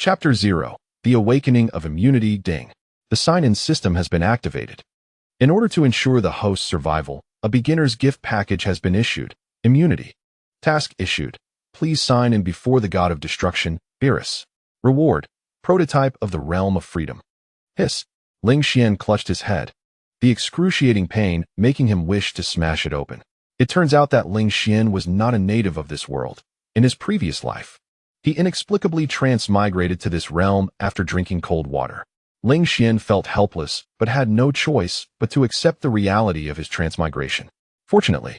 Chapter 0. The Awakening of Immunity. Ding. The sign-in system has been activated. In order to ensure the host's survival, a beginner's gift package has been issued. Immunity. Task issued. Please sign in before the god of destruction, Beerus. Reward. Prototype of the realm of freedom. Hiss. Ling Xian clutched his head, the excruciating pain making him wish to smash it open. It turns out that Ling Xian was not a native of this world. In his previous life, he inexplicably transmigrated to this realm after drinking cold water. Ling Xian felt helpless but had no choice but to accept the reality of his transmigration. Fortunately,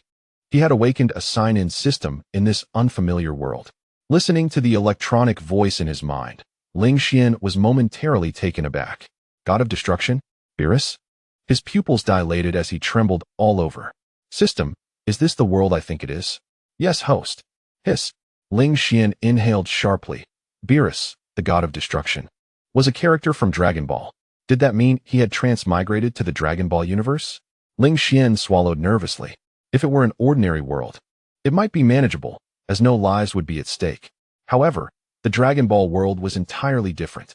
he had awakened a sign-in system in this unfamiliar world. Listening to the electronic voice in his mind, Ling Xian was momentarily taken aback. God of Destruction? Beerus? His pupils dilated as he trembled all over. System, is this the world I think it is? Yes, host. Hiss. Ling Xian inhaled sharply. Beerus, the god of destruction, was a character from Dragon Ball. Did that mean he had transmigrated to the Dragon Ball universe? Ling Xian swallowed nervously. If it were an ordinary world, it might be manageable, as no lives would be at stake. However, the Dragon Ball world was entirely different.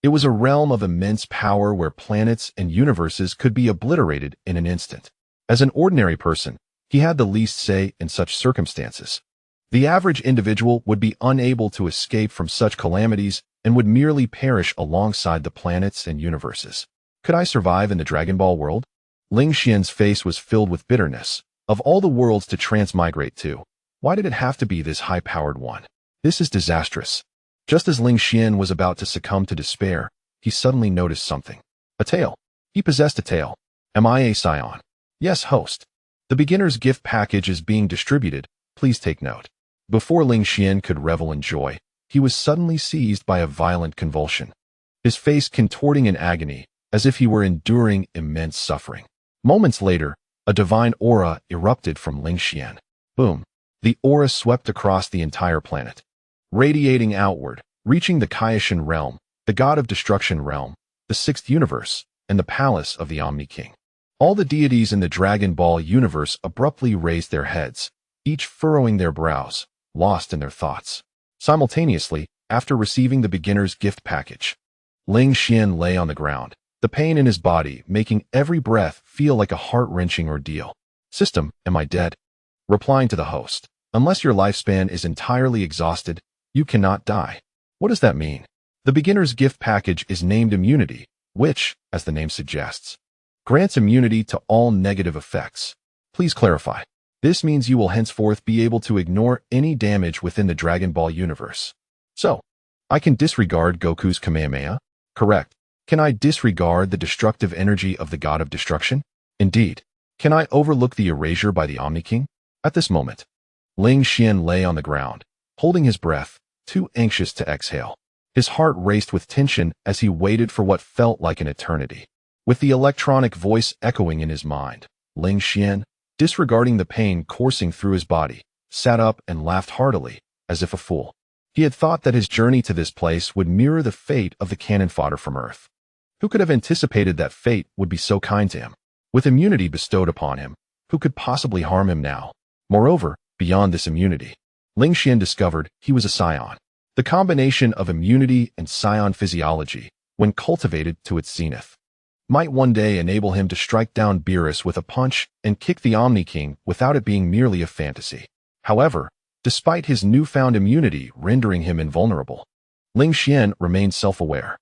It was a realm of immense power where planets and universes could be obliterated in an instant. As an ordinary person, he had the least say in such circumstances. The average individual would be unable to escape from such calamities and would merely perish alongside the planets and universes. Could I survive in the Dragon Ball world? Ling Xian's face was filled with bitterness. Of all the worlds to transmigrate to, why did it have to be this high-powered one? This is disastrous. Just as Ling Xian was about to succumb to despair, he suddenly noticed something. A tail. He possessed a tail. Am I a Saiyan? Yes, host. The beginner's gift package is being distributed. Please take note. Before Ling Xian could revel in joy, he was suddenly seized by a violent convulsion, his face contorting in agony, as if he were enduring immense suffering. Moments later, a divine aura erupted from Ling Xian. Boom. The aura swept across the entire planet, radiating outward, reaching the Kaioshin realm, the god of destruction realm, the sixth universe, and the palace of the Omni King. All the deities in the Dragon Ball universe abruptly raised their heads, each furrowing their brows, lost in their thoughts. Simultaneously, after receiving the beginner's gift package, Ling Xian lay on the ground, the pain in his body making every breath feel like a heart-wrenching ordeal. System, am I dead? Replying to the host, unless your lifespan is entirely exhausted, you cannot die. What does that mean? The beginner's gift package is named Immunity, which, as the name suggests, grants immunity to all negative effects. Please clarify. This means you will henceforth be able to ignore any damage within the Dragon Ball universe. So, I can disregard Goku's Kamehameha? Correct. Can I disregard the destructive energy of the god of destruction? Indeed. Can I overlook the erasure by the Omni King? At this moment, Ling Xian lay on the ground, holding his breath, too anxious to exhale. His heart raced with tension as he waited for what felt like an eternity. With the electronic voice echoing in his mind, Ling Xian, disregarding the pain coursing through his body, sat up and laughed heartily, as if a fool. He had thought that his journey to this place would mirror the fate of the cannon fodder from Earth. Who could have anticipated that fate would be so kind to him? With immunity bestowed upon him, who could possibly harm him now? Moreover, beyond this immunity, Ling Xian discovered he was a Saiyan. The combination of immunity and Saiyan physiology, when cultivated to its zenith, might one day enable him to strike down Beerus with a punch and kick the Omni King without it being merely a fantasy. However, despite his newfound immunity rendering him invulnerable, Ling Xian remained self-aware.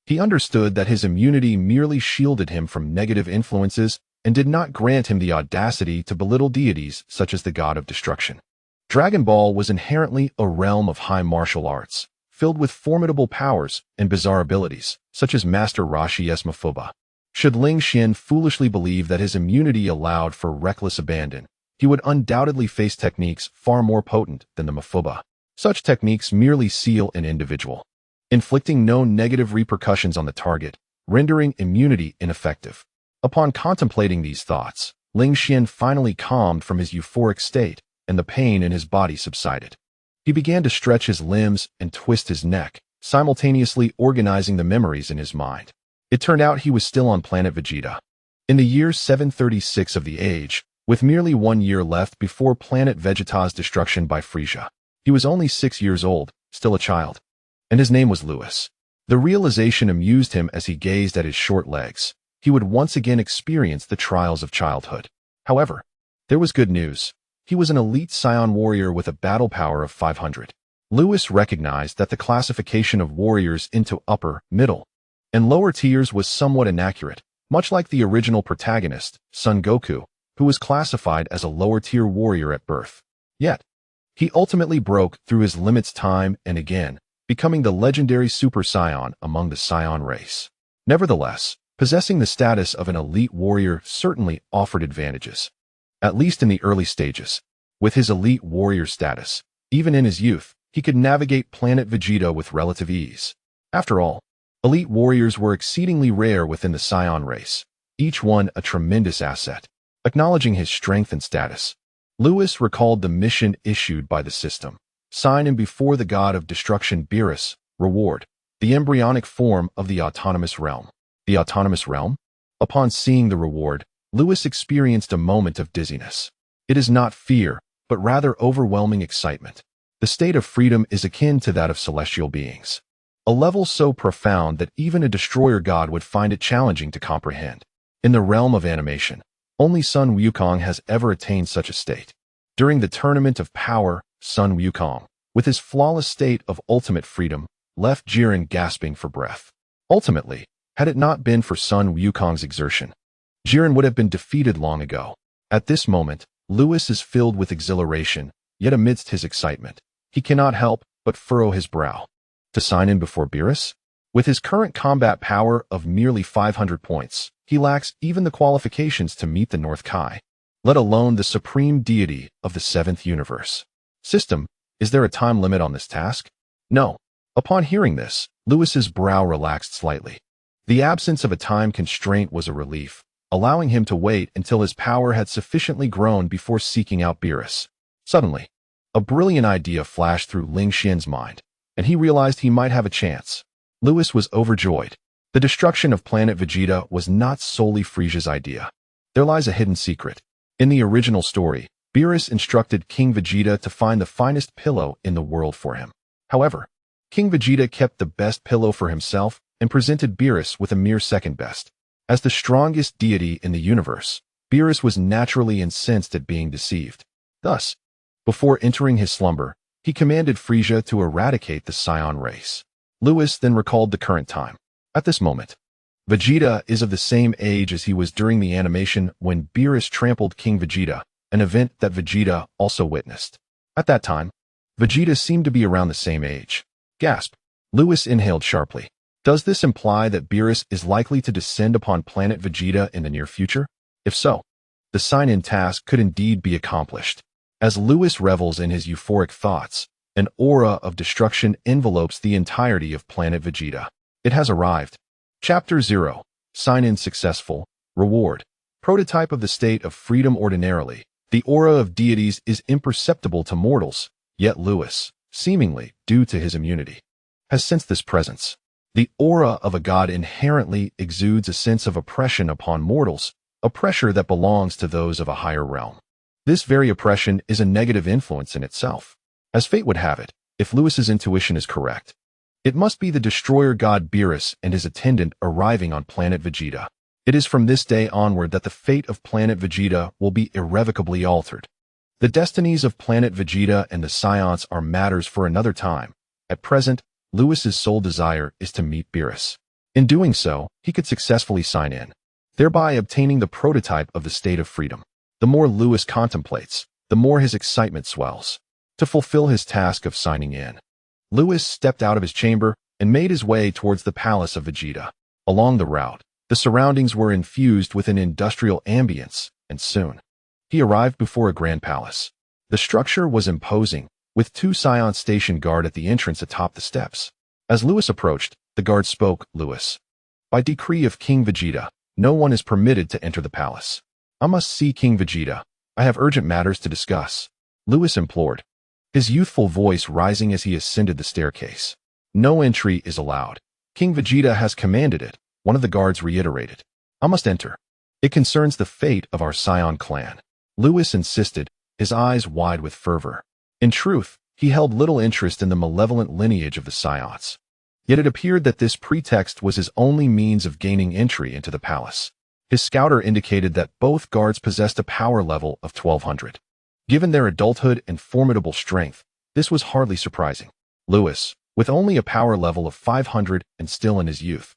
He understood that his immunity merely shielded him from negative influences and did not grant him the audacity to belittle deities such as the god of destruction. Dragon Ball was inherently a realm of high martial arts, filled with formidable powers and bizarre abilities, such as Master Roshi's Mafuba. Should Ling Xian foolishly believe that his immunity allowed for reckless abandon, he would undoubtedly face techniques far more potent than the Mafuba. Such techniques merely seal an individual, inflicting no negative repercussions on the target, rendering immunity ineffective. Upon contemplating these thoughts, Ling Xian finally calmed from his euphoric state, and the pain in his body subsided. He began to stretch his limbs and twist his neck, simultaneously organizing the memories in his mind. It turned out he was still on planet Vegeta. In the year 736 of the age, with merely 1 year left before planet Vegeta's destruction by Frieza, he was only 6 years old, still a child. and his name was Lewis. The realization amused him as he gazed at his short legs. He would once again experience the trials of childhood. However, there was good news. He was an elite Saiyan warrior with a battle power of 500. Lewis recognized that the classification of warriors into upper, middle, and lower tiers was somewhat inaccurate, much like the original protagonist, Son Goku, who was classified as a lower-tier warrior at birth. Yet, he ultimately broke through his limits time and again, becoming the legendary Super Saiyan among the Saiyan race. Nevertheless, possessing the status of an elite warrior certainly offered advantages, at least in the early stages. With his elite warrior status, even in his youth, he could navigate planet Vegeta with relative ease. After all, elite warriors were exceedingly rare within the Saiyan race, each one a tremendous asset. Acknowledging his strength and status, Lewis recalled the mission issued by the system. Sign in before the god of destruction Beerus, reward, the embryonic form of the autonomous realm. The autonomous realm? Upon seeing the reward, Lewis experienced a moment of dizziness. It is not fear, but rather overwhelming excitement. The state of freedom is akin to that of celestial beings. A level so profound that even a destroyer god would find it challenging to comprehend. In the realm of animation, only Sun Wukong has ever attained such a state. During the Tournament of Power, Sun Wukong, with his flawless state of ultimate freedom, left Jiren gasping for breath. Ultimately, had it not been for Sun Wukong's exertion, Jiren would have been defeated long ago. At this moment, Lewis is filled with exhilaration, yet amidst his excitement, he cannot help but furrow his brow. To sign in before Beerus? With his current combat power of merely 500 points, he lacks even the qualifications to meet the North Kai, let alone the supreme deity of the seventh universe. System, is there a time limit on this task? No. Upon hearing this, Lewis's brow relaxed slightly. The absence of a time constraint was a relief, allowing him to wait until his power had sufficiently grown before seeking out Beerus. Suddenly, a brilliant idea flashed through Ling Xin's mind, and he realized he might have a chance. Lewis was overjoyed. The destruction of planet Vegeta was not solely Frisia's idea. There lies a hidden secret. In the original story, Beerus instructed King Vegeta to find the finest pillow in the world for him. However, King Vegeta kept the best pillow for himself and presented Beerus with a mere second best. As the strongest deity in the universe, Beerus was naturally incensed at being deceived. Thus, before entering his slumber, he commanded Frisia to eradicate the Saiyan race. Lewis then recalled the current time. At this moment, Vegeta is of the same age as he was during the animation when Beerus trampled King Vegeta, an event that Vegeta also witnessed. At that time, Vegeta seemed to be around the same age. Gasp. Lewis inhaled sharply. Does this imply that Beerus is likely to descend upon planet Vegeta in the near future? If so, the sign-in task could indeed be accomplished. As Lewis revels in his euphoric thoughts, an aura of destruction envelopes the entirety of planet Vegeta. It has arrived. Chapter 0. Sign-in successful. Reward. Prototype of the state of freedom. Ordinarily, the aura of deities is imperceptible to mortals, yet Lewis, seemingly due to his immunity, has sensed this presence. The aura of a god inherently exudes a sense of oppression upon mortals, a pressure that belongs to those of a higher realm. This very oppression is a negative influence in itself. As fate would have it, if Lewis's intuition is correct, it must be the destroyer god Beerus and his attendant arriving on planet Vegeta. It is from this day onward that the fate of planet Vegeta will be irrevocably altered. The destinies of planet Vegeta and the Saiyans are matters for another time. At present, Lewis's sole desire is to meet Beerus. In doing so, he could successfully sign in, thereby obtaining the prototype of the state of freedom. The more Lewis contemplates, the more his excitement swells. To fulfill his task of signing in, Lewis stepped out of his chamber and made his way towards the palace of Vegeta. Along the route, the surroundings were infused with an industrial ambience, and soon, he arrived before a grand palace. The structure was imposing, with 2 Saiyan stationed guard at the entrance atop the steps. As Lewis approached, the guard spoke. Lewis, by decree of King Vegeta, no one is permitted to enter the palace. I must see King Vegeta. I have urgent matters to discuss, Lewis implored, his youthful voice rising as he ascended the staircase. No entry is allowed. King Vegeta has commanded it, one of the guards reiterated. I must enter. It concerns the fate of our Saiyan clan. Lewis insisted, his eyes wide with fervor. In truth, He held little interest in the malevolent lineage of the Saiyans. Yet it appeared that this pretext was his only means of gaining entry into the palace. His scouter indicated that both guards possessed a power level of 1200. Given their adulthood and formidable strength, this was hardly surprising. Lewis, with only a power level of 500 and still in his youth,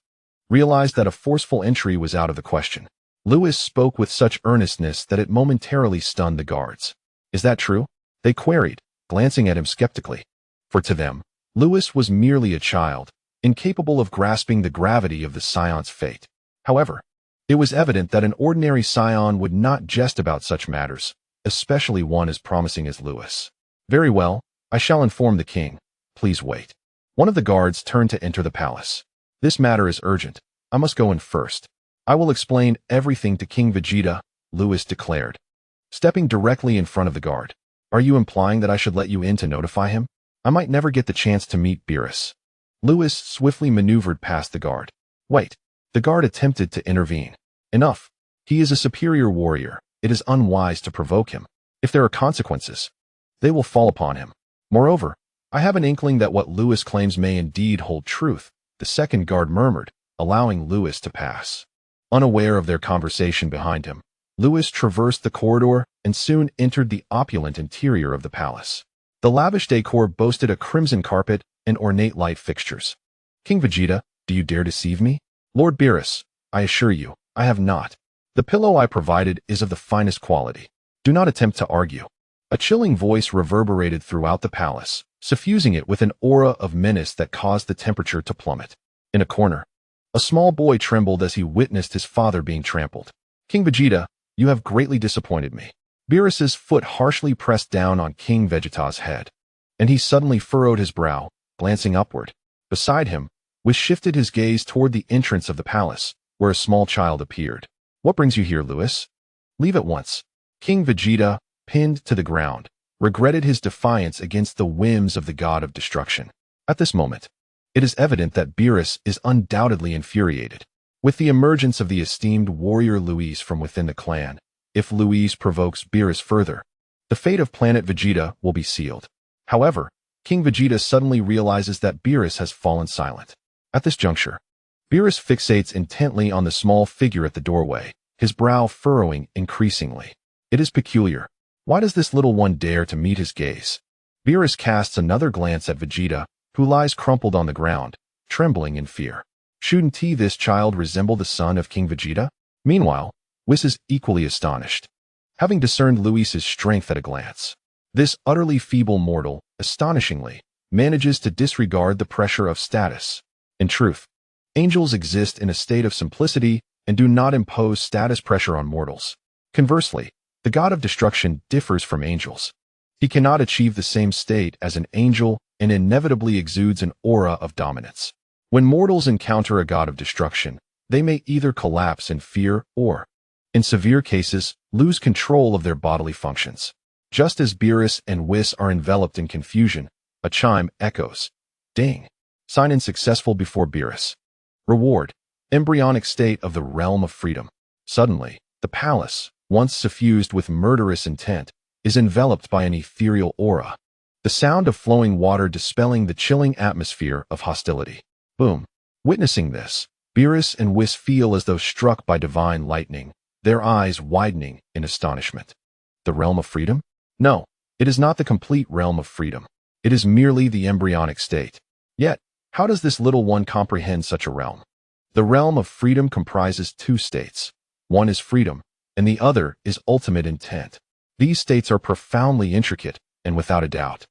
realized that a forceful entry was out of the question. Lewis spoke with such earnestness that it momentarily stunned the guards. "Is that true?" they queried, glancing at him skeptically. For to them, Lewis was merely a child, incapable of grasping the gravity of the Saiyans' fate. However, it was evident that an ordinary Saiyan would not jest about such matters, especially one as promising as Lewis. "Very well, I shall inform the king. Please wait." One of the guards turned to enter the palace. "This matter is urgent. I must go in first. I will explain everything to King Vegeta," Lewis declared, stepping directly in front of the guard. "Are you implying that I should let you in to notify him? I might never get the chance to meet Beerus." Lewis swiftly maneuvered past the guard. "Wait." The guard attempted to intervene. "Enough. He is a superior warrior. It is unwise to provoke him. If there are consequences, they will fall upon him. Moreover, I have an inkling that what Lewis claims may indeed hold truth," the second guard murmured, allowing Lewis to pass. Unaware of their conversation behind him, Lewis traversed the corridor and soon entered the opulent interior of the palace. The lavish decor boasted a crimson carpet and ornate light fixtures. "King Vegeta, do you dare deceive me?" "Lord Beerus, I assure you, I have not. The pillow I provided is of the finest quality. Do not attempt to argue." A chilling voice reverberated throughout the palace, suffusing it with an aura of menace that caused the temperature to plummet. In a corner, a small boy trembled as he witnessed his father being trampled. "King Vegeta, you have greatly disappointed me." Beerus's foot harshly pressed down on King Vegeta's head, and he suddenly furrowed his brow, glancing upward. Beside him, Whis shifted his gaze toward the entrance of the palace, where a small child appeared. "What brings you here, Lewis?" "Leave at once." King Vegeta, pinned to the ground, regretted his defiance against the whims of the god of destruction. At this moment, it is evident that Beerus is undoubtedly infuriated. With the emergence of the esteemed warrior Luis from within the clan, if Luis provokes Beerus further, the fate of planet Vegeta will be sealed. However, King Vegeta suddenly realizes that Beerus has fallen silent. At this juncture, Beerus fixates intently on the small figure at the doorway, his brow furrowing increasingly. It is peculiar. Why does this little one dare to meet his gaze? Beerus casts another glance at Vegeta, who lies crumpled on the ground, trembling in fear. Shouldn't this child resemble the son of King Vegeta? Meanwhile, Whis is equally astonished, having discerned Luis's strength at a glance. This utterly feeble mortal, astonishingly, manages to disregard the pressure of status. In truth, angels exist in a state of simplicity and do not impose status pressure on mortals. Conversely, the god of destruction differs from angels. He cannot achieve the same state as an angel and inevitably exudes an aura of dominance. When mortals encounter a god of destruction, they may either collapse in fear or, in severe cases, lose control of their bodily functions. Just as Beerus and Whis are enveloped in confusion, a chime echoes. Ding. Sign-in successful before Beerus. Reward. Embryonic state of the realm of freedom. Suddenly, the palace, once suffused with murderous intent, is enveloped by an ethereal aura. The sound of flowing water dispelling the chilling atmosphere of hostility. Boom. Witnessing this, Beerus and Whis feel as though struck by divine lightning, their eyes widening in astonishment. The realm of freedom? No, it is not the complete realm of freedom. It is merely the embryonic state. Yet, how does this little one comprehend such a realm? The realm of freedom comprises two states. One is freedom, and the other is ultimate intent. These states are profoundly intricate, and without a doubt,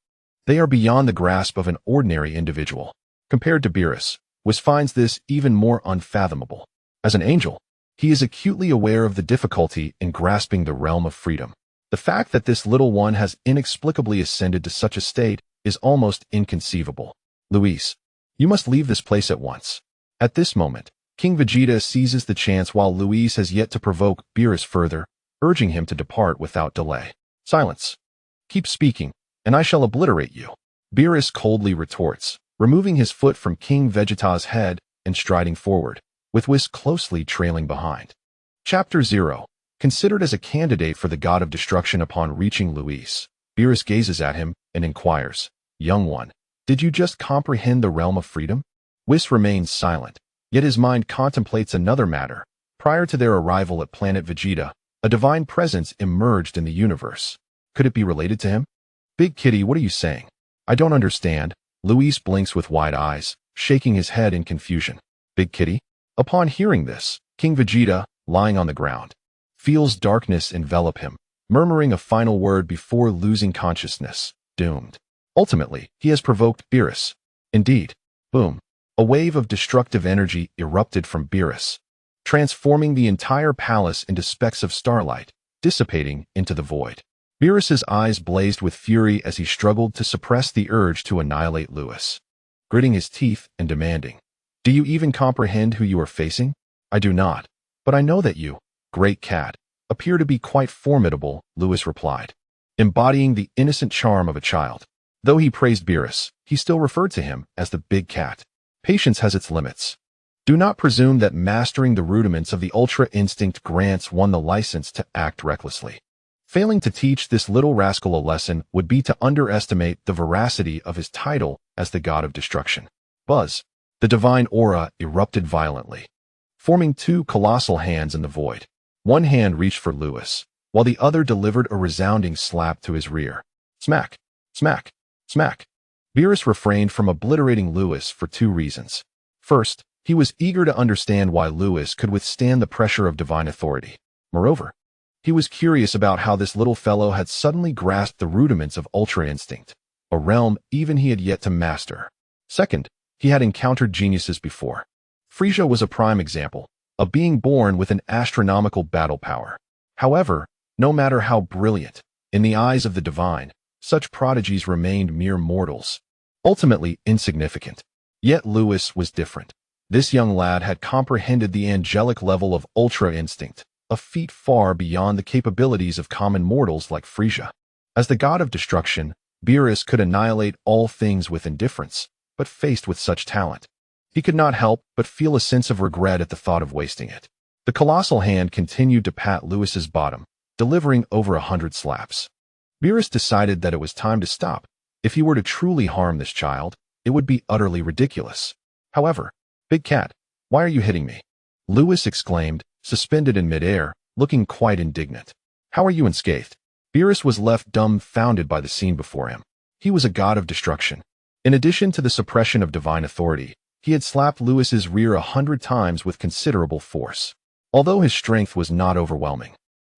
they are beyond the grasp of an ordinary individual. Compared to Beerus, Whis finds this even more unfathomable. As an angel, he is acutely aware of the difficulty in grasping the realm of freedom. The fact that this little one has inexplicably ascended to such a state is almost inconceivable. "Luis, you must leave this place at once." At this moment, King Vegeta seizes the chance while Luis has yet to provoke Beerus further, urging him to depart without delay. "Silence. Keep speaking, and I shall obliterate you." Beerus coldly retorts, removing his foot from King Vegeta's head and striding forward, with Whis closely trailing behind. Chapter 0. Considered as a candidate for the god of destruction upon reaching Luis, Beerus gazes at him and inquires, Young one, did you just comprehend the realm of freedom? Whis remains silent, yet his mind contemplates another matter. Prior to their arrival at planet Vegeta, a divine presence emerged in the universe. Could it be related to him? Big Kitty, what are you saying? I don't understand. Luis blinks with wide eyes, shaking his head in confusion. Big Kitty? Upon hearing this, King Vegeta, lying on the ground, feels darkness envelop him, murmuring a final word before losing consciousness. Doomed. Ultimately, he has provoked Beerus. Indeed. Boom. A wave of destructive energy erupted from Beerus, transforming the entire palace into specks of starlight, dissipating into the void. Beerus's eyes blazed with fury as he struggled to suppress the urge to annihilate Lewis, gritting his teeth and demanding, "Do you even comprehend who you are facing?" "I do not, but I know that you, great cat, appear to be quite formidable," Lewis replied, embodying the innocent charm of a child. Though he praised Beerus, he still referred to him as the big cat. Patience has its limits. Do not presume that mastering the rudiments of the Ultra Instinct grants one the license to act recklessly. Failing to teach this little rascal a lesson would be to underestimate the veracity of his title as the god of destruction. Buzz. The divine aura erupted violently, forming two colossal hands in the void. One hand reached for Lewis, while the other delivered a resounding slap to his rear. Smack, smack, smack. Beerus refrained from obliterating Lewis for two reasons. First, he was eager to understand why Lewis could withstand the pressure of divine authority. Moreover, he was curious about how this little fellow had suddenly grasped the rudiments of Ultra Instinct, a realm even he had yet to master. Second, he had encountered geniuses before. Frieza was a prime example, a being born with an astronomical battle power. However, no matter how brilliant, in the eyes of the divine, such prodigies remained mere mortals, ultimately insignificant. Yet Lewis was different. This young lad had comprehended the angelic level of Ultra Instinct, a feat far beyond the capabilities of common mortals like Frieza. As the god of destruction, Beerus could annihilate all things with indifference, but faced with such talent, he could not help but feel a sense of regret at the thought of wasting it. The colossal hand continued to pat Lewis's bottom, delivering over 100 slaps. Beerus decided that it was time to stop. If he were to truly harm this child, it would be utterly ridiculous. However, "Big cat, why are you hitting me?" Lewis exclaimed, suspended in midair, looking quite indignant. "How are you unscathed?" Beerus was left dumbfounded by the scene before him. He was a god of destruction. In addition to the suppression of divine authority, he had slapped Lewis's rear 100 times with considerable force. Although his strength was not overwhelming,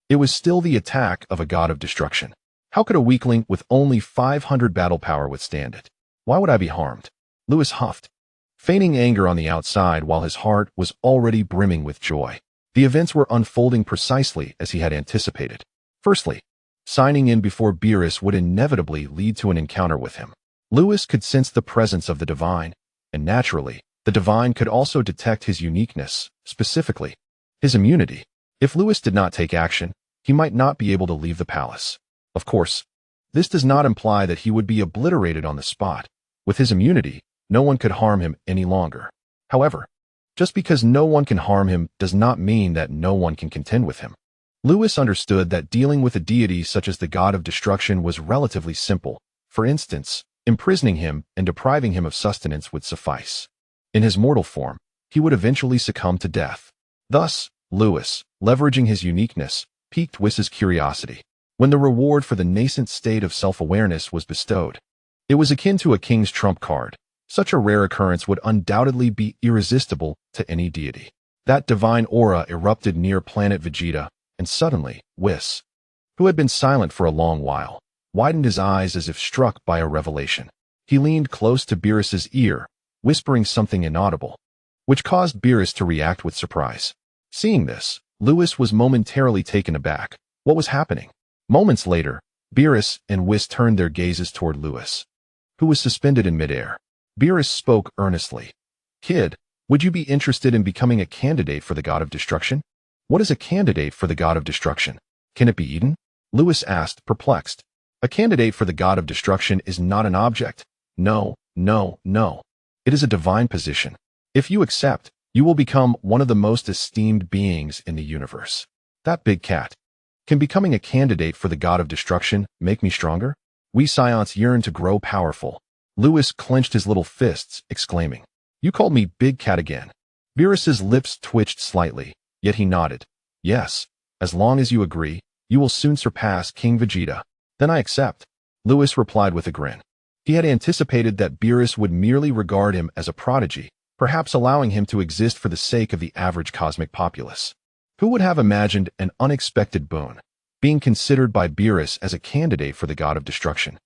it was still the attack of a god of destruction. How could a weakling with only 500 battle power withstand it? "Why would I be harmed?" Lewis huffed, feigning anger on the outside while his heart was already brimming with joy. The events were unfolding precisely as he had anticipated. Firstly, signing in before Beerus would inevitably lead to an encounter with him. Lewis could sense the presence of the divine, and naturally, the divine could also detect his uniqueness, specifically, his immunity. If Lewis did not take action, he might not be able to leave the palace. Of course, this does not imply that he would be obliterated on the spot. With his immunity, no one could harm him any longer. However, just because no one can harm him does not mean that no one can contend with him. Lewis understood that dealing with a deity such as the god of destruction was relatively simple. For instance, imprisoning him and depriving him of sustenance would suffice. In his mortal form, he would eventually succumb to death. Thus, Lewis, leveraging his uniqueness, piqued Whis's curiosity. When the reward for the nascent state of self-awareness was bestowed, it was akin to a king's trump card. Such a rare occurrence would undoubtedly be irresistible to any deity. That divine aura erupted near planet Vegeta, and suddenly, Whis, who had been silent for a long while, widened his eyes as if struck by a revelation. He leaned close to Beerus's ear, whispering something inaudible, which caused Beerus to react with surprise. Seeing this, Lewis was momentarily taken aback. What was happening? Moments later, Beerus and Whis turned their gazes toward Lewis, who was suspended in midair. Beerus spoke earnestly. "Kid, would you be interested in becoming a candidate for the god of destruction?" "What is a candidate for the god of destruction? Can it be eaten?" Lewis asked, perplexed. "A candidate for the god of destruction is not an object. No, no, no. It is a divine position. If you accept, you will become one of the most esteemed beings in the universe." "That big cat. Can becoming a candidate for the god of destruction make me stronger?" "We Saiyans yearn to grow powerful. Lewis clenched his little fists, exclaiming, "You called me Big Cat again." Beerus's lips twitched slightly, yet he nodded. "Yes, as long as you agree, you will soon surpass King Vegeta." "Then I accept," Lewis replied with a grin. He had anticipated that Beerus would merely regard him as a prodigy, perhaps allowing him to exist for the sake of the average cosmic populace. Who would have imagined an unexpected boon, being considered by Beerus as a candidate for the god of destruction?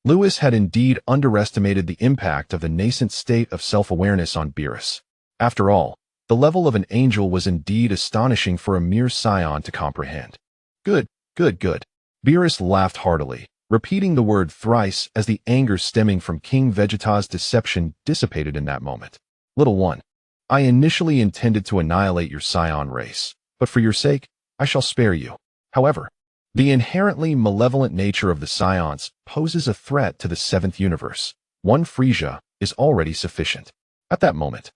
Lewis had indeed underestimated the impact of the nascent state of self-awareness on Beerus. After all, the level of an angel was indeed astonishing for a mere Saiyan to comprehend. Good, good, good. Beerus laughed heartily, repeating the word thrice as the anger stemming from King Vegeta's deception dissipated in that moment. "Little one, I initially intended to annihilate your Saiyan race, but for your sake, I shall spare you. However, the inherently malevolent nature of the Saiyans poses a threat to the seventh universe. One Frieza is already sufficient." At that moment,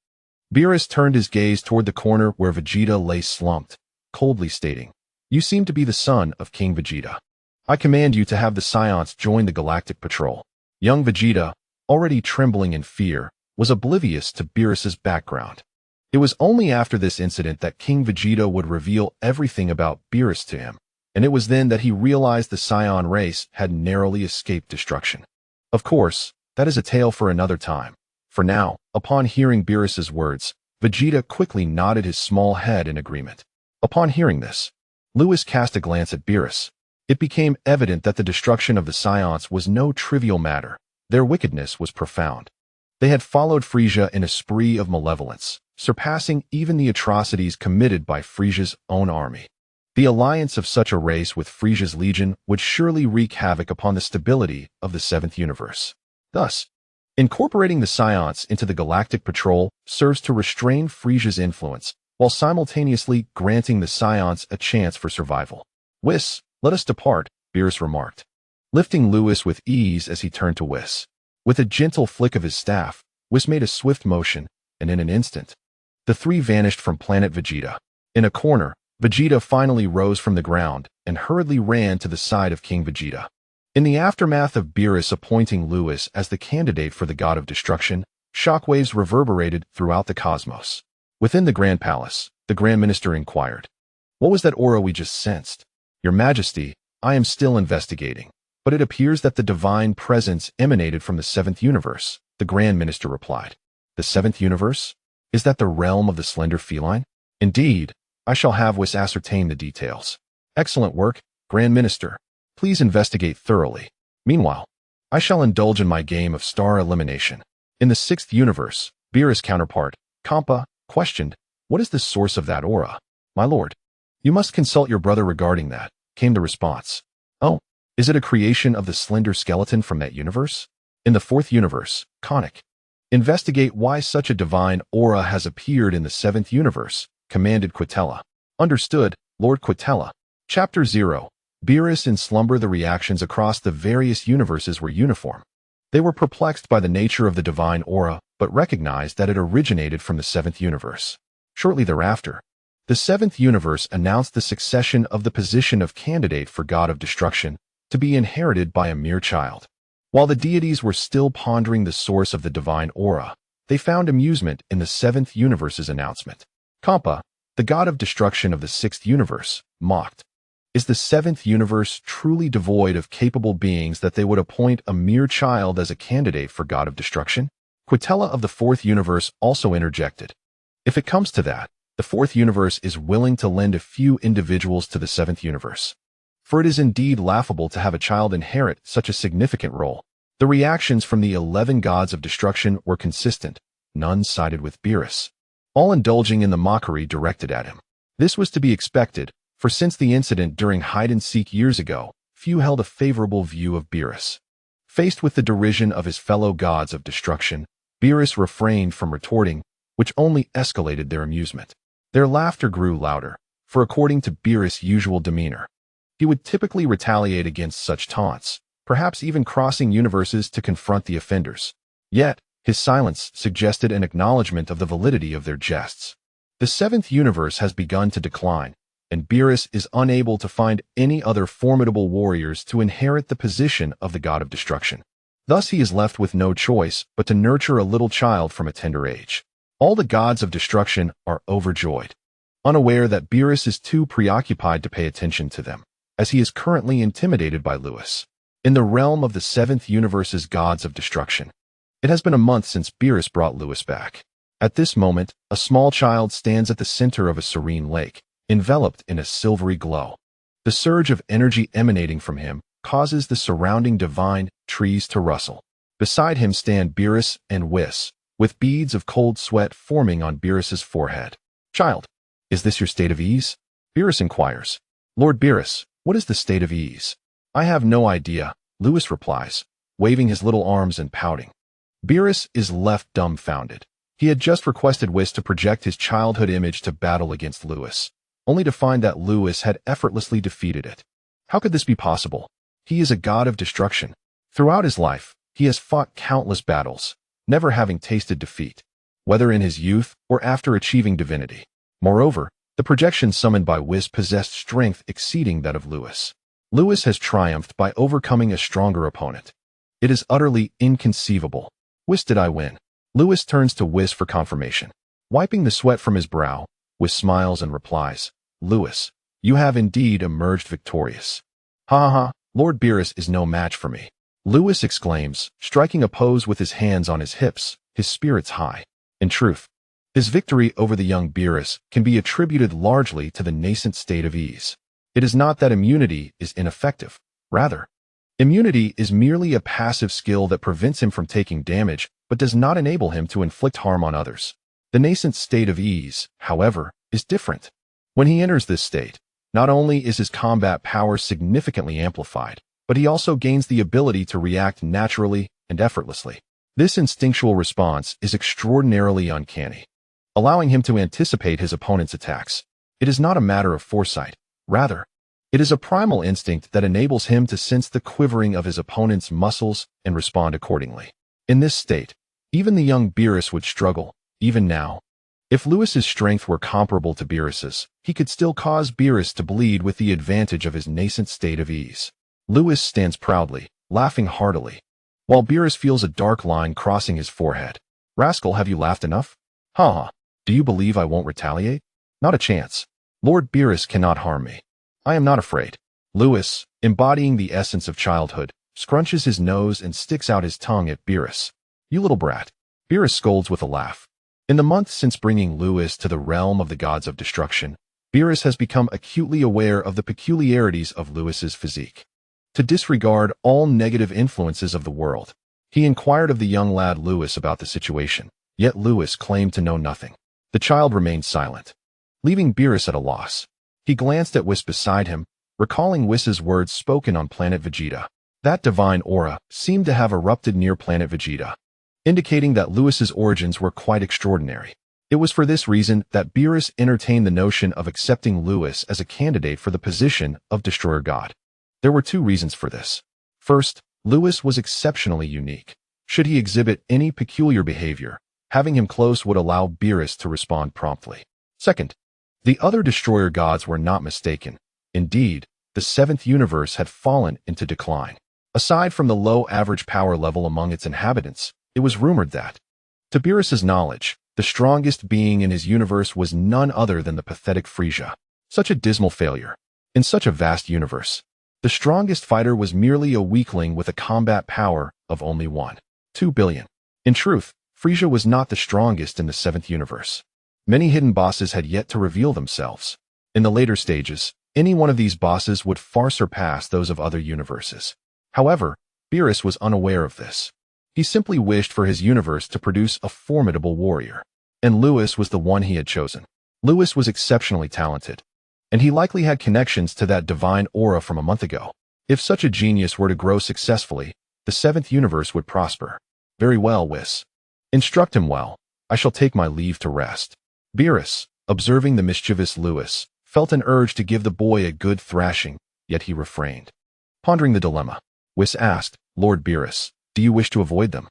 Beerus turned his gaze toward the corner where Vegeta lay slumped, coldly stating, "You seem to be the son of King Vegeta. I command you to have the Saiyans join the Galactic Patrol." Young Vegeta, already trembling in fear, was oblivious to Beerus's background. It was only after this incident that King Vegeta would reveal everything about Beerus to him, and it was then that he realized the Saiyan race had narrowly escaped destruction. Of course, that is a tale for another time. For now, upon hearing Beerus's words, Vegeta quickly nodded his small head in agreement. Upon hearing this, Lewis cast a glance at Beerus. It became evident that the destruction of the Saiyans was no trivial matter. Their wickedness was profound. They had followed Frieza in a spree of malevolence, surpassing even the atrocities committed by Frieza's own army. The alliance of such a race with Frieza's legion would surely wreak havoc upon the stability of the seventh universe. Thus, incorporating the Saiyans into the Galactic Patrol serves to restrain Frieza's influence, while simultaneously granting the Saiyans a chance for survival. "Whis, let us depart," Beerus remarked, lifting Lewis with ease as he turned to Whis. With a gentle flick of his staff, Whis made a swift motion, and in an instant, the three vanished from planet Vegeta. In a corner, Vegeta finally rose from the ground and hurriedly ran to the side of King Vegeta. In the aftermath of Beerus appointing Lewis as the candidate for the god of destruction, shockwaves reverberated throughout the cosmos. Within the Grand Palace, the Grand Minister inquired, "What was that aura we just sensed?" "Your Majesty, I am still investigating, but it appears that the divine presence emanated from the seventh universe," the Grand Minister replied. "The seventh universe? Is that the realm of the slender feline?" "Indeed, I shall have Whis ascertain the details." "Excellent work, Grand Minister. Please investigate thoroughly. Meanwhile, I shall indulge in my game of star elimination." In the sixth universe, Beerus' counterpart, Kampa, questioned, "What is the source of that aura?" "My lord, you must consult your brother regarding that," came the response. "Oh, is it a creation of the slender skeleton from that universe?" In the fourth universe, Conic, investigate why such a divine aura has appeared in the seventh universe, commanded Quitella. "Understood, Lord Quitella." Chapter 0. Beerus in slumber. The reactions across the various universes were uniform. They were perplexed by the nature of the divine aura, but recognized that it originated from the seventh universe. Shortly thereafter, the seventh universe announced the succession of the position of candidate for god of destruction to be inherited by a mere child. While the deities were still pondering the source of the divine aura, they found amusement in the seventh universe's announcement. Kampa, the god of destruction of the sixth universe, mocked, "Is the seventh universe truly devoid of capable beings that they would appoint a mere child as a candidate for god of destruction?" Quitella of the fourth universe also interjected, "If it comes to that, the fourth universe is willing to lend a few individuals to the seventh universe. For it is indeed laughable to have a child inherit such a significant role." The reactions from the 11 gods of destruction were consistent. None sided with Beerus, all indulging in the mockery directed at him. This was to be expected, for since the incident during hide-and-seek years ago, few held a favorable view of Beerus. Faced with the derision of his fellow gods of destruction, Beerus refrained from retorting, which only escalated their amusement. Their laughter grew louder, for according to Beerus' usual demeanor, he would typically retaliate against such taunts, perhaps even crossing universes to confront the offenders. Yet, his silence suggested an acknowledgement of the validity of their jests. The seventh universe has begun to decline, and Beerus is unable to find any other formidable warriors to inherit the position of the god of destruction. Thus he is left with no choice but to nurture a little child from a tender age. All the gods of destruction are overjoyed, unaware that Beerus is too preoccupied to pay attention to them, as he is currently intimidated by Lewis. In the realm of the 7th universe's gods of destruction, it has been a month since Beerus brought Lewis back. At this moment, a small child stands at the center of a serene lake, enveloped in a silvery glow. The surge of energy emanating from him causes the surrounding divine trees to rustle. Beside him stand Beerus and Whis, with beads of cold sweat forming on Beerus's forehead. "Child, is this your state of ease?" Beerus inquires. "Lord Beerus, what is the state of ease?" "I have no idea," Lewis replies, waving his little arms and pouting. Beerus is left dumbfounded. He had just requested Whis to project his childhood image to battle against Lewis, only to find that Lewis had effortlessly defeated it. How could this be possible? He is a god of destruction. Throughout his life, he has fought countless battles, never having tasted defeat, whether in his youth or after achieving divinity. Moreover, the projection summoned by Whis possessed strength exceeding that of Lewis. Lewis has triumphed by overcoming a stronger opponent. It is utterly inconceivable. "Whis, did I win?" Lewis turns to Whis for confirmation. Wiping the sweat from his brow, Whis smiles and replies, "Lewis, you have indeed emerged victorious." "Ha ha ha, Lord Beerus is no match for me," Lewis exclaims, striking a pose with his hands on his hips, his spirits high. In truth, his victory over the young Beerus can be attributed largely to the nascent state of ease. It is not that immunity is ineffective. Rather, immunity is merely a passive skill that prevents him from taking damage but does not enable him to inflict harm on others. The nascent state of ease, however, is different. When he enters this state, not only is his combat power significantly amplified, but he also gains the ability to react naturally and effortlessly. This instinctual response is extraordinarily uncanny, allowing him to anticipate his opponent's attacks. It is not a matter of foresight. Rather, it is a primal instinct that enables him to sense the quivering of his opponent's muscles and respond accordingly. In this state, even the young Beerus would struggle, even now. If Lewis's strength were comparable to Beerus's, he could still cause Beerus to bleed with the advantage of his nascent state of ease. Lewis stands proudly, laughing heartily, while Beerus feels a dark line crossing his forehead. "Rascal, have you laughed enough? Ha ha. Do you believe I won't retaliate? Not a chance. Lord Beerus cannot harm me. I am not afraid." Lewis, embodying the essence of childhood, scrunches his nose and sticks out his tongue at Beerus. "You little brat." Beerus scolds with a laugh. In the month since bringing Lewis to the realm of the gods of destruction, Beerus has become acutely aware of the peculiarities of Lewis's physique. To disregard all negative influences of the world, he inquired of the young lad Lewis about the situation, yet Lewis claimed to know nothing. The child remained silent, leaving Beerus at a loss. He glanced at Whis beside him, recalling Whis's words spoken on planet Vegeta. That divine aura seemed to have erupted near planet Vegeta, indicating that Lewis's origins were quite extraordinary. It was for this reason that Beerus entertained the notion of accepting Lewis as a candidate for the position of Destroyer God. There were two reasons for this. First, Lewis was exceptionally unique. Should he exhibit any peculiar behavior, having him close would allow Beerus to respond promptly. Second, the other Destroyer gods were not mistaken. Indeed, the 7th universe had fallen into decline. Aside from the low average power level among its inhabitants, it was rumored that, to Beerus's knowledge, the strongest being in his universe was none other than the pathetic Frisia. Such a dismal failure. In such a vast universe, the strongest fighter was merely a weakling with a combat power of only 1.2 billion. In truth, Frisia was not the strongest in the 7th universe. Many hidden bosses had yet to reveal themselves. In the later stages, any one of these bosses would far surpass those of other universes. However, Beerus was unaware of this. He simply wished for his universe to produce a formidable warrior. And Lewis was the one he had chosen. Lewis was exceptionally talented, and he likely had connections to that divine aura from a month ago. If such a genius were to grow successfully, the 7th universe would prosper. "Very well, Whis. Instruct him well. I shall take my leave to rest." Beerus, observing the mischievous Lewis, felt an urge to give the boy a good thrashing, yet he refrained. Pondering the dilemma, Whis asked, "Lord Beerus, do you wish to avoid them?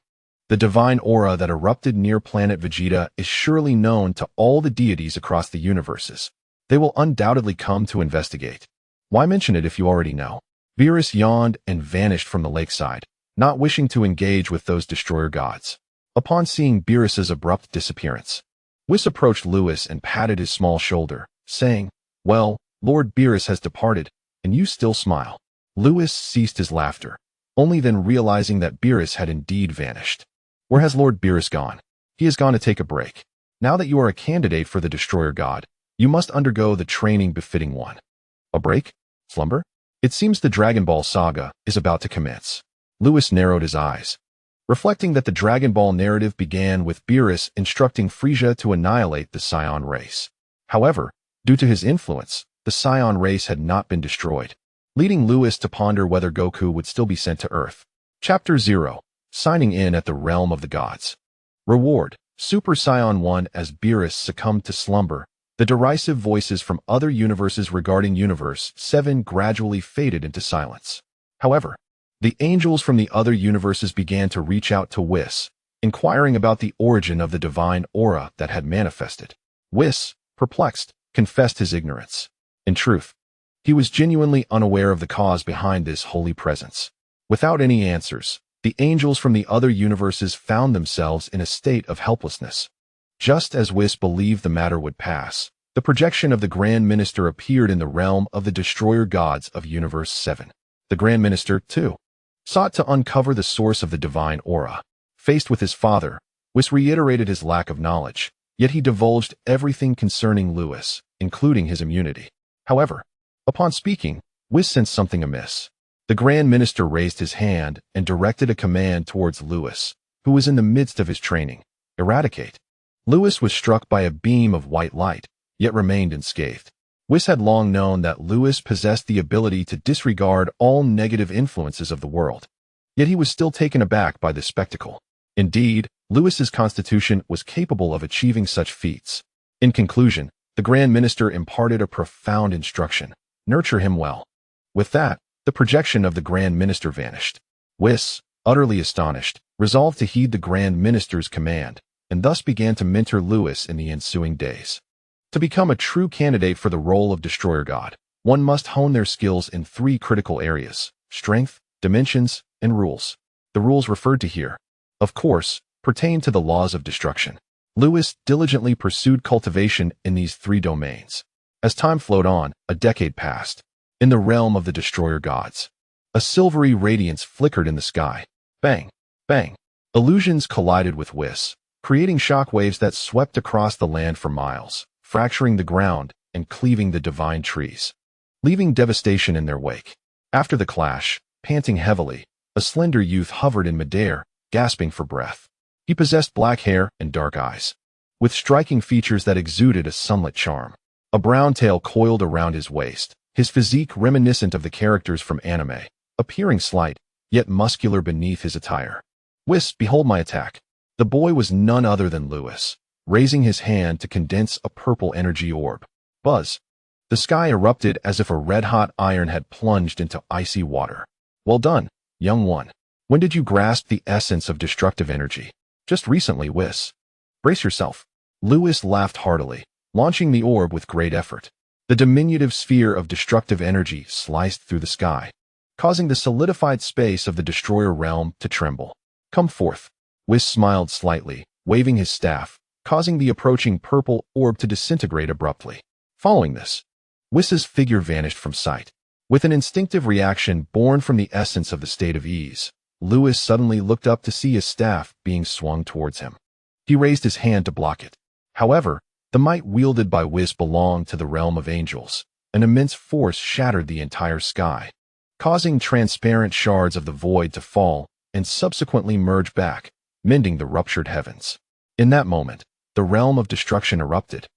The divine aura that erupted near planet Vegeta is surely known to all the deities across the universes. They will undoubtedly come to investigate. Why mention it if you already know?" Beerus yawned and vanished from the lakeside, not wishing to engage with those destroyer gods. Upon seeing Beerus's abrupt disappearance, Whis approached Lewis and patted his small shoulder, saying, "Well, Lord Beerus has departed, and you still smile." Lewis ceased his laughter, only then realizing that Beerus had indeed vanished. "Where has Lord Beerus gone?" "He has gone to take a break. Now that you are a candidate for the destroyer god, you must undergo the training befitting one." "A break? Slumber?" "It seems the Dragon Ball saga is about to commence." Lewis narrowed his eyes, reflecting that the Dragon Ball narrative began with Beerus instructing Frieza to annihilate the Saiyan race. However, due to his influence, the Saiyan race had not been destroyed, leading Lewis to ponder whether Goku would still be sent to Earth. Chapter 0. Signing in at the Realm of the Gods. Reward: Super Saiyan 1. As Beerus succumbed to slumber, the derisive voices from other universes regarding Universe 7 gradually faded into silence. However, the angels from the other universes began to reach out to Whis, inquiring about the origin of the divine aura that had manifested. Whis, perplexed, confessed his ignorance. In truth, he was genuinely unaware of the cause behind this holy presence. Without any answers, the angels from the other universes found themselves in a state of helplessness. Just as Whis believed the matter would pass, the projection of the Grand Minister appeared in the realm of the destroyer gods of Universe 7. The Grand Minister, too, sought to uncover the source of the divine aura. Faced with his father, Whis reiterated his lack of knowledge, yet he divulged everything concerning Lewis, including his immunity. However, upon speaking, Whis sensed something amiss. The Grand Minister raised his hand and directed a command towards Lewis, who was in the midst of his training. Eradicate. Lewis was struck by a beam of white light, yet remained unscathed. Whis had long known that Lewis possessed the ability to disregard all negative influences of the world, yet he was still taken aback by this spectacle. Indeed, Lewis's constitution was capable of achieving such feats. In conclusion, the Grand Minister imparted a profound instruction: nurture him well. With that, the projection of the Grand Minister vanished. Whis, utterly astonished, resolved to heed the Grand Minister's command, and thus began to mentor Lewis in the ensuing days. To become a true candidate for the role of destroyer god, one must hone their skills in 3 critical areas: strength, dimensions, and rules. The rules referred to here, of course, pertain to the laws of destruction. Lewis diligently pursued cultivation in these 3 domains. As time flowed on, a decade passed. In the realm of the destroyer gods, a silvery radiance flickered in the sky. Bang! Bang! Illusions collided with Whis, creating shockwaves that swept across the land for miles, fracturing the ground and cleaving the divine trees, leaving devastation in their wake. After the clash, panting heavily, a slender youth hovered in midair, gasping for breath. He possessed black hair and dark eyes, with striking features that exuded a sunlit charm. A brown tail coiled around his waist, his physique reminiscent of the characters from anime, appearing slight, yet muscular beneath his attire. "Whis, behold my attack." The boy was none other than Lewis, raising his hand to condense a purple energy orb. Buzz! The sky erupted as if a red-hot iron had plunged into icy water. "Well done, young one. When did you grasp the essence of destructive energy?" "Just recently, Whis." "Brace yourself." Lewis laughed heartily, launching the orb with great effort. The diminutive sphere of destructive energy sliced through the sky, causing the solidified space of the destroyer realm to tremble. "Come forth." Whis smiled slightly, waving his staff, causing the approaching purple orb to disintegrate abruptly. Following this, Whis's figure vanished from sight. With an instinctive reaction born from the essence of the state of ease, Lewis suddenly looked up to see his staff being swung towards him. He raised his hand to block it. However, the might wielded by Whis belonged to the realm of angels. An immense force shattered the entire sky, causing transparent shards of the void to fall and subsequently merge back, mending the ruptured heavens. In that moment, the realm of destruction erupted,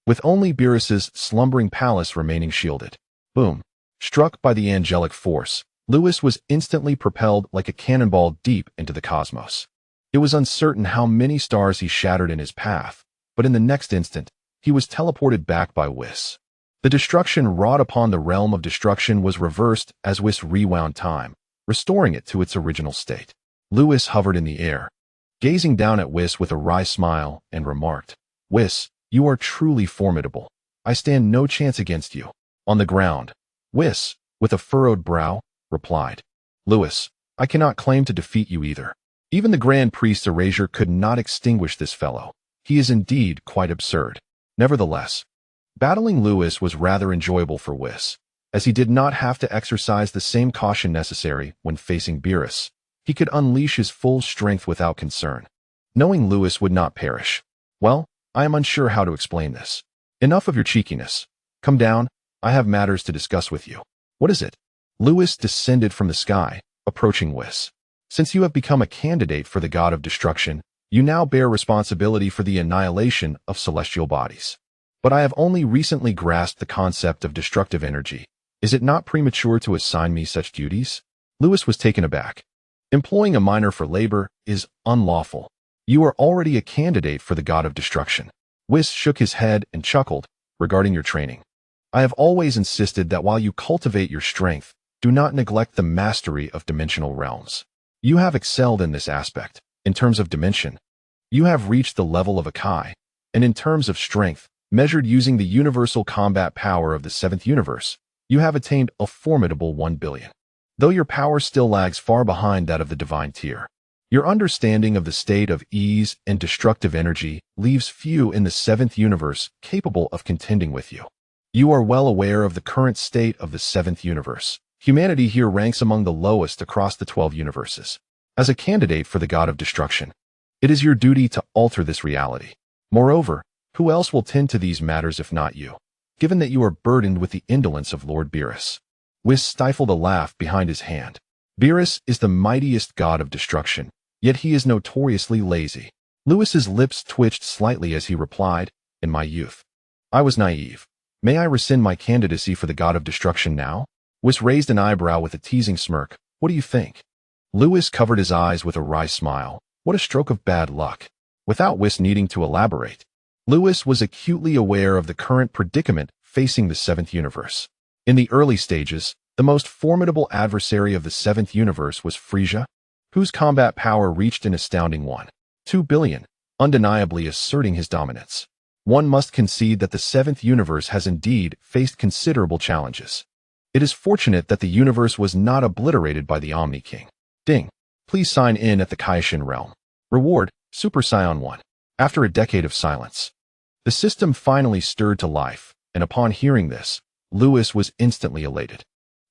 with only Beerus's slumbering palace remaining shielded. Boom! Struck by the angelic force, Lewis was instantly propelled like a cannonball deep into the cosmos. It was uncertain how many stars he shattered in his path, but in the next instant, he was teleported back by Whis. The destruction wrought upon the realm of destruction was reversed as Whis rewound time, restoring it to its original state. Lewis hovered in the air, gazing down at Whis with a wry smile, and remarked, "Whis, you are truly formidable. I stand no chance against you." On the ground, Whis, with a furrowed brow, replied, "Lewis, I cannot claim to defeat you either. Even the Grand Priest's erasure could not extinguish this fellow. He is indeed quite absurd. Nevertheless, battling Lewis was rather enjoyable for Whis, as he did not have to exercise the same caution necessary when facing Beerus. He could unleash his full strength without concern, knowing Lewis would not perish. Well, I am unsure how to explain this. Enough of your cheekiness. Come down, I have matters to discuss with you. What is it? Lewis descended from the sky, approaching Whis. Since you have become a candidate for the god of destruction, you now bear responsibility for the annihilation of celestial bodies. But I have only recently grasped the concept of destructive energy. Is it not premature to assign me such duties? Lewis was taken aback. Employing a minor for labor is unlawful. You are already a candidate for the god of destruction. Whis shook his head and chuckled, regarding your training. I have always insisted that while you cultivate your strength, do not neglect the mastery of dimensional realms. You have excelled in this aspect. In terms of dimension, you have reached the level of a Kai, and in terms of strength, measured using the universal combat power of the 7th universe, you have attained a formidable 1 billion. Though your power still lags far behind that of the divine tier, your understanding of the state of ease and destructive energy leaves few in the 7th universe capable of contending with you. You are well aware of the current state of the 7th universe. Humanity here ranks among the lowest across the 12 universes. As a candidate for the god of destruction, it is your duty to alter this reality. Moreover, who else will tend to these matters if not you, given that you are burdened with the indolence of Lord Beerus? Whis stifled a laugh behind his hand. Beerus is the mightiest god of destruction, yet he is notoriously lazy. Lewis's lips twitched slightly as he replied, in my youth, I was naive. May I rescind my candidacy for the god of destruction now? Whis raised an eyebrow with a teasing smirk. What do you think? Lewis covered his eyes with a wry smile. What a stroke of bad luck. Without Whis needing to elaborate, Lewis was acutely aware of the current predicament facing the 7th universe. In the early stages, the most formidable adversary of the 7th universe was Frisia, whose combat power reached an astounding 1.2 billion, undeniably asserting his dominance. One must concede that the 7th universe has indeed faced considerable challenges. It is fortunate that the universe was not obliterated by the Omni King. Ding. Please sign in at the Kaishin realm. Reward, Super Saiyan 1. After a decade of silence, the system finally stirred to life, and upon hearing this, Lewis was instantly elated.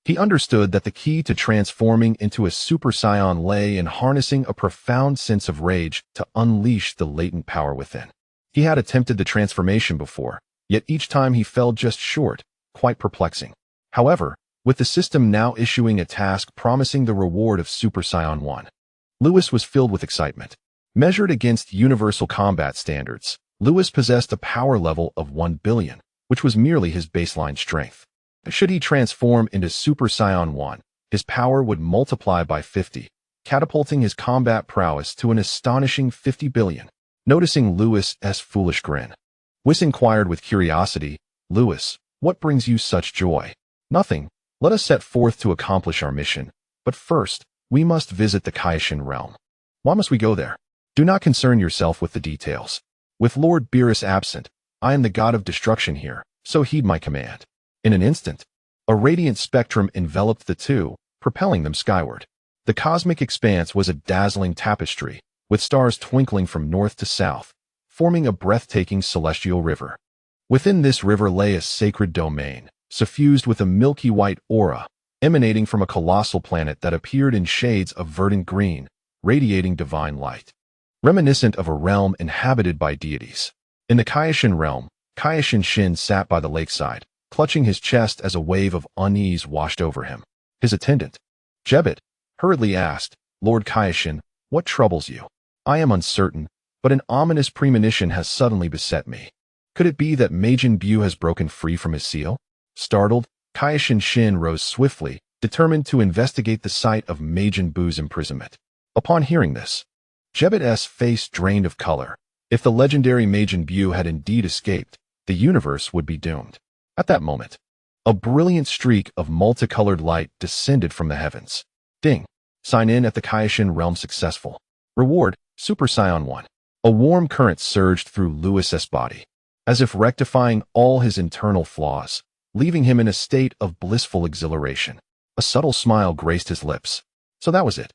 He understood that the key to transforming into a Super Saiyan lay in harnessing a profound sense of rage to unleash the latent power within. He had attempted the transformation before, yet each time he fell just short, quite perplexing. However, with the system now issuing a task promising the reward of Super Saiyan 1, Lewis was filled with excitement. Measured against universal combat standards, Lewis possessed a power level of 1 billion, which was merely his baseline strength. Should he transform into Super Saiyan 1, his power would multiply by 50, catapulting his combat prowess to an astonishing 50 billion. Noticing Lewis's foolish grin, Whis inquired with curiosity, Lewis, what brings you such joy? Nothing. Let us set forth to accomplish our mission, but first, we must visit the Kaishin realm. Why must we go there? Do not concern yourself with the details. With Lord Beerus absent, I am the god of destruction here, so heed my command. In an instant, a radiant spectrum enveloped the two, propelling them skyward. The cosmic expanse was a dazzling tapestry, with stars twinkling from north to south, forming a breathtaking celestial river. Within this river lay a sacred domain, suffused with a milky white aura, emanating from a colossal planet that appeared in shades of verdant green, radiating divine light, reminiscent of a realm inhabited by deities. In the Kaioshin realm, Kaioshin sat by the lakeside, clutching his chest as a wave of unease washed over him. His attendant, Jebet, hurriedly asked, Lord Kaioshin, what troubles you? I am uncertain, but an ominous premonition has suddenly beset me. Could it be that Majin Buu has broken free from his seal? Startled, Kaioshin rose swiftly, determined to investigate the site of Majin Buu's imprisonment. Upon hearing this, Jebet's face drained of color. If the legendary Majin Buu had indeed escaped, the universe would be doomed. At that moment, a brilliant streak of multicolored light descended from the heavens. Ding! Sign in at the Kaishin realm successful. Reward, Super Saiyan 1. A warm current surged through Lewis's body, as if rectifying all his internal flaws, leaving him in a state of blissful exhilaration. A subtle smile graced his lips. So that was it.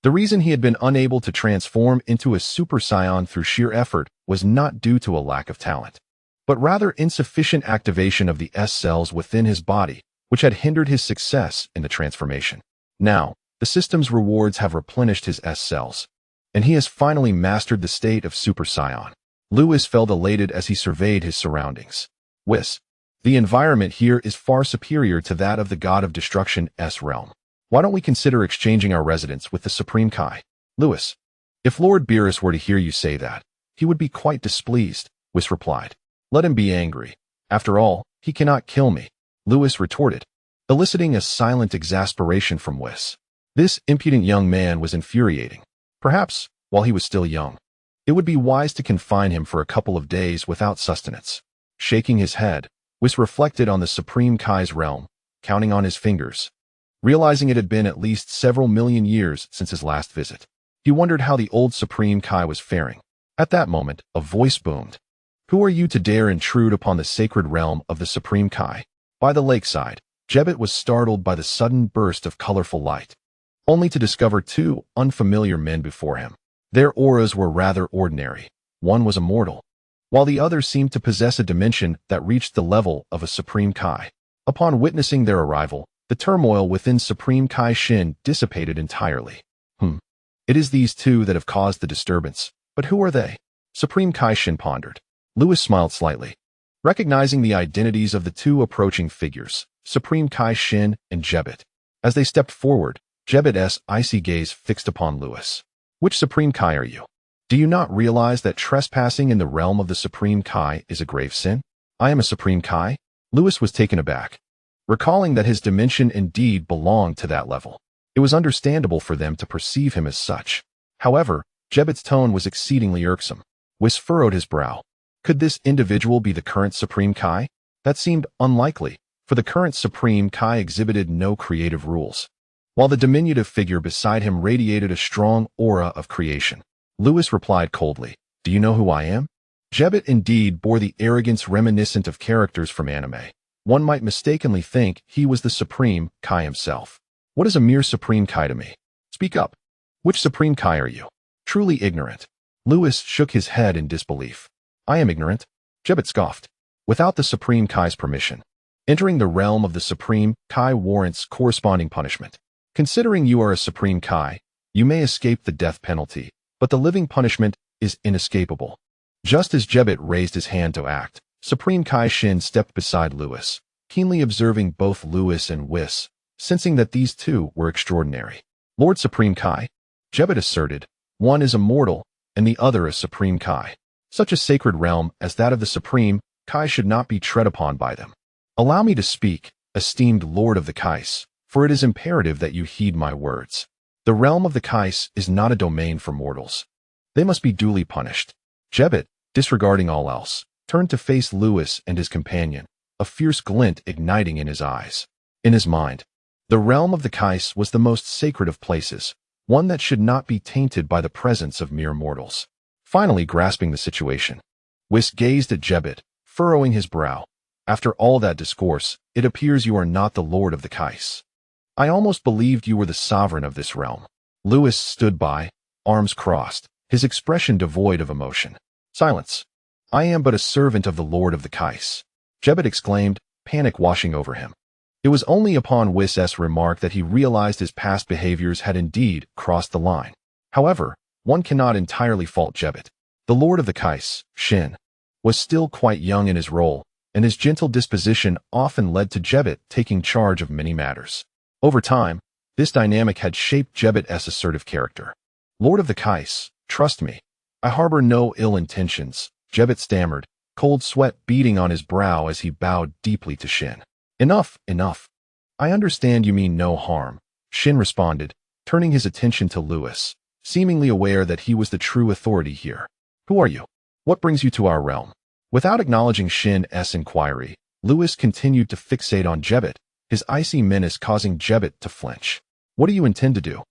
The reason he had been unable to transform into a Super Saiyan through sheer effort was not due to a lack of talent, but rather insufficient activation of the S cells within his body, which had hindered his success in the transformation. Now, the system's rewards have replenished his S cells, and he has finally mastered the state of Super Saiyan. Lewis felt elated as he surveyed his surroundings. Whis. The environment here is far superior to that of the God of Destruction S realm. Why don't we consider exchanging our residence with the Supreme Kai? Lewis. If Lord Beerus were to hear you say that, he would be quite displeased, Whis replied. Let him be angry. After all, he cannot kill me, Lewis retorted, eliciting a silent exasperation from Whis. This impudent young man was infuriating. Perhaps, while he was still young, it would be wise to confine him for a couple of days without sustenance. Shaking his head, Whis reflected on the Supreme Kai's realm, counting on his fingers. Realizing it had been at least several million years since his last visit, he wondered how the old Supreme Kai was faring. At that moment, a voice boomed. Who are you to dare intrude upon the sacred realm of the Supreme Kai? By the lakeside, Jebbet was startled by the sudden burst of colorful light, only to discover two unfamiliar men before him. Their auras were rather ordinary. One was immortal, while the other seemed to possess a dimension that reached the level of a Supreme Kai. Upon witnessing their arrival, the turmoil within Supreme Kaishin dissipated entirely. It is these two that have caused the disturbance, but who are they? Supreme Kaishin pondered. Lewis smiled slightly, recognizing the identities of the two approaching figures, Supreme Kaishin and Jebbet. As they stepped forward, Jebbet's icy gaze fixed upon Lewis. Which Supreme Kai are you? Do you not realize that trespassing in the realm of the Supreme Kai is a grave sin? I am a Supreme Kai? Lewis was taken aback, recalling that his dimension indeed belonged to that level. It was understandable for them to perceive him as such. However, Jebbet's tone was exceedingly irksome. Whis furrowed his brow. Could this individual be the current Supreme Kai? That seemed unlikely, for the current Supreme Kai exhibited no creative rules, while the diminutive figure beside him radiated a strong aura of creation. Lewis replied coldly, Do you know who I am? Jebbet indeed bore the arrogance reminiscent of characters from anime. One might mistakenly think he was the Supreme Kai himself. What is a mere Supreme Kai to me? Speak up. Which Supreme Kai are you? Truly ignorant. Lewis shook his head in disbelief. I am ignorant, Jebbet scoffed. Without the Supreme Kai's permission, entering the realm of the Supreme Kai warrants corresponding punishment. Considering you are a Supreme Kai, you may escape the death penalty, but the living punishment is inescapable. Just as Jebbet raised his hand to act, Supreme Kaishin stepped beside Lewis, keenly observing both Lewis and Whis, sensing that these two were extraordinary. Lord Supreme Kai, Jebbet asserted, one is immortal, and the other a Supreme Kai. Such a sacred realm as that of the Supreme Kai should not be tread upon by them. Allow me to speak, esteemed Lord of the Kais, for it is imperative that you heed my words. The realm of the Kais is not a domain for mortals. They must be duly punished. Jebbet, disregarding all else, turned to face Lewis and his companion, a fierce glint igniting in his eyes. In his mind, the realm of the Kais was the most sacred of places, one that should not be tainted by the presence of mere mortals. Finally grasping the situation, Whis gazed at Jebbet, furrowing his brow. After all that discourse, it appears you are not the Lord of the Kais. I almost believed you were the sovereign of this realm. Lewis stood by, arms crossed, his expression devoid of emotion. Silence. I am but a servant of the Lord of the Kais, Jebbet exclaimed, panic washing over him. It was only upon Whis' remark that he realized his past behaviors had indeed crossed the line. However, one cannot entirely fault Jebbet. The Lord of the Kais, Shin, was still quite young in his role, and his gentle disposition often led to Jebbet taking charge of many matters. Over time, this dynamic had shaped Jebbet's assertive character. Lord of the Kais, trust me. I harbor no ill intentions, Jebbet stammered, cold sweat beading on his brow as he bowed deeply to Shin. Enough, enough. I understand you mean no harm, Shin responded, turning his attention to Lewis, seemingly aware that he was the true authority here. Who are you? What brings you to our realm? Without acknowledging Shin's inquiry, Lewis continued to fixate on Jebbet, his icy menace causing Jebbet to flinch. What do you intend to do?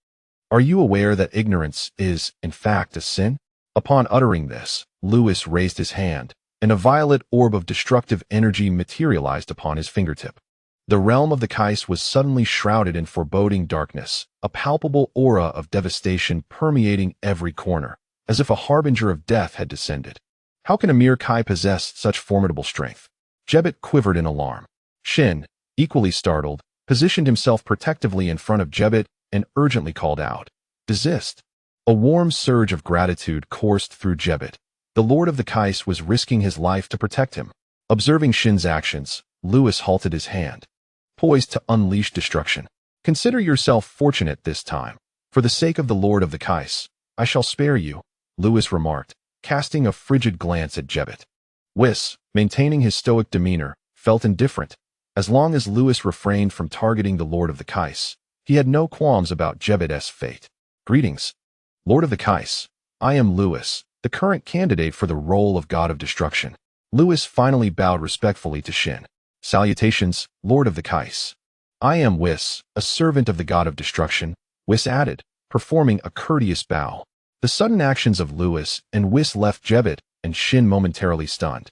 Are you aware that ignorance is, in fact, a sin? Upon uttering this, Lewis raised his hand, and a violet orb of destructive energy materialized upon his fingertip. The realm of the Kais was suddenly shrouded in foreboding darkness, a palpable aura of devastation permeating every corner, as if a harbinger of death had descended. How can a mere Kai possess such formidable strength? Jebet quivered in alarm. Shin, equally startled, positioned himself protectively in front of Jebet and urgently called out, "Desist!" A warm surge of gratitude coursed through Jebet. The Lord of the Kais was risking his life to protect him. Observing Shin's actions, Lewis halted his hand, poised to unleash destruction. "Consider yourself fortunate this time. For the sake of the Lord of the Kais, I shall spare you," Lewis remarked, casting a frigid glance at Jebet. Whis, maintaining his stoic demeanor, felt indifferent. As long as Lewis refrained from targeting the Lord of the Kais, he had no qualms about Jebet's fate. "Greetings, Lord of the Kais. I am Lewis, the current candidate for the role of God of Destruction." Lewis finally bowed respectfully to Shin. "Salutations, Lord of the Kais. I am Whis, a servant of the God of Destruction," Whis added, performing a courteous bow. The sudden actions of Lewis and Whis left Jebet and Shin momentarily stunned.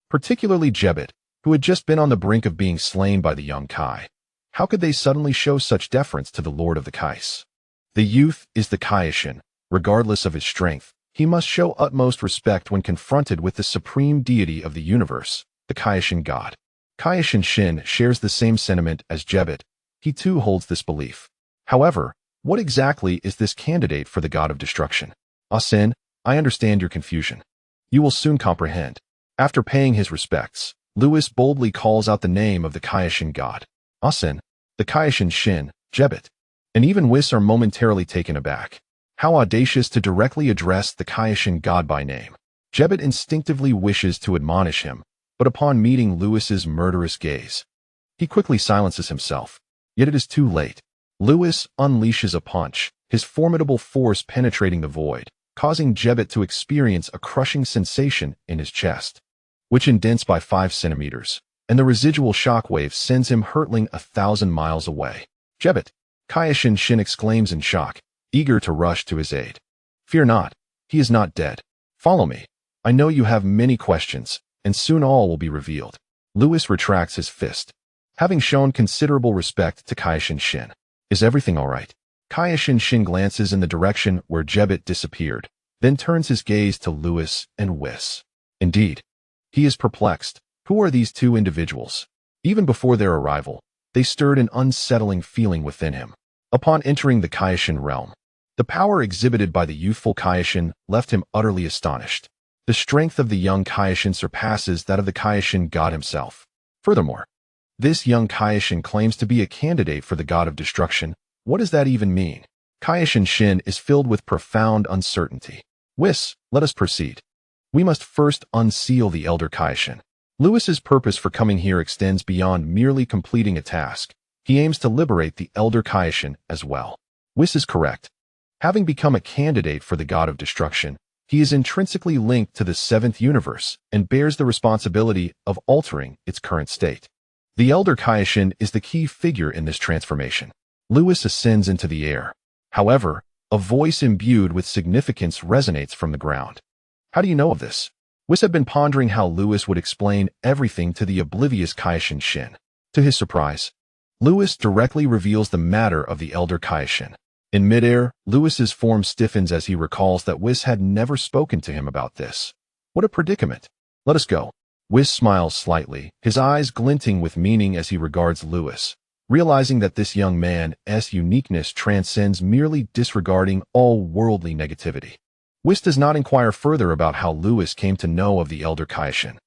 Particularly Jebet, who had just been on the brink of being slain by the young Kai. How could they suddenly show such deference to the Lord of the Kais? The youth is the Kaioshin. Regardless of his strength, he must show utmost respect when confronted with the supreme deity of the universe, the Kaioshin god. Kaishin Shin shares the same sentiment as Jebet. He too holds this belief. However, what exactly is this candidate for the god of destruction? Sin, I understand your confusion. You will soon comprehend. After paying his respects, Lewis boldly calls out the name of the Kaishin god. Sin, the Kaishin Shin, Jebet. And even Whis are momentarily taken aback. How audacious to directly address the Kaishin god by name. Jebet instinctively wishes to admonish him, but upon meeting Lewis's murderous gaze, he quickly silences himself. Yet it is too late. Lewis unleashes a punch, his formidable force penetrating the void, causing Jebet to experience a crushing sensation in his chest, which indents by 5 centimeters, and the residual shockwave sends him hurtling 1,000 miles away. "Jebet!" Kaishin Shin exclaims in shock, eager to rush to his aid. "Fear not, he is not dead. Follow me. I know you have many questions, and soon all will be revealed." Lewis retracts his fist, having shown considerable respect to Kaishin Shin. "Is everything all right?" Kaishin Shin glances in the direction where Jebet disappeared, then turns his gaze to Lewis and Whis. Indeed, he is perplexed. Who are these two individuals? Even before their arrival, they stirred an unsettling feeling within him. Upon entering the Kaishin realm, the power exhibited by the youthful Kaishin left him utterly astonished. The strength of the young Kaishin surpasses that of the Kaishin god himself. Furthermore, this young Kaishin claims to be a candidate for the god of destruction. What does that even mean? Kaishin Shin is filled with profound uncertainty. "Whis, let us proceed. We must first unseal the elder Kaishin." Lewis's purpose for coming here extends beyond merely completing a task. He aims to liberate the elder Kaishin as well. Whis is correct. Having become a candidate for the god of destruction, he is intrinsically linked to the 7th universe and bears the responsibility of altering its current state. The elder Kaishin is the key figure in this transformation. Lewis ascends into the air. However, a voice imbued with significance resonates from the ground. "How do you know of this?" Whis had been pondering how Lewis would explain everything to the oblivious Kaishin Shin. To his surprise, Lewis directly reveals the matter of the elder Kaishin. In midair, Lewis's form stiffens as he recalls that Whis had never spoken to him about this. What a predicament. "Let us go." Whis smiles slightly, his eyes glinting with meaning as he regards Lewis, realizing that this young man's uniqueness transcends merely disregarding all worldly negativity. Whis does not inquire further about how Lewis came to know of the elder Kaishin,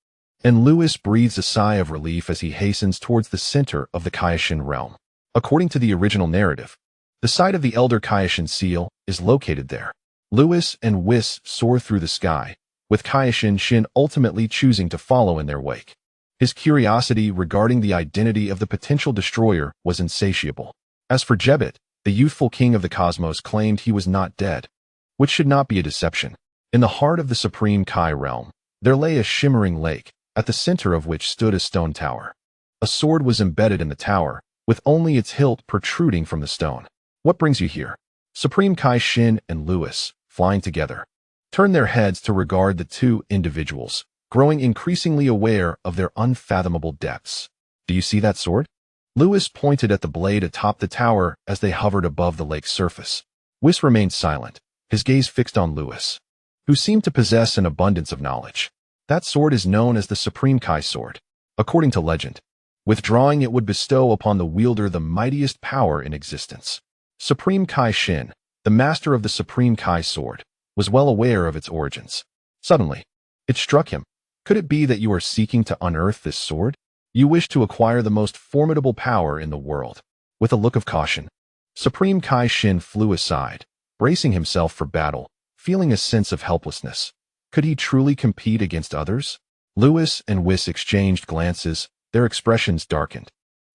and Lewis breathes a sigh of relief as he hastens towards the center of the Kaishin realm. According to the original narrative, the site of the elder Kaishin seal is located there. Lewis and Whis soar through the sky, with Kaishin Shin ultimately choosing to follow in their wake. His curiosity regarding the identity of the potential destroyer was insatiable. As for Jebet, the youthful king of the cosmos claimed he was not dead, which should not be a deception. In the heart of the supreme Kai realm, there lay a shimmering lake, at the center of which stood a stone tower. A sword was embedded in the tower, with only its hilt protruding from the stone. "What brings you here?" Supreme Kai Shin and Lewis, flying together, turned their heads to regard the two individuals, growing increasingly aware of their unfathomable depths. "Do you see that sword?" Lewis pointed at the blade atop the tower as they hovered above the lake's surface. Whis remained silent, his gaze fixed on Lewis, who seemed to possess an abundance of knowledge. That sword is known as the Supreme Kai sword. According to legend, withdrawing it would bestow upon the wielder the mightiest power in existence. Supreme Kaishin, the master of the Supreme Kai sword, was well aware of its origins. Suddenly, it struck him. Could it be that you are seeking to unearth this sword? You wish to acquire the most formidable power in the world. With a look of caution, Supreme Kaishin flew aside, bracing himself for battle, feeling a sense of helplessness. Could he truly compete against others? Lewis and Whis exchanged glances, their expressions darkened.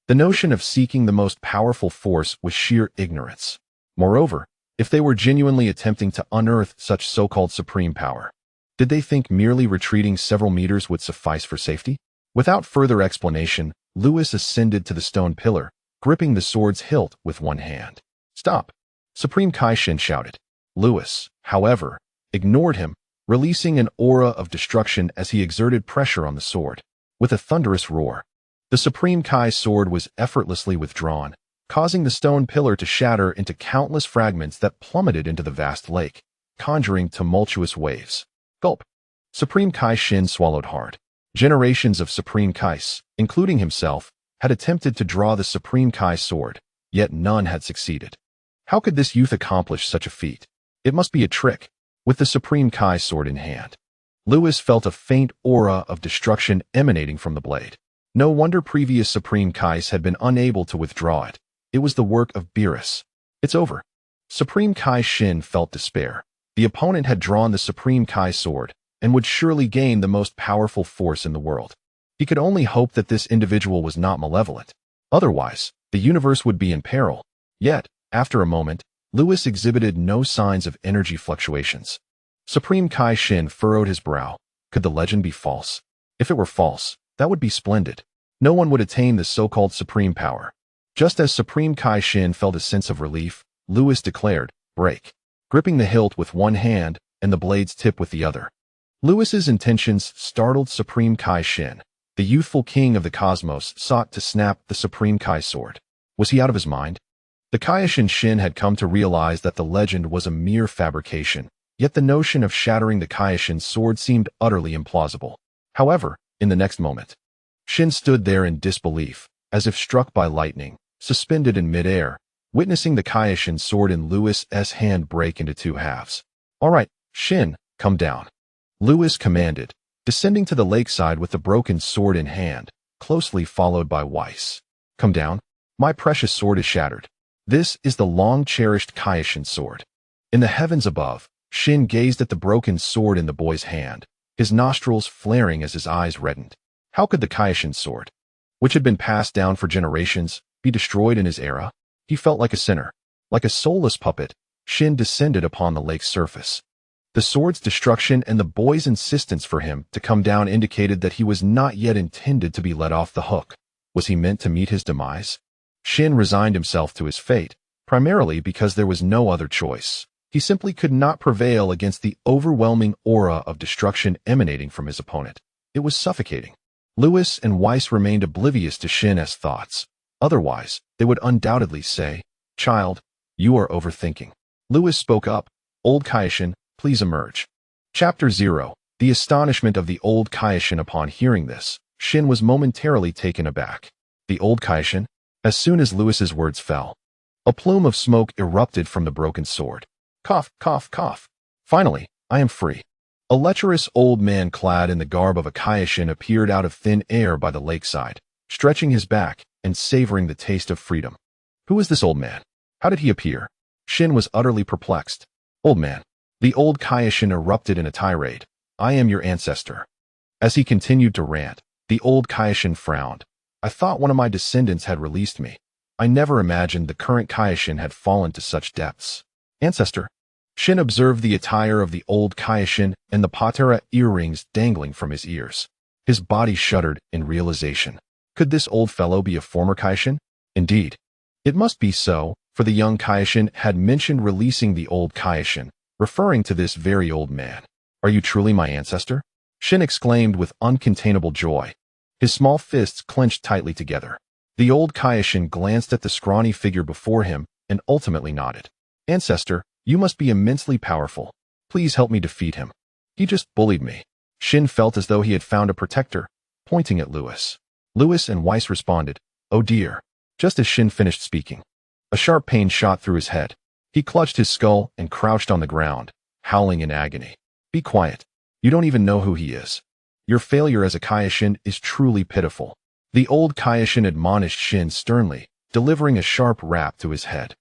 The notion of seeking the most powerful force was sheer ignorance. Moreover, if they were genuinely attempting to unearth such so-called supreme power, did they think merely retreating several meters would suffice for safety? Without further explanation, Lewis ascended to the stone pillar, gripping the sword's hilt with one hand. "Stop!" Supreme Kaishin shouted. Lewis, however, ignored him, releasing an aura of destruction as he exerted pressure on the sword. With a thunderous roar, the Supreme Kai sword was effortlessly withdrawn, causing the stone pillar to shatter into countless fragments that plummeted into the vast lake, conjuring tumultuous waves. Gulp! Supreme Kaishin swallowed hard. Generations of Supreme Kais, including himself, had attempted to draw the Supreme Kai sword, yet none had succeeded. How could this youth accomplish such a feat? It must be a trick. With the Supreme Kai sword in hand, Lewis felt a faint aura of destruction emanating from the blade. No wonder previous Supreme Kais had been unable to withdraw it. It was the work of Beerus. It's over. Supreme Kaishin felt despair. The opponent had drawn the Supreme Kai sword, and would surely gain the most powerful force in the world. He could only hope that this individual was not malevolent. Otherwise, the universe would be in peril. Yet, after a moment, Lewis exhibited no signs of energy fluctuations. Supreme Kaishin furrowed his brow. Could the legend be false? If it were false, that would be splendid. No one would attain the so-called supreme power. Just as Supreme Kaishin felt a sense of relief, Lewis declared, "Break," gripping the hilt with one hand and the blade's tip with the other. Lewis's intentions startled Supreme Kaishin. The youthful king of the cosmos sought to snap the Supreme Kai sword. Was he out of his mind? The Kaioshin Shin had come to realize that the legend was a mere fabrication, yet the notion of shattering the Kaioshin sword seemed utterly implausible. However, in the next moment, Shin stood there in disbelief, as if struck by lightning, suspended in midair, witnessing the Kaioshin sword in Lewis's hand break into two halves. "All right, Shin, come down," Lewis commanded, descending to the lakeside with the broken sword in hand, closely followed by Weiss. "Come down. My precious sword is shattered. This is the long-cherished Kaioshin sword." In the heavens above, Shin gazed at the broken sword in the boy's hand, his nostrils flaring as his eyes reddened. How could the Kaioshin sword, which had been passed down for generations, be destroyed in his era? He felt like a sinner. Like a soulless puppet, Shin descended upon the lake's surface. The sword's destruction and the boy's insistence for him to come down indicated that he was not yet intended to be let off the hook. Was he meant to meet his demise? Shin resigned himself to his fate, primarily because there was no other choice. He simply could not prevail against the overwhelming aura of destruction emanating from his opponent. It was suffocating. Lewis and Weiss remained oblivious to Shin's thoughts. Otherwise, they would undoubtedly say, "Child, you are overthinking." Lewis spoke up. "Old Kaioshin, please emerge." Chapter 0. The astonishment of the old Kaioshin upon hearing this. Shin was momentarily taken aback. The old Kaioshin? As soon as Lewis's words fell, a plume of smoke erupted from the broken sword. Cough, cough, cough. "Finally, I am free." A lecherous old man clad in the garb of a Kaioshin appeared out of thin air by the lakeside, stretching his back and savoring the taste of freedom. Who is this old man? How did he appear? Shin was utterly perplexed. "Old man." The old Kaioshin erupted in a tirade. "I am your ancestor." As he continued to rant, the old Kaioshin frowned. "I thought one of my descendants had released me. I never imagined the current Kaioshin had fallen to such depths." "Ancestor?" Shin observed the attire of the old Kaioshin and the patera earrings dangling from his ears. His body shuddered in realization. Could this old fellow be a former Kaioshin? Indeed, it must be so, for the young Kaioshin had mentioned releasing the old Kaioshin, referring to this very old man. "Are you truly my ancestor?" Shin exclaimed with uncontainable joy. His small fists clenched tightly together. The old Kaioshin glanced at the scrawny figure before him and ultimately nodded. Ancestor, you must be immensely powerful. Please help me defeat him. He just bullied me. Shin felt as though he had found a protector, pointing at Lewis. Lewis and Weiss responded, "Oh dear." Just as Shin finished speaking, a sharp pain shot through his head. He clutched his skull and crouched on the ground, howling in agony. Be quiet. You don't even know who he is. Your failure as a Kaioshin is truly pitiful. The old Kaioshin admonished Shin sternly, delivering a sharp rap to his head.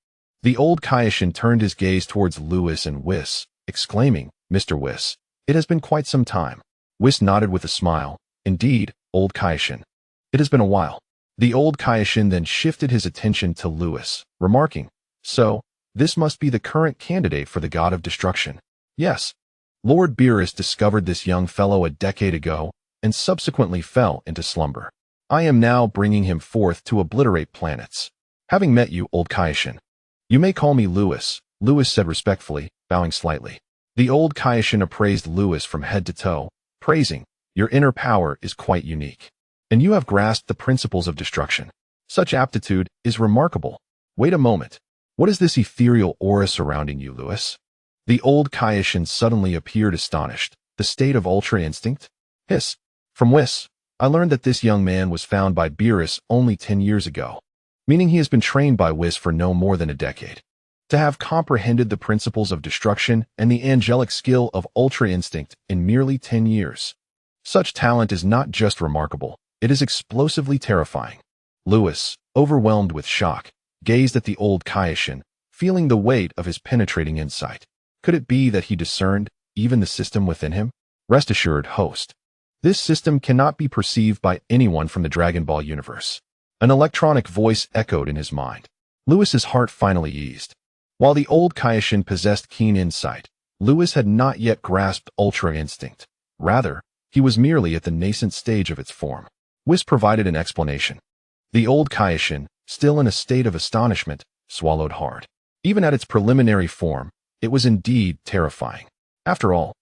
The old Kaioshin turned his gaze towards Lewis and Weiss, exclaiming, "Mr. Weiss, it has been quite some time." Weiss nodded with a smile. "Indeed, old Kaioshin. It has been a while." The old Kaioshin then shifted his attention to Lewis, remarking, "So, this must be the current candidate for the god of destruction." "Yes. Lord Beerus discovered this young fellow a decade ago and subsequently fell into slumber. I am now bringing him forth to obliterate planets. Having met you, old Kaioshin." "You may call me Lewis," Lewis said respectfully, bowing slightly. The old Kaioshin appraised Lewis from head to toe, praising, "Your inner power is quite unique. And you have grasped the principles of destruction. Such aptitude is remarkable. Wait a moment. What is this ethereal aura surrounding you, Lewis?" The old Kaioshin suddenly appeared astonished. "The state of Ultra Instinct?" "Hiss." From Weiss, "I learned that this young man was found by Beerus only 10 years ago, meaning he has been trained by Weiss for no more than a decade. To have comprehended the principles of destruction and the angelic skill of Ultra Instinct in merely 10 years. Such talent is not just remarkable, it is explosively terrifying." Lewis, overwhelmed with shock, gazed at the old Kaioshin, feeling the weight of his penetrating insight. Could it be that he discerned even the system within him? Rest assured, host. This system cannot be perceived by anyone from the Dragon Ball universe. An electronic voice echoed in his mind. Lewis's heart finally eased. While the old Kaioshin possessed keen insight, Lewis had not yet grasped Ultra Instinct. Rather, he was merely at the nascent stage of its form. Weiss provided an explanation. The old Kaioshin, still in a state of astonishment, swallowed hard. Even at its preliminary form, it was indeed terrifying. After all,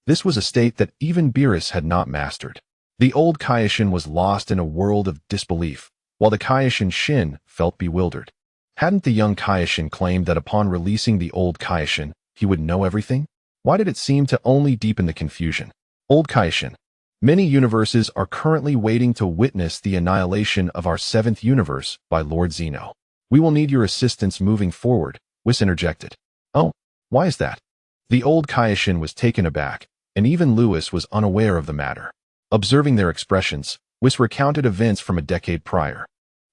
this was a state that even Beerus had not mastered. The old Kaioshin was lost in a world of disbelief, while the Kaioshin Shin felt bewildered. Hadn't the young Kaioshin claimed that upon releasing the old Kaioshin, he would know everything? Why did it seem to only deepen the confusion? Old Kaioshin. Many universes are currently waiting to witness the annihilation of our 7th universe by Lord Zeno. We will need your assistance moving forward, Weiss interjected. "Oh, why is that?" The old Kaioshin was taken aback, and even Lewis was unaware of the matter. Observing their expressions, Weiss recounted events from a decade prior.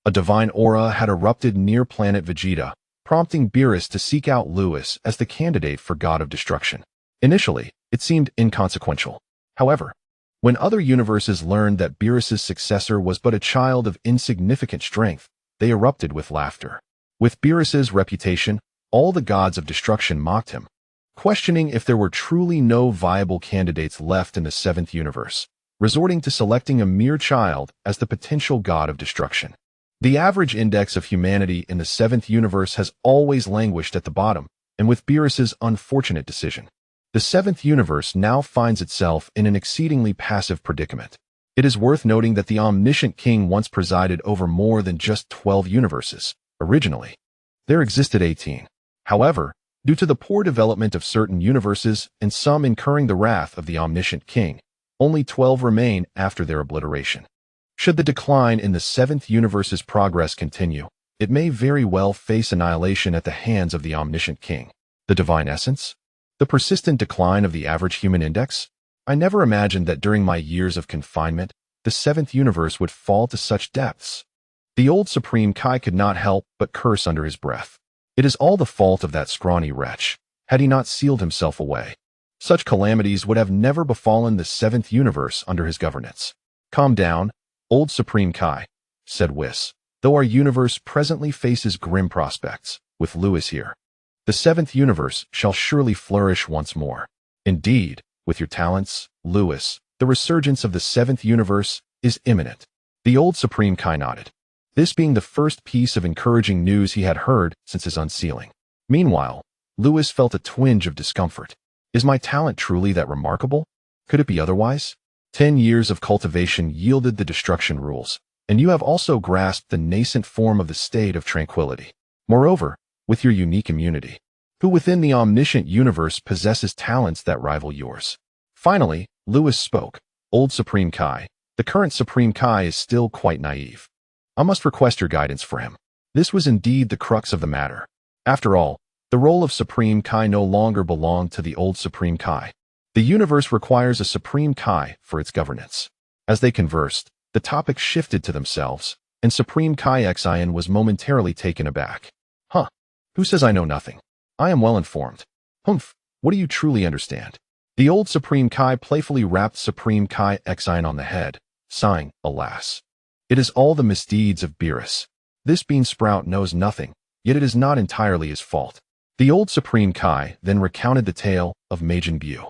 A divine aura had erupted near planet Vegeta, prompting Beerus to seek out Lewis as the candidate for God of Destruction. Initially, it seemed inconsequential. However, when other universes learned that Beerus's successor was but a child of insignificant strength, they erupted with laughter. With Beerus's reputation, all the gods of destruction mocked him, questioning if there were truly no viable candidates left in the 7th universe, resorting to selecting a mere child as the potential god of destruction. The average index of humanity in the 7th universe has always languished at the bottom, and with Beerus's unfortunate decision, the 7th universe now finds itself in an exceedingly passive predicament. It is worth noting that the omniscient king once presided over more than just 12 universes. Originally, there existed 18. However, due to the poor development of certain universes and some incurring the wrath of the omniscient king, only 12 remain after their obliteration. Should the decline in the 7th universe's progress continue, it may very well face annihilation at the hands of the omniscient king. The divine essence? The persistent decline of the average human index? I never imagined that during my years of confinement, the 7th universe would fall to such depths. The old Supreme Kai could not help but curse under his breath. It is all the fault of that scrawny wretch, had he not sealed himself away. Such calamities would have never befallen the 7th universe under his governance. "Calm down, old Supreme Kai," said Weiss, "though our universe presently faces grim prospects, with Lewis here. The 7th universe shall surely flourish once more. Indeed, with your talents, Lewis, the resurgence of the 7th universe is imminent." The old Supreme Kai nodded, this being the first piece of encouraging news he had heard since his unsealing. Meanwhile, Lewis felt a twinge of discomfort. Is my talent truly that remarkable? Could it be otherwise? 10 years of cultivation yielded the destruction rules, and you have also grasped the nascent form of the state of tranquility. Moreover, with your unique immunity, who within the omniscient universe possesses talents that rival yours. Finally, Lewis spoke. Old Supreme Kai, the current Supreme Kai is still quite naive. I must request your guidance for him. This was indeed the crux of the matter. After all, the role of Supreme Kai no longer belonged to the old Supreme Kai. The universe requires a Supreme Kai for its governance. As they conversed, the topic shifted to themselves, and Supreme Kaioshin was momentarily taken aback. Huh? Who says I know nothing? I am well informed. Humph, what do you truly understand? The old Supreme Kai playfully rapped Supreme Kaioshin on the head, sighing, alas. It is all the misdeeds of Beerus. This bean sprout knows nothing, yet it is not entirely his fault. The old Supreme Kai then recounted the tale of Majin Buu.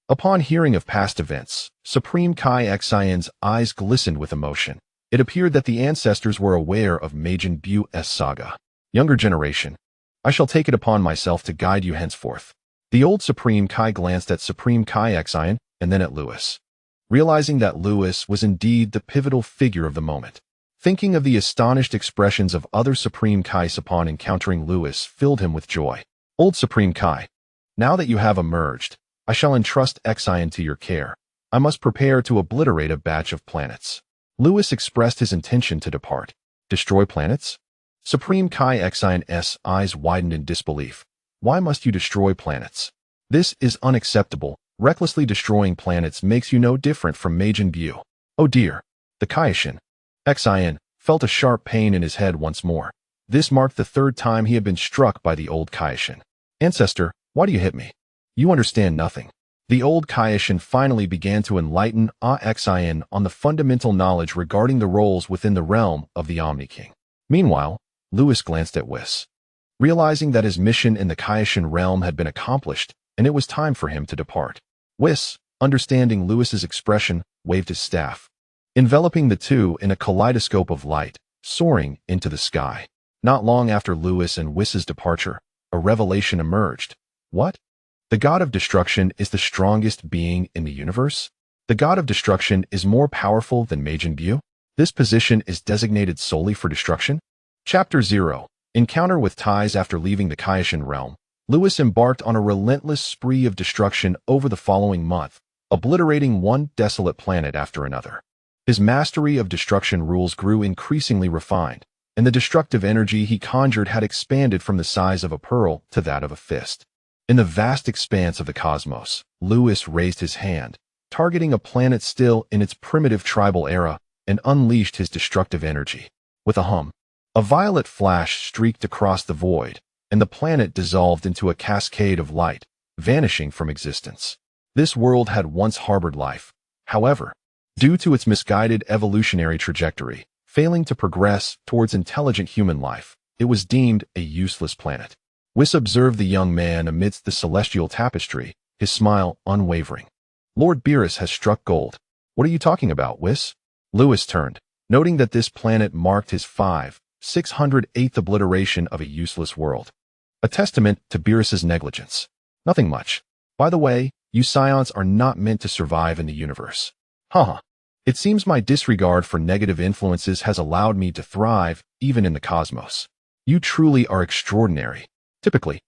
Upon hearing of past events, Supreme Kaioshin's eyes glistened with emotion. It appeared that the ancestors were aware of Majin Buu's saga. Younger generation, I shall take it upon myself to guide you henceforth. The old Supreme Kai glanced at Supreme Kaioshin and then at Lewis. Realizing that Lewis was indeed the pivotal figure of the moment. Thinking of the astonished expressions of other Supreme Kais upon encountering Lewis filled him with joy. Old Supreme Kai, now that you have emerged, I shall entrust Xion to your care. I must prepare to obliterate a batch of planets. Lewis expressed his intention to depart. Destroy planets? Supreme Kaioxion's eyes widened in disbelief. Why must you destroy planets? This is unacceptable. Recklessly destroying planets makes you no different from Majin Buu. Oh dear. The Kaishin. Xion felt a sharp pain in his head once more. This marked the third time he had been struck by the old Kaishin. Ancestor, why do you hit me? You understand nothing. The old Kaioshin finally began to enlighten Xion on the fundamental knowledge regarding the roles within the realm of the Omni King. Meanwhile, Lewis glanced at Whis. Realizing that his mission in the Kaioshin realm had been accomplished, and it was time for him to depart. Whis, understanding Lewis's expression, waved his staff, enveloping the two in a kaleidoscope of light, soaring into the sky. Not long after Lewis and Whis's departure, a revelation emerged. What? The god of destruction is the strongest being in the universe? The god of destruction is more powerful than Majin Buu? This position is designated solely for destruction? Chapter 0. Encounter with ties. After leaving the Kaioshin realm, Lewis embarked on a relentless spree of destruction over the following month, obliterating one desolate planet after another. His mastery of destruction rules grew increasingly refined, and the destructive energy he conjured had expanded from the size of a pearl to that of a fist. In the vast expanse of the cosmos, Lewis raised his hand, targeting a planet still in its primitive tribal era, and unleashed his destructive energy. With a hum, a violet flash streaked across the void, and the planet dissolved into a cascade of light, vanishing from existence. This world had once harbored life. However, due to its misguided evolutionary trajectory, failing to progress towards intelligent human life, it was deemed a useless planet. Whis observed the young man amidst the celestial tapestry, his smile unwavering. Lord Beerus has struck gold. What are you talking about, Whis? Lewis turned, noting that this planet marked his 608th obliteration of a useless world. A testament to Beerus's negligence. Nothing much. By the way, you Scions are not meant to survive in the universe. Haha. It seems my disregard for negative influences has allowed me to thrive, even in the cosmos. You truly are extraordinary. Typically,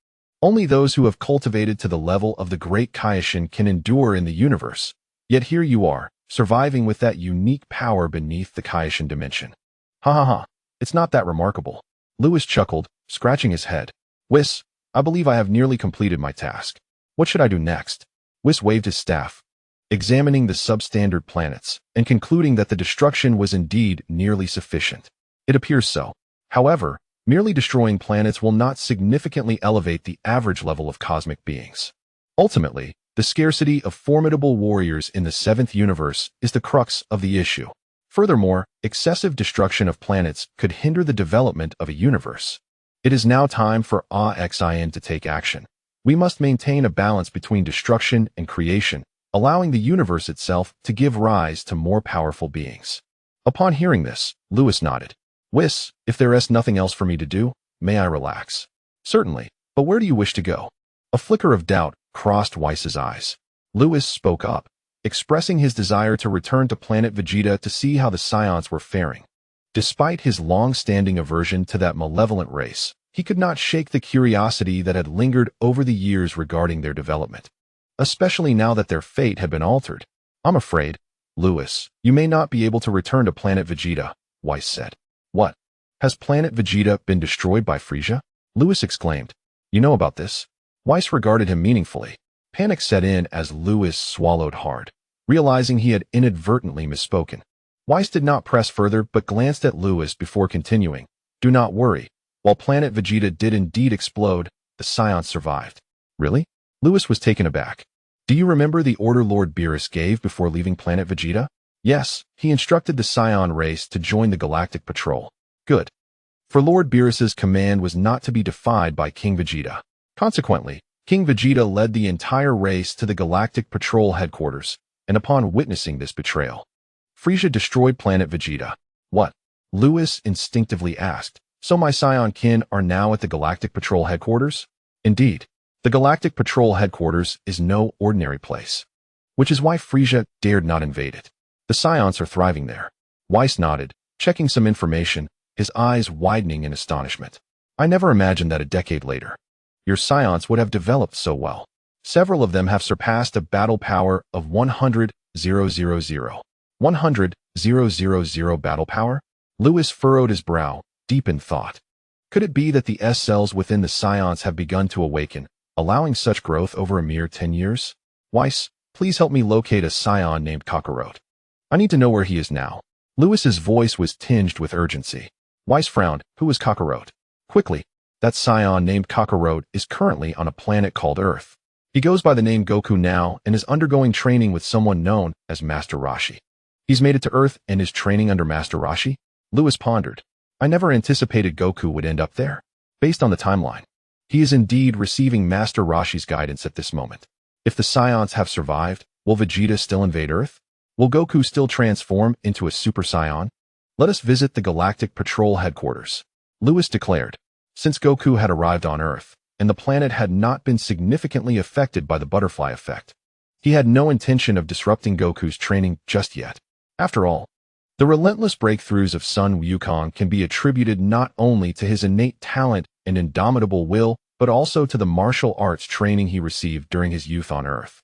only those who have cultivated to the level of the great Kaioshin can endure in the universe. Yet here you are, surviving with that unique power beneath the Kaioshin dimension. Ha ha ha, it's not that remarkable. Lewis chuckled, scratching his head. Whis, I believe I have nearly completed my task. What should I do next? Whis waved his staff, examining the substandard planets, and concluding that the destruction was indeed nearly sufficient. It appears so. However, merely destroying planets will not significantly elevate the average level of cosmic beings. Ultimately, the scarcity of formidable warriors in the seventh universe is the crux of the issue. Furthermore, excessive destruction of planets could hinder the development of a universe. It is now time for Xion to take action. We must maintain a balance between destruction and creation, allowing the universe itself to give rise to more powerful beings. Upon hearing this, Lewis nodded. Whis, if there is nothing else for me to do, may I relax? Certainly, but where do you wish to go? A flicker of doubt crossed Whis's eyes. Lewis spoke up, expressing his desire to return to planet Vegeta to see how the Scions were faring. Despite his long-standing aversion to that malevolent race, he could not shake the curiosity that had lingered over the years regarding their development, especially now that their fate had been altered. "I'm afraid, Lewis, you may not be able to return to planet Vegeta," Weiss said. "What? Has planet Vegeta been destroyed by Frieza?" Lewis exclaimed. "You know about this?" Weiss regarded him meaningfully. Panic set in as Lewis swallowed hard, realizing he had inadvertently misspoken. Weiss did not press further but glanced at Lewis before continuing. "Do not worry. While planet Vegeta did indeed explode, the Saiyan survived." "Really?" Lewis was taken aback. "Do you remember the order Lord Beerus gave before leaving planet Vegeta?" "Yes, he instructed the Saiyan race to join the Galactic Patrol." "Good." For Lord Beerus's command was not to be defied by King Vegeta. Consequently, King Vegeta led the entire race to the Galactic Patrol headquarters, and upon witnessing this betrayal, Frieza destroyed planet Vegeta. "What?" Lewis instinctively asked. "So my Saiyan kin are now at the Galactic Patrol headquarters?" "Indeed. The Galactic Patrol headquarters is no ordinary place, which is why Frieza dared not invade it. The Saiyans are thriving there." Weiss nodded, checking some information, his eyes widening in astonishment. "I never imagined that a decade later, your Saiyans would have developed so well. Several of them have surpassed a battle power of 100,000. 100,000 battle power? Lewis furrowed his brow, deep in thought. Could it be that the S cells within the Saiyans have begun to awaken, allowing such growth over a mere 10 years? "Weiss, please help me locate a Saiyan named Kakarot. I need to know where he is now." Lewis's voice was tinged with urgency. Weiss frowned. "Who is Kakarot?" "Quickly, that Saiyan named Kakarot is currently on a planet called Earth. He goes by the name Goku now and is undergoing training with someone known as Master Roshi." "He's made it to Earth and is training under Master Roshi?" Lewis pondered. "I never anticipated Goku would end up there. Based on the timeline, he is indeed receiving Master Roshi's guidance at this moment. If the Saiyans have survived, will Vegeta still invade Earth? Will Goku still transform into a Super Saiyan? Let us visit the Galactic Patrol headquarters," Lewis declared. Since Goku had arrived on Earth, and the planet had not been significantly affected by the butterfly effect, he had no intention of disrupting Goku's training just yet. After all, the relentless breakthroughs of Sun Wukong can be attributed not only to his innate talent and indomitable will, but also to the martial arts training he received during his youth on Earth.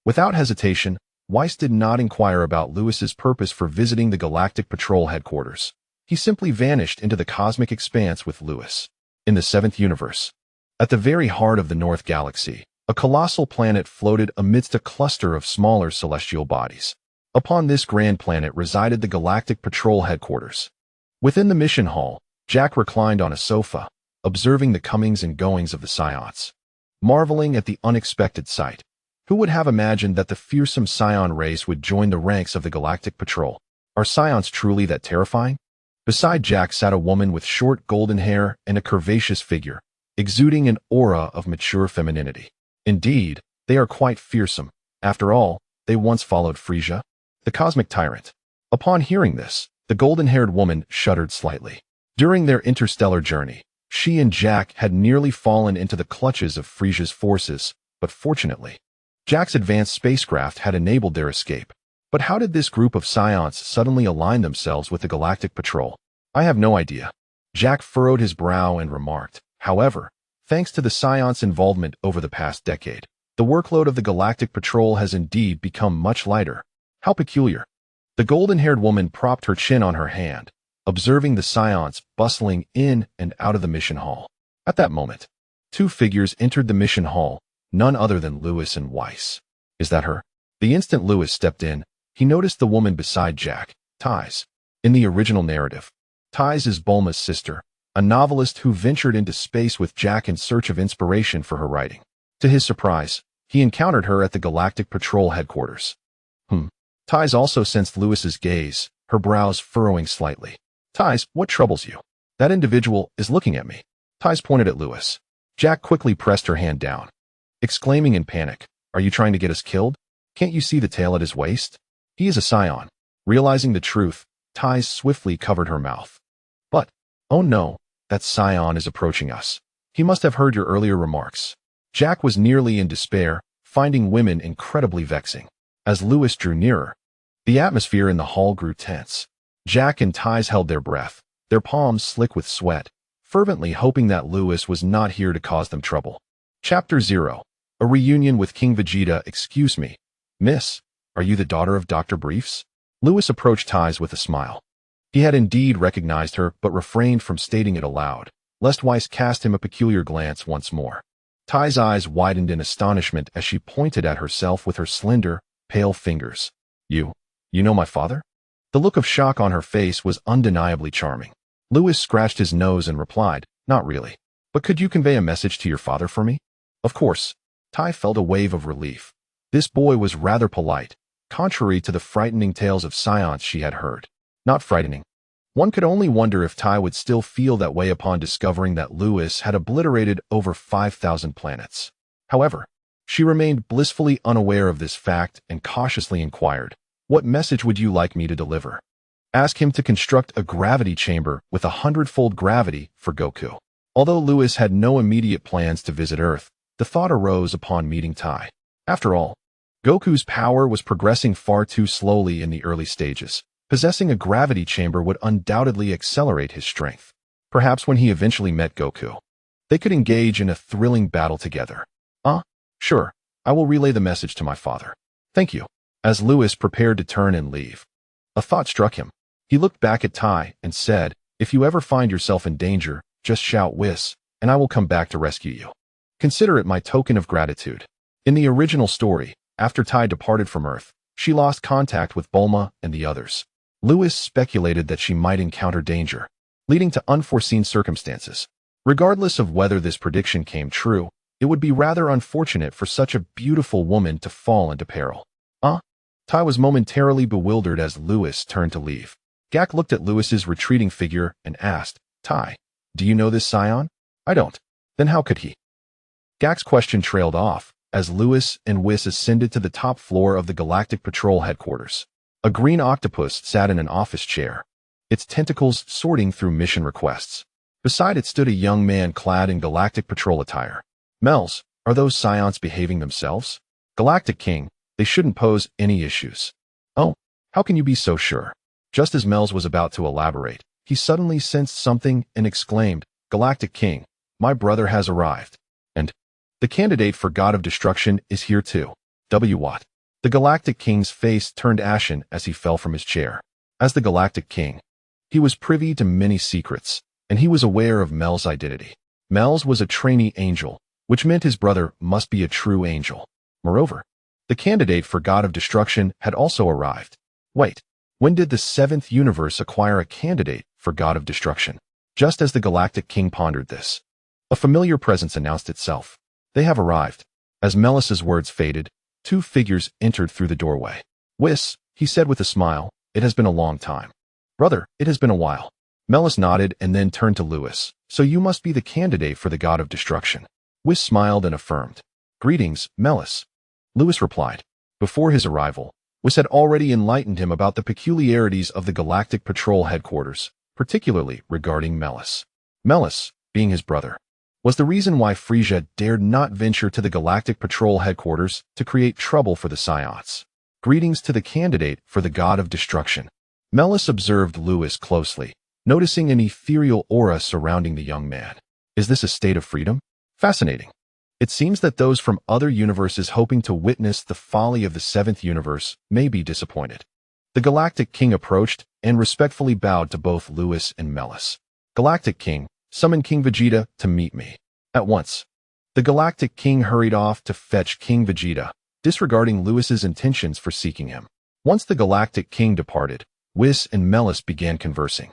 Without hesitation, Weiss did not inquire about Lewis's purpose for visiting the Galactic Patrol headquarters. He simply vanished into the cosmic expanse with Lewis. In the 7th universe, at the very heart of the North Galaxy, a colossal planet floated amidst a cluster of smaller celestial bodies. Upon this grand planet resided the Galactic Patrol headquarters. Within the mission hall, Jack reclined on a sofa, observing the comings and goings of the Saiyans. Marveling at the unexpected sight, who would have imagined that the fearsome Saiyan race would join the ranks of the Galactic Patrol? Are Saiyans truly that terrifying? Beside Jack sat a woman with short golden hair and a curvaceous figure, exuding an aura of mature femininity. Indeed, they are quite fearsome. After all, they once followed Frieza, the cosmic tyrant. Upon hearing this, the golden-haired woman shuddered slightly. During their interstellar journey, she and Jack had nearly fallen into the clutches of Frieza's forces, but fortunately, Jack's advanced spacecraft had enabled their escape. But how did this group of Saiyans suddenly align themselves with the Galactic Patrol? "I have no idea." Jack furrowed his brow and remarked. "However, thanks to the Saiyans' involvement over the past decade, the workload of the Galactic Patrol has indeed become much lighter." "How peculiar." The golden-haired woman propped her chin on her hand, observing the Saiyans bustling in and out of the mission hall. At that moment, two figures entered the mission hall, none other than Lewis and Weiss. "Is that her?" The instant Lewis stepped in, he noticed the woman beside Jack, Tais. In the original narrative, Tais is Bulma's sister, a novelist who ventured into space with Jack in search of inspiration for her writing. To his surprise, he encountered her at the Galactic Patrol headquarters. Tais also sensed Lewis's gaze, her brows furrowing slightly. "Tais, what troubles you?" "That individual is looking at me." Tais pointed at Lewis. Jack quickly pressed her hand down, exclaiming in panic, "Are you trying to get us killed? Can't you see the tail at his waist? He is a Saiyan." Realizing the truth, Tais swiftly covered her mouth. "But, oh no, that Saiyan is approaching us. He must have heard your earlier remarks." Jack was nearly in despair, finding women incredibly vexing. As Lewis drew nearer, the atmosphere in the hall grew tense. Jack and Ties held their breath, their palms slick with sweat, fervently hoping that Lewis was not here to cause them trouble. Chapter 0. A reunion with King Vegeta. Excuse me, miss, are you the daughter of Dr. Briefs? Lewis approached Ties with a smile. He had indeed recognized her, but refrained from stating it aloud, lest Weiss cast him a peculiar glance once more. Tai's eyes widened in astonishment as she pointed at herself with her slender, pale fingers. You know my father? The look of shock on her face was undeniably charming. Lewis scratched his nose and replied, not really. But could you convey a message to your father for me? Of course. Tai felt a wave of relief. This boy was rather polite, contrary to the frightening tales of Saiyan she had heard. Not frightening. One could only wonder if Tai would still feel that way upon discovering that Lewis had obliterated over 5,000 planets. However, she remained blissfully unaware of this fact and cautiously inquired, what message would you like me to deliver? Ask him to construct a gravity chamber with 100-fold gravity for Goku. Although Lewis had no immediate plans to visit Earth, the thought arose upon meeting Tai. After all, Goku's power was progressing far too slowly in the early stages. Possessing a gravity chamber would undoubtedly accelerate his strength. Perhaps when he eventually met Goku, they could engage in a thrilling battle together. Sure, I will relay the message to my father. Thank you. As Lewis prepared to turn and leave, a thought struck him. He looked back at Tai and said, if you ever find yourself in danger, just shout Whis, and I will come back to rescue you. Consider it my token of gratitude. In the original story, after Tai departed from Earth, she lost contact with Bulma and the others. Lewis speculated that she might encounter danger, leading to unforeseen circumstances. Regardless of whether this prediction came true, it would be rather unfortunate for such a beautiful woman to fall into peril. Tai was momentarily bewildered as Lewis turned to leave. Gak looked at Lewis's retreating figure and asked, Tai, do you know this Saiyan? I don't. Then how could he? Gak's question trailed off as Lewis and Whis ascended to the top floor of the Galactic Patrol headquarters. A green octopus sat in an office chair, its tentacles sorting through mission requests. Beside it stood a young man clad in Galactic Patrol attire. Mels, are those Saiyans behaving themselves? Galactic King, they shouldn't pose any issues. Oh, how can you be so sure? Just as Mels was about to elaborate, he suddenly sensed something and exclaimed, Galactic King, my brother has arrived. And the candidate for God of Destruction is here too. What? The Galactic King's face turned ashen as he fell from his chair. As the Galactic King, he was privy to many secrets, and he was aware of Mel's identity. Mels was a trainee angel, which meant his brother must be a true angel. Moreover, the candidate for God of Destruction had also arrived. Wait, when did the 7th universe acquire a candidate for God of Destruction? Just as the Galactic King pondered this, a familiar presence announced itself. They have arrived. As Melis's words faded, 2 figures entered through the doorway. Whis, he said with a smile, it has been a long time. Brother, it has been a while. Melis nodded and then turned to Lewis. So you must be the candidate for the God of Destruction. Whis smiled and affirmed. Greetings, Melis. Lewis replied. Before his arrival, Whis had already enlightened him about the peculiarities of the Galactic Patrol headquarters, particularly regarding Melis. Melis, being his brother, was the reason why Frieza dared not venture to the Galactic Patrol headquarters to create trouble for the Saiyans. Greetings to the candidate for the God of Destruction. Melis observed Lewis closely, noticing an ethereal aura surrounding the young man. Is this a state of freedom? Fascinating. It seems that those from other universes hoping to witness the folly of the 7th universe may be disappointed. The Galactic King approached and respectfully bowed to both Lewis and Melis. Galactic King, summon King Vegeta to meet me. At once. The Galactic King hurried off to fetch King Vegeta, disregarding Lewis's intentions for seeking him. Once the Galactic King departed, Whis and Melis began conversing.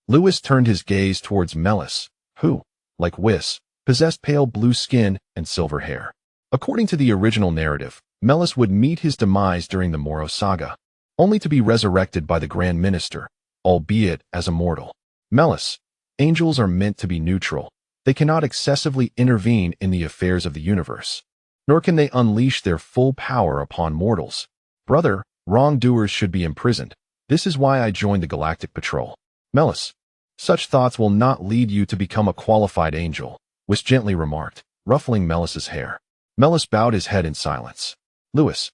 Lewis turned his gaze towards Melis, who, like Whis, possessed pale blue skin and silver hair. According to the original narrative, Melis would meet his demise during the Moro Saga, only to be resurrected by the Grand Minister, albeit as a mortal. Melis, angels are meant to be neutral. They cannot excessively intervene in the affairs of the universe, nor can they unleash their full power upon mortals. Brother, wrongdoers should be imprisoned. This is why I joined the Galactic Patrol. Melis, such thoughts will not lead you to become a qualified angel, Whis gently remarked, ruffling Melis's hair. Melis bowed his head in silence. Lewis,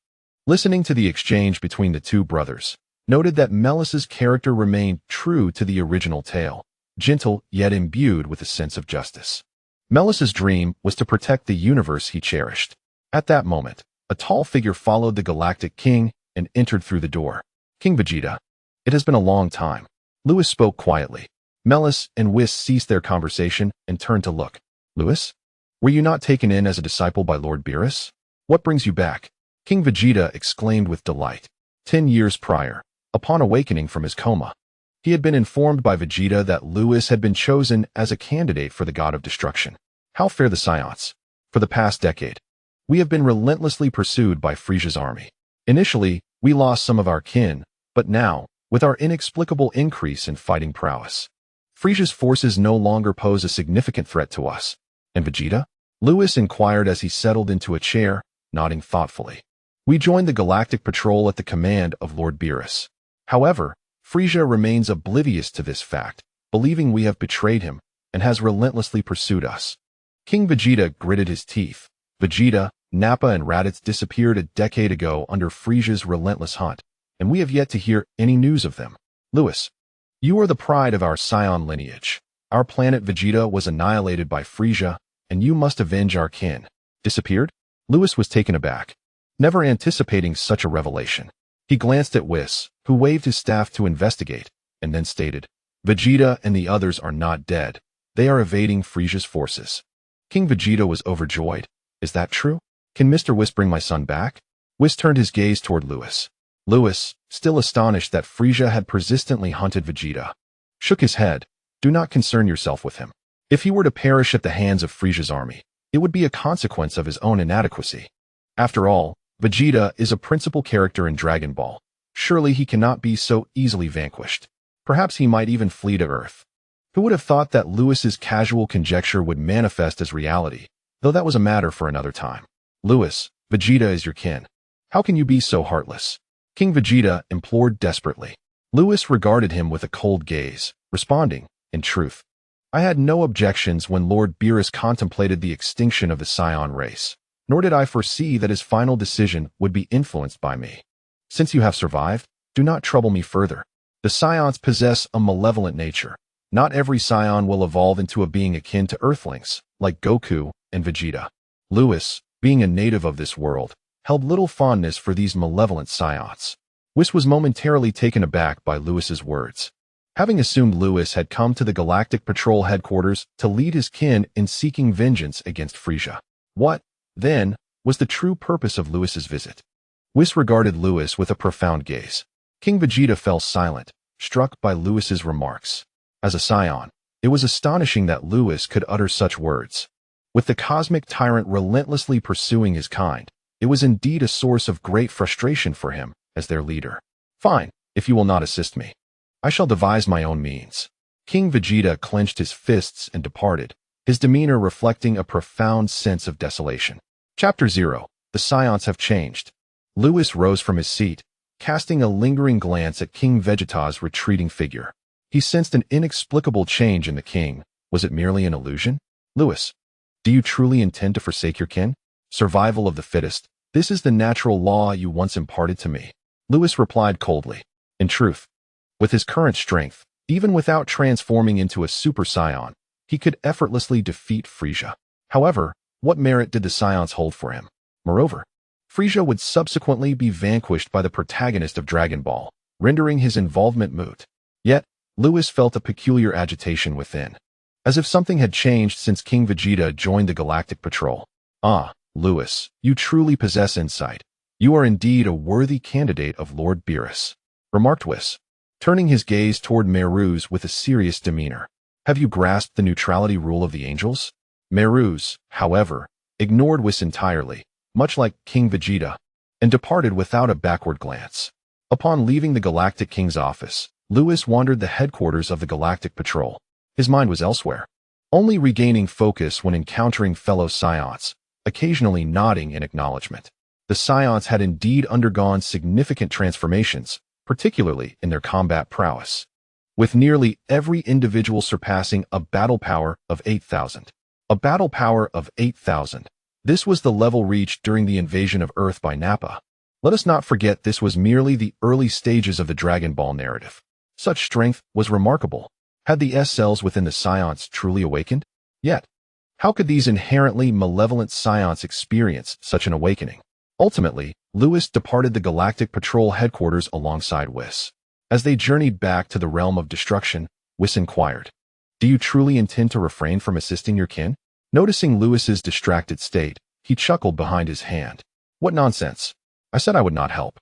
listening to the exchange between the 2 brothers, noted that Melis's character remained true to the original tale, gentle yet imbued with a sense of justice. Melis's dream was to protect the universe he cherished. At that moment, a tall figure followed the Galactic King and entered through the door. King Vegeta. It has been a long time. Lewis spoke quietly. Melis and Whis ceased their conversation and turned to look. Lewis? Were you not taken in as a disciple by Lord Beerus? What brings you back? King Vegeta exclaimed with delight. 10 years prior, upon awakening from his coma, he had been informed by Vegeta that Lewis had been chosen as a candidate for the God of Destruction. How fare the Saiyans? For the past decade, we have been relentlessly pursued by Frisia's army. Initially, we lost some of our kin, but now, with our inexplicable increase in fighting prowess, Frisia's forces no longer pose a significant threat to us. And Vegeta? Lewis inquired as he settled into a chair, nodding thoughtfully. We joined the Galactic Patrol at the command of Lord Beerus. However, Frisia remains oblivious to this fact, believing we have betrayed him, and has relentlessly pursued us. King Vegeta gritted his teeth. Vegeta, Nappa, and Raditz disappeared a decade ago under Frisia's relentless hunt, and we have yet to hear any news of them. Lewis, you are the pride of our Saiyan lineage. Our planet Vegeta was annihilated by Frisia, and you must avenge our kin. Disappeared? Lewis was taken aback, never anticipating such a revelation. He glanced at Whis, who waved his staff to investigate, and then stated, Vegeta and the others are not dead. They are evading Frisia's forces. King Vegeta was overjoyed. Is that true? Can Mr. Whis bring my son back? Whis turned his gaze toward Lewis. Lewis, still astonished that Frisia had persistently hunted Vegeta, shook his head. Do not concern yourself with him. If he were to perish at the hands of Frisia's army, it would be a consequence of his own inadequacy. After all, Vegeta is a principal character in Dragon Ball. Surely he cannot be so easily vanquished. Perhaps he might even flee to Earth. Who would have thought that Lewis's casual conjecture would manifest as reality, though that was a matter for another time. Lewis, Vegeta is your kin. How can you be so heartless? King Vegeta implored desperately. Lewis regarded him with a cold gaze, responding, in truth, I had no objections when Lord Beerus contemplated the extinction of the Saiyan race, nor did I foresee that his final decision would be influenced by me. Since you have survived, do not trouble me further. The Saiyans possess a malevolent nature. Not every Saiyan will evolve into a being akin to Earthlings, like Goku and Vegeta. Lewis, being a native of this world, held little fondness for these malevolent Saiyans. Whis was momentarily taken aback by Lewis's words. Having assumed Lewis had come to the Galactic Patrol headquarters to lead his kin in seeking vengeance against Frisia. What, then, was the true purpose of Lewis's visit? Whis regarded Lewis with a profound gaze. King Vegeta fell silent, struck by Lewis's remarks. As a Saiyan, it was astonishing that Lewis could utter such words. With the cosmic tyrant relentlessly pursuing his kind, it was indeed a source of great frustration for him as their leader. Fine, if you will not assist me. I shall devise my own means. King Vegeta clenched his fists and departed, his demeanor reflecting a profound sense of desolation. Chapter 0. The Saiyans have changed. Lewis rose from his seat, casting a lingering glance at King Vegeta's retreating figure. He sensed an inexplicable change in the king. Was it merely an illusion? Lewis, do you truly intend to forsake your kin? Survival of the fittest. This is the natural law you once imparted to me. Lewis replied coldly. In truth, with his current strength, even without transforming into a Super Saiyan, he could effortlessly defeat Frisia. However, what merit did the Saiyans hold for him? Moreover, Frisia would subsequently be vanquished by the protagonist of Dragon Ball, rendering his involvement moot. Yet, Lewis felt a peculiar agitation within, as if something had changed since King Vegeta joined the Galactic Patrol. Ah, Lewis, you truly possess insight. You are indeed a worthy candidate of Lord Beerus, remarked Whis, turning his gaze toward Meruz with a serious demeanor. Have you grasped the neutrality rule of the angels? Meruz, however, ignored Whis entirely, much like King Vegeta, and departed without a backward glance. Upon leaving the Galactic King's office, Lewis wandered the headquarters of the Galactic Patrol. His mind was elsewhere, only regaining focus when encountering fellow Saiyans, occasionally nodding in acknowledgement. The Saiyans had indeed undergone significant transformations, particularly in their combat prowess, with nearly every individual surpassing a battle power of 8,000. A battle power of 8,000. This was the level reached during the invasion of Earth by Nappa. Let us not forget this was merely the early stages of the Dragon Ball narrative. Such strength was remarkable. Had the S cells within the Saiyans truly awakened? Yet, how could these inherently malevolent Saiyans experience such an awakening? Ultimately, Lewis departed the Galactic Patrol headquarters alongside Whis. As they journeyed back to the realm of destruction, Whis inquired, "Do you truly intend to refrain from assisting your kin?" Noticing Lewis's distracted state, he chuckled behind his hand. "What nonsense! I said I would not help.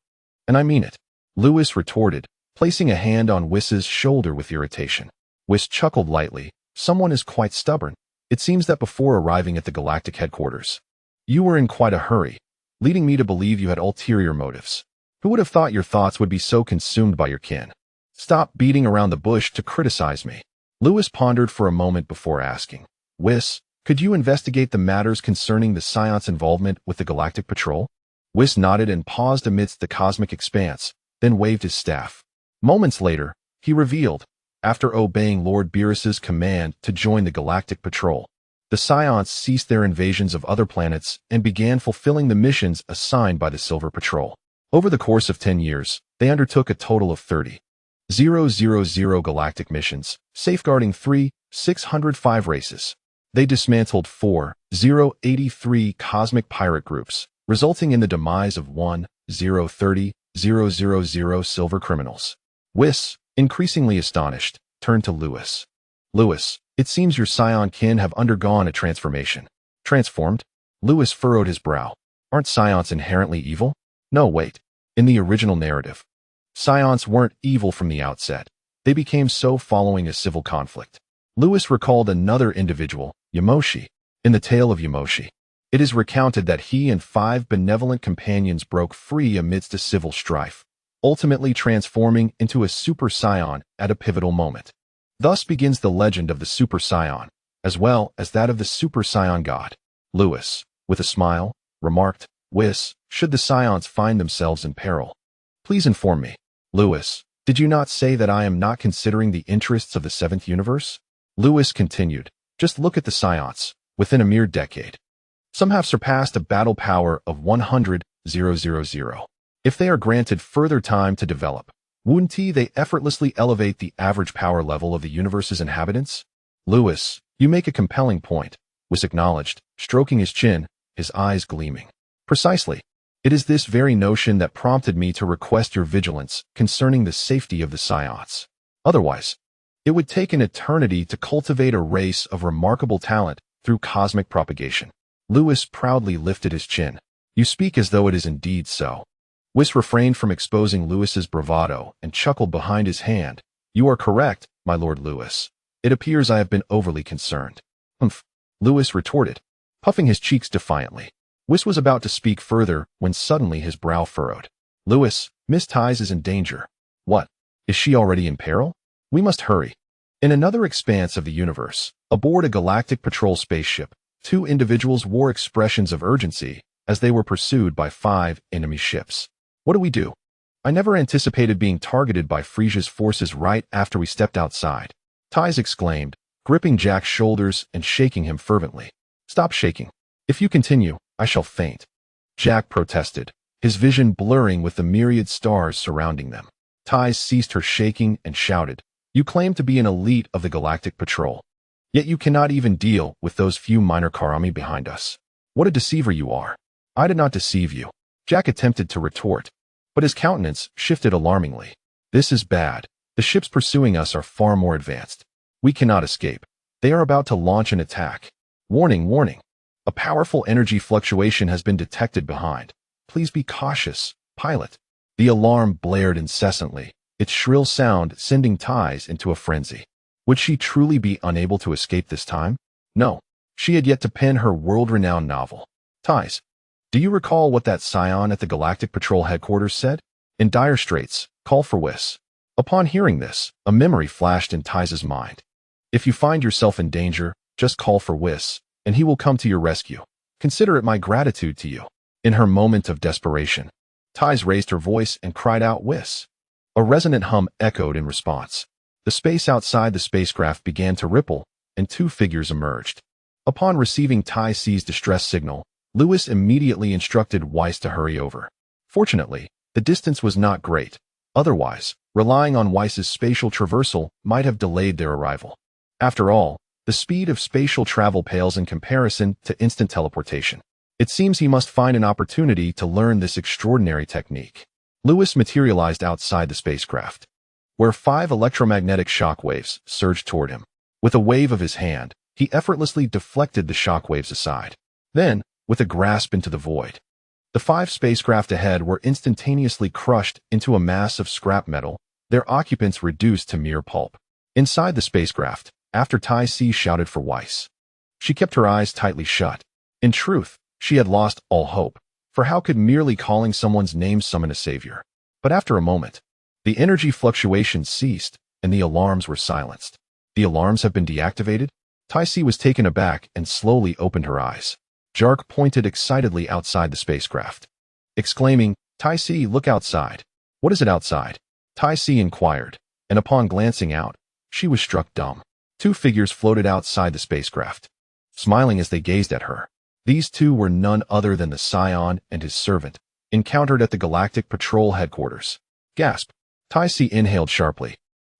And I mean it," Lewis retorted, placing a hand on Whis's shoulder with irritation. Whis chuckled lightly. "Someone is quite stubborn. It seems that before arriving at the galactic headquarters, you were in quite a hurry, leading me to believe you had ulterior motives. Who would have thought your thoughts would be so consumed by your kin? Stop beating around the bush to criticize me." Lewis pondered for a moment before asking, "Whis, could you investigate the matters concerning the Science involvement with the Galactic Patrol?" Whis nodded and paused amidst the cosmic expanse, then waved his staff. Moments later, he revealed, after obeying Lord Beerus's command to join the Galactic Patrol, the Science ceased their invasions of other planets and began fulfilling the missions assigned by the Silver Patrol. Over the course of 10 years, they undertook a total of 30,000 galactic missions, safeguarding 3,605 races. They dismantled 4,083 cosmic pirate groups, resulting in the demise of 1,030,000 silver criminals. Whis, increasingly astonished, turned to Lewis. "Lewis, it seems your Scion kin have undergone a transformation." "Transformed?" Lewis furrowed his brow. "Aren't Scions inherently evil?" "No, wait. In the original narrative, Scions weren't evil from the outset. They became so following a civil conflict." Lewis recalled another individual, Yamoshi. In the tale of Yamoshi, it is recounted that he and 5 benevolent companions broke free amidst a civil strife, ultimately transforming into a Super Saiyan at a pivotal moment. Thus begins the legend of the Super Saiyan, as well as that of the Super Saiyan God. Lewis, with a smile, remarked, "Whis, should the Scions find themselves in peril, please inform me." "Lewis, did you not say that I am not considering the interests of the 7th universe?" Lewis continued, "Just look at the Scions, within a mere decade. Some have surpassed a battle power of 100,000. If they are granted further time to develop, wouldn't they effortlessly elevate the average power level of the universe's inhabitants?" "Lewis, you make a compelling point," Whis acknowledged, stroking his chin, his eyes gleaming. "Precisely. It is this very notion that prompted me to request your vigilance concerning the safety of the Scions. Otherwise, it would take an eternity to cultivate a race of remarkable talent through cosmic propagation." Lewis proudly lifted his chin. "You speak as though it is indeed so." Whis refrained from exposing Lewis's bravado and chuckled behind his hand. "You are correct, my Lord Lewis. It appears I have been overly concerned." "Humph," Lewis retorted, puffing his cheeks defiantly. Whis was about to speak further when suddenly his brow furrowed. "Lewis, Miss Ties is in danger." "What? Is she already in peril? We must hurry." In another expanse of the universe, aboard a Galactic Patrol spaceship, 2 individuals wore expressions of urgency as they were pursued by 5 enemy ships. "What do we do? I never anticipated being targeted by Frisia's forces right after we stepped outside," Ties exclaimed, gripping Jack's shoulders and shaking him fervently. "Stop shaking. If you continue, I shall faint," Jack protested, his vision blurring with the myriad stars surrounding them. Ties ceased her shaking and shouted, "You claim to be an elite of the Galactic Patrol, yet you cannot even deal with those few minor Karami behind us. What a deceiver you are." "I did not deceive you," Jack attempted to retort, but his countenance shifted alarmingly. "This is bad. The ships pursuing us are far more advanced. We cannot escape. They are about to launch an attack. Warning, warning. A powerful energy fluctuation has been detected behind. Please be cautious, pilot." The alarm blared incessantly, its shrill sound sending Ties into a frenzy. Would she truly be unable to escape this time? No. She had yet to pen her world-renowned novel. "Ties, do you recall what that Scion at the Galactic Patrol headquarters said? In dire straits, call for Whis." Upon hearing this, a memory flashed in Ties's mind. "If you find yourself in danger, just call for Whis, and he will come to your rescue. Consider it my gratitude to you." In her moment of desperation, Ties raised her voice and cried out, "Whis." A resonant hum echoed in response. The space outside the spacecraft began to ripple, and 2 figures emerged. Upon receiving Ties' distress signal, Lewis immediately instructed Weiss to hurry over. Fortunately, the distance was not great. Otherwise, relying on Weiss's spatial traversal might have delayed their arrival. After all, the speed of spatial travel pales in comparison to instant teleportation. It seems he must find an opportunity to learn this extraordinary technique. Lewis materialized outside the spacecraft, where 5 electromagnetic shock waves surged toward him. With a wave of his hand, he effortlessly deflected the shock waves aside. Then, with a grasp into the void, the 5 spacecraft ahead were instantaneously crushed into a mass of scrap metal, their occupants reduced to mere pulp. Inside the spacecraft, after Tai Si shouted for Weiss, she kept her eyes tightly shut. In truth, she had lost all hope, for how could merely calling someone's name summon a savior? But after a moment, the energy fluctuations ceased, and the alarms were silenced. The alarms have been deactivated? Tai Si was taken aback and slowly opened her eyes. Jark pointed excitedly outside the spacecraft, exclaiming, Tai Si, look outside. What is it outside? Tai Si inquired, and upon glancing out, she was struck dumb. 2 figures floated outside the spacecraft, smiling as they gazed at her. These 2 were none other than the Saiyan and his servant, encountered at the Galactic Patrol headquarters. Gasp! Tai Si inhaled sharply,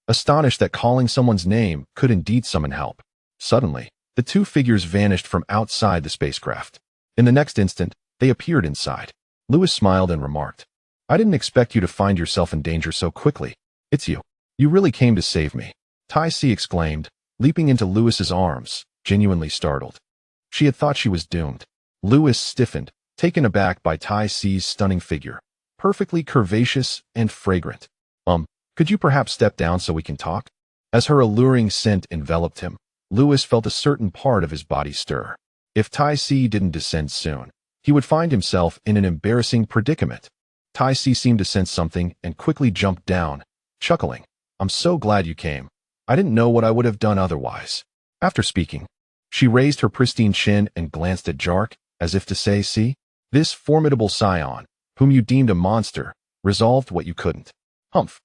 astonished that calling someone's name could indeed summon help. Suddenly, the 2 figures vanished from outside the spacecraft. In the next instant, they appeared inside. Lewis smiled and remarked, I didn't expect you to find yourself in danger so quickly. It's you. You really came to save me. Tai Si exclaimed, leaping into Lewis's arms, genuinely startled. She had thought she was doomed. Lewis stiffened, taken aback by Tai Si's stunning figure, perfectly curvaceous and fragrant. Could you perhaps step down so we can talk? As her alluring scent enveloped him, Lewis felt a certain part of his body stir. If Tai Si didn't descend soon, he would find himself in an embarrassing predicament. Tai Si seemed to sense something and quickly jumped down, chuckling. I'm so glad you came. I didn't know what I would have done otherwise. After speaking, she raised her pristine chin and glanced at Jark, as if to say, see, this formidable Saiyan, whom you deemed a monster, resolved what you couldn't. Humph.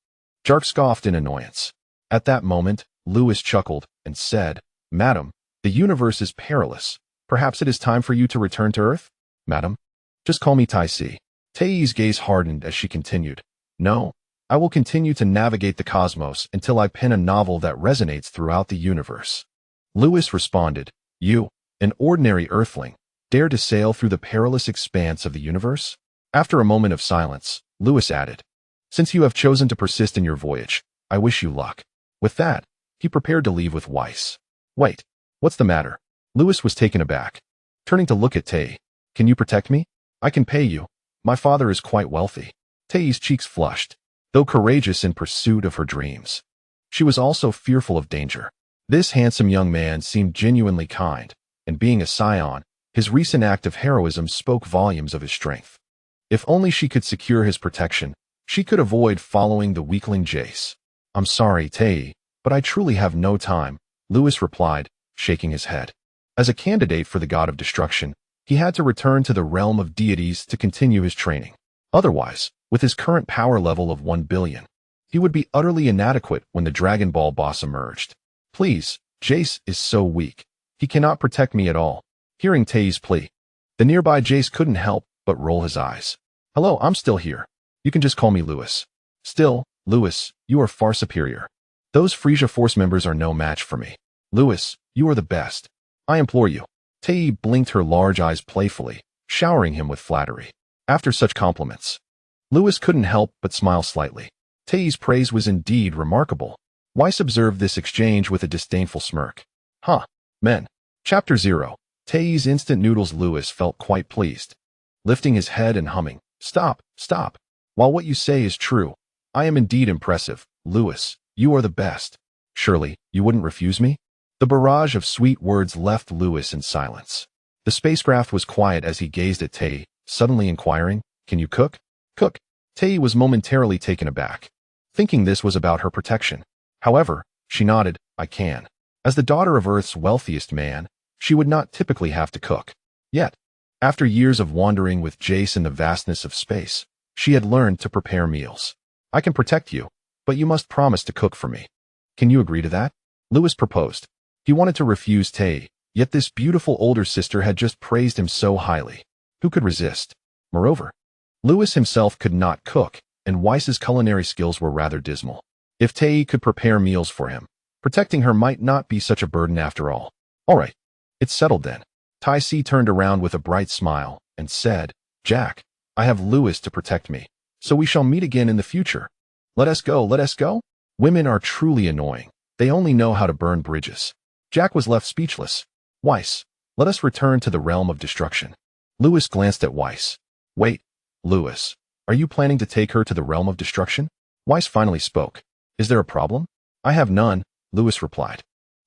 Jark scoffed in annoyance. At that moment, Lewis chuckled and said, Madam, the universe is perilous. Perhaps it is time for you to return to Earth? Madam? Just call me Tai Si. Tei's gaze hardened as she continued. No, I will continue to navigate the cosmos until I pen a novel that resonates throughout the universe. Lewis responded, You, an ordinary Earthling, dare to sail through the perilous expanse of the universe? After a moment of silence, Lewis added, Since you have chosen to persist in your voyage, I wish you luck. With that, he prepared to leave with Weiss. Wait, what's the matter? Lewis was taken aback. Turning to look at Tei, Can you protect me? I can pay you. My father is quite wealthy. Tei's cheeks flushed, though courageous in pursuit of her dreams. She was also fearful of danger. This handsome young man seemed genuinely kind, and being a Saiyan, his recent act of heroism spoke volumes of his strength. If only she could secure his protection, she could avoid following the weakling Jace. I'm sorry, Tei, but I truly have no time, Lewis replied, shaking his head. As a candidate for the god of destruction, he had to return to the realm of deities to continue his training. Otherwise, with his current power level of 1 billion, he would be utterly inadequate when the Dragon Ball boss emerged. Please, Jace is so weak. He cannot protect me at all. Hearing Tei's plea, the nearby Jace couldn't help but roll his eyes. Hello, I'm still here. You can just call me Lewis. Still, Lewis, you are far superior. Those Frisia Force members are no match for me. Lewis, you are the best. I implore you. Tei blinked her large eyes playfully, showering him with flattery. After such compliments, Lewis couldn't help but smile slightly. Tei's praise was indeed remarkable. Weiss observed this exchange with a disdainful smirk. Huh, men. Chapter 0. Tei's instant noodles. Lewis felt quite pleased, lifting his head and humming. Stop, stop. While what you say is true, I am indeed impressive. Lewis, you are the best. Surely, you wouldn't refuse me? The barrage of sweet words left Lewis in silence. The spacecraft was quiet as he gazed at Tei, suddenly inquiring, Can you cook? Cook. Tei was momentarily taken aback, thinking this was about her protection. However, she nodded, I can. As the daughter of Earth's wealthiest man, she would not typically have to cook. Yet, after years of wandering with Jace in the vastness of space, she had learned to prepare meals. I can protect you, but you must promise to cook for me. Can you agree to that? Lewis proposed. He wanted to refuse Tei, yet this beautiful older sister had just praised him so highly. Who could resist? Moreover, Lewis himself could not cook, and Weiss's culinary skills were rather dismal. If Tae could prepare meals for him, protecting her might not be such a burden after all. All right, it's settled then. Tai Si turned around with a bright smile and said, Jack, I have Lewis to protect me, so we shall meet again in the future. Let us go, let us go. Women are truly annoying. They only know how to burn bridges. Jack was left speechless. Weiss, let us return to the realm of destruction. Lewis glanced at Weiss. Wait, Lewis, are you planning to take her to the realm of destruction? Weiss finally spoke. Is there a problem? I have none, Lewis replied.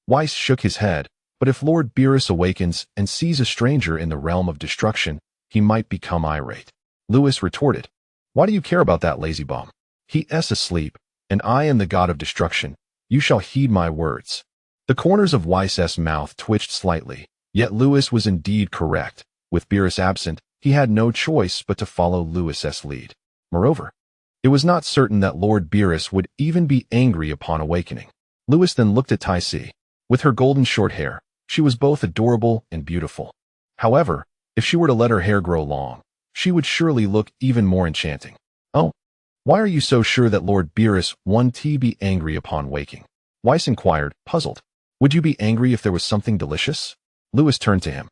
Weiss shook his head, but if Lord Beerus awakens and sees a stranger in the realm of destruction, he might become irate. Lewis retorted. Why do you care about that lazy bum? He is asleep, and I am the god of destruction. You shall heed my words. The corners of Weiss's mouth twitched slightly, yet Lewis was indeed correct. With Beerus absent, he had no choice but to follow Lewis's lead. Moreover, it was not certain that Lord Beerus would even be angry upon awakening. Lewis then looked at Tai Si. With her golden short hair, she was both adorable and beautiful. However, if she were to let her hair grow long, she would surely look even more enchanting. Oh, why are you so sure that Lord Beerus won't be angry upon waking? Weiss inquired, puzzled. Would you be angry if there was something delicious? Lewis turned to him.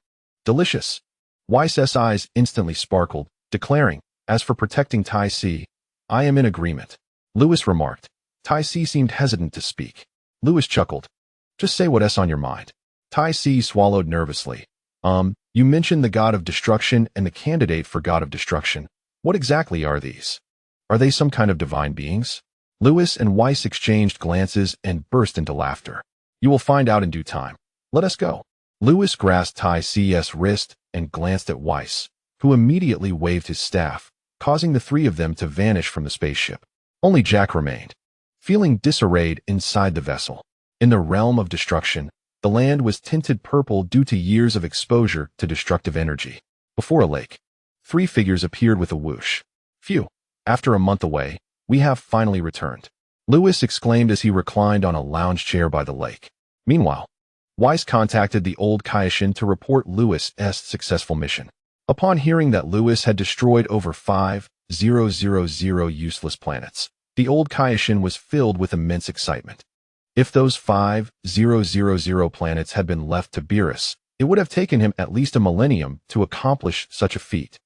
Delicious? Weiss's eyes instantly sparkled, declaring, as for protecting Tai Si, I am in agreement. Lewis remarked. Tai Si seemed hesitant to speak. Lewis chuckled. Just say what's on your mind. Tai Si swallowed nervously. You mentioned the god of destruction and the candidate for god of destruction. What exactly are these? Are they some kind of divine beings? Lewis and Weiss exchanged glances and burst into laughter. You will find out in due time. Let us go. Lewis grasped Tai Si's wrist and glanced at Weiss, who immediately waved his staff, causing the three of them to vanish from the spaceship. Only Jack remained, feeling disarrayed inside the vessel. In the realm of destruction, the land was tinted purple due to years of exposure to destructive energy. Before a lake, three figures appeared with a whoosh. Phew, after a month away, we have finally returned. Lewis exclaimed as he reclined on a lounge chair by the lake. Meanwhile, Weiss contacted the old Kaioshin to report Lewis's successful mission. Upon hearing that Lewis had destroyed over 5,000 useless planets, the old Kaioshin was filled with immense excitement. If those 5,000 planets had been left to Beerus, it would have taken him at least a millennium to accomplish such a feat.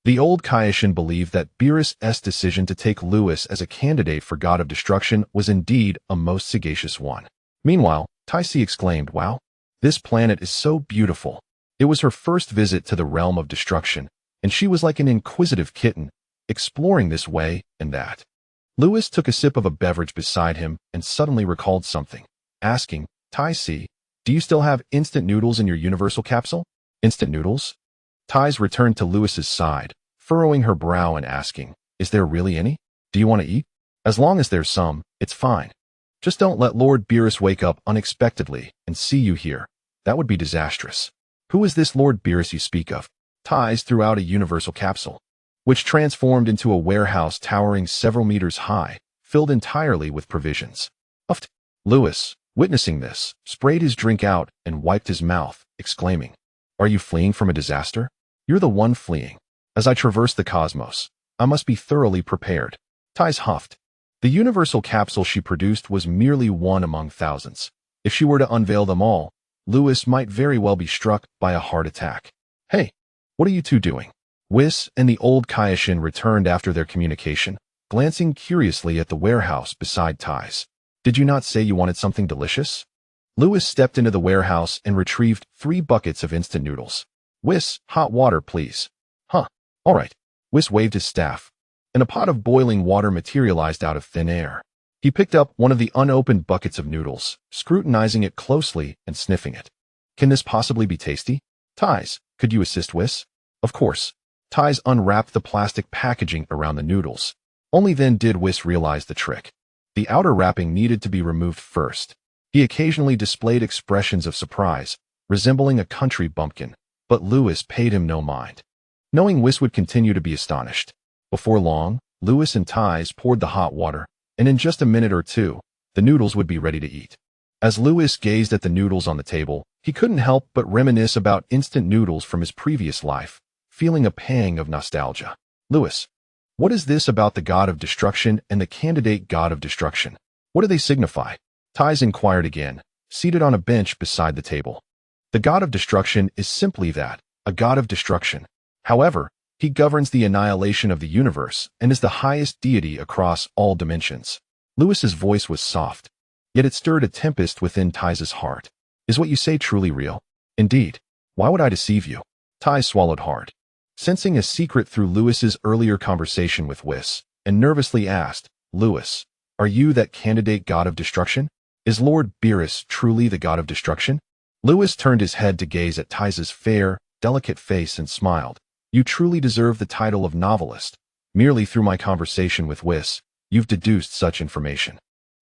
The old Kaioshin believed that Beerus' decision to take Lewis as a candidate for God of Destruction was indeed a most sagacious one. Meanwhile, Tai Si exclaimed, Wow, this planet is so beautiful. It was her first visit to the realm of destruction, and she was like an inquisitive kitten, exploring this way and that. Lewis took a sip of a beverage beside him and suddenly recalled something, asking, Tai Si, do you still have instant noodles in your universal capsule? Instant noodles? Tai's returned to Lewis's side, furrowing her brow and asking, Is there really any? Do you want to eat? As long as there's some, it's fine. Just don't let Lord Beerus wake up unexpectedly and see you here. That would be disastrous. Who is this Lord Beerus you speak of? Tai's threw out a universal capsule, which transformed into a warehouse towering several meters high, filled entirely with provisions. Uffed. Lewis, witnessing this, sprayed his drink out and wiped his mouth, exclaiming, Are you fleeing from a disaster? You're the one fleeing. As I traverse the cosmos, I must be thoroughly prepared. Tai's huffed. The universal capsule she produced was merely one among thousands. If she were to unveil them all, Lewis might very well be struck by a heart attack. Hey, what are you two doing? Weiss and the old Kaioshin returned after their communication, glancing curiously at the warehouse beside Tai's. Did you not say you wanted something delicious? Lewis stepped into the warehouse and retrieved 3 buckets of instant noodles. Weiss, hot water, please. Huh, all right. Weiss waved his staff, and a pot of boiling water materialized out of thin air. He picked up one of the unopened buckets of noodles, scrutinizing it closely and sniffing it. Can this possibly be tasty? Tai's, could you assist Weiss? Of course. Tai's unwrapped the plastic packaging around the noodles. Only then did Weiss realize the trick. The outer wrapping needed to be removed first. He occasionally displayed expressions of surprise, resembling a country bumpkin, but Lewis paid him no mind, knowing Weiss would continue to be astonished. Before long, Lewis and Tai's poured the hot water, and in just a minute or two, the noodles would be ready to eat. As Lewis gazed at the noodles on the table, he couldn't help but reminisce about instant noodles from his previous life, feeling a pang of nostalgia. Lewis, What is this about the god of destruction and the candidate god of destruction? What do they signify? Tais inquired again, seated on a bench beside the table. The god of destruction is simply that, a god of destruction. However, he governs the annihilation of the universe and is the highest deity across all dimensions. Lewis's voice was soft, yet it stirred a tempest within Tais's heart. Is what you say truly real? Indeed. Why would I deceive you? Tais swallowed hard, sensing a secret through Lewis's earlier conversation with Whis, and nervously asked, Lewis, are you that candidate god of destruction? Is Lord Beerus truly the god of destruction? Lewis turned his head to gaze at Tais's fair, delicate face and smiled. You truly deserve the title of novelist. Merely through my conversation with Whis, you've deduced such information.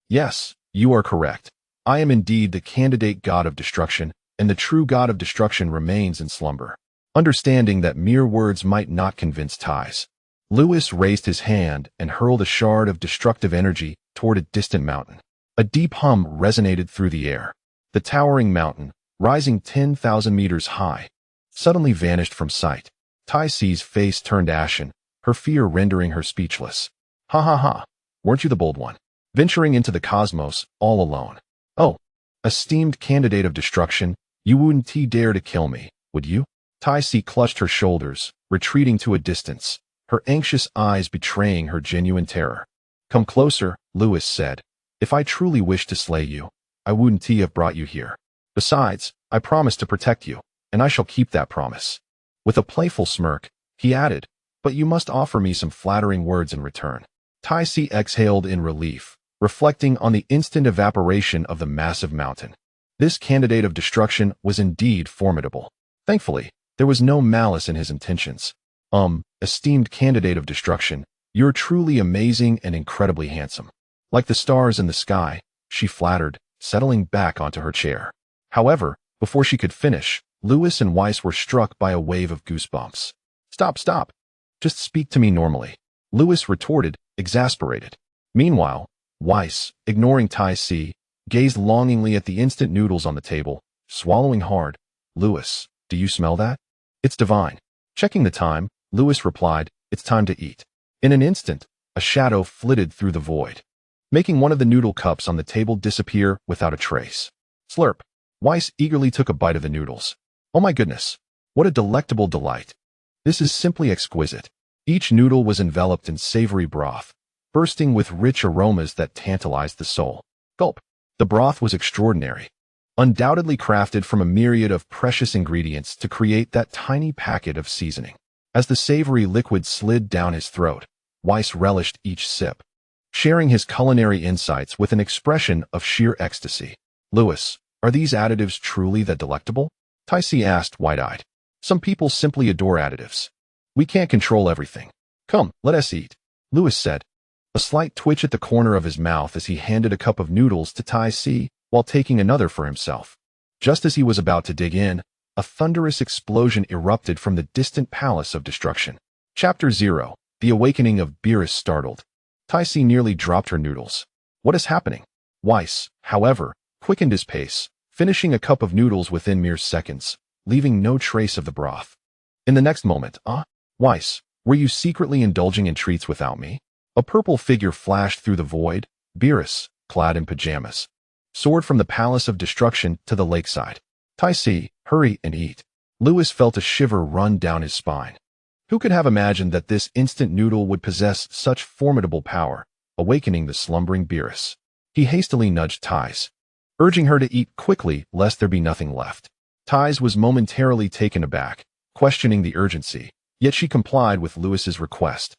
Yes, you are correct. I am indeed the candidate god of destruction, and the true god of destruction remains in slumber. Understanding that mere words might not convince Tais, Lewis raised his hand and hurled a shard of destructive energy toward a distant mountain. A deep hum resonated through the air. The towering mountain, rising 10,000 meters high, suddenly vanished from sight. Tais's face turned ashen, her fear rendering her speechless. Ha ha ha, weren't you the bold one, venturing into the cosmos all alone? Oh, esteemed candidate of destruction, you wouldn't dare to kill me, would you? Tais clutched her shoulders, retreating to a distance, her anxious eyes betraying her genuine terror. Come closer, Lewis said. If I truly wished to slay you, I wouldn't have brought you here. Besides, I promised to protect you, and I shall keep that promise. With a playful smirk, he added, but you must offer me some flattering words in return. Tais exhaled in relief, reflecting on the instant evaporation of the massive mountain. This candidate of destruction was indeed formidable. Thankfully, there was no malice in his intentions. Esteemed candidate of destruction, you're truly amazing and incredibly handsome. Like the stars in the sky, she flattered, settling back onto her chair. However, before she could finish, Lewis and Weiss were struck by a wave of goosebumps. Stop. Just speak to me normally, Lewis retorted, exasperated. Meanwhile, Weiss, ignoring Tais, gazed longingly at the instant noodles on the table, swallowing hard. Lewis, do you smell that? It's divine. Checking the time, Lewis replied, it's time to eat. In an instant, a shadow flitted through the void, making one of the noodle cups on the table disappear without a trace. Slurp. Weiss eagerly took a bite of the noodles. Oh my goodness, what a delectable delight. This is simply exquisite. Each noodle was enveloped in savory broth, bursting with rich aromas that tantalized the soul. Gulp. The broth was extraordinary, undoubtedly crafted from a myriad of precious ingredients to create that tiny packet of seasoning. As the savory liquid slid down his throat, Weiss relished each sip, sharing his culinary insights with an expression of sheer ecstasy. Lewis, are these additives truly that delectable? Tais asked, wide-eyed. Some people simply adore additives. We can't control everything. Come, let us eat, Lewis said, a slight twitch at the corner of his mouth as he handed a cup of noodles to Tais while taking another for himself. Just as he was about to dig in, a thunderous explosion erupted from the distant palace of destruction. Chapter 0. The Awakening of Beerus. Startled, Tais nearly dropped her noodles. What is happening? Weiss, however, quickened his pace, finishing a cup of noodles within mere seconds, leaving no trace of the broth. In the next moment, Weiss, were you secretly indulging in treats without me? A purple figure flashed through the void, Beerus, clad in pajamas, soared from the palace of destruction to the lakeside. Tais, hurry and eat. Lewis felt a shiver run down his spine. Who could have imagined that this instant noodle would possess such formidable power, awakening the slumbering Beerus? He hastily nudged Tais, urging her to eat quickly lest there be nothing left. Tais was momentarily taken aback, questioning the urgency, yet she complied with Lewis's request,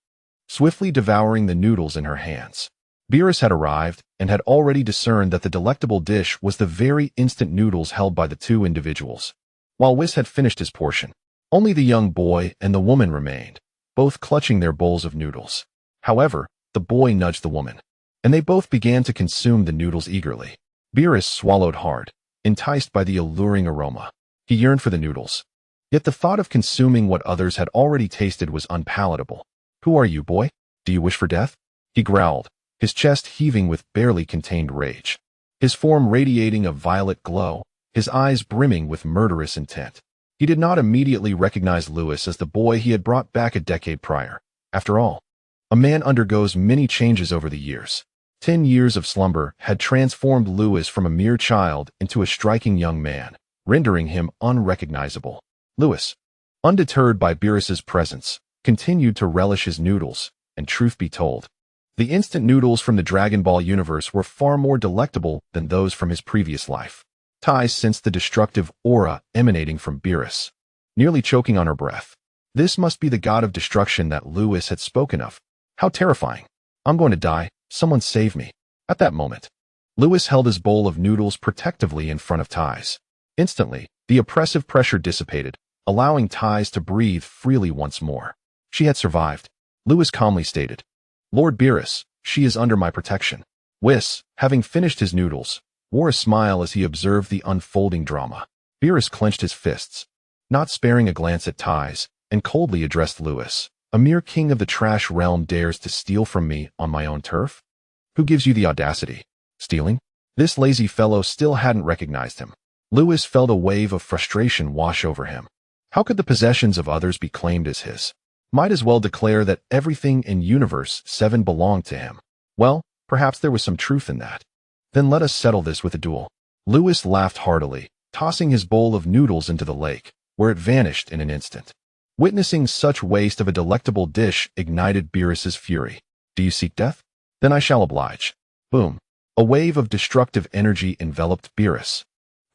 swiftly devouring the noodles in her hands. Beerus had arrived and had already discerned that the delectable dish was the very instant noodles held by the two individuals. While Whis had finished his portion, only the young boy and the woman remained, both clutching their bowls of noodles. However, the boy nudged the woman, and they both began to consume the noodles eagerly. Beerus swallowed hard, enticed by the alluring aroma. He yearned for the noodles. Yet the thought of consuming what others had already tasted was unpalatable. Who are you, boy? Do you wish for death? He growled, his chest heaving with barely contained rage, his form radiating a violet glow, his eyes brimming with murderous intent. He did not immediately recognize Lewis as the boy he had brought back a decade prior. After all, A man undergoes many changes over the years. 10 years of slumber had transformed Lewis from a mere child into a striking young man, rendering him unrecognizable. Lewis, undeterred by Beerus's presence, continued to relish his noodles, and truth be told, the instant noodles from the Dragon Ball universe were far more delectable than those from his previous life. Tai sensed the destructive aura emanating from Beerus, nearly choking on her breath. This must be the god of destruction that Lewis had spoken of. How terrifying. I'm going to die. Someone save me. At that moment, Lewis held his bowl of noodles protectively in front of Tai's. Instantly, the oppressive pressure dissipated, allowing Tai's to breathe freely once more. She had survived. Lewis calmly stated, Lord Beerus, she is under my protection. Whis, having finished his noodles, wore a smile as he observed the unfolding drama. Beerus clenched his fists, not sparing a glance at Tai's, and coldly addressed Lewis. A mere king of the trash realm dares to steal from me on my own turf? Who gives you the audacity? Stealing? This lazy fellow still hadn't recognized him. Lewis felt a wave of frustration wash over him. How could the possessions of others be claimed as his? Might as well declare that everything in Universe 7 belonged to him. Well, perhaps there was some truth in that. Then let us settle this with a duel. Lewis laughed heartily, tossing his bowl of noodles into the lake, where it vanished in an instant. Witnessing such waste of a delectable dish ignited Beerus's fury. Do you seek death? Then I shall oblige. Boom. A wave of destructive energy enveloped Beerus.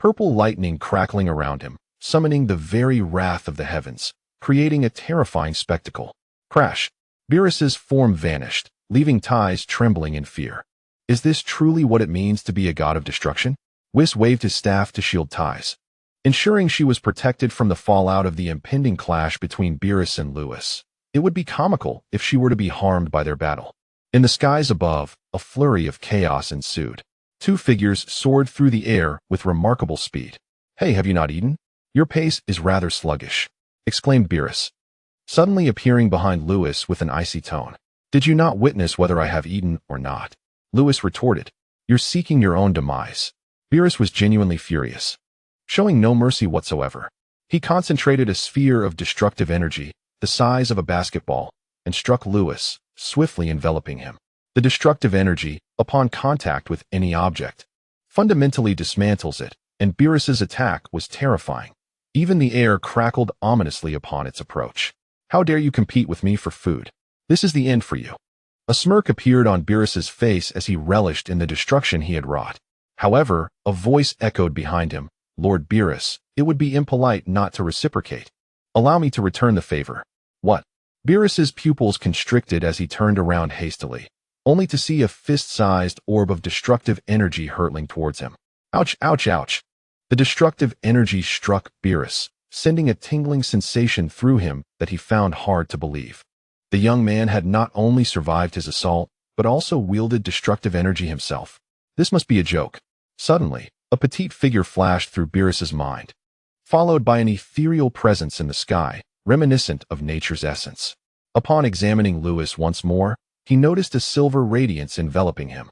Purple lightning crackling around him, summoning the very wrath of the heavens, creating a terrifying spectacle. Crash. Beerus's form vanished, leaving Tai's trembling in fear. Is this truly what it means to be a god of destruction? Whis waved his staff to shield Tai's, ensuring she was protected from the fallout of the impending clash between Beerus and Lewis. It would be comical if she were to be harmed by their battle. In the skies above, a flurry of chaos ensued. Two figures soared through the air with remarkable speed. Hey, have you not eaten? Your pace is rather sluggish, exclaimed Beerus, suddenly appearing behind Lewis with an icy tone. Did you not witness whether I have eaten or not? Lewis retorted. You're seeking your own demise. Beerus was genuinely furious, showing no mercy whatsoever. He concentrated a sphere of destructive energy, the size of a basketball, and struck Lewis, swiftly enveloping him. The destructive energy, upon contact with any object, fundamentally dismantles it, and Beerus's attack was terrifying. Even the air crackled ominously upon its approach. How dare you compete with me for food? This is the end for you. A smirk appeared on Beerus's face as he relished in the destruction he had wrought. However, a voice echoed behind him. Lord Beerus, it would be impolite not to reciprocate. Allow me to return the favor. What? Beerus's pupils constricted as he turned around hastily, only to see a fist-sized orb of destructive energy hurtling towards him. Ouch, ouch, ouch. The destructive energy struck Beerus, sending a tingling sensation through him that he found hard to believe. The young man had not only survived his assault, but also wielded destructive energy himself. This must be a joke. Suddenly, a petite figure flashed through Beerus's mind, followed by an ethereal presence in the sky, reminiscent of nature's essence. Upon examining Lewis once more, he noticed a silver radiance enveloping him,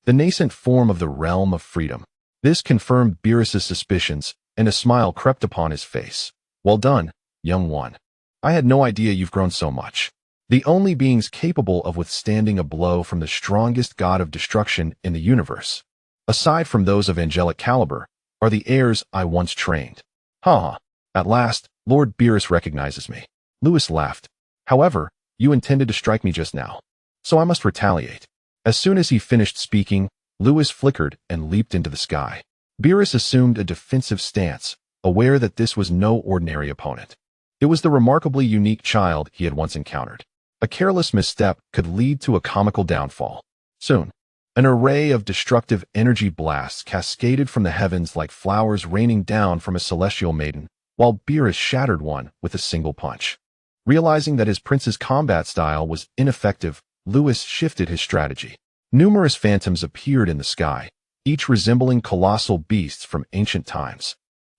the nascent form of the realm of freedom. This confirmed Beerus's suspicions, and a smile crept upon his face. Well done, young one. I had no idea you've grown so much. The only beings capable of withstanding a blow from the strongest god of destruction in the universe, aside from those of angelic caliber, are the heirs I once trained. Ha! At last, Lord Beerus recognizes me. Lewis laughed. However, you intended to strike me just now, so I must retaliate. As soon as he finished speaking, Lewis flickered and leaped into the sky. Beerus assumed a defensive stance, aware that this was no ordinary opponent. It was the remarkably unique child he had once encountered. A careless misstep could lead to a comical downfall. Soon, an array of destructive energy blasts cascaded from the heavens like flowers raining down from a celestial maiden, while Beerus shattered one with a single punch. Realizing that his prince's combat style was ineffective, Lewis shifted his strategy. Numerous phantoms appeared in the sky, each resembling colossal beasts from ancient times,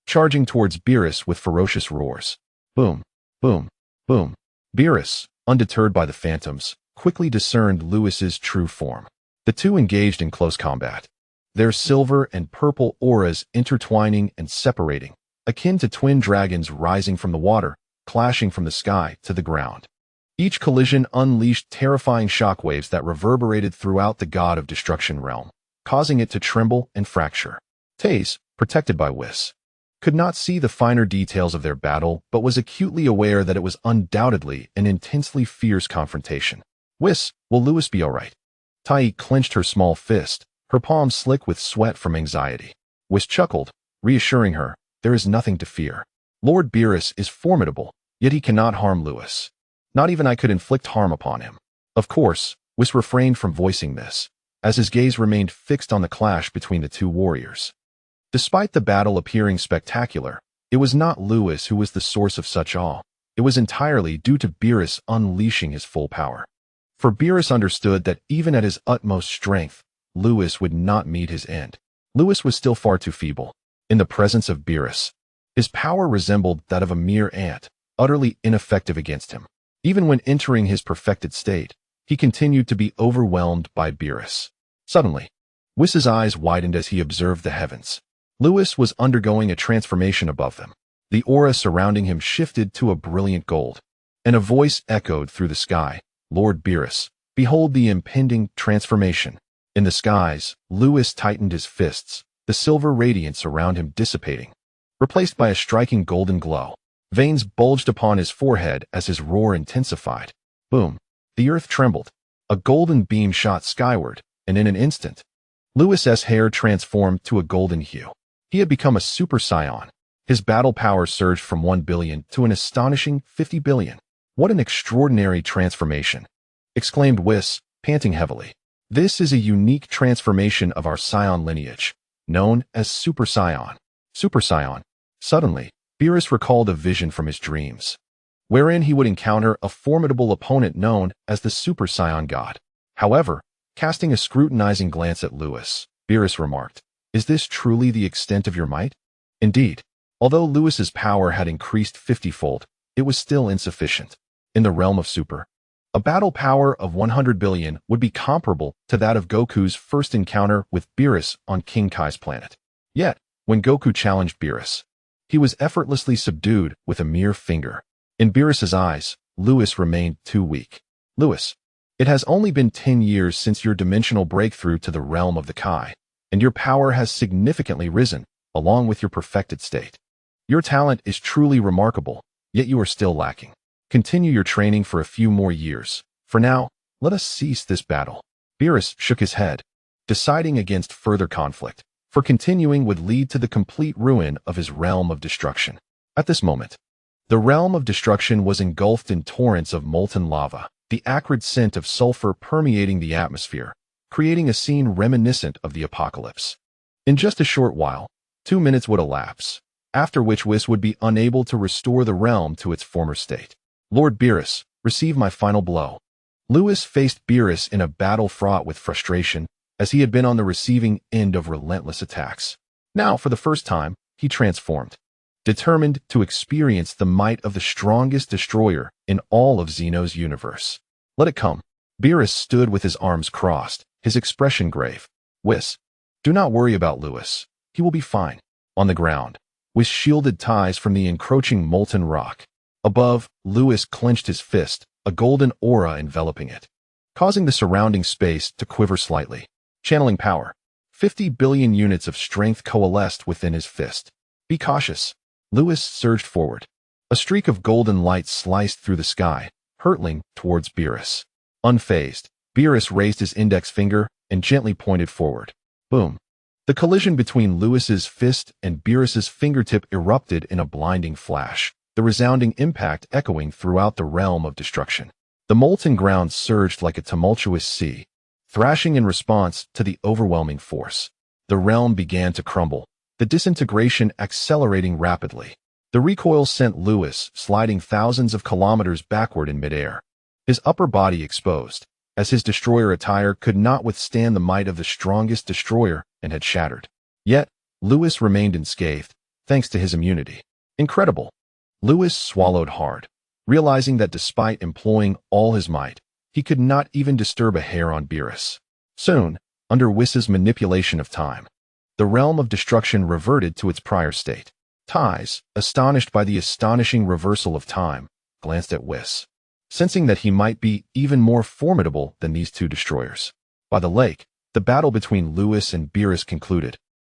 charging towards Beerus with ferocious roars. Boom, boom, boom. Beerus, undeterred by the phantoms, quickly discerned Lewis's true form. The two engaged in close combat, their silver and purple auras intertwining and separating, akin to twin dragons rising from the water, clashing from the sky to the ground. Each collision unleashed terrifying shockwaves that reverberated throughout the God of Destruction realm, causing it to tremble and fracture. Taze, protected by Whis, could not see the finer details of their battle, but was acutely aware that it was undoubtedly an intensely fierce confrontation. Whis, will Lewis be alright? Tai clenched her small fist, her palms slick with sweat from anxiety. Whis chuckled, reassuring her, there is nothing to fear. Lord Beerus is formidable, yet he cannot harm Lewis. Not even I could inflict harm upon him. Of course, Whis refrained from voicing this, as his gaze remained fixed on the clash between the two warriors. Despite the battle appearing spectacular, it was not Lewis who was the source of such awe. It was entirely due to Beerus unleashing his full power. For Beerus understood that even at his utmost strength, Lewis would not meet his end. Lewis was still far too feeble. In the presence of Beerus, his power resembled that of a mere ant, utterly ineffective against him. Even when entering his perfected state, he continued to be overwhelmed by Beerus. Suddenly, Whis' eyes widened as he observed the heavens. Lewis was undergoing a transformation above them. The aura surrounding him shifted to a brilliant gold, and a voice echoed through the sky, Lord Beerus, behold the impending transformation. In the skies, Lewis tightened his fists, the silver radiance around him dissipating, replaced by a striking golden glow. Veins bulged upon his forehead as his roar intensified. Boom! The earth trembled. A golden beam shot skyward, and in an instant, Lewis's hair transformed to a golden hue. He had become a Super Saiyan. His battle power surged from 1 billion to an astonishing 50 billion. What an extraordinary transformation! Exclaimed Whis, panting heavily. This is a unique transformation of our Saiyan lineage, known as Super Saiyan. Super Saiyan. Suddenly, Beerus recalled a vision from his dreams, wherein he would encounter a formidable opponent known as the Super Saiyan God. However, casting a scrutinizing glance at Lewis, Beerus remarked, is this truly the extent of your might? Indeed, although Lewis's power had increased 50-fold, it was still insufficient. In the realm of Super, a battle power of 100 billion would be comparable to that of Goku's first encounter with Beerus on King Kai's planet. Yet, when Goku challenged Beerus, he was effortlessly subdued with a mere finger. In Beerus's eyes, Lewis remained too weak. Lewis, it has only been 10 years since your dimensional breakthrough to the realm of the Kai, and your power has significantly risen, along with your perfected state. Your talent is truly remarkable, yet you are still lacking. Continue your training for a few more years. For now, let us cease this battle. Beerus shook his head, deciding against further conflict, for continuing would lead to the complete ruin of his realm of destruction. At this moment, the realm of destruction was engulfed in torrents of molten lava, the acrid scent of sulfur permeating the atmosphere, creating a scene reminiscent of the apocalypse. In just a short while, 2 minutes would elapse, after which Whis would be unable to restore the realm to its former state. Lord Beerus, receive my final blow. Lewis faced Beerus in a battle fraught with frustration, as he had been on the receiving end of relentless attacks. Now, for the first time, he transformed, determined to experience the might of the strongest destroyer in all of Xeno's universe. Let it come. Beerus stood with his arms crossed, his expression grave. Whis, do not worry about Lewis. He will be fine. On the ground, Whis shielded ties from the encroaching molten rock. Above, Lewis clenched his fist, a golden aura enveloping it, causing the surrounding space to quiver slightly. Channeling power. 50 billion units of strength coalesced within his fist. Be cautious. Lewis surged forward. A streak of golden light sliced through the sky, hurtling towards Beerus. Unfazed, Beerus raised his index finger and gently pointed forward. Boom. The collision between Lewis's fist and Beerus's fingertip erupted in a blinding flash, the resounding impact echoing throughout the realm of destruction. The molten ground surged like a tumultuous sea, thrashing in response to the overwhelming force. The realm began to crumble, the disintegration accelerating rapidly. The recoil sent Lewis sliding thousands of kilometers backward in midair, his upper body exposed, as his destroyer attire could not withstand the might of the strongest destroyer and had shattered. Yet, Lewis remained unscathed, thanks to his immunity. Incredible. Lewis swallowed hard, realizing that despite employing all his might, he could not even disturb a hair on Beerus. Soon, under Whis' manipulation of time, the realm of destruction reverted to its prior state. Ties, astonished by the astonishing reversal of time, glanced at Whis. sensing that he might be even more formidable than these two destroyers. By the lake, the battle between Lewis and Beerus concluded,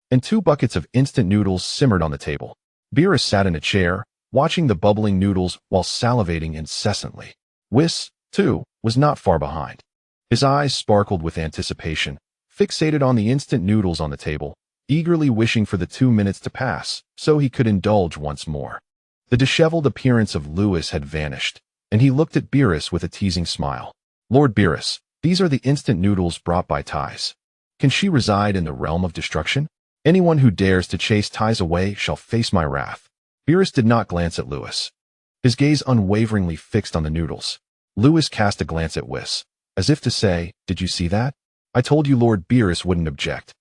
and 2 buckets of instant noodles simmered on the table. Beerus sat in a chair, watching the bubbling noodles while salivating incessantly. Whis, too, was not far behind. His eyes sparkled with anticipation, fixated on the instant noodles on the table, eagerly wishing for the 2 minutes to pass so he could indulge once more. The disheveled appearance of Lewis had vanished, and he looked at Beerus with a teasing smile. Lord Beerus, these are the instant noodles brought by Tais. Can she reside in the realm of destruction? Anyone who dares to chase Tais away shall face my wrath. Beerus did not glance at Lewis, his gaze unwaveringly fixed on the noodles. Lewis cast a glance at Whis, as if to say, did you see that? I told you Lord Beerus wouldn't object.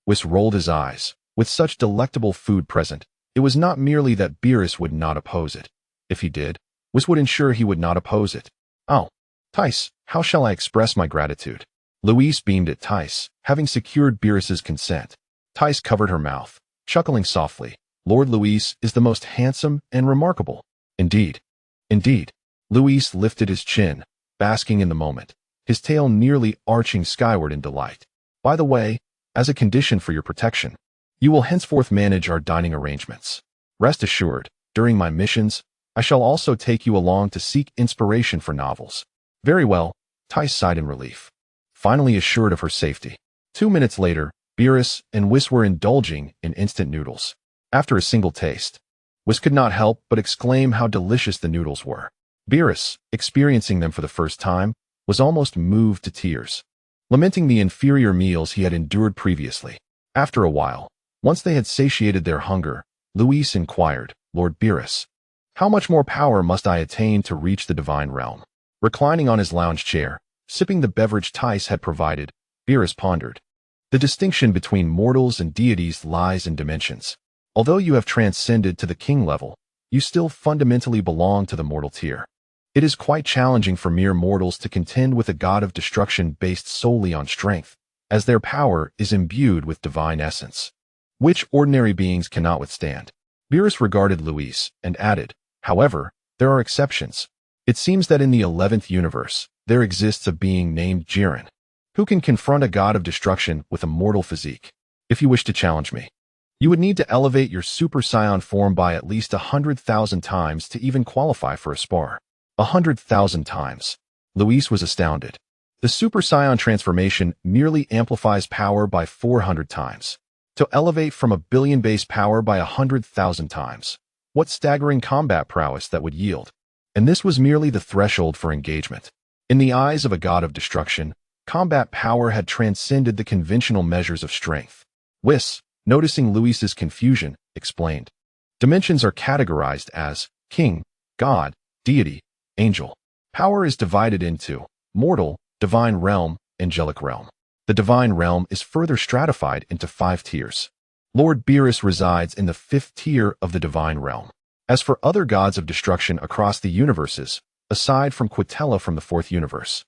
Whis rolled his eyes. With such delectable food present, it was not merely that Beerus would not oppose it. If he did, Whis would ensure he would not oppose it. Oh, Tais, how shall I express my gratitude? Louise beamed at Tais, having secured Beerus's consent. Tais covered her mouth, chuckling softly. Lord Louise is the most handsome and remarkable. Indeed. Indeed. Louise lifted his chin, basking in the moment, his tail nearly arching skyward in delight. By the way, as a condition for your protection, you will henceforth manage our dining arrangements. Rest assured, during my missions, I shall also take you along to seek inspiration for novels. Very well, Tais sighed in relief, finally assured of her safety. 2 minutes later, Beerus and Whis were indulging in instant noodles. After a single taste, Whis could not help but exclaim how delicious the noodles were. Beerus, experiencing them for the first time, was almost moved to tears, lamenting the inferior meals he had endured previously. After a while, once they had satiated their hunger, Louise inquired, Lord Beerus, how much more power must I attain to reach the divine realm? Reclining on his lounge chair, sipping the beverage Tais had provided, Beerus pondered. The distinction between mortals and deities lies in dimensions. Although you have transcended to the king level, you still fundamentally belong to the mortal tier. It is quite challenging for mere mortals to contend with a god of destruction based solely on strength, as their power is imbued with divine essence, which ordinary beings cannot withstand. Beerus regarded Louise and added, however, there are exceptions. It seems that in the 11th universe, there exists a being named Jiren, who can confront a god of destruction with a mortal physique. If you wish to challenge me, you would need to elevate your Super Saiyan form by at least 100,000 times to even qualify for a spar. 100,000 times. Louise was astounded. The Super Saiyan transformation merely amplifies power by 400 times. To elevate from a billion base power by 100,000 times. What staggering combat prowess that would yield. And this was merely the threshold for engagement. In the eyes of a god of destruction, combat power had transcended the conventional measures of strength. Whis, noticing Louise's confusion, explained. Dimensions are categorized as king, god, deity, angel. Power is divided into mortal, divine realm, angelic realm. The divine realm is further stratified into 5 tiers. Lord Beerus resides in the 5th tier of the divine realm. As for other gods of destruction across the universes, aside from Quitella from the 4th universe,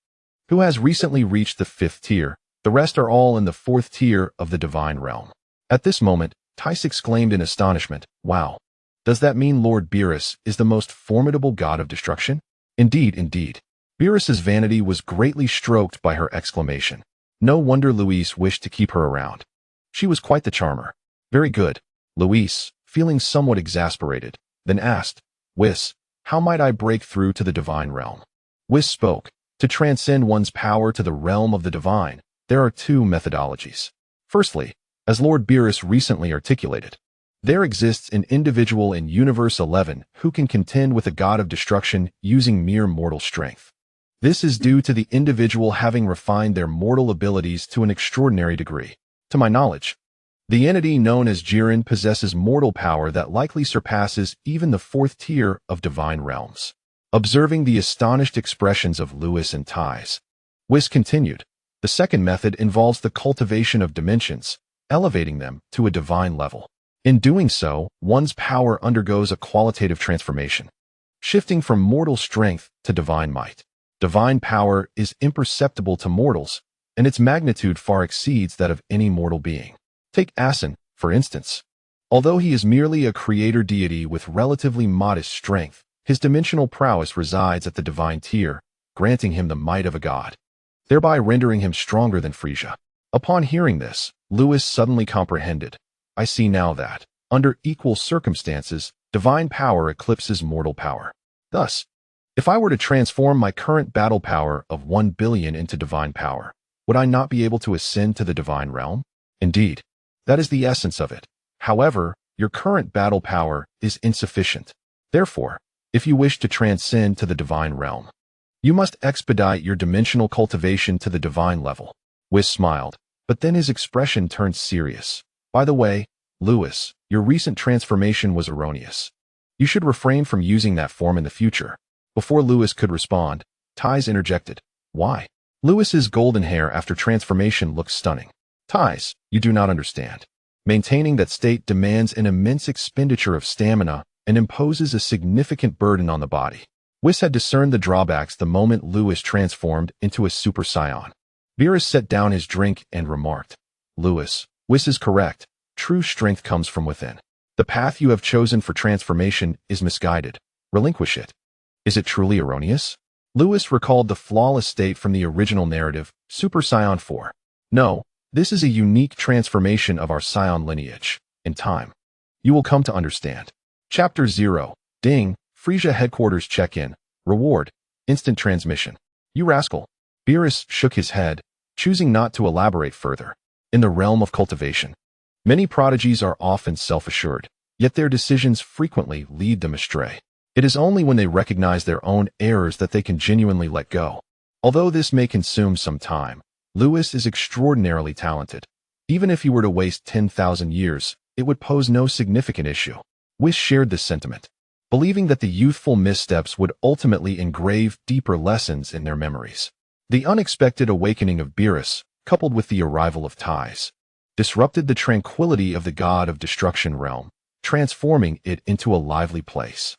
who has recently reached the 5th tier, the rest are all in the 4th tier of the divine realm. At this moment, Tais exclaimed in astonishment, wow, does that mean Lord Beerus is the most formidable god of destruction? Indeed, indeed. Beerus's vanity was greatly stroked by her exclamation. No wonder Louise wished to keep her around. She was quite the charmer. Very good. Louise, feeling somewhat exasperated, then asked, Whis, how might I break through to the divine realm? Whis spoke. To transcend one's power to the realm of the divine, there are 2 methodologies. Firstly, as Lord Beerus recently articulated, there exists an individual in Universe 11 who can contend with a god of destruction using mere mortal strength. This is due to the individual having refined their mortal abilities to an extraordinary degree. To my knowledge, the entity known as Jiren possesses mortal power that likely surpasses even the 4th tier of divine realms. Observing the astonished expressions of Lewis and Tais, Whis continued, the second method involves the cultivation of dimensions, elevating them to a divine level. In doing so, one's power undergoes a qualitative transformation, shifting from mortal strength to divine might. Divine power is imperceptible to mortals, and its magnitude far exceeds that of any mortal being. Take Asin, for instance. Although he is merely a creator deity with relatively modest strength, His dimensional prowess resides at the divine tier, granting him the might of a god, thereby rendering him stronger than Frisia. Upon hearing this, Lewis suddenly comprehended. I see now that, under equal circumstances, divine power eclipses mortal power. Thus, if I were to transform my current battle power of 1 billion into divine power, would I not be able to ascend to the divine realm? Indeed, that is the essence of it. However, your current battle power is insufficient. Therefore, if you wish to transcend to the divine realm, you must expedite your dimensional cultivation to the divine level. Whis smiled, but then his expression turned serious. By the way, Lewis, your recent transformation was erroneous. You should refrain from using that form in the future. Before Lewis could respond, Ties interjected. Why? Lewis's golden hair after transformation looked stunning. Ties, you do not understand. Maintaining that state demands an immense expenditure of stamina and imposes a significant burden on the body. Whis had discerned the drawbacks the moment Lewis transformed into a Super Saiyan. Beerus set down his drink and remarked, Lewis, Whis is correct. True strength comes from within. The path you have chosen for transformation is misguided. Relinquish it. Is it truly erroneous? Lewis recalled the flawless state from the original narrative, Super Saiyan 4. No, this is a unique transformation of our Saiyan lineage. In time, you will come to understand. Chapter 0. Ding. Frisia Headquarters Check-in. Reward. Instant transmission. You rascal. Beerus shook his head, choosing not to elaborate further. In the realm of cultivation, many prodigies are often self-assured, yet their decisions frequently lead them astray. It is only when they recognize their own errors that they can genuinely let go. Although this may consume some time, Lewis is extraordinarily talented. Even if he were to waste 10,000 years, it would pose no significant issue. Whis shared this sentiment, believing that the youthful missteps would ultimately engrave deeper lessons in their memories. The unexpected awakening of Beerus, coupled with the arrival of Ties, disrupted the tranquility of the god of destruction realm, transforming it into a lively place.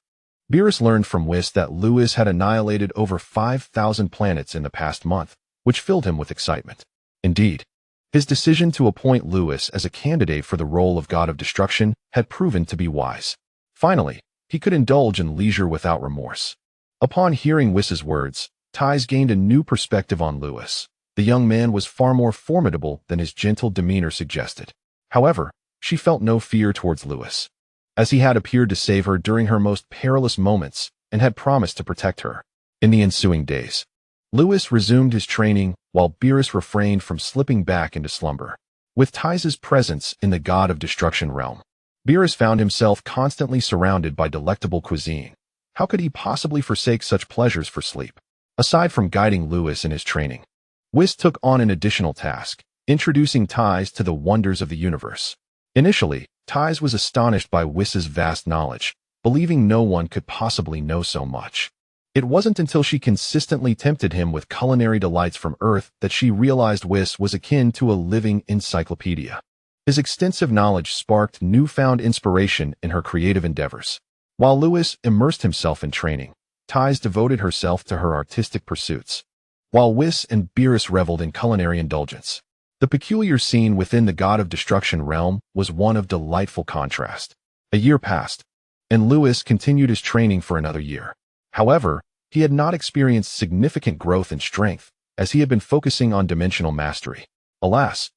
Beerus learned from Whis that Lewis had annihilated over 5,000 planets in the past month, which filled him with excitement. Indeed, his decision to appoint Lewis as a candidate for the role of god of destruction had proven to be wise. Finally, he could indulge in leisure without remorse. Upon hearing Whis's words, Ties gained a new perspective on Lewis. The young man was far more formidable than his gentle demeanor suggested. However, she felt no fear towards Lewis, as he had appeared to save her during her most perilous moments and had promised to protect her. In the ensuing days, Lewis resumed his training while Beerus refrained from slipping back into slumber. With Ties' presence in the god of destruction realm, Beerus found himself constantly surrounded by delectable cuisine. How could he possibly forsake such pleasures for sleep? Aside from guiding Lewis in his training, Whis took on an additional task, introducing Ties to the wonders of the universe. Initially, Ties was astonished by Whis's vast knowledge, believing no one could possibly know so much. It wasn't until she consistently tempted him with culinary delights from Earth that she realized Whis was akin to a living encyclopedia. His extensive knowledge sparked newfound inspiration in her creative endeavors. While Lewis immersed himself in training, Ties devoted herself to her artistic pursuits, while Whis and Beerus reveled in culinary indulgence. The peculiar scene within the god of destruction realm was one of delightful contrast. A year passed, and Lewis continued his training for another year. However, he had not experienced significant growth in strength, as he had been focusing on dimensional mastery. Alas,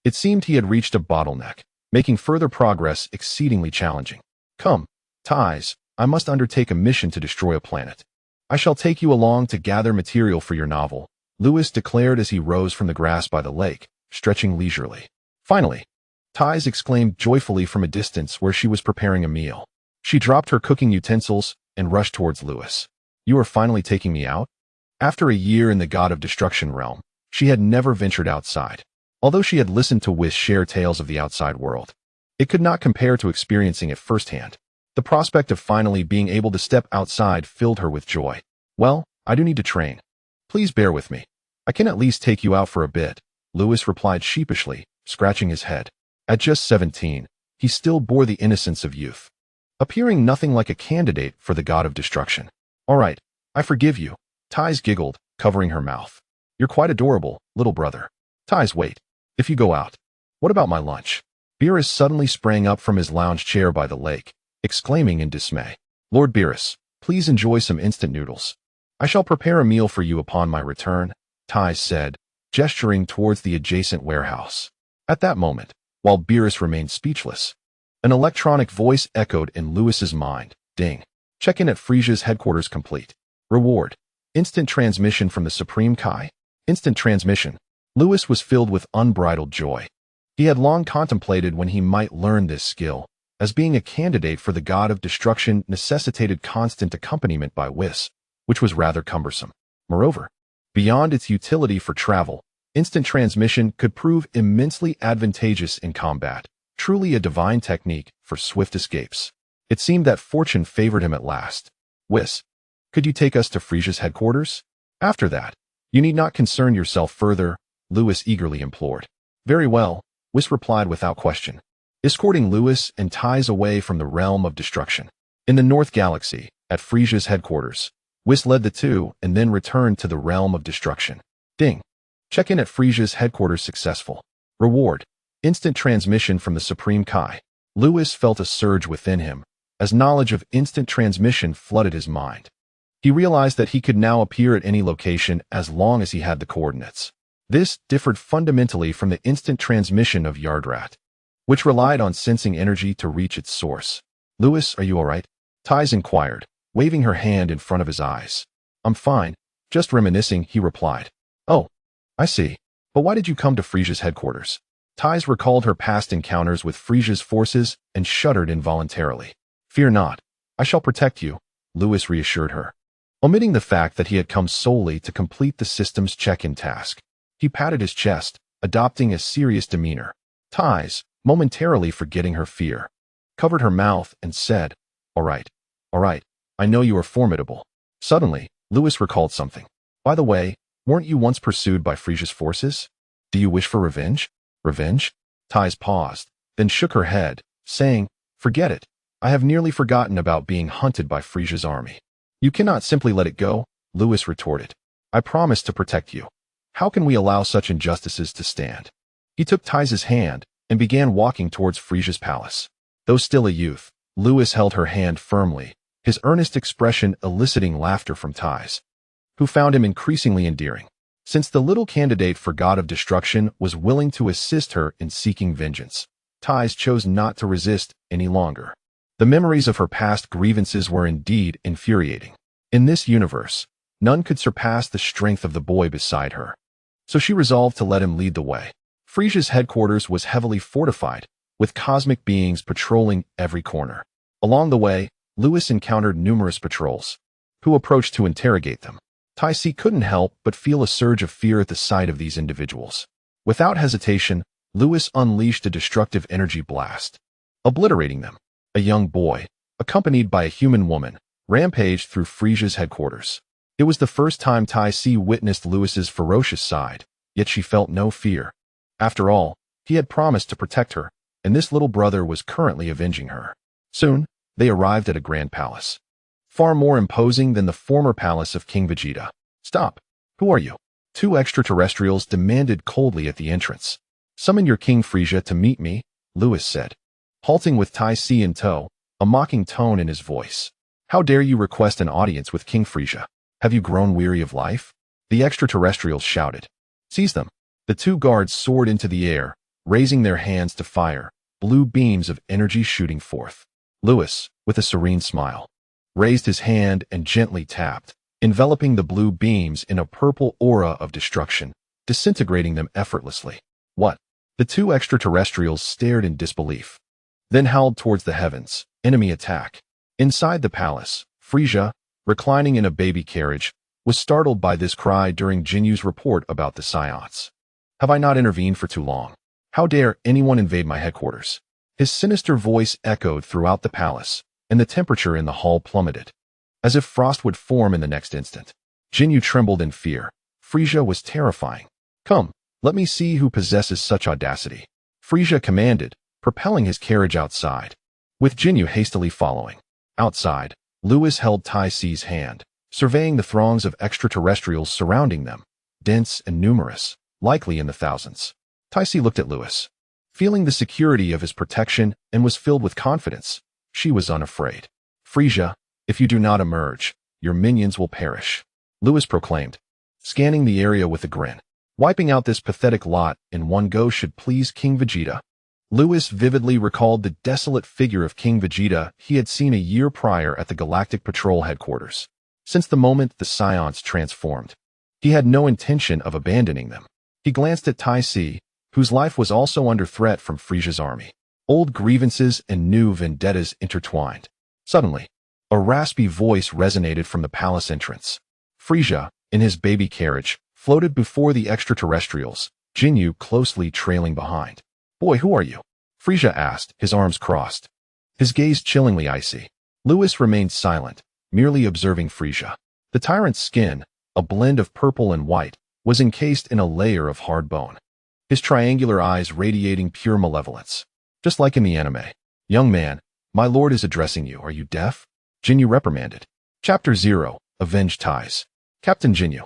it seemed he had reached a bottleneck, making further progress exceedingly challenging. Come, Ties, I must undertake a mission to destroy a planet. I shall take you along to gather material for your novel, Lewis declared as he rose from the grass by the lake, stretching leisurely. Finally, Ties exclaimed joyfully from a distance where she was preparing a meal. She dropped her cooking utensils and rushed towards Lewis. You are finally taking me out? After a year in the god of destruction realm, she had never ventured outside. Although she had listened to Whis share tales of the outside world, it could not compare to experiencing it firsthand. The prospect of finally being able to step outside filled her with joy. Well, I do need to train. Please bear with me. I can at least take you out for a bit, Lewis replied sheepishly, scratching his head. At just 17, he still bore the innocence of youth, appearing nothing like a candidate for the god of destruction. All right, I forgive you, Ties giggled, covering her mouth. You're quite adorable, little brother. Ties, wait. If you go out, what about my lunch? Beerus suddenly sprang up from his lounge chair by the lake, exclaiming in dismay. Lord Beerus, Please enjoy some instant noodles. I shall prepare a meal for you upon my return, Tai said, gesturing towards the adjacent warehouse. At that moment, while Beerus remained speechless, an electronic voice echoed in Lewis's mind. Ding. Check-in at Frisia's headquarters complete. Reward. Instant transmission from the Supreme Kai. Instant transmission. Lewis was filled with unbridled joy. He had long contemplated when he might learn this skill, as being a candidate for the god of destruction necessitated constant accompaniment by whis, which was rather cumbersome. Moreover, beyond its utility for travel, instant transmission could prove immensely advantageous in combat, truly a divine technique for swift escapes. It seemed that fortune favored him at last. Whis, could you take us to Frisia's headquarters? After that, you need not concern yourself further, Lewis eagerly implored. Very well, Whis replied without question, escorting Lewis and Ties away from the realm of destruction. In the North Galaxy, at Frisia's headquarters, Whis led the two and then returned to the realm of destruction. Ding. Check-in at Frisia's headquarters successful. Reward. Instant transmission from the Supreme Kai. Lewis felt a surge within him, as knowledge of instant transmission flooded his mind. He realized that he could now appear at any location as long as he had the coordinates. This differed fundamentally from the instant transmission of Yardrat, which relied on sensing energy to reach its source. Lewis, are you all right? Ties inquired, waving her hand in front of his eyes. I'm fine, just reminiscing, he replied. Oh, I see. But why did you come to Frisia's headquarters? Ties recalled her past encounters with Frisia's forces and shuddered involuntarily. Fear not, I shall protect you, Lewis reassured her. Omitting the fact that he had come solely to complete the system's check-in task, he patted his chest, adopting a serious demeanor. Ties, momentarily forgetting her fear, covered her mouth and said, all right, I know you are formidable. Suddenly, Lewis recalled something. By the way, weren't you once pursued by Frisia's forces? Do you wish for revenge? Revenge? Ties paused, then shook her head, saying, forget it. I have nearly forgotten about being hunted by Frisia's army. You cannot simply let it go, Lewis retorted. I promise to protect you. How can we allow such injustices to stand? He took Ties' hand and began walking towards Frisia's palace. Though still a youth, Lewis held her hand firmly, his earnest expression eliciting laughter from Ties, who found him increasingly endearing. Since the little candidate for god of destruction was willing to assist her in seeking vengeance, Ties chose not to resist any longer. The memories of her past grievances were indeed infuriating. In this universe, none could surpass the strength of the boy beside her. So she resolved to let him lead the way. Frisia's headquarters was heavily fortified, with cosmic beings patrolling every corner. Along the way, Lewis encountered numerous patrols, who approached to interrogate them. Taisi couldn't help but feel a surge of fear at the sight of these individuals. Without hesitation, Lewis unleashed a destructive energy blast, obliterating them. A young boy, accompanied by a human woman, rampaged through Frisia's headquarters. It was the first time Taisi witnessed Lewis's ferocious side, yet she felt no fear. After all, he had promised to protect her, and this little brother was currently avenging her. Soon, they arrived at a grand palace, far more imposing than the former palace of King Vegeta. Stop! Who are you? Two extraterrestrials demanded coldly at the entrance. Summon your King Frisia to meet me, Lewis said, halting with Taisi in tow, a mocking tone in his voice. How dare you request an audience with King Frisia? Have you grown weary of life? The extraterrestrials shouted. Seize them. The two guards soared into the air, raising their hands to fire, blue beams of energy shooting forth. Lewis, with a serene smile, raised his hand and gently tapped, enveloping the blue beams in a purple aura of destruction, disintegrating them effortlessly. What? The two extraterrestrials stared in disbelief, then howled towards the heavens. Enemy attack. Inside the palace, Frisia, reclining in a baby carriage, was startled by this cry during Jinyu's report about the Saiyans. Have I not intervened for too long? How dare anyone invade my headquarters? His sinister voice echoed throughout the palace, and the temperature in the hall plummeted, as if frost would form in the next instant. Jinyu trembled in fear. Frisia was terrifying. Come, let me see who possesses such audacity, Frisia commanded, propelling his carriage outside, with Jinyu hastily following. Outside, Lewis held Taisi's hand, surveying the throngs of extraterrestrials surrounding them, dense and numerous, likely in the thousands. Taisi looked at Lewis, feeling the security of his protection, and was filled with confidence. She was unafraid. Frisia, If you do not emerge, your minions will perish, Lewis proclaimed, scanning the area with a grin. Wiping out this pathetic lot in one go should please King Vegeta. Lewis vividly recalled the desolate figure of King Vegeta he had seen a year prior at the Galactic Patrol headquarters. Since the moment the Saiyans transformed, he had no intention of abandoning them. He glanced at Tai Si, whose life was also under threat from Frisia's army. Old grievances and new vendettas intertwined. Suddenly, a raspy voice resonated from the palace entrance. Frisia, in his baby carriage, floated before the extraterrestrials, Jinyu closely trailing behind. "Boy, who are you?" Frisia asked, his arms crossed, his gaze chillingly icy. Lewis remained silent, merely observing Frisia. The tyrant's skin, a blend of purple and white, was encased in a layer of hard bone, his triangular eyes radiating pure malevolence. Just like in the anime. "Young man, my lord is addressing you. Are you deaf?" Jinyu reprimanded. Chapter 0. Avenge Ties. Captain Jinyu.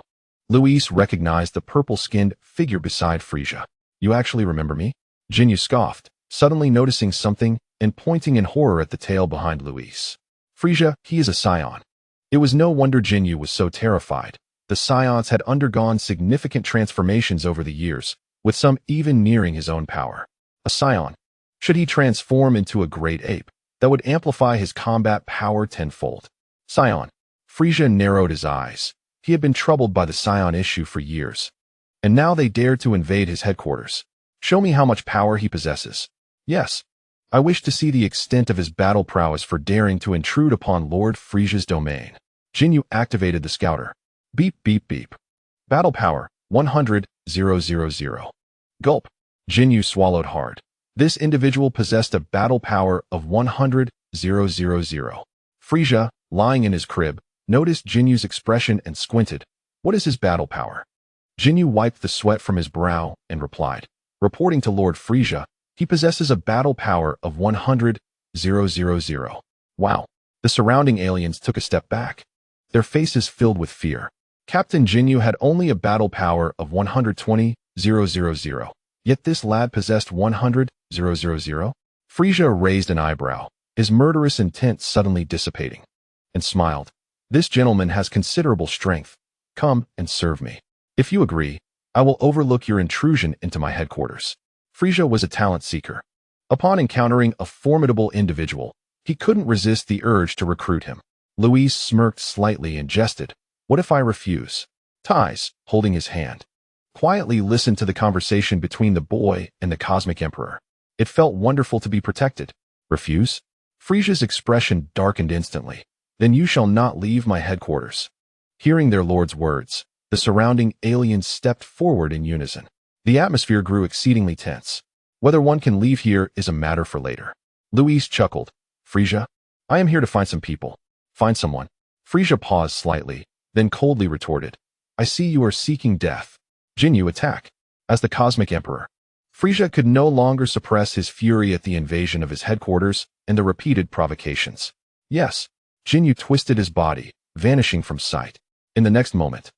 Luis recognized the purple-skinned figure beside Frisia. "You actually remember me?" Jinyu scoffed, suddenly noticing something and pointing in horror at the tail behind Luis. "Frisia, he is a Saiyan." It was no wonder Jinyu was so terrified. The Saiyans had undergone significant transformations over the years, with some even nearing his own power. A Saiyan. Should he transform into a great ape, that would amplify his combat power tenfold. Saiyan. Frisia narrowed his eyes. He had been troubled by the Saiyan issue for years. And now they dared to invade his headquarters. Show me how much power he possesses. Yes. I wish to see the extent of his battle prowess for daring to intrude upon Lord Frisia's domain. Jinyu activated the scouter. Beep, beep, beep. Battle power, 100,000. Gulp. Jinyu swallowed hard. This individual possessed a battle power of 100,000. Frisia, lying in his crib, noticed Jinyu's expression and squinted. What is his battle power? Jinyu wiped the sweat from his brow and replied. Reporting to Lord Frisia, he possesses a battle power of 100,000. Wow. The surrounding aliens took a step back, their faces filled with fear. Captain Jinyu had only a battle power of 120,000. Yet this lad possessed 100,000? Frisia raised an eyebrow, his murderous intent suddenly dissipating, and smiled. This gentleman has considerable strength. Come and serve me. If you agree, I will overlook your intrusion into my headquarters. Frisia was a talent seeker. Upon encountering a formidable individual, he couldn't resist the urge to recruit him. Luis smirked slightly and jested. What if I refuse? Ties, holding his hand, quietly listened to the conversation between the boy and the Cosmic Emperor. It felt wonderful to be protected. Refuse? Frisia's expression darkened instantly. Then you shall not leave my headquarters. Hearing their lord's words, the surrounding aliens stepped forward in unison. The atmosphere grew exceedingly tense. Whether one can leave here is a matter for later. Luis chuckled. Frisia, I am here to find some people. Find someone. Frisia paused slightly, then coldly retorted. I see you are seeking death. Jinyu attack. As the Cosmic Emperor, Frisia could no longer suppress his fury at the invasion of his headquarters and the repeated provocations. Yes. Jinyu twisted his body, vanishing from sight. In the next moment,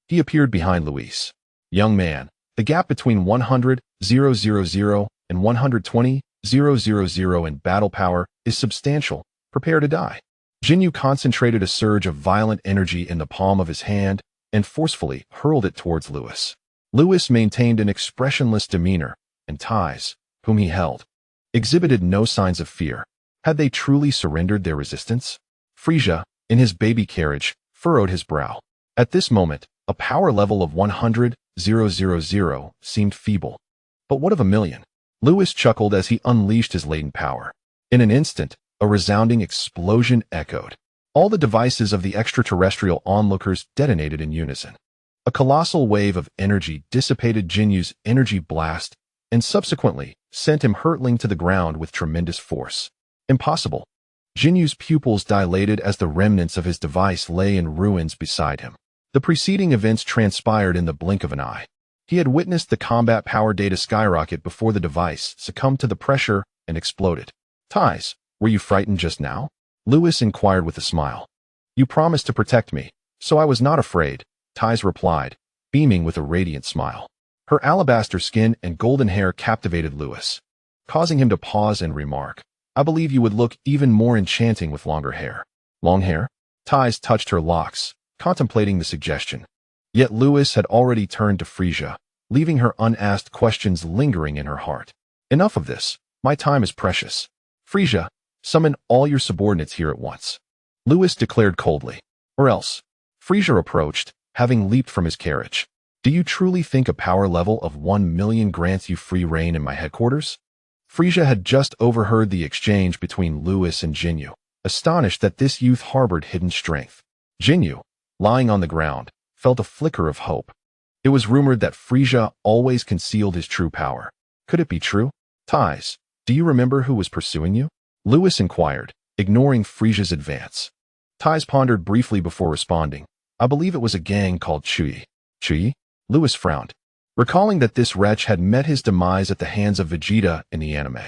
he appeared behind Luis. Young man, the gap between 100,000 and 120,000 in battle power is substantial. Prepare to die. Jinyu concentrated a surge of violent energy in the palm of his hand and forcefully hurled it towards Lewis. Lewis maintained an expressionless demeanor, and Ties, whom he held, exhibited no signs of fear. Had they truly surrendered their resistance? Frisia, in his baby carriage, furrowed his brow. At this moment, a power level of 100,000 seemed feeble. But what of 1,000,000? Lewis chuckled as he unleashed his latent power. In an instant, a resounding explosion echoed. All the devices of the extraterrestrial onlookers detonated in unison. A colossal wave of energy dissipated Jinyu's energy blast and subsequently sent him hurtling to the ground with tremendous force. Impossible. Jinyu's pupils dilated as the remnants of his device lay in ruins beside him. The preceding events transpired in the blink of an eye. He had witnessed the combat power data skyrocket before the device succumbed to the pressure and exploded. Ties, were you frightened just now? Lewis inquired with a smile. You promised to protect me, so I was not afraid, Ties replied, beaming with a radiant smile. Her alabaster skin and golden hair captivated Lewis, causing him to pause and remark, I believe you would look even more enchanting with longer hair. Long hair? Ties touched her locks, contemplating the suggestion. Yet Lewis had already turned to Frisia, leaving her unasked questions lingering in her heart. Enough of this. My time is precious. Frisia, summon all your subordinates here at once. Lewis declared coldly. Or else. Frisia approached, having leaped from his carriage. Do you truly think a power level of 1 million grants you free reign in my headquarters? Frisia had just overheard the exchange between Lewis and Jinyu, astonished that this youth harbored hidden strength. Jinyu, lying on the ground, felt a flicker of hope. It was rumored that Frisia always concealed his true power. Could it be true? Ties, do you remember who was pursuing you? Lewis inquired, ignoring Frisia's advance. Ties pondered briefly before responding. I believe it was a gang called Chui. Chui? Lewis frowned, recalling that this wretch had met his demise at the hands of Vegeta in the anime.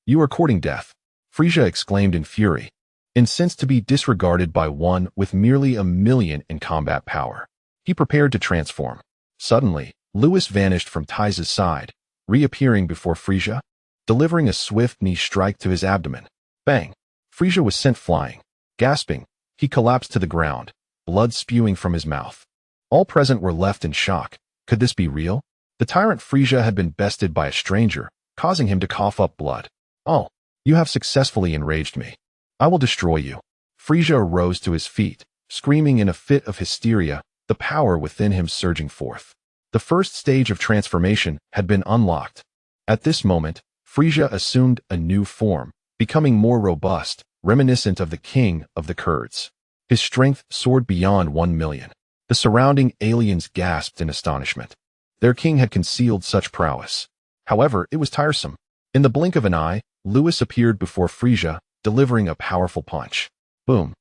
You are courting death, Frisia exclaimed in fury, incensed to be disregarded by one with merely 1 million in combat power. He prepared to transform. Suddenly, Lewis vanished from Ties' side, reappearing before Frisia, delivering a swift knee strike to his abdomen. Bang! Frisia was sent flying. Gasping, he collapsed to the ground, blood spewing from his mouth. All present were left in shock. Could this be real? The tyrant Frisia had been bested by a stranger, causing him to cough up blood. Oh, you have successfully enraged me. I will destroy you. Frisia rose to his feet, screaming in a fit of hysteria, the power within him surging forth. The first stage of transformation had been unlocked. At this moment, Frisia assumed a new form, becoming more robust, reminiscent of the king of the Kurds. His strength soared beyond 1 million. The surrounding aliens gasped in astonishment. Their king had concealed such prowess. However, it was tiresome. In the blink of an eye, Lewis appeared before Frisia, delivering a powerful punch. Boom.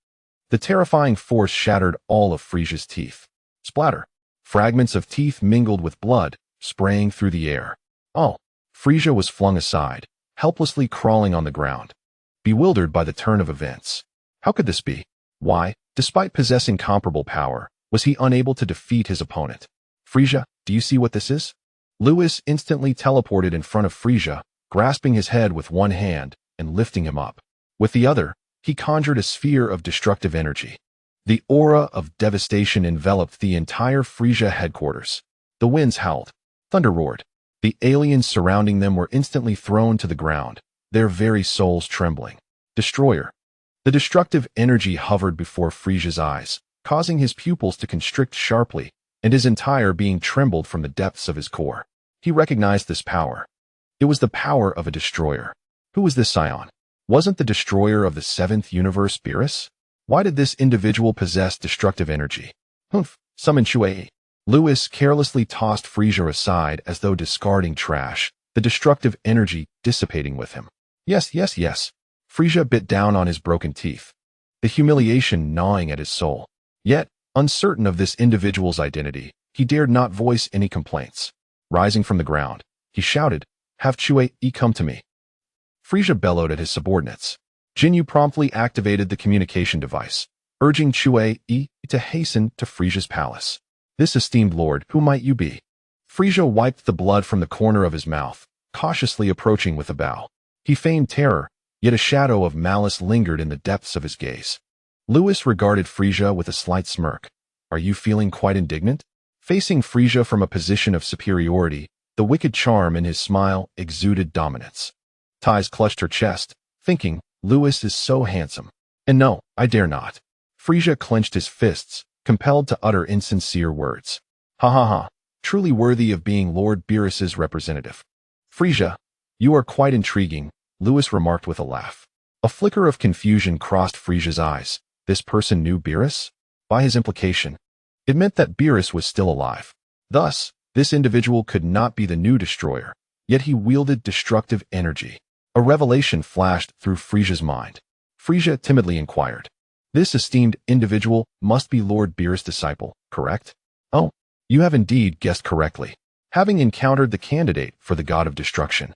The terrifying force shattered all of Frisia's teeth. Splatter. Fragments of teeth mingled with blood, spraying through the air. Oh. Frisia was flung aside, helplessly crawling on the ground, bewildered by the turn of events. How could this be? Why, despite possessing comparable power, was he unable to defeat his opponent? Frisia, do you see what this is? Lewis instantly teleported in front of Frisia, grasping his head with one hand and lifting him up. With the other, he conjured a sphere of destructive energy. The aura of devastation enveloped the entire Frisia headquarters. The winds howled. Thunder roared. The aliens surrounding them were instantly thrown to the ground, their very souls trembling. Destroyer. The destructive energy hovered before Frisia's eyes, causing his pupils to constrict sharply, and his entire being trembled from the depths of his core. He recognized this power. It was the power of a destroyer. Who was this Saiyan? Wasn't the destroyer of the 7th universe Beerus? Why did this individual possess destructive energy? Humph, summon Shui. Lewis carelessly tossed Frisia aside as though discarding trash, the destructive energy dissipating with him. Yes. Frisia bit down on his broken teeth, the humiliation gnawing at his soul. Yet, uncertain of this individual's identity, he dared not voice any complaints. Rising from the ground, he shouted, Have Chui-E come to me. Frisia bellowed at his subordinates. Jinyu promptly activated the communication device, urging Chui-E to hasten to Frisia's palace. This esteemed lord, who might you be? Frisia wiped the blood from the corner of his mouth, cautiously approaching with a bow. He feigned terror, yet a shadow of malice lingered in the depths of his gaze. Lewis regarded Frisia with a slight smirk. Are you feeling quite indignant? Facing Frisia from a position of superiority, the wicked charm in his smile exuded dominance. Ties clutched her chest, thinking, Lewis is so handsome. And no, I dare not. Frisia clenched his fists, compelled to utter insincere words. Ha, truly worthy of being Lord Beerus's representative. Frisia, you are quite intriguing, Lewis remarked with a laugh. A flicker of confusion crossed Frisia's eyes. This person knew Beerus? By his implication, it meant that Beerus was still alive. Thus, this individual could not be the new destroyer, yet he wielded destructive energy. A revelation flashed through Frisia's mind. Frisia timidly inquired. This esteemed individual must be Lord Beerus' disciple, correct? Oh, you have indeed guessed correctly. Having encountered the candidate for the god of destruction,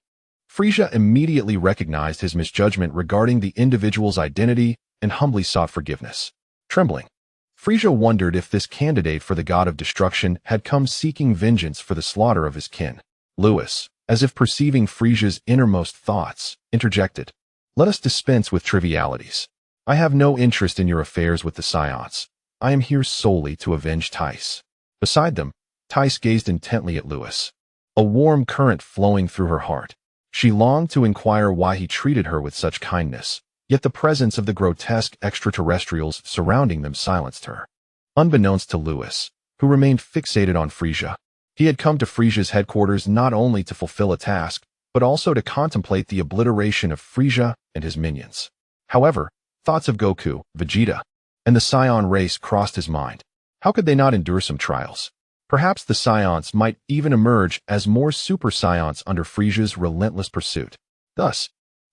Frisia immediately recognized his misjudgment regarding the individual's identity and humbly sought forgiveness. Trembling, Frisia wondered if this candidate for the god of destruction had come seeking vengeance for the slaughter of his kin. Lewis, as if perceiving Frisia's innermost thoughts, interjected. Let us dispense with trivialities. I have no interest in your affairs with the Saiyans. I am here solely to avenge Tice. Beside them, Tice gazed intently at Lewis, a warm current flowing through her heart. She longed to inquire why he treated her with such kindness, yet the presence of the grotesque extraterrestrials surrounding them silenced her. Unbeknownst to Lewis, who remained fixated on Frisia, he had come to Frisia's headquarters not only to fulfill a task, but also to contemplate the obliteration of Frisia and his minions. However, thoughts of Goku, Vegeta, and the Saiyan race crossed his mind. How could they not endure some trials? Perhaps the Saiyans might even emerge as more Super Saiyans under Frisia's relentless pursuit. Thus,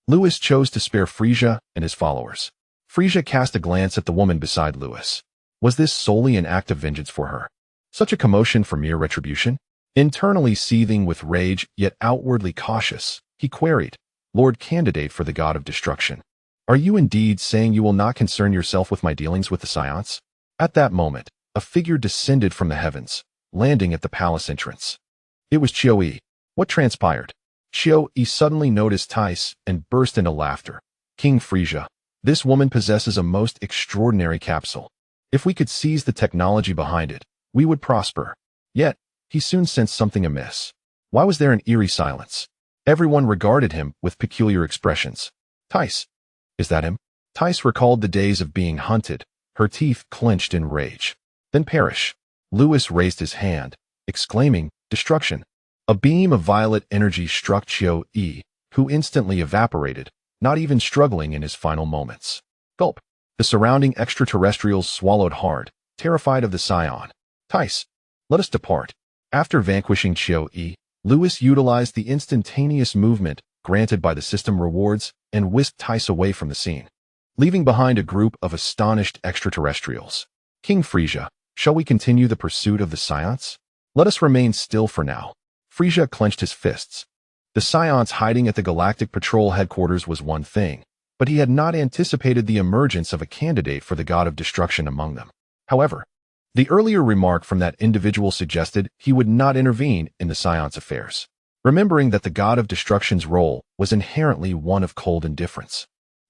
Lewis chose to spare Frisia and his followers. Frisia cast a glance at the woman beside Lewis. Was this solely an act of vengeance for her? Such a commotion for mere retribution? Internally seething with rage, yet outwardly cautious, he queried, Lord Candidate for the God of Destruction, are you indeed saying you will not concern yourself with my dealings with the Saiyans? At that moment, a figure descended from the heavens, landing at the palace entrance. It was Chio-E. What transpired? Chio-E suddenly noticed Tice and burst into laughter. King Frisia, this woman possesses a most extraordinary capsule. If we could seize the technology behind it, we would prosper. Yet, he soon sensed something amiss. Why was there an eerie silence? Everyone regarded him with peculiar expressions. Tice. Is that him? Tice recalled the days of being hunted, her teeth clenched in rage. Then perish. Lewis raised his hand, exclaiming, Destruction. A beam of violet energy struck Chio-E, who instantly evaporated, not even struggling in his final moments. Gulp. The surrounding extraterrestrials swallowed hard, terrified of the Saiyan. Tice. Let us depart. After vanquishing Chio-E, Lewis utilized the instantaneous movement granted by the system rewards and whisked Tice away from the scene, leaving behind a group of astonished extraterrestrials. King Frisia, shall we continue the pursuit of the Saiyans? Let us remain still for now. Frisia clenched his fists. The Saiyans hiding at the Galactic Patrol headquarters was one thing, but he had not anticipated the emergence of a candidate for the God of Destruction among them. However, the earlier remark from that individual suggested he would not intervene in the Saiyans' affairs, remembering that the God of Destruction's role was inherently one of cold indifference.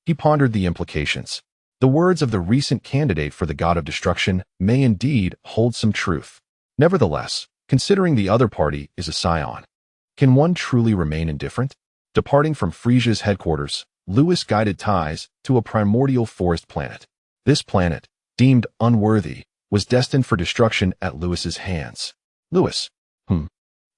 He pondered the implications. The words of the recent candidate for the God of Destruction may indeed hold some truth. Nevertheless, considering the other party is a Saiyan, can one truly remain indifferent? Departing from Frisia's headquarters, Lewis guided Tice to a primordial forest planet. This planet, deemed unworthy, was destined for destruction at Lewis's hands. Lewis.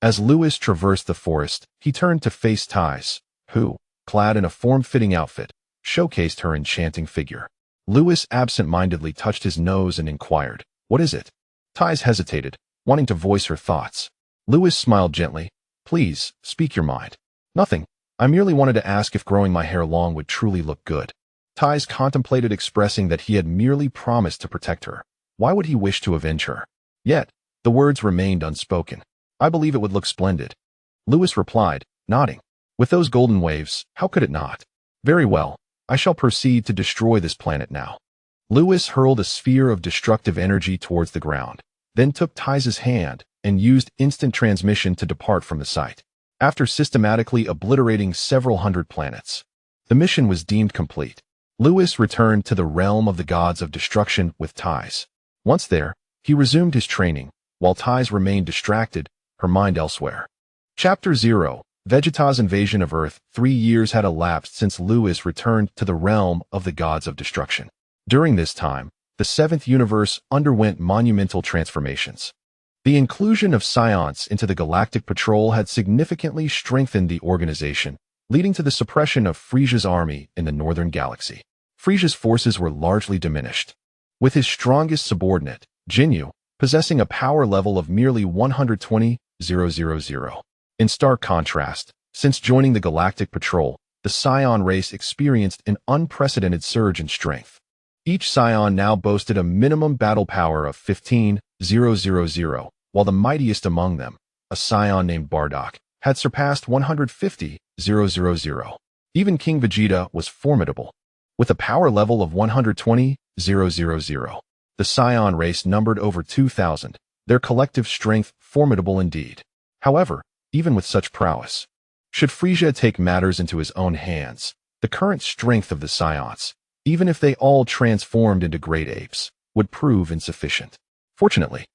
As Lewis traversed the forest, he turned to face Tice, who, clad in a form-fitting outfit, showcased her enchanting figure. Lewis absent-mindedly touched his nose and inquired, What is it? Tice hesitated, wanting to voice her thoughts. Lewis smiled gently. Please, speak your mind. Nothing. I merely wanted to ask if growing my hair long would truly look good. Tice contemplated expressing that he had merely promised to protect her. Why would he wish to avenge her? Yet, the words remained unspoken. I believe it would look splendid. Lewis replied, nodding. With those golden waves, how could it not? Very well. I shall proceed to destroy this planet now. Lewis hurled a sphere of destructive energy towards the ground, then took Tice's hand and used instant transmission to depart from the site. After systematically obliterating several hundred planets, the mission was deemed complete. Lewis returned to the realm of the gods of destruction with Tice. Once there, he resumed his training, while Tice remained distracted, her mind elsewhere. Chapter 0. Vegeta's invasion of Earth. 3 years had elapsed since Lewis returned to the realm of the gods of destruction. During this time, the seventh universe underwent monumental transformations. The inclusion of Saiyans into the Galactic Patrol had significantly strengthened the organization, leading to the suppression of Frisia's army in the northern galaxy. Frisia's forces were largely diminished, with his strongest subordinate, Jinyu, possessing a power level of merely 120,000. In stark contrast, since joining the Galactic Patrol, the Saiyan race experienced an unprecedented surge in strength. Each Saiyan now boasted a minimum battle power of 15,000, while the mightiest among them, a Saiyan named Bardock, had surpassed 150,000. Even King Vegeta was formidable. With a power level of 120,000, the Saiyan race numbered over 2,000, their collective strength formidable indeed. However, even with such prowess, should Frisia take matters into his own hands, the current strength of the Saiyans, even if they all transformed into great apes, would prove insufficient. Fortunately,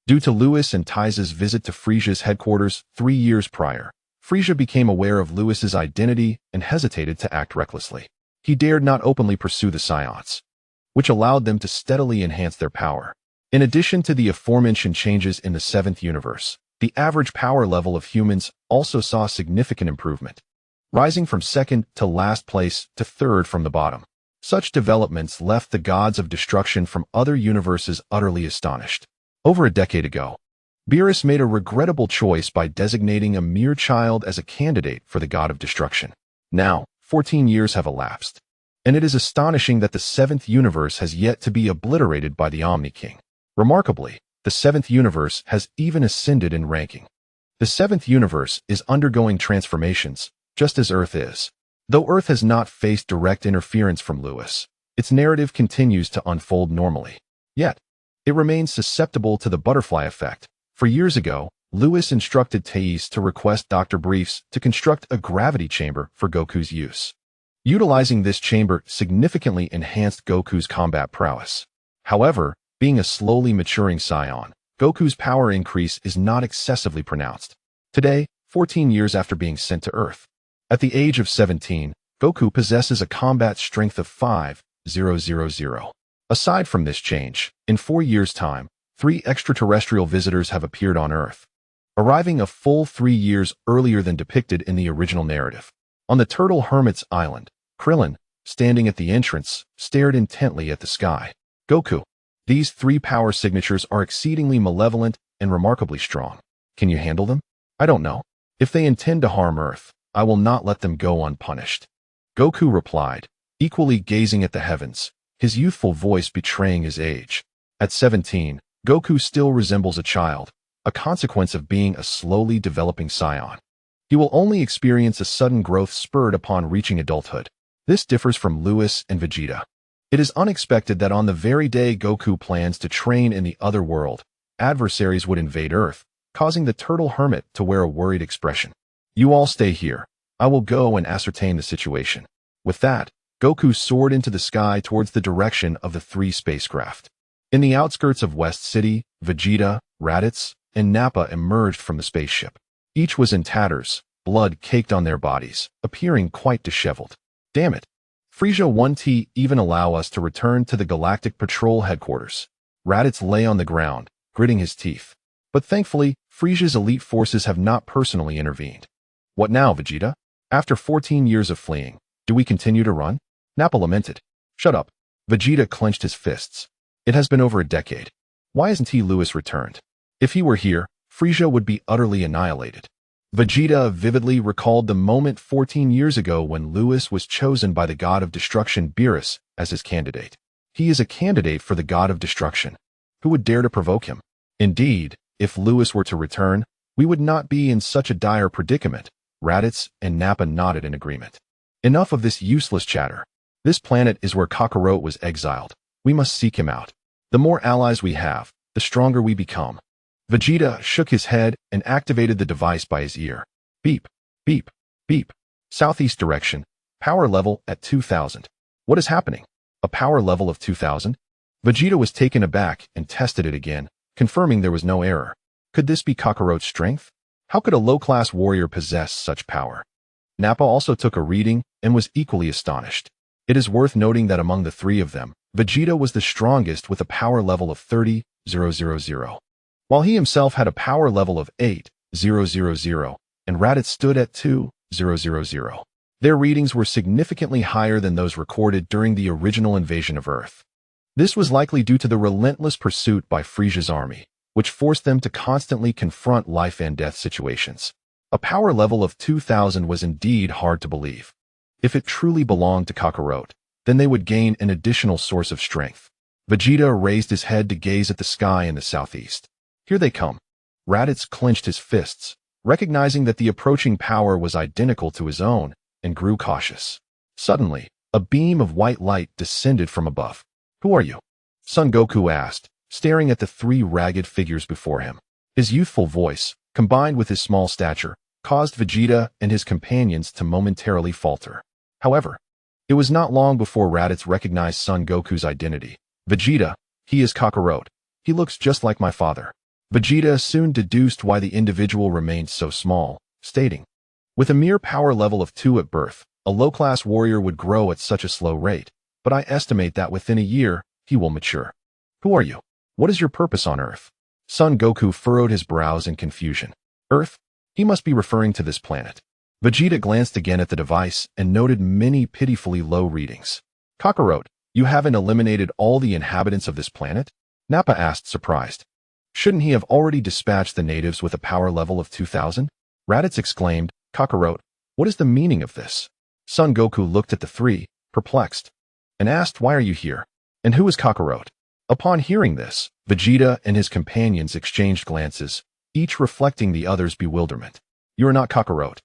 due to Lewis and Taiza's visit to Frisia's headquarters 3 years prior, Frisia became aware of Lewis's identity and hesitated to act recklessly. He dared not openly pursue the Saiyans, which allowed them to steadily enhance their power. In addition to the aforementioned changes in the 7th universe, the average power level of humans also saw significant improvement, rising from second to last place to third from the bottom. Such developments left the gods of destruction from other universes utterly astonished. Over a decade ago, Beerus made a regrettable choice by designating a mere child as a candidate for the god of destruction. Now, 14 years have elapsed, and it is astonishing that the 7th universe has yet to be obliterated by the Omni King. Remarkably, the 7th universe has even ascended in ranking. The 7th universe is undergoing transformations, just as Earth is. Though Earth has not faced direct interference from Lewis, its narrative continues to unfold normally. Yet, it remains susceptible to the butterfly effect. For years ago, Lewis instructed Thais to request Dr. Briefs to construct a gravity chamber for Goku's use. Utilizing this chamber significantly enhanced Goku's combat prowess. However, being a slowly maturing Saiyan, Goku's power increase is not excessively pronounced. Today, 14 years after being sent to Earth, at the age of 17, Goku possesses a combat strength of 5,000. Aside from this change, in 4 years' time, 3 extraterrestrial visitors have appeared on Earth, arriving a full 3 years earlier than depicted in the original narrative. On the Turtle Hermit's Island, Krillin, standing at the entrance, stared intently at the sky. Goku, these 3 power signatures are exceedingly malevolent and remarkably strong. Can you handle them? I don't know. If they intend to harm Earth, I will not let them go unpunished. Goku replied, equally gazing at the heavens, his youthful voice betraying his age. At 17, Goku still resembles a child, a consequence of being a slowly developing Saiyan. He will only experience a sudden growth spurred upon reaching adulthood. This differs from Lewis and Vegeta. It is unexpected that on the very day Goku plans to train in the other world, adversaries would invade Earth, causing the Turtle Hermit to wear a worried expression. You all stay here. I will go and ascertain the situation. With that, Goku soared into the sky towards the direction of the 3 spacecraft. In the outskirts of West City, Vegeta, Raditz, and Nappa emerged from the spaceship. Each was in tatters, blood caked on their bodies, appearing quite disheveled. Damn it. Frisia 1T even allow us to return to the Galactic Patrol headquarters. Raditz lay on the ground, gritting his teeth. But thankfully, Frisia's elite forces have not personally intervened. What now, Vegeta? After 14 years of fleeing, do we continue to run? Nappa lamented. Shut up. Vegeta clenched his fists. It has been over a decade. Why hasn't he Lewis returned? If he were here, Frisia would be utterly annihilated. Vegeta vividly recalled the moment 14 years ago when Lewis was chosen by the god of destruction Beerus as his candidate. He is a candidate for the god of destruction. Who would dare to provoke him? Indeed, if Lewis were to return, we would not be in such a dire predicament. Raditz and Nappa nodded in agreement. Enough of this useless chatter. This planet is where Kakarot was exiled. We must seek him out. The more allies we have, the stronger we become. Vegeta shook his head and activated the device by his ear. Beep, beep, beep. Southeast direction. Power level at 2000. What is happening? A power level of 2000? Vegeta was taken aback and tested it again, confirming there was no error. Could this be Kakarot's strength? How could a low-class warrior possess such power? Nappa also took a reading and was equally astonished. It is worth noting that among the 3 of them, Vegeta was the strongest with a power level of 30,000, while he himself had a power level of 8,000, and Raditz stood at 2,000. Their readings were significantly higher than those recorded during the original invasion of Earth. This was likely due to the relentless pursuit by Frisia's army, which forced them to constantly confront life and death situations. A power level of 2000 was indeed hard to believe. If it truly belonged to Kakarot, then they would gain an additional source of strength. Vegeta raised his head to gaze at the sky in the southeast. Here they come. Raditz clenched his fists, recognizing that the approaching power was identical to his own, and grew cautious. Suddenly, a beam of white light descended from above. Who are you? Son Goku asked, staring at the 3 ragged figures before him. His youthful voice, combined with his small stature, caused Vegeta and his companions to momentarily falter. However, It was not long before Raditz recognized Son Goku's identity. Vegeta, he is Kakarot. He looks just like my father. Vegeta soon deduced why the individual remained so small, stating, with a mere power level of 2 at birth, a low-class warrior would grow at such a slow rate, but I estimate that within a year, he will mature. Who are you? What is your purpose on Earth? Son Goku furrowed his brows in confusion. Earth? He must be referring to this planet. Vegeta glanced again at the device and noted many pitifully low readings. Kakarot, you haven't eliminated all the inhabitants of this planet? Nappa asked, surprised. Shouldn't he have already dispatched the natives with a power level of 2,000? Raditz exclaimed, Kakarot, what is the meaning of this? Son Goku looked at the 3, perplexed, and asked, why are you here? And who is Kakarot? Upon hearing this, Vegeta and his companions exchanged glances, each reflecting the other's bewilderment. You are not Kakarot.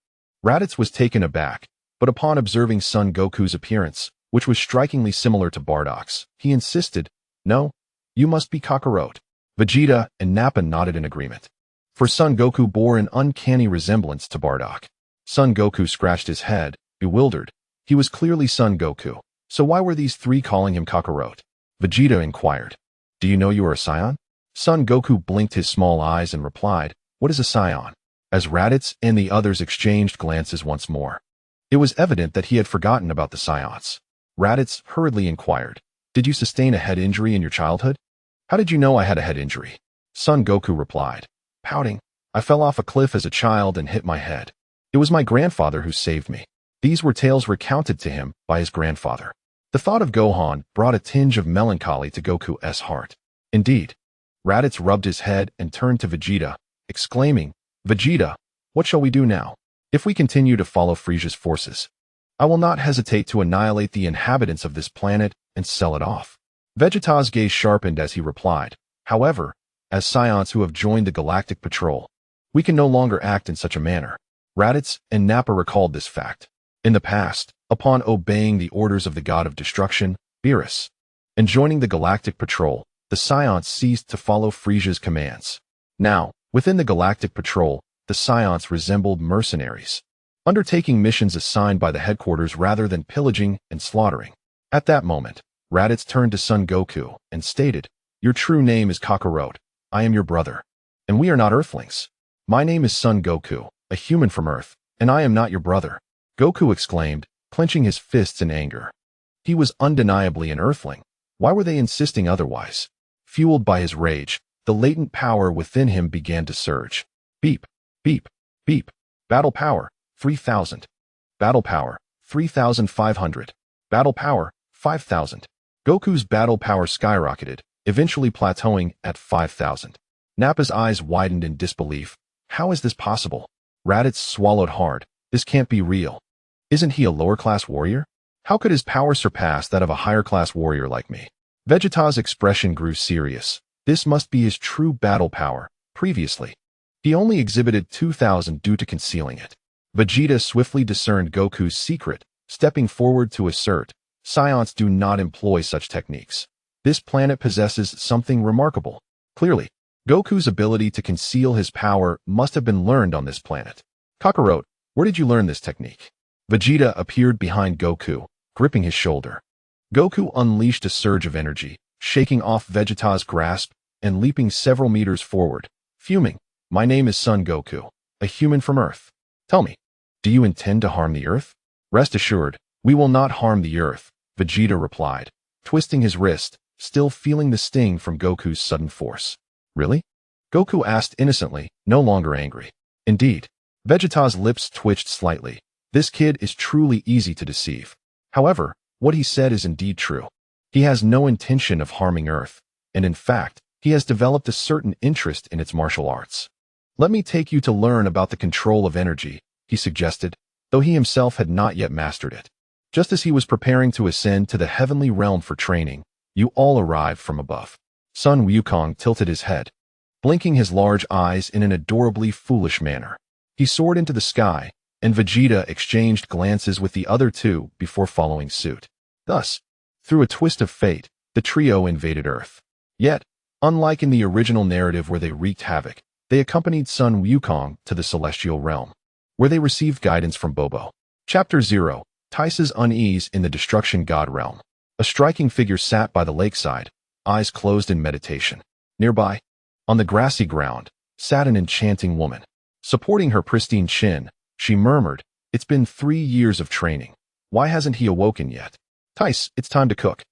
Raditz was taken aback, but upon observing Son Goku's appearance, which was strikingly similar to Bardock's, he insisted, no, you must be Kakarot. Vegeta and Nappa nodded in agreement. For Son Goku bore an uncanny resemblance to Bardock. Son Goku scratched his head, bewildered. He was clearly Son Goku, so why were these 3 calling him Kakarot? Vegeta inquired. Do you know you are a Saiyan? Son Goku blinked his small eyes and replied, what is a Saiyan? As Raditz and the others exchanged glances once more. It was evident that he had forgotten about the Saiyans. Raditz hurriedly inquired, did you sustain a head injury in your childhood? How did you know I had a head injury? Son Goku replied, pouting, I fell off a cliff as a child and hit my head. It was my grandfather who saved me. These were tales recounted to him by his grandfather. The thought of Gohan brought a tinge of melancholy to Goku's heart. Indeed, Raditz rubbed his head and turned to Vegeta, exclaiming, Vegeta, what shall we do now? If we continue to follow Frieza's forces, I will not hesitate to annihilate the inhabitants of this planet and sell it off. Vegeta's gaze sharpened as he replied, however, as Saiyans who have joined the Galactic Patrol, we can no longer act in such a manner. Raditz and Nappa recalled this fact. In the past, upon obeying the orders of the god of destruction, Beerus, and joining the Galactic Patrol, the Saiyans ceased to follow Frieza's commands. Now, within the Galactic Patrol, the Saiyans resembled mercenaries, undertaking missions assigned by the headquarters rather than pillaging and slaughtering. At that moment, Raditz turned to Son Goku and stated, your true name is Kakarot. I am your brother. And we are not Earthlings. My name is Son Goku, a human from Earth, and I am not your brother. Goku exclaimed, clenching his fists in anger. He was undeniably an Earthling. Why were they insisting otherwise? Fueled by his rage, the latent power within him began to surge. Beep, beep, beep. Battle power, 3,000. Battle power, 3,500. Battle power, 5,000. Goku's battle power skyrocketed, eventually plateauing at 5,000. Nappa's eyes widened in disbelief. How is this possible? Raditz swallowed hard. This can't be real. Isn't he a lower-class warrior? How could his power surpass that of a higher-class warrior like me? Vegeta's expression grew serious. This must be his true battle power. Previously, he only exhibited 2,000 due to concealing it. Vegeta swiftly discerned Goku's secret, stepping forward to assert, Saiyans do not employ such techniques. This planet possesses something remarkable. Clearly, Goku's ability to conceal his power must have been learned on this planet. Kakarot, where did you learn this technique? Vegeta appeared behind Goku, gripping his shoulder. Goku unleashed a surge of energy, shaking off Vegeta's grasp and leaping several meters forward, fuming. My name is Son Goku, a human from Earth. Tell me, do you intend to harm the Earth? Rest assured, we will not harm the Earth, Vegeta replied, twisting his wrist, still feeling the sting from Goku's sudden force. Really? Goku asked innocently, no longer angry. Indeed. Vegeta's lips twitched slightly. This kid is truly easy to deceive. However, what he said is indeed true. He has no intention of harming Earth, and in fact, he has developed a certain interest in its martial arts. Let me take you to learn about the control of energy, he suggested, though he himself had not yet mastered it. Just as he was preparing to ascend to the heavenly realm for training, you all arrived from above. Sun Wukong tilted his head, blinking his large eyes in an adorably foolish manner. He soared into the sky, and Vegeta exchanged glances with the other two before following suit. Thus, through a twist of fate, the trio invaded Earth. Yet, unlike in the original narrative where they wreaked havoc, they accompanied Sun Wukong to the celestial realm, where they received guidance from Bobo. Chapter 0, Tice's unease in the destruction god realm. A striking figure sat by the lakeside, eyes closed in meditation. Nearby, on the grassy ground, sat an enchanting woman. Supporting her pristine chin, she murmured, "It's been 3 years of training. Why hasn't he awoken yet? Tice, it's time to cook."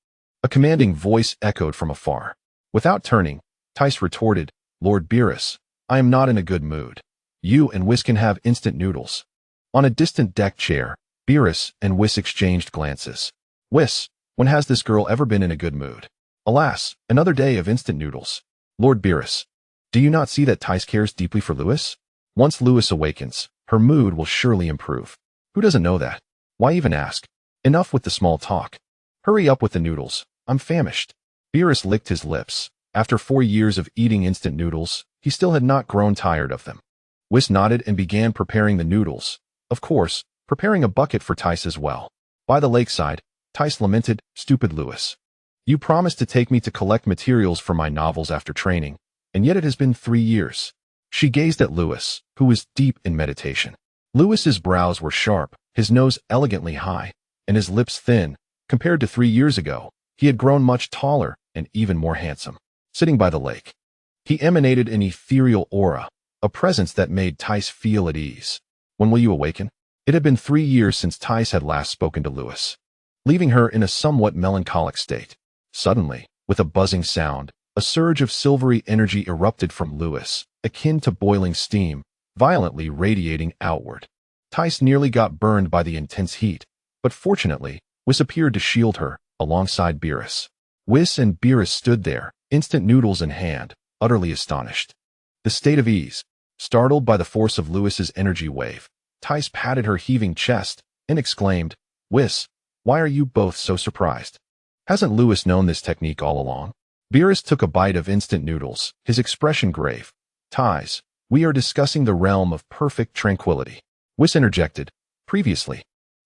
A commanding voice echoed from afar. Without turning, Tice retorted, "Lord Beerus, I am not in a good mood. You and Whis can have instant noodles." On a distant deck chair, Beerus and Whis exchanged glances. "Whis, when has this girl ever been in a good mood? Alas, another day of instant noodles." "Lord Beerus, do you not see that Tice cares deeply for Lewis? Once Lewis awakens, her mood will surely improve. Who doesn't know that? Why even ask? Enough with the small talk. Hurry up with the noodles. I'm famished." Beerus licked his lips. After 4 years of eating instant noodles, he still had not grown tired of them. Whis nodded and began preparing the noodles. Of course, preparing a bucket for Tice as well. By the lakeside, Tice lamented, "Stupid Lewis. You promised to take me to collect materials for my novels after training, and yet it has been 3 years." She gazed at Lewis, who was deep in meditation. Lewis's brows were sharp, his nose elegantly high, and his lips thin. Compared to 3 years ago, he had grown much taller and even more handsome. Sitting by the lake, he emanated an ethereal aura, a presence that made Tice feel at ease. "When will you awaken?" It had been 3 years since Tice had last spoken to Lewis, leaving her in a somewhat melancholic state. Suddenly, with a buzzing sound, a surge of silvery energy erupted from Lewis, akin to boiling steam, violently radiating outward. Tice nearly got burned by the intense heat, but fortunately, Whis appeared to shield her, alongside Beerus. Whis and Beerus stood there, instant noodles in hand, utterly astonished. The state of ease. Startled by the force of Lewis's energy wave, Tice patted her heaving chest and exclaimed, "Whis, why are you both so surprised? Hasn't Lewis known this technique all along?" Beerus took a bite of instant noodles, his expression grave. "Tice, we are discussing the realm of perfect tranquility." Whis interjected, "Previously,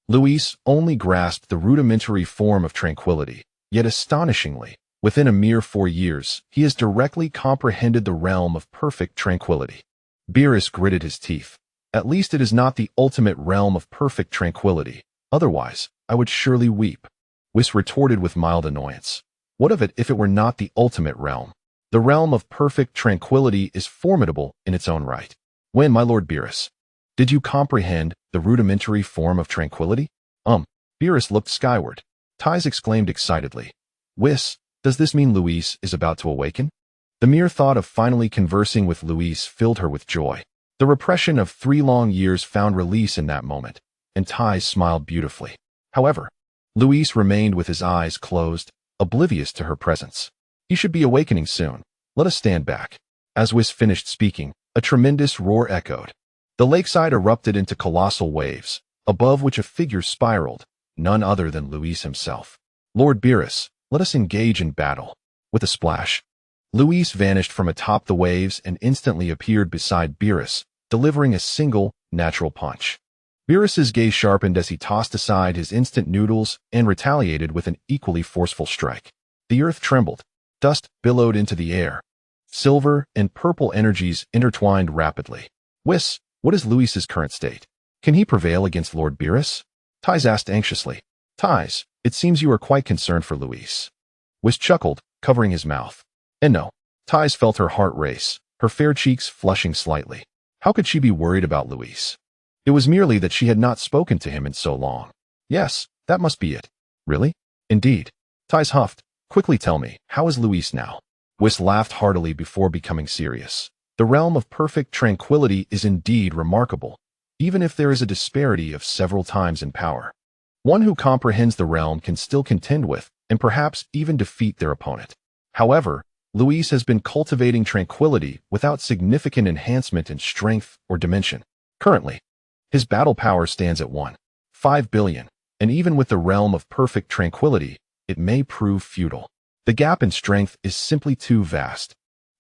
Luis only grasped the rudimentary form of tranquility, yet astonishingly, within a mere 4 years, he has directly comprehended the realm of perfect tranquility." Beerus gritted his teeth. "At least it is not the ultimate realm of perfect tranquility. Otherwise, I would surely weep." Whis retorted with mild annoyance. "What of it if it were not the ultimate realm? The realm of perfect tranquility is formidable in its own right. When, my Lord Beerus, did you comprehend the rudimentary form of tranquility?" Beerus looked skyward. Tice exclaimed excitedly, "Whis, does this mean Luis is about to awaken?" The mere thought of finally conversing with Luis filled her with joy. The repression of 3 long years found release in that moment, and Tice smiled beautifully. However, Luis remained with his eyes closed, oblivious to her presence. "He should be awakening soon. Let us stand back." As Whis finished speaking, a tremendous roar echoed. The lakeside erupted into colossal waves, above which a figure spiraled, none other than Luis himself. "Lord Beerus, let us engage in battle." With a splash, Luis vanished from atop the waves and instantly appeared beside Beerus, delivering a single, natural punch. Beerus's gaze sharpened as he tossed aside his instant noodles and retaliated with an equally forceful strike. The earth trembled. Dust billowed into the air. Silver and purple energies intertwined rapidly. "Whis, what is Luis's current state? Can he prevail against Lord Beerus?" Tice asked anxiously. "Tice, it seems you are quite concerned for Luis." Whis chuckled, covering his mouth. "And no." Tice felt her heart race, her fair cheeks flushing slightly. How could she be worried about Luis? It was merely that she had not spoken to him in so long. Yes, that must be it. "Really?" "Indeed." Tice huffed. "Quickly tell me, how is Luis now?" Whis laughed heartily before becoming serious. "The realm of perfect tranquility is indeed remarkable, even if there is a disparity of several times in power. One who comprehends the realm can still contend with, and perhaps even defeat their opponent. However, Luis has been cultivating tranquility without significant enhancement in strength or dimension. Currently, his battle power stands at 1.5 billion, and even with the realm of perfect tranquility, it may prove futile. The gap in strength is simply too vast."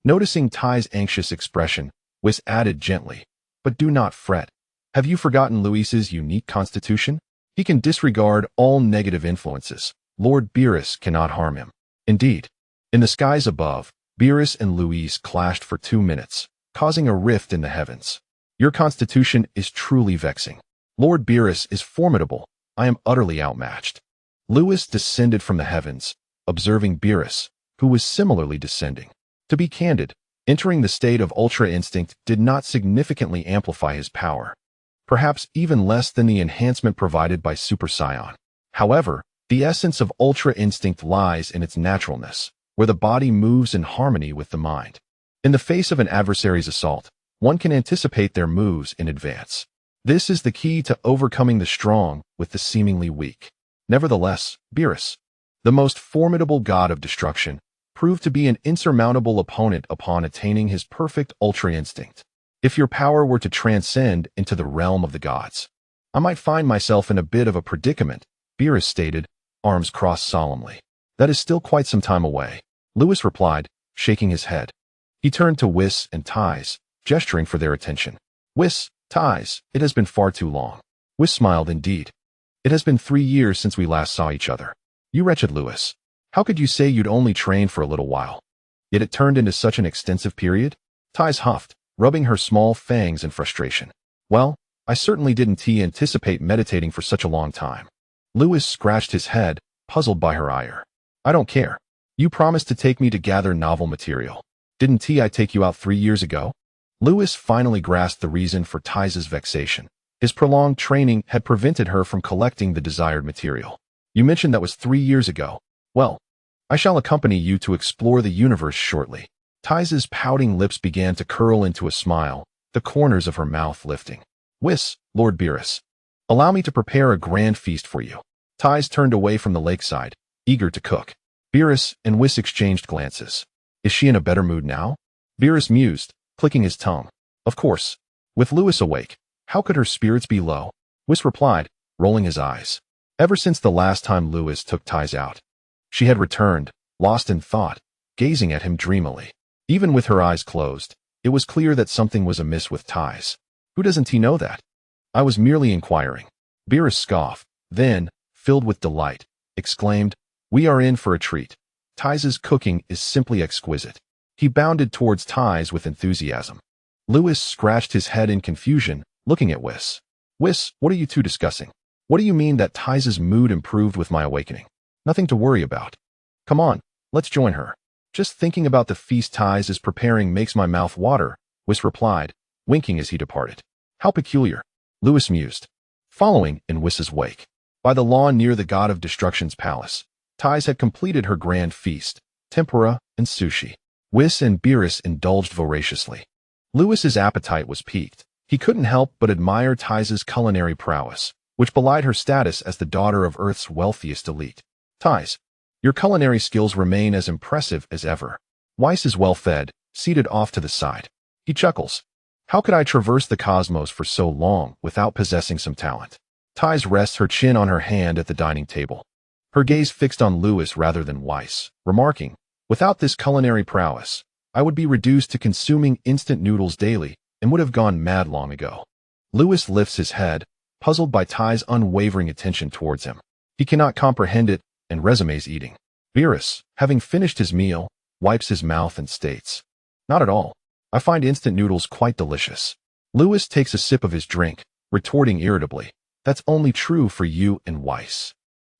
Noticing Ty's anxious expression, Whis added gently, "But do not fret. Have you forgotten Luis's unique constitution? He can disregard all negative influences. Lord Beerus cannot harm him." Indeed, in the skies above, Beerus and Luis clashed for 2 minutes, causing a rift in the heavens. "Your constitution is truly vexing. Lord Beerus is formidable, I am utterly outmatched. Lewis descended from the heavens, observing Beerus, who was similarly descending. To be candid, entering the state of Ultra Instinct did not significantly amplify his power, perhaps even less than the enhancement provided by Super Saiyan. However, the essence of Ultra Instinct lies in its naturalness, where the body moves in harmony with the mind. In the face of an adversary's assault, one can anticipate their moves in advance. This is the key to overcoming the strong with the seemingly weak. Nevertheless, Beerus, the most formidable god of destruction, proved to be an insurmountable opponent upon attaining his perfect Ultra Instinct. If your power were to transcend into the realm of the gods, I might find myself in a bit of a predicament, Beerus stated, arms crossed solemnly. That is still quite some time away, Lewis replied, shaking his head. He turned to Whis and Ties, gesturing for their attention. Whis, Ties, it has been far too long. Whis smiled indeed. It has been 3 years since we last saw each other. You wretched Lewis. How could you say you'd only trained for a little while? Yet it turned into such an extensive period? Ties huffed, rubbing her small fangs in frustration. Well, I certainly didn't anticipate meditating for such a long time. Lewis scratched his head, puzzled by her ire. I don't care. You promised to take me to gather novel material. Didn't I take you out 3 years ago? Lewis finally grasped the reason for Ties's vexation. His prolonged training had prevented her from collecting the desired material. You mentioned that was 3 years ago. Well, I shall accompany you to explore the universe shortly. Ties's pouting lips began to curl into a smile, the corners of her mouth lifting. Whis, Lord Beerus. Allow me to prepare a grand feast for you. Ties turned away from the lakeside, eager to cook. Beerus and Whis exchanged glances. Is she in a better mood now? Beerus mused, clicking his tongue. Of course. With Lewis awake, how could her spirits be low? Whis replied, rolling his eyes. Ever since the last time Lewis took Ties out, she had returned, lost in thought, gazing at him dreamily. Even with her eyes closed, it was clear that something was amiss with Ties. Who doesn't he know that? I was merely inquiring. Beerus scoffed, then, filled with delight, exclaimed, We are in for a treat. Ties's cooking is simply exquisite. He bounded towards Ties with enthusiasm. Lewis scratched his head in confusion, looking at Whis. Whis, what are you two discussing? What do you mean that Ties's mood improved with my awakening? Nothing to worry about. Come on, let's join her. Just thinking about the feast Ties is preparing makes my mouth water, Whis replied, winking as he departed. How peculiar, Lewis mused, following in Whis's wake. By the lawn near the god of destruction's palace, Ties had completed her grand feast, tempura and sushi. Whis and Beerus indulged voraciously. Lewis's appetite was piqued. He couldn't help but admire Ties's culinary prowess, which belied her status as the daughter of Earth's wealthiest elite. Ties, your culinary skills remain as impressive as ever. Whis is well fed, seated off to the side. He chuckles. How could I traverse the cosmos for so long without possessing some talent? Ties rests her chin on her hand at the dining table, her gaze fixed on Lewis rather than Whis, remarking, Without this culinary prowess, I would be reduced to consuming instant noodles daily and would have gone mad long ago. Lewis lifts his head, puzzled by Ties' unwavering attention towards him. He cannot comprehend it and resumes eating. Beerus, having finished his meal, wipes his mouth and states, Not at all. I find instant noodles quite delicious. Lewis takes a sip of his drink, retorting irritably, That's only true for you and Whis.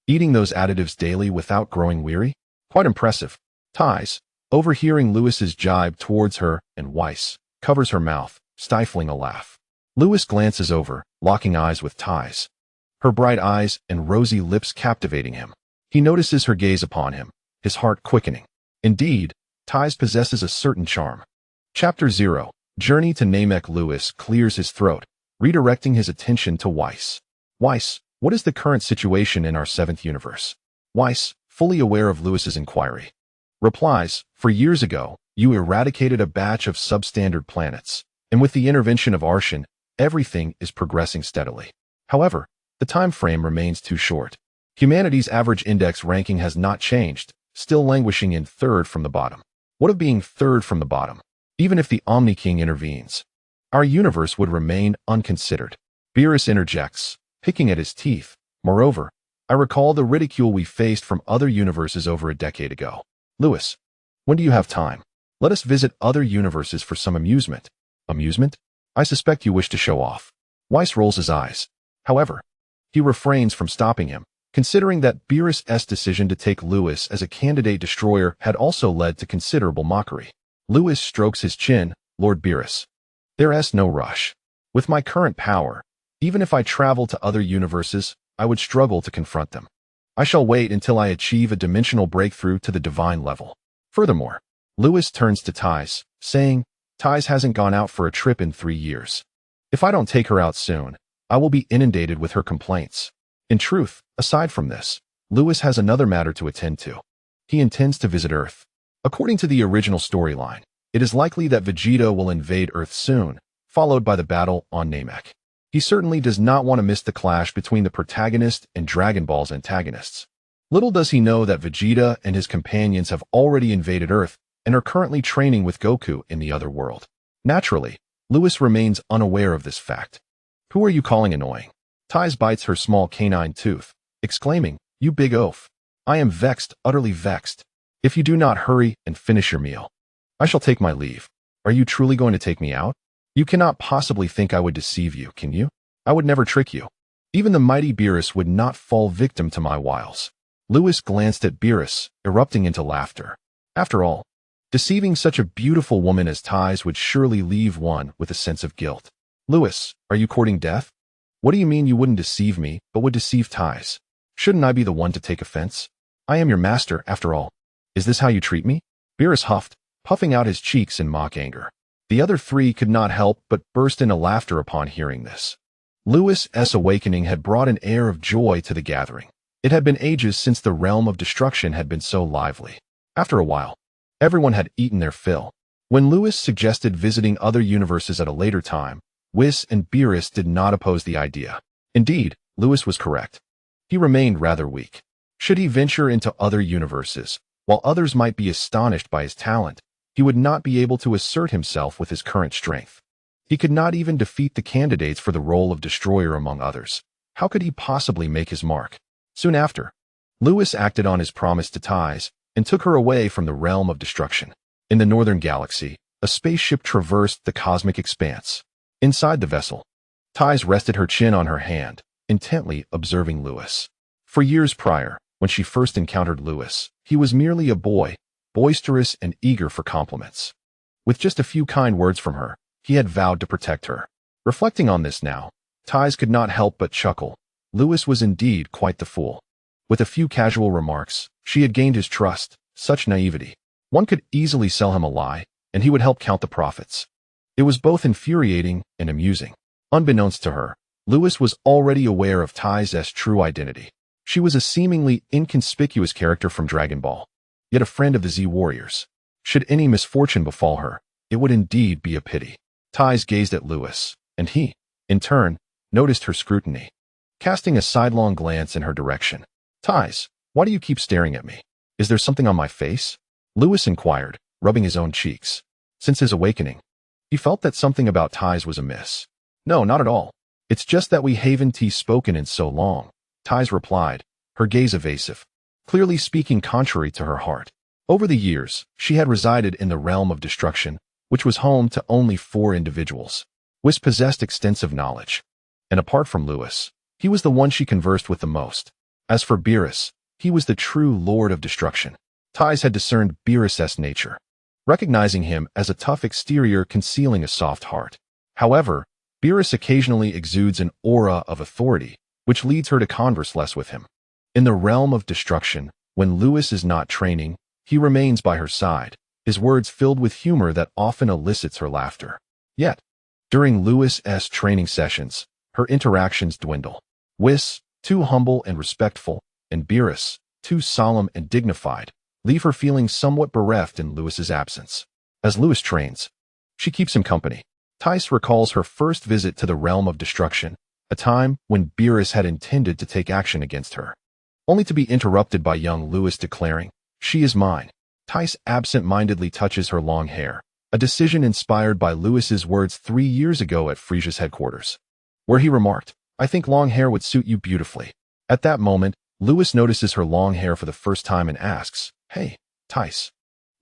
Eating those additives daily without growing weary? Quite impressive. Ties, overhearing Lewis's jibe towards her and Whis, covers her mouth, stifling a laugh. Lewis glances over, locking eyes with Ties, her bright eyes and rosy lips captivating him. He notices her gaze upon him, his heart quickening. Indeed, Ties possesses a certain charm. Chapter 0, Journey to Namek. Lewis clears his throat, redirecting his attention to Whis. Whis, what is the current situation in our 7th universe? Whis, fully aware of Lewis's inquiry, replies, For years ago, you eradicated a batch of substandard planets, and with the intervention of Arshin, everything is progressing steadily. However, the time frame remains too short. Humanity's average index ranking has not changed, still languishing in 3rd from the bottom. What of being 3rd from the bottom? Even if the Omni King intervenes, our universe would remain unconsidered. Beerus interjects, picking at his teeth. Moreover, I recall the ridicule we faced from other universes over a decade ago. Lewis, when do you have time? Let us visit other universes for some amusement. Amusement? I suspect you wish to show off. Whis rolls his eyes. However, He refrains from stopping him, considering that Beerus' decision to take Lewis as a candidate destroyer had also led to considerable mockery. Lewis strokes his chin. Lord Beerus, there's no rush. With my current power, even if I travel to other universes, I would struggle to confront them. I shall wait until I achieve a dimensional breakthrough to the divine level. Furthermore, Lewis turns to Tais, saying, Tais hasn't gone out for a trip in 3 years. If I don't take her out soon, I will be inundated with her complaints. In truth, aside from this, Lewis has another matter to attend to. He intends to visit Earth. According to the original storyline, it is likely that Vegeta will invade Earth soon, followed by the battle on Namek. He certainly does not want to miss the clash between the protagonist and Dragon Ball's antagonists. Little does he know that Vegeta and his companions have already invaded Earth and are currently training with Goku in the other world. Naturally, Lewis remains unaware of this fact. Who are you calling annoying? Tais bites her small canine tooth, exclaiming, You big oaf. I am vexed, utterly vexed. If you do not hurry and finish your meal, I shall take my leave. Are you truly going to take me out? You cannot possibly think I would deceive you, can you? I would never trick you. Even the mighty Beerus would not fall victim to my wiles. Lewis glanced at Beerus, erupting into laughter. After all, deceiving such a beautiful woman as Tais would surely leave one with a sense of guilt. Lewis, are you courting death? What do you mean you wouldn't deceive me, but would deceive Tais? Shouldn't I be the one to take offense? I am your master, after all. Is this how you treat me? Beerus huffed, puffing out his cheeks in mock anger. The other three could not help but burst into laughter upon hearing this. Lewis' awakening had brought an air of joy to the gathering. It had been ages since the realm of destruction had been so lively. After a while, everyone had eaten their fill. When Lewis suggested visiting other universes at a later time, Whis and Beerus did not oppose the idea. Indeed, Lewis was correct. He remained rather weak. Should he venture into other universes, while others might be astonished by his talent, he would not be able to assert himself with his current strength. He could not even defeat the candidates for the role of destroyer among others. How could he possibly make his mark? Soon after, Lewis acted on his promise to Tais and took her away from the realm of destruction. In the northern galaxy, a spaceship traversed the cosmic expanse. Inside the vessel, Tais rested her chin on her hand, intently observing Lewis. For years prior, when she first encountered Lewis, he was merely a boy, boisterous and eager for compliments. With just a few kind words from her, he had vowed to protect her. Reflecting on this now, Tais could not help but chuckle. Lewis was indeed quite the fool. With a few casual remarks, she had gained his trust. Such naivety. One could easily sell him a lie, and he would help count the profits. It was both infuriating and amusing. Unbeknownst to her, Lewis was already aware of Tais' true identity. She was a seemingly inconspicuous character from Dragon Ball, yet a friend of the Z Warriors. Should any misfortune befall her, it would indeed be a pity. Tais gazed at Lewis, and he, in turn, noticed her scrutiny. Casting a sidelong glance in her direction, Tais, why do you keep staring at me? Is there something on my face? Lewis inquired, rubbing his own cheeks. Since his awakening, he felt that something about Tais was amiss. No, not at all. It's just that we haven't spoken in so long, Tais replied, her gaze evasive, clearly speaking contrary to her heart. Over the years, she had resided in the realm of destruction, which was home to only 4 individuals. Whis possessed extensive knowledge. And apart from Lewis, he was the one she conversed with the most. As for Beerus, he was the true lord of destruction. Tais had discerned Beerus' nature, recognizing him as a tough exterior concealing a soft heart. However, Beerus occasionally exudes an aura of authority, which leads her to converse less with him. In the realm of destruction, when Lewis is not training, he remains by her side, his words filled with humor that often elicits her laughter. Yet, during Lewis' training sessions, her interactions dwindle. Whis, too humble and respectful, and Beerus, too solemn and dignified, leave her feeling somewhat bereft in Lewis's absence. As Lewis trains, she keeps him company. Tais recalls her first visit to the realm of destruction, a time when Beerus had intended to take action against her, only to be interrupted by young Lewis declaring, "She is mine." Tais absent-mindedly touches her long hair, a decision inspired by Lewis's words 3 years ago at Frisia's headquarters, where he remarked, "I think long hair would suit you beautifully." At that moment, Lewis notices her long hair for the first time and asks, "Hey, Tais,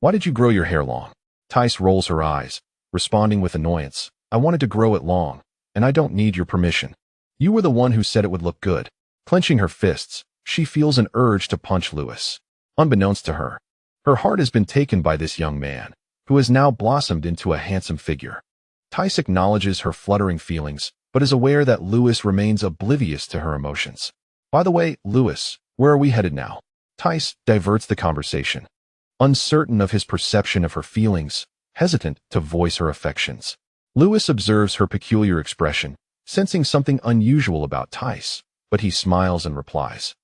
why did you grow your hair long?" Tais rolls her eyes, responding with annoyance, "I wanted to grow it long, and I don't need your permission. You were the one who said it would look good." Clenching her fists, she feels an urge to punch Lewis. Unbeknownst to her, her heart has been taken by this young man, who has now blossomed into a handsome figure. Thais acknowledges her fluttering feelings, but is aware that Lewis remains oblivious to her emotions. By the way, Lewis, where are we headed now? Thais diverts the conversation, uncertain of his perception of her feelings, hesitant to voice her affections. Lewis observes her peculiar expression, sensing something unusual about Thais, but he smiles and replies,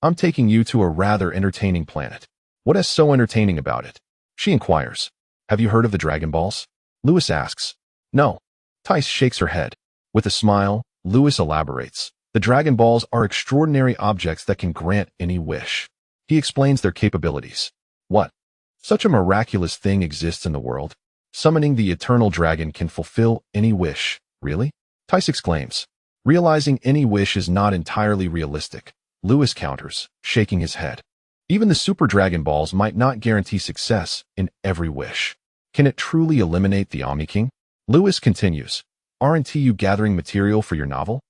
I'm taking you to a rather entertaining planet. What is so entertaining about it? She inquires. Have you heard of the Dragon Balls? Lewis asks. No. Thais shakes her head. With a smile, Lewis elaborates. The Dragon Balls are extraordinary objects that can grant any wish. He explains their capabilities. What? Such a miraculous thing exists in the world? Summoning the eternal dragon can fulfill any wish. Really? Thais exclaims. Realizing any wish is not entirely realistic, Lewis counters, shaking his head. Even the Super Dragon Balls might not guarantee success in every wish. Can it truly eliminate the Omni King? Lewis continues. Aren't you gathering material for your novel?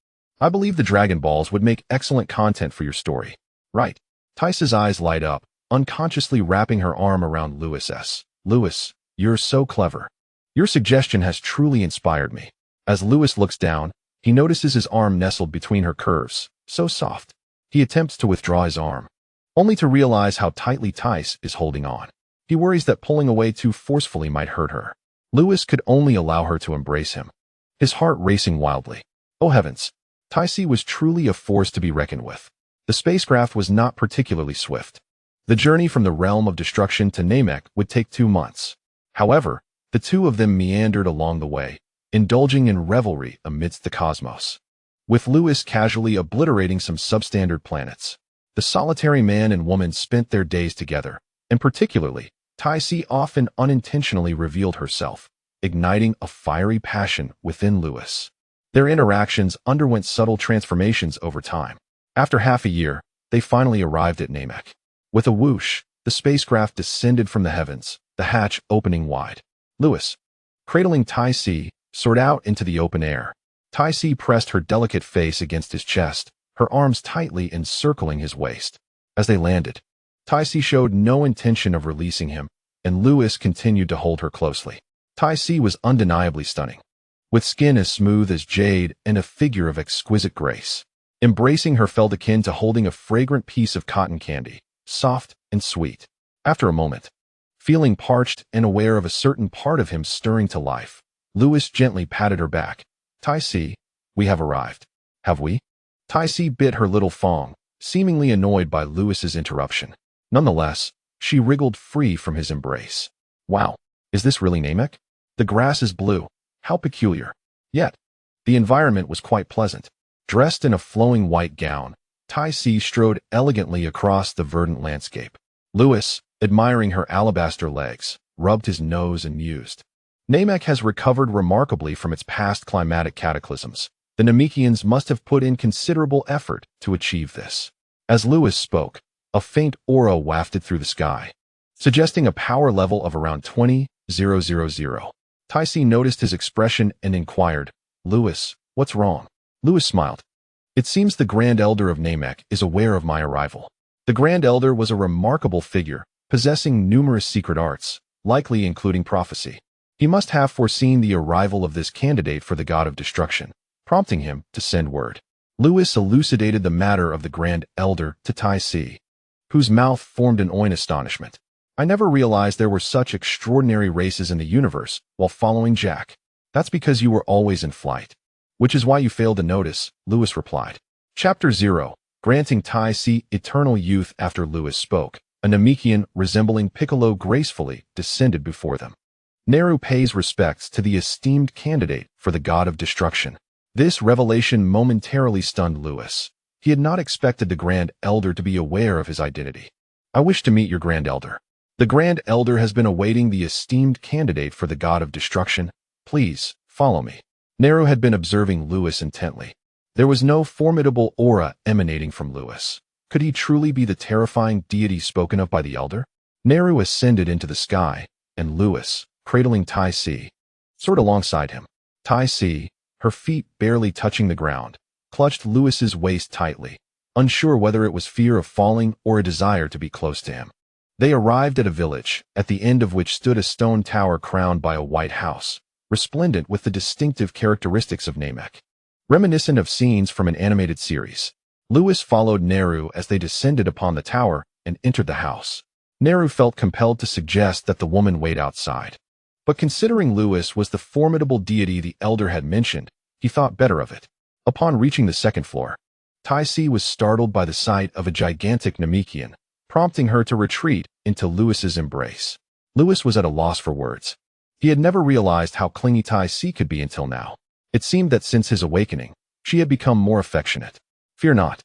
I believe the Dragon Balls would make excellent content for your story. Right. Thais's eyes light up, unconsciously wrapping her arm around Lewis's. Lewis, you're so clever. Your suggestion has truly inspired me. As Lewis looks down, he notices his arm nestled between her curves, so soft. He attempts to withdraw his arm, only to realize how tightly Thais is holding on. He worries that pulling away too forcefully might hurt her. Lewis could only allow her to embrace him, his heart racing wildly. Oh heavens! Thais was truly a force to be reckoned with. The spacecraft was not particularly swift. The journey from the realm of destruction to Namek would take 2 months. However, the two of them meandered along the way, indulging in revelry amidst the cosmos, with Lewis casually obliterating some substandard planets. The solitary man and woman spent their days together, and particularly, Thais often unintentionally revealed herself, igniting a fiery passion within Lewis. Their interactions underwent subtle transformations over time. After half a year, they finally arrived at Namek. With a whoosh, the spacecraft descended from the heavens, the hatch opening wide. Lewis, cradling Thais, soared out into the open air. Thais pressed her delicate face against his chest, her arms tightly encircling his waist. As they landed, Thais showed no intention of releasing him, and Lewis continued to hold her closely. Thais was undeniably stunning, with skin as smooth as jade and a figure of exquisite grace. Embracing her felt akin to holding a fragrant piece of cotton candy, soft and sweet. After a moment, feeling parched and aware of a certain part of him stirring to life, Lewis gently patted her back. Thais, we have arrived. Have we? Thais bit her little thong, seemingly annoyed by Lewis's interruption. Nonetheless, she wriggled free from his embrace. Wow, is this really Namek? The grass is blue. How peculiar. Yet, the environment was quite pleasant. Dressed in a flowing white gown, Thais strode elegantly across the verdant landscape. Lewis, admiring her alabaster legs, rubbed his nose and mused. Namek has recovered remarkably from its past climatic cataclysms. The Namekians must have put in considerable effort to achieve this. As Lewis spoke, a faint aura wafted through the sky, suggesting a power level of around 20,000. Thais noticed his expression and inquired, Lewis, what's wrong? Lewis smiled. It seems the Grand Elder of Namek is aware of my arrival. The Grand Elder was a remarkable figure, possessing numerous secret arts, likely including prophecy. He must have foreseen the arrival of this candidate for the god of destruction, prompting him to send word. Lewis elucidated the matter of the Grand Elder to Thais, whose mouth formed an oin in astonishment. I never realized there were such extraordinary races in the universe while following Jack. That's because you were always in flight. Which is why you failed to notice, Lewis replied. Chapter 0. Granting Thais eternal youth. After Lewis spoke, a Namekian resembling Piccolo gracefully descended before them. Neru pays respects to the esteemed candidate for the god of destruction. This revelation momentarily stunned Lewis. He had not expected the Grand Elder to be aware of his identity. I wish to meet your Grand Elder. The Grand Elder has been awaiting the esteemed candidate for the god of destruction. Please, follow me. Neru had been observing Lewis intently. There was no formidable aura emanating from Lewis. Could he truly be the terrifying deity spoken of by the Elder? Neru ascended into the sky, and Lewis, cradling Thais, soared alongside him. Thais, her feet barely touching the ground, clutched Lewis's waist tightly, unsure whether it was fear of falling or a desire to be close to him. They arrived at a village, at the end of which stood a stone tower crowned by a white house, resplendent with the distinctive characteristics of Namek. Reminiscent of scenes from an animated series, Lewis followed Neru as they descended upon the tower and entered the house. Neru felt compelled to suggest that the woman wait outside. But considering Lewis was the formidable deity the elder had mentioned, he thought better of it. Upon reaching the second floor, Taisi was startled by the sight of a gigantic Namekian, prompting her to retreat into Lewis's embrace. Lewis was at a loss for words. He had never realized how clingy Taisi could be until now. It seemed that since his awakening, she had become more affectionate. Fear not.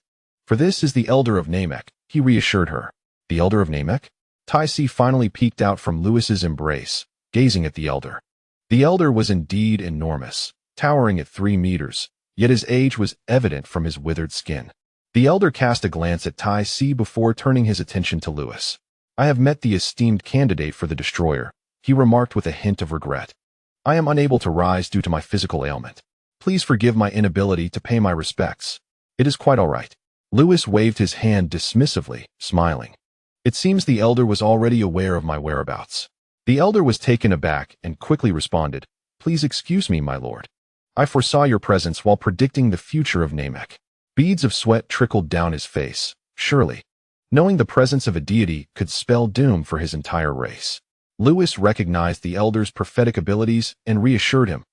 For this is the elder of Namek, he reassured her. The elder of Namek? Taisi finally peeked out from Lewis's embrace, gazing at the elder. The elder was indeed enormous, towering at 3 meters, yet his age was evident from his withered skin. The elder cast a glance at Taisi before turning his attention to Lewis. I have met the esteemed candidate for the destroyer, he remarked with a hint of regret. I am unable to rise due to my physical ailment. Please forgive my inability to pay my respects. It is quite all right. Lewis waved his hand dismissively, smiling. It seems the elder was already aware of my whereabouts. The elder was taken aback and quickly responded, Please excuse me, my lord. I foresaw your presence while predicting the future of Namek. Beads of sweat trickled down his face. Surely, knowing the presence of a deity could spell doom for his entire race. Lewis recognized the elder's prophetic abilities and reassured him.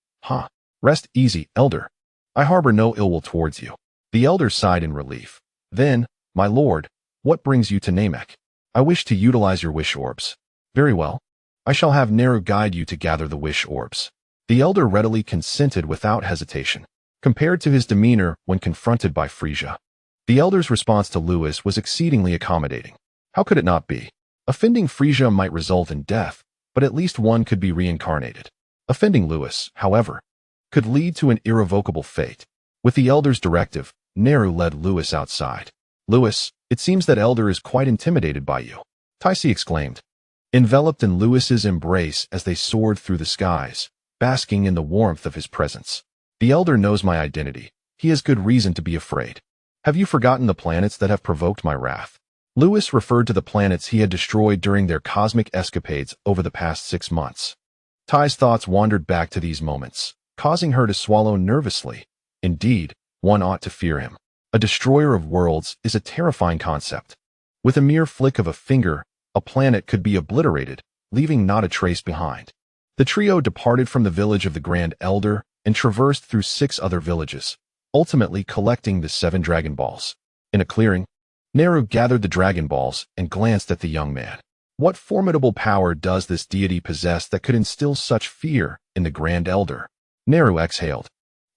Rest easy, elder. I harbor no ill will towards you. The elder sighed in relief. Then, my lord, what brings you to Namek? I wish to utilize your wish orbs. Very well. I shall have Neru guide you to gather the wish orbs. The elder readily consented without hesitation, compared to his demeanor when confronted by Frisia. The elder's response to Lewis was exceedingly accommodating. How could it not be? Offending Frisia might result in death, but at least one could be reincarnated. Offending Lewis, however, could lead to an irrevocable fate. With the elder's directive, Neru led Lewis outside. Lewis, it seems that elder is quite intimidated by you, Taisi exclaimed, enveloped in Lewis's embrace as they soared through the skies, basking in the warmth of his presence. The elder knows my identity. He has good reason to be afraid. Have you forgotten the planets that have provoked my wrath? Lewis referred to the planets he had destroyed during their cosmic escapades over the past 6 months. Tai's thoughts wandered back to these moments, causing her to swallow nervously. Indeed, one ought to fear him. A destroyer of worlds is a terrifying concept. With a mere flick of a finger, a planet could be obliterated, leaving not a trace behind. The trio departed from the village of the Grand Elder and traversed through 6 other villages, ultimately collecting the 7 Dragon Balls. In a clearing, Neru gathered the Dragon Balls and glanced at the young man. What formidable power does this deity possess that could instill such fear in the Grand Elder? Neru exhaled.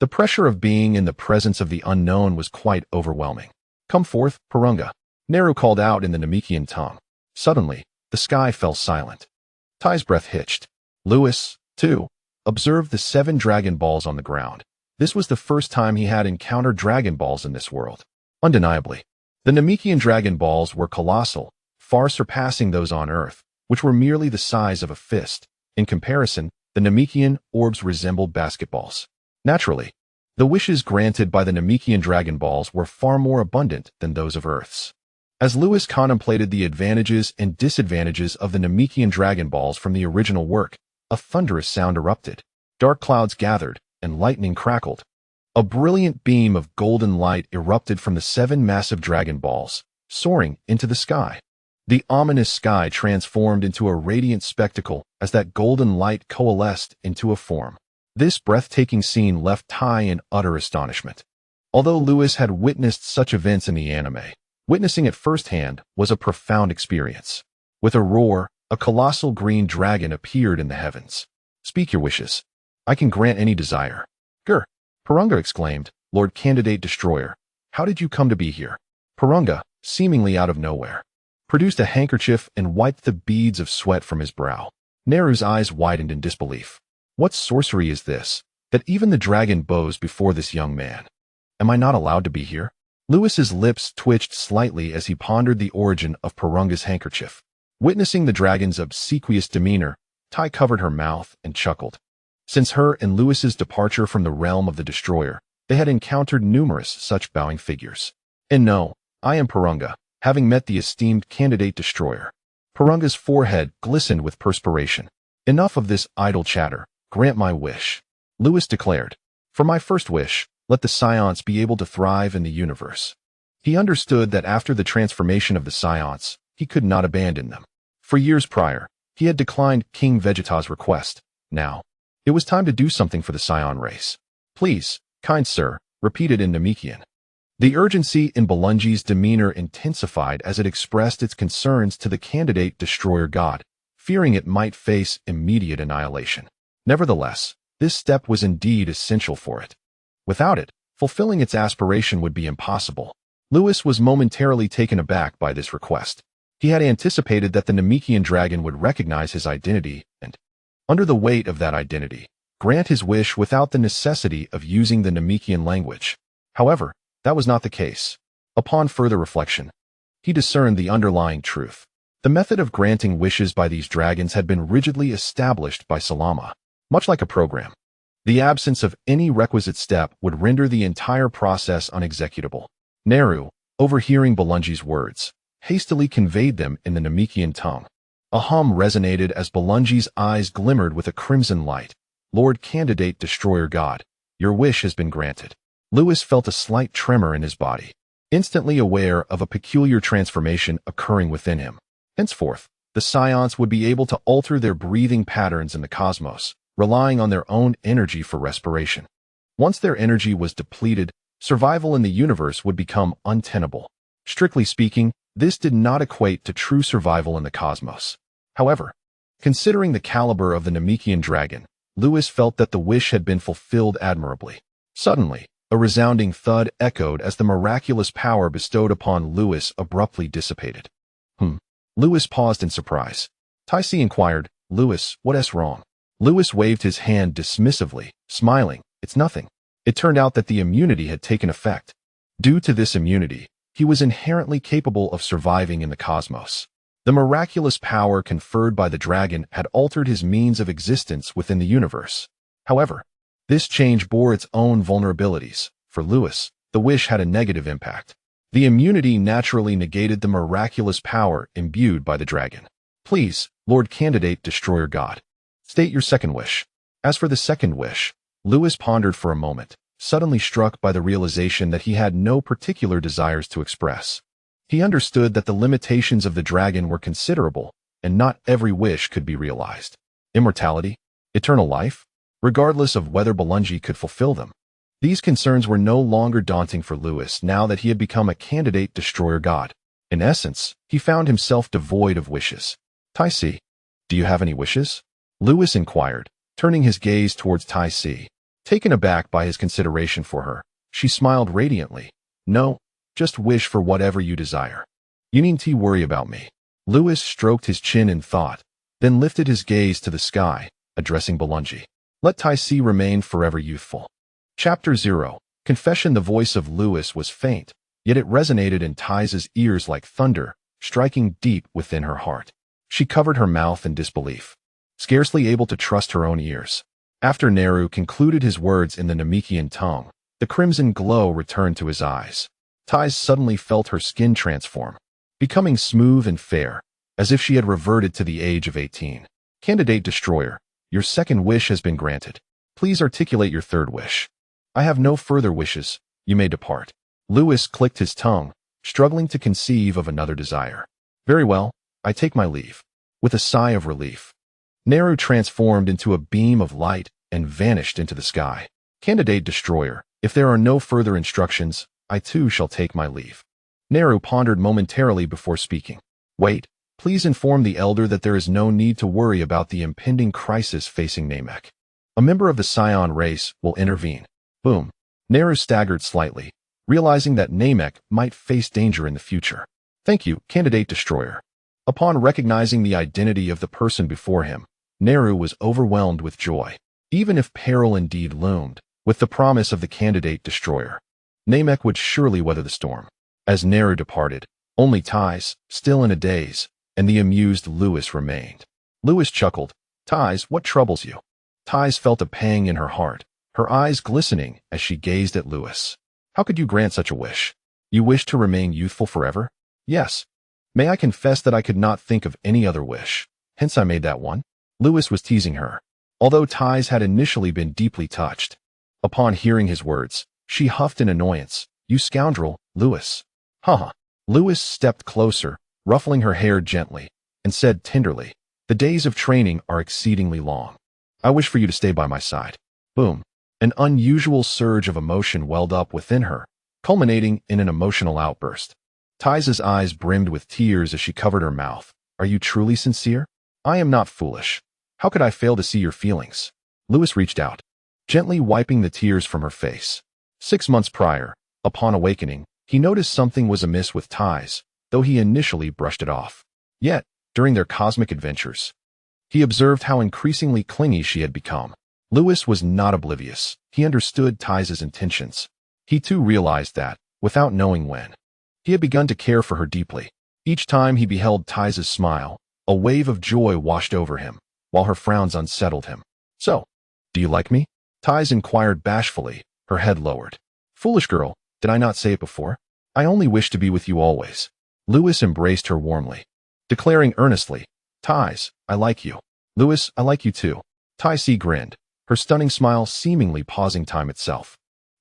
The pressure of being in the presence of the unknown was quite overwhelming. Come forth, Purunga, Neru called out in the Namekian tongue. Suddenly, the sky fell silent. Tai's breath hitched. Lewis, too, observed the 7 Dragon Balls on the ground. This was the first time he had encountered Dragon Balls in this world. Undeniably, the Namekian Dragon Balls were colossal, far surpassing those on Earth, which were merely the size of a fist. In comparison, the Namekian orbs resembled basketballs. Naturally, the wishes granted by the Namekian Dragon Balls were far more abundant than those of Earth's. As Lewis contemplated the advantages and disadvantages of the Namekian Dragon Balls from the original work, a thunderous sound erupted. Dark clouds gathered, and lightning crackled. A brilliant beam of golden light erupted from the 7 massive Dragon Balls, soaring into the sky. The ominous sky transformed into a radiant spectacle as that golden light coalesced into a form. This breathtaking scene left Tai in utter astonishment. Although Lewis had witnessed such events in the anime, witnessing it firsthand was a profound experience. With a roar, a colossal green dragon appeared in the heavens. Speak your wishes. I can grant any desire. Grr! Purunga exclaimed, Lord Candidate Destroyer, how did you come to be here? Purunga, seemingly out of nowhere, produced a handkerchief and wiped the beads of sweat from his brow. Neru's eyes widened in disbelief. What sorcery is this, that even the dragon bows before this young man? Am I not allowed to be here? Lewis's lips twitched slightly as he pondered the origin of Purunga's handkerchief. Witnessing the dragon's obsequious demeanor, Tai covered her mouth and chuckled. Since her and Lewis's departure from the realm of the destroyer, they had encountered numerous such bowing figures. And no, I am Purunga, having met the esteemed candidate destroyer. Purunga's forehead glistened with perspiration. Enough of this idle chatter. Grant my wish. Lewis declared. For my first wish, let the Saiyans be able to thrive in the universe. He understood that after the transformation of the Saiyans, he could not abandon them. For years prior, he had declined King Vegeta's request. Now, it was time to do something for the Saiyan race. Please, kind sir, repeated in Namekian. The urgency in Belungi's demeanor intensified as it expressed its concerns to the candidate destroyer god, fearing it might face immediate annihilation. Nevertheless, this step was indeed essential for it. Without it, fulfilling its aspiration would be impossible. Lewis was momentarily taken aback by this request. He had anticipated that the Namekian dragon would recognize his identity and, under the weight of that identity, grant his wish without the necessity of using the Namekian language. However, that was not the case. Upon further reflection, he discerned the underlying truth. The method of granting wishes by these dragons had been rigidly established by Salama, much like a program. The absence of any requisite step would render the entire process unexecutable. Neru, overhearing Belungi's words, hastily conveyed them in the Namekian tongue. A hum resonated as Belungi's eyes glimmered with a crimson light. Lord Candidate Destroyer God, your wish has been granted. Lewis felt a slight tremor in his body, instantly aware of a peculiar transformation occurring within him. Henceforth, the Saiyans would be able to alter their breathing patterns in the cosmos, relying on their own energy for respiration. Once their energy was depleted, survival in the universe would become untenable. Strictly speaking, this did not equate to true survival in the cosmos. However, considering the caliber of the Namekian dragon, Lewis felt that the wish had been fulfilled admirably. Suddenly, a resounding thud echoed as the miraculous power bestowed upon Lewis abruptly dissipated. Lewis paused in surprise. Taisi inquired, Lewis, what's wrong? Lewis waved his hand dismissively, smiling, it's nothing. It turned out that the immunity had taken effect. Due to this immunity, he was inherently capable of surviving in the cosmos. The miraculous power conferred by the dragon had altered his means of existence within the universe. However, this change bore its own vulnerabilities. For Lewis, the wish had a negative impact. The immunity naturally negated the miraculous power imbued by the dragon. Please, Lord Candidate Destroyer God, state your second wish. As for the second wish, Lewis pondered for a moment, suddenly struck by the realization that he had no particular desires to express. He understood that the limitations of the dragon were considerable, and not every wish could be realized. Immortality? Eternal life? Regardless of whether Belungi could fulfill them. These concerns were no longer daunting for Lewis now that he had become a candidate destroyer god. In essence, he found himself devoid of wishes. Taisi, do you have any wishes? Lewis inquired, turning his gaze towards Taisi. Taken aback by his consideration for her, she smiled radiantly. No, just wish for whatever you desire. You needn't worry about me. Lewis stroked his chin in thought, then lifted his gaze to the sky, addressing Belungi. Let Taisi remain forever youthful. Chapter 0. Confession. The voice of Lewis was faint, yet it resonated in Taisi's ears like thunder, striking deep within her heart. She covered her mouth in disbelief, scarcely able to trust her own ears. After Neru concluded his words in the Namekian tongue, the crimson glow returned to his eyes. Taisi suddenly felt her skin transform, becoming smooth and fair, as if she had reverted to the age of 18. Candidate Destroyer, your second wish has been granted. Please articulate your third wish. I have no further wishes. You may depart. Lewis clicked his tongue, struggling to conceive of another desire. Very well, I take my leave. With a sigh of relief, Neru transformed into a beam of light and vanished into the sky. Candidate Destroyer, if there are no further instructions, I too shall take my leave. Neru pondered momentarily before speaking. Wait, please inform the elder that there is no need to worry about the impending crisis facing Namek. A member of the Saiyan race will intervene. Boom. Neru staggered slightly, realizing that Namek might face danger in the future. Thank you, Candidate Destroyer. Upon recognizing the identity of the person before him, Neru was overwhelmed with joy. Even if peril indeed loomed, with the promise of the Candidate Destroyer, Namek would surely weather the storm. As Neru departed, only Taisi, still in a daze, and the amused Lewis remained. Lewis chuckled. Taisi, what troubles you? Taisi felt a pang in her heart, her eyes glistening as she gazed at Lewis. How could you grant such a wish? You wish to remain youthful forever? Yes. May I confess that I could not think of any other wish. Hence I made that one. Lewis was teasing her. Although Ties had initially been deeply touched. Upon hearing his words, she huffed in annoyance. You scoundrel, Lewis. Haha. Lewis stepped closer, ruffling her hair gently, and said tenderly, the days of training are exceedingly long. I wish for you to stay by my side. Boom. An unusual surge of emotion welled up within her, culminating in an emotional outburst. Ties's eyes brimmed with tears as she covered her mouth. Are you truly sincere? I am not foolish. How could I fail to see your feelings? Lewis reached out, gently wiping the tears from her face. 6 months prior, upon awakening, he noticed something was amiss with Ties, though he initially brushed it off. Yet, during their cosmic adventures, he observed how increasingly clingy she had become. Lewis was not oblivious. He understood Ties's intentions. He too realized that, without knowing when, he had begun to care for her deeply. Each time he beheld Ties's smile, a wave of joy washed over him, while her frowns unsettled him. So, do you like me? Ties inquired bashfully, her head lowered. Foolish girl, did I not say it before? I only wish to be with you always. Lewis embraced her warmly, declaring earnestly, Ties, I like you. Lewis, I like you too. Ties grinned, her stunning smile seemingly pausing time itself.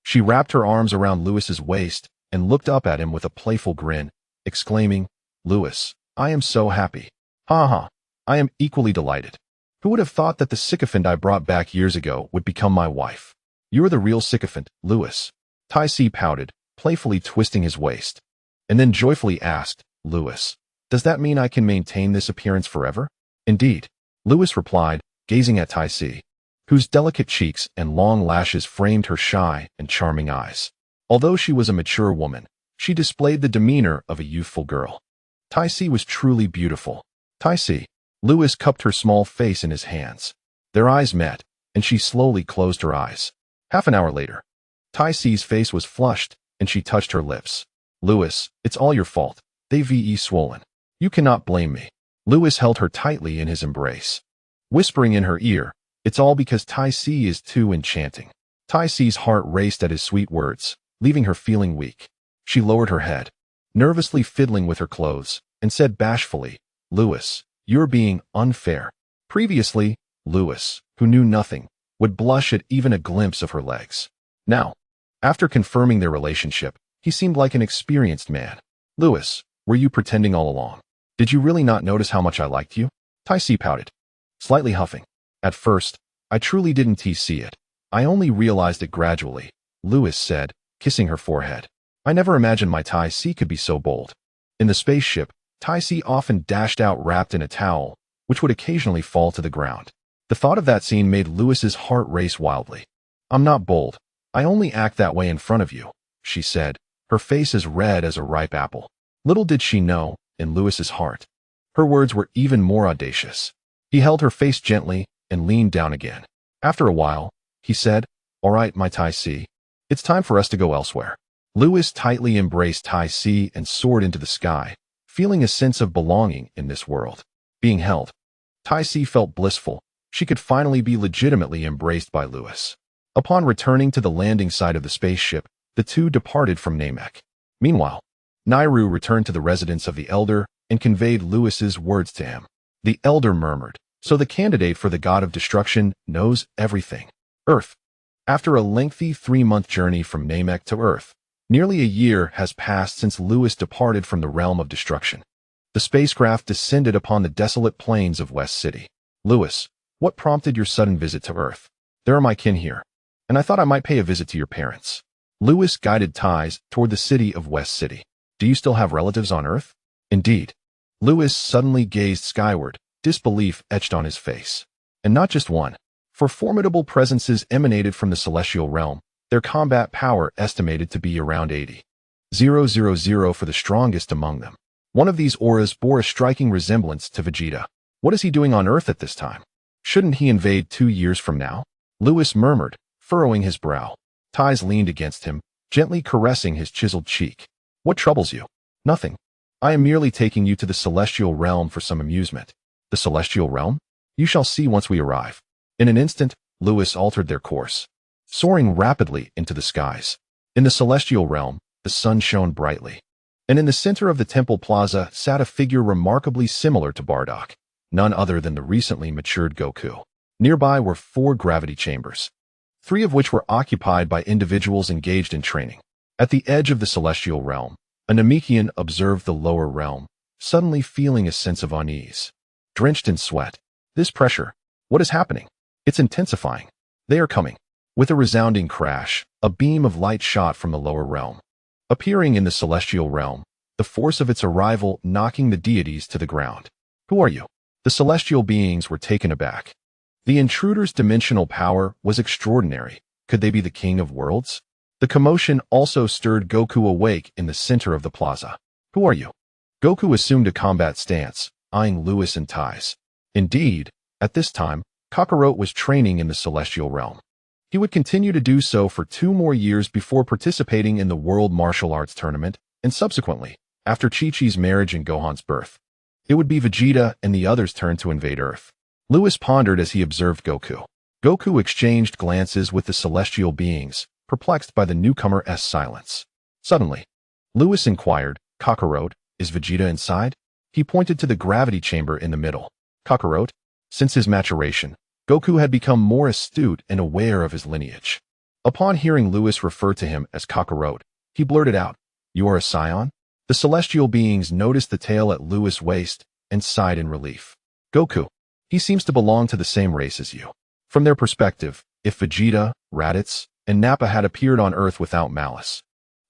She wrapped her arms around Lewis's waist and looked up at him with a playful grin, exclaiming, Lewis, I am so happy. Ha ha, I am equally delighted. Who would have thought that the sycophant I brought back years ago would become my wife? You're the real sycophant, Lewis. Ties pouted, playfully twisting his waist, and then joyfully asked, Lewis, does that mean I can maintain this appearance forever? Indeed, Lewis replied, gazing at Ties, whose delicate cheeks and long lashes framed her shy and charming eyes. Although she was a mature woman, she displayed the demeanor of a youthful girl. Ties was truly beautiful. Ties. Lewis cupped her small face in his hands. Their eyes met, and she slowly closed her eyes. Half an hour later, Ties's face was flushed, and she touched her lips. Lewis, it's all your fault. They've swollen. You cannot blame me. Lewis held her tightly in his embrace, whispering in her ear, it's all because Ties is too enchanting. Ties's heart raced at his sweet words, leaving her feeling weak. She lowered her head, nervously fiddling with her clothes, and said bashfully, Lewis, you're being unfair. Previously, Lewis, who knew nothing, would blush at even a glimpse of her legs. Now, after confirming their relationship, he seemed like an experienced man. Lewis, were you pretending all along? Did you really not notice how much I liked you? Ties pouted, slightly huffing. At first, I truly didn't see it. I only realized it gradually, Lewis said, kissing her forehead. I never imagined my Ties could be so bold. In the spaceship, Ties often dashed out wrapped in a towel, which would occasionally fall to the ground. The thought of that scene made Lewis's heart race wildly. I'm not bold. I only act that way in front of you, she said, her face as red as a ripe apple. Little did she know, in Lewis's heart, her words were even more audacious. He held her face gently and leaned down again. After a while, he said, all right, my Ties, it's time for us to go elsewhere. Lewis tightly embraced Ties and soared into the sky, feeling a sense of belonging in this world. Being held, Ties felt blissful. She could finally be legitimately embraced by Lewis. Upon returning to the landing site of the spaceship, the two departed from Namek. Meanwhile, Nairu returned to the residence of the Elder and conveyed Lewis's words to him. The Elder murmured, so the candidate for the God of Destruction knows everything. Earth. After a lengthy 3-month journey from Namek to Earth, nearly a year has passed since Lewis departed from the realm of destruction. The spacecraft descended upon the desolate plains of West City. Lewis, what prompted your sudden visit to Earth? There are my kin here, and I thought I might pay a visit to your parents. Lewis guided Ties toward the city of West City. Do you still have relatives on Earth? Indeed. Lewis suddenly gazed skyward, disbelief etched on his face. And not just one. For formidable presences emanated from the celestial realm, their combat power estimated to be around 80,000 for the strongest among them. One of these auras bore a striking resemblance to Vegeta. What is he doing on Earth at this time? Shouldn't he invade 2 years from now? Lewis murmured, furrowing his brow. Ties leaned against him, gently caressing his chiseled cheek. What troubles you? Nothing. I am merely taking you to the celestial realm for some amusement. The celestial realm? You shall see once we arrive. In an instant, Lewis altered their course, soaring rapidly into the skies. In the celestial realm, the sun shone brightly. And in the center of the temple plaza sat a figure remarkably similar to Bardock, none other than the recently matured Goku. Nearby were 4 gravity chambers, 3 of which were occupied by individuals engaged in training. At the edge of the celestial realm, a Namekian observed the lower realm, suddenly feeling a sense of unease. Drenched in sweat. This pressure. What is happening? It's intensifying. They are coming. With a resounding crash, a beam of light shot from the lower realm, appearing in the celestial realm, the force of its arrival knocking the deities to the ground. Who are you? The celestial beings were taken aback. The intruder's dimensional power was extraordinary. Could they be the king of worlds? The commotion also stirred Goku awake in the center of the plaza. Who are you? Goku assumed a combat stance, eyeing Lewis and Ties. Indeed, at this time, Kakarot was training in the celestial realm. He would continue to do so for 2 more years before participating in the World Martial Arts Tournament, and subsequently, after Chi-Chi's marriage and Gohan's birth. It would be Vegeta and the others' turn to invade Earth. Lewis pondered as he observed Goku. Goku exchanged glances with the celestial beings, perplexed by the newcomer's silence. Suddenly, Lewis inquired, Kakarot, is Vegeta inside? He pointed to the gravity chamber in the middle. Kakarot? Since his maturation, Goku had become more astute and aware of his lineage. Upon hearing Lewis refer to him as Kakarot, he blurted out, You are a Saiyan? The celestial beings noticed the tail at Lewis' waist and sighed in relief. Goku. He seems to belong to the same race as you. From their perspective, if Vegeta, Raditz, and Nappa had appeared on Earth without malice,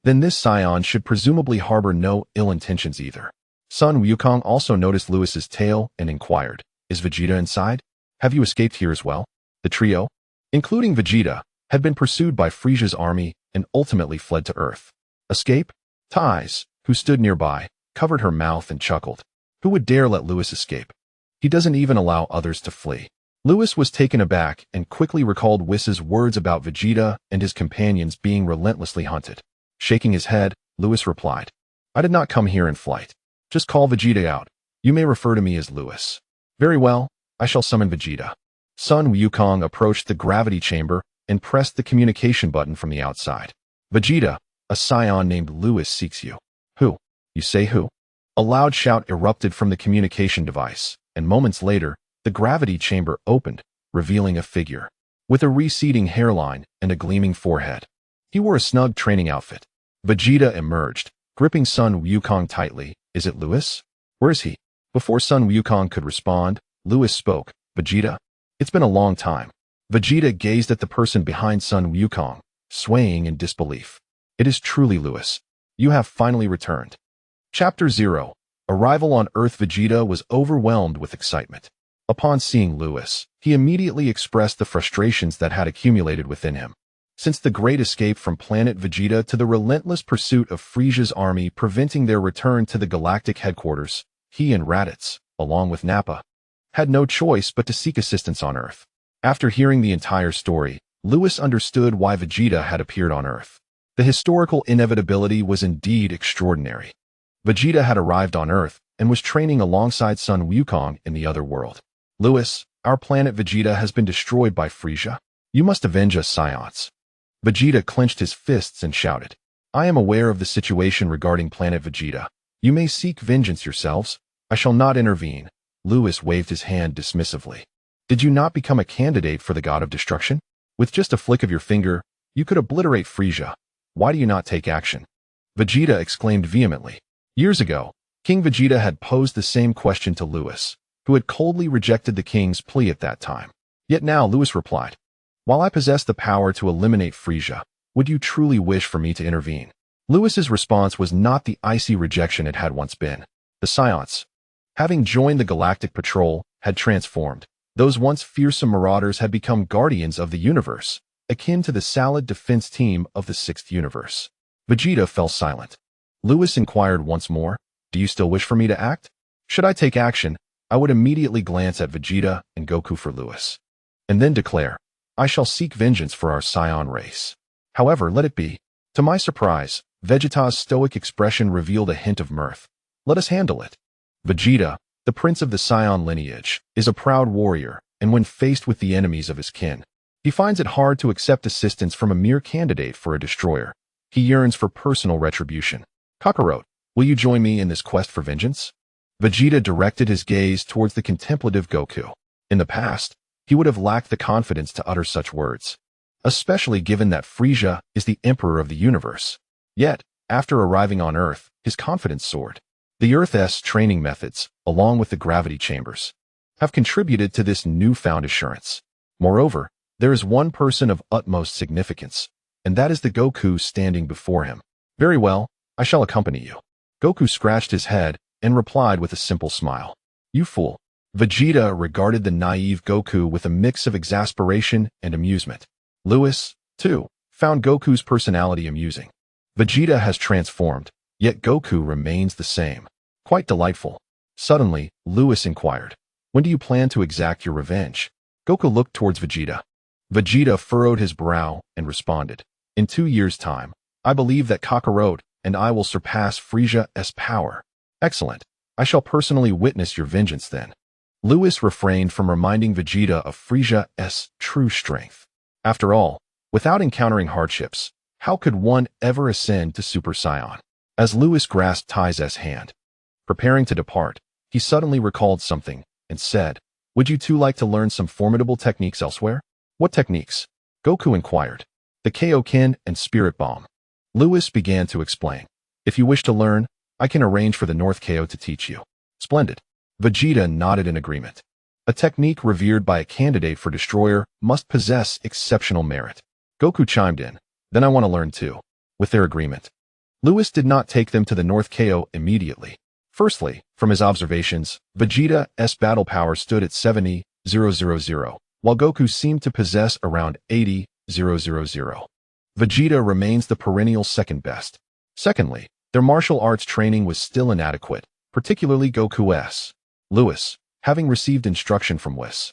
then this Saiyan should presumably harbor no ill intentions either. Sun Wukong also noticed Lewis's tail and inquired, Is Vegeta inside? Have you escaped here as well? The trio, including Vegeta, had been pursued by Frieza's army and ultimately fled to Earth. Escape? Ties, who stood nearby, covered her mouth and chuckled. Who would dare let Lewis escape? He doesn't even allow others to flee. Lewis was taken aback and quickly recalled Whis' words about Vegeta and his companions being relentlessly hunted. Shaking his head, Lewis replied, I did not come here in flight. Just call Vegeta out. You may refer to me as Lewis. Very well, I shall summon Vegeta. Sun Wukong approached the gravity chamber and pressed the communication button from the outside. Vegeta, a Saiyan named Lewis seeks you. Who? You say who? A loud shout erupted from the communication device, and moments later, the gravity chamber opened, revealing a figure with a receding hairline and a gleaming forehead. He wore a snug training outfit. Vegeta emerged, gripping Sun Wukong tightly. Is it Lewis? Where is he? Before Sun Wukong could respond, Lewis spoke. Vegeta? It's been a long time. Vegeta gazed at the person behind Sun Wukong, swaying in disbelief. It is truly Lewis. You have finally returned. Chapter 0. Arrival on Earth. Vegeta was overwhelmed with excitement. Upon seeing Lewis, he immediately expressed the frustrations that had accumulated within him. Since the great escape from planet Vegeta to the relentless pursuit of Frieza's army preventing their return to the galactic headquarters, he and Raditz, along with Nappa, had no choice but to seek assistance on Earth. After hearing the entire story, Lewis understood why Vegeta had appeared on Earth. The historical inevitability was indeed extraordinary. Vegeta had arrived on Earth and was training alongside Sun Wukong in the other world. Lewis, our planet Vegeta has been destroyed by Frieza. You must avenge us, Saiyans. Vegeta clenched his fists and shouted. I am aware of the situation regarding planet Vegeta. You may seek vengeance yourselves. I shall not intervene. Lewis waved his hand dismissively. Did you not become a candidate for the God of Destruction? With just a flick of your finger, you could obliterate Frieza. Why do you not take action? Vegeta exclaimed vehemently. Years ago, King Vegeta had posed the same question to Lewis, who had coldly rejected the king's plea at that time. Yet now Lewis replied, While I possess the power to eliminate Frieza, would you truly wish for me to intervene? Lewis's response was not the icy rejection it had once been. The Saiyans, having joined the Galactic Patrol, had transformed. Those once fearsome marauders had become guardians of the universe, akin to the Salad defense team of the Sixth Universe. Vegeta fell silent. Lewis inquired once more, Do you still wish for me to act? Should I take action, I would immediately glance at Vegeta and Goku for Lewis, and then declare, I shall seek vengeance for our Saiyan race. However, let it be. To my surprise, Vegeta's stoic expression revealed a hint of mirth. Let us handle it. Vegeta, the prince of the Saiyan lineage, is a proud warrior, and when faced with the enemies of his kin, he finds it hard to accept assistance from a mere candidate for a destroyer. He yearns for personal retribution. Kakarot, will you join me in this quest for vengeance? Vegeta directed his gaze towards the contemplative Goku. In the past, he would have lacked the confidence to utter such words, especially given that Frieza is the emperor of the universe. Yet, after arriving on Earth, his confidence soared. The Earth's training methods, along with the gravity chambers, have contributed to this newfound assurance. Moreover, there is one person of utmost significance, and that is the Goku standing before him. Very well, I shall accompany you. Goku scratched his head and replied with a simple smile. You fool. Vegeta regarded the naive Goku with a mix of exasperation and amusement. Lewis, too, found Goku's personality amusing. Vegeta has transformed, yet Goku remains the same. Quite delightful. Suddenly, Lewis inquired, when do you plan to exact your revenge? Goku looked towards Vegeta. Vegeta furrowed his brow and responded, in 2 years' time, I believe that Kakarot and I will surpass Frieza's power. Excellent. I shall personally witness your vengeance then. Lewis refrained from reminding Vegeta of Frieza's true strength. After all, without encountering hardships, how could one ever ascend to Super Saiyan? As Lewis grasped Tai's hand, preparing to depart, he suddenly recalled something and said, would you two like to learn some formidable techniques elsewhere? What techniques? Goku inquired. The Kaioshin and Spirit Bomb. Lewis began to explain. If you wish to learn, I can arrange for the North Kao to teach you. Splendid. Vegeta nodded in agreement. A technique revered by a candidate for destroyer must possess exceptional merit. Goku chimed in. Then I want to learn too. With their agreement, Lewis did not take them to the North Kao immediately. Firstly, from his observations, Vegeta's battle power stood at 70,000, while Goku seemed to possess around 80,000. Vegeta remains the perennial second best. Secondly, their martial arts training was still inadequate, particularly Goku's. Lewis, having received instruction from Whis,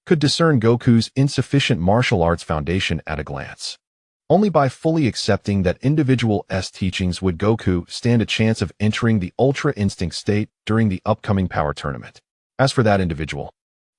could discern Goku's insufficient martial arts foundation at a glance. Only by fully accepting that individual's teachings would Goku stand a chance of entering the Ultra Instinct state during the upcoming power tournament. As for that individual,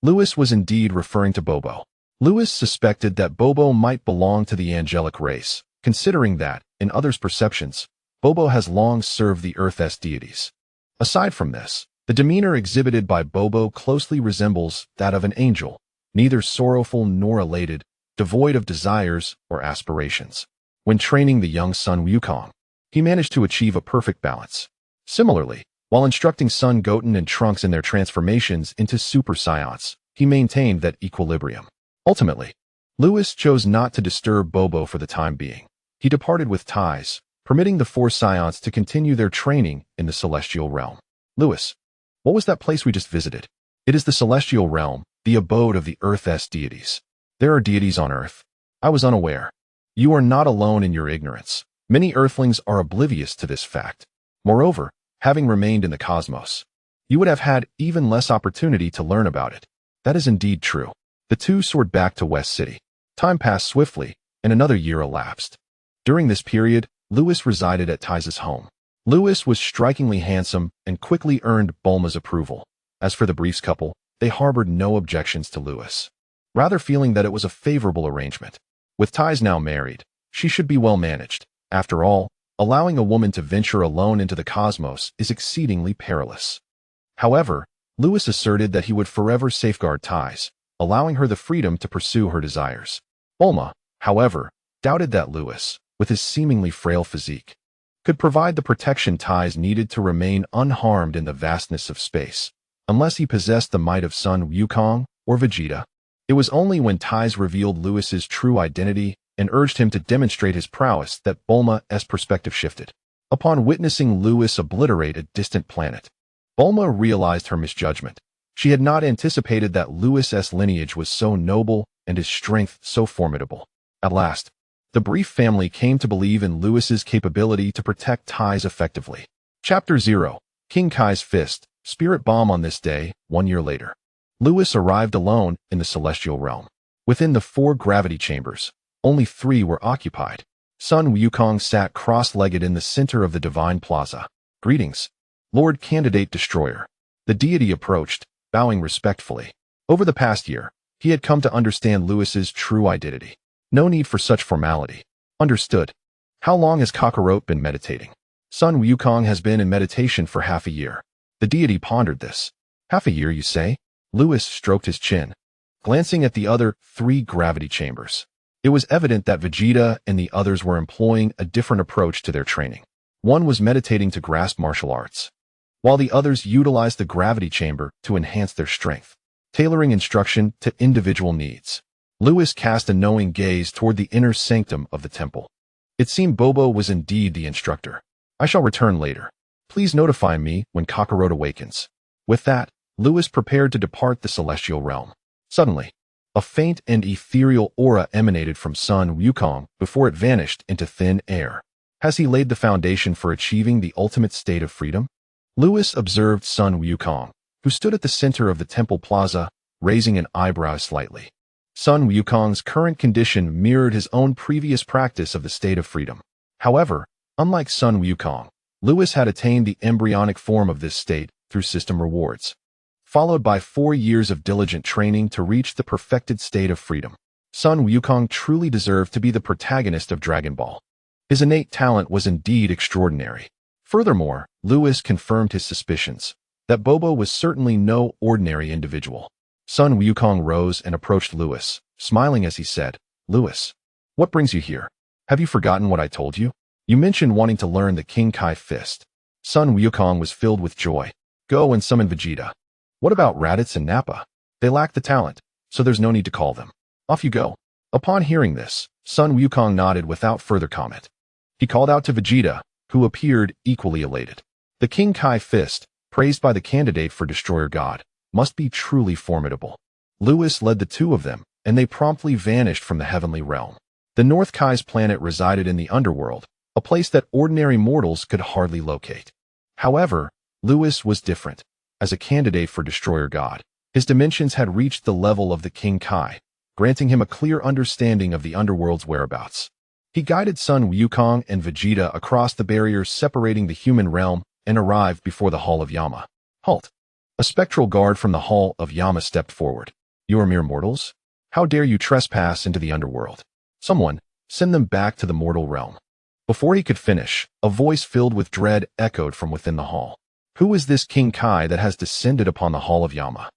Lewis was indeed referring to Bobo. Lewis suspected that Bobo might belong to the angelic race, considering that, in others' perceptions, Bobo has long served the Earth's deities. Aside from this, the demeanor exhibited by Bobo closely resembles that of an angel, neither sorrowful nor elated, devoid of desires or aspirations. When training the young son Wukong, he managed to achieve a perfect balance. Similarly, while instructing Son Goten and Trunks in their transformations into Super Saiyans, he maintained that equilibrium. Ultimately, Lewis chose not to disturb Bobo for the time being. He departed with ties, permitting the 4 Saiyans to continue their training in the Celestial Realm. Lewis, what was that place we just visited? It is the Celestial Realm, the abode of the Earth's deities. There are deities on Earth. I was unaware. You are not alone in your ignorance. Many Earthlings are oblivious to this fact. Moreover, having remained in the cosmos, you would have had even less opportunity to learn about it. That is indeed true. The two soared back to West City. Time passed swiftly, and another year elapsed. During this period, Lewis resided at Tai's home. Lewis was strikingly handsome and quickly earned Bulma's approval. As for the Briefs couple, they harbored no objections to Lewis, rather feeling that it was a favorable arrangement. With Tai's now married, she should be well managed. After all, allowing a woman to venture alone into the cosmos is exceedingly perilous. However, Lewis asserted that he would forever safeguard Tai's, allowing her the freedom to pursue her desires. Bulma, however, doubted that Lewis, with his seemingly frail physique, could provide the protection Tai's needed to remain unharmed in the vastness of space, unless he possessed the might of Son Wukong or Vegeta. It was only when Tai's revealed Lewis's true identity and urged him to demonstrate his prowess that Bulma's perspective shifted. Upon witnessing Lewis obliterate a distant planet, Bulma realized her misjudgment. She had not anticipated that Lewis's lineage was so noble and his strength so formidable. At last, the Brief family came to believe in Lewis's capability to protect Tai's effectively. Chapter 0. King Kai's Fist, Spirit Bomb. On this day, 1 year later, Lewis arrived alone in the Celestial Realm. Within the 4 gravity chambers, only 3 were occupied. Son Wukong sat cross-legged in the center of the Divine Plaza. Greetings, Lord Candidate Destroyer. The deity approached, bowing respectfully. Over the past year, he had come to understand Lewis's true identity. No need for such formality. Understood. How long has Kakarot been meditating? Sun Wukong has been in meditation for half a year. The deity pondered this. Half a year, you say? Lewis stroked his chin, glancing at the other 3 gravity chambers. It was evident that Vegeta and the others were employing a different approach to their training. One was meditating to grasp martial arts, while the others utilized the gravity chamber to enhance their strength, tailoring instruction to individual needs. Lewis cast a knowing gaze toward the inner sanctum of the temple. It seemed Bobo was indeed the instructor. I shall return later. Please notify me when Kakarot awakens. With that, Lewis prepared to depart the celestial realm. Suddenly, a faint and ethereal aura emanated from Sun Wukong before it vanished into thin air. Has he laid the foundation for achieving the ultimate state of freedom? Lewis observed Sun Wukong, who stood at the center of the temple plaza, raising an eyebrow slightly. Sun Wukong's current condition mirrored his own previous practice of the state of freedom. However, unlike Sun Wukong, Lewis had attained the embryonic form of this state through system rewards, followed by 4 years of diligent training to reach the perfected state of freedom. Sun Wukong truly deserved to be the protagonist of Dragon Ball. His innate talent was indeed extraordinary. Furthermore, Lewis confirmed his suspicions that Bobo was certainly no ordinary individual. Sun Wukong rose and approached Lewis, smiling as he said, "Lewis, what brings you here? Have you forgotten what I told you? You mentioned wanting to learn the King Kai fist." Sun Wukong was filled with joy. "Go and summon Vegeta. What about Raditz and Nappa? They lack the talent, so there's no need to call them. Off you go." Upon hearing this, Sun Wukong nodded without further comment. He called out to Vegeta, who appeared equally elated. The King Kai fist, praised by the candidate for Destroyer God, must be truly formidable. Lewis led the 2 of them, and they promptly vanished from the heavenly realm. The North Kai's planet resided in the underworld, a place that ordinary mortals could hardly locate. However, Lewis was different. As a candidate for Destroyer God, his dimensions had reached the level of the King Kai, granting him a clear understanding of the underworld's whereabouts. He guided Sun Wukong and Vegeta across the barrier separating the human realm and arrived before the Hall of Yama. Halt! A spectral guard from the Hall of Yama stepped forward. "You are mere mortals? How dare you trespass into the underworld? Someone, send them back to the mortal realm." Before he could finish, a voice filled with dread echoed from within the hall. "Who is this King Kai that has descended upon the Hall of Yama?"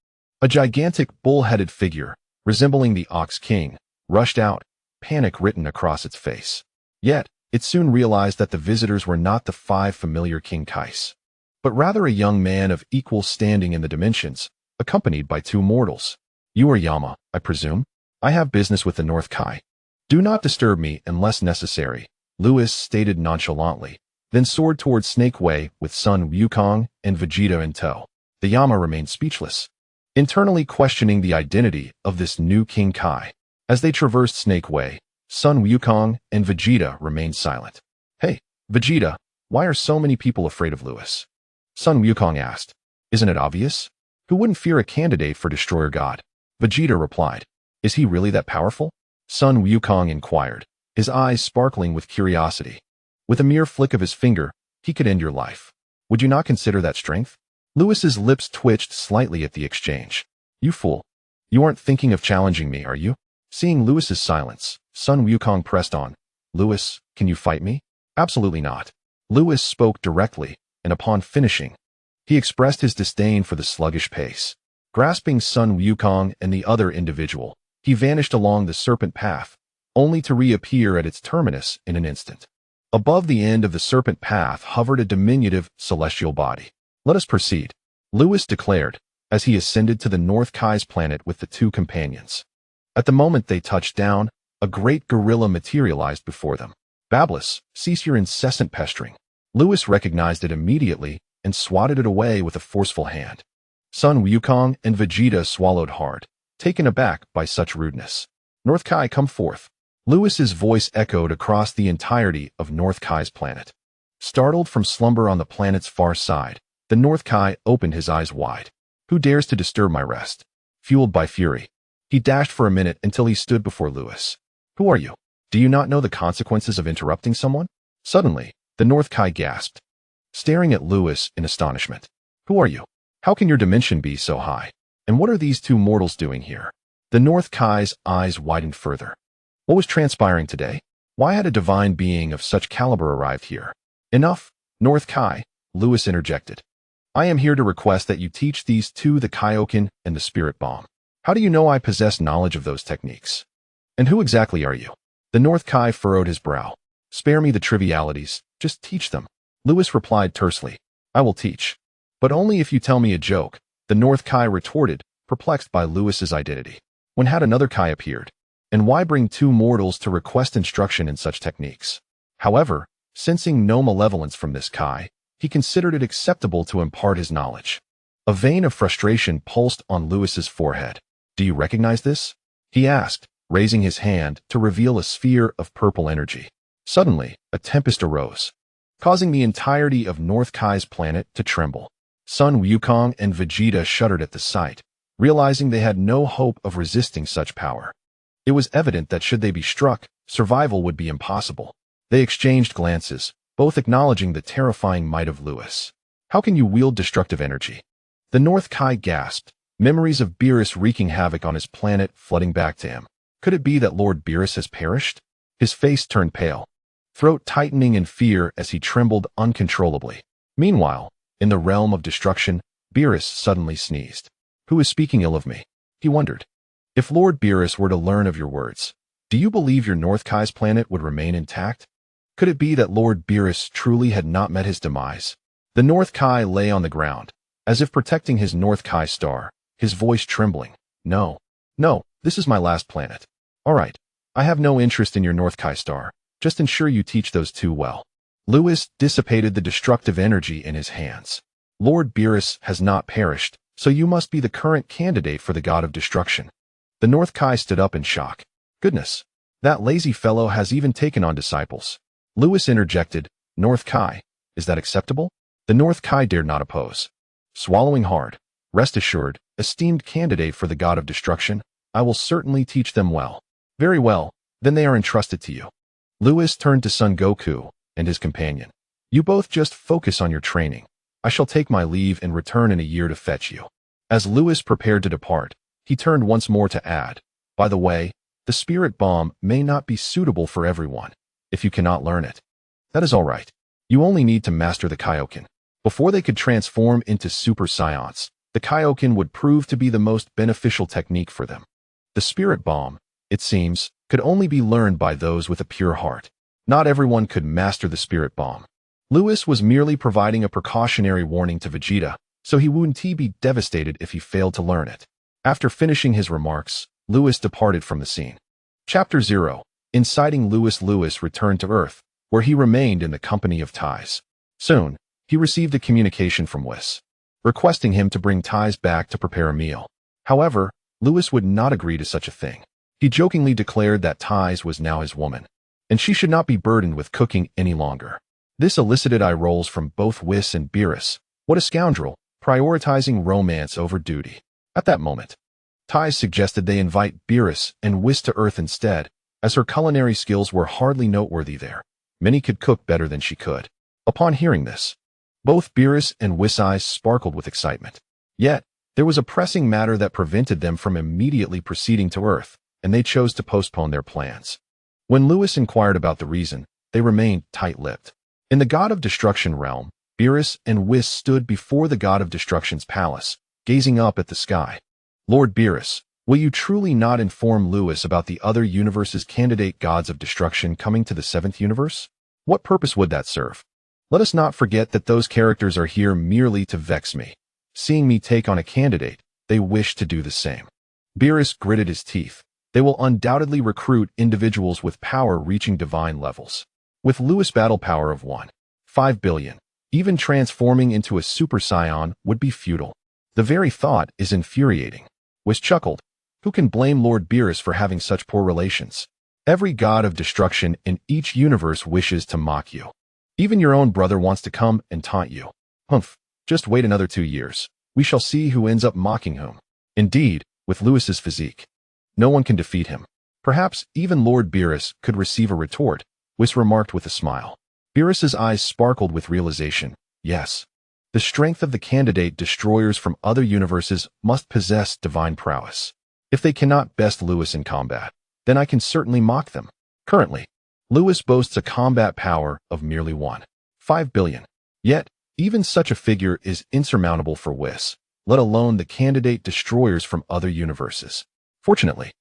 A gigantic, bull-headed figure, resembling the Ox King, rushed out, panic written across its face. Yet, it soon realized that the visitors were not the 5 familiar King Kais, but rather a young man of equal standing in the dimensions, accompanied by 2 mortals. "You are Yama, I presume? I have business with the North Kai. Do not disturb me unless necessary," Lewis stated nonchalantly, then soared towards Snake Way with Sun Wukong and Vegeta in tow. The Yama remained speechless, internally questioning the identity of this new King Kai. As they traversed Snake Way, Sun Wukong and Vegeta remained silent. "Hey, Vegeta, why are so many people afraid of Lewis?" Sun Wukong asked. "Isn't it obvious? Who wouldn't fear a candidate for Destroyer God?" Vegeta replied. "Is he really that powerful?" Sun Wukong inquired, his eyes sparkling with curiosity. "With a mere flick of his finger, he could end your life. Would you not consider that strength?" Lewis's lips twitched slightly at the exchange. "You fool. You aren't thinking of challenging me, are you?" Seeing Lewis's silence, Sun Wukong pressed on. "Lewis, can you fight me?" "Absolutely not." Lewis spoke directly, and upon finishing, he expressed his disdain for the sluggish pace. Grasping Sun Wukong and the other individual, he vanished along the serpent path, only to reappear at its terminus in an instant. Above the end of the serpent path hovered a diminutive celestial body. "Let us proceed," Lewis declared, as he ascended to the North Kai's planet with the 2 companions. At the moment they touched down, a great gorilla materialized before them. "Bablis, cease your incessant pestering." Lewis recognized it immediately and swatted it away with a forceful hand. Sun Wukong and Vegeta swallowed hard, taken aback by such rudeness. "North Kai, come forth." Lewis's voice echoed across the entirety of North Kai's planet. Startled from slumber on the planet's far side, the North Kai opened his eyes wide. "Who dares to disturb my rest?" Fueled by fury, he dashed for a minute until he stood before Lewis. "Who are you? Do you not know the consequences of interrupting someone?" Suddenly, the North Kai gasped, staring at Lewis in astonishment. "Who are you? How can your dimension be so high? And what are these 2 mortals doing here?" The North Kai's eyes widened further. What was transpiring today? Why had a divine being of such caliber arrived here? Enough, North Kai, Lewis interjected. I am here to request that you teach these two the Kaioshin and the Spirit Bomb. How do you know I possess knowledge of those techniques? And who exactly are you? The North Kai furrowed his brow. Spare me the trivialities, just teach them. Lewis replied tersely. I will teach. But only if you tell me a joke, the North Kai retorted, perplexed by Lewis's identity. When had another Kai appeared? And why bring two mortals to request instruction in such techniques? However, sensing no malevolence from this Kai, he considered it acceptable to impart his knowledge. A vein of frustration pulsed on Lewis's forehead. Do you recognize this? He asked, raising his hand to reveal a sphere of purple energy. Suddenly, a tempest arose, causing the entirety of North Kai's planet to tremble. Sun Wukong and Vegeta shuddered at the sight, realizing they had no hope of resisting such power. It was evident that should they be struck, survival would be impossible. They exchanged glances, both acknowledging the terrifying might of Lewis. How can you wield destructive energy? The North Kai gasped, memories of Beerus wreaking havoc on his planet flooding back to him. Could it be that Lord Beerus has perished? His face turned pale, throat tightening in fear as he trembled uncontrollably. Meanwhile, in the realm of destruction, Beerus suddenly sneezed. Who is speaking ill of me? He wondered. If Lord Beerus were to learn of your words, do you believe your North Kai's planet would remain intact? Could it be that Lord Beerus truly had not met his demise? The North Kai lay on the ground, as if protecting his North Kai star, his voice trembling. No, this is my last planet. All right, I have no interest in your North Kai star. Just ensure you teach those two well. Lewis dissipated the destructive energy in his hands. Lord Beerus has not perished, so you must be the current candidate for the god of destruction. The North Kai stood up in shock. Goodness, that lazy fellow has even taken on disciples. Lewis interjected, North Kai, is that acceptable? The North Kai dared not oppose. Swallowing hard, rest assured, esteemed candidate for the god of destruction, I will certainly teach them well. Very well, then they are entrusted to you. Lewis turned to Son Goku and his companion. You both just focus on your training. I shall take my leave and return in a year to fetch you. As Lewis prepared to depart, he turned once more to add, by the way, the Spirit Bomb may not be suitable for everyone. If you cannot learn it, that is all right. You only need to master the Kaioshin. Before they could transform into Super Saiyans, the Kaioshin would prove to be the most beneficial technique for them. The Spirit Bomb, it seems, could only be learned by those with a pure heart. Not everyone could master the Spirit Bomb. Lewis was merely providing a precautionary warning to Vegeta, so he wouldn't be devastated if he failed to learn it. After finishing his remarks, Lewis departed from the scene. Chapter 0. Inciting Lewis returned to Earth, where he remained in the company of Ties. Soon, he received a communication from Whis, requesting him to bring Ties back to prepare a meal. However, Lewis would not agree to such a thing. He jokingly declared that Ties was now his woman, and she should not be burdened with cooking any longer. This elicited eye rolls from both Whis and Beerus. What a scoundrel, prioritizing romance over duty. At that moment, Ties suggested they invite Beerus and Whis to Earth instead, as her culinary skills were hardly noteworthy there. Many could cook better than she could. Upon hearing this, both Beerus and Whis' eyes sparkled with excitement. Yet, there was a pressing matter that prevented them from immediately proceeding to Earth, and they chose to postpone their plans. When Lewis inquired about the reason, they remained tight-lipped. In the God of Destruction realm, Beerus and Whis stood before the God of Destruction's palace, gazing up at the sky. Lord Beerus, will you truly not inform Lewis about the other universe's candidate gods of destruction coming to the 7th universe? What purpose would that serve? Let us not forget that those characters are here merely to vex me. Seeing me take on a candidate, they wish to do the same. Beerus gritted his teeth. They will undoubtedly recruit individuals with power reaching divine levels. With Lewis' battle power of 1.5 billion, even transforming into a Super Saiyan would be futile. The very thought is infuriating. Whis chuckled. Who can blame Lord Beerus for having such poor relations? Every god of destruction in each universe wishes to mock you. Even your own brother wants to come and taunt you. Humph, just wait another 2 years. We shall see who ends up mocking whom. Indeed, with Lewis's physique, no one can defeat him. Perhaps even Lord Beerus could receive a retort, Whis remarked with a smile. Beerus's eyes sparkled with realization. Yes. The strength of the candidate destroyers from other universes must possess divine prowess. If they cannot best Lewis in combat, then I can certainly mock them. Currently, Lewis boasts a combat power of merely 1.5 billion. Yet, even such a figure is insurmountable for Whis, let alone the candidate destroyers from other universes. Fortunately,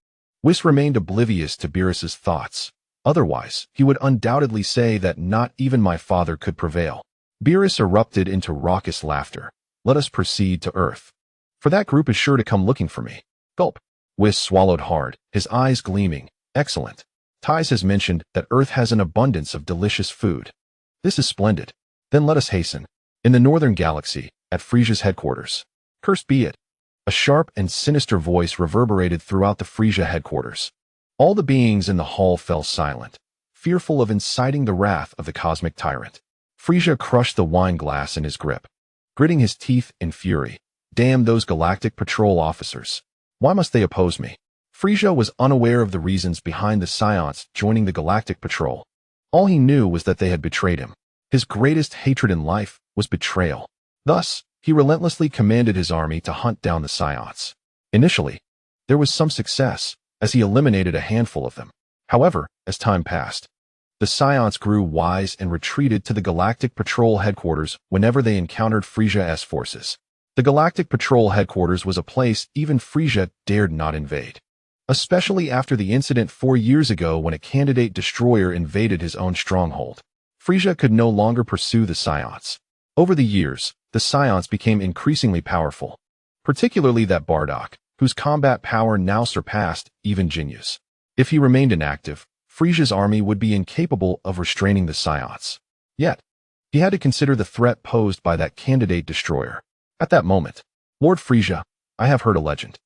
Whis remained oblivious to Beerus's thoughts. Otherwise, he would undoubtedly say that not even my father could prevail. Beerus erupted into raucous laughter. Let us proceed to Earth. For that group is sure to come looking for me. Gulp. Whis swallowed hard, his eyes gleaming. Excellent. Ties has mentioned that Earth has an abundance of delicious food. This is splendid. Then let us hasten. In the northern galaxy, at Frisia's headquarters. Cursed be it. A sharp and sinister voice reverberated throughout the Frisia headquarters. All the beings in the hall fell silent, fearful of inciting the wrath of the cosmic tyrant. Frisia crushed the wine glass in his grip, gritting his teeth in fury. Damn those galactic patrol officers. Why must they oppose me? Frisia was unaware of the reasons behind the Saiyans joining the galactic patrol. All he knew was that they had betrayed him. His greatest hatred in life was betrayal. Thus, he relentlessly commanded his army to hunt down the Saiyans. Initially, there was some success, as he eliminated a handful of them. However, as time passed, the Saiyans grew wise and retreated to the Galactic Patrol headquarters whenever they encountered Frisia's forces. The Galactic Patrol headquarters was a place even Frisia dared not invade. Especially after the incident 4 years ago when a candidate destroyer invaded his own stronghold. Frisia could no longer pursue the Saiyans. Over the years, the Saiyans became increasingly powerful, particularly that Bardock, whose combat power now surpassed even Jinyu's. If he remained inactive, Frisia's army would be incapable of restraining the Saiyans. Yet, he had to consider the threat posed by that candidate destroyer. At that moment, Lord Frisia, I have heard a legend.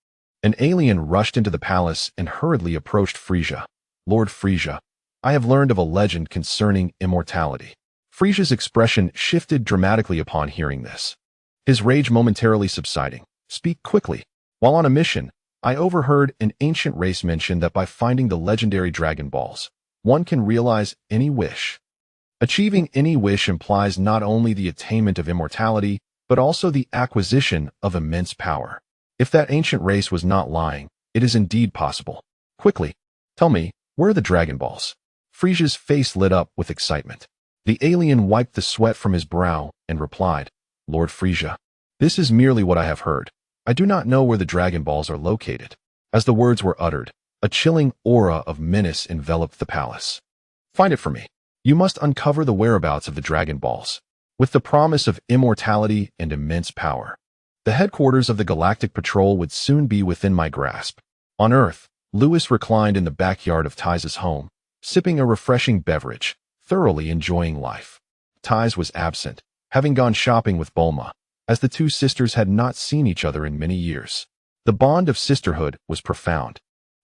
An alien rushed into the palace and hurriedly approached Frisia. Lord Frisia, I have learned of a legend concerning immortality. Frisia's expression shifted dramatically upon hearing this, his rage momentarily subsiding. Speak quickly. While on a mission, I overheard an ancient race mention that by finding the legendary Dragon Balls, one can realize any wish. Achieving any wish implies not only the attainment of immortality, but also the acquisition of immense power. If that ancient race was not lying, it is indeed possible. Quickly, tell me, where are the Dragon Balls? Frisia's face lit up with excitement. The alien wiped the sweat from his brow and replied, Lord Frisia, this is merely what I have heard. I do not know where the Dragon Balls are located. As the words were uttered, a chilling aura of menace enveloped the palace. Find it for me. You must uncover the whereabouts of the Dragon Balls. With the promise of immortality and immense power, the headquarters of the Galactic Patrol would soon be within my grasp. On Earth, Lewis reclined in the backyard of Ty's home, sipping a refreshing beverage, thoroughly enjoying life. Ties was absent, having gone shopping with Bulma, as the two sisters had not seen each other in many years. The bond of sisterhood was profound,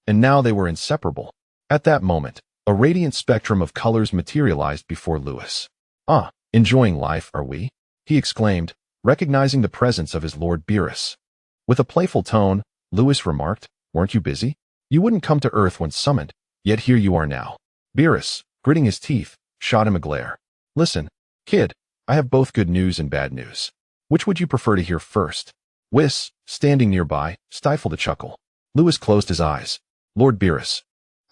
and now they were inseparable. At that moment, a radiant spectrum of colors materialized before Lewis. Ah, enjoying life, are we? He exclaimed, recognizing the presence of his Lord Beerus. With a playful tone, Lewis remarked, weren't you busy? You wouldn't come to Earth when summoned, yet here you are now. Beerus, gritting his teeth, shot him a glare. Listen, kid, I have both good news and bad news. Which would you prefer to hear first? Whis, standing nearby, stifled a chuckle. Lewis closed his eyes. Lord Beerus,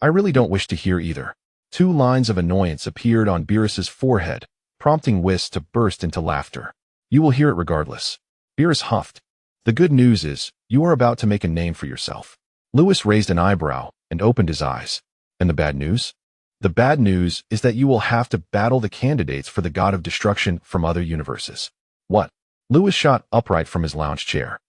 I really don't wish to hear either. 2 lines of annoyance appeared on Beerus's forehead, prompting Whis to burst into laughter. You will hear it regardless. Beerus huffed. The good news is, you are about to make a name for yourself. Lewis raised an eyebrow and opened his eyes. And the bad news? The bad news is that you will have to battle the candidates for the God of Destruction from other universes. What? Lewis shot upright from his lounge chair,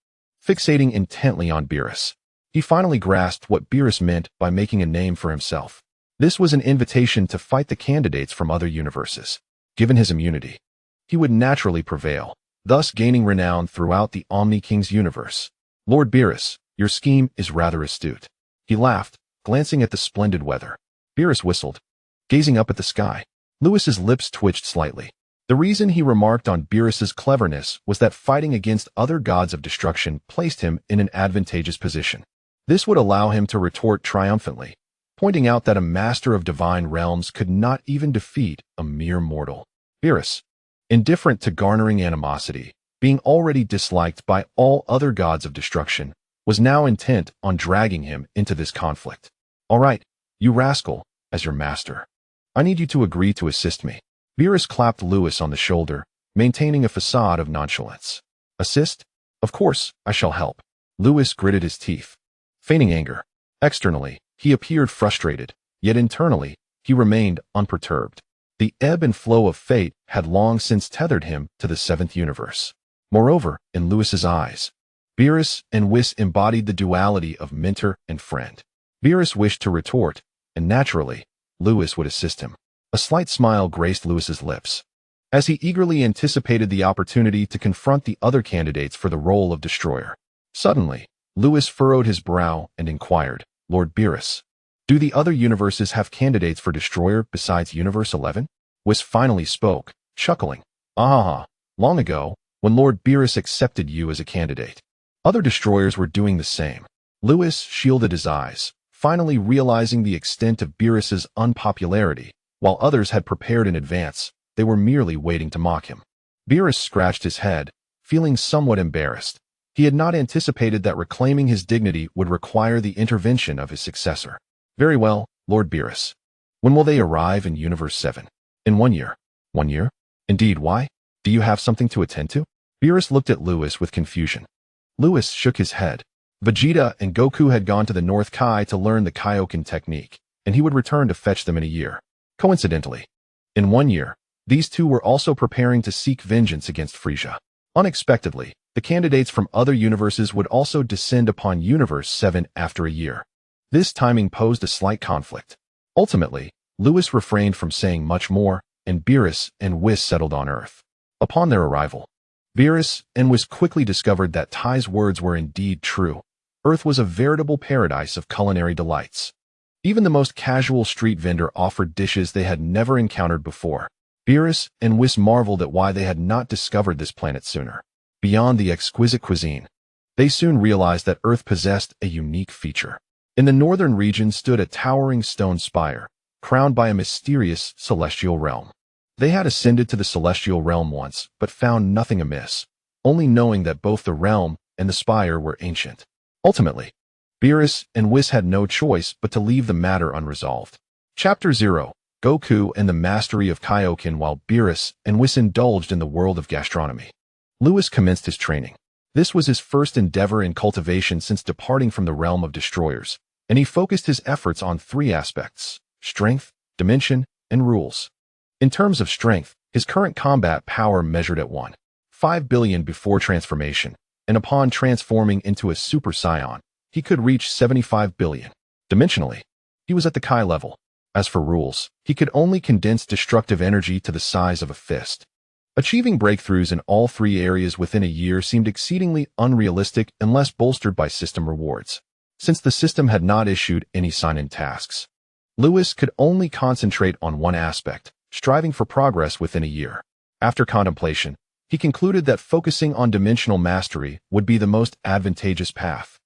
fixating intently on Beerus. He finally grasped what Beerus meant by making a name for himself. This was an invitation to fight the candidates from other universes. Given his immunity, he would naturally prevail, thus gaining renown throughout the Omni King's universe. Lord Beerus, your scheme is rather astute. He laughed, glancing at the splendid weather. Beerus whistled, gazing up at the sky. Lewis's lips twitched slightly. The reason he remarked on Beerus's cleverness was that fighting against other gods of destruction placed him in an advantageous position. This would allow him to retort triumphantly, pointing out that a master of divine realms could not even defeat a mere mortal. Beerus, indifferent to garnering animosity, being already disliked by all other gods of destruction, was now intent on dragging him into this conflict. All right, you rascal, as your master. I need you to agree to assist me. Beerus clapped Lewis on the shoulder, maintaining a facade of nonchalance. Assist? Of course, I shall help. Lewis gritted his teeth, feigning anger. Externally, he appeared frustrated, yet internally, he remained unperturbed. The ebb and flow of fate had long since tethered him to the seventh universe. Moreover, in Lewis's eyes, Beerus and Whis embodied the duality of mentor and friend. Beerus wished to retort, and naturally, Lewis would assist him. A slight smile graced Lewis's lips, as he eagerly anticipated the opportunity to confront the other candidates for the role of destroyer. Suddenly, Lewis furrowed his brow and inquired, Lord Beerus, do the other universes have candidates for destroyer besides Universe 11? Whis finally spoke, chuckling. Long ago, when Lord Beerus accepted you as a candidate. Other destroyers were doing the same. Lewis shielded his eyes, finally realizing the extent of Beerus's unpopularity. While others had prepared in advance, they were merely waiting to mock him. Beerus scratched his head, feeling somewhat embarrassed. He had not anticipated that reclaiming his dignity would require the intervention of his successor. Very well, Lord Beerus. When will they arrive in Universe 7? In 1 year. 1 year? Indeed, why? Do you have something to attend to? Beerus looked at Lewis with confusion. Lewis shook his head. Vegeta and Goku had gone to the North Kai to learn the Kaioshin technique, and he would return to fetch them in a year. Coincidentally, in 1 year, these two were also preparing to seek vengeance against Frisia. Unexpectedly, the candidates from other universes would also descend upon Universe 7 after a year. This timing posed a slight conflict. Ultimately, Lewis refrained from saying much more, and Beerus and Whis settled on Earth. Upon their arrival, Beerus and Whis quickly discovered that Tai's words were indeed true. Earth was a veritable paradise of culinary delights. Even the most casual street vendor offered dishes they had never encountered before. Beerus and Whis marveled at why they had not discovered this planet sooner. Beyond the exquisite cuisine, they soon realized that Earth possessed a unique feature. In the northern region stood a towering stone spire, crowned by a mysterious celestial realm. They had ascended to the celestial realm once, but found nothing amiss, only knowing that both the realm and the spire were ancient. Ultimately, Beerus and Whis had no choice but to leave the matter unresolved. Chapter 0: Goku and the Mastery of Kaioshin. While Beerus and Whis indulged in the world of gastronomy, Lewis commenced his training. This was his first endeavor in cultivation since departing from the realm of destroyers, and he focused his efforts on 3 aspects: strength, dimension, and rules. In terms of strength, his current combat power measured at 1.5 billion before transformation, and upon transforming into a Super Saiyan, he could reach 75 billion. Dimensionally, he was at the Kai level. As for rules, he could only condense destructive energy to the size of a fist. Achieving breakthroughs in all 3 areas within a year seemed exceedingly unrealistic unless bolstered by system rewards. Since the system had not issued any sign-in tasks, Lewis could only concentrate on one aspect, striving for progress within a year. After contemplation, he concluded that focusing on dimensional mastery would be the most advantageous path.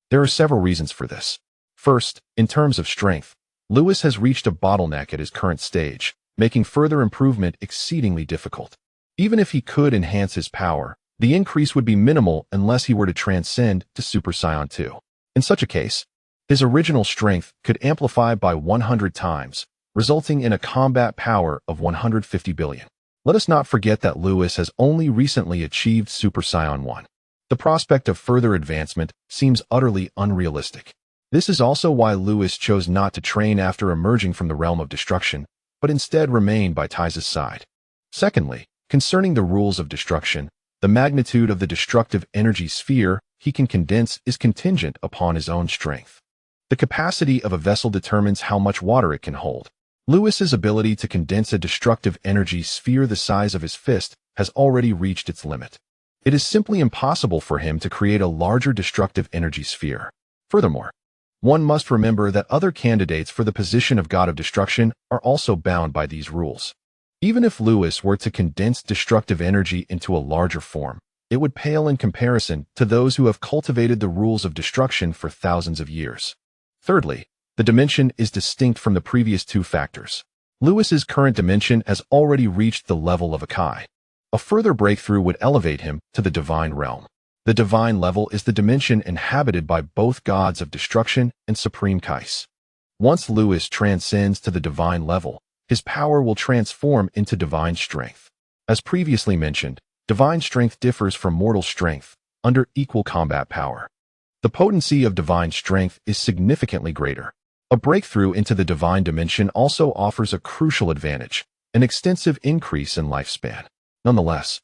There are several reasons for this. First, in terms of strength, Lewis has reached a bottleneck at his current stage, making further improvement exceedingly difficult. Even if he could enhance his power, the increase would be minimal unless he were to transcend to Super Saiyan 2. In such a case, his original strength could amplify by 100 times, resulting in a combat power of 150 billion. Let us not forget that Lewis has only recently achieved Super Saiyan 1. The prospect of further advancement seems utterly unrealistic. This is also why Lewis chose not to train after emerging from the realm of destruction, but instead remained by Tai's side. Secondly, concerning the rules of destruction, the magnitude of the destructive energy sphere he can condense is contingent upon his own strength. The capacity of a vessel determines how much water it can hold. Lewis's ability to condense a destructive energy sphere the size of his fist has already reached its limit. It is simply impossible for him to create a larger destructive energy sphere. Furthermore, one must remember that other candidates for the position of God of Destruction are also bound by these rules. Even if Lewis were to condense destructive energy into a larger form, it would pale in comparison to those who have cultivated the rules of destruction for thousands of years. Thirdly, the dimension is distinct from the previous 2 factors. Lewis's current dimension has already reached the level of a Kai. A further breakthrough would elevate him to the divine realm. The divine level is the dimension inhabited by both gods of destruction and supreme Kais. Once Lewis transcends to the divine level, his power will transform into divine strength. As previously mentioned, divine strength differs from mortal strength under equal combat power. The potency of divine strength is significantly greater. A breakthrough into the divine dimension also offers a crucial advantage, an extensive increase in lifespan. Nonetheless,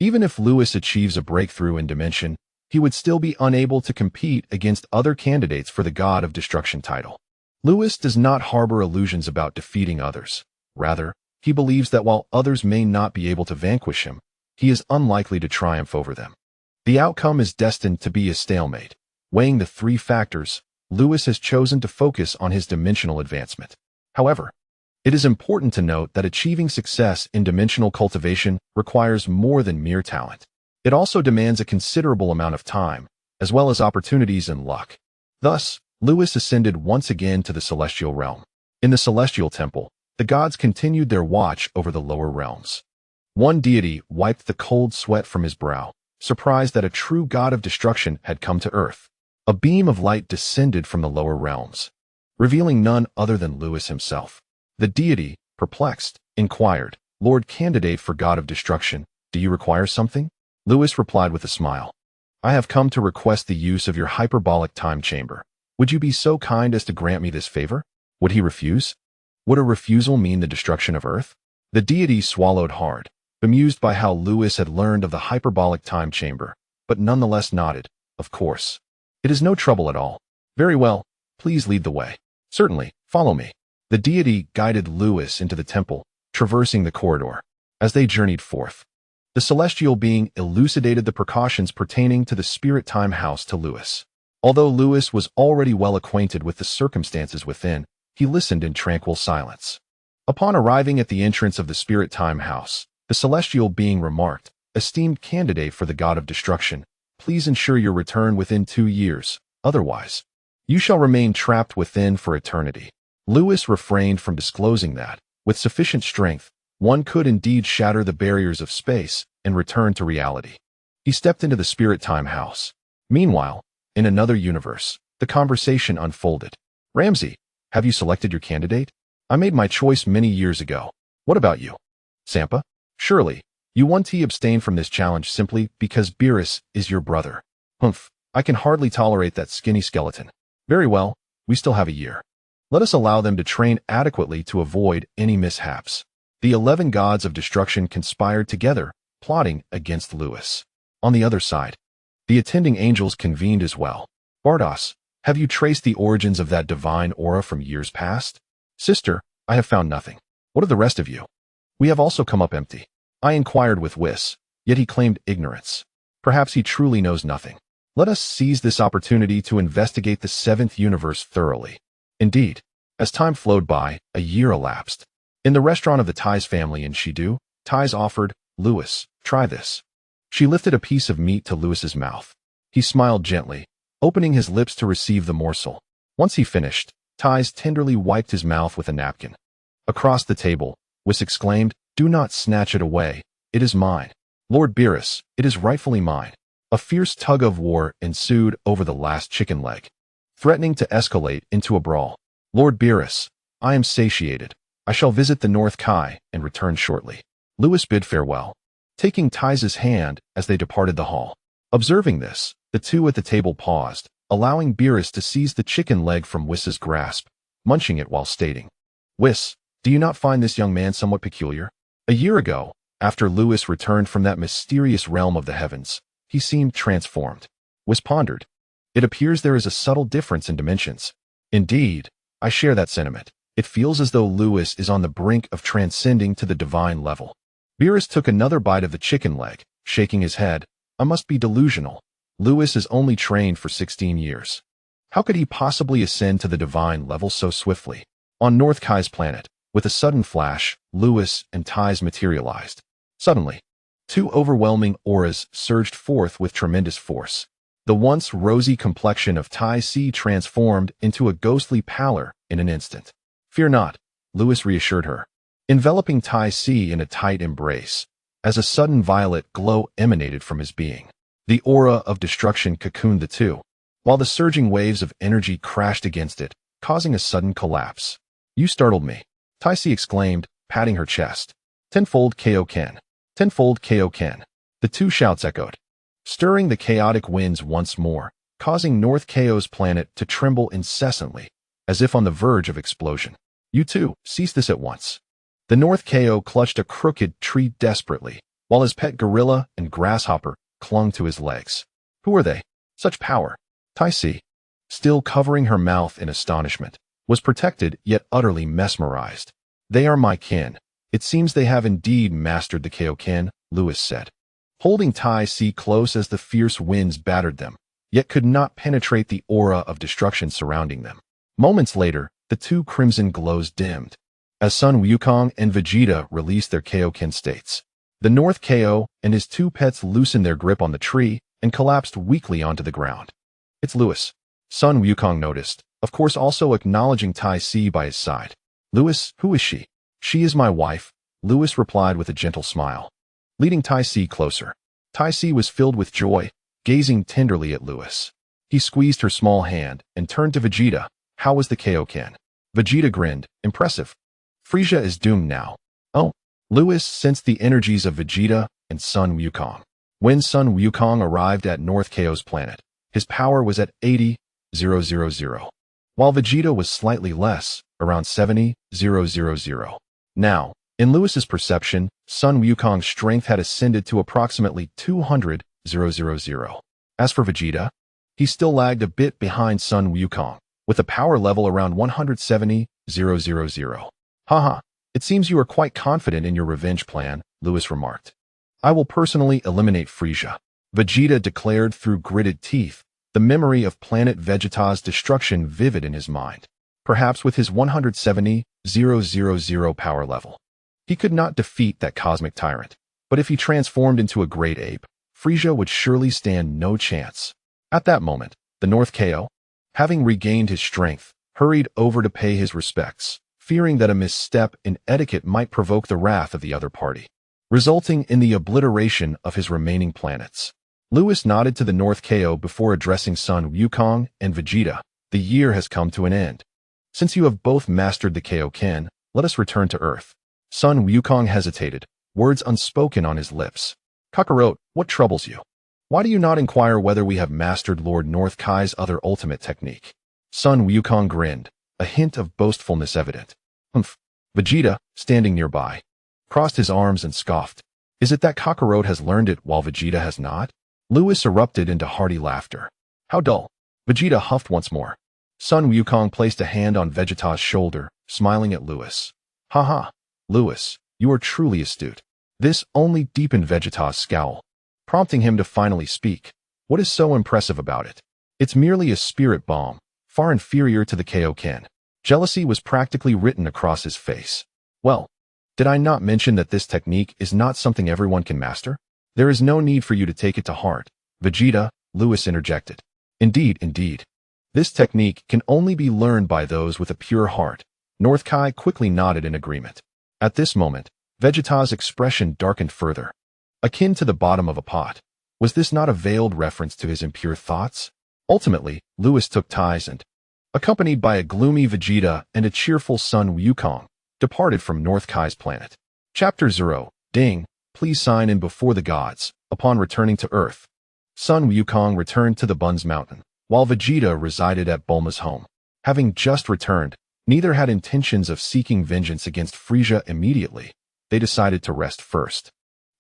even if Lewis achieves a breakthrough in dimension, he would still be unable to compete against other candidates for the God of Destruction title. Lewis does not harbor illusions about defeating others. Rather, he believes that while others may not be able to vanquish him, he is unlikely to triumph over them. The outcome is destined to be a stalemate. Weighing the three factors, Lewis has chosen to focus on his dimensional advancement. However, it is important to note that achieving success in dimensional cultivation requires more than mere talent. It also demands a considerable amount of time, as well as opportunities and luck. Thus, Lewis ascended once again to the celestial realm. In the celestial temple, the gods continued their watch over the lower realms. One deity wiped the cold sweat from his brow, surprised that a true god of destruction had come to earth. A beam of light descended from the lower realms, revealing none other than Lewis himself. The deity, perplexed, inquired, "Lord Candidate for God of Destruction, do you require something?" Lewis replied with a smile. "I have come to request the use of your hyperbolic time chamber. Would you be so kind as to grant me this favor?" Would he refuse? Would a refusal mean the destruction of Earth? The deity swallowed hard, bemused by how Lewis had learned of the hyperbolic time chamber, but nonetheless nodded, "Of course. It is no trouble at all." "Very well, please lead the way." "Certainly, follow me." The deity guided Lewis into the temple, traversing the corridor. As they journeyed forth, the celestial being elucidated the precautions pertaining to the spirit time house to Lewis. Although Lewis was already well acquainted with the circumstances within, he listened in tranquil silence. Upon arriving at the entrance of the spirit time house, the celestial being remarked, "Esteemed candidate for the God of Destruction, please ensure your return within 2 years, otherwise, you shall remain trapped within for eternity." Lewis refrained from disclosing that, with sufficient strength, one could indeed shatter the barriers of space and return to reality. He stepped into the spirit time house. Meanwhile, in another universe, the conversation unfolded. "Ramsey, have you selected your candidate? I made my choice many years ago. What about you?" "Sampa? Surely, you won't abstain from this challenge simply because Beerus is your brother." "Humph, I can hardly tolerate that skinny skeleton." "Very well, we still have a year. Let us allow them to train adequately to avoid any mishaps." The 11 gods of destruction conspired together, plotting against Lewis. On the other side, the attending angels convened as well. "Bardos, have you traced the origins of that divine aura from years past?" "Sister, I have found nothing." "What of the rest of you?" "We have also come up empty." I inquired with Whis, yet he claimed ignorance. Perhaps he truly knows nothing. Let us seize this opportunity to investigate the 7th universe thoroughly. Indeed, as time flowed by, a year elapsed. In the restaurant of the Tais family in Shidu, Tais offered, "Lewis, try this." She lifted a piece of meat to Lewis's mouth. He smiled gently, opening his lips to receive the morsel. Once he finished, Tais tenderly wiped his mouth with a napkin. Across the table, Whis exclaimed, "Do not snatch it away. It is mine. Lord Beerus, it is rightfully mine." A fierce tug-of-war ensued over the last chicken leg, threatening to escalate into a brawl. "Lord Beerus, I am satiated. I shall visit the North Kai and return shortly." Lewis bid farewell, taking Tais's hand as they departed the hall. Observing this, the two at the table paused, allowing Beerus to seize the chicken leg from Whis's grasp, munching it while stating, "Whis, do you not find this young man somewhat peculiar?" A year ago, after Lewis returned from that mysterious realm of the heavens, he seemed transformed. Whis pondered. "It appears there is a subtle difference in dimensions." "Indeed, I share that sentiment. It feels as though Lewis is on the brink of transcending to the divine level." Beerus took another bite of the chicken leg, shaking his head. "I must be delusional. Lewis is only trained for 16 years. How could he possibly ascend to the divine level so swiftly?" On North Kai's planet, with a sudden flash, Lewis and Tais materialized. Suddenly, 2 overwhelming auras surged forth with tremendous force. The once rosy complexion of Tai Si transformed into a ghostly pallor in an instant. "Fear not," Lewis reassured her, enveloping Tai Si in a tight embrace, as a sudden violet glow emanated from his being. The aura of destruction cocooned the two, while the surging waves of energy crashed against it, causing a sudden collapse. "You startled me." Taisi exclaimed, patting her chest. Tenfold Kaioken. Tenfold Kaioken. The two shouts echoed, stirring the chaotic winds once more, causing North Kaio's planet to tremble incessantly, as if on the verge of explosion. You two, cease this at once. The North Kaio clutched a crooked tree desperately, while his pet gorilla and grasshopper clung to his legs. Who are they? Such power. Taisi, still covering her mouth in astonishment, was protected yet utterly mesmerized. They are my kin. It seems they have indeed mastered the Kaioken, Lewis said, holding Taisi close as the fierce winds battered them, yet could not penetrate the aura of destruction surrounding them. Moments later, the two crimson glows dimmed, as Sun Wukong and Vegeta released their Kaioken states. The North Kaio and his two pets loosened their grip on the tree and collapsed weakly onto the ground. It's Lewis. Sun Wukong noticed, of course also acknowledging Taisi by his side. Lewis, who is she? She is my wife, Lewis replied with a gentle smile, leading Taisi closer. Taisi was filled with joy, gazing tenderly at Lewis. He squeezed her small hand and turned to Vegeta. How was the Kaioken? Vegeta grinned. Impressive. Frieza is doomed now. Oh. Lewis sensed the energies of Vegeta and Sun Wukong. When Sun Wukong arrived at North Kaio's planet, his power was at 80,000, while Vegeta was slightly less, around 70,000. Now, in Lewis's perception, Sun Wukong's strength had ascended to approximately 200,000. As for Vegeta, he still lagged a bit behind Sun Wukong, with a power level around 170,000. Haha, it seems you are quite confident in your revenge plan, Lewis remarked. I will personally eliminate Frieza, Vegeta declared through gritted teeth, the memory of planet Vegeta's destruction vivid in his mind. Perhaps with his 170,000 power level, he could not defeat that cosmic tyrant, but if he transformed into a great ape, Frieza would surely stand no chance. At that moment, the North Kaio, having regained his strength, hurried over to pay his respects, fearing that a misstep in etiquette might provoke the wrath of the other party, resulting in the obliteration of his remaining planets. Lewis nodded to the North Kaio before addressing Sun Wukong and Vegeta. The year has come to an end. Since you have both mastered the Kaioken, let us return to Earth. Sun Wukong hesitated, words unspoken on his lips. Kakarot, what troubles you? Why do you not inquire whether we have mastered Lord North Kai's other ultimate technique? Sun Wukong grinned, a hint of boastfulness evident. Humph. Vegeta, standing nearby, crossed his arms and scoffed. Is it that Kakarot has learned it while Vegeta has not? Lewis erupted into hearty laughter. How dull. Vegeta huffed once more. Sun Wukong placed a hand on Vegeta's shoulder, smiling at Lewis. Haha, Lewis, you are truly astute. This only deepened Vegeta's scowl, prompting him to finally speak. What is so impressive about it? It's merely a spirit bomb, far inferior to the Kaioken. Jealousy was practically written across his face. Well, did I not mention that this technique is not something everyone can master? There is no need for you to take it to heart, Vegeta, Lewis interjected. Indeed. This technique can only be learned by those with a pure heart. North Kai quickly nodded in agreement. At this moment, Vegeta's expression darkened further, akin to the bottom of a pot. Was this not a veiled reference to his impure thoughts? Ultimately, Lewis took ties and, accompanied by a gloomy Vegeta and a cheerful Sun Wukong, departed from North Kai's planet. Chapter 0. Ding, please sign in before the gods. Upon returning to Earth, Sun Wukong returned to the Buns Mountain, while Vegeta resided at Bulma's home. Having just returned, neither had intentions of seeking vengeance against Frieza immediately. They decided to rest first.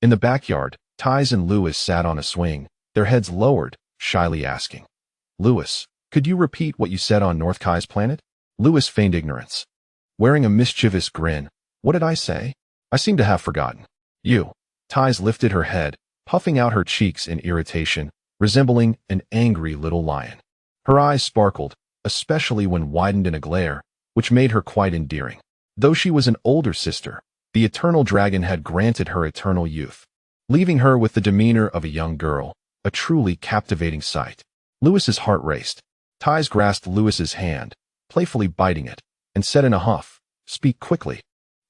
In the backyard, Tais and Lewis sat on a swing, their heads lowered, shyly asking, Lewis, could you repeat what you said on North Kai's planet? Lewis feigned ignorance, wearing a mischievous grin. What did I say? I seem to have forgotten. You. Tais lifted her head, puffing out her cheeks in irritation, resembling an angry little lion. Her eyes sparkled, especially when widened in a glare, which made her quite endearing. Though she was an older sister, the eternal dragon had granted her eternal youth, leaving her with the demeanor of a young girl, a truly captivating sight. Lewis's heart raced. Tais grasped Lewis's hand, playfully biting it, and said in a huff, Speak quickly,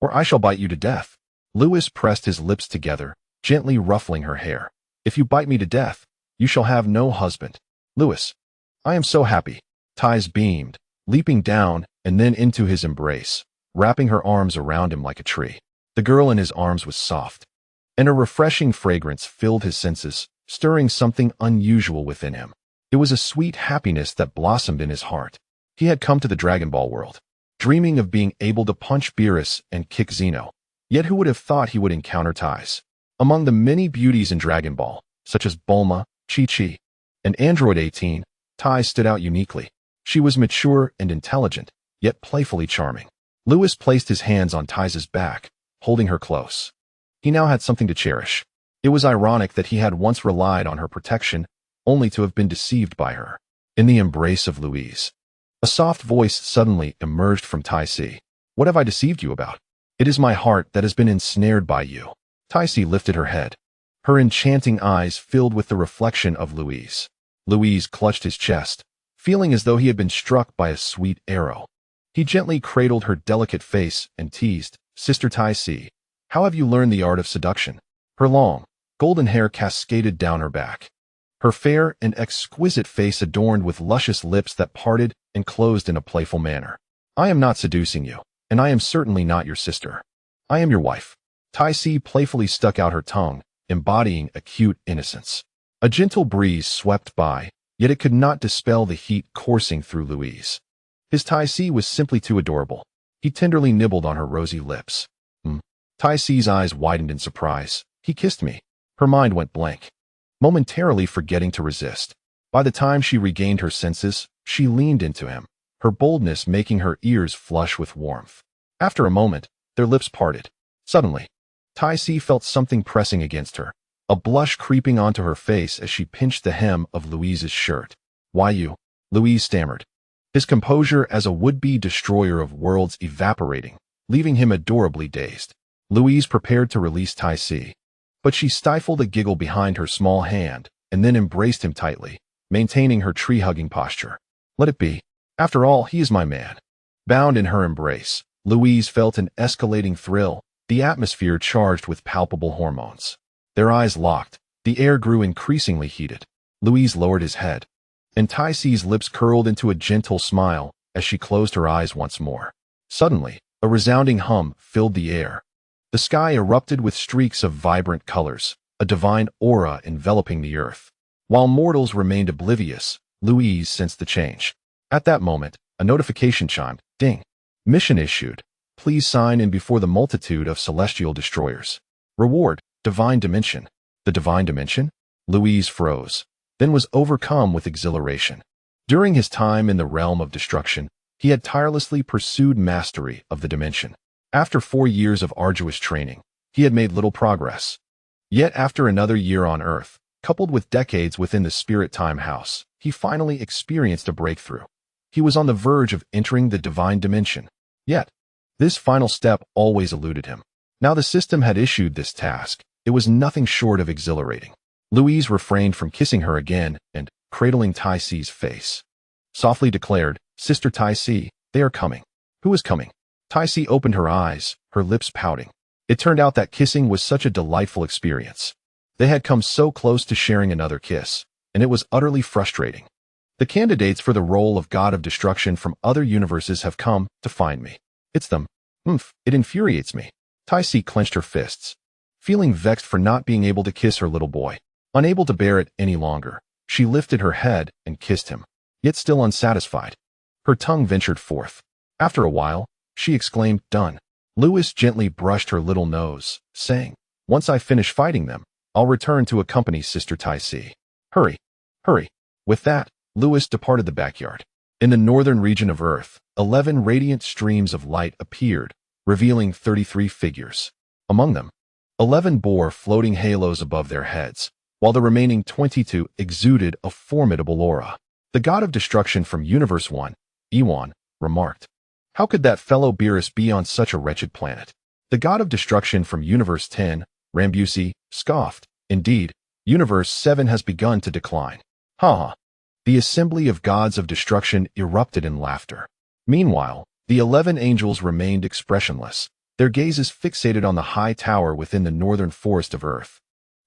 or I shall bite you to death. Lewis pressed his lips together, gently ruffling her hair. If you bite me to death, you shall have no husband. Lewis, I am so happy. Tais beamed, leaping down and then into his embrace, wrapping her arms around him like a tree. The girl in his arms was soft, and a refreshing fragrance filled his senses, stirring something unusual within him. It was a sweet happiness that blossomed in his heart. He had come to the Dragon Ball world, dreaming of being able to punch Beerus and kick Zeno. Yet who would have thought he would encounter Tais? Among the many beauties in Dragon Ball, such as Bulma, Chi-Chi, and Android 18, Tais stood out uniquely. She was mature and intelligent, yet playfully charming. Lewis placed his hands on Tais's back, holding her close. He now had something to cherish. It was ironic that he had once relied on her protection, only to have been deceived by her. In the embrace of Louise, a soft voice suddenly emerged from Tai-Si. What have I deceived you about? It is my heart that has been ensnared by you. Tai-Si lifted her head. Her enchanting eyes filled with the reflection of Louise. Louise clutched his chest, feeling as though he had been struck by a sweet arrow. He gently cradled her delicate face and teased, Sister Tai-Si, how have you learned the art of seduction? Her long, golden hair cascaded down her back. Her fair and exquisite face adorned with luscious lips that parted and closed in a playful manner. I am not seducing you, and I am certainly not your sister. I am your wife. Tai-Si playfully stuck out her tongue, embodying acute innocence. A gentle breeze swept by, yet it could not dispel the heat coursing through Louise. His Tai-Si was simply too adorable. He tenderly nibbled on her rosy lips. Tai-Si's eyes widened in surprise. He kissed me. Her mind went blank, momentarily forgetting to resist. By the time she regained her senses, she leaned into him, her boldness making her ears flush with warmth. After a moment, their lips parted. Suddenly, Tai-Si felt something pressing against her, a blush creeping onto her face as she pinched the hem of Louise's shirt. Why you? Louise stammered, his composure as a would-be destroyer of worlds evaporating, leaving him adorably dazed. Louise prepared to release Tai-Si, but she stifled a giggle behind her small hand and then embraced him tightly, maintaining her tree-hugging posture. Let it be. After all, he is my man. Bound in her embrace, Louise felt an escalating thrill, the atmosphere charged with palpable hormones. Their eyes locked, the air grew increasingly heated. Louise lowered his head, and Tai-Si's lips curled into a gentle smile as she closed her eyes once more. Suddenly, a resounding hum filled the air. The sky erupted with streaks of vibrant colors, a divine aura enveloping the earth. While mortals remained oblivious, Louise sensed the change. At that moment, a notification chimed. Ding. Mission issued. Please sign in before the multitude of celestial destroyers. Reward, Divine Dimension. The Divine Dimension? Louise froze, then was overcome with exhilaration. During his time in the realm of destruction, he had tirelessly pursued mastery of the dimension. After 4 years of arduous training, he had made little progress. Yet after another year on Earth, coupled with decades within the Spirit Time House, he finally experienced a breakthrough. He was on the verge of entering the Divine Dimension. Yet, this final step always eluded him. Now the system had issued this task. It was nothing short of exhilarating. Louise refrained from kissing her again and, cradling Tai-Si's face, softly declared, Sister Tai-Si, they are coming. Who is coming? Tai-Si opened her eyes, her lips pouting. It turned out that kissing was such a delightful experience. They had come so close to sharing another kiss, and it was utterly frustrating. The candidates for the role of God of Destruction from other universes have come to find me. It's them. It infuriates me. Tai-Si clenched her fists, feeling vexed for not being able to kiss her little boy. Unable to bear it any longer, she lifted her head and kissed him, yet still unsatisfied. Her tongue ventured forth. After a while, she exclaimed, done. Lewis gently brushed her little nose, saying, once I finish fighting them, I'll return to accompany Sister Tai-Si. Hurry, hurry. With that, Lewis departed the backyard. In the northern region of Earth, 11 radiant streams of light appeared, revealing 33 figures. Among them, 11 bore floating halos above their heads, while the remaining 22 exuded a formidable aura. The God of Destruction from Universe 1, Ewan, remarked, how could that fellow Beerus be on such a wretched planet? The God of Destruction from Universe 10, Rambusi, scoffed, indeed, Universe 7 has begun to decline. Ha ha. The assembly of gods of destruction erupted in laughter. Meanwhile, the 11 angels remained expressionless, their gazes fixated on the high tower within the northern forest of Earth.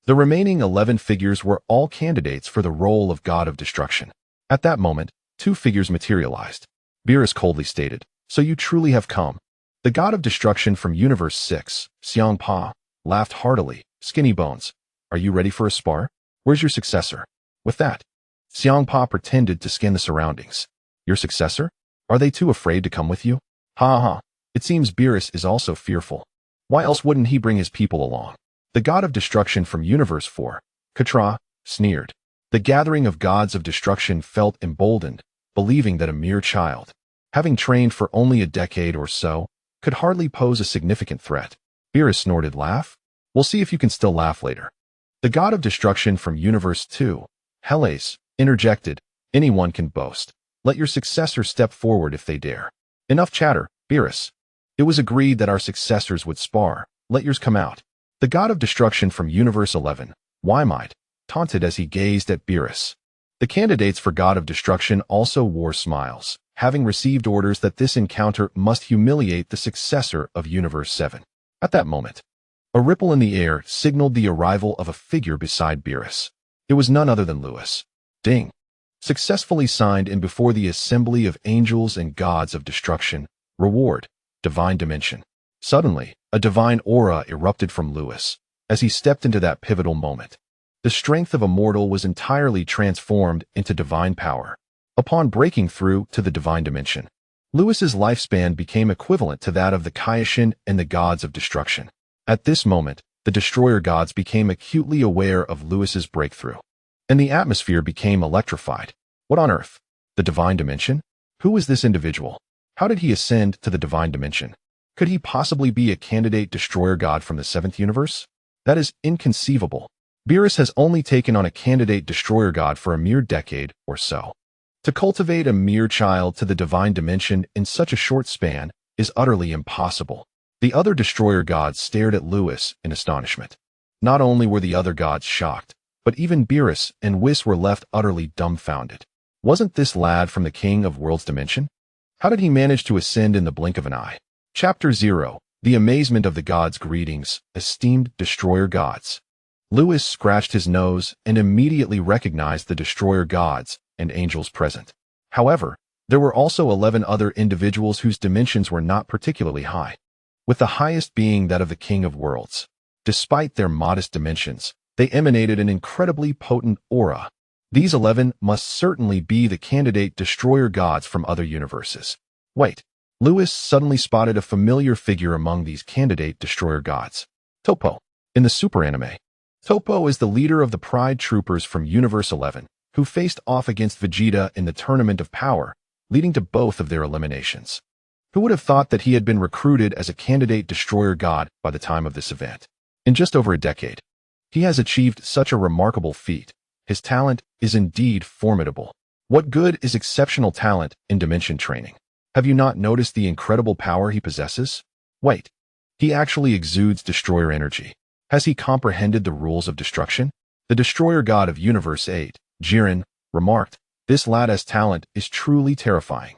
The remaining 11 figures were all candidates for the role of God of Destruction. At that moment, 2 figures materialized. Beerus coldly stated, so you truly have come. The god of destruction from Universe 6, Xiang Pa, laughed heartily. Skinny Bones, are you ready for a spar? Where's your successor? With that, Xiang Pa pretended to scan the surroundings. Your successor? Are they too afraid to come with you? Ha ha, it seems Beerus is also fearful. Why else wouldn't he bring his people along? The god of destruction from Universe 4, Katra, sneered. The gathering of gods of destruction felt emboldened, believing that a mere child, having trained for only a decade or so, could hardly pose a significant threat. Beerus snorted. Laugh? We'll see if you can still laugh later. The god of destruction from Universe 2, Helles, interjected. Anyone can boast. Let your successor step forward if they dare. Enough chatter, Beerus. It was agreed that our successors would spar. Let yours come out. The god of destruction from Universe 11, Wymite, taunted as he gazed at Beerus. The candidates for god of destruction also wore smiles, having received orders that this encounter must humiliate the successor of Universe 7. At that moment, a ripple in the air signaled the arrival of a figure beside Beerus. It was none other than Lewis. Ding. Successfully signed in before the assembly of angels and gods of destruction. Reward, divine dimension. Suddenly, a divine aura erupted from Lewis as he stepped into that pivotal moment. The strength of a mortal was entirely transformed into divine power. Upon breaking through to the divine dimension, Lewis's lifespan became equivalent to that of the Kaishin and the gods of destruction. At this moment, the destroyer gods became acutely aware of Lewis's breakthrough, and the atmosphere became electrified. What on earth? The divine dimension? Who is this individual? How did he ascend to the divine dimension? Could he possibly be a candidate destroyer god from the 7th universe? That is inconceivable. Beerus has only taken on a candidate destroyer god for a mere decade or so. To cultivate a mere child to the divine dimension in such a short span is utterly impossible. The other destroyer gods stared at Lewis in astonishment. Not only were the other gods shocked, but even Beerus and Whis were left utterly dumbfounded. Wasn't this lad from the King of Worlds dimension? How did he manage to ascend in the blink of an eye? Chapter 0. The amazement of the gods. Greetings, esteemed destroyer gods. Lewis scratched his nose and immediately recognized the destroyer gods and angels present. However, there were also 11 other individuals whose dimensions were not particularly high, with the highest being that of the King of Worlds. Despite their modest dimensions, they emanated an incredibly potent aura. These 11 must certainly be the candidate destroyer gods from other universes. Wait, Lewis suddenly spotted a familiar figure among these candidate destroyer gods. Topo. In the super anime, Topo is the leader of the Pride Troopers from Universe 11, who faced off against Vegeta in the Tournament of Power, leading to both of their eliminations. Who would have thought that he had been recruited as a candidate destroyer god by the time of this event? In just over a decade, he has achieved such a remarkable feat. His talent is indeed formidable. What good is exceptional talent in dimension training? Have you not noticed the incredible power he possesses? Wait, he actually exudes destroyer energy. Has he comprehended the rules of destruction? The destroyer god of Universe 8, Jiren, remarked, this lad's talent is truly terrifying.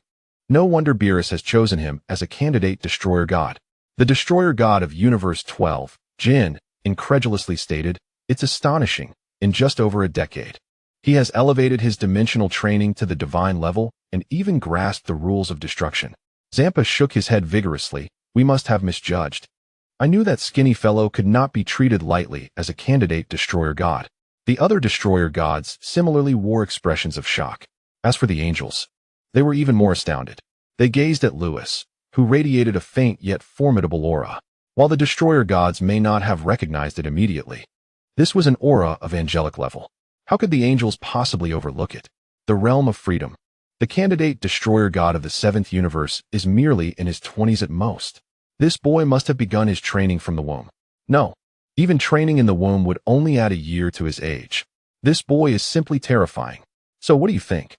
No wonder Beerus has chosen him as a candidate destroyer god. The destroyer god of Universe 12, Jin, incredulously stated, it's astonishing. In just over a decade, he has elevated his dimensional training to the divine level and even grasped the rules of destruction. Zampa shook his head vigorously. We must have misjudged. I knew that skinny fellow could not be treated lightly as a candidate destroyer god. The other destroyer gods similarly wore expressions of shock. As for the angels, they were even more astounded. They gazed at Lewis, who radiated a faint yet formidable aura, while the destroyer gods may not have recognized it immediately. This was an aura of angelic level. How could the angels possibly overlook it? The realm of freedom. The candidate destroyer god of the 7th universe is merely in his 20s at most. This boy must have begun his training from the womb. No, even training in the womb would only add a year to his age. This boy is simply terrifying. So what do you think?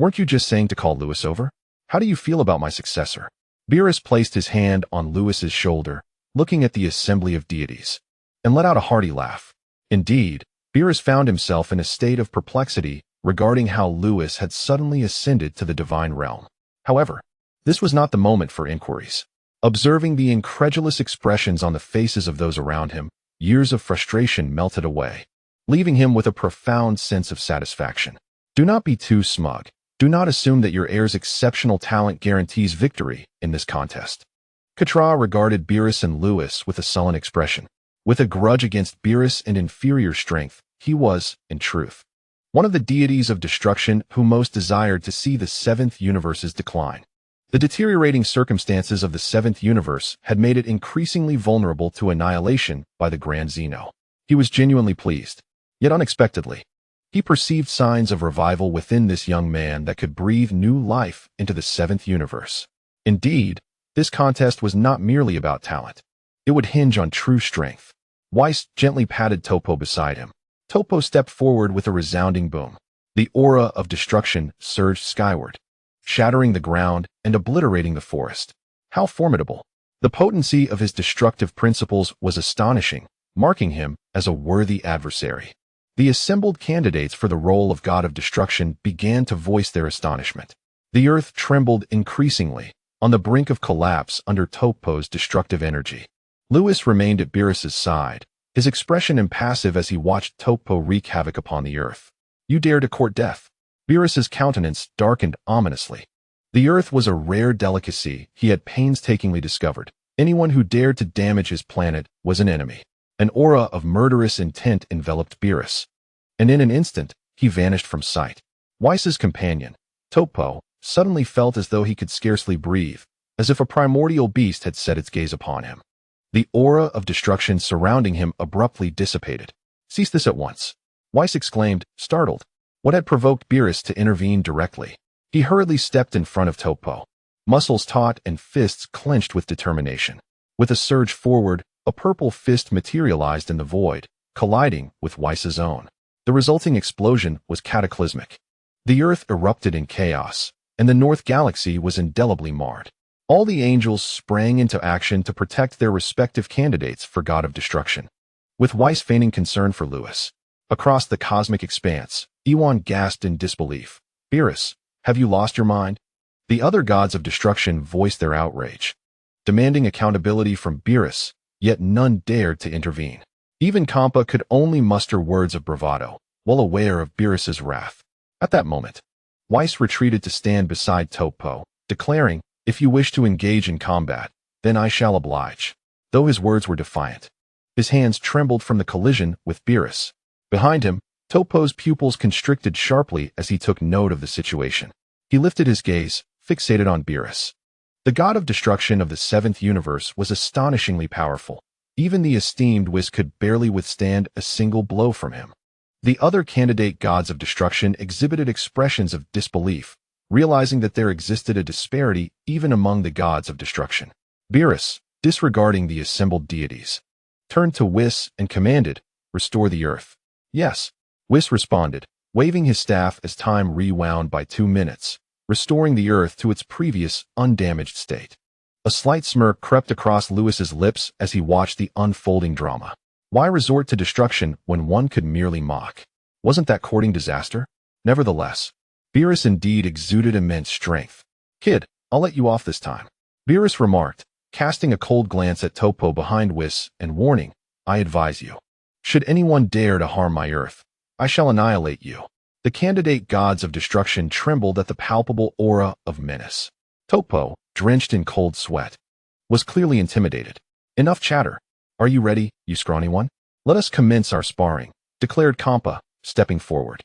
Weren't you just saying to call Lewis over? How do you feel about my successor? Beerus placed his hand on Lewis's shoulder, looking at the assembly of deities, and let out a hearty laugh. Indeed, Beerus found himself in a state of perplexity regarding how Lewis had suddenly ascended to the divine realm. However, this was not the moment for inquiries. Observing the incredulous expressions on the faces of those around him, years of frustration melted away, leaving him with a profound sense of satisfaction. Do not be too smug. Do not assume that your heir's exceptional talent guarantees victory in this contest. Katra regarded Beerus and Lewis with a sullen expression. With a grudge against Beerus and inferior strength, he was, in truth, one of the deities of destruction who most desired to see the seventh universe's decline. The deteriorating circumstances of the seventh universe had made it increasingly vulnerable to annihilation by the Grand Zeno. He was genuinely pleased, yet unexpectedly. He perceived signs of revival within this young man that could breathe new life into the seventh universe. Indeed, this contest was not merely about talent. It would hinge on true strength. Weiss gently patted Topo beside him. Topo stepped forward with a resounding boom. The aura of destruction surged skyward, shattering the ground and obliterating the forest. How formidable! The potency of his destructive principles was astonishing, marking him as a worthy adversary. The assembled candidates for the role of god of destruction began to voice their astonishment. The earth trembled increasingly, on the brink of collapse under Topo's destructive energy. Lewis remained at Beerus's side, his expression impassive as he watched Topo wreak havoc upon the earth. You dare to court death? Beerus's countenance darkened ominously. The earth was a rare delicacy he had painstakingly discovered. Anyone who dared to damage his planet was an enemy. An aura of murderous intent enveloped Beerus, and in an instant, he vanished from sight. Weiss's companion, Topo, suddenly felt as though he could scarcely breathe, as if a primordial beast had set its gaze upon him. The aura of destruction surrounding him abruptly dissipated. Cease this at once, Weiss exclaimed, startled. What had provoked Beerus to intervene directly? He hurriedly stepped in front of Topo, muscles taut and fists clenched with determination. With a surge forward, a purple fist materialized in the void, colliding with Weiss's own. The resulting explosion was cataclysmic. The earth erupted in chaos, and the North Galaxy was indelibly marred. All the angels sprang into action to protect their respective candidates for God of Destruction, with Weiss feigning concern for Lewis. Across the cosmic expanse, Ewan gasped in disbelief. Beerus, have you lost your mind? The other gods of destruction voiced their outrage, demanding accountability from Beerus, yet none dared to intervene. Even Kampa could only muster words of bravado, well aware of Beerus's wrath. At that moment, Weiss retreated to stand beside Topo, declaring, if you wish to engage in combat, then I shall oblige. Though his words were defiant, his hands trembled from the collision with Beerus. Behind him, Topo's pupils constricted sharply as he took note of the situation. He lifted his gaze, fixated on Beerus. The god of destruction of the seventh universe was astonishingly powerful. Even the esteemed Whis could barely withstand a single blow from him. The other candidate gods of destruction exhibited expressions of disbelief, realizing that there existed a disparity even among the gods of destruction. Beerus, disregarding the assembled deities, turned to Whis and commanded, restore the earth. Yes, Whis responded, waving his staff as time rewound by 2 minutes, restoring the earth to its previous, undamaged state. A slight smirk crept across Lewis's lips as he watched the unfolding drama. Why resort to destruction when one could merely mock? Wasn't that courting disaster? Nevertheless, Beerus indeed exuded immense strength. Kid, I'll let you off this time, Beerus remarked, casting a cold glance at Topo behind Whis and warning, I advise you. Should anyone dare to harm my earth, I shall annihilate you. The candidate gods of destruction trembled at the palpable aura of menace. Topo, drenched in cold sweat, was clearly intimidated. Enough chatter. Are you ready, you scrawny one? Let us commence our sparring, declared Kampa, stepping forward.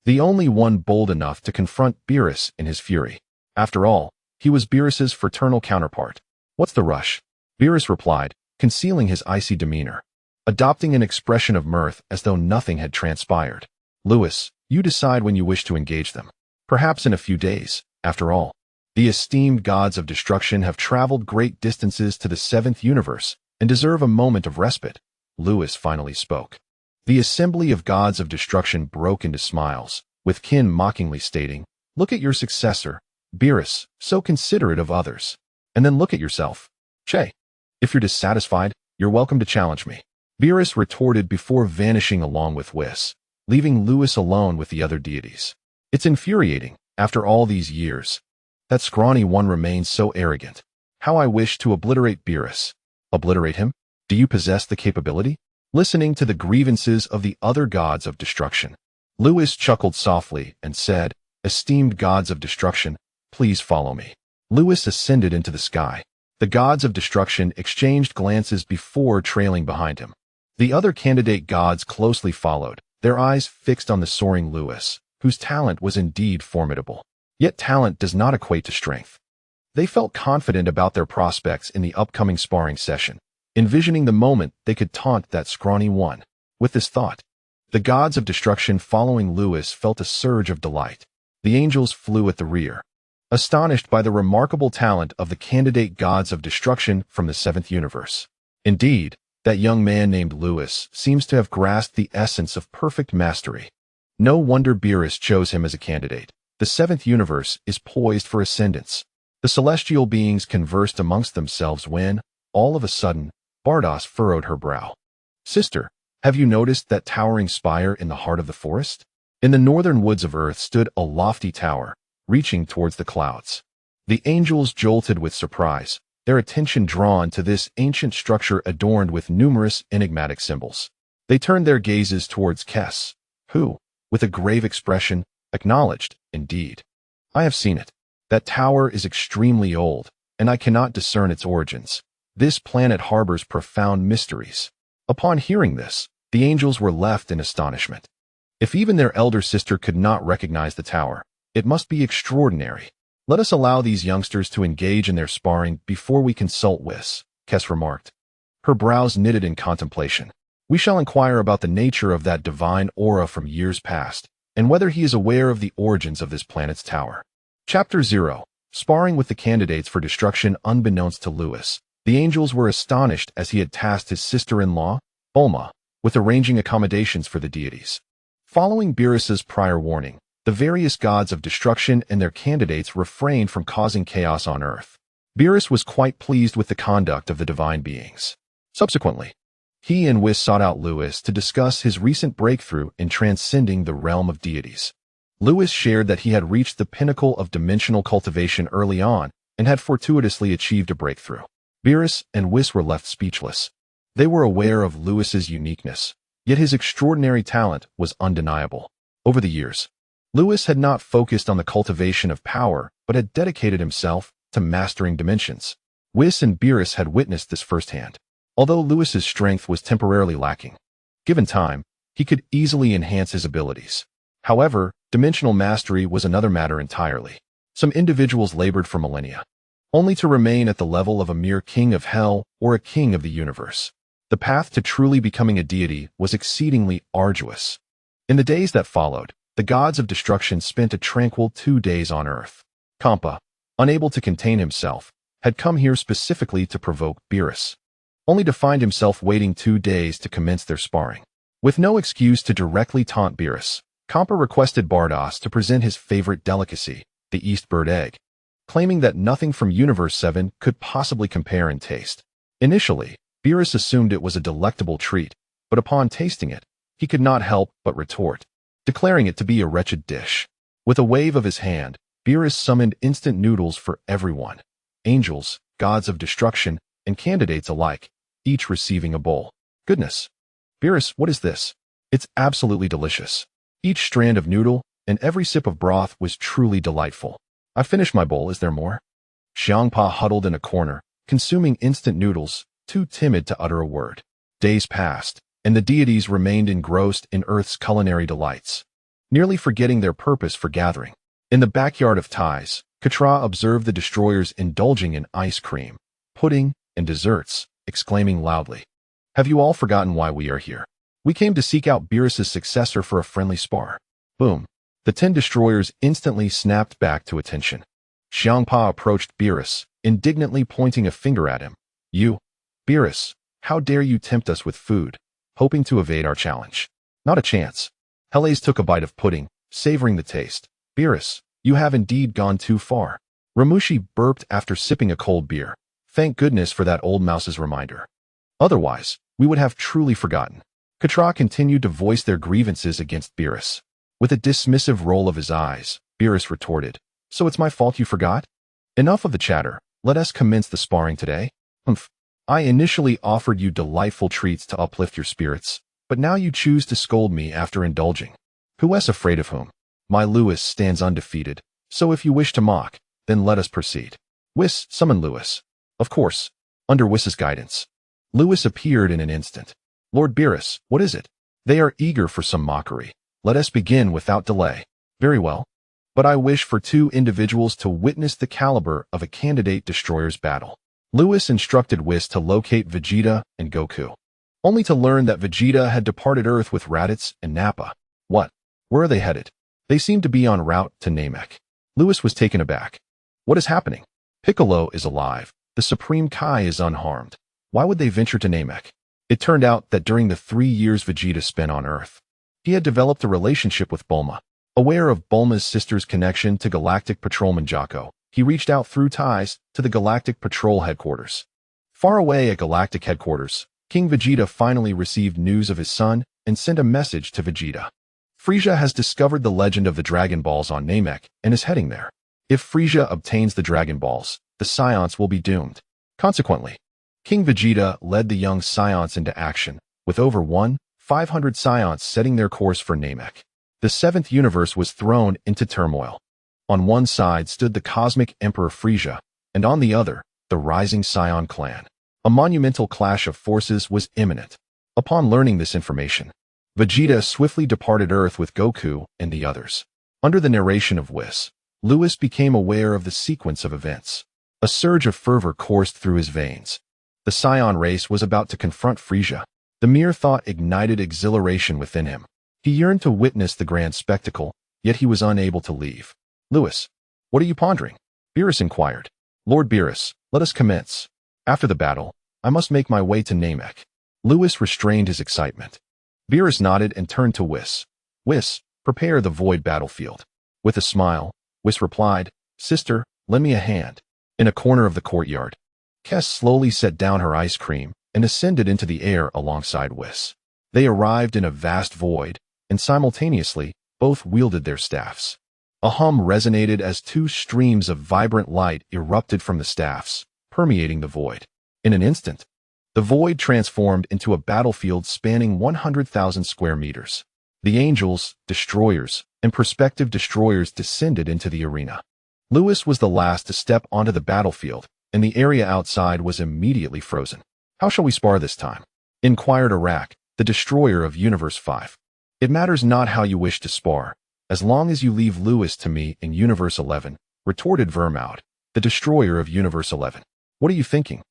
The only one bold enough to confront Beerus in his fury. After all, he was Beerus's fraternal counterpart. What's the rush? Beerus replied, concealing his icy demeanor, adopting an expression of mirth as though nothing had transpired. Lewis, you decide when you wish to engage them. Perhaps in a few days, after all. The esteemed gods of destruction have traveled great distances to the seventh universe and deserve a moment of respite. Lewis finally spoke. The assembly of gods of destruction broke into smiles, with Kin mockingly stating, look at your successor, Beerus, so considerate of others. And then look at yourself. Che. If you're dissatisfied, you're welcome to challenge me. Beerus retorted before vanishing along with Whis, leaving Lewis alone with the other deities. It's infuriating, after all these years. That scrawny one remains so arrogant. How I wish to obliterate Beerus. Obliterate him? Do you possess the capability? Listening to the grievances of the other gods of destruction, Lewis chuckled softly and said, esteemed gods of destruction, please follow me. Lewis ascended into the sky, The gods of destruction exchanged glances before trailing behind him. The other candidate gods closely followed, their eyes fixed on the soaring Lewis, whose talent was indeed formidable. Yet talent does not equate to strength. They felt confident about their prospects in the upcoming sparring session, envisioning the moment they could taunt that scrawny one. With this thought, the gods of destruction following Lewis felt a surge of delight. The angels flew at the rear, astonished by the remarkable talent of the candidate gods of destruction from the seventh universe. Indeed, that young man named Lewis seems to have grasped the essence of perfect mastery. No wonder Beerus chose him as a candidate. The seventh universe is poised for ascendance. The celestial beings conversed amongst themselves when, all of a sudden, Bardos furrowed her brow. "Sister, have you noticed that towering spire in the heart of the forest?" In the northern woods of Earth stood a lofty tower, reaching towards the clouds. The angels jolted with surprise, their attention drawn to this ancient structure adorned with numerous enigmatic symbols. They turned their gazes towards Kes, who, with a grave expression, acknowledged, "Indeed, I have seen it. That tower is extremely old, and I cannot discern its origins. This planet harbors profound mysteries." Upon hearing this, the angels were left in astonishment. If even their elder sister could not recognize the tower, it must be extraordinary. "Let us allow these youngsters to engage in their sparring before we consult Whis," Kes remarked, her brows knitted in contemplation. "We shall inquire about the nature of that divine aura from years past, and whether he is aware of the origins of this planet's tower." Chapter 0. Sparring with the candidates for destruction unbeknownst to Lewis. The angels were astonished as he had tasked his sister-in-law, Bulma, with arranging accommodations for the deities. Following Beerus's prior warning, the various gods of destruction and their candidates refrained from causing chaos on Earth. Beerus was quite pleased with the conduct of the divine beings. Subsequently, he and Whis sought out Lewis to discuss his recent breakthrough in transcending the realm of deities. Lewis shared that he had reached the pinnacle of dimensional cultivation early on and had fortuitously achieved a breakthrough. Beerus and Whis were left speechless. They were aware of Lewis's uniqueness, yet his extraordinary talent was undeniable. Over the years, Lewis had not focused on the cultivation of power, but had dedicated himself to mastering dimensions. Whis and Beerus had witnessed this firsthand. Although Lewis's strength was temporarily lacking, given time, he could easily enhance his abilities. However, dimensional mastery was another matter entirely. Some individuals labored for millennia, only to remain at the level of a mere king of hell or a king of the universe. The path to truly becoming a deity was exceedingly arduous. In the days that followed, the gods of destruction spent a tranquil 2 days on Earth. Kampa, unable to contain himself, had come here specifically to provoke Beerus, only to find himself waiting 2 days to commence their sparring. With no excuse to directly taunt Beerus, Kampa requested Bardos to present his favorite delicacy, the East Bird egg, claiming that nothing from Universe 7 could possibly compare in taste. Initially, Beerus assumed it was a delectable treat, but upon tasting it, he could not help but retort, declaring it to be a wretched dish. With a wave of his hand, Beerus summoned instant noodles for everyone, angels, gods of destruction, and candidates alike, each receiving a bowl. "Goodness! Beerus, what is this? It's absolutely delicious." Each strand of noodle and every sip of broth was truly delightful. "I finished my bowl, is there more?" Xiangpa huddled in a corner, consuming instant noodles, too timid to utter a word. Days passed, and the deities remained engrossed in Earth's culinary delights, nearly forgetting their purpose for gathering. In the backyard of Tais, Katra observed the destroyers indulging in ice cream, pudding, and desserts, exclaiming loudly, "Have you all forgotten why we are here? We came to seek out Beerus's successor for a friendly spar." Boom. The 10 destroyers instantly snapped back to attention. Xiangpa approached Beerus, indignantly pointing a finger at him. "You, Beerus, how dare you tempt us with food, hoping to evade our challenge? Not a chance." Helles took a bite of pudding, savoring the taste. "Beerus, you have indeed gone too far." Ramushi burped after sipping a cold beer. Thank goodness for that old mouse's reminder. Otherwise, we would have truly forgotten. Katra continued to voice their grievances against Beerus. With a dismissive roll of his eyes, Beerus retorted, "So it's my fault you forgot? Enough of the chatter, let us commence the sparring today." "Humph. I initially offered you delightful treats to uplift your spirits, but now you choose to scold me after indulging. Who is afraid of whom? My Lewis stands undefeated, so if you wish to mock, then let us proceed." Whis, summon Lewis. Of course, under Whis' guidance. Lewis appeared in an instant. Lord Beerus, what is it? They are eager for some mockery. Let us begin without delay. Very well. But I wish for 2 individuals to witness the caliber of a candidate destroyer's battle. Lewis instructed Whis to locate Vegeta and Goku, only to learn that Vegeta had departed Earth with Raditz and Nappa. What? Where are they headed? They seem to be en route to Namek. Lewis was taken aback. What is happening? Piccolo is alive. The Supreme Kai is unharmed. Why would they venture to Namek? It turned out that during the 3 years Vegeta spent on Earth, he had developed a relationship with Bulma. Aware of Bulma's sister's connection to Galactic Patrolman Jocko, he reached out through ties to the Galactic Patrol headquarters. Far away at Galactic headquarters, King Vegeta finally received news of his son and sent a message to Vegeta. Frieza has discovered the legend of the Dragon Balls on Namek and is heading there. If Frieza obtains the Dragon Balls, the Saiyans will be doomed. Consequently, King Vegeta led the young Saiyans into action, with over 1,500 Saiyans setting their course for Namek. The 7th universe was thrown into turmoil. On one side stood the cosmic Emperor Frieza, and on the other, the rising Saiyan clan. A monumental clash of forces was imminent. Upon learning this information, Vegeta swiftly departed Earth with Goku and the others. Under the narration of Whis, Lewis became aware of the sequence of events. A surge of fervor coursed through his veins. The Saiyan race was about to confront Frieza. The mere thought ignited exhilaration within him. He yearned to witness the grand spectacle, yet he was unable to leave. Lewis, what are you pondering? Beerus inquired. Lord Beerus, let us commence. After the battle, I must make my way to Namek. Lewis restrained his excitement. Beerus nodded and turned to Whis. Whis, prepare the void battlefield. With a smile, Whis replied, Sister, lend me a hand. In a corner of the courtyard, Kes slowly set down her ice cream and ascended into the air alongside Whis. They arrived in a vast void, and simultaneously, both wielded their staffs. A hum resonated as 2 streams of vibrant light erupted from the staffs, permeating the void. In an instant, the void transformed into a battlefield spanning 100,000 square meters. The angels, destroyers, and prospective destroyers descended into the arena. Lewis was the last to step onto the battlefield, and the area outside was immediately frozen. How shall we spar this time? Inquired Arak, the destroyer of Universe 5. It matters not how you wish to spar, as long as you leave Lewis to me in Universe 11, retorted Vermoud, the destroyer of Universe 11. What are you thinking?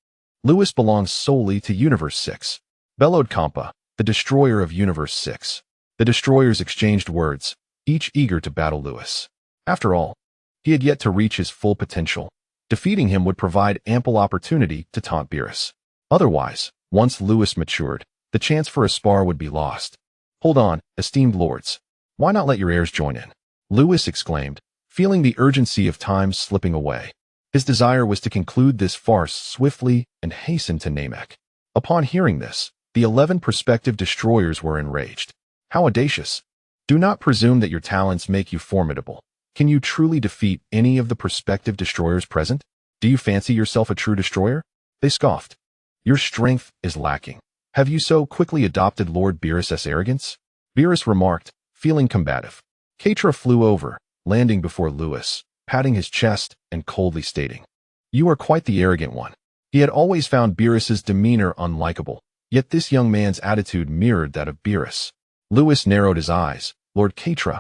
Lewis belongs solely to Universe 6, bellowed Kampa, the destroyer of Universe 6. The destroyers exchanged words, each eager to battle Lewis. After all, he had yet to reach his full potential. Defeating him would provide ample opportunity to taunt Beerus. Otherwise, once Lewis matured, the chance for a spar would be lost. Hold on, esteemed lords. Why not let your heirs join in? Lewis exclaimed, feeling the urgency of time slipping away. His desire was to conclude this farce swiftly and hasten to Namek. Upon hearing this, the 11 prospective destroyers were enraged. How audacious! Do not presume that your talents make you formidable. Can you truly defeat any of the prospective destroyers present? Do you fancy yourself a true destroyer? They scoffed. Your strength is lacking. Have you so quickly adopted Lord Beerus' arrogance? Beerus remarked, feeling combative. Keitra flew over, landing before Lewis, patting his chest and coldly stating, You are quite the arrogant one. He had always found Beerus' demeanor unlikable, yet this young man's attitude mirrored that of Beerus. Lewis narrowed his eyes. Lord Keitra,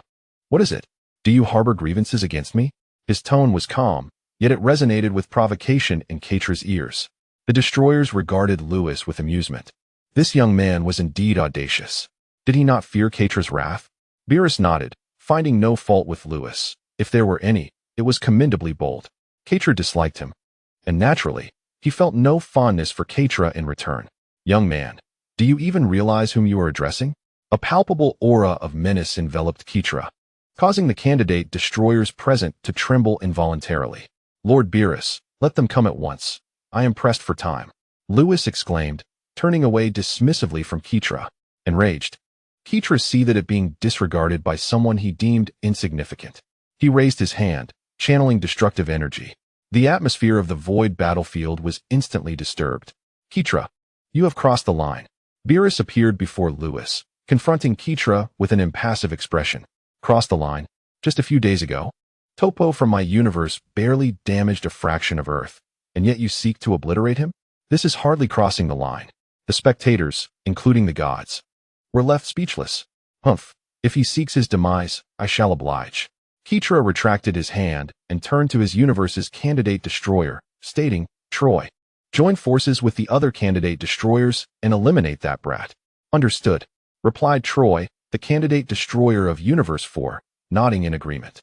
what is it? Do you harbor grievances against me? His tone was calm, yet it resonated with provocation in Keitra's ears. The destroyers regarded Lewis with amusement. This young man was indeed audacious. Did he not fear Keitra's wrath? Beerus nodded, finding no fault with Lewis. If there were any, it was commendably bold. Keitra disliked him, and naturally, he felt no fondness for Keitra in return. Young man, do you even realize whom you are addressing? A palpable aura of menace enveloped Keitra, causing the candidate destroyers present to tremble involuntarily. Lord Beerus, let them come at once. I am pressed for time. Lewis exclaimed, turning away dismissively from Keitra. Enraged, Keitra seethed at being disregarded by someone he deemed insignificant. He raised his hand, channeling destructive energy. The atmosphere of the void battlefield was instantly disturbed. Keitra, you have crossed the line. Beerus appeared before Lewis, confronting Keitra with an impassive expression. Crossed the line? Just a few days ago? Topo from my universe barely damaged a fraction of Earth. and yet you seek to obliterate him? This is hardly crossing the line. The spectators, including the gods, were left speechless. Humph, if he seeks his demise, I shall oblige. Kitra retracted his hand and turned to his universe's candidate destroyer, stating, Troy, join forces with the other candidate destroyers and eliminate that brat. Understood, replied Troy, the candidate destroyer of Universe 4, nodding in agreement.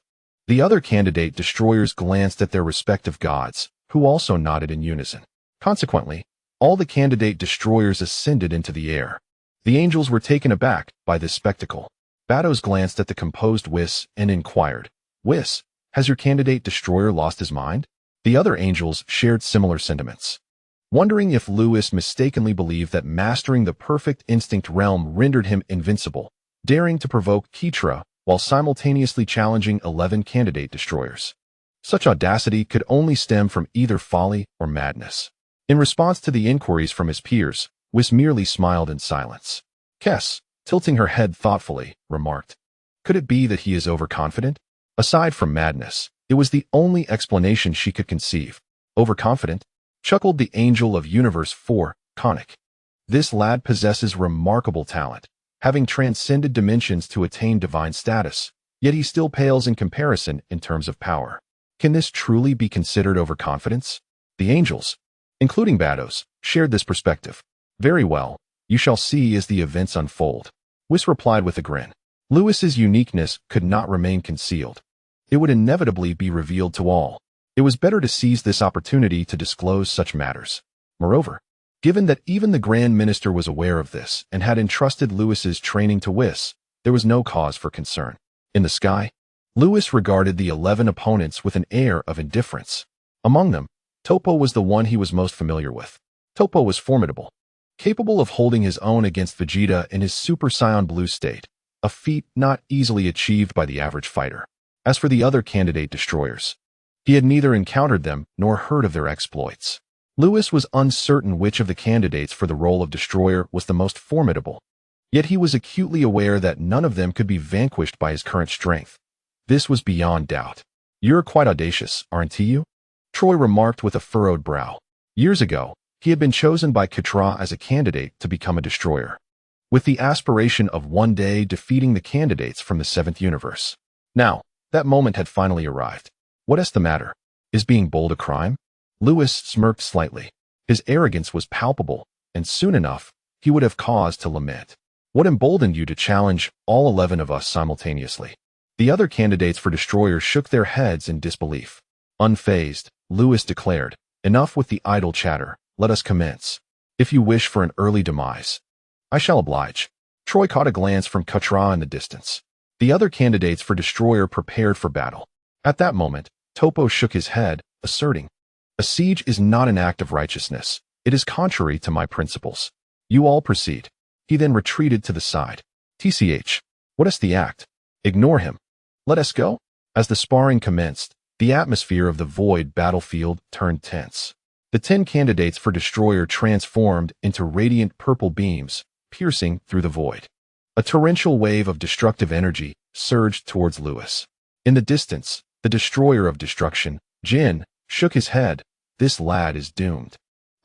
The other candidate destroyers glanced at their respective gods, who also nodded in unison. Consequently, all the candidate destroyers ascended into the air. The angels were taken aback by this spectacle. Batos glanced at the composed Whis and inquired, Whis, has your candidate destroyer lost his mind? The other angels shared similar sentiments, wondering if Lewis mistakenly believed that mastering the perfect instinct realm rendered him invincible, daring to provoke Kitra while simultaneously challenging 11 candidate destroyers. Such audacity could only stem from either folly or madness. In response to the inquiries from his peers, Whis merely smiled in silence. Kess, tilting her head thoughtfully, remarked, Could it be that he is overconfident? Aside from madness, it was the only explanation she could conceive. Overconfident? Chuckled the angel of Universe 4, Conic. This lad possesses remarkable talent, having transcended dimensions to attain divine status, yet he still pales in comparison in terms of power. Can this truly be considered overconfidence? The angels, including Batos, shared this perspective. Very well, you shall see as the events unfold. Whis replied with a grin. Lewis's uniqueness could not remain concealed. It would inevitably be revealed to all. It was better to seize this opportunity to disclose such matters. Moreover, given that even the Grand Minister was aware of this and had entrusted Lewis's training to Whis, there was no cause for concern. In the sky, Lewis regarded the 11 opponents with an air of indifference. Among them, Topo was the one he was most familiar with. Topo was formidable, capable of holding his own against Vegeta in his Super Saiyan Blue state, a feat not easily achieved by the average fighter. As for the other candidate destroyers, he had neither encountered them nor heard of their exploits. Lewis was uncertain which of the candidates for the role of destroyer was the most formidable, yet he was acutely aware that none of them could be vanquished by his current strength. This was beyond doubt. You're quite audacious, aren't you? Troy remarked with a furrowed brow. Years ago, he had been chosen by Kitra as a candidate to become a destroyer, with the aspiration of one day defeating the candidates from the 7th universe. Now, that moment had finally arrived. What is the matter? Is being bold a crime? Lewis smirked slightly. His arrogance was palpable, and soon enough, he would have cause to lament. What emboldened you to challenge all 11 of us simultaneously? The other candidates for destroyer shook their heads in disbelief. Unfazed, Lewis declared, Enough with the idle chatter. Let us commence. If you wish for an early demise, I shall oblige. Troy caught a glance from Katra in the distance. The other candidates for destroyer prepared for battle. At that moment, Topo shook his head, asserting, A siege is not an act of righteousness. It is contrary to my principles. You all proceed. He then retreated to the side. TCH. What is the act? Ignore him. Let us go. As the sparring commenced, the atmosphere of the void battlefield turned tense. The 10 candidates for destroyer transformed into radiant purple beams, piercing through the void. A torrential wave of destructive energy surged towards Lewis. In the distance, the destroyer of destruction, Jin, shook his head. This lad is doomed.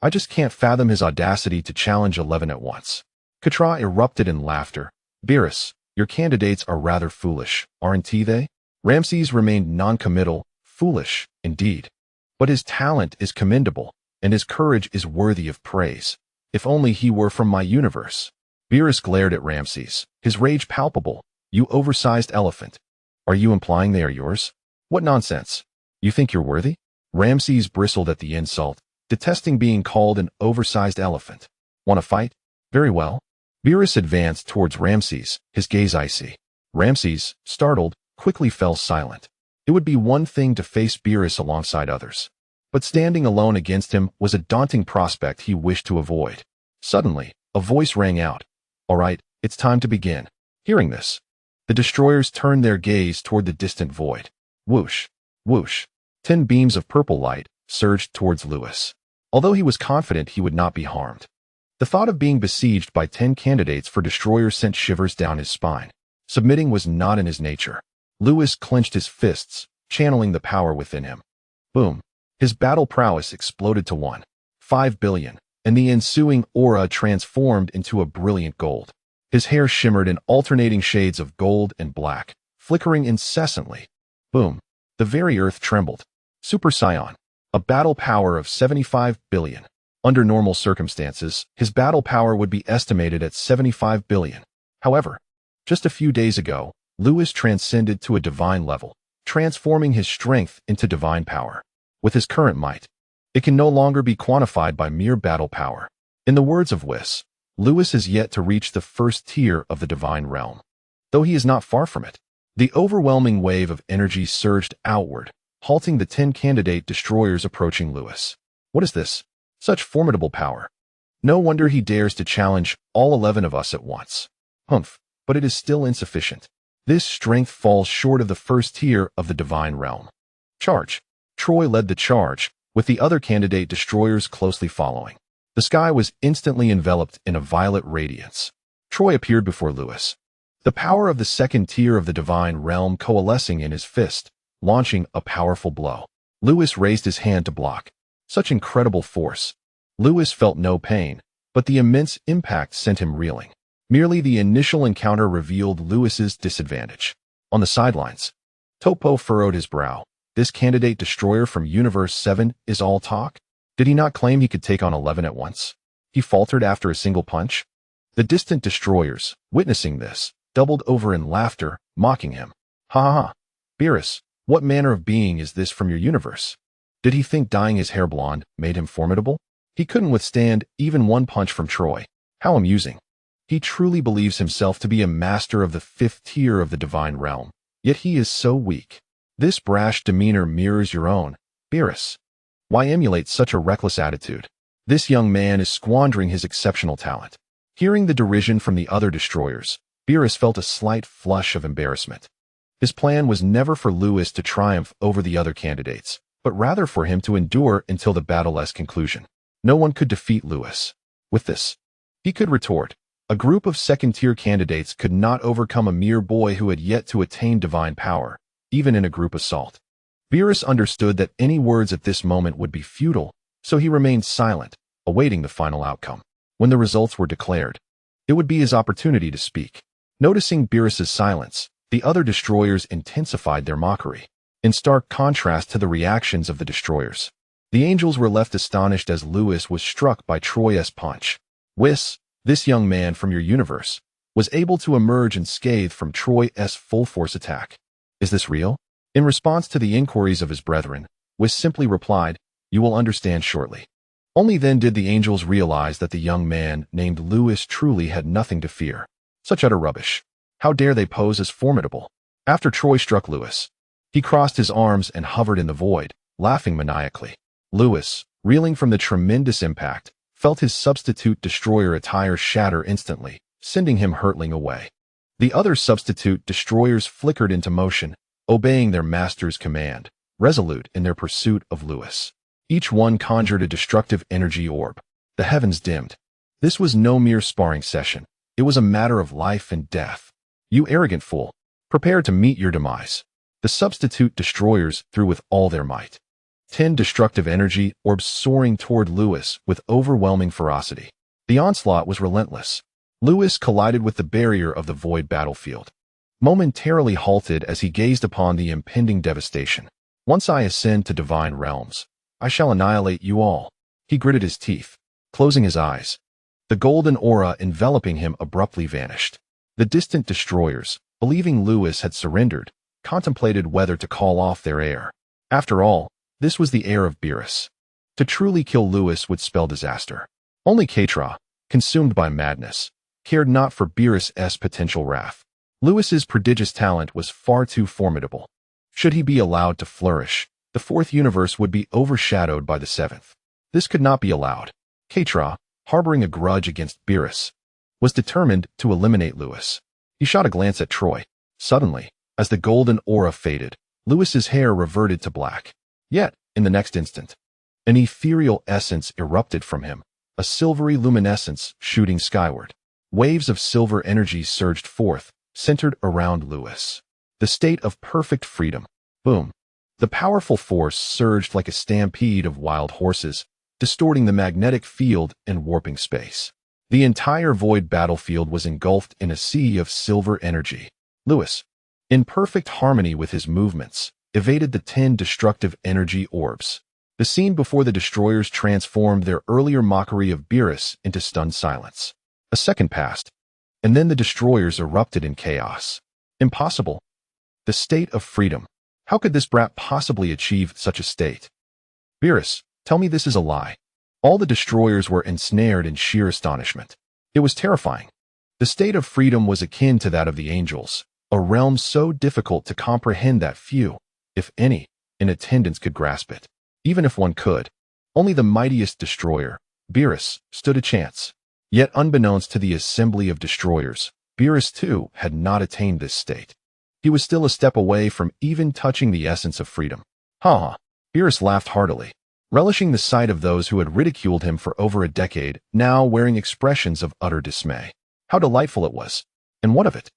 I just can't fathom his audacity to challenge 11 at once. Katra erupted in laughter. Beerus, your candidates are rather foolish, aren't they? Ramses remained non-committal. Foolish, indeed. But his talent is commendable, and his courage is worthy of praise. If only he were from my universe. Beerus glared at Ramses, his rage palpable. You oversized elephant. Are you implying they are yours? What nonsense. You think you're worthy? Ramses bristled at the insult, detesting being called an oversized elephant. Want to fight? Very well. Beerus advanced towards Ramses, his gaze icy. Ramses, startled, quickly fell silent. It would be one thing to face Beerus alongside others, but standing alone against him was a daunting prospect he wished to avoid. Suddenly, a voice rang out. All right, it's time to begin. Hearing this, the destroyers turned their gaze toward the distant void. Whoosh, whoosh. 10 beams of purple light surged towards Lewis. Although he was confident he would not be harmed, the thought of being besieged by 10 candidates for destroyer sent shivers down his spine. Submitting was not in his nature. Lewis clenched his fists, channeling the power within him. Boom. His battle prowess exploded to 1.5 billion, and the ensuing aura transformed into a brilliant gold. His hair shimmered in alternating shades of gold and black, flickering incessantly. Boom. The very earth trembled. Super Saiyan. A battle power of 75 billion. Under normal circumstances, his battle power would be estimated at 75 billion. However, just a few days ago, Lewis transcended to a divine level, transforming his strength into divine power. With his current might, it can no longer be quantified by mere battle power. In the words of Whis, Lewis is yet to reach the first tier of the divine realm. Though he is not far from it. The overwhelming wave of energy surged outward, halting the 10 candidate destroyers approaching Lewis. What is this? Such formidable power. No wonder he dares to challenge all 11 of us at once. Humph, but it is still insufficient. This strength falls short of the first tier of the divine realm. Charge. Troy led the charge, with the other candidate destroyers closely following. The sky was instantly enveloped in a violet radiance. Troy appeared before Lewis. The power of the second tier of the divine realm coalescing in his fist, launching a powerful blow. Lewis raised his hand to block. Such incredible force. Lewis felt no pain, but the immense impact sent him reeling. Merely the initial encounter revealed Lewis's disadvantage. On the sidelines, Topo furrowed his brow. This candidate destroyer from Universe 7 is all talk? Did he not claim he could take on 11 at once? He faltered after a single punch. The distant destroyers, witnessing this, doubled over in laughter, mocking him. Ha ha ha. Beerus, what manner of being is this from your universe? Did he think dyeing his hair blonde made him formidable? He couldn't withstand even one punch from Troy. How amusing. He truly believes himself to be a master of the 5th tier of the divine realm, yet he is so weak. This brash demeanor mirrors your own, Beerus. Why emulate such a reckless attitude? This young man is squandering his exceptional talent. Hearing the derision from the other destroyers, Beerus felt a slight flush of embarrassment. His plan was never for Lewis to triumph over the other candidates, but rather for him to endure until the battle's conclusion. No one could defeat Lewis. With this, he could retort. A group of second-tier candidates could not overcome a mere boy who had yet to attain divine power, even in a group assault. Beerus understood that any words at this moment would be futile, so he remained silent, awaiting the final outcome. When the results were declared, it would be his opportunity to speak. Noticing Beerus's silence, the other destroyers intensified their mockery. In stark contrast to the reactions of the destroyers, the angels were left astonished as Lewis was struck by Troy's punch. Whis, this young man from your universe, was able to emerge unscathed from Troy's full-force attack. Is this real? In response to the inquiries of his brethren, Whis simply replied, "You will understand shortly." Only then did the angels realize that the young man named Lewis truly had nothing to fear. Such utter rubbish. How dare they pose as formidable? After Troy struck Lewis, he crossed his arms and hovered in the void, laughing maniacally. Lewis, reeling from the tremendous impact, felt his substitute destroyer attire shatter instantly, sending him hurtling away. The other substitute destroyers flickered into motion, obeying their master's command, resolute in their pursuit of Lewis. Each one conjured a destructive energy orb. The heavens dimmed. This was no mere sparring session. It was a matter of life and death. You arrogant fool. Prepare to meet your demise. The substitute destroyers threw with all their might. 10 destructive energy orbs soaring toward Lewis with overwhelming ferocity. The onslaught was relentless. Lewis collided with the barrier of the void battlefield, momentarily halted as he gazed upon the impending devastation. Once I ascend to divine realms, I shall annihilate you all. He gritted his teeth, closing his eyes. The golden aura enveloping him abruptly vanished. The distant destroyers, believing Lewis had surrendered, contemplated whether to call off their heir. After all, this was the heir of Beerus. To truly kill Lewis would spell disaster. Only Katra, consumed by madness, cared not for Beerus's potential wrath. Lewis's prodigious talent was far too formidable. Should he be allowed to flourish, the 4th universe would be overshadowed by the 7th. This could not be allowed. Katra, harboring a grudge against Beerus, was determined to eliminate Lewis. He shot a glance at Troy. Suddenly, as the golden aura faded, Lewis's hair reverted to black. Yet, in the next instant, an ethereal essence erupted from him, a silvery luminescence shooting skyward. Waves of silver energy surged forth, centered around Lewis. The state of perfect freedom. Boom. The powerful force surged like a stampede of wild horses, distorting the magnetic field and warping space. The entire void battlefield was engulfed in a sea of silver energy. Lewis, in perfect harmony with his movements, evaded the 10 destructive energy orbs. The scene before the destroyers transformed their earlier mockery of Beerus into stunned silence. A second passed, and then the destroyers erupted in chaos. Impossible. The state of freedom. How could this brat possibly achieve such a state? Beerus, tell me this is a lie. All the destroyers were ensnared in sheer astonishment. It was terrifying. The state of freedom was akin to that of the angels, a realm so difficult to comprehend that few, if any, in attendance could grasp it. Even if one could, only the mightiest destroyer, Beerus, stood a chance. Yet unbeknownst to the assembly of destroyers, Beerus too had not attained this state. He was still a step away from even touching the essence of freedom. Ha ha! Beerus laughed heartily, relishing the sight of those who had ridiculed him for over a decade, now wearing expressions of utter dismay. How delightful it was! And what of it?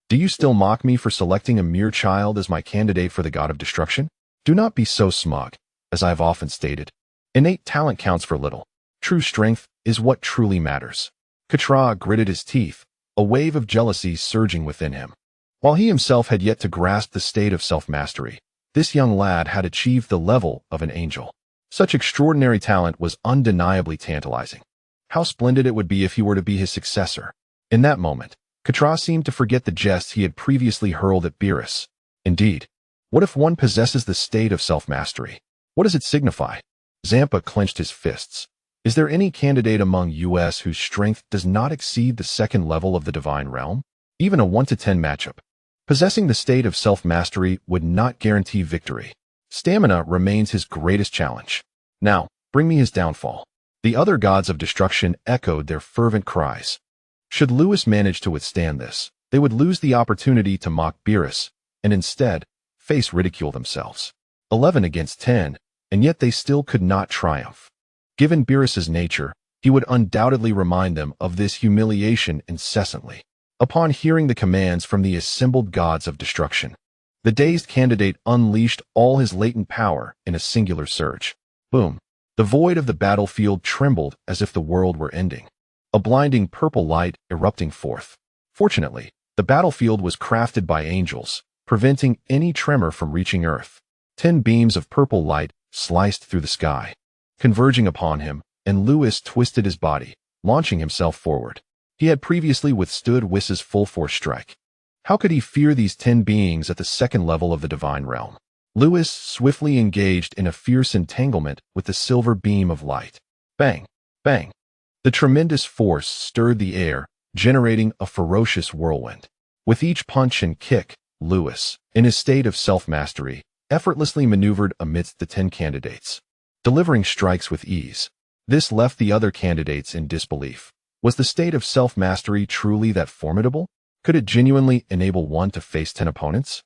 Do you still mock me for selecting a mere child as my candidate for the god of destruction? Do not be so smug. As I have often stated, innate talent counts for little. True strength is what truly matters. Katra gritted his teeth, a wave of jealousy surging within him. While he himself had yet to grasp the state of self-mastery, this young lad had achieved the level of an angel. Such extraordinary talent was undeniably tantalizing. How splendid it would be if he were to be his successor. In that moment, Katra seemed to forget the jest he had previously hurled at Beerus. Indeed, what if one possesses the state of self-mastery? What does it signify? Zampa clenched his fists. Is there any candidate among us whose strength does not exceed the second level of the divine realm? Even a 1 to 10 matchup. Possessing the state of self-mastery would not guarantee victory. Stamina remains his greatest challenge. Now, bring me his downfall. The other gods of destruction echoed their fervent cries. Should Lewis manage to withstand this, they would lose the opportunity to mock Beerus, and instead, face ridicule themselves. 11 against 10, and yet they still could not triumph. Given Beerus's nature, he would undoubtedly remind them of this humiliation incessantly. Upon hearing the commands from the assembled gods of destruction, the dazed candidate unleashed all his latent power in a singular surge. Boom! The void of the battlefield trembled as if the world were ending. A blinding purple light erupting forth. Fortunately, the battlefield was crafted by angels, preventing any tremor from reaching Earth. 10 beams of purple light sliced through the sky, converging upon him, and Lewis twisted his body, launching himself forward. He had previously withstood Wiss's full-force strike. How could he fear these 10 beings at the second level of the divine realm? Lewis swiftly engaged in a fierce entanglement with the silver beam of light. Bang! Bang! The tremendous force stirred the air, generating a ferocious whirlwind. With each punch and kick, Lewis, in his state of self-mastery, effortlessly maneuvered amidst the 10 candidates, delivering strikes with ease. This left the other candidates in disbelief. Was the state of self-mastery truly that formidable? Could it genuinely enable one to face 10 opponents?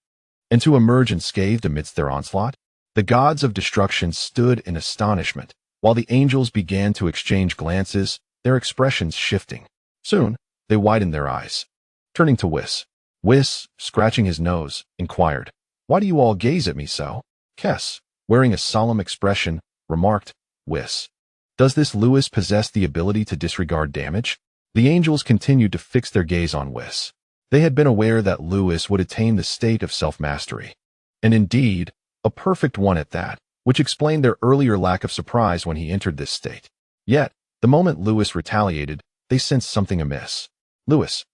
And to emerge unscathed amidst their onslaught? The gods of destruction stood in astonishment, while the angels began to exchange glances, their expressions shifting. Soon, they widened their eyes. Turning to Wiss, scratching his nose, inquired, "Why do you all gaze at me so?" Kess, wearing a solemn expression, remarked, "Wiss, does this Lewis possess the ability to disregard damage?" The angels continued to fix their gaze on Wiss. They had been aware that Lewis would attain the state of self-mastery, and indeed, a perfect one at that, which explained their earlier lack of surprise when he entered this state. Yet, the moment Lewis retaliated, they sensed something amiss. Lewis,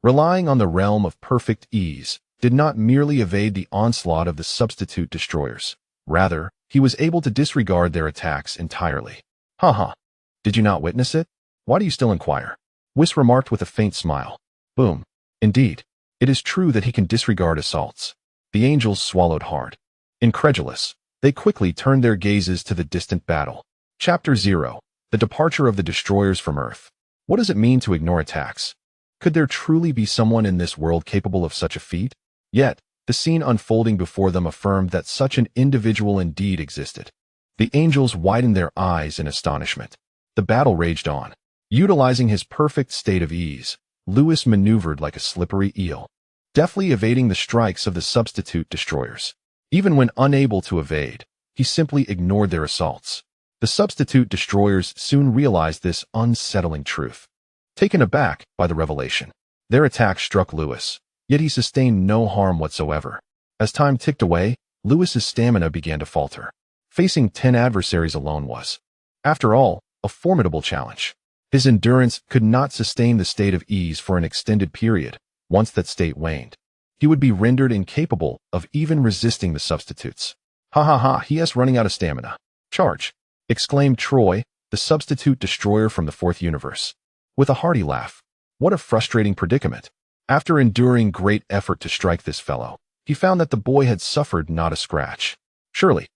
relying on the realm of perfect ease, did not merely evade the onslaught of the substitute destroyers. Rather, he was able to disregard their attacks entirely. Ha ha! Did you not witness it? Why do you still inquire? Wiss remarked with a faint smile. Boom. Indeed, it is true that he can disregard assaults. The angels swallowed hard. Incredulous, they quickly turned their gazes to the distant battle. Chapter 0. The departure of the destroyers from Earth. What does it mean to ignore attacks? Could there truly be someone in this world capable of such a feat? Yet, the scene unfolding before them affirmed that such an individual indeed existed. The angels widened their eyes in astonishment. The battle raged on. Utilizing his perfect state of ease, Lewis maneuvered like a slippery eel, deftly evading the strikes of the substitute destroyers. Even when unable to evade, he simply ignored their assaults. The substitute destroyers soon realized this unsettling truth. Taken aback by the revelation, their attack struck Lewis, yet he sustained no harm whatsoever. As time ticked away, Lewis's stamina began to falter. Facing 10 adversaries alone was, after all, a formidable challenge. His endurance could not sustain the state of ease for an extended period. Once that state waned, he would be rendered incapable of even resisting the substitutes. Ha ha ha, he is running out of stamina. Charge! Exclaimed Troy, the substitute destroyer from the fourth universe. With a hearty laugh. What a frustrating predicament. After enduring great effort to strike this fellow, he found that the boy had suffered not a scratch. Surely,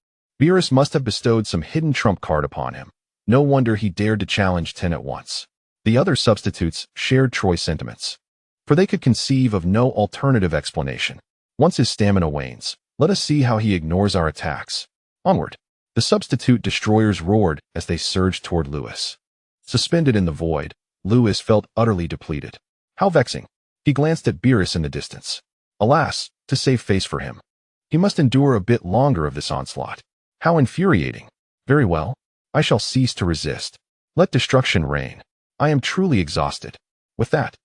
Beerus must have bestowed some hidden trump card upon him. No wonder he dared to challenge 10 at once. The other substitutes shared Troy's sentiments, for they could conceive of no alternative explanation. Once his stamina wanes, let us see how he ignores our attacks. Onward! The substitute destroyers roared as they surged toward Lewis. Suspended in the void, Lewis felt utterly depleted. How vexing! He glanced at Beerus in the distance. Alas, to save face for him. He must endure a bit longer of this onslaught. How infuriating! Very well, I shall cease to resist. Let destruction reign. I am truly exhausted. With that,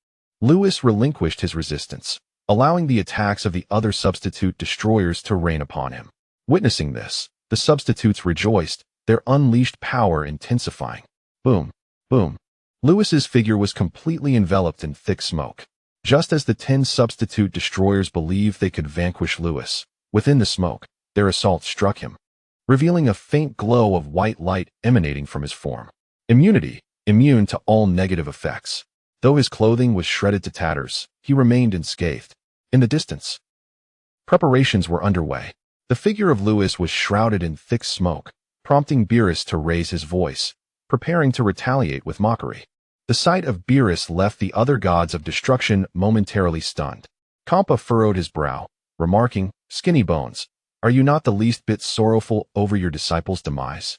Lewis relinquished his resistance, allowing the attacks of the other substitute destroyers to rain upon him. Witnessing this, the substitutes rejoiced, their unleashed power intensifying. Boom, boom. Lewis's figure was completely enveloped in thick smoke. Just as the 10 substitute destroyers believed they could vanquish Lewis, within the smoke, their assault struck him, revealing a faint glow of white light emanating from his form. Immunity, immune to all negative effects. Though his clothing was shredded to tatters, he remained unscathed. In the distance, preparations were underway. The figure of Lewis was shrouded in thick smoke, prompting Beerus to raise his voice, preparing to retaliate with mockery. The sight of Beerus left the other gods of destruction momentarily stunned. Kampa furrowed his brow, remarking, "Skinny bones, are you not the least bit sorrowful over your disciple's demise?"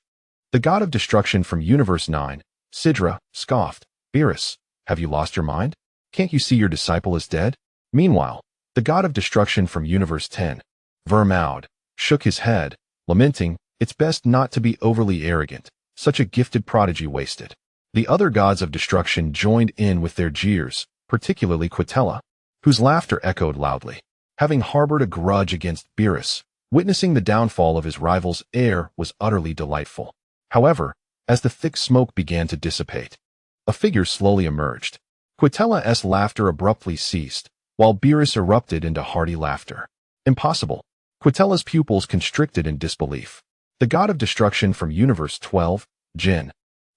The god of destruction from Universe 9, Sidra, scoffed, "Beerus, have you lost your mind? Can't you see your disciple is dead?" Meanwhile, the god of destruction from Universe 10, Vermaud, shook his head, lamenting, "It's best not to be overly arrogant, such a gifted prodigy wasted." The other gods of destruction joined in with their jeers, particularly Quitella, whose laughter echoed loudly. Having harbored a grudge against Beerus, witnessing the downfall of his rival's heir was utterly delightful. However, as the thick smoke began to dissipate, a figure slowly emerged. Quitella's laughter abruptly ceased, while Beerus erupted into hearty laughter. Impossible! Quitella's pupils constricted in disbelief. The god of destruction from Universe 12, Jin,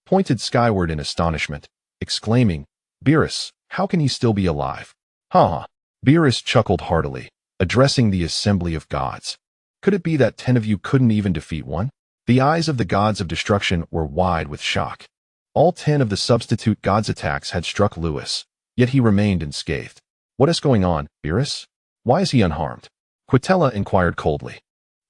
pointed skyward in astonishment, exclaiming, "Beerus, how can he still be alive?" Ha ha! Beerus chuckled heartily, addressing the assembly of gods. Could it be that 10 of you couldn't even defeat one? The eyes of the gods of destruction were wide with shock. All 10 of the substitute gods' attacks had struck Lewis, yet he remained unscathed. What is going on, Beerus? Why is he unharmed? Quitella inquired coldly.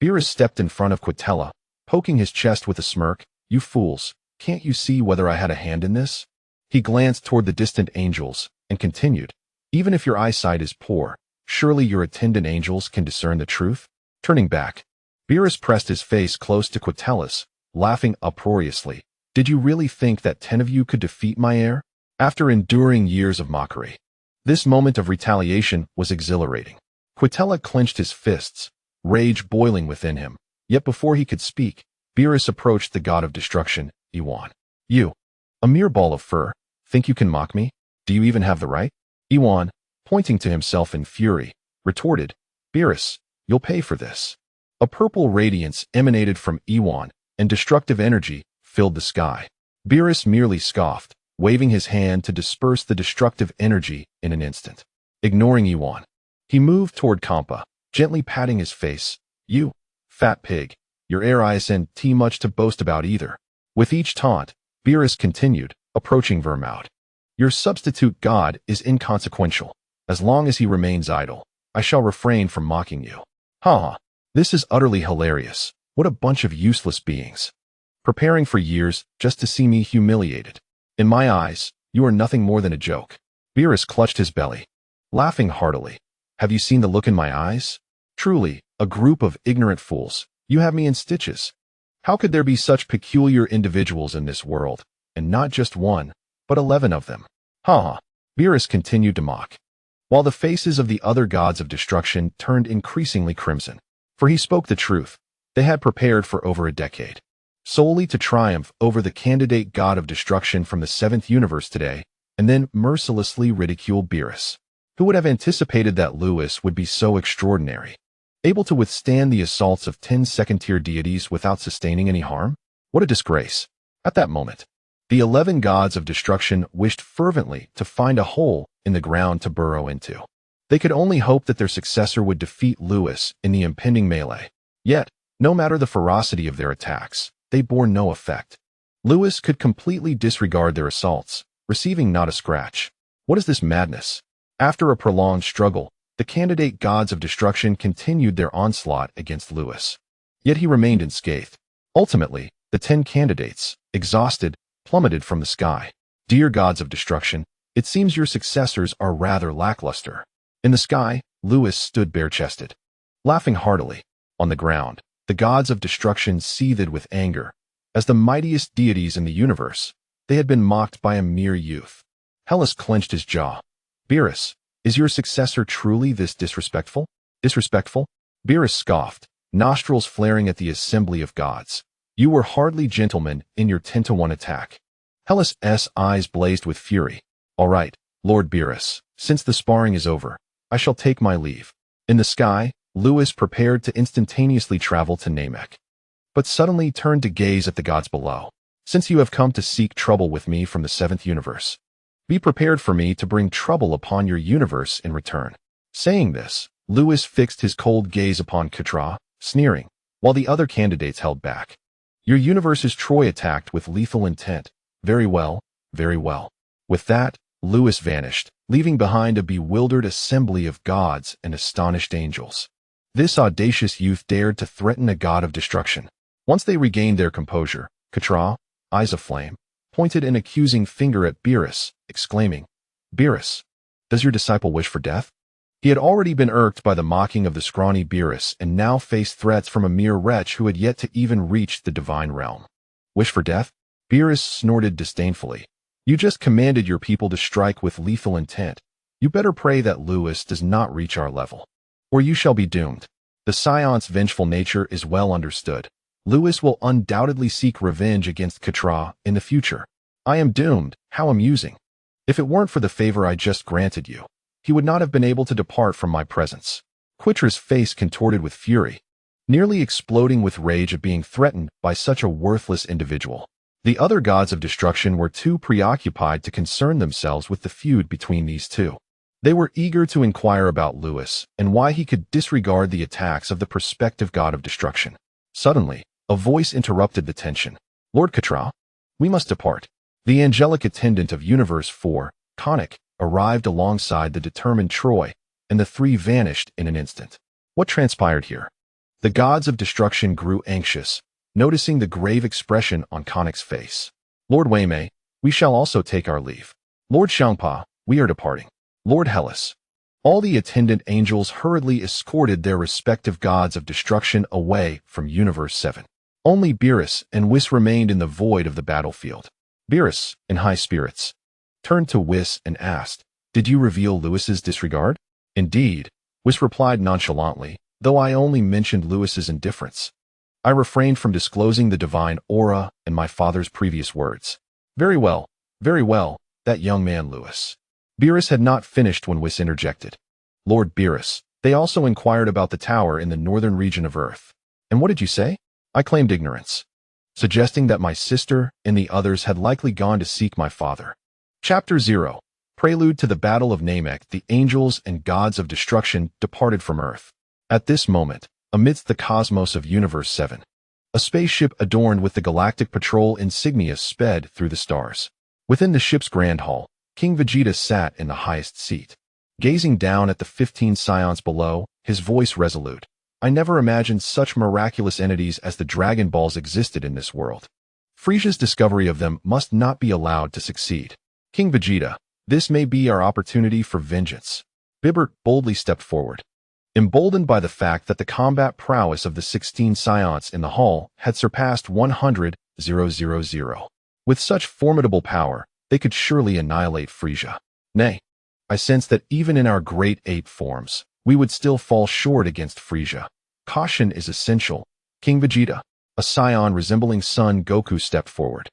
Beerus stepped in front of Quitella, poking his chest with a smirk. "You fools, can't you see whether I had a hand in this?" He glanced toward the distant angels and continued, "Even if your eyesight is poor, surely your attendant angels can discern the truth?" Turning back, Beerus pressed his face close to Quitella's, laughing uproariously. "Did you really think that 10 of you could defeat my heir?" After enduring years of mockery, this moment of retaliation was exhilarating. Quitella clenched his fists, rage boiling within him. Yet before he could speak, Beerus approached the god of destruction, Iwan. "You, a mere ball of fur, think you can mock me? Do you even have the right?" Iwan, pointing to himself in fury, retorted, "Beerus, you'll pay for this." A purple radiance emanated from Iwan, and destructive energy filled the sky. Beerus merely scoffed, waving his hand to disperse the destructive energy in an instant. Ignoring Iwan, he moved toward Kampa, gently patting his face. "You, fat pig, your heir isn't much to boast about either." With each taunt, Beerus continued, approaching Vermaud. "Your substitute god is inconsequential. As long as he remains idle, I shall refrain from mocking you." Ha ha! This is utterly hilarious. What a bunch of useless beings. Preparing for years just to see me humiliated. In my eyes, you are nothing more than a joke. Beerus clutched his belly, laughing heartily. "Have you seen the look in my eyes? Truly, A group of ignorant fools. You have me in stitches. How could there be such peculiar individuals in this world, and not just one, but 11 of them? Ha ha. Beerus continued to mock, while the faces of the other gods of destruction turned increasingly crimson. For he spoke the truth. They had prepared for over a decade, solely to triumph over the candidate god of destruction from the 7th universe today, and then mercilessly ridicule Beerus. Who would have anticipated that Lewis would be so extraordinary, able to withstand the assaults of 10 second-tier deities without sustaining any harm? What a disgrace. At that moment, the 11 gods of destruction wished fervently to find a hole in the ground to burrow into. They could only hope that their successor would defeat Lewis in the impending melee. Yet, no matter the ferocity of their attacks, they bore no effect. Lewis could completely disregard their assaults, receiving not a scratch. What is this madness? After a prolonged struggle, the candidate gods of destruction continued their onslaught against Lewis. Yet he remained unscathed. Ultimately, the 10 candidates, exhausted, plummeted from the sky. Dear gods of destruction, it seems your successors are rather lackluster. In the sky, Lewis stood bare-chested, laughing heartily. On the ground, the gods of destruction seethed with anger. As the mightiest deities in the universe, they had been mocked by a mere youth. Hellas clenched his jaw. Beerus, is your successor truly this disrespectful? Disrespectful? Beerus scoffed, nostrils flaring at the assembly of gods. You were hardly gentlemen in your 10-to-1 attack. Hellas' eyes blazed with fury. All right, Lord Beerus, since the sparring is over, I shall take my leave. In the sky, Lewis prepared to instantaneously travel to Namek, but suddenly turned to gaze at the gods below. Since you have come to seek trouble with me from the 7th universe, be prepared for me to bring trouble upon your universe in return. Saying this, Lewis fixed his cold gaze upon Katra, sneering, while the other candidates held back. Your universe is Troy attacked with lethal intent. Very well, very well. With that, Lewis vanished, leaving behind a bewildered assembly of gods and astonished angels. This audacious youth dared to threaten a god of destruction. Once they regained their composure, Katra, eyes aflame, pointed an accusing finger at Beerus, exclaiming, Beerus, does your disciple wish for death? He had already been irked by the mocking of the scrawny Beerus and now faced threats from a mere wretch who had yet to even reach the divine realm. Wish for death? Beerus snorted disdainfully. You just commanded your people to strike with lethal intent. You better pray that Lewis does not reach our level, or you shall be doomed. The Saiyan's vengeful nature is well understood. Lewis will undoubtedly seek revenge against Katra in the future. I am doomed. How amusing. If it weren't for the favor I just granted you, he would not have been able to depart from my presence. Quitra's face contorted with fury, nearly exploding with rage at being threatened by such a worthless individual. The other gods of destruction were too preoccupied to concern themselves with the feud between these two. They were eager to inquire about Lewis and why he could disregard the attacks of the prospective god of destruction. Suddenly, a voice interrupted the tension. Lord Katra, we must depart. The angelic attendant of Universe 4, Kanek, arrived alongside the determined Troy, and the three vanished in an instant. What transpired here? The gods of destruction grew anxious, noticing the grave expression on Kanek's face. Lord Waimei, we shall also take our leave. Lord Shangpa, we are departing. Lord Hellas. All the attendant angels hurriedly escorted their respective gods of destruction away from Universe 7. Only Beerus and Whis remained in the void of the battlefield. Beerus, in high spirits, turned to Whis and asked, Did you reveal Lewis's disregard? Indeed, Whis replied nonchalantly, though I only mentioned Lewis's indifference. I refrained from disclosing the divine aura and my father's previous words. Very well, that young man Lewis. Beerus had not finished when Whis interjected. Lord Beerus, they also inquired about the tower in the northern region of Earth. And what did you say? I claimed ignorance, suggesting that my sister and the others had likely gone to seek my father. Chapter 0. Prelude to the Battle of Namek. The angels and gods of destruction departed from Earth. At this moment, amidst the cosmos of Universe 7, a spaceship adorned with the Galactic Patrol insignia sped through the stars. Within the ship's grand hall, King Vegeta sat in the highest seat. Gazing down at the 15 Saiyans below, his voice resolute. I never imagined such miraculous entities as the Dragon Balls existed in this world. Frisia's discovery of them must not be allowed to succeed. King Vegeta, this may be our opportunity for vengeance. Bibbert boldly stepped forward. emboldened by the fact that the combat prowess of the 16 Scions in the hall had surpassed 100,000. With such formidable power, they could surely annihilate Frieza. Nay, I sense that even in our great ape forms, we would still fall short against Frieza. Caution is essential. King Vegeta, a Scion resembling Son Goku, stepped forward.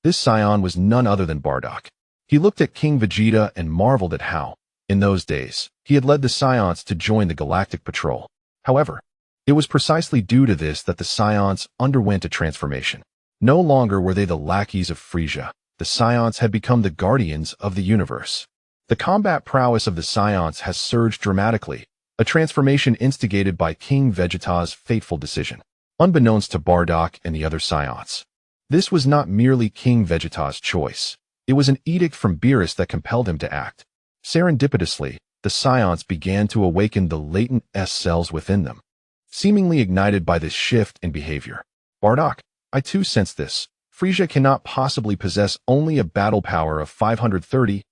This Scion was none other than Bardock. He looked at King Vegeta and marveled at how, in those days, he had led the Scions to join the Galactic Patrol. However, it was precisely due to this that the Scions underwent a transformation. No longer were they the lackeys of Frieza. The Scions had become the guardians of the universe. The combat prowess of the Scions has surged dramatically, a transformation instigated by King Vegeta's fateful decision, unbeknownst to Bardock and the other Scions. This was not merely King Vegeta's choice. It was an edict from Beerus that compelled him to act. Serendipitously, the Scions began to awaken the latent S-cells within them, seemingly ignited by this shift in behavior. Bardock, I too sense this. Frieza cannot possibly possess only a battle power of 530,000.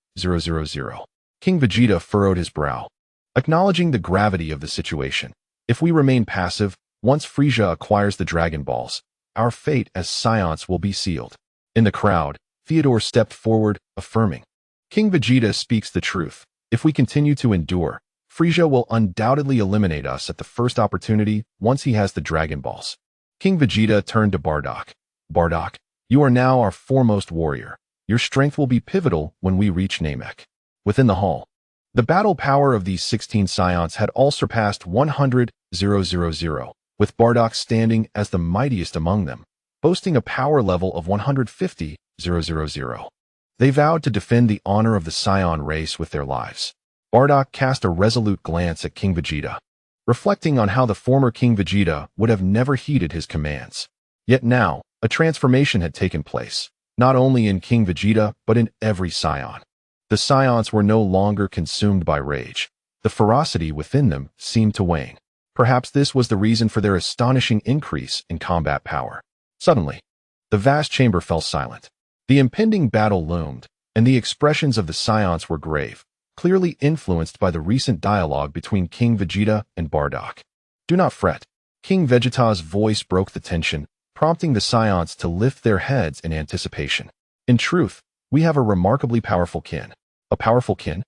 King Vegeta furrowed his brow, acknowledging the gravity of the situation. If we remain passive, once Frieza acquires the Dragon Balls, our fate as Scions will be sealed. In the crowd, Theodore stepped forward, affirming, King Vegeta speaks the truth. If we continue to endure, Frieza will undoubtedly eliminate us at the first opportunity once he has the Dragon Balls. King Vegeta turned to Bardock. Bardock, you are now our foremost warrior. Your strength will be pivotal when we reach Namek. Within the hall, the battle power of these 16 Scions had all surpassed 100,000, with Bardock standing as the mightiest among them, boasting a power level of 150,000. They vowed to defend the honor of the Scion race with their lives. Bardock cast a resolute glance at King Vegeta, reflecting on how the former King Vegeta would have never heeded his commands. Yet now, a transformation had taken place, not only in King Vegeta, but in every Scion. The Scions were no longer consumed by rage. The ferocity within them seemed to wane. Perhaps this was the reason for their astonishing increase in combat power. Suddenly, the vast chamber fell silent. The impending battle loomed, and the expressions of the Scions were grave, clearly influenced by the recent dialogue between King Vegeta and Bardock. Do not fret. King Vegeta's voice broke the tension, prompting the Scions to lift their heads in anticipation. In truth, we have a remarkably powerful kin. A powerful kin?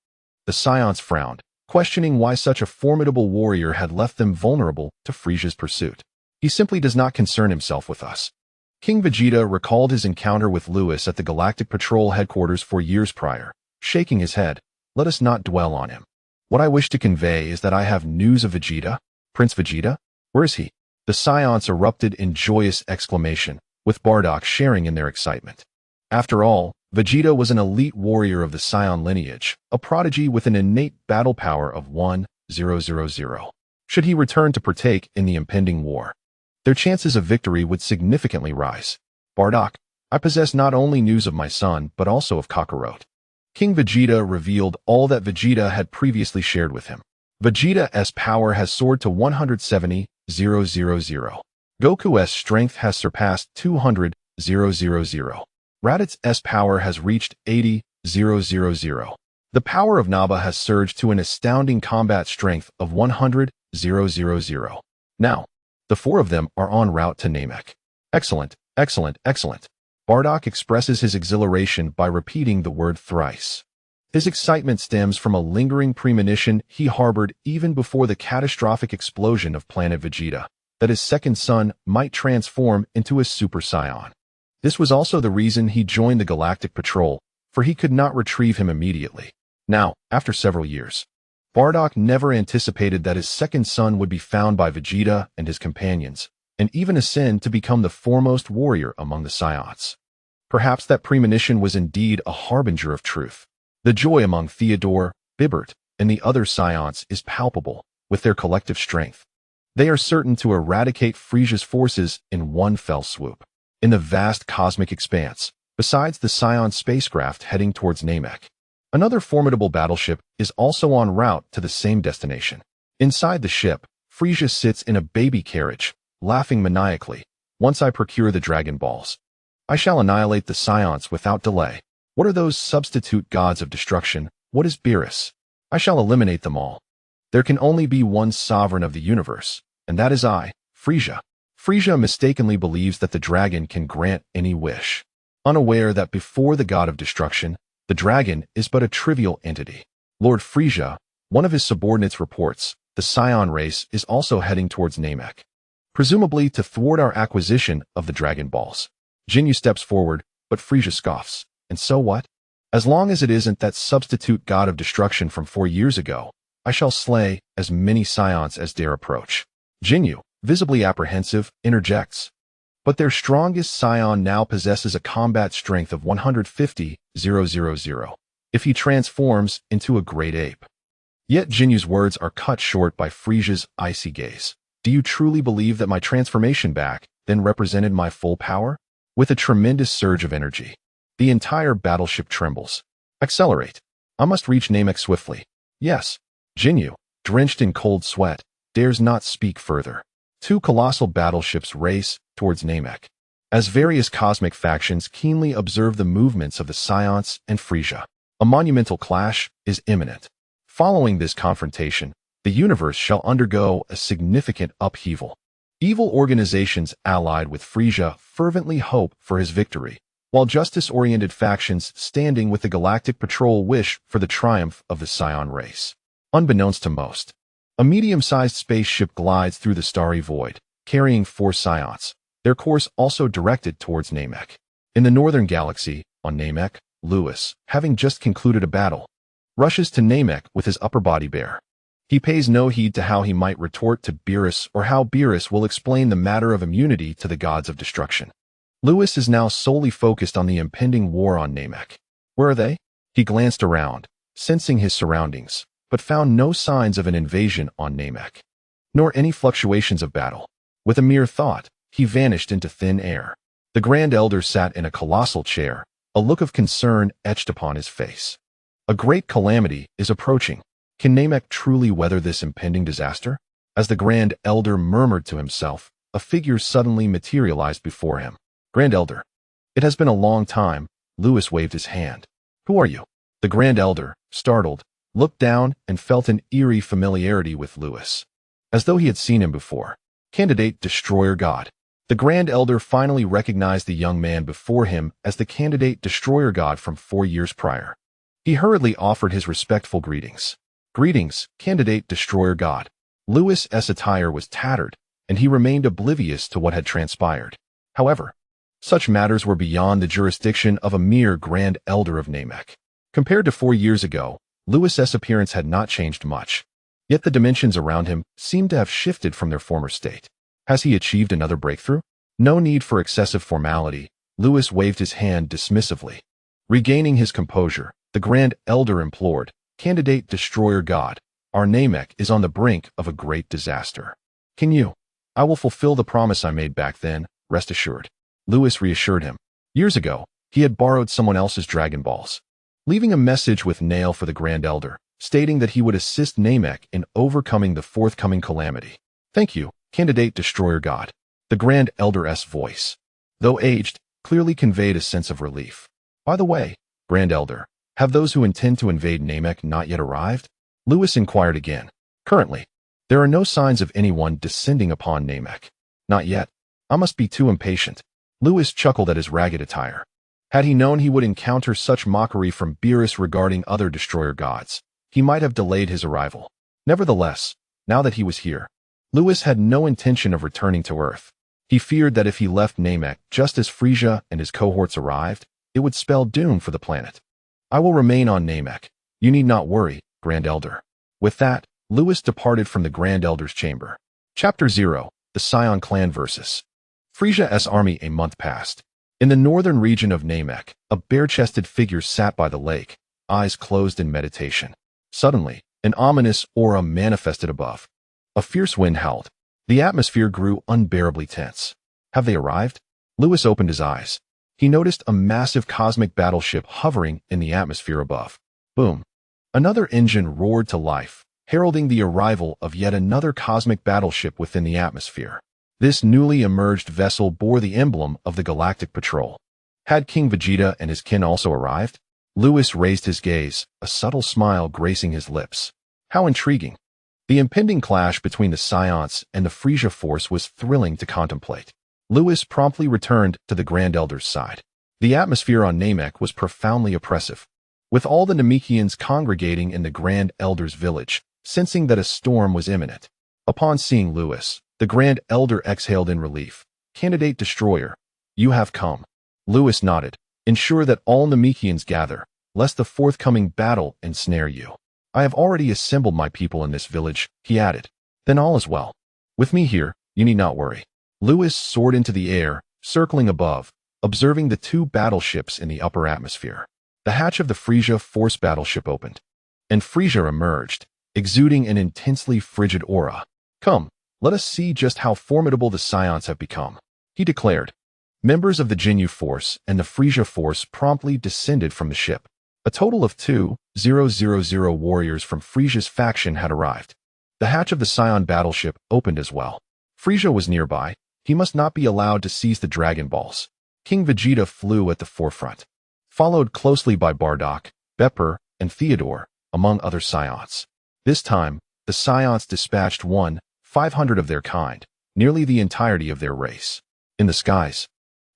The Scions frowned, questioning why such a formidable warrior had left them vulnerable to Frieza's pursuit. He simply does not concern himself with us. King Vegeta recalled his encounter with Lewis at the Galactic Patrol headquarters 4 years prior, shaking his head. Let us not dwell on him. What I wish to convey is that I have news of Vegeta. Prince Vegeta? Where is he? The Scions erupted in joyous exclamation, with Bardock sharing in their excitement. After all, Vegeta was an elite warrior of the Scion lineage, a prodigy with an innate battle power of 1000. Should he return to partake in the impending war, their chances of victory would significantly rise. Bardock, I possess not only news of my son, but also of Kakarot. King Vegeta revealed all that Vegeta had previously shared with him. Vegeta's power has soared to 170,000. Goku's strength has surpassed 200,000. Raditz power has reached 80,000. The power of Naba has surged to an astounding combat strength of 100,000. Now, the 4 of them are en route to Namek. Excellent, excellent, excellent. Bardock expresses his exhilaration by repeating the word thrice. His excitement stems from a lingering premonition he harbored even before the catastrophic explosion of planet Vegeta, that his second son might transform into a Super Saiyan. This was also the reason he joined the Galactic Patrol, for he could not retrieve him immediately. Now, after several years, Bardock never anticipated that his second son would be found by Vegeta and his companions, and even ascend to become the foremost warrior among the Scions. Perhaps that premonition was indeed a harbinger of truth. The joy among Theodore, Bibert, and the other Scions is palpable, with their collective strength. They are certain to eradicate Frieza's forces in one fell swoop. In the vast cosmic expanse, besides the Scion spacecraft heading towards Namek, another formidable battleship is also en route to the same destination. Inside the ship, Frieza sits in a baby carriage, laughing maniacally. Once I procure the Dragon Balls, I shall annihilate the Scions without delay. What are those substitute gods of destruction? What is Beerus? I shall eliminate them all. There can only be one sovereign of the universe, and that is I, Frisia. Frisia mistakenly believes that the dragon can grant any wish, unaware that before the god of destruction, the dragon is but a trivial entity. Lord Frisia, one of his subordinates, reports, the Saiyan race is also heading towards Namek, presumably to thwart our acquisition of the Dragon Balls. Jinyu steps forward, but Frisia scoffs. And so what? As long as it isn't that substitute god of destruction from 4 years ago, I shall slay as many Saiyans as dare approach. Jinyu, visibly apprehensive, interjects. But their strongest Saiyan now possesses a combat strength of 150,000 if he transforms into a great ape. Yet Jinyu's words are cut short by Frisia's icy gaze. Do you truly believe that my transformation back then represented my full power? With a tremendous surge of energy, the entire battleship trembles. Accelerate. I must reach Namek swiftly. Yes. Jinyu, drenched in cold sweat, dares not speak further. 2 colossal battleships race towards Namek, as various cosmic factions keenly observe the movements of the Saiyans and Frisia. A monumental clash is imminent. Following this confrontation, the universe shall undergo a significant upheaval. Evil organizations allied with Frisia fervently hope for his victory, while justice-oriented factions standing with the Galactic Patrol wish for the triumph of the Saiyan race. Unbeknownst to most, a medium-sized spaceship glides through the starry void, carrying 4 Saiyans, their course also directed towards Namek. In the northern galaxy, on Namek, Lewis, having just concluded a battle, rushes to Namek with his upper body bare. He pays no heed to how he might retort to Beerus or how Beerus will explain the matter of immunity to the gods of destruction. Lewis is now solely focused on the impending war on Namek. Where are they? He glanced around, sensing his surroundings, but found no signs of an invasion on Namek, nor any fluctuations of battle. With a mere thought, he vanished into thin air. The Grand Elder sat in a colossal chair, a look of concern etched upon his face. A great calamity is approaching. Can Namek truly weather this impending disaster? As the Grand Elder murmured to himself, a figure suddenly materialized before him. Grand Elder. It has been a long time. Lewis waved his hand. Who are you? The Grand Elder, startled, looked down and felt an eerie familiarity with Lewis, as though he had seen him before. Candidate Destroyer God. The Grand Elder finally recognized the young man before him as the Candidate Destroyer God from 4 years prior. He hurriedly offered his respectful greetings. Greetings, Candidate Destroyer God. Lewis' attire was tattered, and he remained oblivious to what had transpired. However, such matters were beyond the jurisdiction of a mere Grand Elder of Namek. Compared to 4 years ago, Lewis' appearance had not changed much, yet the dimensions around him seemed to have shifted from their former state. Has he achieved another breakthrough? No need for excessive formality. Lewis waved his hand dismissively. Regaining his composure, the Grand Elder implored, Candidate Destroyer God, our Namek is on the brink of a great disaster. Can you? I will fulfill the promise I made back then, rest assured. Lewis reassured him. Years ago, he had borrowed someone else's Dragon Balls, leaving a message with Nail for the Grand Elder, stating that he would assist Namek in overcoming the forthcoming calamity. Thank you, Candidate Destroyer God. The Grand Elder's voice, though aged, clearly conveyed a sense of relief. By the way, Grand Elder, have those who intend to invade Namek not yet arrived? Lewis inquired again. Currently, there are no signs of anyone descending upon Namek. Not yet. I must be too impatient. Lewis chuckled at his ragged attire. Had he known he would encounter such mockery from Beerus regarding other destroyer gods, he might have delayed his arrival. Nevertheless, now that he was here, Lewis had no intention of returning to Earth. He feared that if he left Namek just as Frisia and his cohorts arrived, it would spell doom for the planet. I will remain on Namek. You need not worry, Grand Elder. With that, Lewis departed from the Grand Elder's chamber. Chapter 0. The Saiyan Clan vs. Frisia's army. A month passed. In the northern region of Namek, a bare-chested figure sat by the lake, eyes closed in meditation. Suddenly, an ominous aura manifested above. A fierce wind howled. The atmosphere grew unbearably tense. Have they arrived? Lewis opened his eyes. He noticed a massive cosmic battleship hovering in the atmosphere above. Boom. Another engine roared to life, heralding the arrival of yet another cosmic battleship within the atmosphere. This newly emerged vessel bore the emblem of the Galactic Patrol. Had King Vegeta and his kin also arrived? Lewis raised his gaze, a subtle smile gracing his lips. How intriguing. The impending clash between the Science and the Frisia force was thrilling to contemplate. Lewis promptly returned to the Grand Elder's side. The atmosphere on Namek was profoundly oppressive, with all the Namekians congregating in the Grand Elder's village, sensing that a storm was imminent. Upon seeing Lewis, the Grand Elder exhaled in relief. "Candidate Destroyer, you have come." Lewis nodded. "Ensure that all Namekians gather, lest the forthcoming battle ensnare you." "I have already assembled my people in this village," he added. "Then all is well. With me here, you need not worry." Lewis soared into the air, circling above, observing the two battleships in the upper atmosphere. The hatch of the Frisia force battleship opened, and Frisia emerged, exuding an intensely frigid aura. "Come, let us see just how formidable the Scions have become," he declared. Members of the Jinyu force and the Frisia force promptly descended from the ship. A total of 2,000 warriors from Frisia's faction had arrived. The hatch of the Scion battleship opened as well. Frisia was nearby. He must not be allowed to seize the Dragon Balls. King Vegeta flew at the forefront, followed closely by Bardock, Bepper, and Theodore, among other Scions. This time, the Scions dispatched 500 of their kind, nearly the entirety of their race. In the skies,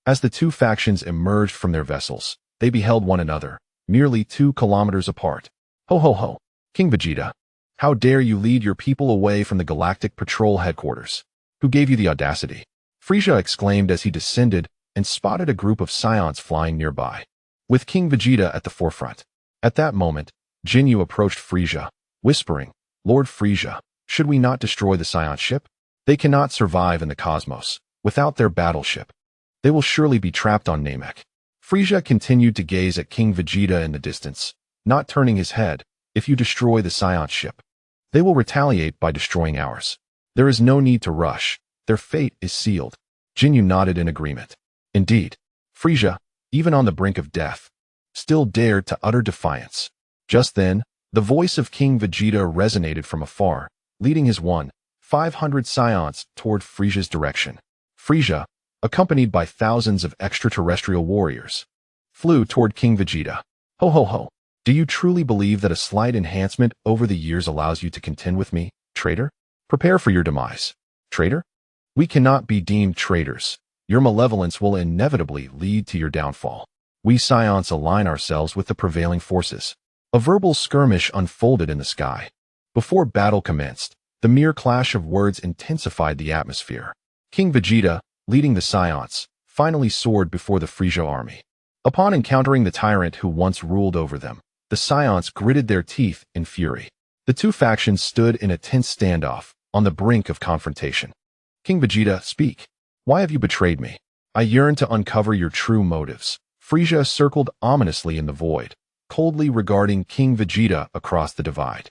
as the two factions emerged from their vessels, they beheld one another, merely 2 kilometers apart. "Ho ho ho, King Vegeta! How dare you lead your people away from the Galactic Patrol headquarters? Who gave you the audacity?" Frisia exclaimed as he descended and spotted a group of Scions flying nearby, with King Vegeta at the forefront. At that moment, Jinyu approached Frisia, whispering, "Lord Frisia, should we not destroy the Scion ship? They cannot survive in the cosmos without their battleship. They will surely be trapped on Namek." Frisia continued to gaze at King Vegeta in the distance, not turning his head. "If you destroy the Scion ship, they will retaliate by destroying ours. There is no need to rush. Their fate is sealed." Jinyu nodded in agreement. Indeed, Frisia, even on the brink of death, still dared to utter defiance. Just then, the voice of King Vegeta resonated from afar, leading his 500 Scions toward Frisia's direction. Frisia, accompanied by thousands of extraterrestrial warriors, flew toward King Vegeta. "Ho ho ho! Do you truly believe that a slight enhancement over the years allows you to contend with me, traitor? Prepare for your demise, traitor. We cannot be deemed traitors. Your malevolence will inevitably lead to your downfall. We Scions align ourselves with the prevailing forces." A verbal skirmish unfolded in the sky. Before battle commenced, the mere clash of words intensified the atmosphere. King Vegeta, leading the Scions, finally soared before the Frisia army. Upon encountering the tyrant who once ruled over them, the Scions gritted their teeth in fury. The two factions stood in a tense standoff, on the brink of confrontation. "King Vegeta, speak. Why have you betrayed me? I yearn to uncover your true motives." Frisia circled ominously in the void, coldly regarding King Vegeta across the divide.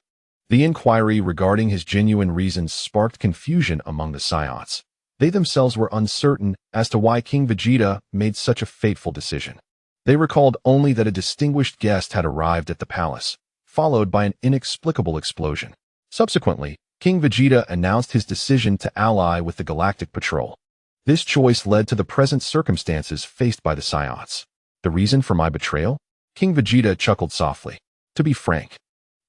The inquiry regarding his genuine reasons sparked confusion among the Scions. They themselves were uncertain as to why King Vegeta made such a fateful decision. They recalled only that a distinguished guest had arrived at the palace, followed by an inexplicable explosion. Subsequently, King Vegeta announced his decision to ally with the Galactic Patrol. This choice led to the present circumstances faced by the Scions. "The reason for my betrayal?" King Vegeta chuckled softly. "To be frank,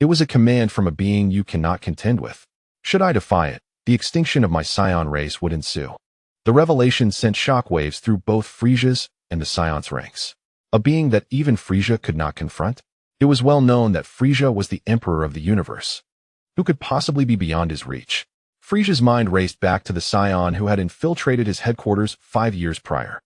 it was a command from a being you cannot contend with. Should I defy it, the extinction of my Scion race would ensue." The revelation sent shockwaves through both Frisia's and the Scion's ranks. A being that even Frisia could not confront? It was well known that Frisia was the emperor of the universe. Who could possibly be beyond his reach? Frisia's mind raced back to the Scion who had infiltrated his headquarters 5 years prior.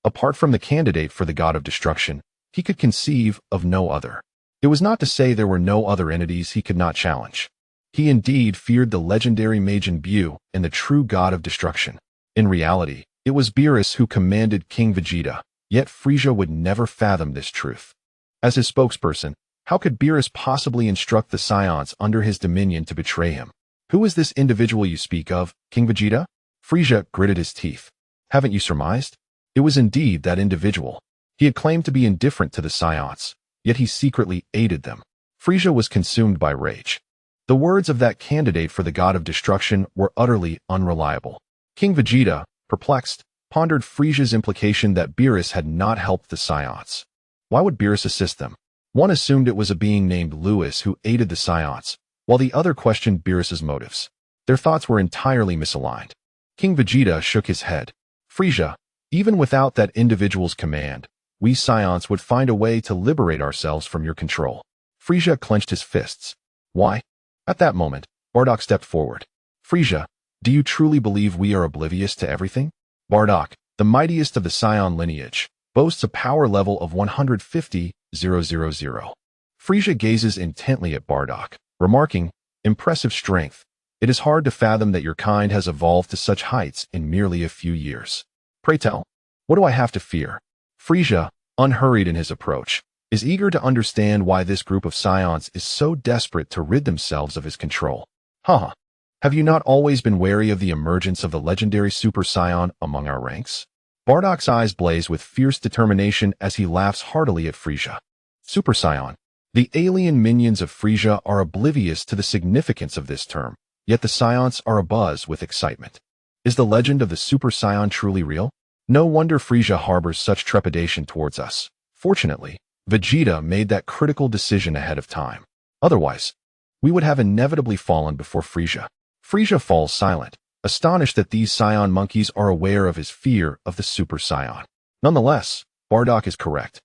Apart from the candidate for the god of destruction, he could conceive of no other. It was not to say there were no other entities he could not challenge. He indeed feared the legendary Majin Buu and the true god of destruction. In reality, it was Beerus who commanded King Vegeta, yet Frisia would never fathom this truth. As his spokesperson, how could Beerus possibly instruct the Scions under his dominion to betray him? "Who is this individual you speak of, King Vegeta?" Frisia gritted his teeth. "Haven't you surmised? It was indeed that individual. He had claimed to be indifferent to the Scions, yet he secretly aided them." Frisia was consumed by rage. The words of that candidate for the god of destruction were utterly unreliable. King Vegeta, perplexed, pondered Frisia's implication that Beerus had not helped the Scions. Why would Beerus assist them? One assumed it was a being named Lewis who aided the Scions, while the other questioned Beerus's motives. Their thoughts were entirely misaligned. King Vegeta shook his head. Frieza, even without that individual's command, we Saiyans would find a way to liberate ourselves from your control. Frieza clenched his fists. Why? At that moment, Bardock stepped forward. Frieza, do you truly believe we are oblivious to everything? Bardock, the mightiest of the Saiyan lineage, boasts a power level of 150,000. Frieza gazes intently at Bardock, remarking, impressive strength. It is hard to fathom that your kind has evolved to such heights in merely a few years. Pray tell, what do I have to fear? Frieza, unhurried in his approach, is eager to understand why this group of Saiyans is so desperate to rid themselves of his control. Haha. Have you not always been wary of the emergence of the legendary Super Saiyan among our ranks? Bardock's eyes blaze with fierce determination as he laughs heartily at Frieza. Super Saiyan. The alien minions of Frieza are oblivious to the significance of this term, yet the Saiyans are abuzz with excitement. Is the legend of the Super Saiyan truly real? No wonder Frieza harbors such trepidation towards us. Fortunately, Vegeta made that critical decision ahead of time. Otherwise, we would have inevitably fallen before Frieza. Frieza falls silent, astonished that these Saiyan monkeys are aware of his fear of the Super Saiyan. Nonetheless, Bardock is correct.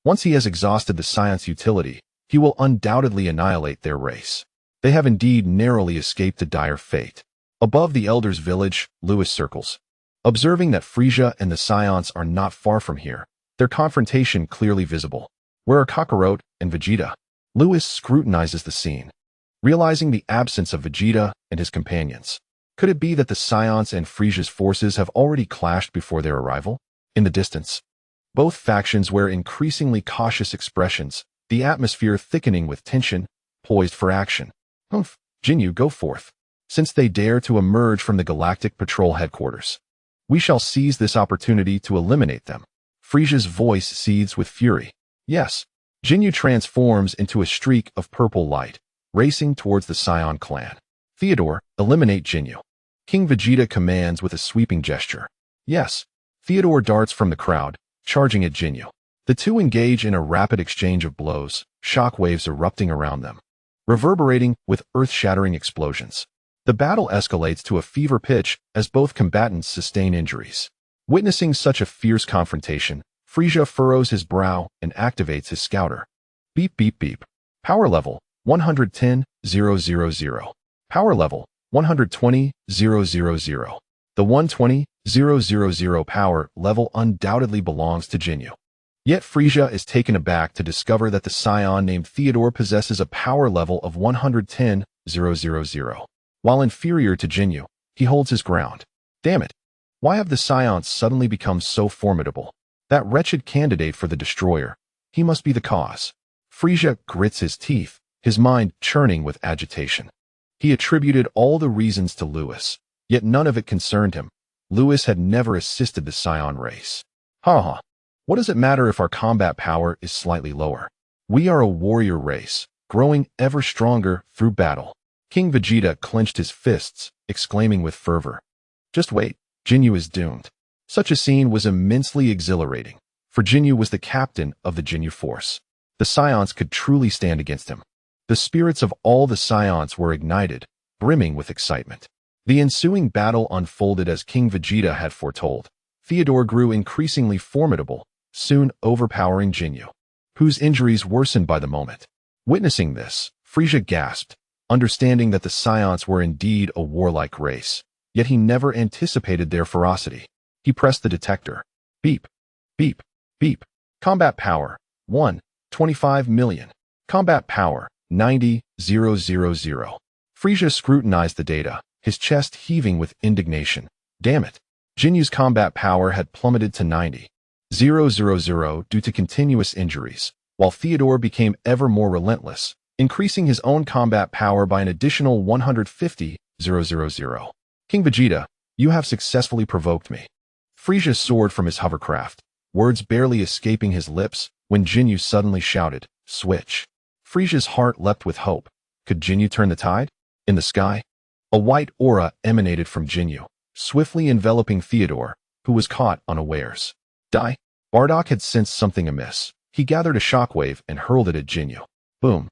Once he has exhausted the Saiyan's utility, he will undoubtedly annihilate their race. They have indeed narrowly escaped a dire fate. Above the Elder's village, Lewis circles. Observing that Frieza and the Saiyans are not far from here, their confrontation clearly visible. Where are Kakarot and Vegeta? Lewis scrutinizes the scene. Realizing the absence of Vegeta and his companions, could it be that the Saiyans and Frieza's forces have already clashed before their arrival? In the distance, both factions wear increasingly cautious expressions, the atmosphere thickening with tension, poised for action. Humph, Jinyu, go forth. Since they dare to emerge from the Galactic Patrol headquarters, we shall seize this opportunity to eliminate them. Frieza's voice seethes with fury. Yes, Jinyu transforms into a streak of purple light, racing towards the Saiyan clan. Theodore, eliminate Jinyu. King Vegeta commands with a sweeping gesture. Yes, Theodore darts from the crowd, charging at Jinyu. The two engage in a rapid exchange of blows, shockwaves erupting around them, reverberating with earth-shattering explosions. The battle escalates to a fever pitch as both combatants sustain injuries. Witnessing such a fierce confrontation, Frieza furrows his brow and activates his scouter. Beep beep beep. Power level 110,000. Power level 120,000. The 120,000 power level undoubtedly belongs to Jinyu. Yet Frieza is taken aback to discover that the Saiyan named Theodore possesses a power level of 110,000. While inferior to Jinyu, he holds his ground. Damn it! Why have the Saiyans suddenly become so formidable? That wretched candidate for the destroyer. He must be the cause. Frieza grits his teeth, his mind churning with agitation. He attributed all the reasons to Lewis, yet none of it concerned him. Lewis had never assisted the Saiyan race. Ha! What does it matter if our combat power is slightly lower? We are a warrior race, growing ever stronger through battle. King Vegeta clenched his fists, exclaiming with fervor. Just wait, Jinyu is doomed. Such a scene was immensely exhilarating, for Jinyu was the captain of the Jinyu force. The Saiyans could truly stand against him. The spirits of all the Saiyans were ignited, brimming with excitement. The ensuing battle unfolded as King Vegeta had foretold. Theodore grew increasingly formidable, soon overpowering Jinyu, whose injuries worsened by the moment. Witnessing this, Frieza gasped, understanding that the Saiyans were indeed a warlike race, yet he never anticipated their ferocity. He pressed the detector. Beep, beep, beep. Combat power, 125 million. Combat power, 90,000. Frieza scrutinized the data, his chest heaving with indignation. Damn it. Jinyu's combat power had plummeted to 90,000 due to continuous injuries, while Theodore became ever more relentless, increasing his own combat power by an additional 150,000. King Vegeta, you have successfully provoked me. Frieza soared from his hovercraft, words barely escaping his lips, when Jinyu suddenly shouted, "Switch." Frieza's heart leapt with hope. Could Jinyu turn the tide? In the sky, a white aura emanated from Jinyu, swiftly enveloping Theodore, who was caught unawares. Die. Bardock had sensed something amiss. He gathered a shockwave and hurled it at Jinyu. Boom.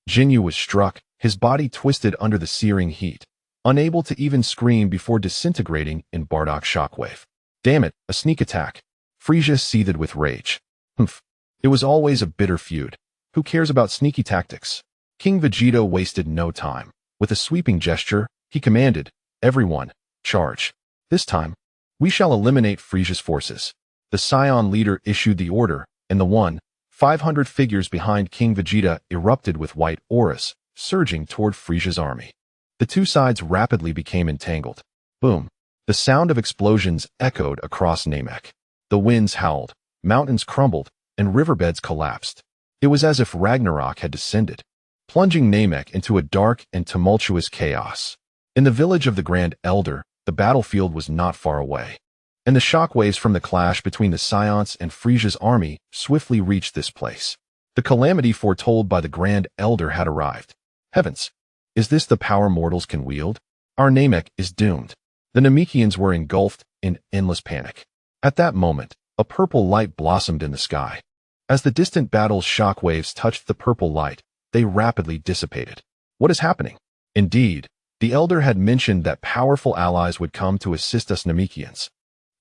Jinyu was struck, his body twisted under the searing heat, unable to even scream before disintegrating in Bardock's shockwave. Damn it, a sneak attack. Frieza seethed with rage. Humph. It was always a bitter feud. Who cares about sneaky tactics? King Vegeta wasted no time. With a sweeping gesture, he commanded, "Everyone, charge. This time, we shall eliminate Frieza's forces." The Saiyan leader issued the order, and the 500 figures behind King Vegeta erupted with white auras, surging toward Frieza's army. The two sides rapidly became entangled. Boom. The sound of explosions echoed across Namek. The winds howled, mountains crumbled, and riverbeds collapsed. It was as if Ragnarok had descended, plunging Namek into a dark and tumultuous chaos. In the village of the Grand Elder, the battlefield was not far away, and the shockwaves from the clash between the Saiyans and Frieza's army swiftly reached this place. The calamity foretold by the Grand Elder had arrived. Heavens! Is this the power mortals can wield? Our Namek is doomed. The Namekians were engulfed in endless panic. At that moment, a purple light blossomed in the sky. As the distant battle's shockwaves touched the purple light, they rapidly dissipated. What is happening? Indeed, the Elder had mentioned that powerful allies would come to assist us Namekians.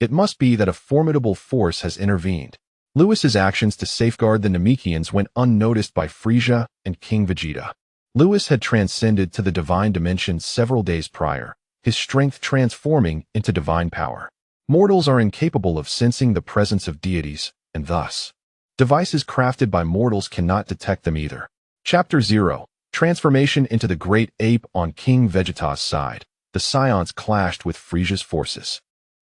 It must be that a formidable force has intervened. Lewis's actions to safeguard the Namekians went unnoticed by Frieza and King Vegeta. Lewis had transcended to the divine dimension several days prior, his strength transforming into divine power. Mortals are incapable of sensing the presence of deities, and thus, devices crafted by mortals cannot detect them either. Chapter 0. Transformation into the Great Ape. On King Vegeta's side, the Saiyans clashed with Frieza's forces.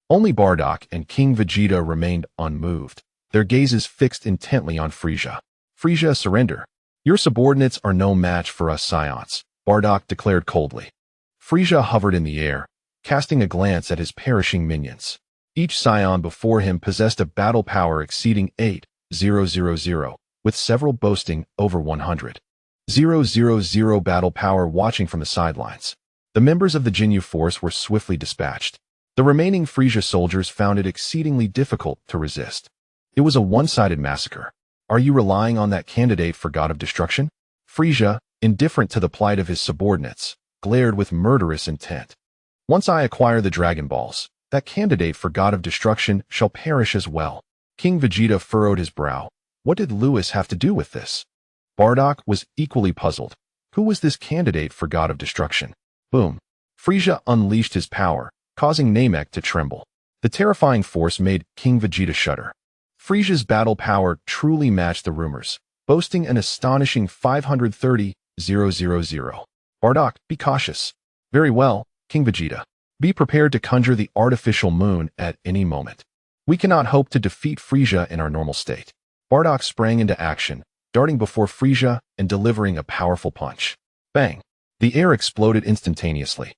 Only Bardock and King Vegeta remained unmoved, their gazes fixed intently on Frieza. "Frieza, surrender. Your subordinates are no match for us Saiyans," Bardock declared coldly. Frieza hovered in the air, casting a glance at his perishing minions. Each Saiyan before him possessed a battle power exceeding 8,000, with several boasting over 100,000 battle power. Watching from the sidelines, the members of the Jinyu force were swiftly dispatched. The remaining Frieza soldiers found it exceedingly difficult to resist. It was a one-sided massacre. "Are you relying on that candidate for God of Destruction?" Frieza, indifferent to the plight of his subordinates, glared with murderous intent. "Once I acquire the Dragon Balls, that candidate for God of Destruction shall perish as well." King Vegeta furrowed his brow. What did Lewis have to do with this? Bardock was equally puzzled. Who was this candidate for God of Destruction? Boom. Frieza unleashed his power, causing Namek to tremble. The terrifying force made King Vegeta shudder. Frieza's battle power truly matched the rumors, boasting an astonishing 530,000. "Bardock, be cautious." "Very well, King Vegeta. Be prepared to conjure the artificial moon at any moment. We cannot hope to defeat Frieza in our normal state." Bardock sprang into action, darting before Frieza and delivering a powerful punch. Bang! The air exploded instantaneously,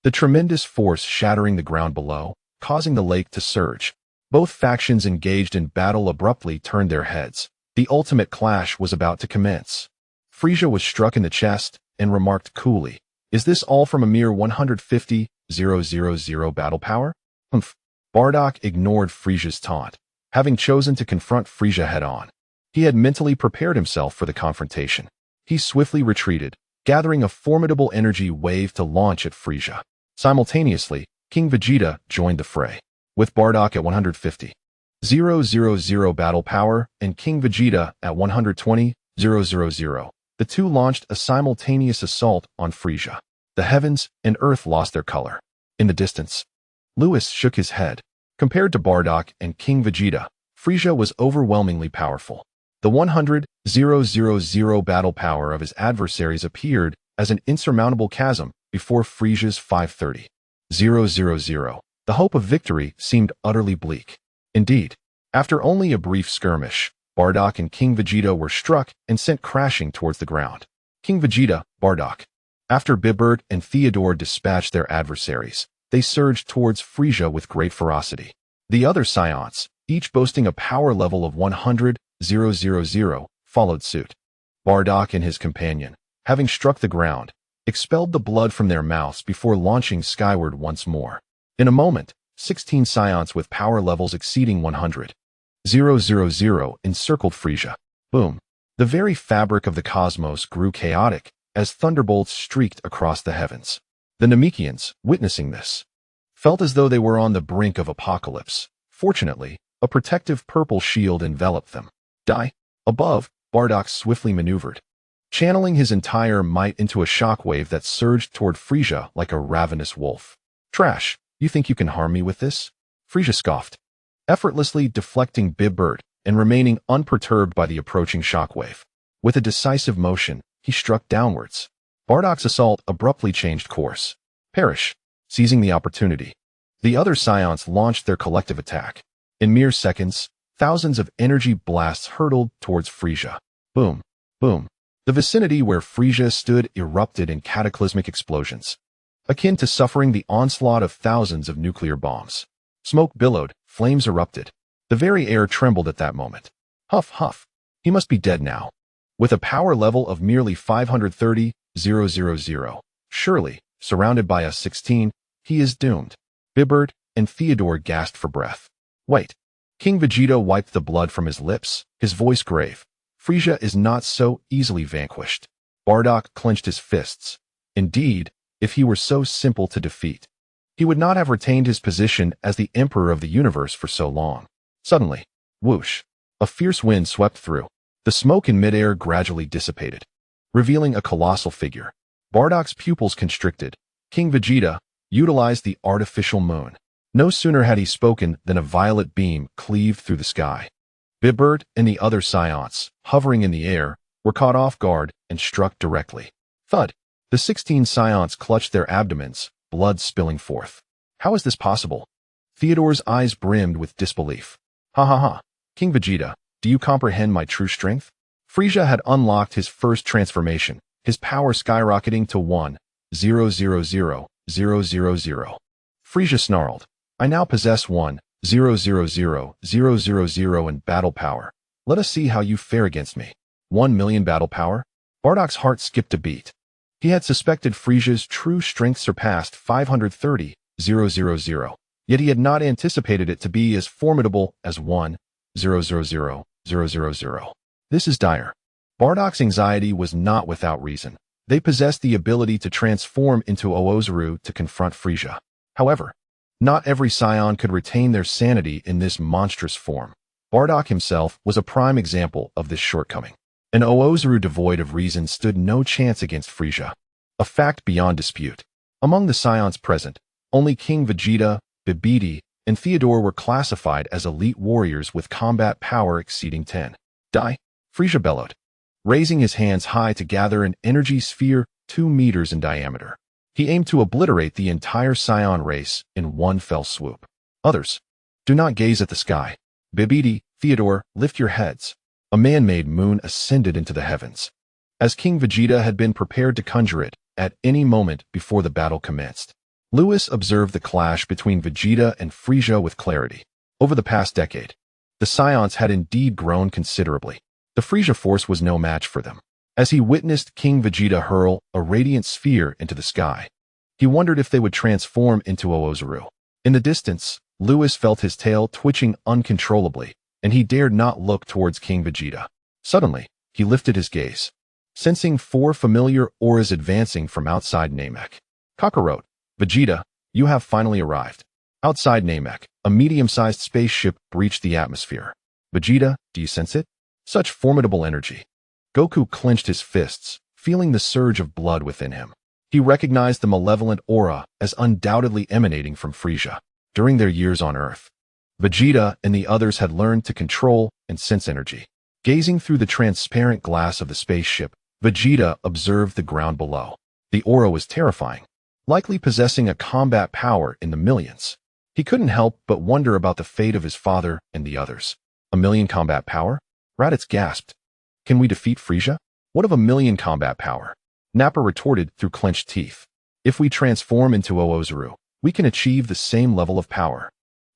the tremendous force shattering the ground below, causing the lake to surge. Both factions engaged in battle abruptly turned their heads. The ultimate clash was about to commence. Frieza was struck in the chest and remarked coolly, "Is this all from a mere 150,000 battle power?" Humph. Bardock ignored Frieza's taunt, having chosen to confront Frieza head-on. He had mentally prepared himself for the confrontation. He swiftly retreated, gathering a formidable energy wave to launch at Frieza. Simultaneously, King Vegeta joined the fray. With Bardock at 150,000 battle power and King Vegeta at 120,000, the two launched a simultaneous assault on Frieza. The heavens and earth lost their color. In the distance, Lewis shook his head. Compared to Bardock and King Vegeta, Frieza was overwhelmingly powerful. The 100,000 battle power of his adversaries appeared as an insurmountable chasm before Frieza's 530,000. The hope of victory seemed utterly bleak. Indeed, after only a brief skirmish, Bardock and King Vegeta were struck and sent crashing towards the ground. King Vegeta, Bardock. After Bibert and Theodore dispatched their adversaries, they surged towards Frieza with great ferocity. The other Saiyans, each boasting a power level of 100,000, followed suit. Bardock and his companion, having struck the ground, expelled the blood from their mouths before launching skyward once more. In a moment, 16 Saiyans with power levels exceeding 100,000 encircled Frieza. Boom. The very fabric of the cosmos grew chaotic, as thunderbolts streaked across the heavens. The Namekians, witnessing this, felt as though they were on the brink of apocalypse. Fortunately, a protective purple shield enveloped them. Above, Bardock swiftly maneuvered, channeling his entire might into a shockwave that surged toward Frisia like a ravenous wolf. Trash, you think you can harm me with this? Frisia scoffed, effortlessly deflecting Bibbert and remaining unperturbed by the approaching shockwave. With a decisive motion, he struck downwards. Bardock's assault abruptly changed course. Perish, seizing the opportunity. The other Scions launched their collective attack. In mere seconds, thousands of energy blasts hurtled towards Frisia. Boom, boom. The vicinity where Frisia stood erupted in cataclysmic explosions, akin to suffering the onslaught of thousands of nuclear bombs. Smoke billowed, flames erupted. The very air trembled at that moment. Huff, huff. He must be dead now. With a power level of merely 530,000, surely, surrounded by a 16, he is doomed. Bibbert and Theodore gasped for breath. Wait. King Vegeta wiped the blood from his lips, his voice grave. Frisia is not so easily vanquished. Bardock clenched his fists. Indeed, if he were so simple to defeat, he would not have retained his position as the Emperor of the Universe for so long. Suddenly, whoosh, a fierce wind swept through. The smoke in midair gradually dissipated, revealing a colossal figure. Bardock's pupils constricted. King Vegeta utilized the artificial moon. No sooner had he spoken than a violet beam cleaved through the sky. Bibbert and the other Scions, hovering in the air, were caught off guard and struck directly. Thud! The 16 Scions clutched their abdomens, blood spilling forth. How is this possible? Theodore's eyes brimmed with disbelief. Ha ha ha. King Vegeta, do you comprehend my true strength? Frisia had unlocked his first transformation, his power skyrocketing to 1,000,000. Frisia snarled. I now possess 1,000,000 in battle power. Let us see how you fare against me. 1,000,000 battle power? Bardock's heart skipped a beat. He had suspected Frisia's true strength surpassed 530,000, yet he had not anticipated it to be as formidable as 1,000,000. This is dire. Bardock's anxiety was not without reason. They possessed the ability to transform into Oozaru to confront Frisia. However, not every Scion could retain their sanity in this monstrous form. Bardock himself was a prime example of this shortcoming. An Oozaru devoid of reason stood no chance against Frisia, a fact beyond dispute. Among the Scions present, only King Vegeta, Bibidi, and Theodore were classified as elite warriors with combat power exceeding 10. Frisia bellowed, raising his hands high to gather an energy sphere 2 meters in diameter. He aimed to obliterate the entire Scion race in one fell swoop. Others, do not gaze at the sky. Bibidi, Theodore, lift your heads. A man-made moon ascended into the heavens, as King Vegeta had been prepared to conjure it at any moment before the battle commenced. Lewis observed the clash between Vegeta and Frisia with clarity. Over the past decade, the Scions had indeed grown considerably. The Frisia force was no match for them. As he witnessed King Vegeta hurl a radiant sphere into the sky, he wondered if they would transform into Oozaru. In the distance, Lewis felt his tail twitching uncontrollably, and he dared not look towards King Vegeta. Suddenly, he lifted his gaze, sensing 4 familiar auras advancing from outside Namek. Kakarot, Vegeta, you have finally arrived. Outside Namek, a medium-sized spaceship breached the atmosphere. Vegeta, do you sense it? Such formidable energy. Goku clenched his fists, feeling the surge of blood within him. He recognized the malevolent aura as undoubtedly emanating from Frisia. During their years on Earth, Vegeta and the others had learned to control and sense energy. Gazing through the transparent glass of the spaceship, Vegeta observed the ground below. The aura was terrifying, likely possessing a combat power in the millions. He couldn't help but wonder about the fate of his father and the others. 1,000,000 combat power? Raditz gasped. Can we defeat Frisia? What of 1,000,000 combat power? Nappa retorted through clenched teeth. If we transform into Oozaru, we can achieve the same level of power.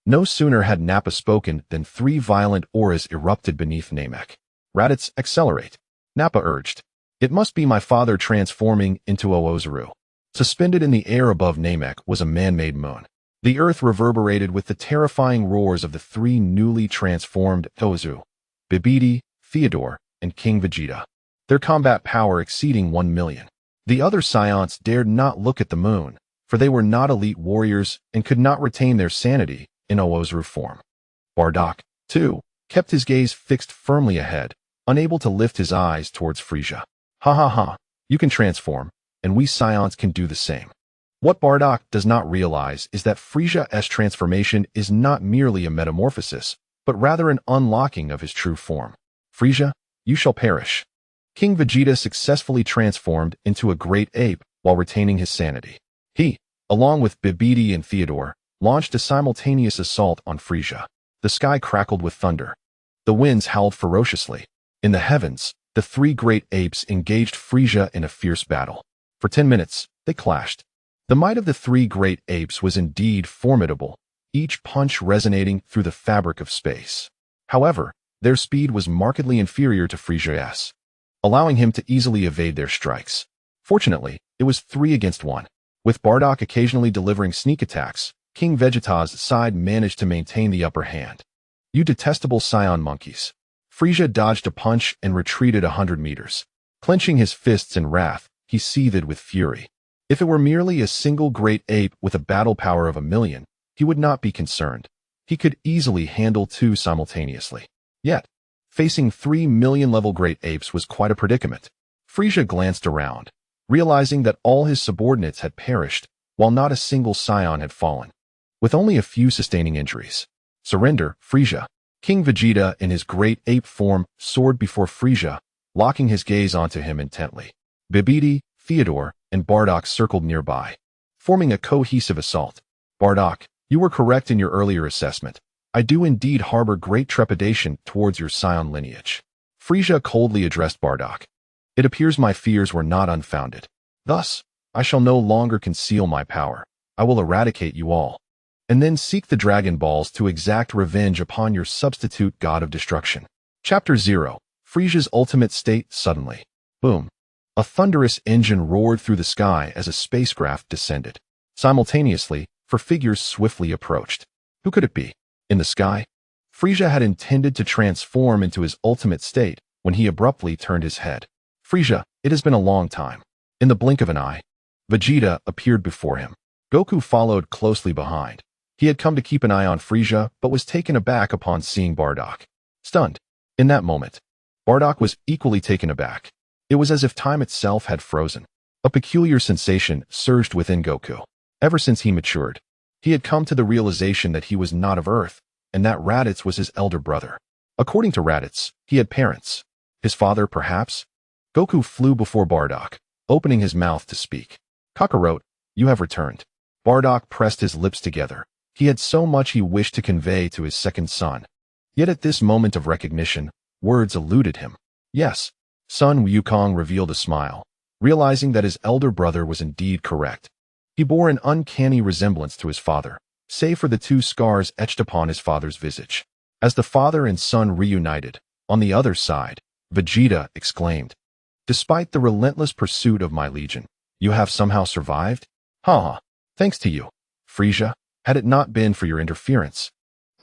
No sooner had Nappa spoken than 3 violent auras erupted beneath Namek. Raditz, accelerate. Nappa urged. It must be my father transforming into Oozaru. Suspended in the air above Namek was a man-made moon. The earth reverberated with the terrifying roars of the 3 newly transformed Oozaru, Bibidi, Theodore, and King Vegeta, their combat power exceeding 1,000,000. The other Saiyans dared not look at the moon, for they were not elite warriors and could not retain their sanity in Oozru form. Bardock, too, kept his gaze fixed firmly ahead, unable to lift his eyes towards Frieza. Ha ha ha, you can transform, and we Saiyans can do the same. What Bardock does not realize is that Frieza's transformation is not merely a metamorphosis, but rather an unlocking of his true form. Frieza, you shall perish. King Vegeta successfully transformed into a great ape while retaining his sanity. He, along with Bibidi and Theodore, launched a simultaneous assault on Frieza. The sky crackled with thunder. The winds howled ferociously. In the heavens, the three great apes engaged Frieza in a fierce battle. For 10 minutes, they clashed. The might of the three great apes was indeed formidable, each punch resonating through the fabric of space. However, their speed was markedly inferior to Frieza's, allowing him to easily evade their strikes. Fortunately, it was 3 against 1. With Bardock occasionally delivering sneak attacks, King Vegeta's side managed to maintain the upper hand. You detestable Saiyan monkeys. Frieza dodged a punch and retreated 100 meters. Clenching his fists in wrath, he seethed with fury. If it were merely a single great ape with a battle power of 1,000,000, he would not be concerned. He could easily handle 2 simultaneously. Yet, facing 3,000,000 level great apes was quite a predicament. Frieza glanced around, realizing that all his subordinates had perished, while not a single Saiyan had fallen. With only a few sustaining injuries. Surrender, Frieza. King Vegeta in his great ape form soared before Frieza, locking his gaze onto him intently. Bibidi, Theodore, and Bardock circled nearby, forming a cohesive assault. Bardock, you were correct in your earlier assessment. I do indeed harbor great trepidation towards your Saiyan lineage. Frieza coldly addressed Bardock. It appears my fears were not unfounded. Thus, I shall no longer conceal my power. I will eradicate you all, and then seek the Dragon Balls to exact revenge upon your substitute god of destruction. Chapter 0. Frieza's ultimate state suddenly. Boom. A thunderous engine roared through the sky as a spacecraft descended. Simultaneously, 4 figures swiftly approached. Who could it be? In the sky? Frieza had intended to transform into his ultimate state when he abruptly turned his head. Frieza, it has been a long time. In the blink of an eye, Vegeta appeared before him. Goku followed closely behind. He had come to keep an eye on Frieza, but was taken aback upon seeing Bardock. Stunned. In that moment, Bardock was equally taken aback. It was as if time itself had frozen. A peculiar sensation surged within Goku. Ever since he matured, he had come to the realization that he was not of Earth, and that Raditz was his elder brother. According to Raditz, he had parents. His father, perhaps? Goku flew before Bardock, opening his mouth to speak. Kakarot, you have returned. Bardock pressed his lips together. He had so much he wished to convey to his second son. Yet at this moment of recognition, words eluded him. Yes. Son Wukong revealed a smile, realizing that his elder brother was indeed correct. He bore an uncanny resemblance to his father, save for the 2 scars etched upon his father's visage. As the father and son reunited, on the other side, Vegeta exclaimed, "Despite the relentless pursuit of my legion, you have somehow survived? Ha! Thanks to you, Frieza. Had it not been for your interference,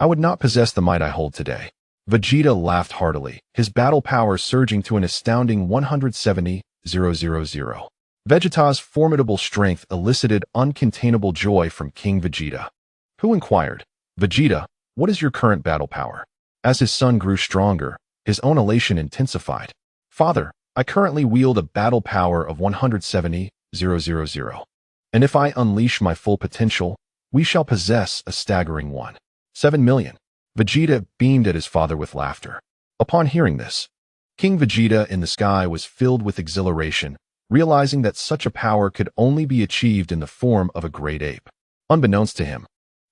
I would not possess the might I hold today." Vegeta laughed heartily, his battle power surging to an astounding 170,000. Vegeta's formidable strength elicited uncontainable joy from King Vegeta, who inquired, "Vegeta, what is your current battle power?" As his son grew stronger, his own elation intensified. "Father, I currently wield a battle power of 170,000, and if I unleash my full potential, we shall possess a staggering 1,700,000. Vegeta beamed at his father with laughter. Upon hearing this, King Vegeta in the sky was filled with exhilaration, realizing that such a power could only be achieved in the form of a great ape. Unbeknownst to him,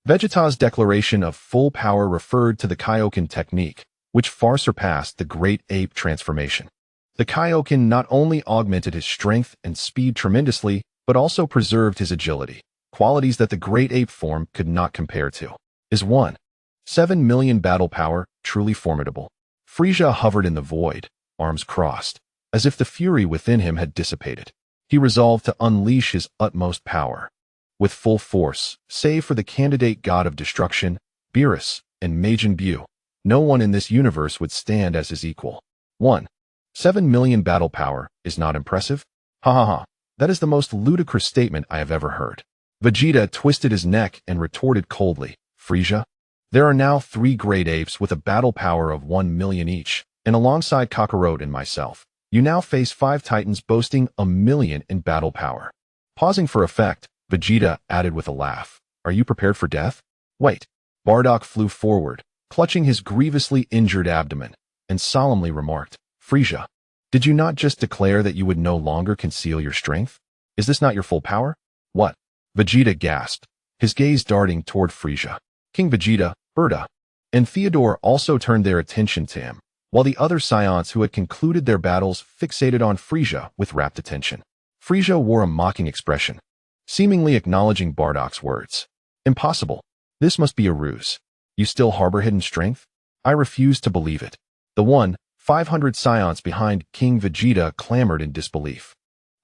Vegeta's declaration of full power referred to the Kaioshin technique, which far surpassed the great ape transformation. The Kaioshin not only augmented his strength and speed tremendously, but also preserved his agility, qualities that the great ape form could not compare to. Is 1,700,000 battle power truly formidable? Frieza hovered in the void, arms crossed, as if the fury within him had dissipated. He resolved to unleash his utmost power. With full force, save for the candidate god of destruction, Beerus, and Majin Buu, no one in this universe would stand as his equal. 1,700,000 battle power is not impressive? Ha ha ha. That is the most ludicrous statement I have ever heard. Vegeta twisted his neck and retorted coldly, Frieza, there are now 3 great apes with a battle power of 1 million each, and alongside Kakarot and myself, you now face 5 titans boasting 1 million in battle power. Pausing for effect, Vegeta added with a laugh, are you prepared for death? Wait. Bardock flew forward, clutching his grievously injured abdomen, and solemnly remarked, Frieza, did you not just declare that you would no longer conceal your strength? Is this not your full power? What? Vegeta gasped, his gaze darting toward Frieza. King Vegeta, Berta, and Theodore also turned their attention to him, while the other Saiyans who had concluded their battles fixated on Frieza with rapt attention. Frieza wore a mocking expression, seemingly acknowledging Bardock's words. Impossible. This must be a ruse. You still harbor hidden strength? I refuse to believe it. The 500 Saiyans behind King Vegeta clamored in disbelief.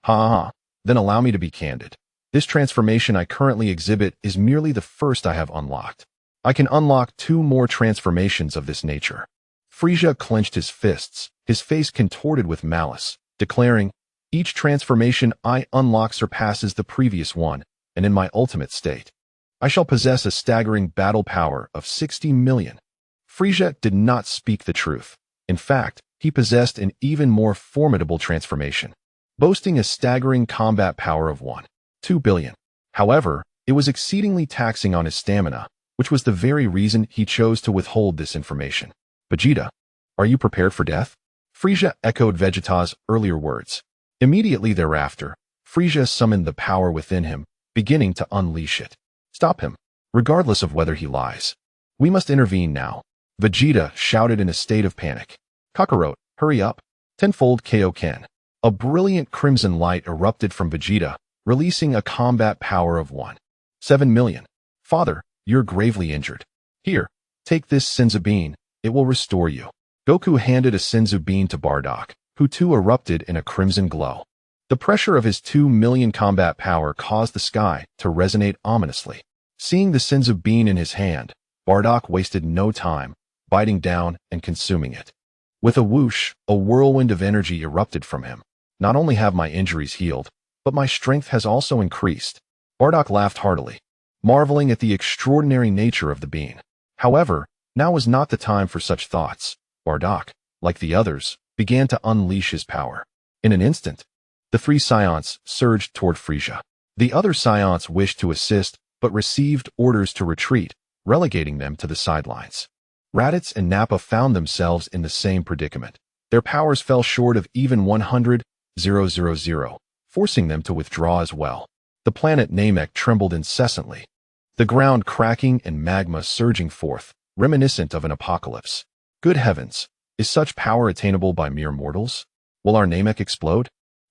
Ha. Then allow me to be candid. This transformation I currently exhibit is merely the first I have unlocked. I can unlock 2 more transformations of this nature. Frieza clenched his fists, his face contorted with malice, declaring, each transformation I unlock surpasses the previous one, and in my ultimate state, I shall possess a staggering battle power of 60 million. Frieza did not speak the truth. In fact, he possessed an even more formidable transformation, boasting a staggering combat power of 1.2 billion. However, it was exceedingly taxing on his stamina, which was the very reason he chose to withhold this information. Vegeta, are you prepared for death? Frieza echoed Vegeta's earlier words. Immediately thereafter, Frieza summoned the power within him, beginning to unleash it. Stop him, regardless of whether he lies. We must intervene now. Vegeta shouted in a state of panic. Kakarot, hurry up. Tenfold Kaioken. A brilliant crimson light erupted from Vegeta, releasing a combat power of 1.7 million. Father, you're gravely injured. Here, take this Senzu bean, it will restore you. Goku handed a Senzu bean to Bardock, who too erupted in a crimson glow. The pressure of his 2 million combat power caused the sky to resonate ominously. Seeing the Senzu bean in his hand, Bardock wasted no time, biting down and consuming it. With a whoosh, a whirlwind of energy erupted from him. Not only have my injuries healed, but my strength has also increased. Bardock laughed heartily, marveling at the extraordinary nature of the bean. However, now was not the time for such thoughts. Bardock, like the others, began to unleash his power. In an instant, the 3 Saiyans surged toward Frieza. The other Saiyans wished to assist, but received orders to retreat, relegating them to the sidelines. Raditz and Nappa found themselves in the same predicament. Their powers fell short of even 100,000, forcing them to withdraw as well. The planet Namek trembled incessantly, the ground cracking and magma surging forth, reminiscent of an apocalypse. Good heavens, is such power attainable by mere mortals? Will our Namek explode?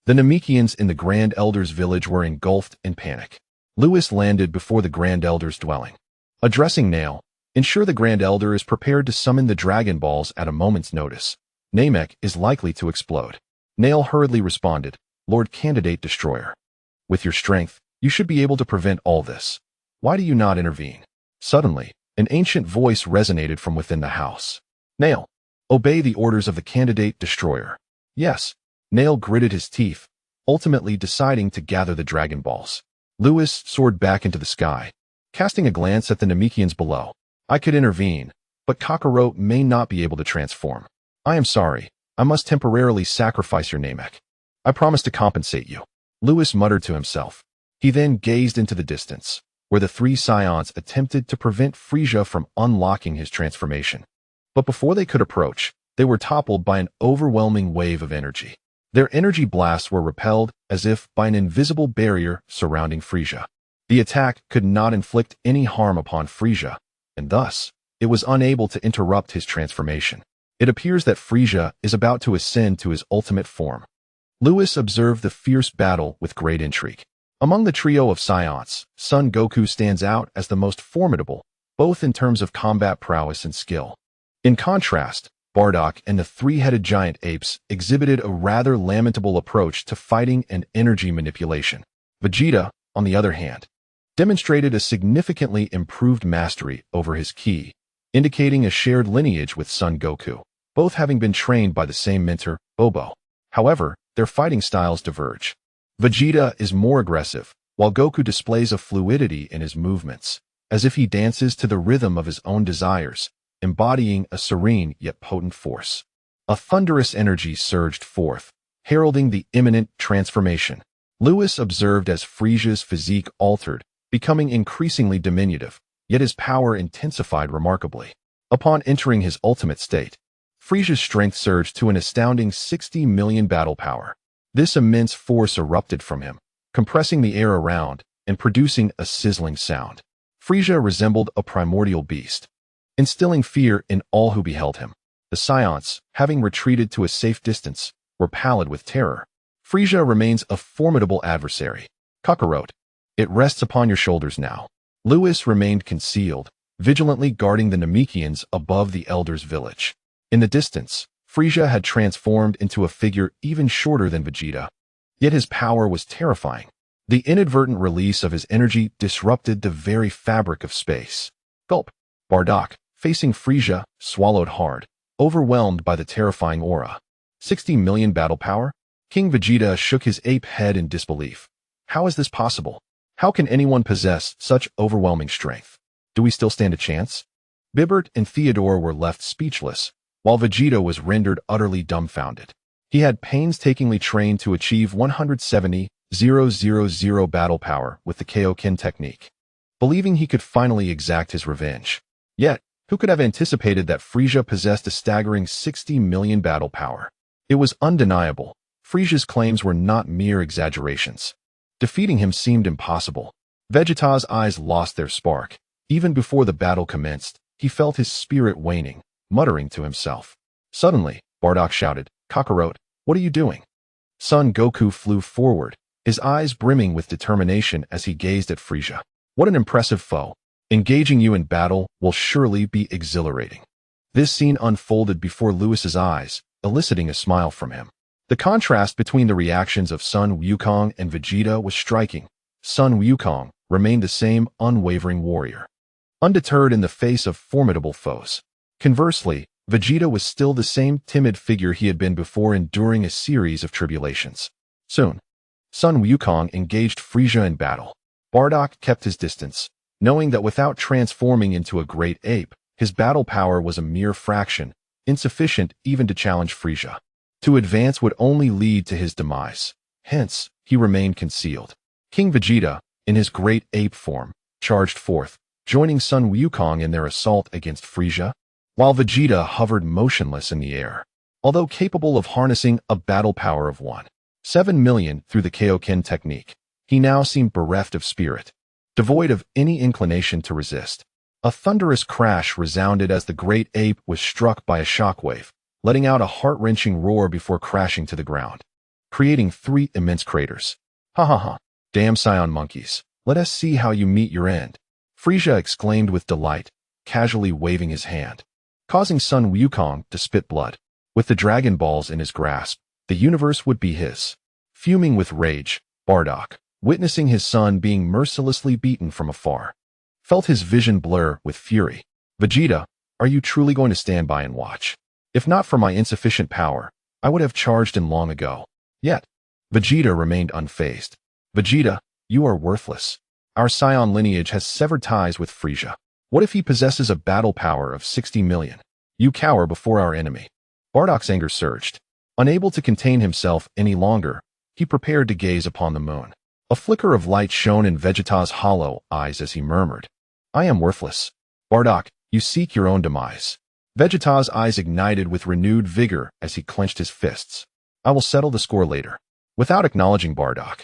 The Namekians in the Grand Elder's village were engulfed in panic. Lewis landed before the Grand Elder's dwelling. Addressing Nail, ensure the Grand Elder is prepared to summon the Dragon Balls at a moment's notice. Namek is likely to explode. Nail hurriedly responded, Lord Candidate Destroyer. With your strength, you should be able to prevent all this. Why do you not intervene? Suddenly, an ancient voice resonated from within the house. Nail, obey the orders of the Candidate Destroyer. Yes. Nail gritted his teeth, ultimately deciding to gather the Dragon Balls. Lewis soared back into the sky, casting a glance at the Namekians below. I could intervene, but Kakarot may not be able to transform. I am sorry, I must temporarily sacrifice your Namek. I promise to compensate you. Lewis muttered to himself. He then gazed into the distance, where the 3 Saiyans attempted to prevent Frieza from unlocking his transformation. But before they could approach, they were toppled by an overwhelming wave of energy. Their energy blasts were repelled as if by an invisible barrier surrounding Frieza. The attack could not inflict any harm upon Frieza, and thus, it was unable to interrupt his transformation. It appears that Frieza is about to ascend to his ultimate form. Lewis observed the fierce battle with great intrigue. Among the trio of Saiyans, Son Goku stands out as the most formidable, both in terms of combat prowess and skill. In contrast, Bardock and the 3-headed giant apes exhibited a rather lamentable approach to fighting and energy manipulation. Vegeta, on the other hand, demonstrated a significantly improved mastery over his ki, indicating a shared lineage with Son Goku, both having been trained by the same mentor, Bobo. However, their fighting styles diverge. Vegeta is more aggressive, while Goku displays a fluidity in his movements, as if he dances to the rhythm of his own desires, embodying a serene yet potent force. A thunderous energy surged forth, heralding the imminent transformation. Lewis observed as Frisia's physique altered, becoming increasingly diminutive, yet his power intensified remarkably. Upon entering his ultimate state, Frisia's strength surged to an astounding 60 million battle power. This immense force erupted from him, compressing the air around and producing a sizzling sound. Frisia resembled a primordial beast, instilling fear in all who beheld him. The Saiyans, having retreated to a safe distance, were pallid with terror. Frisia remains a formidable adversary. Kakarot, it rests upon your shoulders now. Lewis remained concealed, vigilantly guarding the Namekians above the Elder's village. In the distance, Frisia had transformed into a figure even shorter than Vegeta. Yet his power was terrifying. The inadvertent release of his energy disrupted the very fabric of space. Gulp. Bardock, facing Frisia, swallowed hard, overwhelmed by the terrifying aura. 60 million battle power? King Vegeta shook his ape head in disbelief. How is this possible? How can anyone possess such overwhelming strength? Do we still stand a chance? Bibert and Theodore were left speechless, while Vegeta was rendered utterly dumbfounded. He had painstakingly trained to achieve 170,000 battle power with the Kaioshin technique, believing he could finally exact his revenge. Yet, who could have anticipated that Frisia possessed a staggering 60 million battle power? It was undeniable. Frisia's claims were not mere exaggerations. Defeating him seemed impossible. Vegeta's eyes lost their spark. Even before the battle commenced, he felt his spirit waning, muttering to himself. Suddenly, Bardock shouted, "Kakarot, what are you doing?" Son Goku flew forward, his eyes brimming with determination as he gazed at Frisia. What an impressive foe. Engaging you in battle will surely be exhilarating. This scene unfolded before Lewis's eyes, eliciting a smile from him. The contrast between the reactions of Sun Wukong and Vegeta was striking. Sun Wukong remained the same unwavering warrior, undeterred in the face of formidable foes. Conversely, Vegeta was still the same timid figure he had been before, enduring a series of tribulations. Soon, Sun Wukong engaged Frisia in battle. Bardock kept his distance, knowing that without transforming into a great ape, his battle power was a mere fraction, insufficient even to challenge Frisia. To advance would only lead to his demise. Hence, he remained concealed. King Vegeta, in his great ape form, charged forth, joining Sun Wukong in their assault against Frisia, while Vegeta hovered motionless in the air. Although capable of harnessing a battle power of 1.7 million through the Kaioshin technique, he now seemed bereft of spirit, devoid of any inclination to resist. A thunderous crash resounded as the great ape was struck by a shockwave, letting out a heart-wrenching roar before crashing to the ground, creating 3 immense craters. Ha ha ha, damn Saiyan monkeys, let us see how you meet your end, Frisia exclaimed with delight, casually waving his hand, causing Sun Wukong to spit blood. With the Dragon Balls in his grasp, the universe would be his. Fuming with rage, Bardock, witnessing his son being mercilessly beaten from afar, felt his vision blur with fury. Vegeta, are you truly going to stand by and watch? If not for my insufficient power, I would have charged in long ago. Yet, Vegeta remained unfazed. Vegeta, you are worthless. Our Saiyan lineage has severed ties with Frisia. What if he possesses a battle power of 60 million? You cower before our enemy. Bardock's anger surged. Unable to contain himself any longer, he prepared to gaze upon the moon. A flicker of light shone in Vegeta's hollow eyes as he murmured, I am worthless. Bardock, you seek your own demise. Vegeta's eyes ignited with renewed vigor as he clenched his fists. I will settle the score later. Without acknowledging Bardock,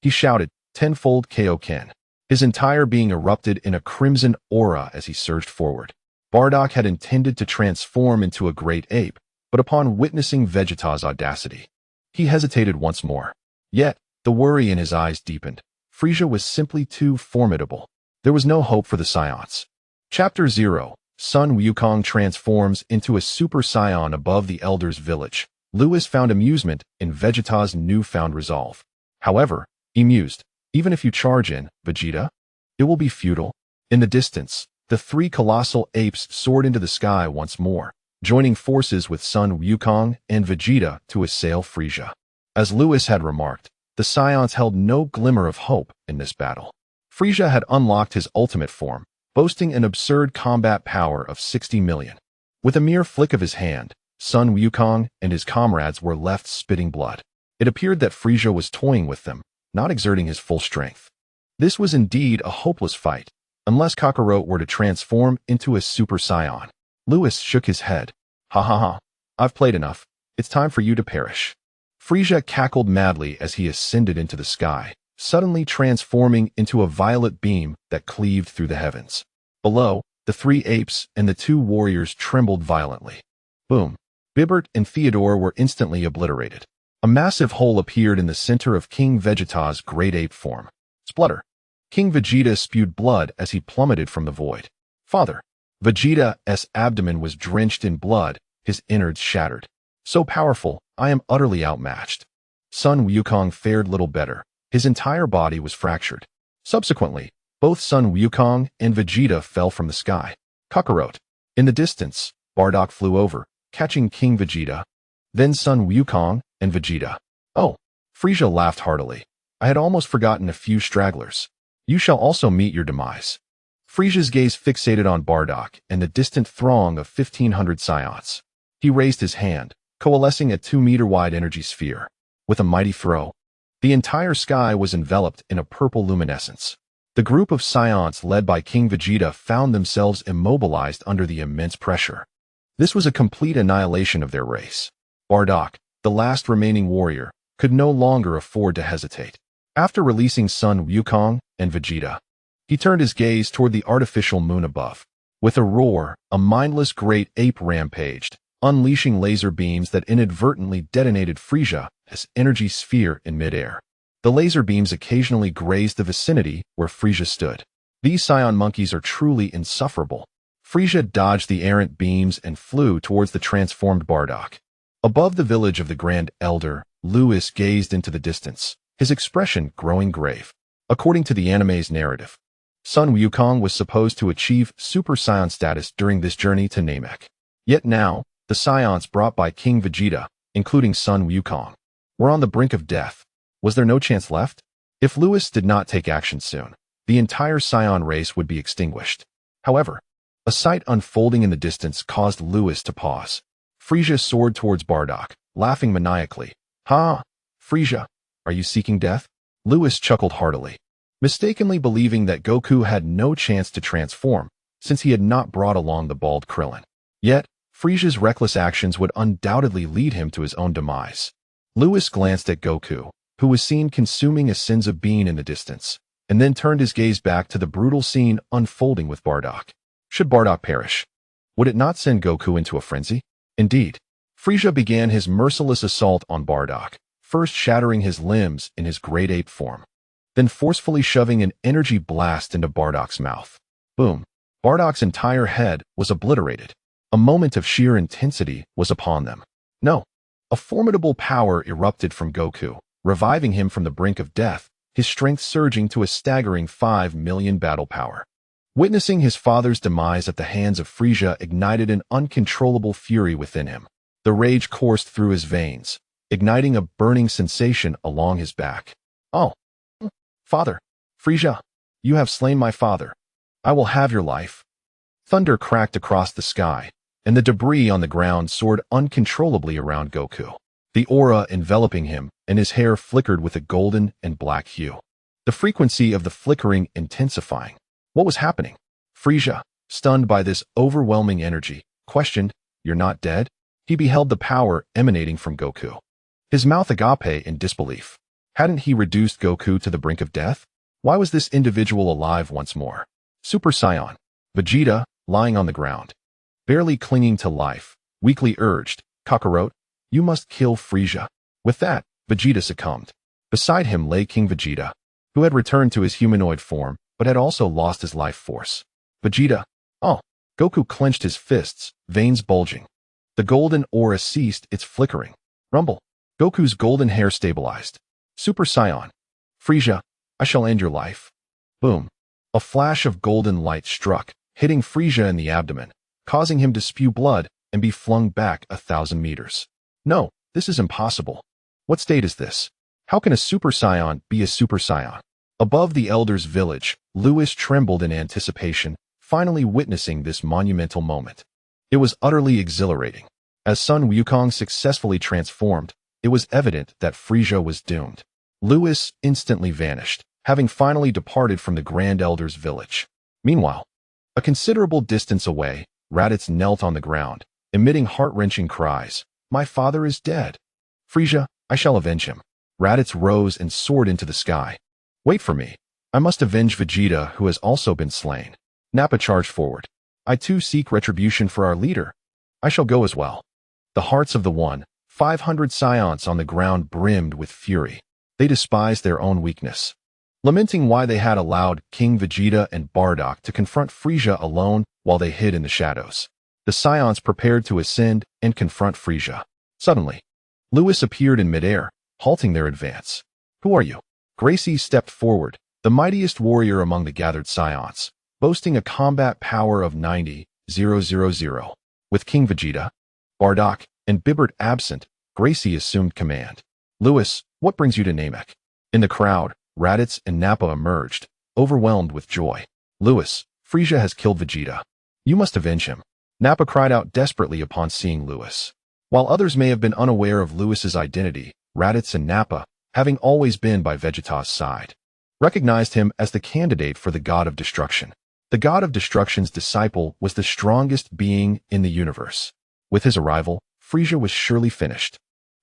he shouted, tenfold Kaioshin. His entire being erupted in a crimson aura as he surged forward. Bardock had intended to transform into a great ape, but upon witnessing Vegeta's audacity, he hesitated once more. Yet, the worry in his eyes deepened. Frisia was simply too formidable. There was no hope for the Saiyans. Chapter 0. Sun Wukong transforms into a Super Saiyan above the Elder's village. Lewis found amusement in Vegeta's newfound resolve. However, he mused, even if you charge in, Vegeta, it will be futile. In the distance, the 3 colossal apes soared into the sky once more, joining forces with Sun Wukong and Vegeta to assail Frisia. As Lewis had remarked, The Saiyans held no glimmer of hope in this battle. Frieza had unlocked his ultimate form, boasting an absurd combat power of 60 million. With a mere flick of his hand, Sun Wukong and his comrades were left spitting blood. It appeared that Frieza was toying with them, not exerting his full strength. This was indeed a hopeless fight, unless Kakarot were to transform into a Super Saiyan. Lewis shook his head. Ha ha ha, I've played enough. It's time for you to perish. Frieza cackled madly as he ascended into the sky, suddenly transforming into a violet beam that cleaved through the heavens. Below, the three apes and the two warriors trembled violently. Boom. Bibert and Theodore were instantly obliterated. A massive hole appeared in the center of King Vegeta's great ape form. Splutter. King Vegeta spewed blood as he plummeted from the void. Father. Vegeta's abdomen was drenched in blood, his innards shattered. So powerful, I am utterly outmatched. Sun Wukong fared little better. His entire body was fractured. Subsequently, both Sun Wukong and Vegeta fell from the sky. Kakarot. In the distance, Bardock flew over, catching King Vegeta. Then Sun Wukong and Vegeta. Oh, Frieza laughed heartily. I had almost forgotten a few stragglers. You shall also meet your demise. Frieza's gaze fixated on Bardock and the distant throng of 1,500 Saiyans. He raised his hand, coalescing a 2-meter-wide energy sphere. With a mighty throw, the entire sky was enveloped in a purple luminescence. The group of Saiyans led by King Vegeta found themselves immobilized under the immense pressure. This was a complete annihilation of their race. Bardock, the last remaining warrior, could no longer afford to hesitate. After releasing Sun Wukong and Vegeta, he turned his gaze toward the artificial moon above. With a roar, a mindless great ape rampaged, unleashing laser beams that inadvertently detonated Frieza's energy sphere in midair. The laser beams occasionally grazed the vicinity where Frieza stood. These Saiyan monkeys are truly insufferable. Frieza dodged the errant beams and flew towards the transformed Bardock. Above the village of the Grand Elder, Lewis gazed into the distance, his expression growing grave. According to the anime's narrative, Sun Wukong was supposed to achieve Super Saiyan status during this journey to Namek. Yet now, the Saiyans brought by King Vegeta, including Sun Wukong, were on the brink of death. Was there no chance left? If Lewis did not take action soon, the entire Saiyan race would be extinguished. However, a sight unfolding in the distance caused Lewis to pause. Frieza soared towards Bardock, laughing maniacally. Ha! Frieza, are you seeking death? Lewis chuckled heartily, mistakenly believing that Goku had no chance to transform, since he had not brought along the bald Krillin. Yet, Frieza's reckless actions would undoubtedly lead him to his own demise. Lewis glanced at Goku, who was seen consuming a Senzu bean in the distance, and then turned his gaze back to the brutal scene unfolding with Bardock. Should Bardock perish, would it not send Goku into a frenzy? Indeed, Frieza began his merciless assault on Bardock, first shattering his limbs in his great ape form, then forcefully shoving an energy blast into Bardock's mouth. Boom! Bardock's entire head was obliterated. A moment of sheer intensity was upon them. No! A formidable power erupted from Goku, reviving him from the brink of death, his strength surging to a staggering 5 million battle power. Witnessing his father's demise at the hands of Frieza ignited an uncontrollable fury within him. The rage coursed through his veins, igniting a burning sensation along his back. Oh! Father! Frieza! You have slain my father. I will have your life. Thunder cracked across the sky, and the debris on the ground soared uncontrollably around Goku. The aura enveloping him, and his hair flickered with a golden and black hue. The frequency of the flickering intensifying. What was happening? Frieza, stunned by this overwhelming energy, questioned, "You're not dead?" He beheld the power emanating from Goku. His mouth agape in disbelief. Hadn't he reduced Goku to the brink of death? Why was this individual alive once more? Super Saiyan. Vegeta, lying on the ground, barely clinging to life, weakly urged, "Kakarot, you must kill Frieza." With that, Vegeta succumbed. Beside him lay King Vegeta, who had returned to his humanoid form, but had also lost his life force. Vegeta. Oh! Goku clenched his fists, veins bulging. The golden aura ceased its flickering. Rumble. Goku's golden hair stabilized. Super Saiyan. Frieza, I shall end your life. Boom. A flash of golden light struck, hitting Frieza in the abdomen, causing him to spew blood and be flung back 1,000 meters. No, this is impossible. What state is this? How can a Super Saiyan be a Super Saiyan? Above the Elder's village, Lewis trembled in anticipation, finally witnessing this monumental moment. It was utterly exhilarating. As Sun Wukong successfully transformed, it was evident that Frieza was doomed. Lewis instantly vanished, having finally departed from the Grand Elder's village. Meanwhile, a considerable distance away, Raditz knelt on the ground, emitting heart-wrenching cries. "My father is dead. Frieza, I shall avenge him." Raditz rose and soared into the sky. "Wait for me. I must avenge Vegeta, who has also been slain." Nappa charged forward. "I too seek retribution for our leader. I shall go as well." The hearts of the 500 Saiyans on the ground brimmed with fury. They despised their own weakness. Lamenting why they had allowed King Vegeta and Bardock to confront Frieza alone while they hid in the shadows, the Saiyans prepared to ascend and confront Frieza. Suddenly, Lewis appeared in midair, halting their advance. "Who are you?" Gracie stepped forward, the mightiest warrior among the gathered Saiyans, boasting a combat power of 90,000. With King Vegeta, Bardock, and Bibbert absent, Gracie assumed command. "Lewis, what brings you to Namek?" In the crowd, Raditz and Nappa emerged, overwhelmed with joy. "Lewis, Frieza has killed Vegeta. You must avenge him." Nappa cried out desperately upon seeing Lewis. While others may have been unaware of Lewis's identity, Raditz and Nappa, having always been by Vegeta's side, recognized him as the candidate for the God of Destruction. The God of Destruction's disciple was the strongest being in the universe. With his arrival, Frieza was surely finished.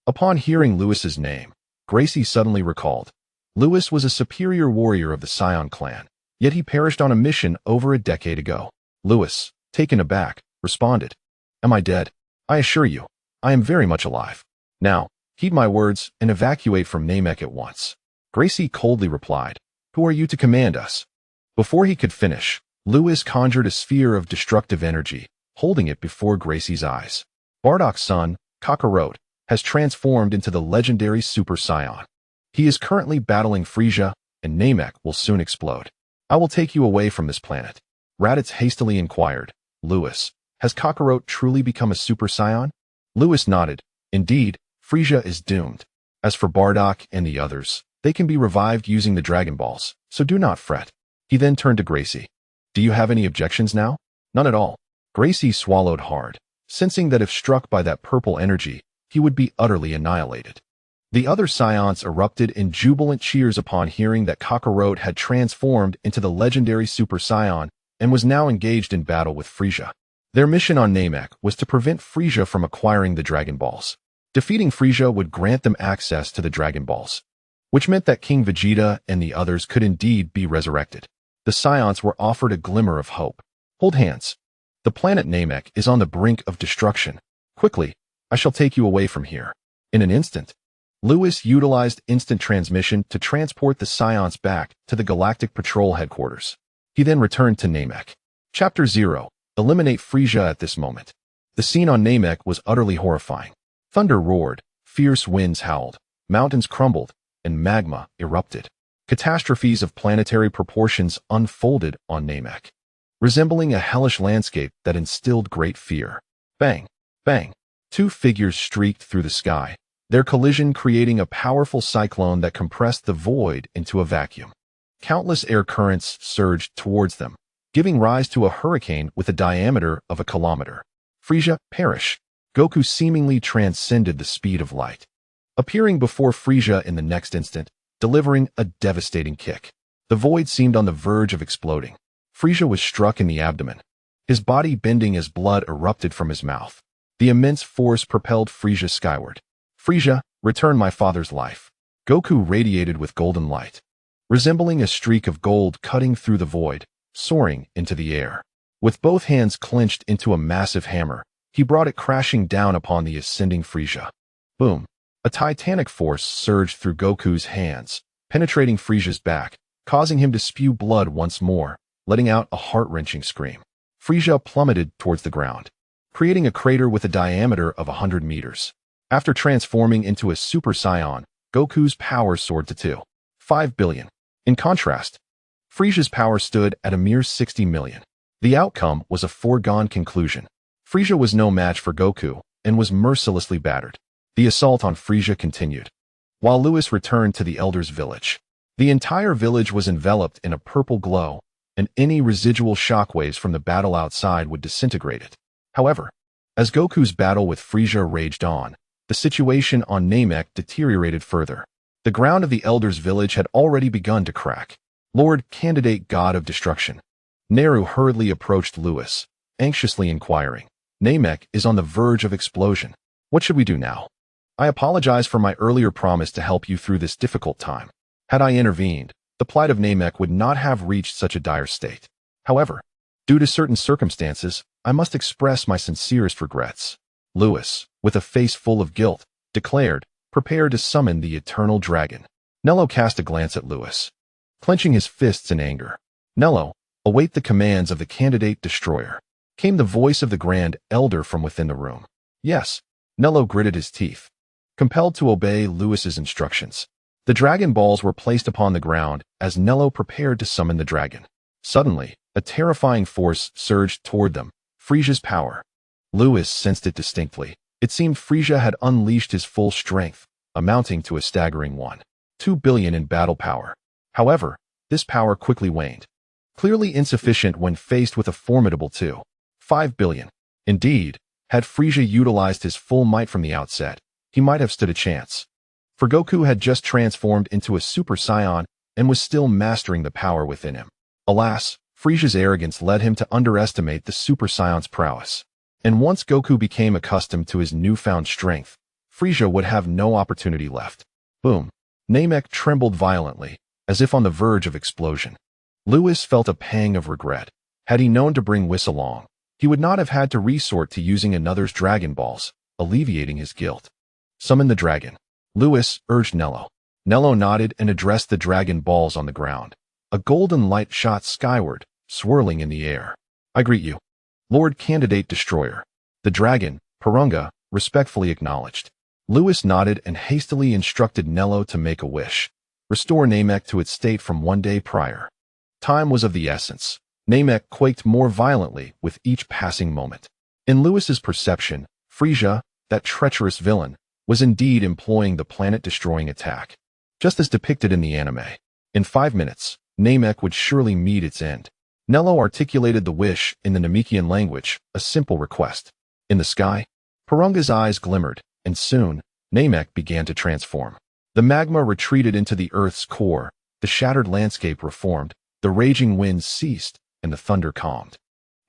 Upon hearing Lewis's name, Gracie suddenly recalled. Lewis was a superior warrior of the Saiyan clan, yet he perished on a mission over a decade ago. Lewis, taken aback, responded, "Am I dead? I assure you, I am very much alive. Now, heed my words and evacuate from Namek at once." Gracie coldly replied, "Who are you to command us?" Before he could finish, Lewis conjured a sphere of destructive energy, holding it before Gracie's eyes. Bardock's son, Kakarot, has transformed into the legendary Super Saiyan. He is currently battling Frieza, and Namek will soon explode. "I will take you away from this planet." Raditz hastily inquired, "Lewis, has Kakarot truly become a Super Saiyan?" Lewis nodded. "Indeed, Frieza is doomed. As for Bardock and the others, they can be revived using the Dragon Balls, so do not fret." He then turned to Gracie. "Do you have any objections now?" "None at all." Gracie swallowed hard, sensing that if struck by that purple energy, he would be utterly annihilated. The other Saiyans erupted in jubilant cheers upon hearing that Kakarot had transformed into the legendary Super Saiyan and was now engaged in battle with Frieza. Their mission on Namek was to prevent Frieza from acquiring the Dragon Balls. Defeating Frieza would grant them access to the Dragon Balls, which meant that King Vegeta and the others could indeed be resurrected. The Saiyans were offered a glimmer of hope. "Hold hands. The planet Namek is on the brink of destruction. Quickly, I shall take you away from here." In an instant, Lewis utilized instant transmission to transport the Saiyans back to the Galactic Patrol headquarters. He then returned to Namek. Chapter 0. Eliminate Frieza at this moment. The scene on Namek was utterly horrifying. Thunder roared, fierce winds howled, mountains crumbled, and magma erupted. Catastrophes of planetary proportions unfolded on Namek, resembling a hellish landscape that instilled great fear. Bang! Bang! Two figures streaked through the sky, their collision creating a powerful cyclone that compressed the void into a vacuum. Countless air currents surged towards them, giving rise to a hurricane with a diameter of a kilometer. Frieza, perish! Goku seemingly transcended the speed of light, appearing before Frieza in the next instant, delivering a devastating kick. The void seemed on the verge of exploding. Frieza was struck in the abdomen, his body bending as blood erupted from his mouth. The immense force propelled Frieza skyward. "Frieza, return my father's life." Goku radiated with golden light, resembling a streak of gold cutting through the void, soaring into the air. With both hands clenched into a massive hammer, he brought it crashing down upon the ascending Frieza. Boom! A titanic force surged through Goku's hands, penetrating Frieza's back, causing him to spew blood once more, letting out a heart-wrenching scream. Frieza plummeted towards the ground, creating a crater with a diameter of 100 meters. After transforming into a Super Saiyan, Goku's power soared to 2.5 billion. In contrast, Frieza's power stood at a mere 60 million. The outcome was a foregone conclusion. Frieza was no match for Goku and was mercilessly battered. The assault on Frieza continued. while Lewis returned to the Elder's village. The entire village was enveloped in a purple glow, and any residual shockwaves from the battle outside would disintegrate it. However, as Goku's battle with Frieza raged on, the situation on Namek deteriorated further. The ground of the Elder's village had already begun to crack. Lord Candidate God of Destruction. Naru hurriedly approached Lewis, anxiously inquiring, Namek is on the verge of explosion. What should we do now? I apologize for my earlier promise to help you through this difficult time. Had I intervened, the plight of Namek would not have reached such a dire state. However, due to certain circumstances, I must express my sincerest regrets. Lewis, with a face full of guilt, declared, prepared to summon the Eternal Dragon. Nello cast a glance at Lewis, clenching his fists in anger. Nello, await the commands of the Candidate Destroyer. Came the voice of the Grand Elder from within the room. Yes, Nello gritted his teeth, compelled to obey Lewis's instructions. The Dragon Balls were placed upon the ground as Nello prepared to summon the dragon. Suddenly, a terrifying force surged toward them, Frieza's power. Lewis sensed it distinctly. It seemed Frieza had unleashed his full strength, amounting to a staggering 1.2 billion in battle power. However, this power quickly waned, clearly insufficient when faced with a formidable 2.5 billion. Indeed, had Frieza utilized his full might from the outset, he might have stood a chance. For Goku had just transformed into a Super Saiyan and was still mastering the power within him. Alas, Frieza's arrogance led him to underestimate the Super Saiyan's prowess. And once Goku became accustomed to his newfound strength, Frieza would have no opportunity left. Boom. Namek trembled violently, as if on the verge of explosion. Lewis felt a pang of regret. Had he known to bring Whis along, he would not have had to resort to using another's Dragon Balls, alleviating his guilt. Summon the dragon. Lewis urged Nello. Nello nodded and addressed the Dragon Balls on the ground. A golden light shot skyward, swirling in the air. I greet you, Lord Candidate Destroyer. The dragon, Porunga, respectfully acknowledged. Lewis nodded and hastily instructed Nello to make a wish. Restore Namek to its state from 1 day prior. Time was of the essence. Namek quaked more violently with each passing moment. In Lewis's perception, Frieza, that treacherous villain, was indeed employing the planet-destroying attack. Just as depicted in the anime. In 5 minutes, Namek would surely meet its end. Nello articulated the wish in the Namekian language, a simple request. In the sky, Porunga's eyes glimmered, and soon, Namek began to transform. The magma retreated into the Earth's core, the shattered landscape reformed, the raging winds ceased, and the thunder calmed.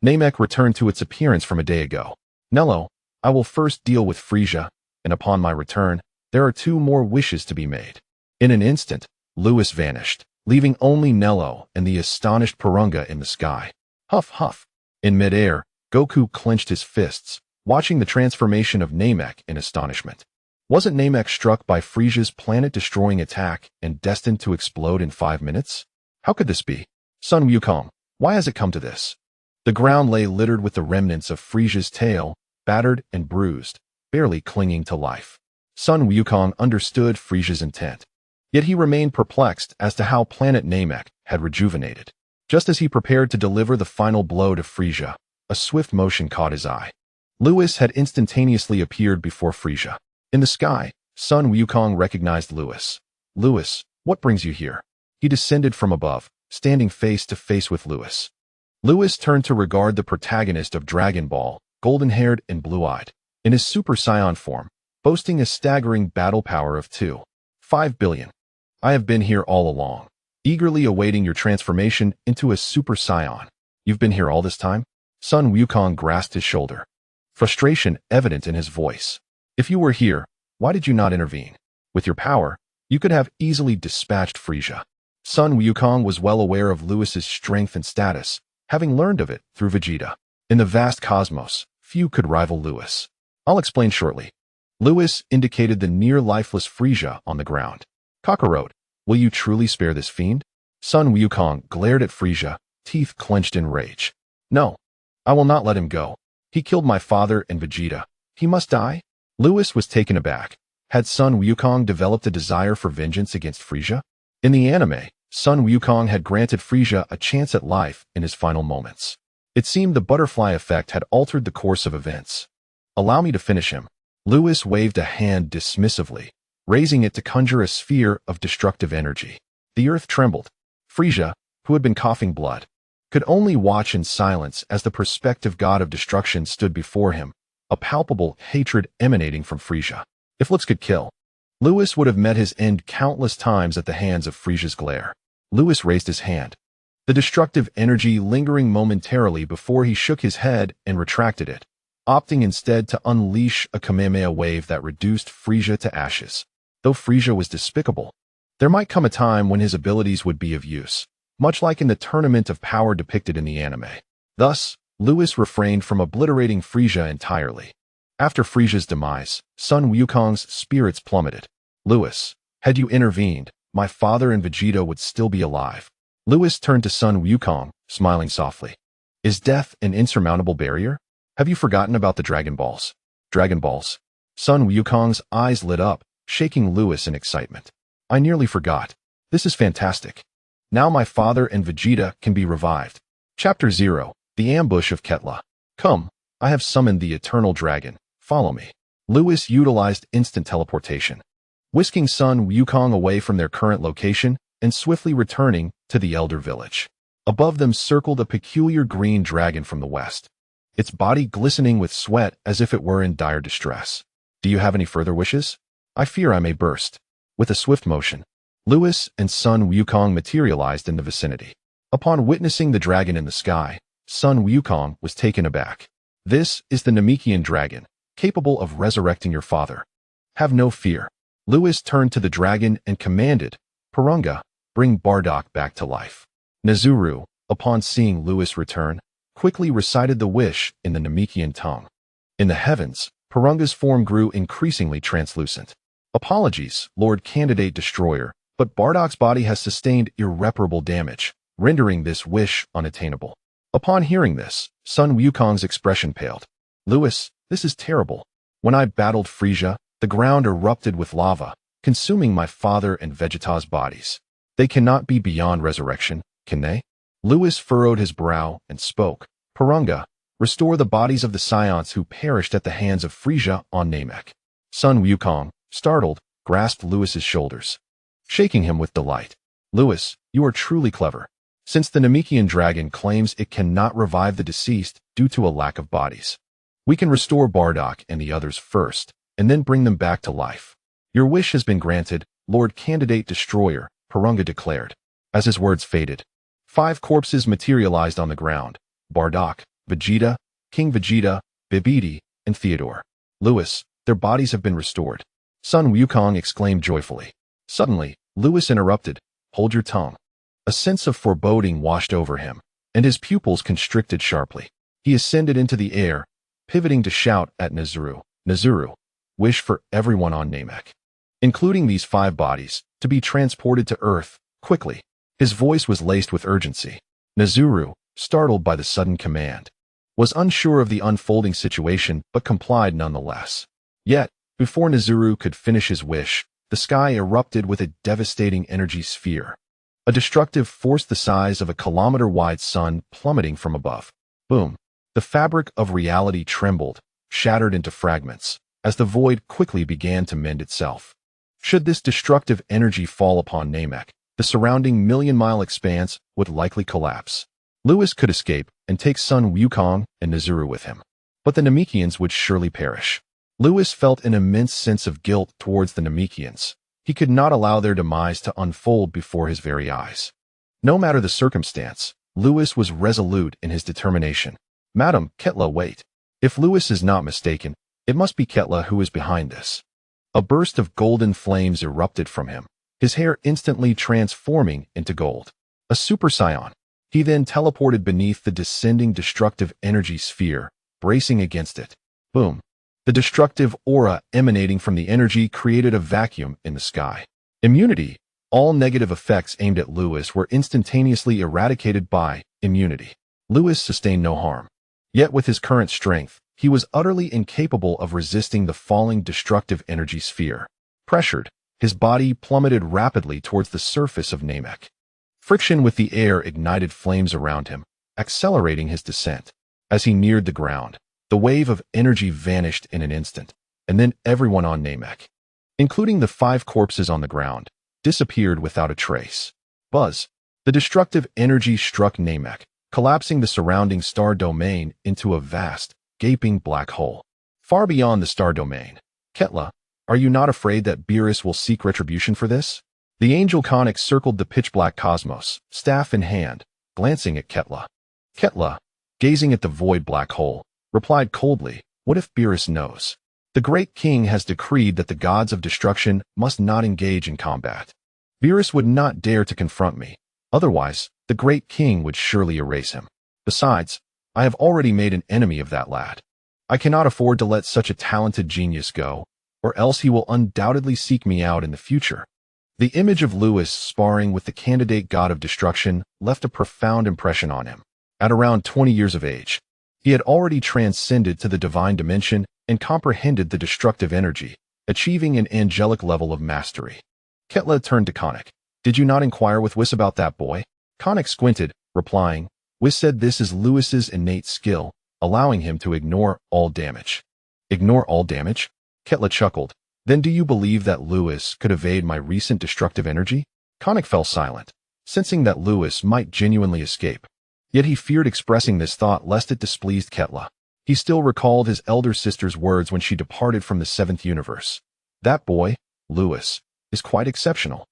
Namek returned to its appearance from a day ago. Nello, I will first deal with Frieza, and upon my return, there are 2 more wishes to be made. In an instant, Lewis vanished, leaving only Nello and the astonished Porunga in the sky. Huff, huff. In midair, Goku clenched his fists, watching the transformation of Namek in astonishment. Wasn't Namek struck by Frieza's planet-destroying attack and destined to explode in 5 minutes? How could this be? Sun Wukong, why has it come to this? The ground lay littered with the remnants of Frieza's tail, battered and bruised, barely clinging to life. Sun Wukong understood Frieza's intent. Yet he remained perplexed as to how planet Namek had rejuvenated. Just as he prepared to deliver the final blow to Frieza, a swift motion caught his eye. Lewis had instantaneously appeared before Frieza. In the sky, Sun Wukong recognized Lewis. Lewis, what brings you here? He descended from above, standing face to face with Lewis. Lewis turned to regard the protagonist of Dragon Ball, golden-haired and blue-eyed, in his Super Saiyan form, boasting a staggering battle power of 2.5 billion. I have been here all along, eagerly awaiting your transformation into a Super Saiyan. You've been here all this time? Sun Wukong grasped his shoulder, frustration evident in his voice. If you were here, why did you not intervene? With your power, you could have easily dispatched Frieza. Sun Wukong was well aware of Lewis's strength and status, having learned of it through Vegeta. In the vast cosmos, few could rival Lewis. I'll explain shortly. Lewis indicated the near-lifeless Frieza on the ground. Kakarot, will you truly spare this fiend? Sun Wukong glared at Frieza, teeth clenched in rage. No, I will not let him go. He killed my father and Vegeta. He must die? Lewis was taken aback. Had Sun Wukong developed a desire for vengeance against Frieza? In the anime, Sun Wukong had granted Frieza a chance at life in his final moments. It seemed the butterfly effect had altered the course of events. Allow me to finish him. Lewis waved a hand dismissively. raising it to conjure a sphere of destructive energy. The earth trembled. Frieza, who had been coughing blood, could only watch in silence as the prospective god of destruction stood before him, a palpable hatred emanating from Frieza. If looks could kill, Lewis would have met his end countless times at the hands of Frieza's glare. Lewis raised his hand, the destructive energy lingering momentarily before he shook his head and retracted it, opting instead to unleash a Kamehameha wave that reduced Frieza to ashes. Though Frieza was despicable, there might come a time when his abilities would be of use, much like in the tournament of power depicted in the anime. Thus, Lewis refrained from obliterating Frieza entirely. After Frieza's demise, Sun Wukong's spirits plummeted. Lewis, had you intervened, my father and Vegeta would still be alive. Lewis turned to Sun Wukong, smiling softly. Is death an insurmountable barrier? Have you forgotten about the Dragon Balls? Dragon Balls? Sun Wukong's eyes lit up, shaking Lewis in excitement. I nearly forgot. This is fantastic. Now my father and Vegeta can be revived. Chapter 0. The Ambush of Ketla. Come, I have summoned the Eternal Dragon. Follow me. Lewis utilized instant teleportation, whisking Sun Wukong away from their current location and swiftly returning to the Elder Village. Above them circled a peculiar green dragon from the west, its body glistening with sweat as if it were in dire distress. Do you have any further wishes? I fear I may burst. With a swift motion, Lewis and Sun Wukong materialized in the vicinity. Upon witnessing the dragon in the sky, Sun Wukong was taken aback. This is the Namekian dragon, capable of resurrecting your father. Have no fear. Lewis turned to the dragon and commanded, Purunga, bring Bardock back to life. Nezuru, upon seeing Lewis return, quickly recited the wish in the Namekian tongue. In the heavens, Purunga's form grew increasingly translucent. Apologies, Lord Candidate Destroyer, but Bardock's body has sustained irreparable damage, rendering this wish unattainable. Upon hearing this, Sun Wukong's expression paled. Lewis, this is terrible. When I battled Frieza, the ground erupted with lava, consuming my father and Vegeta's bodies. They cannot be beyond resurrection, can they? Lewis furrowed his brow and spoke. Purunga, restore the bodies of the Saiyans who perished at the hands of Frieza on Namek. Sun Wukong, startled, grasped Lewis's shoulders, shaking him with delight. Lewis, you are truly clever. Since the Namekian dragon claims it cannot revive the deceased due to a lack of bodies, we can restore Bardock and the others first, and then bring them back to life. Your wish has been granted, Lord Candidate Destroyer, Purunga declared. As his words faded, 5 corpses materialized on the ground: Bardock, Vegeta, King Vegeta, Bibidi, and Theodore. Lewis, their bodies have been restored. Sun Wukong exclaimed joyfully. Suddenly, Lewis interrupted. Hold your tongue. A sense of foreboding washed over him, and his pupils constricted sharply. He ascended into the air, pivoting to shout at Nezuru. Nezuru, wish for everyone on Namek, including these 5 bodies, to be transported to Earth, quickly. His voice was laced with urgency. Nezuru, startled by the sudden command, was unsure of the unfolding situation but complied nonetheless. Yet, before Nezuru could finish his wish, the sky erupted with a devastating energy sphere, a destructive force the size of a kilometer-wide sun plummeting from above. Boom! The fabric of reality trembled, shattered into fragments, as the void quickly began to mend itself. Should this destructive energy fall upon Namek, the surrounding million-mile expanse would likely collapse. Lewis could escape and take Sun Wukong and Nezuru with him, but the Namekians would surely perish. Lewis felt an immense sense of guilt towards the Namekians. He could not allow their demise to unfold before his very eyes. No matter the circumstance, Lewis was resolute in his determination. Madam, Ketla, wait. If Lewis is not mistaken, it must be Ketla who is behind this. A burst of golden flames erupted from him, his hair instantly transforming into gold. A Super Saiyan. He then teleported beneath the descending destructive energy sphere, bracing against it. Boom. The destructive aura emanating from the energy created a vacuum in the sky. Immunity. All negative effects aimed at Lewis were instantaneously eradicated by immunity. Lewis sustained no harm. Yet with his current strength, he was utterly incapable of resisting the falling destructive energy sphere. Pressured, his body plummeted rapidly towards the surface of Namek. Friction with the air ignited flames around him, accelerating his descent. As he neared the ground, the wave of energy vanished in an instant, and then everyone on Namek, including the 5 corpses on the ground, disappeared without a trace. Buzz. The destructive energy struck Namek, collapsing the surrounding star domain into a vast, gaping black hole. Far beyond the star domain. Ketla, are you not afraid that Beerus will seek retribution for this? The angel Conic circled the pitch-black cosmos, staff in hand, glancing at Ketla. Ketla, gazing at the void black hole, replied coldly, what if Beerus knows? The great king has decreed that the gods of destruction must not engage in combat. Beerus would not dare to confront me. Otherwise, the great king would surely erase him. Besides, I have already made an enemy of that lad. I cannot afford to let such a talented genius go, or else he will undoubtedly seek me out in the future. The image of Lewis sparring with the candidate god of destruction left a profound impression on him. At around 20 years of age, he had already transcended to the divine dimension and comprehended the destructive energy, achieving an angelic level of mastery. Ketla turned to Conic. Did you not inquire with Whis about that boy? Conic squinted, replying, Whis said this is Lewis's innate skill, allowing him to ignore all damage. Ignore all damage? Ketla chuckled. Then do you believe that Lewis could evade my recent destructive energy? Conic fell silent, sensing that Lewis might genuinely escape. Yet he feared expressing this thought lest it displeased Ketla. He still recalled his elder sister's words when she departed from the 7th universe. That boy, Lewis, is quite exceptional.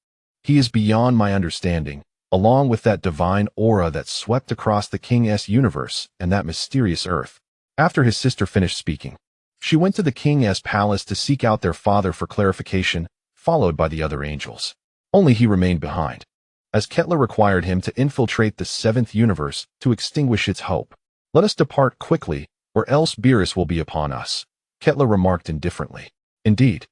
He is beyond my understanding, along with that divine aura that swept across the King's universe and that mysterious earth. After his sister finished speaking, she went to the King's palace to seek out their father for clarification, followed by the other angels. Only he remained behind, as Ketla required him to infiltrate the 7th universe to extinguish its hope. Let us depart quickly, or else Beerus will be upon us, Ketla remarked indifferently. Indeed.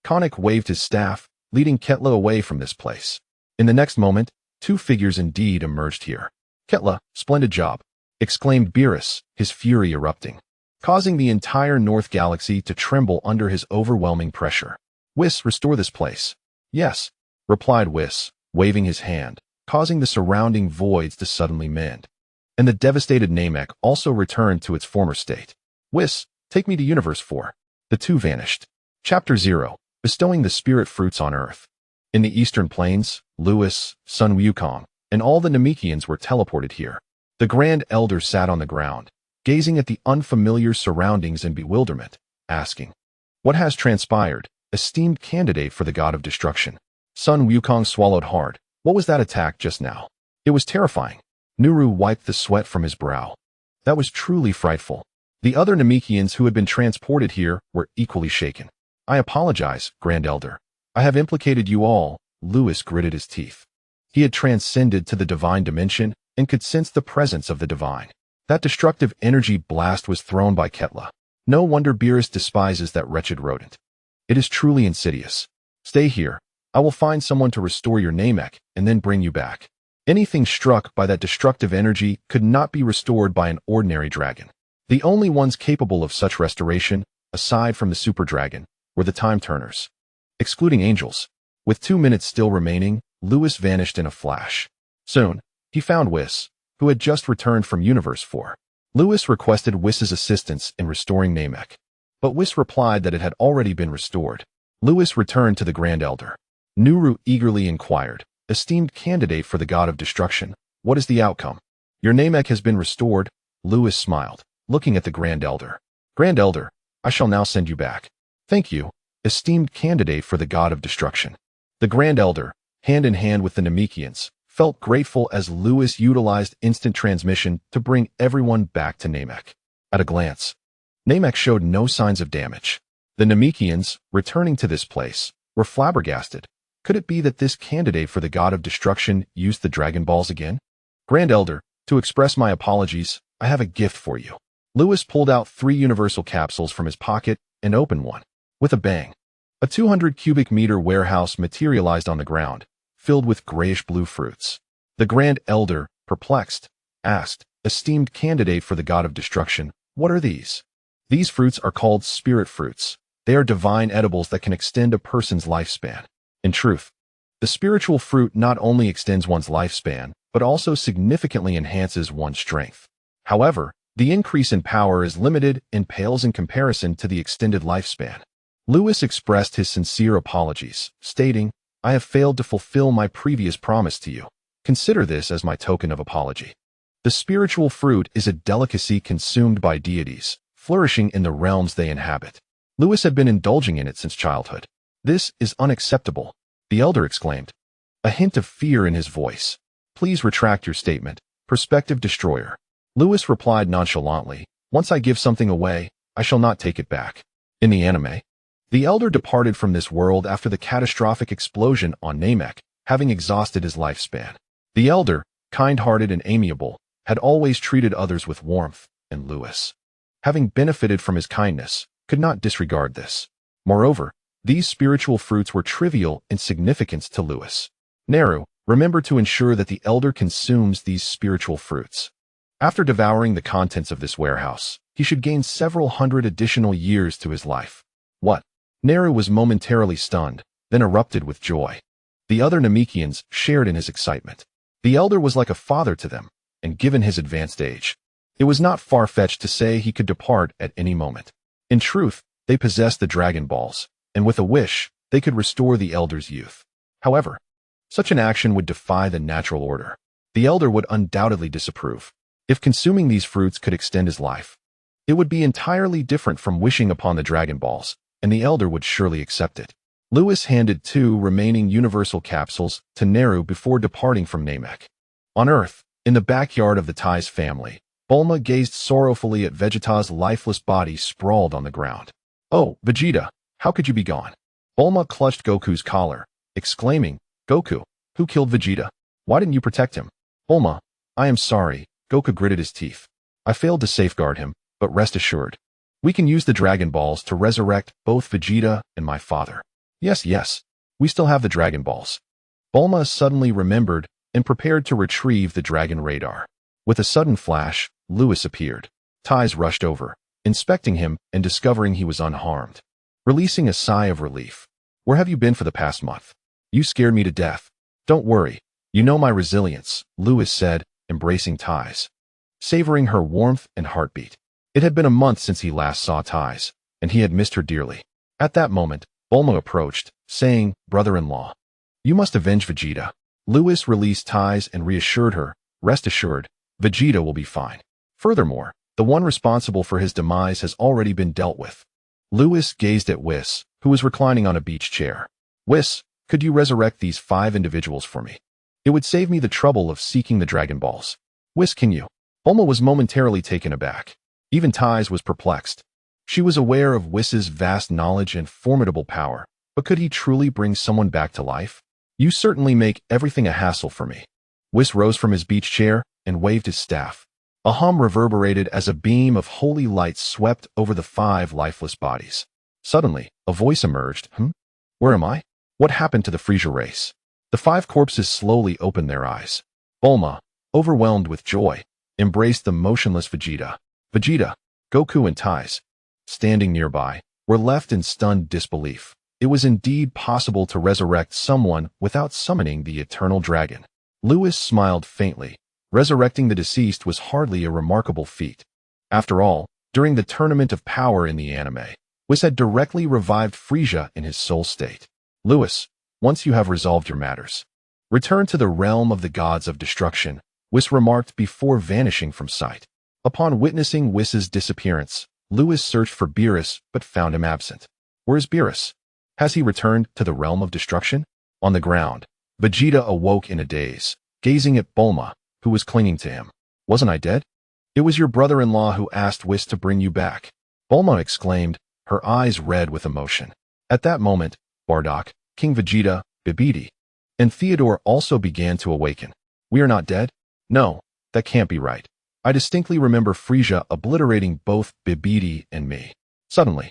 Conic waved his staff, leading Ketla away from this place. In the next moment, 2 figures indeed emerged here. Ketla, splendid job, exclaimed Beerus, his fury erupting, causing the entire North Galaxy to tremble under his overwhelming pressure. Whis, restore this place. Yes, replied Whis, waving his hand, causing the surrounding voids to suddenly mend. And the devastated Namek also returned to its former state. Whis, take me to Universe 4. The 2 vanished. Chapter 0. Bestowing the spirit fruits on Earth. In the eastern plains, Lewis, Sun Wukong, and all the Namekians were teleported here. The Grand Elder sat on the ground, gazing at the unfamiliar surroundings in bewilderment, asking, what has transpired, esteemed candidate for the god of destruction? Sun Wukong swallowed hard. What was that attack just now? It was terrifying. Nuru wiped the sweat from his brow. That was truly frightful. The other Namekians who had been transported here were equally shaken. I apologize, Grand Elder. I have implicated you all. Lewis gritted his teeth. He had transcended to the divine dimension and could sense the presence of the divine. That destructive energy blast was thrown by Ketla. No wonder Beerus despises that wretched rodent. It is truly insidious. Stay here. I will find someone to restore your Namek and then bring you back. Anything struck by that destructive energy could not be restored by an ordinary dragon. The only ones capable of such restoration, aside from the super dragon, were the time turners. Excluding angels. With 2 minutes still remaining, Lewis vanished in a flash. Soon, he found Whis, who had just returned from Universe 4. Lewis requested Whis's assistance in restoring Namek, but Whis replied that it had already been restored. Lewis returned to the Grand Elder. Nuru eagerly inquired, esteemed candidate for the god of destruction, what is the outcome? Your Namek has been restored. Lewis smiled, looking at the Grand Elder. Grand Elder, I shall now send you back. Thank you, esteemed candidate for the god of destruction. The Grand Elder, hand in hand with the Namekians, felt grateful as Lewis utilized instant transmission to bring everyone back to Namek. At a glance, Namek showed no signs of damage. The Namekians, returning to this place, were flabbergasted. Could it be that this candidate for the god of destruction used the Dragon Balls again? Grand Elder, to express my apologies, I have a gift for you. Lewis pulled out 3 universal capsules from his pocket and opened one. With a bang, a 200 cubic meter warehouse materialized on the ground, filled with grayish-blue fruits. The Grand Elder, perplexed, asked, esteemed candidate for the god of destruction, what are these? These fruits are called spirit fruits. They are divine edibles that can extend a person's lifespan. In truth, the spiritual fruit not only extends one's lifespan, but also significantly enhances one's strength. However, the increase in power is limited and pales in comparison to the extended lifespan. Lewis expressed his sincere apologies, stating, "I have failed to fulfill my previous promise to you. Consider this as my token of apology." The spiritual fruit is a delicacy consumed by deities, flourishing in the realms they inhabit. Lewis had been indulging in it since childhood. "This is unacceptable," the elder exclaimed, a hint of fear in his voice. "Please retract your statement, prospective destroyer." Lewis replied nonchalantly, "Once I give something away, I shall not take it back." In the anime, the elder departed from this world after the catastrophic explosion on Namek, having exhausted his lifespan. The elder, kind-hearted and amiable, had always treated others with warmth, and Lewis, having benefited from his kindness, could not disregard this. Moreover, these spiritual fruits were trivial in significance to Lewis. Naru, remember to ensure that the elder consumes these spiritual fruits. After devouring the contents of this warehouse, he should gain several hundred additional years to his life. What? Naru was momentarily stunned, then erupted with joy. The other Namekians shared in his excitement. The elder was like a father to them, and given his advanced age, it was not far-fetched to say he could depart at any moment. In truth, they possessed the Dragon Balls, and with a wish, they could restore the elder's youth. However, such an action would defy the natural order. The elder would undoubtedly disapprove. If consuming these fruits could extend his life, it would be entirely different from wishing upon the Dragon Balls, and the elder would surely accept it. Lewis handed 2 remaining universal capsules to Naru before departing from Namek. On Earth, in the backyard of the Tai's family, Bulma gazed sorrowfully at Vegeta's lifeless body sprawled on the ground. "Oh, Vegeta, how could you be gone?" Bulma clutched Goku's collar, exclaiming, "Goku, who killed Vegeta? Why didn't you protect him?" "Bulma, I am sorry," Goku gritted his teeth. "I failed to safeguard him, but rest assured, we can use the Dragon Balls to resurrect both Vegeta and my father." Yes, we still have the Dragon Balls." Bulma suddenly remembered and prepared to retrieve the Dragon Radar. With a sudden flash, Lewis appeared. Ties rushed over, inspecting him and discovering he was unharmed. Releasing a sigh of relief. "Where have you been for the past month? You scared me to death." "Don't worry, you know my resilience," Lewis said, embracing Ties, savoring her warmth and heartbeat. It had been a month since he last saw Ties, and he had missed her dearly. At that moment, Bulma approached, saying, "Brother-in-law, you must avenge Vegeta." Lewis released Ties and reassured her, "Rest assured, Vegeta will be fine. Furthermore, the one responsible for his demise has already been dealt with." Lewis gazed at Whis, who was reclining on a beach chair. "Whis, could you resurrect these 5 individuals for me? It would save me the trouble of seeking the Dragon Balls." "Whis, can you?" Bulma was momentarily taken aback. Even Ties was perplexed. She was aware of Whis's vast knowledge and formidable power, but could he truly bring someone back to life? "You certainly make everything a hassle for me." Whis rose from his beach chair and waved his staff. A hum reverberated as a beam of holy light swept over the 5 lifeless bodies. Suddenly, a voice emerged. Where am I? What happened to the Frisia race?" The 5 corpses slowly opened their eyes. Bulma, overwhelmed with joy, embraced the motionless Vegeta. Vegeta, Goku and Ties, standing nearby, were left in stunned disbelief. It was indeed possible to resurrect someone without summoning the eternal dragon. Lewis smiled faintly. Resurrecting the deceased was hardly a remarkable feat. After all, during the Tournament of Power in the anime, Whis had directly revived Frisia in his soul state. "Lewis, once you have resolved your matters, return to the realm of the gods of destruction," Whis remarked before vanishing from sight. Upon witnessing Whis's disappearance, Lewis searched for Beerus but found him absent. "Where is Beerus? Has he returned to the realm of destruction?" On the ground, Vegeta awoke in a daze, gazing at Bulma, who was clinging to him. "Wasn't I dead? It was your brother-in-law who asked Whis to bring you back," Bulma exclaimed, her eyes red with emotion. At that moment, Bardock, King Vegeta, Bibidi, and Theodore also began to awaken. "We are not dead? No, that can't be right. I distinctly remember Frisia obliterating both Bibidi and me." Suddenly,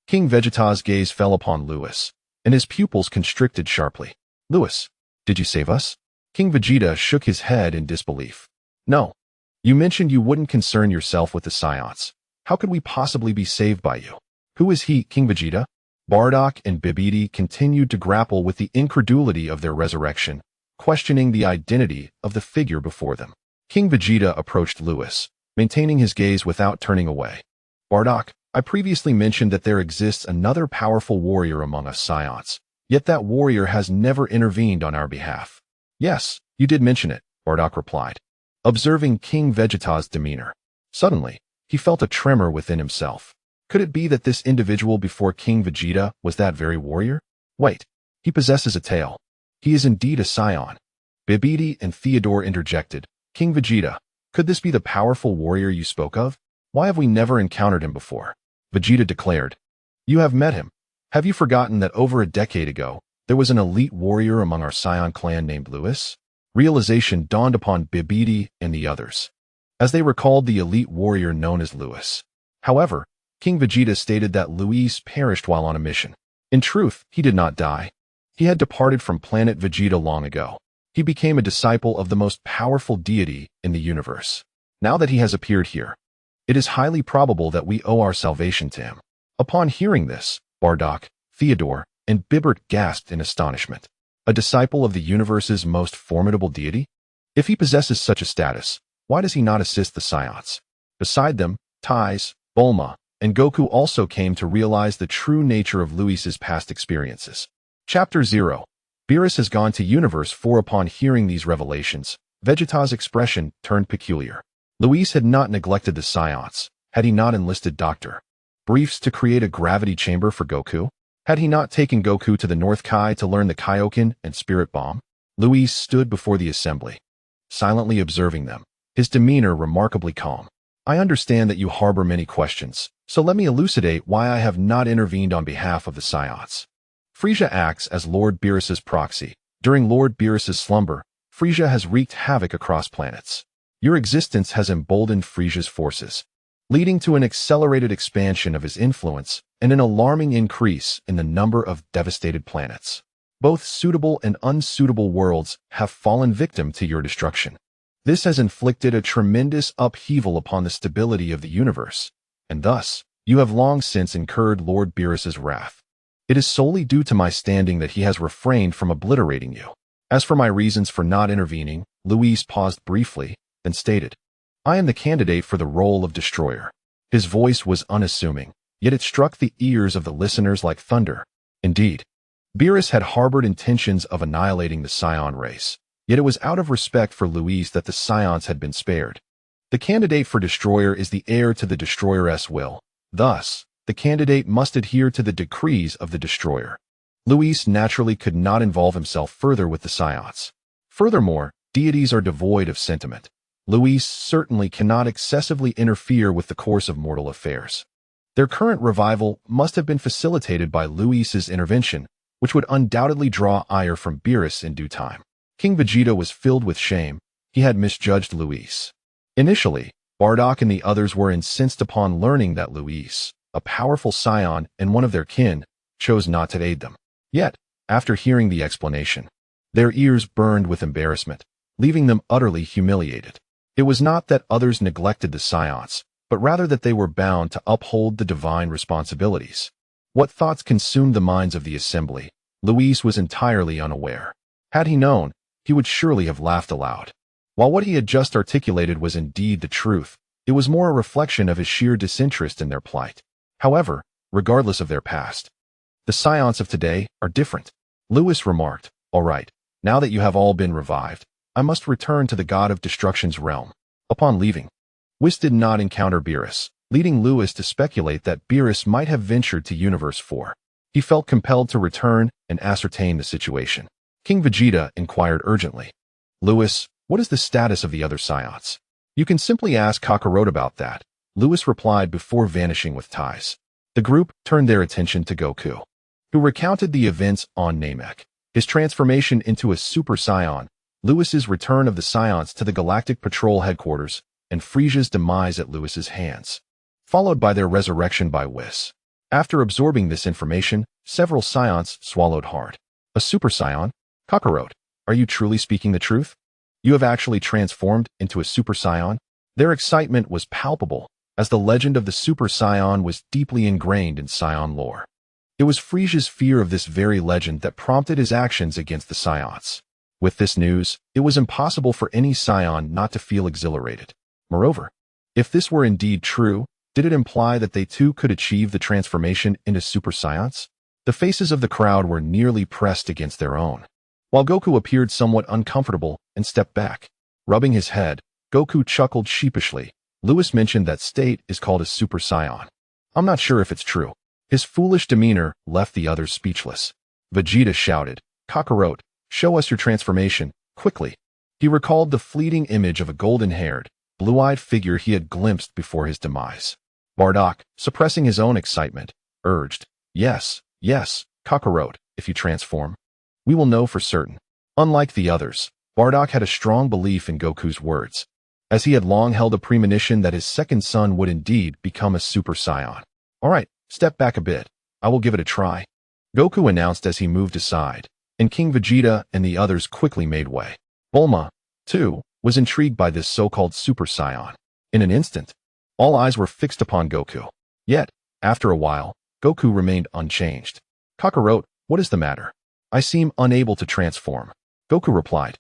King Vegeta's gaze fell upon Lewis, and his pupils constricted sharply. "Lewis, did you save us?" King Vegeta shook his head in disbelief. "No. You mentioned you wouldn't concern yourself with the Saiyans. How could we possibly be saved by you?" "Who is he, King Vegeta?" Bardock and Bibidi continued to grapple with the incredulity of their resurrection, questioning the identity of the figure before them. King Vegeta approached Lewis, maintaining his gaze without turning away. "Bardock, I previously mentioned that there exists another powerful warrior among us Saiyans, yet that warrior has never intervened on our behalf. Yes, you did mention it, Bardock replied, observing King Vegeta's demeanor. Suddenly, he felt a tremor within himself. Could it be that this individual before King Vegeta was that very warrior? Wait, he possesses a tail. He is indeed a Saiyan. Bibidi and Theodore interjected. King Vegeta, could this be the powerful warrior you spoke of? Why have we never encountered him before? Vegeta declared. You have met him. Have you forgotten that over a decade ago, there was an elite warrior among our Saiyan clan named Lewis? Realization dawned upon Bibidi and the others, as they recalled the elite warrior known as Lewis. However, King Vegeta stated that Luis perished while on a mission. In truth, he did not die. He had departed from planet Vegeta long ago. He became a disciple of the most powerful deity in the universe. Now that he has appeared here, it is highly probable that we owe our salvation to him. Upon hearing this, Bardock, Theodore, and Bibert gasped in astonishment. A disciple of the universe's most formidable deity? If he possesses such a status, why does he not assist the Saiyans? Beside them, Tais, Bulma, and Goku also came to realize the true nature of Luis's past experiences. Chapter 0. Beerus has gone to Universe 4. Upon hearing these revelations, Vegeta's expression turned peculiar. Luis had not neglected the Saiyans. Had he not enlisted Dr. Briefs to create a gravity chamber for Goku? Had he not taken Goku to the North Kai to learn the Kaioshin and Spirit Bomb? Luis stood before the assembly, silently observing them, his demeanor remarkably calm. I understand that you harbor many questions, so let me elucidate why I have not intervened on behalf of the Saiyans. Frieza acts as Lord Beerus's proxy. During Lord Beerus's slumber, Frieza has wreaked havoc across planets. Your existence has emboldened Frieza's forces, leading to an accelerated expansion of his influence and an alarming increase in the number of devastated planets. Both suitable and unsuitable worlds have fallen victim to your destruction. This has inflicted a tremendous upheaval upon the stability of the universe, and thus, you have long since incurred Lord Beerus's wrath. It is solely due to my standing that he has refrained from obliterating you. As for my reasons for not intervening, Luis paused briefly, then stated, I am the candidate for the role of destroyer. His voice was unassuming, yet it struck the ears of the listeners like thunder. Indeed, Beerus had harbored intentions of annihilating the Saiyan race, yet it was out of respect for Luis that the Saiyans had been spared. The candidate for destroyer is the heir to the destroyer's will. Thus, the candidate must adhere to the decrees of the destroyer. Luis naturally could not involve himself further with the Saiyans. Furthermore, deities are devoid of sentiment. Luis certainly cannot excessively interfere with the course of mortal affairs. Their current revival must have been facilitated by Luis's intervention, which would undoubtedly draw ire from Beerus in due time. King Vegeta was filled with shame. He had misjudged Luis. Initially, Bardock and the others were incensed upon learning that Luis, a powerful Saiyan and one of their kin, chose not to aid them. Yet, after hearing the explanation, their ears burned with embarrassment, leaving them utterly humiliated. It was not that others neglected the Saiyans, but rather that they were bound to uphold the divine responsibilities. What thoughts consumed the minds of the assembly, Luis was entirely unaware. Had he known, he would surely have laughed aloud. While what he had just articulated was indeed the truth, it was more a reflection of his sheer disinterest in their plight. However, regardless of their past, the Saiyans of today are different. Lewis remarked, All right, now that you have all been revived, I must return to the God of Destruction's realm. Upon leaving, Whis did not encounter Beerus, leading Lewis to speculate that Beerus might have ventured to Universe 4. He felt compelled to return and ascertain the situation. King Vegeta inquired urgently, Lewis, what is the status of the other Saiyans? You can simply ask Kakarot about that, Lewis replied before vanishing with Tais. The group turned their attention to Goku, who recounted the events on Namek, his transformation into a Super Saiyan, Lewis's return of the Saiyans to the Galactic Patrol headquarters, and Frieza's demise at Lewis's hands, followed by their resurrection by Whis. After absorbing this information, several Saiyans swallowed hard. A Super Saiyan? Kakarot, are you truly speaking the truth? You have actually transformed into a Super Saiyan? Their excitement was palpable, as the legend of the Super Saiyan was deeply ingrained in Saiyan lore. It was Frieza's fear of this very legend that prompted his actions against the Saiyans. With this news, it was impossible for any Saiyan not to feel exhilarated. Moreover, if this were indeed true, Did it imply that they too could achieve the transformation into Super Saiyans? The faces of the crowd were nearly pressed against their own. While Goku appeared somewhat uncomfortable and stepped back, rubbing his head, Goku chuckled sheepishly. Lewis mentioned that state is called a Super Saiyan. I'm not sure if it's true. His foolish demeanor left the others speechless. Vegeta shouted, Kakarot, show us your transformation, quickly. He recalled the fleeting image of a golden-haired, blue-eyed figure he had glimpsed before his demise. Bardock, suppressing his own excitement, urged, Yes, Kakarot, if you transform, we will know for certain. Unlike the others, Bardock had a strong belief in Goku's words, as he had long held a premonition that his second son would indeed become a Super Saiyan. All right, step back a bit. I will give it a try, Goku announced as he moved aside, and King Vegeta and the others quickly made way. Bulma, too, was intrigued by this so-called Super Saiyan. In an instant, all eyes were fixed upon Goku. Yet, after a while, Goku remained unchanged. Kakarot, what is the matter? I seem unable to transform, Goku replied.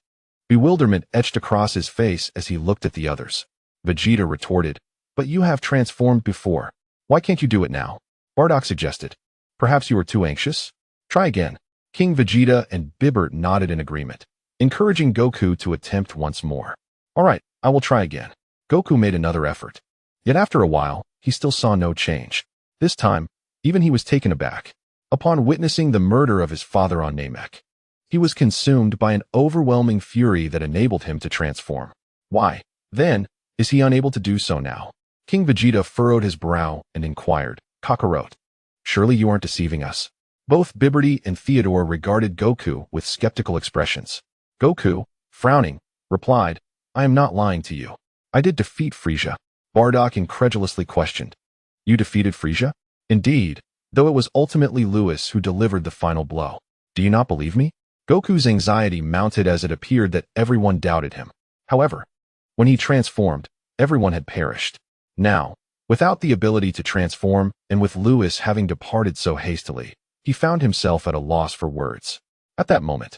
Bewilderment etched across his face as he looked at the others. Vegeta retorted, But you have transformed before. Why can't you do it now? Bardock suggested. Perhaps you are too anxious? Try again. King Vegeta and Bibbert nodded in agreement, encouraging Goku to attempt once more. All right, I will try again. Goku made another effort. Yet after a while, he still saw no change. This time, even he was taken aback. Upon witnessing the murder of his father on Namek, he was consumed by an overwhelming fury that enabled him to transform. Why, then, is he unable to do so now? King Vegeta furrowed his brow and inquired, Kakarot, surely you aren't deceiving us? Both Bibbert and Theodore regarded Goku with skeptical expressions. Goku, frowning, replied, I am not lying to you. I did defeat Frieza. Bardock incredulously questioned. You defeated Frieza? Indeed, though it was ultimately Lewis who delivered the final blow. Do you not believe me? Goku's anxiety mounted as it appeared that everyone doubted him. However, when he transformed, everyone had perished. Now, without the ability to transform, and with Lewis having departed so hastily, he found himself at a loss for words. At that moment,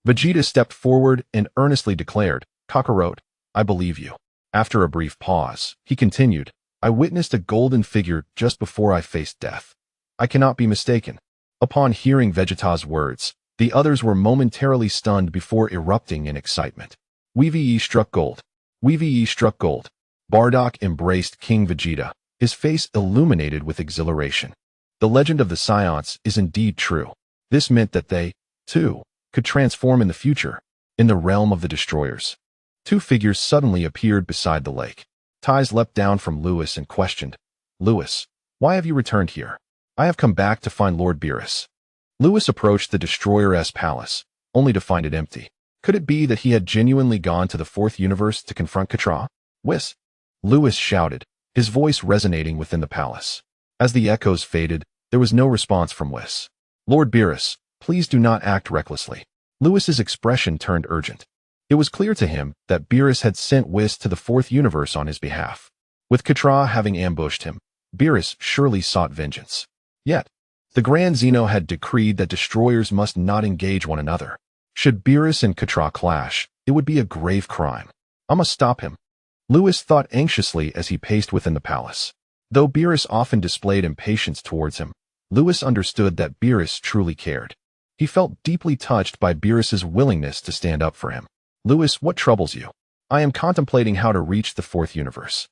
Vegeta stepped forward and earnestly declared, Kakarot, I believe you. After a brief pause, he continued, I witnessed a golden figure just before I faced death. I cannot be mistaken. Upon hearing Vegeta's words, the others were momentarily stunned before erupting in excitement. We struck gold. We struck gold. Bardock embraced King Vegeta, his face illuminated with exhilaration. The legend of the Saiyans is indeed true. This meant that they, too, could transform in the future, in the realm of the destroyers. Two figures suddenly appeared beside the lake. Ties leapt down from Lewis and questioned, Lewis, why have you returned here? I have come back to find Lord Beerus. Lewis approached the Destroyer-S palace, only to find it empty. Could it be that he had genuinely gone to the fourth universe to confront Katra? Whis! Lewis shouted, his voice resonating within the palace. As the echoes faded, there was no response from Whis. Lord Beerus, please do not act recklessly. Lewis's expression turned urgent. It was clear to him that Beerus had sent Whis to the fourth universe on his behalf. With Katra having ambushed him, Beerus surely sought vengeance. Yet, the Grand Zeno had decreed that destroyers must not engage one another. Should Beerus and Katra clash, it would be a grave crime. I must stop him. Lewis thought anxiously as he paced within the palace. Though Beerus often displayed impatience towards him, Lewis understood that Beerus truly cared. He felt deeply touched by Beerus's willingness to stand up for him. Lewis, what troubles you? I am contemplating how to reach the fourth universe.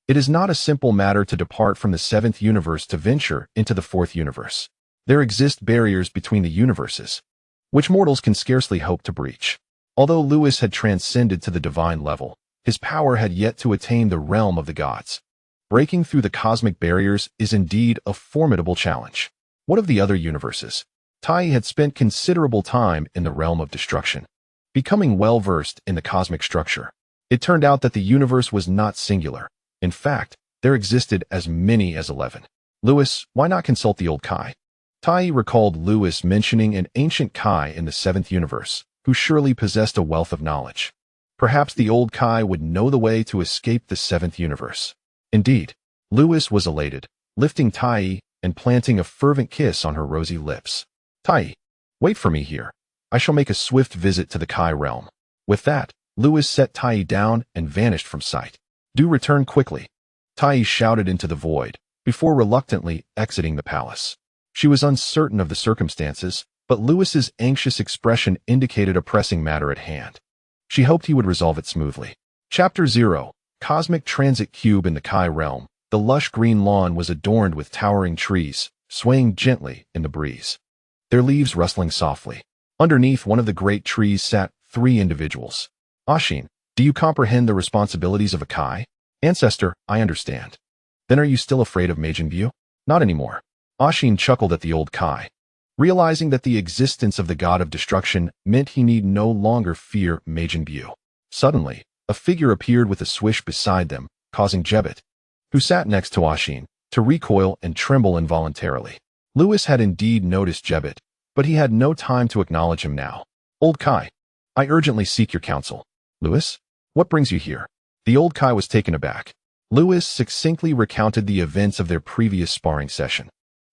It is not a simple matter to depart from the seventh universe to venture into the fourth universe. There exist barriers between the universes, which mortals can scarcely hope to breach. Although Lewis had transcended to the divine level, his power had yet to attain the realm of the gods. Breaking through the cosmic barriers is indeed a formidable challenge. What of the other universes? Tai had spent considerable time in the realm of destruction, becoming well-versed in the cosmic structure. It turned out that the universe was not singular. In fact, there existed as many as 11. Lewis, why not consult the old Kai? Tai recalled Lewis mentioning an ancient Kai in the seventh universe, who surely possessed a wealth of knowledge. Perhaps the old Kai would know the way to escape the seventh universe. Indeed, Lewis was elated, lifting Tai and planting a fervent kiss on her rosy lips. Tai, wait for me here. I shall make a swift visit to the Kai realm. With that, Lewis set Tai down and vanished from sight. Do return quickly. Tai shouted into the void, before reluctantly exiting the palace. She was uncertain of the circumstances, but Lewis's anxious expression indicated a pressing matter at hand. She hoped he would resolve it smoothly. Chapter 0. Cosmic Transit Cube in the Kai Realm. The lush green lawn was adorned with towering trees, swaying gently in the breeze, their leaves rustling softly. Underneath one of the great trees sat 3 individuals. Kaishin, do you comprehend the responsibilities of a Kai? Ancestor, I understand. Then are you still afraid of Majin Buu? Not anymore. Kaishin chuckled at the old Kai, realizing that the existence of the god of destruction meant he need no longer fear Majin Buu. Suddenly, a figure appeared with a swish beside them, causing Jebet, who sat next to Kaishin, to recoil and tremble involuntarily. Lewis had indeed noticed Jebet, but he had no time to acknowledge him now. Old Kai, I urgently seek your counsel. Lewis? What brings you here? The old Kai was taken aback. Lewis succinctly recounted the events of their previous sparring session,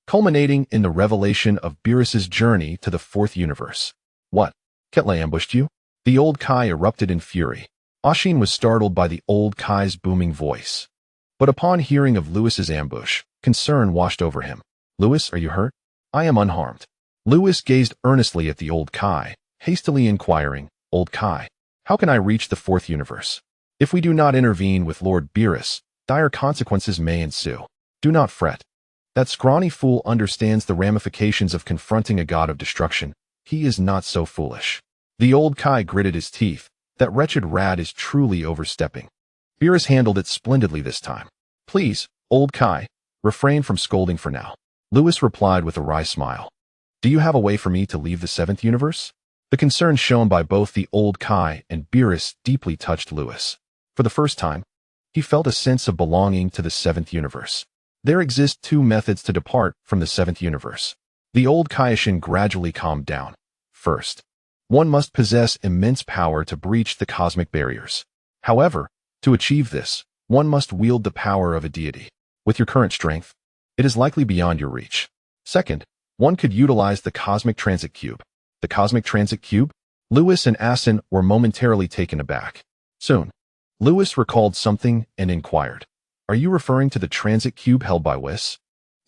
culminating in the revelation of Beerus's journey to the 4th universe. What? Ketle ambushed you? The old Kai erupted in fury. Kaishin was startled by the old Kai's booming voice. But upon hearing of Lewis's ambush, concern washed over him. Lewis, are you hurt? I am unharmed. Lewis gazed earnestly at the old Kai, hastily inquiring, Old Kai, how can I reach the 4th universe? If we do not intervene with Lord Beerus, dire consequences may ensue. Do not fret. That scrawny fool understands the ramifications of confronting a god of destruction. He is not so foolish. The old Kai gritted his teeth. That wretched rat is truly overstepping. Beerus handled it splendidly this time. Please, old Kai, refrain from scolding for now. Lewis replied with a wry smile. Do you have a way for me to leave the 7th universe? The concern shown by both the old Kai and Beerus deeply touched Lewis. For the first time, he felt a sense of belonging to the 7th universe. There exist 2 methods to depart from the 7th universe. The old Kaioshin gradually calmed down. First, one must possess immense power to breach the cosmic barriers. However, to achieve this, one must wield the power of a deity. With your current strength, it is likely beyond your reach. Second, one could utilize the Cosmic Transit Cube. The Cosmic Transit Cube? Lewis and Asin were momentarily taken aback. Soon, Lewis recalled something and inquired, are you referring to the transit cube held by Whis?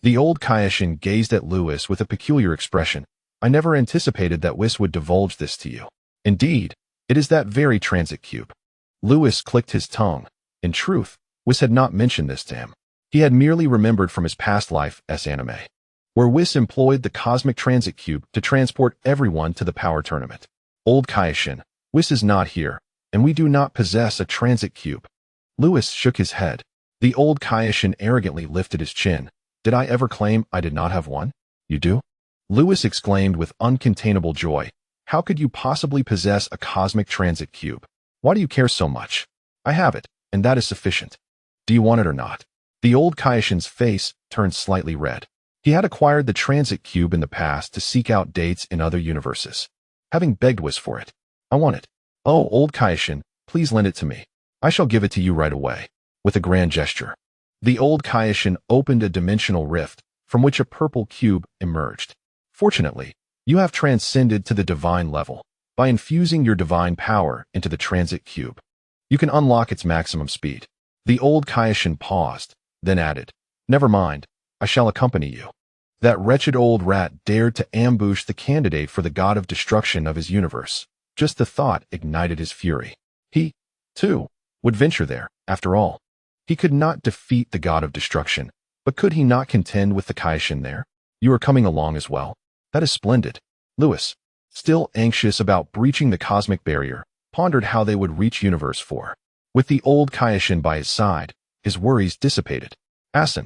The old Kaioshin gazed at Lewis with a peculiar expression. I never anticipated that Whis would divulge this to you. Indeed, it is that very transit cube. Lewis clicked his tongue. In truth, Whis had not mentioned this to him. He had merely remembered from his past life as anime, where Whis employed the Cosmic Transit Cube to transport everyone to the power tournament. Old Kaioshin, Whis is not here, and we do not possess a transit cube. Lewis shook his head. The old Kaioshin arrogantly lifted his chin. Did I ever claim I did not have one? You do? Lewis exclaimed with uncontainable joy. How could you possibly possess a cosmic transit cube? Why do you care so much? I have it, and that is sufficient. Do you want it or not? The old Kaioshin's face turned slightly red. He had acquired the transit cube in the past to seek out dates in other universes, having begged Whis for it. I want it. Oh, old Kaishin, please lend it to me. I shall give it to you right away. With a grand gesture, the old Kaioshin opened a dimensional rift, from which a purple cube emerged. Fortunately, you have transcended to the divine level. By infusing your divine power into the transit cube, you can unlock its maximum speed. The old Kaioshin paused, then added, Never mind, I shall accompany you. That wretched old rat dared to ambush the candidate for the god of destruction of his universe. Just the thought ignited his fury. He, too, would venture there, after all. He could not defeat the god of destruction, but could he not contend with the Kaishin there? You are coming along as well. That is splendid. Lewis, still anxious about breaching the cosmic barrier, pondered how they would reach Universe 4. With the old Kaishin by his side, his worries dissipated. Asin,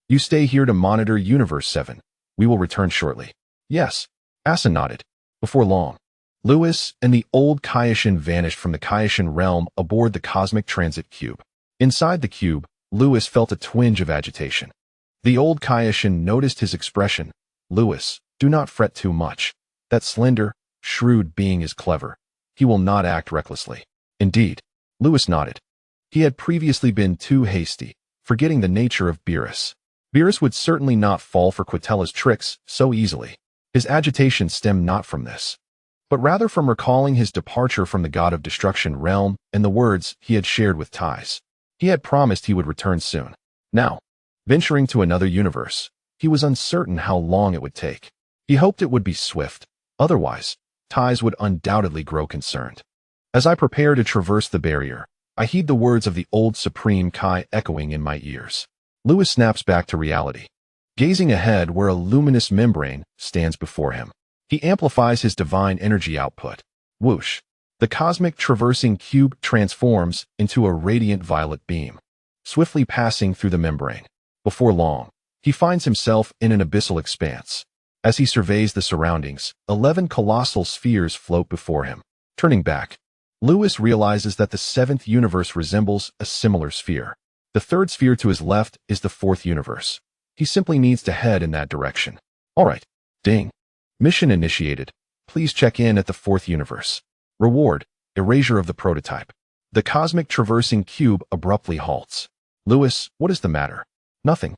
you stay here to monitor Universe 7. We will return shortly. Yes. Asin nodded. Before long, Lewis and the old Kaishin vanished from the Kaishin realm aboard the Cosmic Transit Cube. Inside the cube, Lewis felt a twinge of agitation. The old Kaishin noticed his expression. Lewis, do not fret too much. That slender, shrewd being is clever. He will not act recklessly. Indeed. Lewis nodded. He had previously been too hasty, forgetting the nature of Beerus. Beerus would certainly not fall for Quitella's tricks so easily. His agitation stemmed not from this, but rather from recalling his departure from the god of destruction realm and the words he had shared with Tais. He had promised he would return soon. Now, venturing to another universe, he was uncertain how long it would take. He hoped it would be swift, otherwise, ties would undoubtedly grow concerned. As I prepare to traverse the barrier, I heed the words of the old Supreme Kai echoing in my ears. Lewis snaps back to reality, gazing ahead where a luminous membrane stands before him. He amplifies his divine energy output. Whoosh! The cosmic traversing cube transforms into a radiant violet beam, swiftly passing through the membrane. Before long, he finds himself in an abyssal expanse. As he surveys the surroundings, 11 colossal spheres float before him. Turning back, Lewis realizes that the 7th universe resembles a similar sphere. The 3rd sphere to his left is the 4th universe. He simply needs to head in that direction. Alright. Ding. Mission initiated. Please check in at the 4th universe. Reward: erasure of the prototype. The cosmic traversing cube abruptly halts. Lewis, what is the matter? Nothing.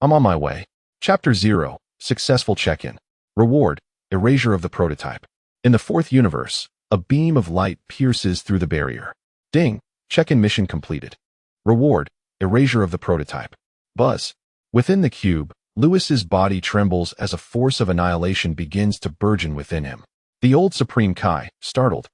I'm on my way. Chapter 0. Successful check-in. Reward: erasure of the prototype. In the 4th universe, a beam of light pierces through the barrier. Ding. Check-in mission completed. Reward: erasure of the prototype. Buzz. Within the cube, Lewis's body trembles as a force of annihilation begins to burgeon within him. The old Supreme Kai, startled,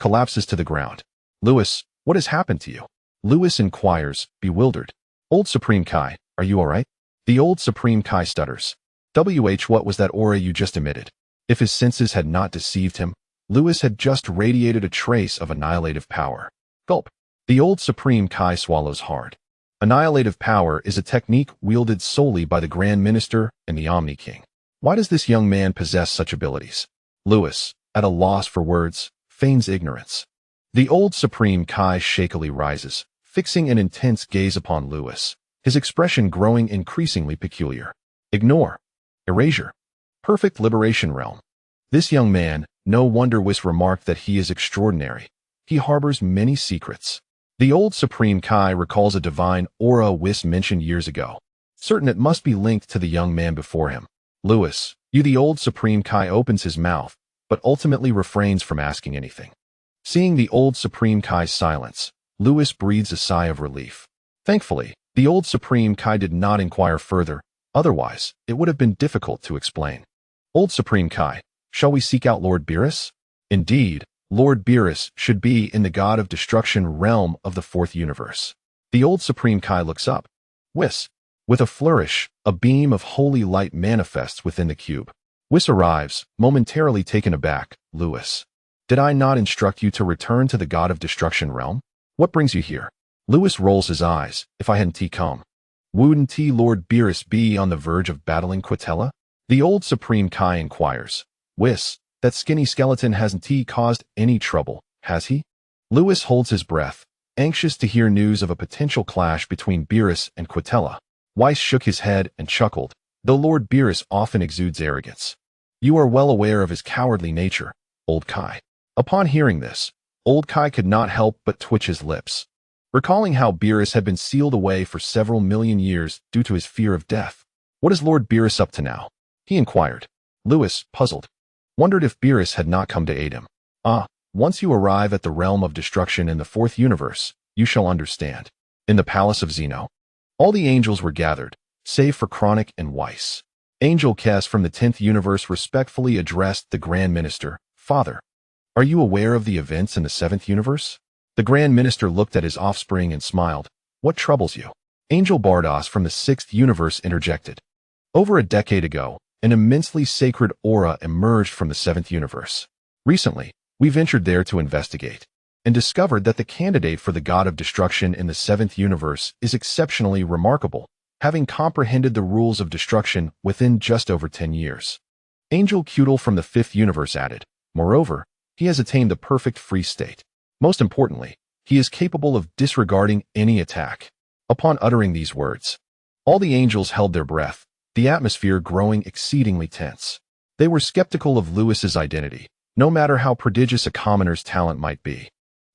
collapses to the ground. Lewis, what has happened to you? Lewis inquires, bewildered. Old Supreme Kai, are you alright? The old Supreme Kai stutters. What was that aura you just emitted? If his senses had not deceived him, Lewis had just radiated a trace of annihilative power. Gulp. The old Supreme Kai swallows hard. Annihilative power is a technique wielded solely by the Grand Minister and the Omni King. Why does this young man possess such abilities? Lewis, at a loss for words, feigns ignorance. The old Supreme Kai shakily rises, fixing an intense gaze upon Lewis, his expression growing increasingly peculiar. Ignore. Erasure. Perfect liberation realm. This young man, no wonder Whis remarked that he is extraordinary. He harbors many secrets. The old Supreme Kai recalls a divine aura Whis mentioned years ago, certain it must be linked to the young man before him. Lewis, the old Supreme Kai opens his mouth, but ultimately refrains from asking anything. Seeing the old Supreme Kai's silence, Lewis breathes a sigh of relief. Thankfully, the old Supreme Kai did not inquire further, otherwise, it would have been difficult to explain. Old Supreme Kai, shall we seek out Lord Beerus? Indeed, Lord Beerus should be in the God of Destruction realm of the 4th universe. The old Supreme Kai looks up. Whis. With a flourish, a beam of holy light manifests within the cube. Whis arrives, momentarily taken aback. Lewis. Did I not instruct you to return to the God of Destruction realm? What brings you here? Lewis rolls his eyes. If I hadn't come, wouldn't Lord Beerus be on the verge of battling Quitella? The old Supreme Kai inquires. Whis. That skinny skeleton hasn't caused any trouble, has he? Lewis holds his breath, anxious to hear news of a potential clash between Beerus and Quitella. Weiss shook his head and chuckled, though Lord Beerus often exudes arrogance. You are well aware of his cowardly nature, Old Kai. Upon hearing this, Old Kai could not help but twitch his lips, recalling how Beerus had been sealed away for several million years due to his fear of death. What is Lord Beerus up to now? He inquired. Lewis, puzzled, wondered if Beerus had not come to aid him. Once you arrive at the realm of destruction in the 4th universe, you shall understand. In the palace of Zeno, all the angels were gathered, save for Chronic and Weiss. Angel Kess from the 10th universe respectfully addressed the Grand Minister. Father, are you aware of the events in the 7th universe? The Grand Minister looked at his offspring and smiled. What troubles you? Angel Bardos from the 6th universe interjected. Over a decade ago, an immensely sacred aura emerged from the 7th universe. Recently, we ventured there to investigate, and discovered that the candidate for the God of Destruction in the 7th universe is exceptionally remarkable, having comprehended the rules of destruction within just over 10 years. Angel Cudel from the 5th universe added, moreover, he has attained the perfect free state. Most importantly, he is capable of disregarding any attack. Upon uttering these words, all the angels held their breath, the atmosphere growing exceedingly tense. They were skeptical of Lewis's identity, no matter how prodigious a commoner's talent might be.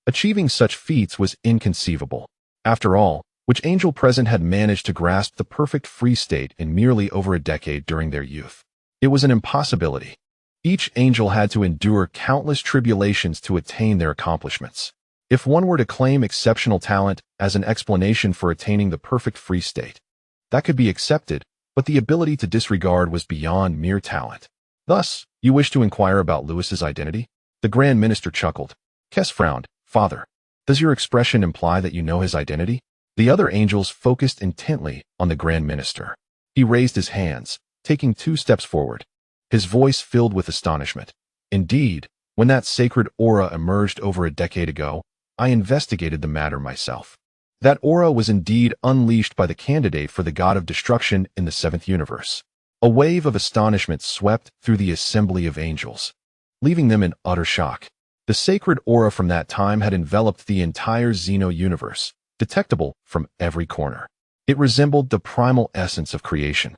Achieving such feats was inconceivable. After all, which angel present had managed to grasp the perfect free state in merely over a decade during their youth? It was an impossibility. Each angel had to endure countless tribulations to attain their accomplishments. If one were to claim exceptional talent as an explanation for attaining the perfect free state, That could be accepted, but the ability to disregard was beyond mere talent. Thus, you wish to inquire about Lewis's identity? The Grand Minister chuckled. Kes frowned. Father, does your expression imply that you know his identity? The other angels focused intently on the Grand Minister. He raised his hands, taking 2 steps forward. His voice filled with astonishment. Indeed, when that sacred aura emerged over a decade ago, I investigated the matter myself. That aura was indeed unleashed by the candidate for the god of destruction in the 7th universe. A wave of astonishment swept through the assembly of angels, leaving them in utter shock. The sacred aura from that time had enveloped the entire Xeno universe, detectable from every corner. It resembled the primal essence of creation,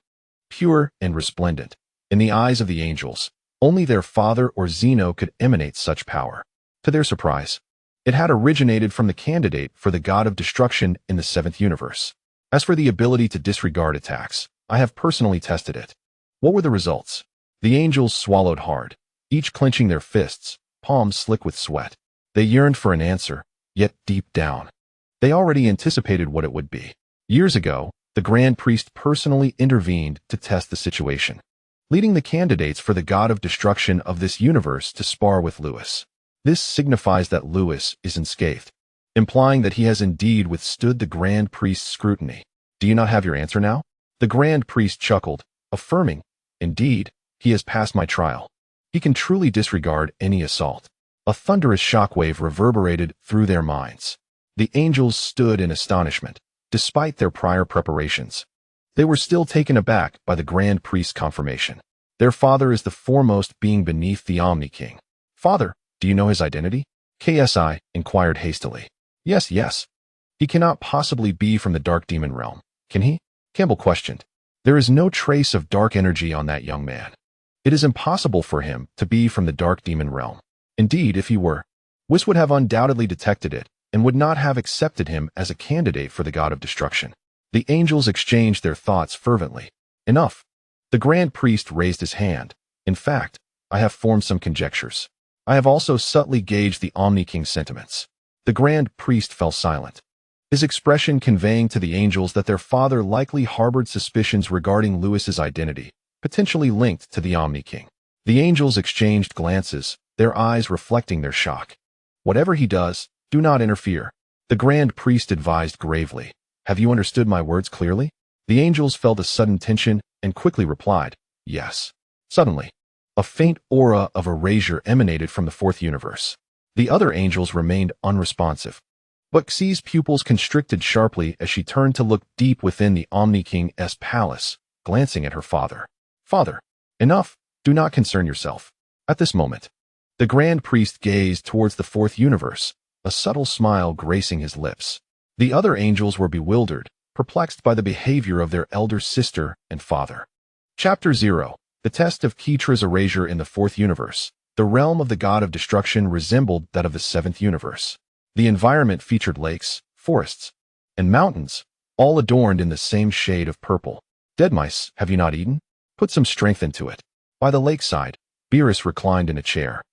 pure and resplendent. In the eyes of the angels, only their father or Xeno could emanate such power. To their surprise, it had originated from the candidate for the god of destruction in the 7th universe. As for the ability to disregard attacks, I have personally tested it. What were the results? The angels swallowed hard, each clenching their fists, palms slick with sweat. They yearned for an answer, yet deep down, they already anticipated what it would be. Years ago, the Grand Priest personally intervened to test the situation, leading the candidates for the god of destruction of this universe to spar with Lewis. This signifies that Lewis is unscathed, implying that he has indeed withstood the Grand Priest's scrutiny. Do you not have your answer now? The Grand Priest chuckled, affirming, indeed, he has passed my trial. He can truly disregard any assault. A thunderous shockwave reverberated through their minds. The angels stood in astonishment, despite their prior preparations. They were still taken aback by the Grand Priest's confirmation. Their father is the foremost being beneath the Omni King. Father, do you know his identity? KSI inquired hastily. Yes. He cannot possibly be from the Dark Demon realm, can he? Campbell questioned. There is no trace of dark energy on that young man. It is impossible for him to be from the Dark Demon realm. Indeed, if he were, Whis would have undoubtedly detected it and would not have accepted him as a candidate for the god of destruction. The angels exchanged their thoughts fervently. Enough. The Grand Priest raised his hand. In fact, I have formed some conjectures. I have also subtly gauged the Omni King's sentiments. The Grand Priest fell silent, his expression conveying to the angels that their father likely harbored suspicions regarding Lewis's identity, potentially linked to the Omni King. The angels exchanged glances, their eyes reflecting their shock. Whatever he does, do not interfere. The Grand Priest advised gravely. Have you understood my words clearly? The angels felt a sudden tension and quickly replied, yes. Suddenly, a faint aura of erasure emanated from the 4th universe. The other angels remained unresponsive. But Xi's pupils constricted sharply as she turned to look deep within the Omni King's palace, glancing at her father. Father, enough, do not concern yourself. At this moment, the Grand Priest gazed towards the 4th universe, a subtle smile gracing his lips. The other angels were bewildered, perplexed by the behavior of their elder sister and father. Chapter 0. The test of Ketra's erasure in the 4th universe. The realm of the god of destruction resembled that of the 7th universe. The environment featured lakes, forests, and mountains, all adorned in the same shade of purple. Dead mice, have you not eaten? Put some strength into it. By the lakeside, Beerus reclined in a chair,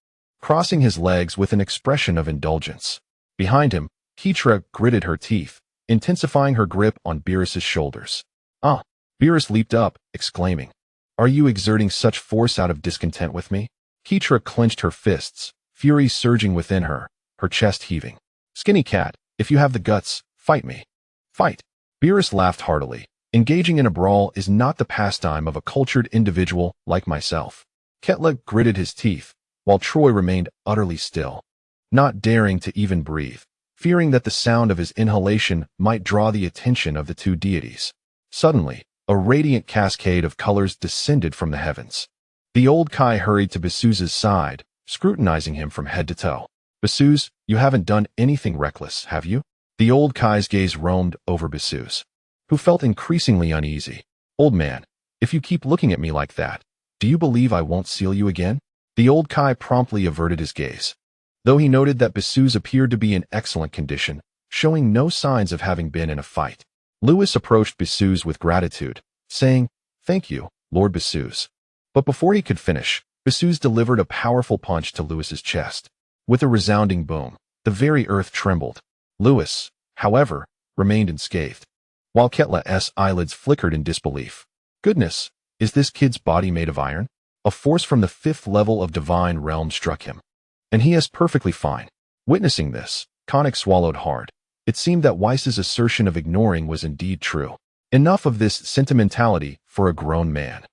crossing his legs with an expression of indulgence. Behind him, Ketra gritted her teeth, intensifying her grip on Beerus's shoulders. Ah! Beerus leaped up, exclaiming, are you exerting such force out of discontent with me? Ketra clenched her fists, fury surging within her, her chest heaving. Skinny cat, if you have the guts, fight me. Fight. Beerus laughed heartily. Engaging in a brawl is not the pastime of a cultured individual like myself. Ketla gritted his teeth, while Troy remained utterly still, not daring to even breathe, fearing that the sound of his inhalation might draw the attention of the two deities. Suddenly, a radiant cascade of colors descended from the heavens. The old Kai hurried to Basu's side, scrutinizing him from head to toe. Basus, you haven't done anything reckless, have you? The old Kai's gaze roamed over Basus, who felt increasingly uneasy. Old man, if you keep looking at me like that, do you believe I won't seal you again? The old Kai promptly averted his gaze, though he noted that Basus appeared to be in excellent condition, showing no signs of having been in a fight. Lewis approached Basus with gratitude, saying, thank you, Lord Basus. But before he could finish, Basus delivered a powerful punch to Lewis's chest. With a resounding boom, the very earth trembled. Lewis, however, remained unscathed. while Ketla's eyelids flickered in disbelief. Goodness, is this kid's body made of iron? A force from the 5th level of divine realm struck him. And he is perfectly fine. Witnessing this, Konik swallowed hard. It seemed that Weiss's assertion of ignoring was indeed true. Enough of this sentimentality for a grown man.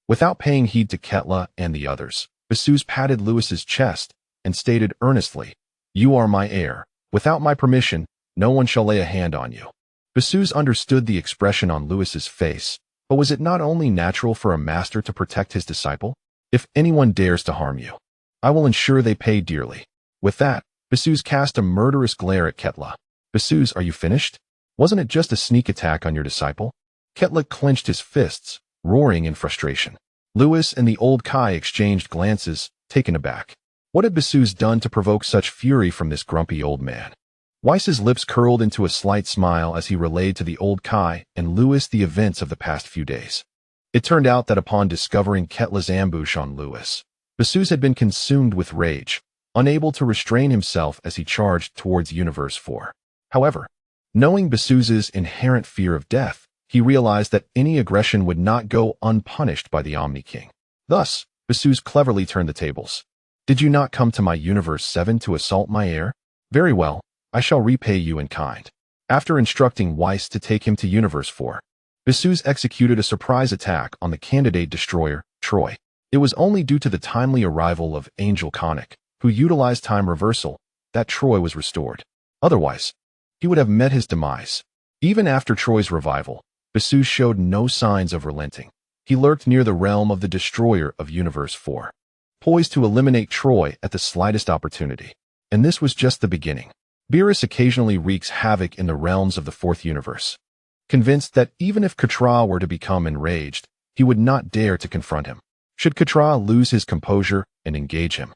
Without paying heed to Ketla and the others, Beerus patted Lewis's chest and stated earnestly, "You are my heir. Without my permission, no one shall lay a hand on you." Beerus understood the expression on Lewis's face, but was it not only natural for a master to protect his disciple? "If anyone dares to harm you, I will ensure they pay dearly." With that, Beerus cast a murderous glare at Ketla. "Beerus, are you finished? Wasn't it just a sneak attack on your disciple?" Ketla clenched his fists, roaring in frustration. Lewis and the old Kai exchanged glances, taken aback. What had Beerus done to provoke such fury from this grumpy old man? Weiss's lips curled into a slight smile as he relayed to the old Kai and Lewis the events of the past few days. It turned out that upon discovering Ketla's ambush on Lewis, Beerus had been consumed with rage, unable to restrain himself as he charged towards Universe 4. However, knowing Beerus's inherent fear of death, he realized that any aggression would not go unpunished by the Omni King. Thus, Beerus cleverly turned the tables. "Did you not come to my Universe 7 to assault my heir? Very well, I shall repay you in kind." After instructing Weiss to take him to Universe 4, Beerus executed a surprise attack on the candidate destroyer, Troy. It was only due to the timely arrival of Angel Konik, who utilized time reversal, that Troy was restored. Otherwise, he would have met his demise. Even after Troy's revival, Beerus showed no signs of relenting. He lurked near the realm of the destroyer of Universe 4, poised to eliminate Troy at the slightest opportunity. And this was just the beginning. Beerus occasionally wreaks havoc in the realms of the 4th universe. Convinced that even if Katra were to become enraged, he would not dare to confront him. Should Katra lose his composure and engage him,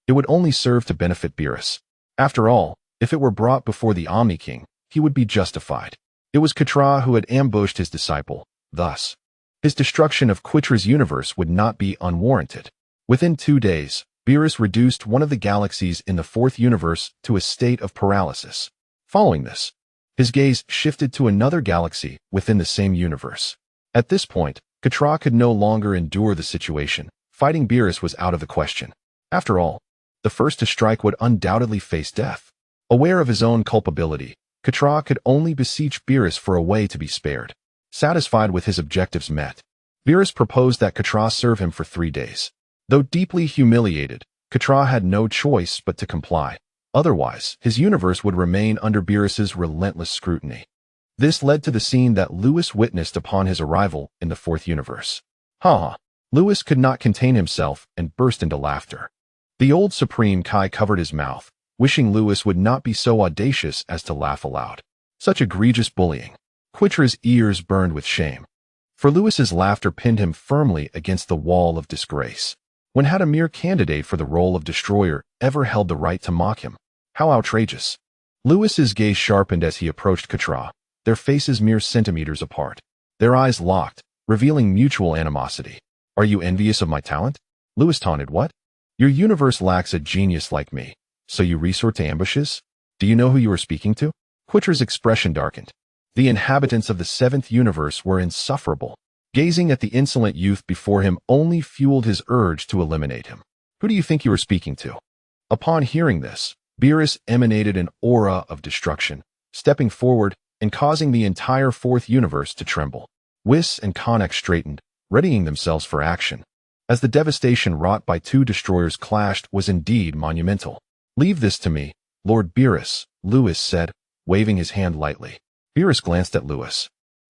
it would only serve to benefit Beerus. After all, if it were brought before the Omni King, he would be justified. It was Katra who had ambushed his disciple, thus, his destruction of Quitra's universe would not be unwarranted. Within 2 days, Beerus reduced one of the galaxies in the 4th universe to a state of paralysis. Following this, his gaze shifted to another galaxy within the same universe. At this point, Katra could no longer endure the situation. Fighting Beerus was out of the question. After all, the first to strike would undoubtedly face death. Aware of his own culpability, Katra could only beseech Beerus for a way to be spared. Satisfied with his objectives met, Beerus proposed that Katra serve him for 3 days. Though deeply humiliated, Katra had no choice but to comply. Otherwise, his universe would remain under Beerus's relentless scrutiny. This led to the scene that Lewis witnessed upon his arrival in the 4th universe. Ha! Lewis could not contain himself and burst into laughter. The old Supreme Kai covered his mouth, wishing Lewis would not be so audacious as to laugh aloud. Such egregious bullying. Quitra's ears burned with shame. For Lewis's laughter pinned him firmly against the wall of disgrace. When had a mere candidate for the role of destroyer ever held the right to mock him? How outrageous. Lewis's gaze sharpened as he approached Katra, their faces mere centimeters apart. Their eyes locked, revealing mutual animosity. "Are you envious of my talent?" Lewis taunted. "What? Your universe lacks a genius like me, so you resort to ambushes? Do you know who you are speaking to?" Quitra's expression darkened. The inhabitants of the 7th universe were insufferable. Gazing at the insolent youth before him only fueled his urge to eliminate him. "Who do you think you are speaking to?" Upon hearing this, Beerus emanated an aura of destruction, stepping forward and causing the entire 4th universe to tremble. Weiss and Konik straightened, readying themselves for action. As the devastation wrought by 2 destroyers clashed was indeed monumental. "Leave this to me, Lord Beerus," Lewis said, waving his hand lightly. Beerus glanced at Lewis,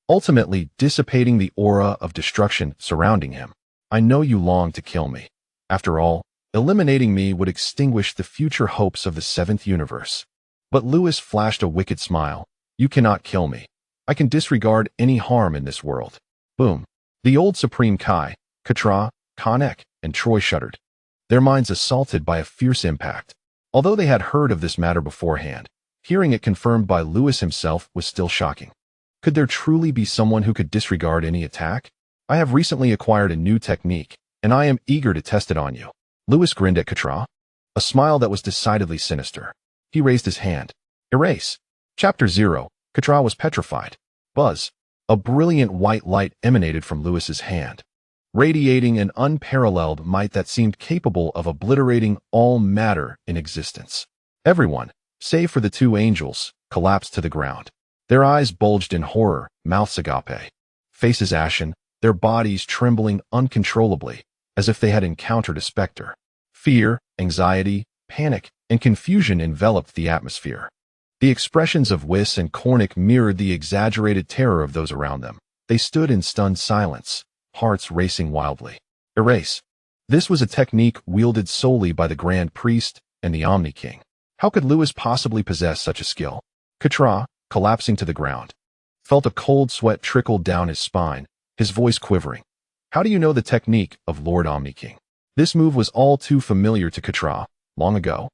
ultimately dissipating the aura of destruction surrounding him. "I know you long to kill me. After all, eliminating me would extinguish the future hopes of the 7th universe." But Lewis flashed a wicked smile. "You cannot kill me. I can disregard any harm in this world." Boom. The old Supreme Kai, Katra, Konik, and Troy shuddered, their minds assaulted by a fierce impact. Although they had heard of this matter beforehand, hearing it confirmed by Lewis himself was still shocking. Could there truly be someone who could disregard any attack? "I have recently acquired a new technique, and I am eager to test it on you." Lewis grinned at Katra, a smile that was decidedly sinister. He raised his hand. "Erase." Chapter 0. Katra was petrified. Buzz. A brilliant white light emanated from Lewis's hand, radiating an unparalleled might that seemed capable of obliterating all matter in existence. Everyone, save for the two angels, collapsed to the ground. Their eyes bulged in horror, mouths agape, faces ashen, their bodies trembling uncontrollably, as if they had encountered a specter. Fear, anxiety, panic, and confusion enveloped the atmosphere. The expressions of Whis and Cornic mirrored the exaggerated terror of those around them. They stood in stunned silence, hearts racing wildly. Erase. This was a technique wielded solely by the Grand Priest and the Omni King. How could Lewis possibly possess such a skill? Katra, collapsing to the ground, felt a cold sweat trickle down his spine, his voice quivering. How do you know the technique of Lord Omni King? This move was all too familiar to Katra, long ago.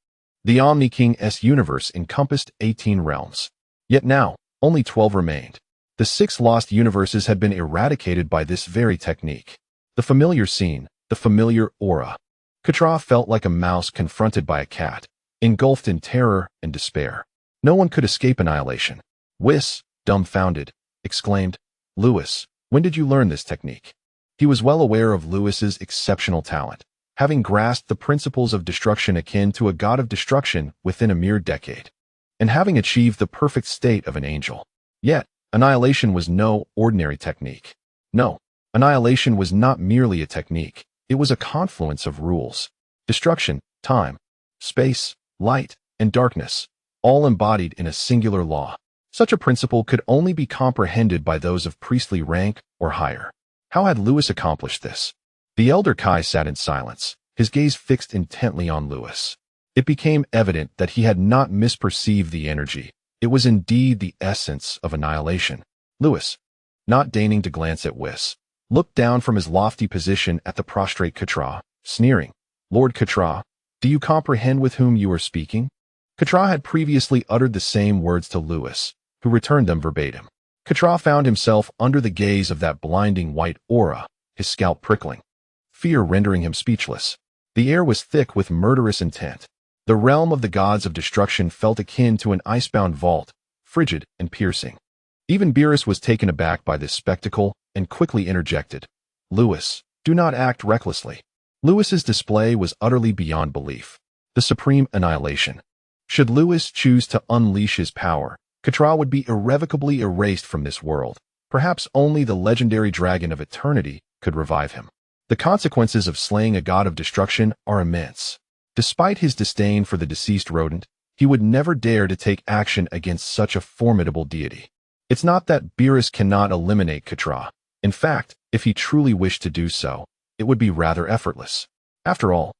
The Omni King's universe encompassed 18 realms. Yet now, only 12 remained. The 6 lost universes had been eradicated by this very technique. The familiar scene, the familiar aura. Katra felt like a mouse confronted by a cat, engulfed in terror and despair. No one could escape annihilation. Whis, dumbfounded, exclaimed, "Lewis, when did you learn this technique?" He was well aware of Lewis's exceptional talent, having grasped the principles of destruction akin to a god of destruction within a mere decade, and having achieved the perfect state of an angel. Yet, annihilation was no ordinary technique. No, annihilation was not merely a technique, it was a confluence of rules. Destruction, time, space, light, and darkness, all embodied in a singular law. Such a principle could only be comprehended by those of priestly rank or higher. How had Lewis accomplished this? The elder Kai sat in silence, his gaze fixed intently on Lewis. It became evident that he had not misperceived the energy. It was indeed the essence of annihilation. Lewis, not deigning to glance at Whis, looked down from his lofty position at the prostrate Katra, sneering. "Lord Katra, do you comprehend with whom you are speaking?" Katra had previously uttered the same words to Lewis, who returned them verbatim. Katra found himself under the gaze of that blinding white aura, his scalp prickling, fear rendering him speechless. The air was thick with murderous intent. The realm of the gods of destruction felt akin to an icebound vault, frigid and piercing. Even Beerus was taken aback by this spectacle and quickly interjected, "Lewis, do not act recklessly." Lewis's display was utterly beyond belief. The supreme annihilation. Should Lewis choose to unleash his power, Katra would be irrevocably erased from this world. Perhaps only the legendary dragon of eternity could revive him. The consequences of slaying a god of destruction are immense. Despite his disdain for the deceased rodent, he would never dare to take action against such a formidable deity. It's not that Beerus cannot eliminate Katra. In fact, if he truly wished to do so, it would be rather effortless. After all,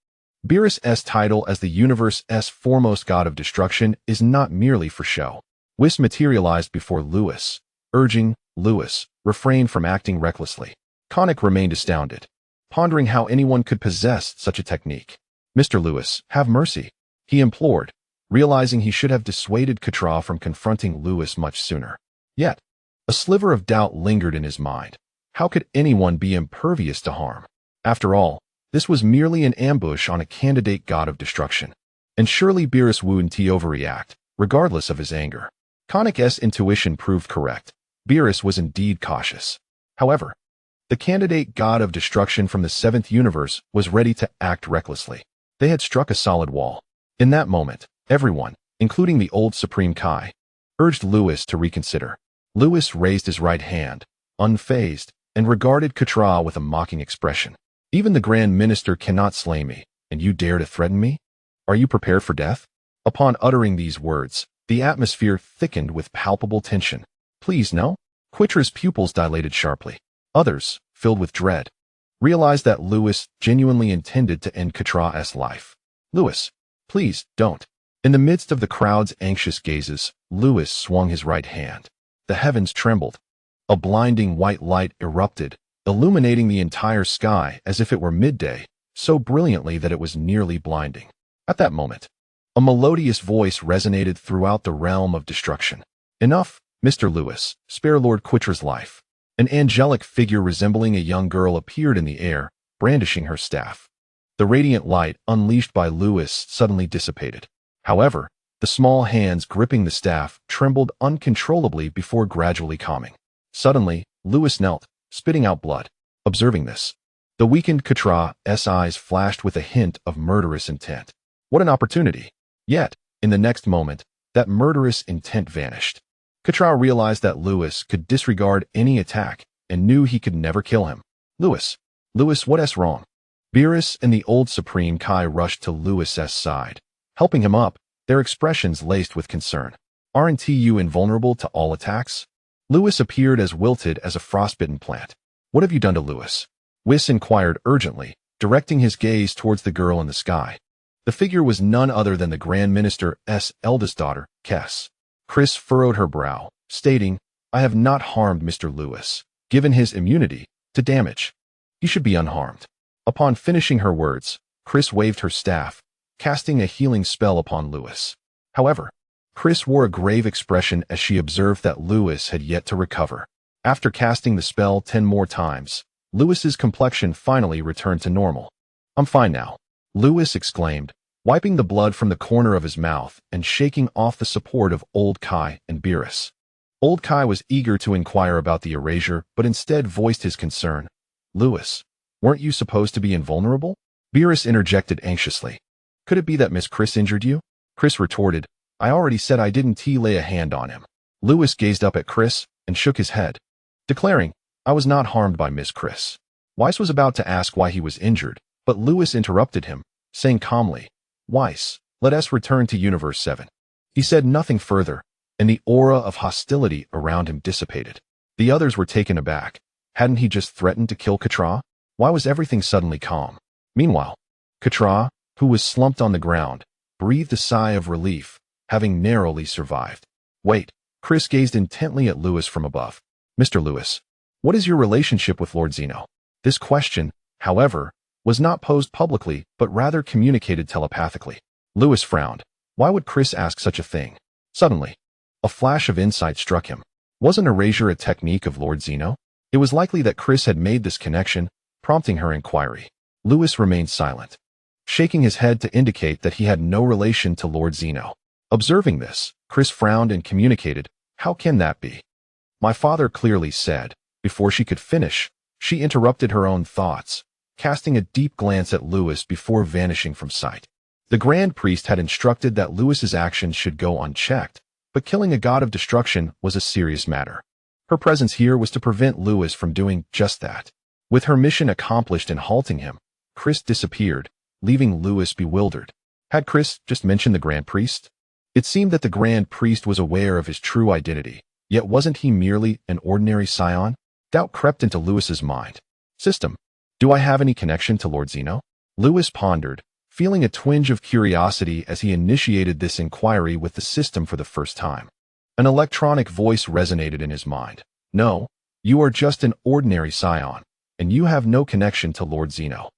Beerus' title as the universe's foremost god of destruction is not merely for show. Whis materialized before Lewis, urging, "Lewis, refrain from acting recklessly." Connick remained astounded, pondering how anyone could possess such a technique. "Mr. Lewis, have mercy," he implored, realizing he should have dissuaded Katra from confronting Lewis much sooner. Yet, a sliver of doubt lingered in his mind. How could anyone be impervious to harm? After all, this was merely an ambush on a candidate god of destruction. And surely Beerus wouldn't overreact, regardless of his anger. Connick's intuition proved correct. Beerus was indeed cautious. However, the candidate god of destruction from the 7th universe was ready to act recklessly. They had struck a solid wall. In that moment, everyone, including the old Supreme Kai, urged Lewis to reconsider. Lewis raised his right hand, unfazed, and regarded Katra with a mocking expression. "Even the Grand Minister cannot slay me, and you dare to threaten me? Are you prepared for death?" Upon uttering these words, the atmosphere thickened with palpable tension. "Please, no?" Quitra's pupils dilated sharply. Others, filled with dread, realized that Lewis genuinely intended to end Katra's life. "Lewis, please, don't." In the midst of the crowd's anxious gazes, Lewis swung his right hand. The heavens trembled. A blinding white light erupted, illuminating the entire sky as if it were midday, so brilliantly that it was nearly blinding. At that moment, a melodious voice resonated throughout the realm of destruction. "Enough, Mr. Lewis, spare Lord Quitra's life." An angelic figure resembling a young girl appeared in the air, brandishing her staff. The radiant light unleashed by Lewis suddenly dissipated. However, the small hands gripping the staff trembled uncontrollably before gradually calming. Suddenly, Lewis knelt, spitting out blood. Observing this, the weakened Katra's eyes flashed with a hint of murderous intent. What an opportunity! Yet, in the next moment, that murderous intent vanished. Katra realized that Lewis could disregard any attack and knew he could never kill him. Lewis, what's wrong? Beerus and the old Supreme Kai rushed to Lewis's side, helping him up, their expressions laced with concern. Aren't you invulnerable to all attacks? Lewis appeared as wilted as a frostbitten plant. What have you done to Lewis? Whis inquired urgently, directing his gaze towards the girl in the sky. The figure was none other than the Grand Minister's eldest daughter, Kes. Chris furrowed her brow, stating, I have not harmed Mr. Lewis, given his immunity to damage. He should be unharmed. Upon finishing her words, Chris waved her staff, casting a healing spell upon Lewis. However, Chris wore a grave expression as she observed that Lewis had yet to recover. After casting the spell 10 more times, Lewis's complexion finally returned to normal. I'm fine now, Lewis exclaimed, wiping the blood from the corner of his mouth and shaking off the support of Old Kai and Beerus. Old Kai was eager to inquire about the erasure, but instead voiced his concern. Lewis, weren't you supposed to be invulnerable? Beerus interjected anxiously. Could it be that Miss Chris injured you? Chris retorted, I already said I didn't lay a hand on him. Lewis gazed up at Chris and shook his head, declaring, I was not harmed by Miss Chris. Weiss was about to ask why he was injured, but Lewis interrupted him, saying calmly, Weiss, let us return to Universe 7. He said nothing further, and the aura of hostility around him dissipated. The others were taken aback. Hadn't he just threatened to kill Katra? Why was everything suddenly calm? Meanwhile, Katra, who was slumped on the ground, breathed a sigh of relief, having narrowly survived. Wait, Chris gazed intently at Lewis from above. Mr. Lewis, what is your relationship with Lord Zeno? This question, however, was not posed publicly, but rather communicated telepathically. Lewis frowned. Why would Chris ask such a thing? Suddenly, a flash of insight struck him. Wasn't erasure a technique of Lord Zeno? It was likely that Chris had made this connection, prompting her inquiry. Lewis remained silent, shaking his head to indicate that he had no relation to Lord Zeno. Observing this, Chris frowned and communicated, How can that be? My father clearly said. Before she could finish, she interrupted her own thoughts, casting a deep glance at Lewis before vanishing from sight. The Grand Priest had instructed that Lewis's actions should go unchecked, but killing a god of destruction was a serious matter. Her presence here was to prevent Lewis from doing just that. With her mission accomplished and halting him, Chris disappeared, leaving Lewis bewildered. Had Chris just mentioned the Grand Priest? It seemed that the Grand Priest was aware of his true identity, yet wasn't he merely an ordinary Saiyan? Doubt crept into Lewis's mind. System. Do I have any connection to Lord Zeno? Lewis pondered, feeling a twinge of curiosity as he initiated this inquiry with the system for the first time. An electronic voice resonated in his mind. No, you are just an ordinary Saiyan, and you have no connection to Lord Zeno.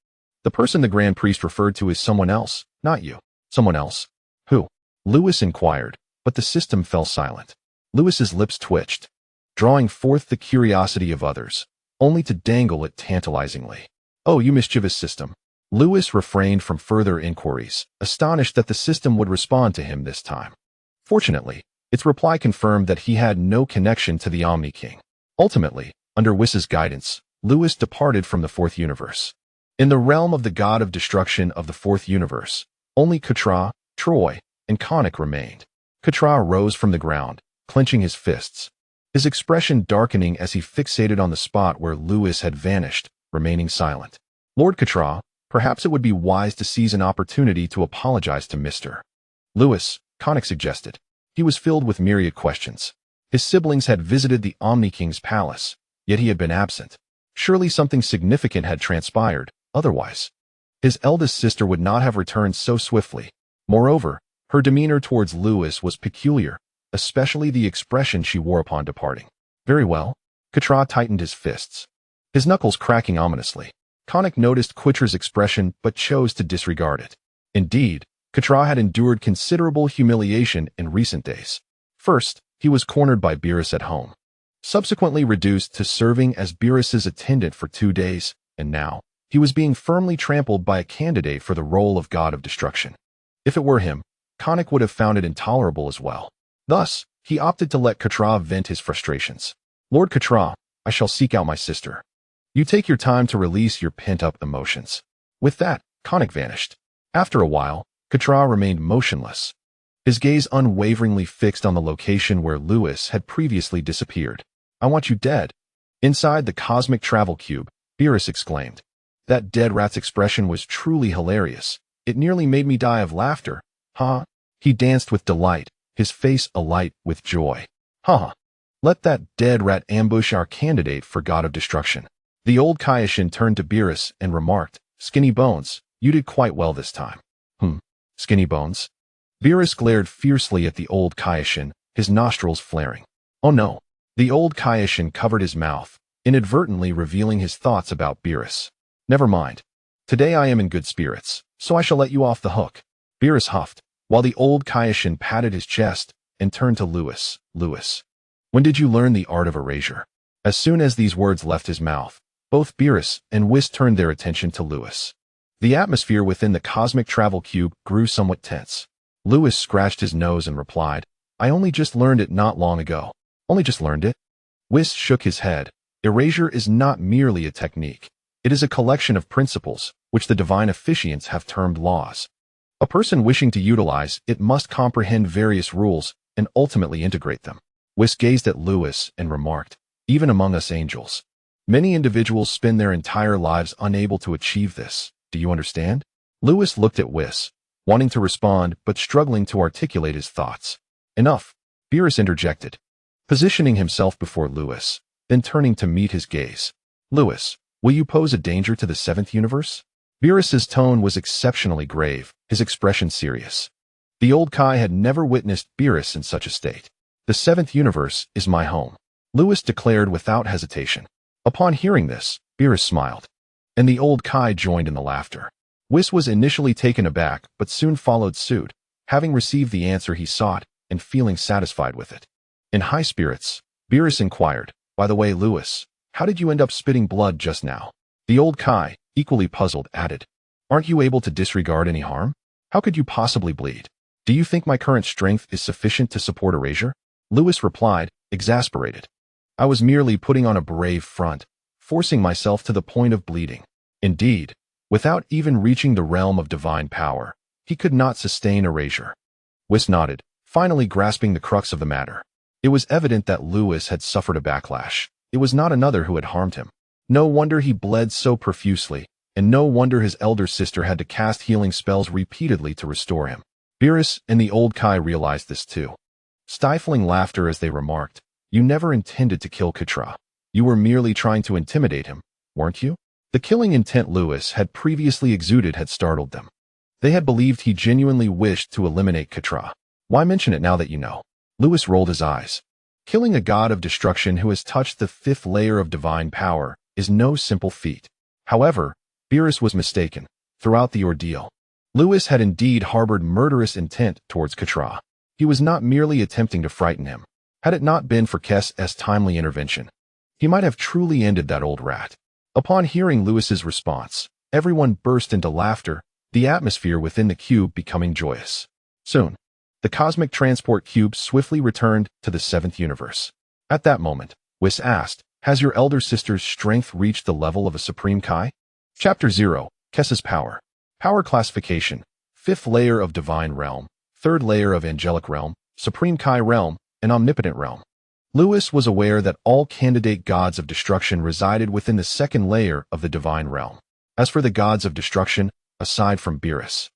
The person the Grand Priest referred to is someone else, not you. Someone else? Who? Lewis inquired, but the system fell silent. Lewis's lips twitched, drawing forth the curiosity of others, only to dangle it tantalizingly. Oh, you mischievous system. Lewis refrained from further inquiries, astonished that the system would respond to him this time. Fortunately, its reply confirmed that he had no connection to the Omni King. Ultimately, under Wiss's guidance, Lewis departed from the Fourth Universe. In the realm of the god of destruction of the Fourth Universe, only Katra, Troy, and Konik remained. Katra rose from the ground, clenching his fists, his expression darkening as he fixated on the spot where Lewis had vanished, remaining silent. Lord Katra, perhaps it would be wise to seize an opportunity to apologize to Mr. Lewis, Konik suggested. He was filled with myriad questions. His siblings had visited the Omni King's palace, yet he had been absent. Surely something significant had transpired, otherwise his eldest sister would not have returned so swiftly. Moreover, her demeanor towards Lewis was peculiar, especially the expression she wore upon departing. Very well. Katra tightened his fists, his knuckles cracking ominously. Konik noticed Quitra's expression but chose to disregard it. Indeed, Katra had endured considerable humiliation in recent days. First, he was cornered by Beerus at home, subsequently reduced to serving as Beerus's attendant for 2 days, and now, he was being firmly trampled by a candidate for the role of god of destruction. If it were him, Konik would have found it intolerable as well. Thus, he opted to let Katra vent his frustrations. Lord Katra, I shall seek out my sister. You take your time to release your pent-up emotions. With that, Konik vanished. After a while, Katra remained motionless, his gaze unwaveringly fixed on the location where Lewis had previously disappeared. I want you dead. Inside the cosmic travel cube, Beerus exclaimed. That dead rat's expression was truly hilarious. It nearly made me die of laughter. Ha! He danced with delight, his face alight with joy. Ha! Let that dead rat ambush our candidate for God of Destruction. The old Kaioshin turned to Beerus and remarked, Skinny Bones, you did quite well this time. Skinny Bones? Beerus glared fiercely at the old Kaioshin, his nostrils flaring. Oh no! The old Kaioshin covered his mouth, inadvertently revealing his thoughts about Beerus. Never mind. Today I am in good spirits, so I shall let you off the hook. Beerus huffed, while the old Kaioshin patted his chest and turned to Lewis. Lewis, when did you learn the art of erasure? As soon as these words left his mouth, both Beerus and Whis turned their attention to Lewis. The atmosphere within the cosmic travel cube grew somewhat tense. Lewis scratched his nose and replied, I only just learned it not long ago. Only just learned it? Whis shook his head. Erasure is not merely a technique. It is a collection of principles, which the divine officiants have termed laws. A person wishing to utilize it must comprehend various rules and ultimately integrate them. Whis gazed at Lewis and remarked, even among us angels, many individuals spend their entire lives unable to achieve this. Do you understand? Lewis looked at Whis, wanting to respond but struggling to articulate his thoughts. Enough, Beerus interjected, positioning himself before Lewis, then turning to meet his gaze. Lewis, will you pose a danger to the seventh universe? Beerus's tone was exceptionally grave, his expression serious. The old Kai had never witnessed Beerus in such a state. The seventh universe is my home, Lewis declared without hesitation. Upon hearing this, Beerus smiled, and the old Kai joined in the laughter. Whis was initially taken aback but soon followed suit, having received the answer he sought and feeling satisfied with it. In high spirits, Beerus inquired, by the way, Lewis, how did you end up spitting blood just now? The old Kai, equally puzzled, added, aren't you able to disregard any harm? How could you possibly bleed? Do you think my current strength is sufficient to support erasure? Lewis replied, exasperated. I was merely putting on a brave front, forcing myself to the point of bleeding. Indeed, without even reaching the realm of divine power, he could not sustain erasure. Whis nodded, finally grasping the crux of the matter. It was evident that Lewis had suffered a backlash. It was not another who had harmed him. No wonder he bled so profusely, and no wonder his elder sister had to cast healing spells repeatedly to restore him. Beerus and the old Kai realized this too, stifling laughter as they remarked, you never intended to kill Katra. You were merely trying to intimidate him, weren't you? The killing intent Lewis had previously exuded had startled them. They had believed he genuinely wished to eliminate Katra. Why mention it now that you know? Lewis rolled his eyes. Killing a god of destruction who has touched the fifth layer of divine power is no simple feat. However, Beerus was mistaken. Throughout the ordeal, Lewis had indeed harbored murderous intent towards Katra. He was not merely attempting to frighten him. Had it not been for Kess's timely intervention, he might have truly ended that old rat. Upon hearing Lewis's response, everyone burst into laughter, the atmosphere within the cube becoming joyous. Soon, the cosmic transport cube swiftly returned to the seventh universe. At that moment, Whis asked, has your elder sister's strength reached the level of a supreme Kai? Chapter 0, Kess's Power. Power Classification. Fifth layer of Divine Realm, third layer of Angelic Realm, Supreme Kai Realm, and Omnipotent Realm. Lewis was aware that all candidate gods of destruction resided within the second layer of the Divine Realm. As for the gods of destruction, aside from Beerus,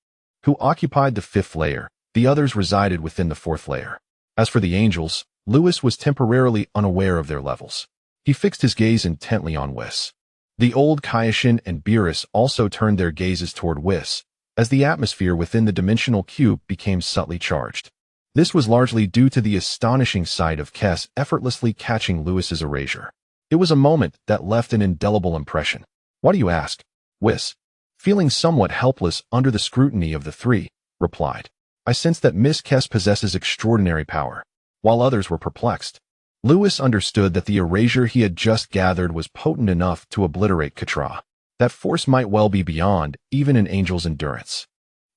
who occupied the fifth layer, the others resided within the fourth layer. As for the angels, Lewis was temporarily unaware of their levels. He fixed his gaze intently on Whis. The old Kaishin and Beerus also turned their gazes toward Whis, as the atmosphere within the dimensional cube became subtly charged. This was largely due to the astonishing sight of Kess effortlessly catching Lewis's erasure. It was a moment that left an indelible impression. Why do you ask? Whis, feeling somewhat helpless under the scrutiny of the three, replied, I sense that Miss Kess possesses extraordinary power. While others were perplexed, Lewis understood that the erasure he had just gathered was potent enough to obliterate Katra. That force might well be beyond even an angel's endurance.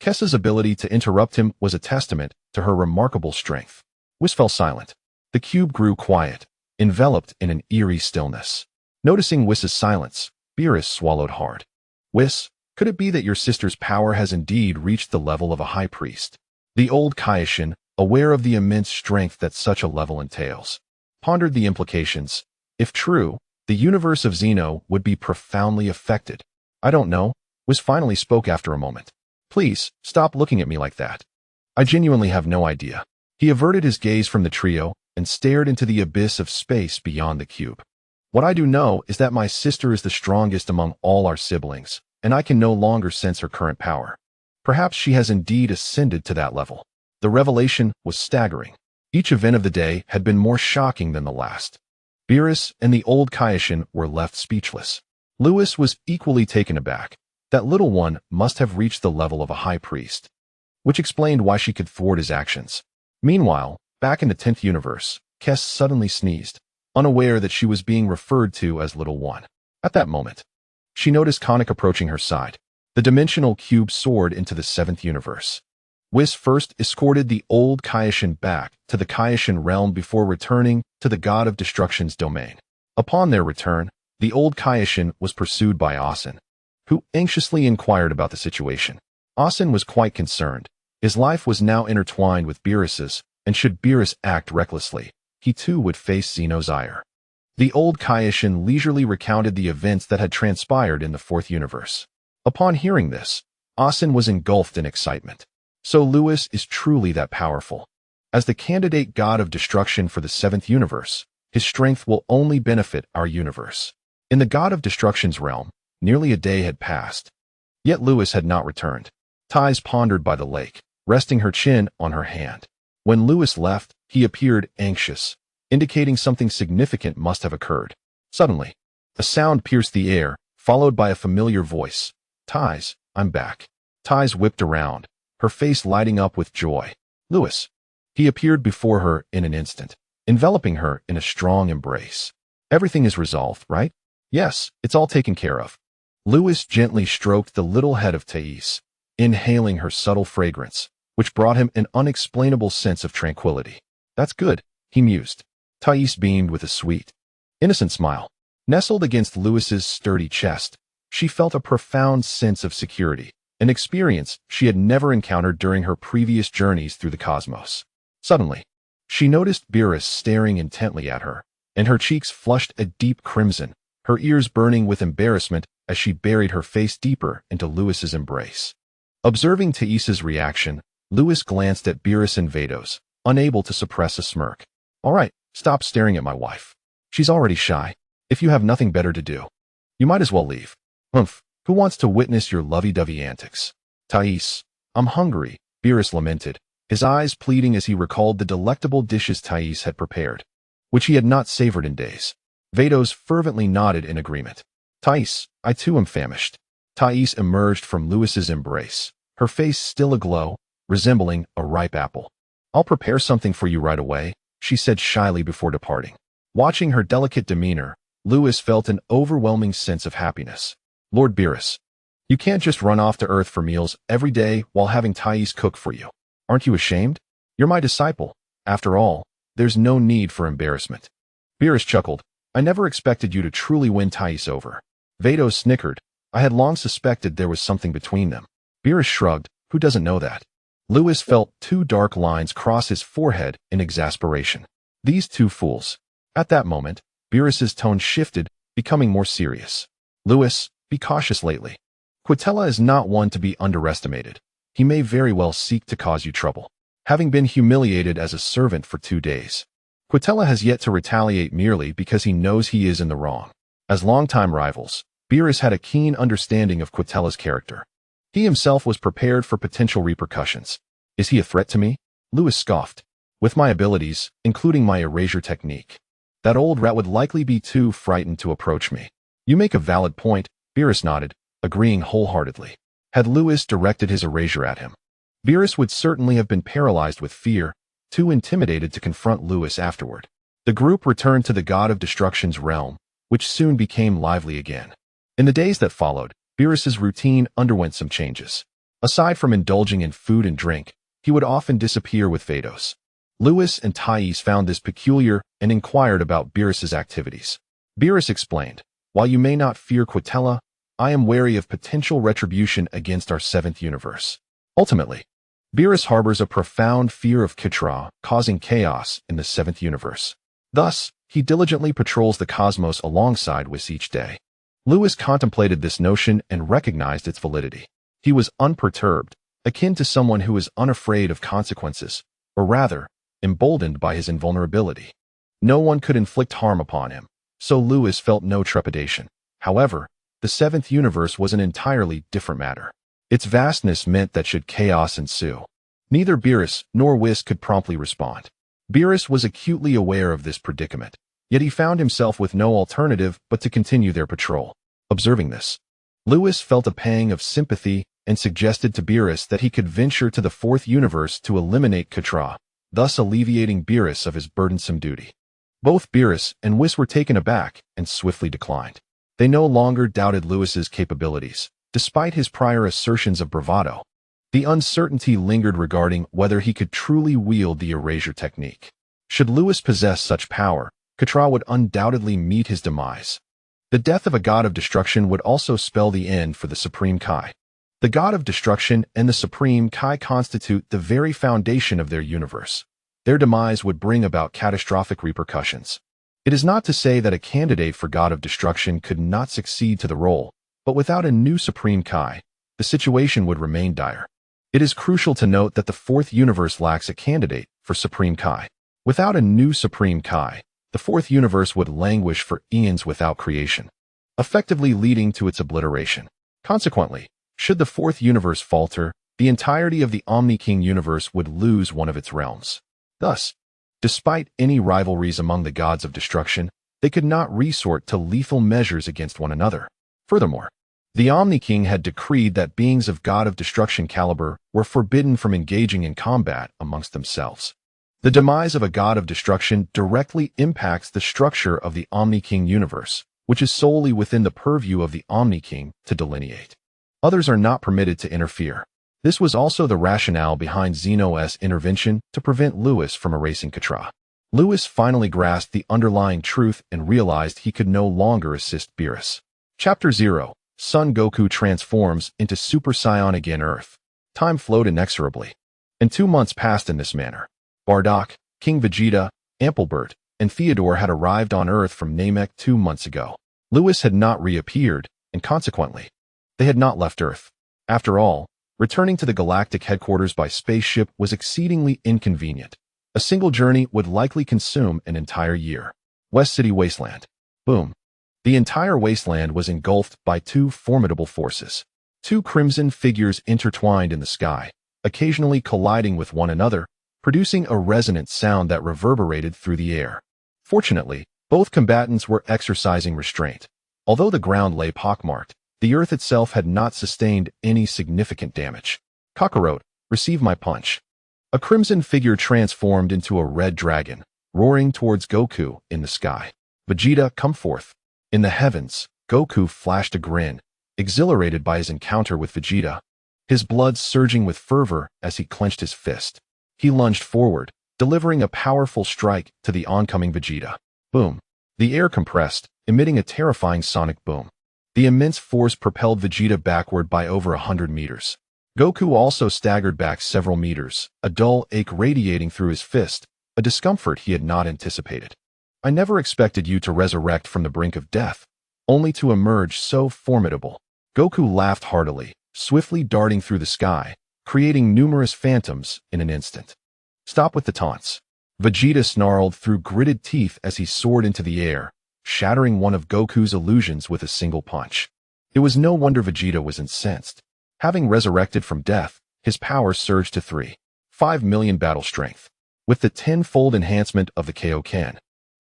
Kess's ability to interrupt him was a testament to her remarkable strength. Whis fell silent. The cube grew quiet, enveloped in an eerie stillness. Noticing Whis' silence, Beerus swallowed hard. Whis, could it be that your sister's power has indeed reached the level of a high priest? The old Kaishin, aware of the immense strength that such a level entails, pondered the implications. If true, the universe of Xeno would be profoundly affected. I don't know, Whis finally spoke after a moment. Please, stop looking at me like that. I genuinely have no idea. He averted his gaze from the trio and stared into the abyss of space beyond the cube. What I do know is that my sister is the strongest among all our siblings, and I can no longer sense her current power. Perhaps she has indeed ascended to that level. The revelation was staggering. Each event of the day had been more shocking than the last. Beerus and the old Kaioshin were left speechless. Lewis was equally taken aback. That little one must have reached the level of a high priest, which explained why she could thwart his actions. Meanwhile, back in the 10th universe, Kes suddenly sneezed, unaware that she was being referred to as Little One. At that moment, she noticed Konik approaching her side. The dimensional cube soared into the 7th universe. Whis first escorted the old Kaioshin back to the Kaioshin realm before returning to the God of Destruction's domain. Upon their return, the old Kaioshin was pursued by Asen, who anxiously inquired about the situation. Asen was quite concerned. His life was now intertwined with Beerus's, and should Beerus act recklessly, he too would face Xeno's ire. The old Kaioshin leisurely recounted the events that had transpired in the 4th universe. Upon hearing this, Asen was engulfed in excitement. So Lewis is truly that powerful. As the candidate god of destruction for the 7th universe, his strength will only benefit our universe. In the god of destruction's realm, nearly a day had passed. Yet Lewis had not returned. Tais pondered by the lake, resting her chin on her hand. When Lewis left, he appeared anxious, indicating something significant must have occurred. Suddenly, a sound pierced the air, followed by a familiar voice. Tais, I'm back. Tais whipped around, her face lighting up with joy. Lewis. He appeared before her in an instant, enveloping her in a strong embrace. Everything is resolved, right? Yes, it's all taken care of. Lewis gently stroked the little head of Tais, inhaling her subtle fragrance, which brought him an unexplainable sense of tranquility. That's good, he mused. Tais beamed with a sweet, innocent smile. Nestled against Lewis's sturdy chest, she felt a profound sense of security, an experience she had never encountered during her previous journeys through the cosmos. Suddenly, she noticed Beerus staring intently at her, and her cheeks flushed a deep crimson, her ears burning with embarrassment as she buried her face deeper into Lewis's embrace. Observing Tais's reaction, Lewis glanced at Beerus and Vados, unable to suppress a smirk. All right, stop staring at my wife. She's already shy. If you have nothing better to do, you might as well leave. Humph, who wants to witness your lovey-dovey antics? Tais, I'm hungry, Beerus lamented, his eyes pleading as he recalled the delectable dishes Tais had prepared, which he had not savored in days. Vados fervently nodded in agreement. Tais, I too am famished. Tais emerged from Lewis's embrace, her face still aglow, resembling a ripe apple. I'll prepare something for you right away, she said shyly before departing. Watching her delicate demeanor, Lewis felt an overwhelming sense of happiness. Lord Beerus, you can't just run off to Earth for meals every day while having Tais cook for you. Aren't you ashamed? You're my disciple. After all, there's no need for embarrassment. Beerus chuckled. I never expected you to truly win Tais over. Vados snickered. I had long suspected there was something between them. Beerus shrugged. Who doesn't know that? Lewis felt 2 dark lines cross his forehead in exasperation. These 2 fools. At that moment, Beerus's tone shifted, becoming more serious. Lewis, be cautious lately. Quitella is not one to be underestimated. He may very well seek to cause you trouble. Having been humiliated as a servant for 2 days, Quitella has yet to retaliate merely because he knows he is in the wrong. As longtime rivals, Beerus had a keen understanding of Quitella's character. He himself was prepared for potential repercussions. Is he a threat to me? Lewis scoffed. With my abilities, including my erasure technique, that old rat would likely be too frightened to approach me. You make a valid point, Beerus nodded, agreeing wholeheartedly. Had Lewis directed his erasure at him, Beerus would certainly have been paralyzed with fear, too intimidated to confront Lewis afterward. The group returned to the God of Destruction's realm, which soon became lively again. In the days that followed, Beerus's routine underwent some changes. Aside from indulging in food and drink, he would often disappear with Vados. Lewis and Thais found this peculiar and inquired about Beerus's activities. Beerus explained, "While you may not fear Quitella, I am wary of potential retribution against our seventh universe." Ultimately, Beerus harbors a profound fear of Kitra, causing chaos in the seventh universe. Thus, he diligently patrols the cosmos alongside Whis each day. Lewis contemplated this notion and recognized its validity. He was unperturbed, akin to someone who is unafraid of consequences, or rather, emboldened by his invulnerability. No one could inflict harm upon him, so Lewis felt no trepidation. However, the seventh universe was an entirely different matter. Its vastness meant that should chaos ensue, neither Beerus nor Whis could promptly respond. Beerus was acutely aware of this predicament, yet he found himself with no alternative but to continue their patrol. Observing this, Lewis felt a pang of sympathy and suggested to Beerus that he could venture to the fourth universe to eliminate Kitra, thus alleviating Beerus of his burdensome duty. Both Beerus and Whis were taken aback and swiftly declined. They no longer doubted Lewis's capabilities, despite his prior assertions of bravado. The uncertainty lingered regarding whether he could truly wield the erasure technique. Should Lewis possess such power, Kitra would undoubtedly meet his demise. The death of a god of destruction would also spell the end for the Supreme Kai. The god of destruction and the Supreme Kai constitute the very foundation of their universe. Their demise would bring about catastrophic repercussions. It is not to say that a candidate for god of destruction could not succeed to the role, but without a new Supreme Kai, the situation would remain dire. It is crucial to note that the fourth universe lacks a candidate for Supreme Kai. Without a new Supreme Kai, the fourth universe would languish for eons without creation, effectively leading to its obliteration. Consequently, should the fourth universe falter, the entirety of the Omni King universe would lose one of its realms. Thus, despite any rivalries among the gods of destruction, they could not resort to lethal measures against one another. Furthermore, the Omni King had decreed that beings of god of destruction caliber were forbidden from engaging in combat amongst themselves. The demise of a god of destruction directly impacts the structure of the Omni King universe, which is solely within the purview of the Omni King to delineate. Others are not permitted to interfere. This was also the rationale behind Zeno's intervention to prevent Lewis from erasing Kitra. Lewis finally grasped the underlying truth and realized he could no longer assist Beerus. Chapter 0. Son Goku transforms into Super Saiyan again. Earth. Time flowed inexorably, and 2 months passed in this manner. Bardock, King Vegeta, Amplebert, and Theodore had arrived on Earth from Namek 2 months ago. Lewis had not reappeared, and consequently, they had not left Earth. After all, returning to the galactic headquarters by spaceship was exceedingly inconvenient. A single journey would likely consume an entire year. West City Wasteland. Boom. The entire wasteland was engulfed by two formidable forces. Two crimson figures intertwined in the sky, occasionally colliding with one another, producing a resonant sound that reverberated through the air. Fortunately, both combatants were exercising restraint. Although the ground lay pockmarked, the earth itself had not sustained any significant damage. Kakarot, receive my punch. A crimson figure transformed into a red dragon, roaring towards Goku in the sky. Vegeta, come forth. In the heavens, Goku flashed a grin, exhilarated by his encounter with Vegeta, his blood surging with fervor as he clenched his fist. He lunged forward, delivering a powerful strike to the oncoming Vegeta. Boom. The air compressed, emitting a terrifying sonic boom. The immense force propelled Vegeta backward by over 100 meters. Goku also staggered back several meters, a dull ache radiating through his fist, a discomfort he had not anticipated. I never expected you to resurrect from the brink of death, only to emerge so formidable. Goku laughed heartily, swiftly darting through the sky, creating numerous phantoms in an instant. Stop with the taunts. Vegeta snarled through gritted teeth as he soared into the air, shattering one of Goku's illusions with a single punch. It was no wonder Vegeta was incensed. Having resurrected from death, his power surged to 3.5 million battle strength. With the 10-fold enhancement of the Kaioken,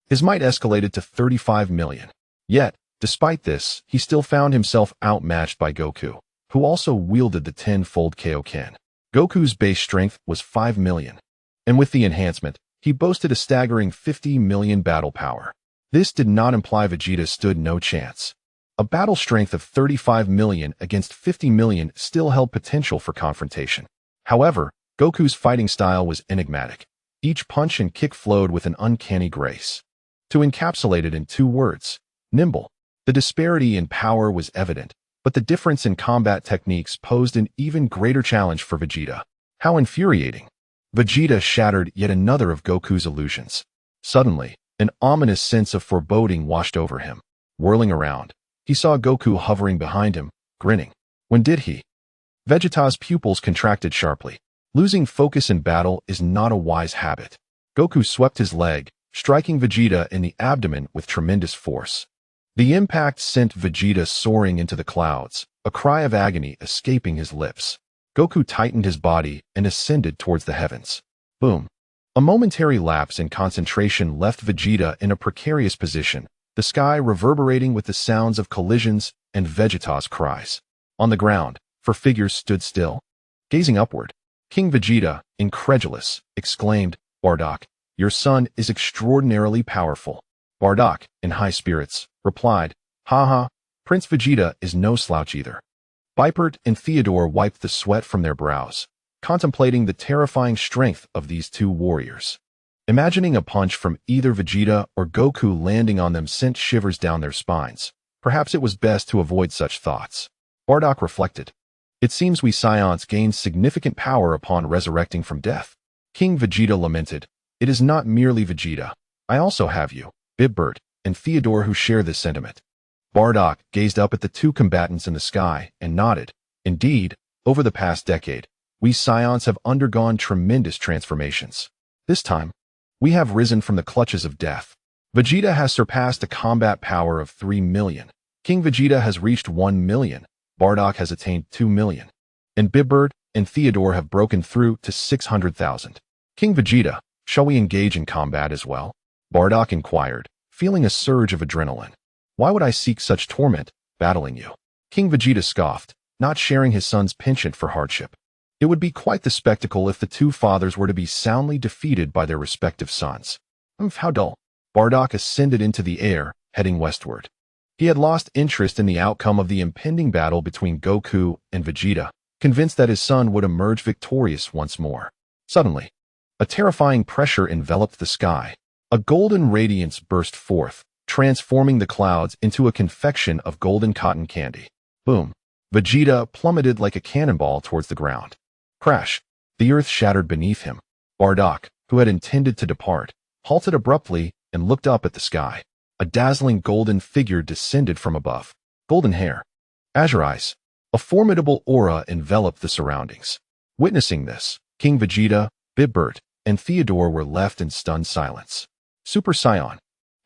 his might escalated to 35 million. Yet, despite this, he still found himself outmatched by Goku, who also wielded the 10-fold Kaioken. Goku's base strength was 5 million, and with the enhancement, he boasted a staggering 50 million battle power. This did not imply Vegeta stood no chance. A battle strength of 35 million against 50 million still held potential for confrontation. However, Goku's fighting style was enigmatic. Each punch and kick flowed with an uncanny grace. To encapsulate it in 2 words, nimble. The disparity in power was evident, but the difference in combat techniques posed an even greater challenge for Vegeta. How infuriating! Vegeta shattered yet another of Goku's illusions. Suddenly, an ominous sense of foreboding washed over him. Whirling around, he saw Goku hovering behind him, grinning. When did he? Vegeta's pupils contracted sharply. Losing focus in battle is not a wise habit. Goku swept his leg, striking Vegeta in the abdomen with tremendous force. The impact sent Vegeta soaring into the clouds, a cry of agony escaping his lips. Goku tightened his body and ascended towards the heavens. Boom. A momentary lapse in concentration left Vegeta in a precarious position, the sky reverberating with the sounds of collisions and Vegeta's cries. On the ground, 4 figures stood still. Gazing upward, King Vegeta, incredulous, exclaimed, "Bardock, your son is extraordinarily powerful." Bardock, in high spirits, replied, "Haha, Prince Vegeta is no slouch either." Vipert and Theodore wiped the sweat from their brows, contemplating the terrifying strength of these 2 warriors. Imagining a punch from either Vegeta or Goku landing on them sent shivers down their spines. Perhaps it was best to avoid such thoughts. Bardock reflected. It seems we Saiyans gained significant power upon resurrecting from death. King Vegeta lamented, "It is not merely Vegeta. I also have you, Vipert, and Theodore who share this sentiment." Bardock gazed up at the 2 combatants in the sky and nodded. Indeed, over the past decade, we Saiyans have undergone tremendous transformations. This time, we have risen from the clutches of death. Vegeta has surpassed a combat power of 3 million. King Vegeta has reached 1 million. Bardock has attained 2 million. And Vipert and Theodore have broken through to 600,000. King Vegeta, shall we engage in combat as well? Bardock inquired, feeling a surge of adrenaline. Why would I seek such torment, battling you? King Vegeta scoffed, not sharing his son's penchant for hardship. It would be quite the spectacle if the 2 fathers were to be soundly defeated by their respective sons. How dull. Bardock ascended into the air, heading westward. He had lost interest in the outcome of the impending battle between Goku and Vegeta, convinced that his son would emerge victorious once more. Suddenly, a terrifying pressure enveloped the sky. A golden radiance burst forth, transforming the clouds into a confection of golden cotton candy. Boom. Vegeta plummeted like a cannonball towards the ground. Crash. The earth shattered beneath him. Bardock, who had intended to depart, halted abruptly and looked up at the sky. A dazzling golden figure descended from above. Golden hair. Azure eyes. A formidable aura enveloped the surroundings. Witnessing this, King Vegeta, Vipert, and Theodore were left in stunned silence. Super Saiyan,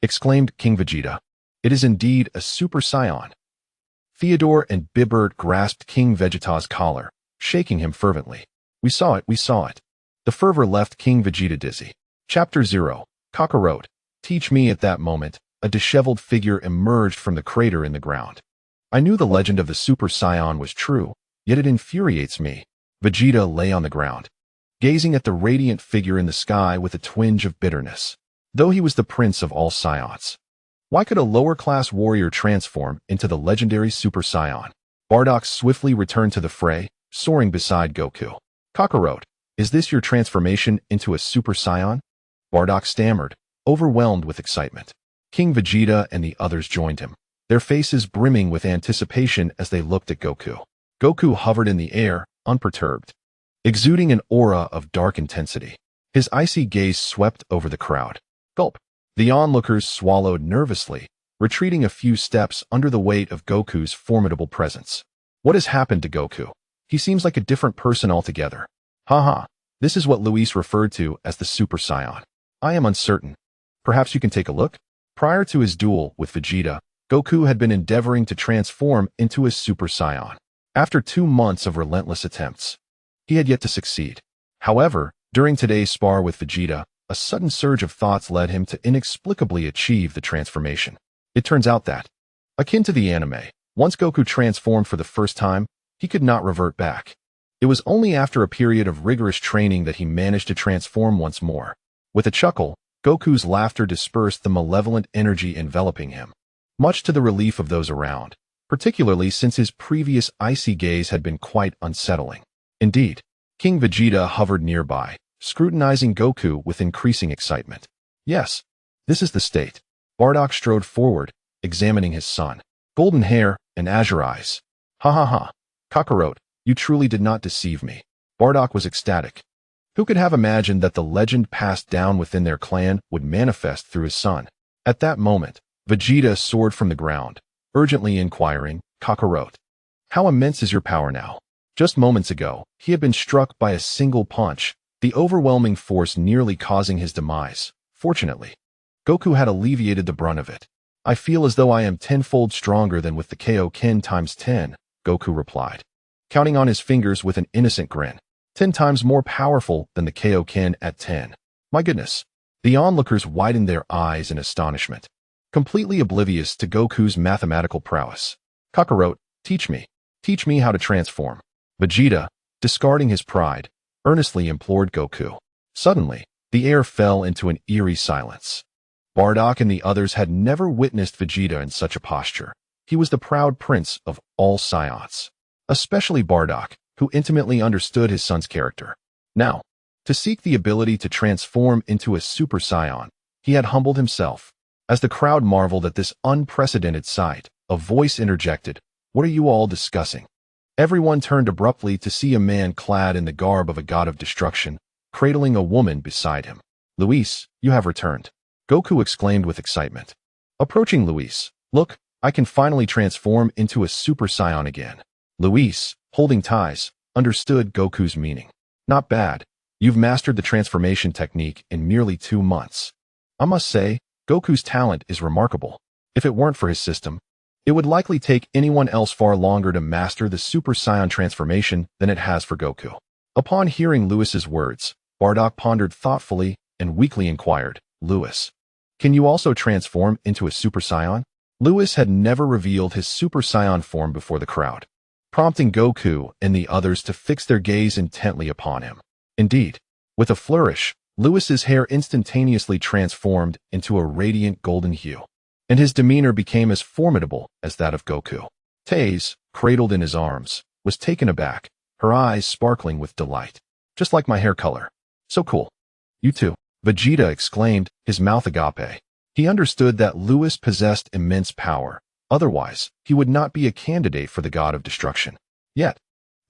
exclaimed King Vegeta. It is indeed a Super Saiyan. Theodore and Vipert grasped King Vegeta's collar, shaking him fervently. We saw it, we saw it. The fervor left King Vegeta dizzy. Chapter 0. Kakarot. Teach me. At that moment, a disheveled figure emerged from the crater in the ground. I knew the legend of the Super Saiyan was true, yet it infuriates me. Vegeta lay on the ground, gazing at the radiant figure in the sky with a twinge of bitterness. Though he was the prince of all Saiyans, why could a lower-class warrior transform into the legendary Super Saiyan? Bardock swiftly returned to the fray, soaring beside Goku. Kakarot, is this your transformation into a Super Saiyan? Bardock stammered, overwhelmed with excitement. King Vegeta and the others joined him, their faces brimming with anticipation as they looked at Goku. Goku hovered in the air, unperturbed, exuding an aura of dark intensity. His icy gaze swept over the crowd. Gulp. The onlookers swallowed nervously, retreating a few steps under the weight of Goku's formidable presence. What has happened to Goku? He seems like a different person altogether. Haha, this is what Luis referred to as the Super Saiyan. I am uncertain. Perhaps you can take a look? Prior to his duel with Vegeta, Goku had been endeavoring to transform into a Super Saiyan. After 2 months of relentless attempts, he had yet to succeed. However, during today's spar with Vegeta, a sudden surge of thoughts led him to inexplicably achieve the transformation. It turns out that, akin to the anime, once Goku transformed for the first time, he could not revert back. It was only after a period of rigorous training that he managed to transform once more. With a chuckle, Goku's laughter dispersed the malevolent energy enveloping him, much to the relief of those around, particularly since his previous icy gaze had been quite unsettling. Indeed, King Vegeta hovered nearby, scrutinizing Goku with increasing excitement. Yes, this is the state. Bardock strode forward, examining his son. Golden hair and azure eyes. Ha ha ha. Kakarot, you truly did not deceive me. Bardock was ecstatic. Who could have imagined that the legend passed down within their clan would manifest through his son? At that moment, Vegeta soared from the ground, urgently inquiring, Kakarot, how immense is your power now? Just moments ago, he had been struck by a single punch, the overwhelming force nearly causing his demise. Fortunately, Goku had alleviated the brunt of it. I feel as though I am tenfold stronger than with the Kaioken times 10, Goku replied, counting on his fingers with an innocent grin. 10 times more powerful than the Kaioken at 10. My goodness. The onlookers widened their eyes in astonishment, completely oblivious to Goku's mathematical prowess. Kakarot, teach me how to transform. Vegeta, discarding his pride, earnestly implored Goku. Suddenly, the air fell into an eerie silence. Bardock and the others had never witnessed Vegeta in such a posture. He was the proud prince of all Saiyans, especially Bardock, who intimately understood his son's character. Now, to seek the ability to transform into a Super Saiyan, he had humbled himself. As the crowd marveled at this unprecedented sight, a voice interjected, "What are you all discussing?" Everyone turned abruptly to see a man clad in the garb of a god of destruction, cradling a woman beside him. "Luis, you have returned," Goku exclaimed with excitement. Approaching Luis, "Look, I can finally transform into a Super Saiyan again." Luis, holding ties, understood Goku's meaning. "Not bad. You've mastered the transformation technique in merely 2 months. I must say, Goku's talent is remarkable. If it weren't for his system, it would likely take anyone else far longer to master the Super Saiyan transformation than it has for Goku." Upon hearing Luis's words, Bardock pondered thoughtfully and weakly inquired, "Luis, can you also transform into a Super Saiyan?" Luis had never revealed his Super Saiyan form before the crowd, prompting Goku and the others to fix their gaze intently upon him. Indeed, with a flourish, Luis's hair instantaneously transformed into a radiant golden hue, and his demeanor became as formidable as that of Goku. Taze, cradled in his arms, was taken aback, her eyes sparkling with delight. "Just like my hair color. So cool." "You too," Vegeta exclaimed, his mouth agape. He understood that Luis possessed immense power. Otherwise, he would not be a candidate for the god of destruction. Yet,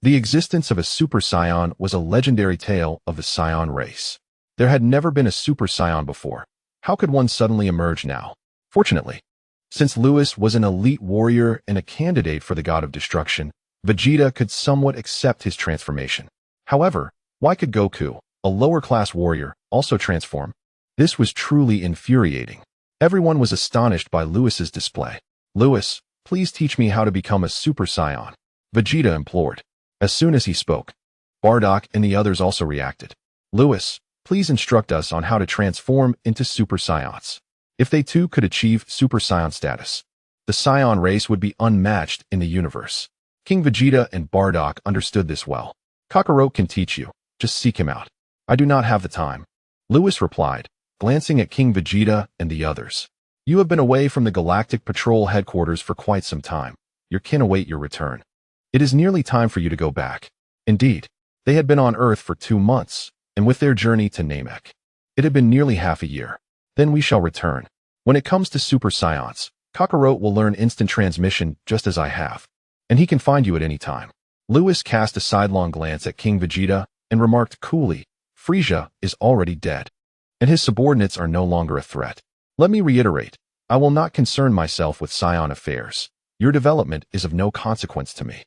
the existence of a Super Saiyan was a legendary tale of the Saiyan race. There had never been a Super Saiyan before. How could one suddenly emerge now? Fortunately, since Luis was an elite warrior and a candidate for the god of destruction, Vegeta could somewhat accept his transformation. However, why could Goku, a lower-class warrior, also transform? This was truly infuriating. Everyone was astonished by Luis's display. "Luis, please teach me how to become a Super Saiyan," Vegeta implored. As soon as he spoke, Bardock and the others also reacted. "Luis, please instruct us on how to transform into Super Saiyans." If they too could achieve Super Saiyan status, the Saiyan race would be unmatched in the universe. King Vegeta and Bardock understood this well. "Kakarot can teach you. Just seek him out." "I do not have the time," Luis replied, glancing at King Vegeta and the others. "You have been away from the Galactic Patrol headquarters for quite some time. Your kin await your return. It is nearly time for you to go back." Indeed, they had been on Earth for 2 months, and with their journey to Namek, it had been nearly half a year. "Then we shall return. When it comes to Super Saiyans, Kakarot will learn instant transmission just as I have, and he can find you at any time." Luis cast a sidelong glance at King Vegeta and remarked coolly, "Frieza is already dead, and his subordinates are no longer a threat. Let me reiterate, I will not concern myself with Saiyan affairs. Your development is of no consequence to me.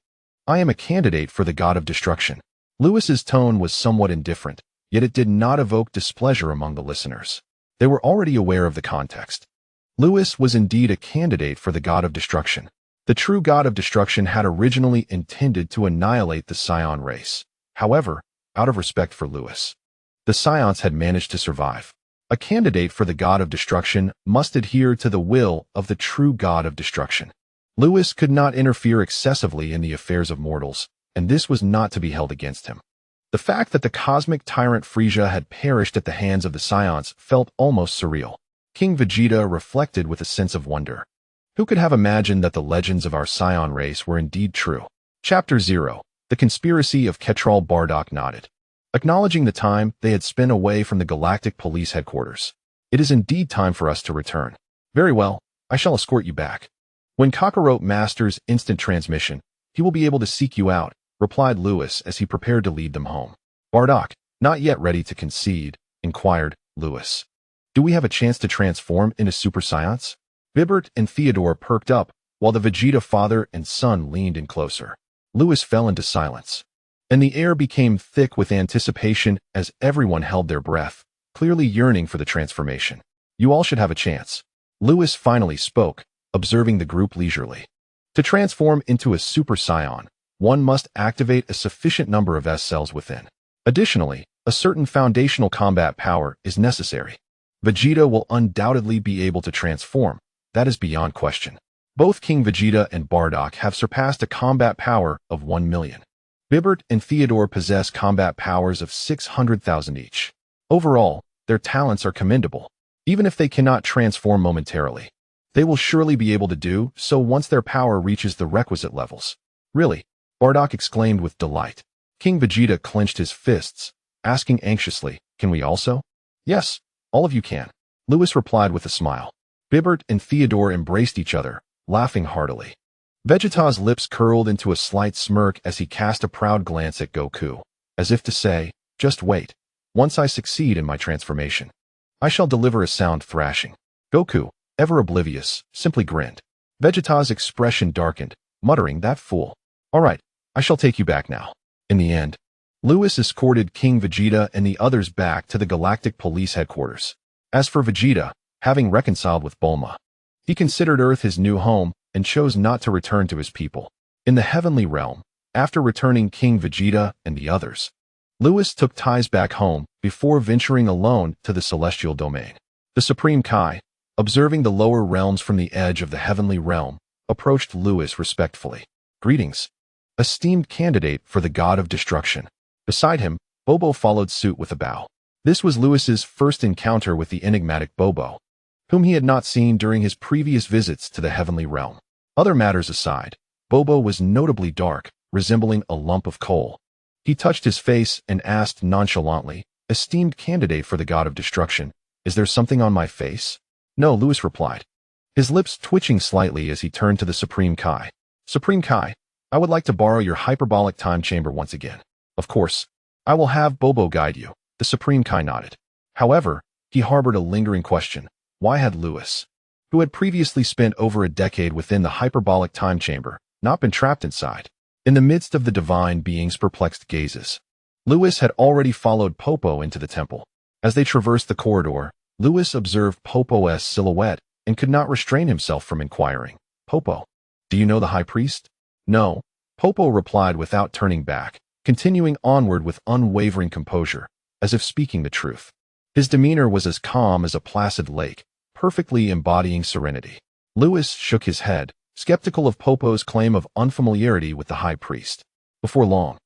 I am a candidate for the god of destruction." Luis's tone was somewhat indifferent, yet it did not evoke displeasure among the listeners. They were already aware of the context. Luis was indeed a candidate for the god of destruction. The true god of destruction had originally intended to annihilate the Saiyan race. However, out of respect for Luis, the Saiyans had managed to survive. A candidate for the god of destruction must adhere to the will of the true god of destruction. Luis could not interfere excessively in the affairs of mortals, and this was not to be held against him. The fact that the cosmic tyrant Frieza had perished at the hands of the Saiyans felt almost surreal. King Vegeta reflected with a sense of wonder. Who could have imagined that the legends of our Saiyan race were indeed true? Chapter 0. The Conspiracy of Ketral. Bardock nodded. acknowledging the time they had spent away from the Galactic Police Headquarters. It is indeed time for us to return. Very well, I shall escort you back. When Kakarot masters instant transmission, he will be able to seek you out, replied Lewis as he prepared to lead them home. Bardock, not yet ready to concede, inquired Lewis. Do we have a chance to transform into Super Saiyans? Bibert and Theodore perked up, while the Vegeta father and son leaned in closer. Lewis fell into silence, and the air became thick with anticipation as everyone held their breath, clearly yearning for the transformation. You all should have a chance. Lewis finally spoke, observing the group leisurely. To transform into a Super Saiyan, one must activate a sufficient number of S cells within. Additionally, a certain foundational combat power is necessary. Vegeta will undoubtedly be able to transform, that is beyond question. Both King Vegeta and Bardock have surpassed a combat power of 1 million. Bibert and Theodore possess combat powers of 600,000 each. Overall, their talents are commendable. Even if they cannot transform momentarily, they will surely be able to do so once their power reaches the requisite levels. Really? Bardock exclaimed with delight. King Vegeta clenched his fists, asking anxiously, can we also? Yes, all of you can. Lewis replied with a smile. Bibert and Theodore embraced each other, laughing heartily. Vegeta's lips curled into a slight smirk as he cast a proud glance at Goku, as if to say, just wait. Once I succeed in my transformation, I shall deliver a sound thrashing. Goku, ever oblivious, simply grinned. Vegeta's expression darkened, muttering, that fool. All right, I shall take you back now. In the end, Lewis escorted King Vegeta and the others back to the Galactic Police Headquarters. As for Vegeta, having reconciled with Bulma, he considered Earth his new home and chose not to return to his people. In the Heavenly Realm, after returning King Vegeta and the others, Lewis took ties back home before venturing alone to the Celestial Domain. The Supreme Kai, observing the lower realms from the edge of the Heavenly Realm, approached Lewis respectfully. Greetings, esteemed candidate for the God of Destruction. Beside him, Bobo followed suit with a bow. This was Lewis's first encounter with the enigmatic Bobo, whom he had not seen during his previous visits to the Heavenly Realm. Other matters aside, Bobo was notably dark, resembling a lump of coal. He touched his face and asked nonchalantly, esteemed candidate for the God of Destruction, is there something on my face? No, Lewis replied, his lips twitching slightly as he turned to the Supreme Kai. Supreme Kai, I would like to borrow your hyperbolic time chamber once again. Of course, I will have Bobo guide you. The Supreme Kai nodded. However, he harbored a lingering question. Why had Lewis, who had previously spent over a decade within the hyperbolic time chamber, not been trapped inside? In the midst of the divine being's perplexed gazes, Lewis had already followed Popo into the temple. As they traversed the corridor, Lewis observed Popo's silhouette and could not restrain himself from inquiring, Popo, do you know the High Priest? No, Popo replied without turning back, continuing onward with unwavering composure, as if speaking the truth. His demeanor was as calm as a placid lake, perfectly embodying serenity. Lewis shook his head, skeptical of Popo's claim of unfamiliarity with the High Priest. Before long,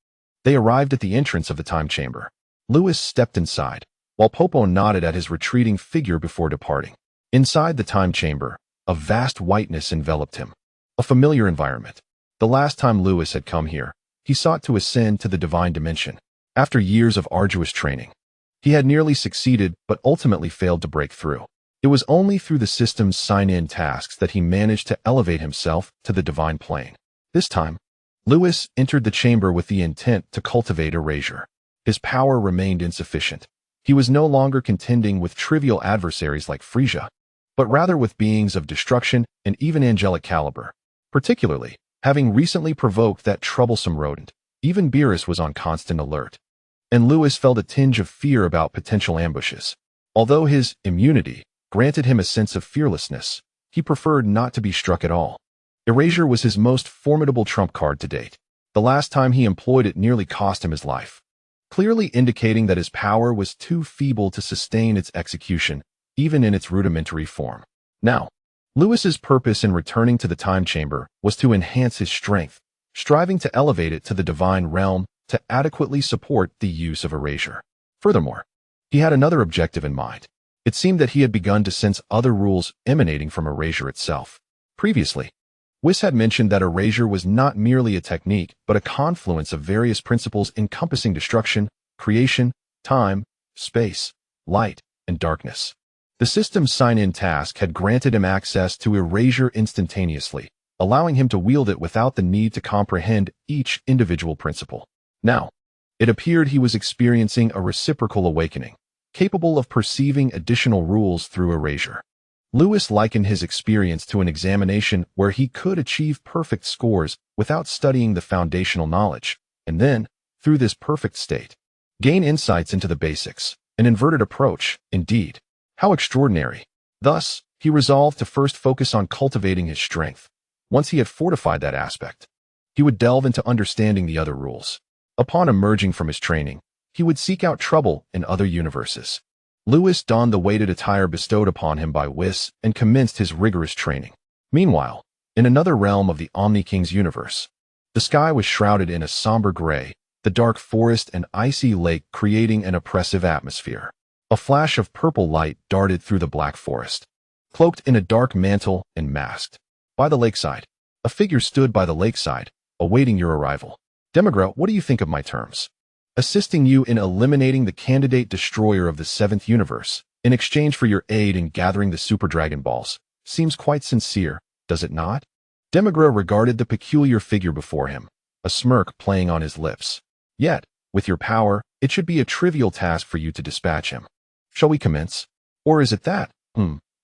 they arrived at the entrance of the time chamber. Lewis stepped inside, while Popo nodded at his retreating figure before departing. Inside the time chamber, a vast whiteness enveloped him. A familiar environment. The last time Lewis had come here, he sought to ascend to the divine dimension. After years of arduous training, he had nearly succeeded but ultimately failed to break through. It was only through the system's sign-in tasks that he managed to elevate himself to the divine plane. This time, Lewis entered the chamber with the intent to cultivate erasure. His power remained insufficient. He was no longer contending with trivial adversaries like Frieza, but rather with beings of destruction and even angelic caliber. Particularly, having recently provoked that troublesome rodent, even Beerus was on constant alert. And Lewis felt a tinge of fear about potential ambushes. Although his immunity granted him a sense of fearlessness, he preferred not to be struck at all. Erasure was his most formidable trump card to date. The last time he employed it nearly cost him his life, clearly indicating that his power was too feeble to sustain its execution, even in its rudimentary form. Now, Lewis's purpose in returning to the time chamber was to enhance his strength, striving to elevate it to the divine realm to adequately support the use of erasure. Furthermore, he had another objective in mind. It seemed that he had begun to sense other rules emanating from erasure itself. Previously, Whis had mentioned that erasure was not merely a technique, but a confluence of various principles encompassing destruction, creation, time, space, light, and darkness. The system's sign-in task had granted him access to erasure instantaneously, allowing him to wield it without the need to comprehend each individual principle. Now, it appeared he was experiencing a reciprocal awakening, capable of perceiving additional rules through erasure. Lewis likened his experience to an examination where he could achieve perfect scores without studying the foundational knowledge, and then, through this perfect state, gain insights into the basics. An inverted approach, indeed. How extraordinary. Thus, he resolved to first focus on cultivating his strength. Once he had fortified that aspect, he would delve into understanding the other rules. Upon emerging from his training, he would seek out trouble in other universes. Lewis donned the weighted attire bestowed upon him by Whis and commenced his rigorous training. Meanwhile, in another realm of the Omni King's universe, the sky was shrouded in a somber gray, the dark forest and icy lake creating an oppressive atmosphere. A flash of purple light darted through the black forest. Cloaked in a dark mantle and masked. By the lakeside, a figure stood by the lakeside, awaiting your arrival. Demigra, what do you think of my terms? Assisting you in eliminating the candidate destroyer of the 7th universe, in exchange for your aid in gathering the Super Dragon Balls, seems quite sincere, does it not? Demigra regarded the peculiar figure before him, a smirk playing on his lips. Yet, with your power, it should be a trivial task for you to dispatch him. Shall we commence? Or is it that,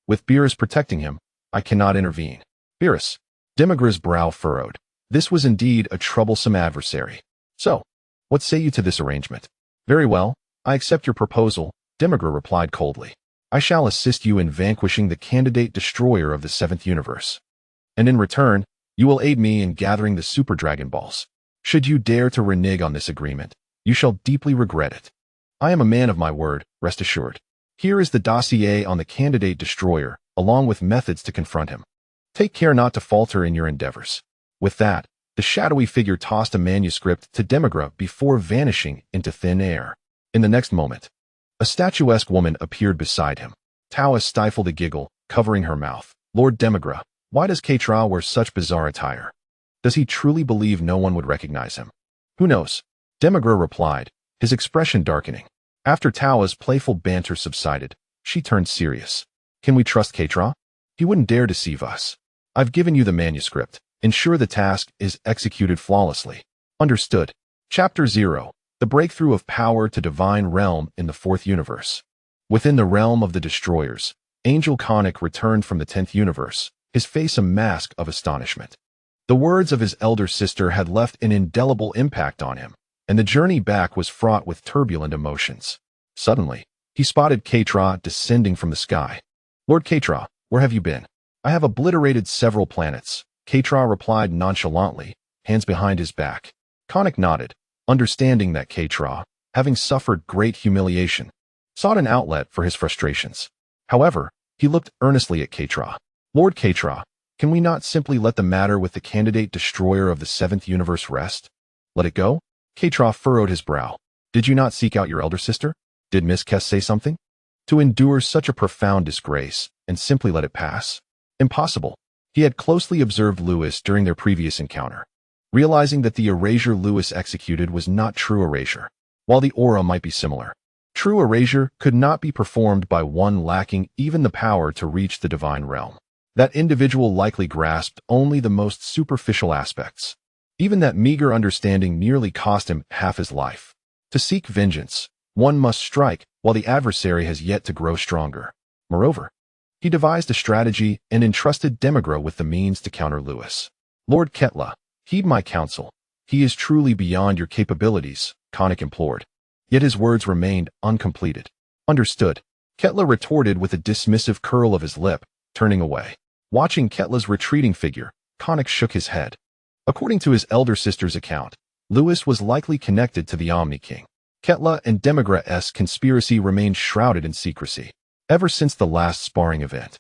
with Beerus protecting him, I cannot intervene? Beerus. Demigra's brow furrowed. This was indeed a troublesome adversary. So, what say you to this arrangement? Very well, I accept your proposal, Demigra replied coldly. I shall assist you in vanquishing the candidate destroyer of the 7th universe. And in return, you will aid me in gathering the Super Dragon Balls. Should you dare to renege on this agreement, you shall deeply regret it. I am a man of my word, rest assured. Here is the dossier on the candidate destroyer, along with methods to confront him. Take care not to falter in your endeavors. With that, the shadowy figure tossed a manuscript to Demigra before vanishing into thin air. In the next moment, a statuesque woman appeared beside him. Tawa stifled a giggle, covering her mouth. Lord Demigra, why does Ketra wear such bizarre attire? Does he truly believe no one would recognize him? Who knows? Demigra replied, his expression darkening. After Tawa's playful banter subsided, she turned serious. Can we trust Ketra? He wouldn't dare deceive us. I've given you the manuscript. Ensure the task is executed flawlessly. Understood. Chapter 0. The Breakthrough of Power to Divine Realm in the 4th Universe. Within the realm of the Destroyers, Angel Conic returned from the 10th universe, his face a mask of astonishment. The words of his elder sister had left an indelible impact on him, and the journey back was fraught with turbulent emotions. Suddenly, he spotted Ketra descending from the sky. Lord Ketra, where have you been? I have obliterated several planets, Ketra replied nonchalantly, hands behind his back. Conic nodded, understanding that Ketra, having suffered great humiliation, sought an outlet for his frustrations. However, he looked earnestly at Ketra. Lord Ketra, can we not simply let the matter with the candidate destroyer of the 7th universe rest? Let it go? Ketra furrowed his brow. Did you not seek out your elder sister? Did Miss Kess say something? To endure such a profound disgrace and simply let it pass? Impossible. He had closely observed Lewis during their previous encounter, realizing that the erasure Lewis executed was not true erasure, while the aura might be similar. True erasure could not be performed by one lacking even the power to reach the divine realm. That individual likely grasped only the most superficial aspects. Even that meager understanding nearly cost him half his life. To seek vengeance, one must strike while the adversary has yet to grow stronger. Moreover, he devised a strategy and entrusted Demigra with the means to counter Lewis. Lord Ketla, heed my counsel. He is truly beyond your capabilities, Conic implored. Yet his words remained uncompleted. Understood. Ketla retorted with a dismissive curl of his lip, turning away. Watching Ketla's retreating figure, Conic shook his head. According to his elder sister's account, Lewis was likely connected to the Omni King. Ketla and Demigra's conspiracy remained shrouded in secrecy. Ever since the last sparring event,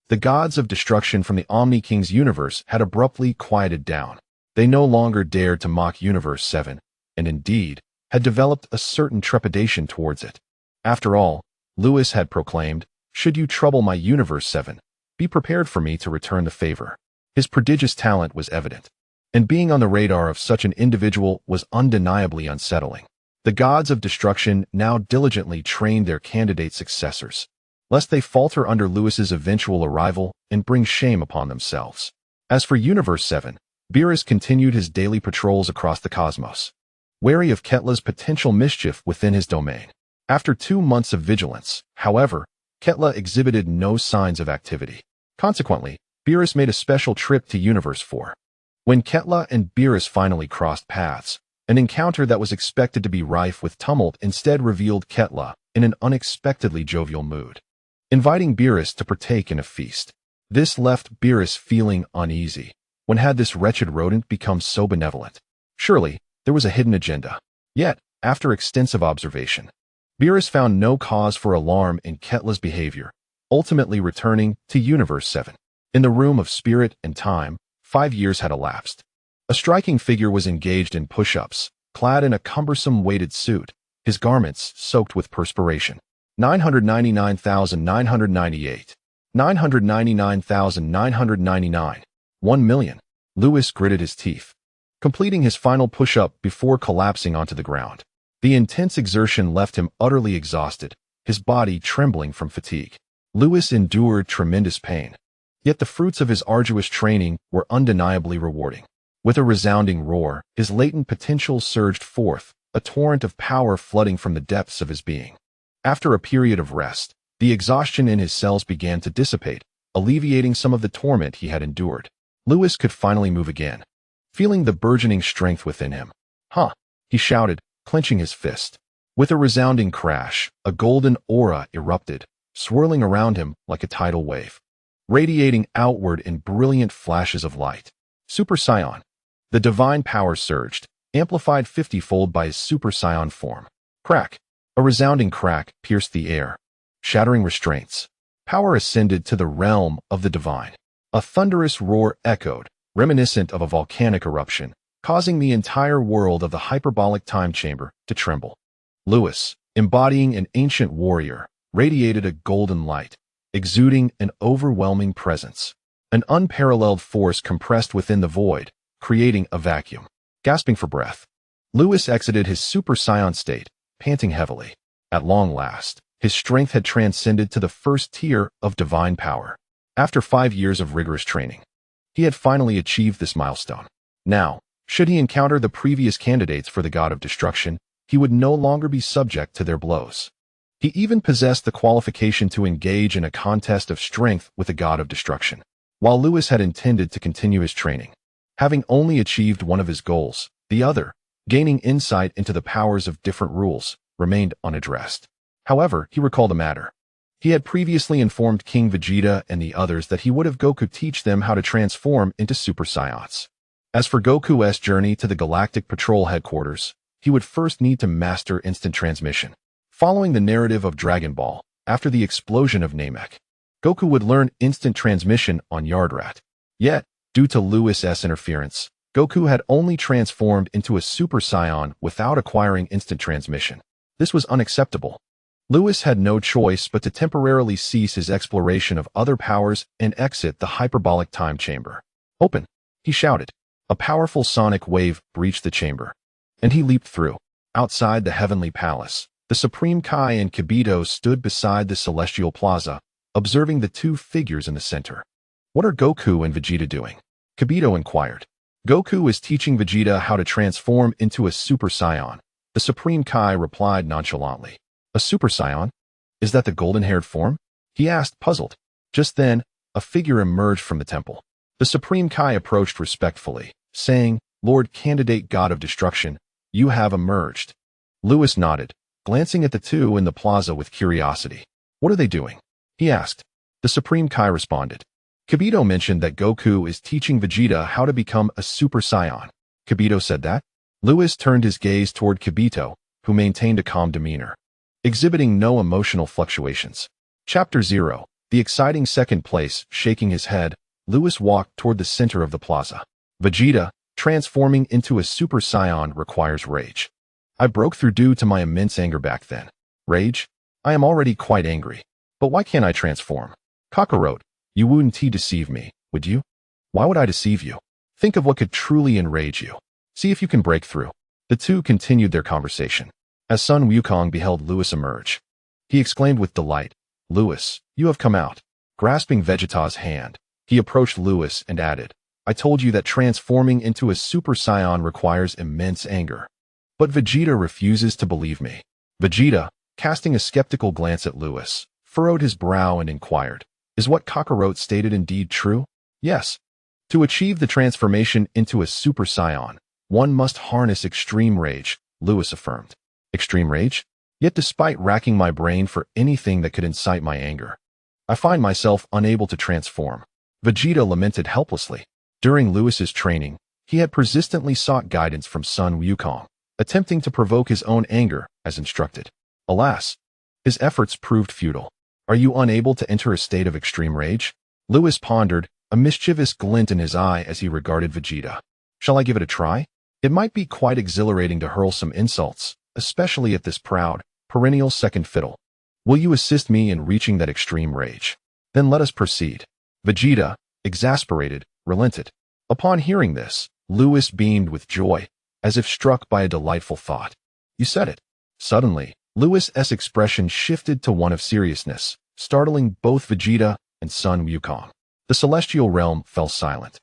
the gods of destruction from the Omni King's universe had abruptly quieted down. They no longer dared to mock Universe 7, and indeed, had developed a certain trepidation towards it. After all, Lewis had proclaimed, should you trouble my Universe 7, be prepared for me to return the favor. His prodigious talent was evident, and being on the radar of such an individual was undeniably unsettling. The gods of destruction now diligently trained their candidate successors, lest they falter under Lewis's eventual arrival and bring shame upon themselves. As for Universe 7, Beerus continued his daily patrols across the cosmos, wary of Ketla's potential mischief within his domain. After 2 months of vigilance, however, Ketla exhibited no signs of activity. Consequently, Beerus made a special trip to Universe 4. When Ketla and Beerus finally crossed paths, an encounter that was expected to be rife with tumult instead revealed Ketla in an unexpectedly jovial mood, inviting Beerus to partake in a feast. This left Beerus feeling uneasy. When had this wretched rodent become so benevolent? Surely, there was a hidden agenda. Yet, after extensive observation, Beerus found no cause for alarm in Ketla's behavior, ultimately returning to Universe 7. In the room of spirit and time, 5 years had elapsed. A striking figure was engaged in push-ups, clad in a cumbersome weighted suit, his garments soaked with perspiration. 999,998. 999,999. 1 million. Lewis gritted his teeth, completing his final push-up before collapsing onto the ground. The intense exertion left him utterly exhausted, his body trembling from fatigue. Lewis endured tremendous pain, yet the fruits of his arduous training were undeniably rewarding. With a resounding roar, his latent potential surged forth, a torrent of power flooding from the depths of his being. After a period of rest, the exhaustion in his cells began to dissipate, alleviating some of the torment he had endured. Lewis could finally move again, feeling the burgeoning strength within him. "Huh," he shouted, clenching his fist. With a resounding crash, a golden aura erupted, swirling around him like a tidal wave, radiating outward in brilliant flashes of light. Super Saiyan. The divine power surged, amplified 50-fold by his Super Saiyan form. Crack. A resounding crack pierced the air, shattering restraints. Power ascended to the realm of the divine. A thunderous roar echoed, reminiscent of a volcanic eruption, causing the entire world of the hyperbolic time chamber to tremble. Lewis, embodying an ancient warrior, radiated a golden light, exuding an overwhelming presence. An unparalleled force compressed within the void, creating a vacuum. Gasping for breath, Lewis exited his Super Saiyan state, panting heavily. At long last, his strength had transcended to the first tier of divine power. After 5 years of rigorous training, he had finally achieved this milestone. Now, should he encounter the previous candidates for the God of Destruction, he would no longer be subject to their blows. He even possessed the qualification to engage in a contest of strength with the God of Destruction. While Lewis had intended to continue his training, having only achieved one of his goals, the other, gaining insight into the powers of different rules, remained unaddressed. However, he recalled a matter. He had previously informed King Vegeta and the others that he would have Goku teach them how to transform into Super Saiyans. As for Goku's journey to the Galactic Patrol headquarters, he would first need to master instant transmission. Following the narrative of Dragon Ball, after the explosion of Namek, Goku would learn instant transmission on Yardrat. Yet, due to Lewis's interference, Goku had only transformed into a Super Saiyan without acquiring instant transmission. This was unacceptable. Lewis had no choice but to temporarily cease his exploration of other powers and exit the hyperbolic time chamber. "Open!" he shouted. A powerful sonic wave breached the chamber, and he leaped through. Outside the heavenly palace, the Supreme Kai and Kibito stood beside the celestial plaza, observing the two figures in the center. "What are Goku and Vegeta doing?" Kibito inquired. "Goku is teaching Vegeta how to transform into a Super Saiyan," the Supreme Kai replied nonchalantly. "A Super Saiyan? Is that the golden-haired form?" he asked, puzzled. Just then, a figure emerged from the temple. The Supreme Kai approached respectfully, saying, "Lord Candidate God of Destruction, you have emerged." Lewis nodded, glancing at the two in the plaza with curiosity. "What are they doing?" he asked. The Supreme Kai responded. "Kibito mentioned that Goku is teaching Vegeta how to become a Super Saiyan." "Kibito said that?" Lewis turned his gaze toward Kibito, who maintained a calm demeanor, exhibiting no emotional fluctuations. Chapter 0. The exciting second place. Shaking his head, Lewis walked toward the center of the plaza. "Vegeta, transforming into a Super Saiyan requires rage. I broke through due to my immense anger back then." "Rage? I am already quite angry. But why can't I transform?" "Kakarot, you wouldn't deceive me, would you?" "Why would I deceive you? Think of what could truly enrage you. See if you can break through." The two continued their conversation. As Sun Wukong beheld Lewis emerge, he exclaimed with delight, "Lewis, you have come out." Grasping Vegeta's hand, he approached Lewis and added, "I told you that transforming into a Super Saiyan requires immense anger. But Vegeta refuses to believe me." Vegeta, casting a skeptical glance at Lewis, furrowed his brow and inquired, "Is what Kakarot stated indeed true?" "Yes. To achieve the transformation into a Super Saiyan, one must harness extreme rage," Lewis affirmed. "Extreme rage? Yet despite racking my brain for anything that could incite my anger, I find myself unable to transform." Vegeta lamented helplessly. During Lewis's training, he had persistently sought guidance from Sun Wukong, attempting to provoke his own anger as instructed. Alas, his efforts proved futile. "Are you unable to enter a state of extreme rage?" Lewis pondered, a mischievous glint in his eye as he regarded Vegeta. "Shall I give it a try? It might be quite exhilarating to hurl some insults, especially at this proud, perennial second fiddle. Will you assist me in reaching that extreme rage? Then let us proceed." Vegeta, exasperated, relented. Upon hearing this, Lewis beamed with joy, as if struck by a delightful thought. "You said it." Suddenly, Lewis's expression shifted to one of seriousness, startling both Vegeta and Sun Wukong. The celestial realm fell silent,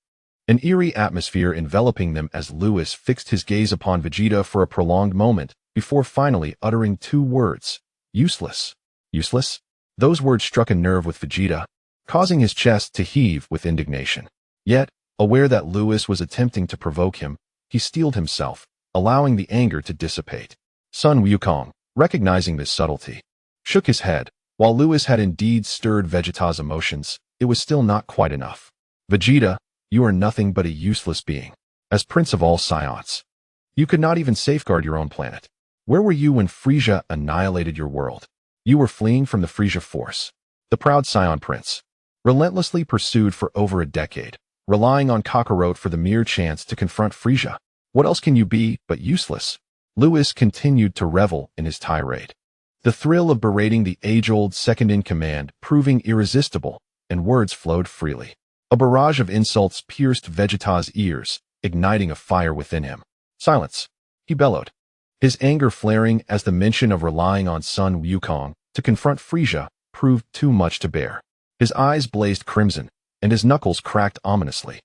an eerie atmosphere enveloping them as Lewis fixed his gaze upon Vegeta for a prolonged moment before finally uttering two words, "Useless." Useless? Those words struck a nerve with Vegeta, causing his chest to heave with indignation. Yet, aware that Lewis was attempting to provoke him, he steeled himself, allowing the anger to dissipate. Sun Wukong, recognizing this subtlety, shook his head. While Lewis had indeed stirred Vegeta's emotions, it was still not quite enough. "Vegeta, you are nothing but a useless being. As Prince of all Saiyans, you could not even safeguard your own planet. Where were you when Frieza annihilated your world? You were fleeing from the Frieza force. The proud Saiyan prince, relentlessly pursued for over a decade, relying on Kakarot for the mere chance to confront Frieza. What else can you be but useless?" Lewis continued to revel in his tirade, the thrill of berating the age-old second-in-command proving irresistible, and words flowed freely. A barrage of insults pierced Vegeta's ears, igniting a fire within him. "Silence!" he bellowed, his anger flaring as the mention of relying on Sun Wukong to confront Frieza proved too much to bear. His eyes blazed crimson, and his knuckles cracked ominously.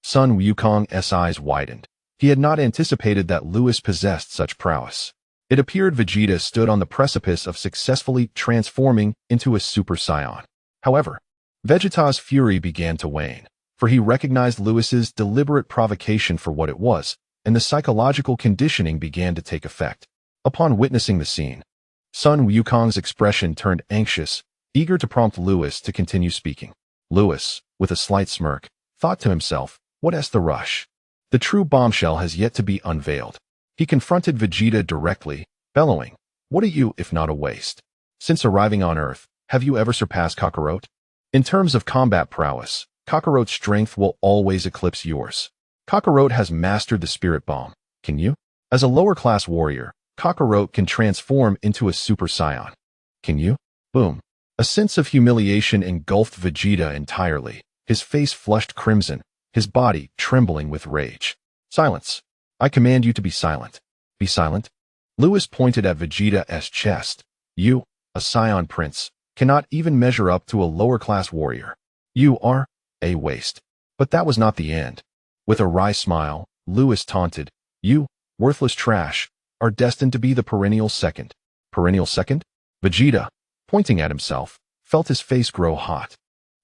Sun Wukong's eyes widened. He had not anticipated that Lewis possessed such prowess. It appeared Vegeta stood on the precipice of successfully transforming into a Super Saiyan. However, Vegeta's fury began to wane, for he recognized Lewis's deliberate provocation for what it was, and the psychological conditioning began to take effect. Upon witnessing the scene, Sun Wukong's expression turned anxious, eager to prompt Lewis to continue speaking. Lewis, with a slight smirk, thought to himself, "What's the rush? The true bombshell has yet to be unveiled." He confronted Vegeta directly, bellowing, "What are you if not a waste? Since arriving on Earth, have you ever surpassed Kakarot? In terms of combat prowess, Kakarot's strength will always eclipse yours. Kakarot has mastered the spirit bomb. Can you? As a lower-class warrior, Kakarot can transform into a Super Saiyan. Can you?" Boom. A sense of humiliation engulfed Vegeta entirely, his face flushed crimson, his body trembling with rage. "Silence. I command you to be silent." "Be silent?" Lewis pointed at Vegeta's chest. "You, a Saiyan prince, cannot even measure up to a lower-class warrior. You are a waste." But that was not the end. With a wry smile, Lewis taunted, "You, worthless trash, are destined to be the perennial second." Perennial second? Vegeta, pointing at himself, felt his face grow hot,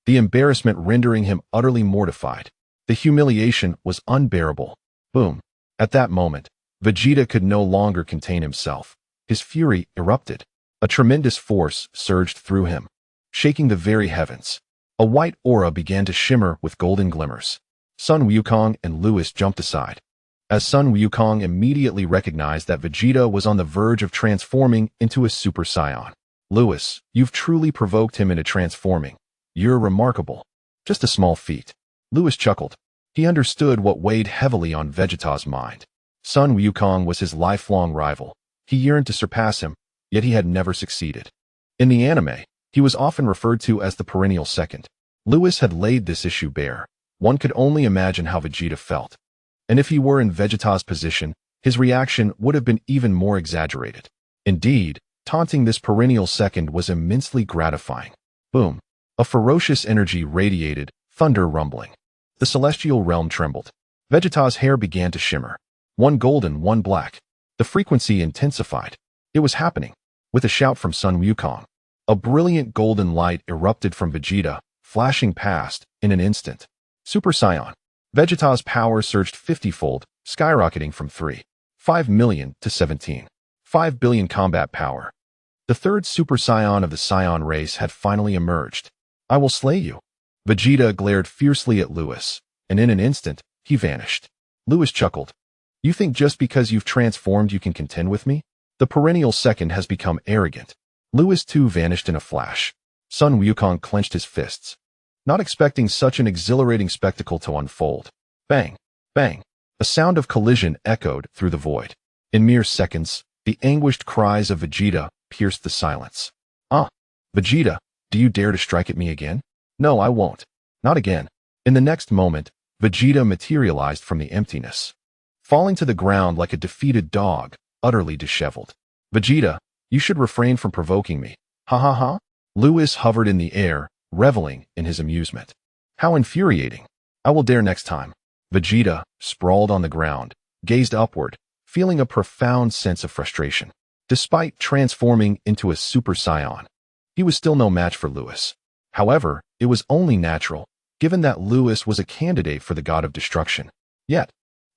the embarrassment rendering him utterly mortified. The humiliation was unbearable. Boom. At that moment, Vegeta could no longer contain himself. His fury erupted. A tremendous force surged through him, shaking the very heavens. A white aura began to shimmer with golden glimmers. Sun Wukong and Lewis jumped aside, as Sun Wukong immediately recognized that Vegeta was on the verge of transforming into a Super Saiyan. "Lewis, you've truly provoked him into transforming. You're remarkable." "Just a small feat." Lewis chuckled. He understood what weighed heavily on Vegeta's mind. Sun Wukong was his lifelong rival. He yearned to surpass him, yet he had never succeeded. In the anime, he was often referred to as the perennial second. Lewis had laid this issue bare. One could only imagine how Vegeta felt. And if he were in Vegeta's position, his reaction would have been even more exaggerated. Indeed, taunting this perennial second was immensely gratifying. Boom. A ferocious energy radiated, thunder rumbling. The celestial realm trembled. Vegeta's hair began to shimmer. One golden, one black. The frequency intensified. It was happening. With a shout from Sun Wukong, a brilliant golden light erupted from Vegeta, flashing past in an instant. Super Saiyan. Vegeta's power surged 50-fold, skyrocketing from 3.5 million to 17.5 billion combat power. The third Super Saiyan of the Saiyan race had finally emerged. I will slay you. Vegeta glared fiercely at Lewis, and in an instant, he vanished. Lewis chuckled. You think just because you've transformed you can contend with me? The perennial second has become arrogant. Lewis too vanished in a flash. Sun Wukong clenched his fists, not expecting such an exhilarating spectacle to unfold. Bang! Bang! A sound of collision echoed through the void. In mere seconds, the anguished cries of Vegeta pierced the silence. Vegeta, do you dare to strike at me again? No, I won't. Not again. In the next moment, Vegeta materialized from the emptiness, falling to the ground like a defeated dog, utterly disheveled. Vegeta, you should refrain from provoking me. Ha ha ha. Lewis hovered in the air, reveling in his amusement. How infuriating. I will dare next time. Vegeta, sprawled on the ground, gazed upward, feeling a profound sense of frustration. Despite transforming into a Super Saiyan, he was still no match for Lewis. However, it was only natural, given that Lewis was a candidate for the god of destruction. Yet,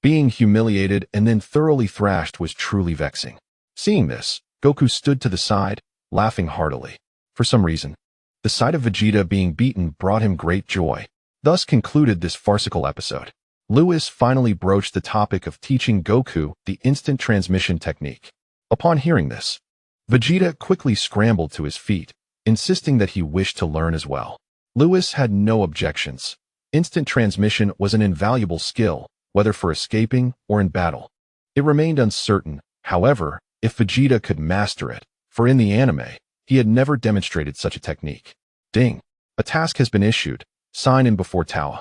being humiliated and then thoroughly thrashed was truly vexing. Seeing this, Goku stood to the side, laughing heartily. For some reason, the sight of Vegeta being beaten brought him great joy. Thus concluded this farcical episode. Lewis finally broached the topic of teaching Goku the instant transmission technique. Upon hearing this, Vegeta quickly scrambled to his feet, insisting that he wished to learn as well. Lewis had no objections. Instant transmission was an invaluable skill, whether for escaping or in battle. It remained uncertain, however, if Vegeta could master it, for in the anime, he had never demonstrated such a technique. Ding! A task has been issued. Sign in before Tawa.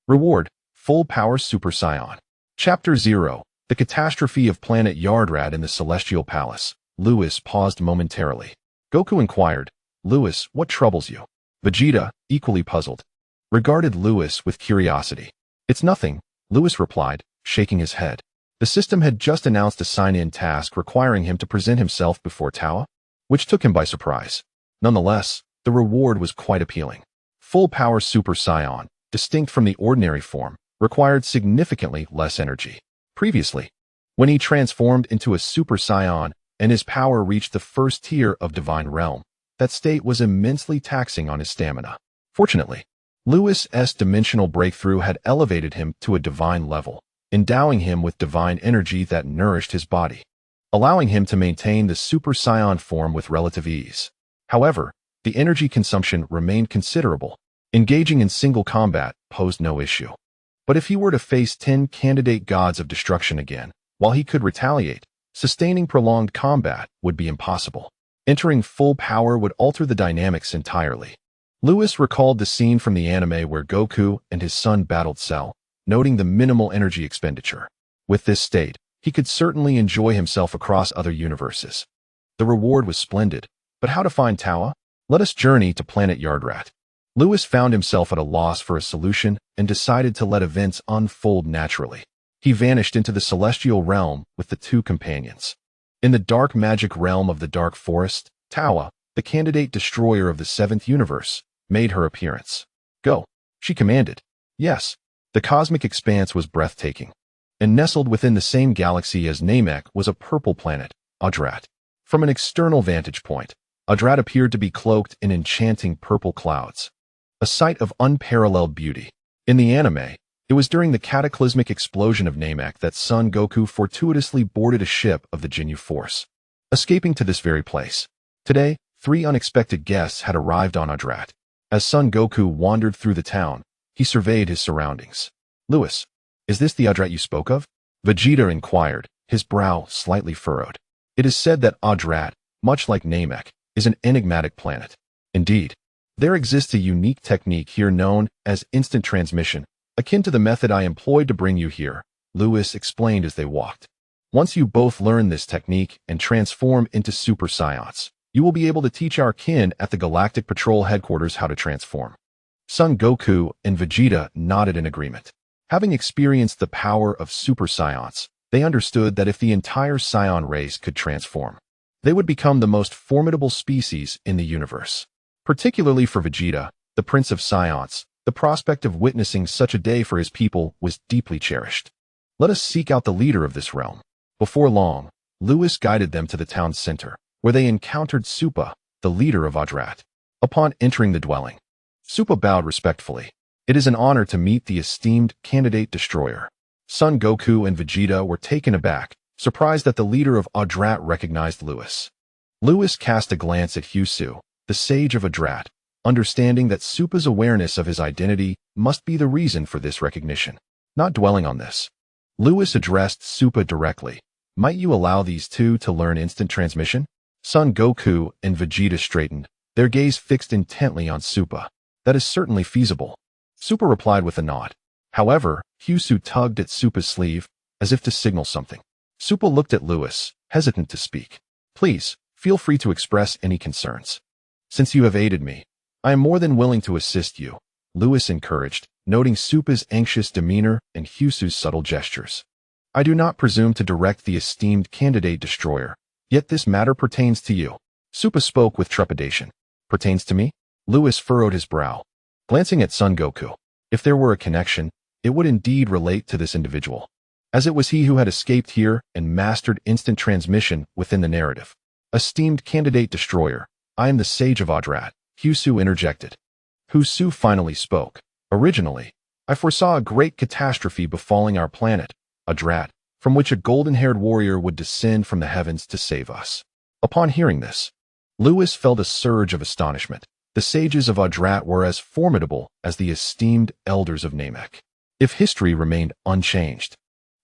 Reward: Full Power Super Saiyan. Chapter 0. The Catastrophe of Planet Yardrat in the Celestial Palace. Lewis paused momentarily. Goku inquired, Lewis, what troubles you? Vegeta, equally puzzled, regarded Lewis with curiosity. It's nothing, Lewis replied, shaking his head. The system had just announced a sign-in task requiring him to present himself before Tawa, which took him by surprise. Nonetheless, the reward was quite appealing. Full Power Super Saiyan, distinct from the ordinary form, required significantly less energy. Previously, when he transformed into a Super Saiyan and his power reached the first tier of Divine Realm, that state was immensely taxing on his stamina. Fortunately, Lewis's dimensional breakthrough had elevated him to a divine level, endowing him with divine energy that nourished his body, allowing him to maintain the Super Saiyan form with relative ease. However, the energy consumption remained considerable. Engaging in single combat posed no issue. But if he were to face 10 candidate gods of destruction again, while he could retaliate, sustaining prolonged combat would be impossible. Entering full power would alter the dynamics entirely. Lewis recalled the scene from the anime where Goku and his son battled Cell, noting the minimal energy expenditure. With this state, he could certainly enjoy himself across other universes. The reward was splendid, but how to find Tawa? Let us journey to Planet Yardrat. Lewis found himself at a loss for a solution and decided to let events unfold naturally. He vanished into the celestial realm with the two companions. In the dark magic realm of the Dark Forest, Tawa, the candidate destroyer of the 7th universe, made her appearance. Go, she commanded. Yes, the cosmic expanse was breathtaking. And nestled within the same galaxy as Namek was a purple planet, Yardrat. From an external vantage point, Yardrat appeared to be cloaked in enchanting purple clouds, a sight of unparalleled beauty. In the anime, it was during the cataclysmic explosion of Namek that Son Goku fortuitously boarded a ship of the Ginyu Force, escaping to this very place. Today, 3 unexpected guests had arrived on Yardrat. As Son Goku wandered through the town, he surveyed his surroundings. Lewis, is this the Yardrat you spoke of? Vegeta inquired, his brow slightly furrowed. It is said that Yardrat, much like Namek, is an enigmatic planet. Indeed, there exists a unique technique here known as instant transmission, akin to the method I employed to bring you here, Lewis explained as they walked. Once you both learn this technique and transform into Super Saiyans, you will be able to teach our kin at the Galactic Patrol headquarters how to transform. Son Goku and Vegeta nodded in agreement. Having experienced the power of Super Saiyans, they understood that if the entire Saiyan race could transform, they would become the most formidable species in the universe. Particularly for Vegeta, the Prince of Saiyans, the prospect of witnessing such a day for his people was deeply cherished. Let us seek out the leader of this realm. Before long, Lewis guided them to the town's center, where they encountered Supa, the leader of Adrat. Upon entering the dwelling, Supa bowed respectfully. It is an honor to meet the esteemed candidate destroyer. Son Goku and Vegeta were taken aback, surprised that the leader of Adrat recognized Lewis. Lewis cast a glance at Husu, the sage of Adrat, understanding that Supa's awareness of his identity must be the reason for this recognition. Not dwelling on this, Lewis addressed Supa directly. Might you allow these two to learn instant transmission? Son Goku and Vegeta straightened, their gaze fixed intently on Supa. That is certainly feasible. Supa replied with a nod. However, Husu tugged at Supa's sleeve, as if to signal something. Supa looked at Lewis, hesitant to speak. Please, feel free to express any concerns. Since you have aided me, I am more than willing to assist you, Lewis encouraged, noting Supa's anxious demeanor and Husu's subtle gestures. I do not presume to direct the esteemed candidate destroyer, yet this matter pertains to you. Supa spoke with trepidation. Pertains to me? Lewis furrowed his brow. Glancing at Son Goku, if there were a connection, it would indeed relate to this individual, as it was he who had escaped here and mastered instant transmission within the narrative. Esteemed candidate destroyer, I am the sage of Adrat, Husu interjected. Husu finally spoke. Originally, I foresaw a great catastrophe befalling our planet, Adrat, from which a golden-haired warrior would descend from the heavens to save us. Upon hearing this, Lewis felt a surge of astonishment. The sages of Adrat were as formidable as the esteemed elders of Namek. If history remained unchanged,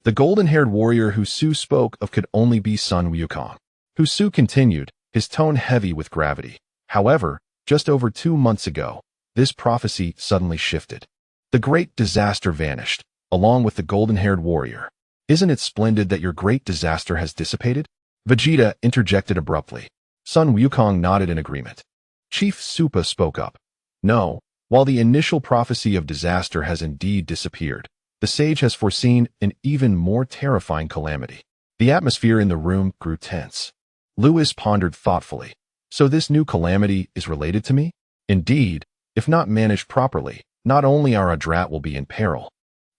the golden-haired warrior Husu spoke of could only be Sun Wukong. Husu continued, his tone heavy with gravity. However, just over 2 months ago, this prophecy suddenly shifted. The great disaster vanished, along with the golden-haired warrior. Isn't it splendid that your great disaster has dissipated? Vegeta interjected abruptly. Sun Wukong nodded in agreement. Chief Supa spoke up. No, while the initial prophecy of disaster has indeed disappeared, the sage has foreseen an even more terrifying calamity. The atmosphere in the room grew tense. Lewis pondered thoughtfully. So this new calamity is related to me? Indeed, if not managed properly, not only our Adrat will be in peril,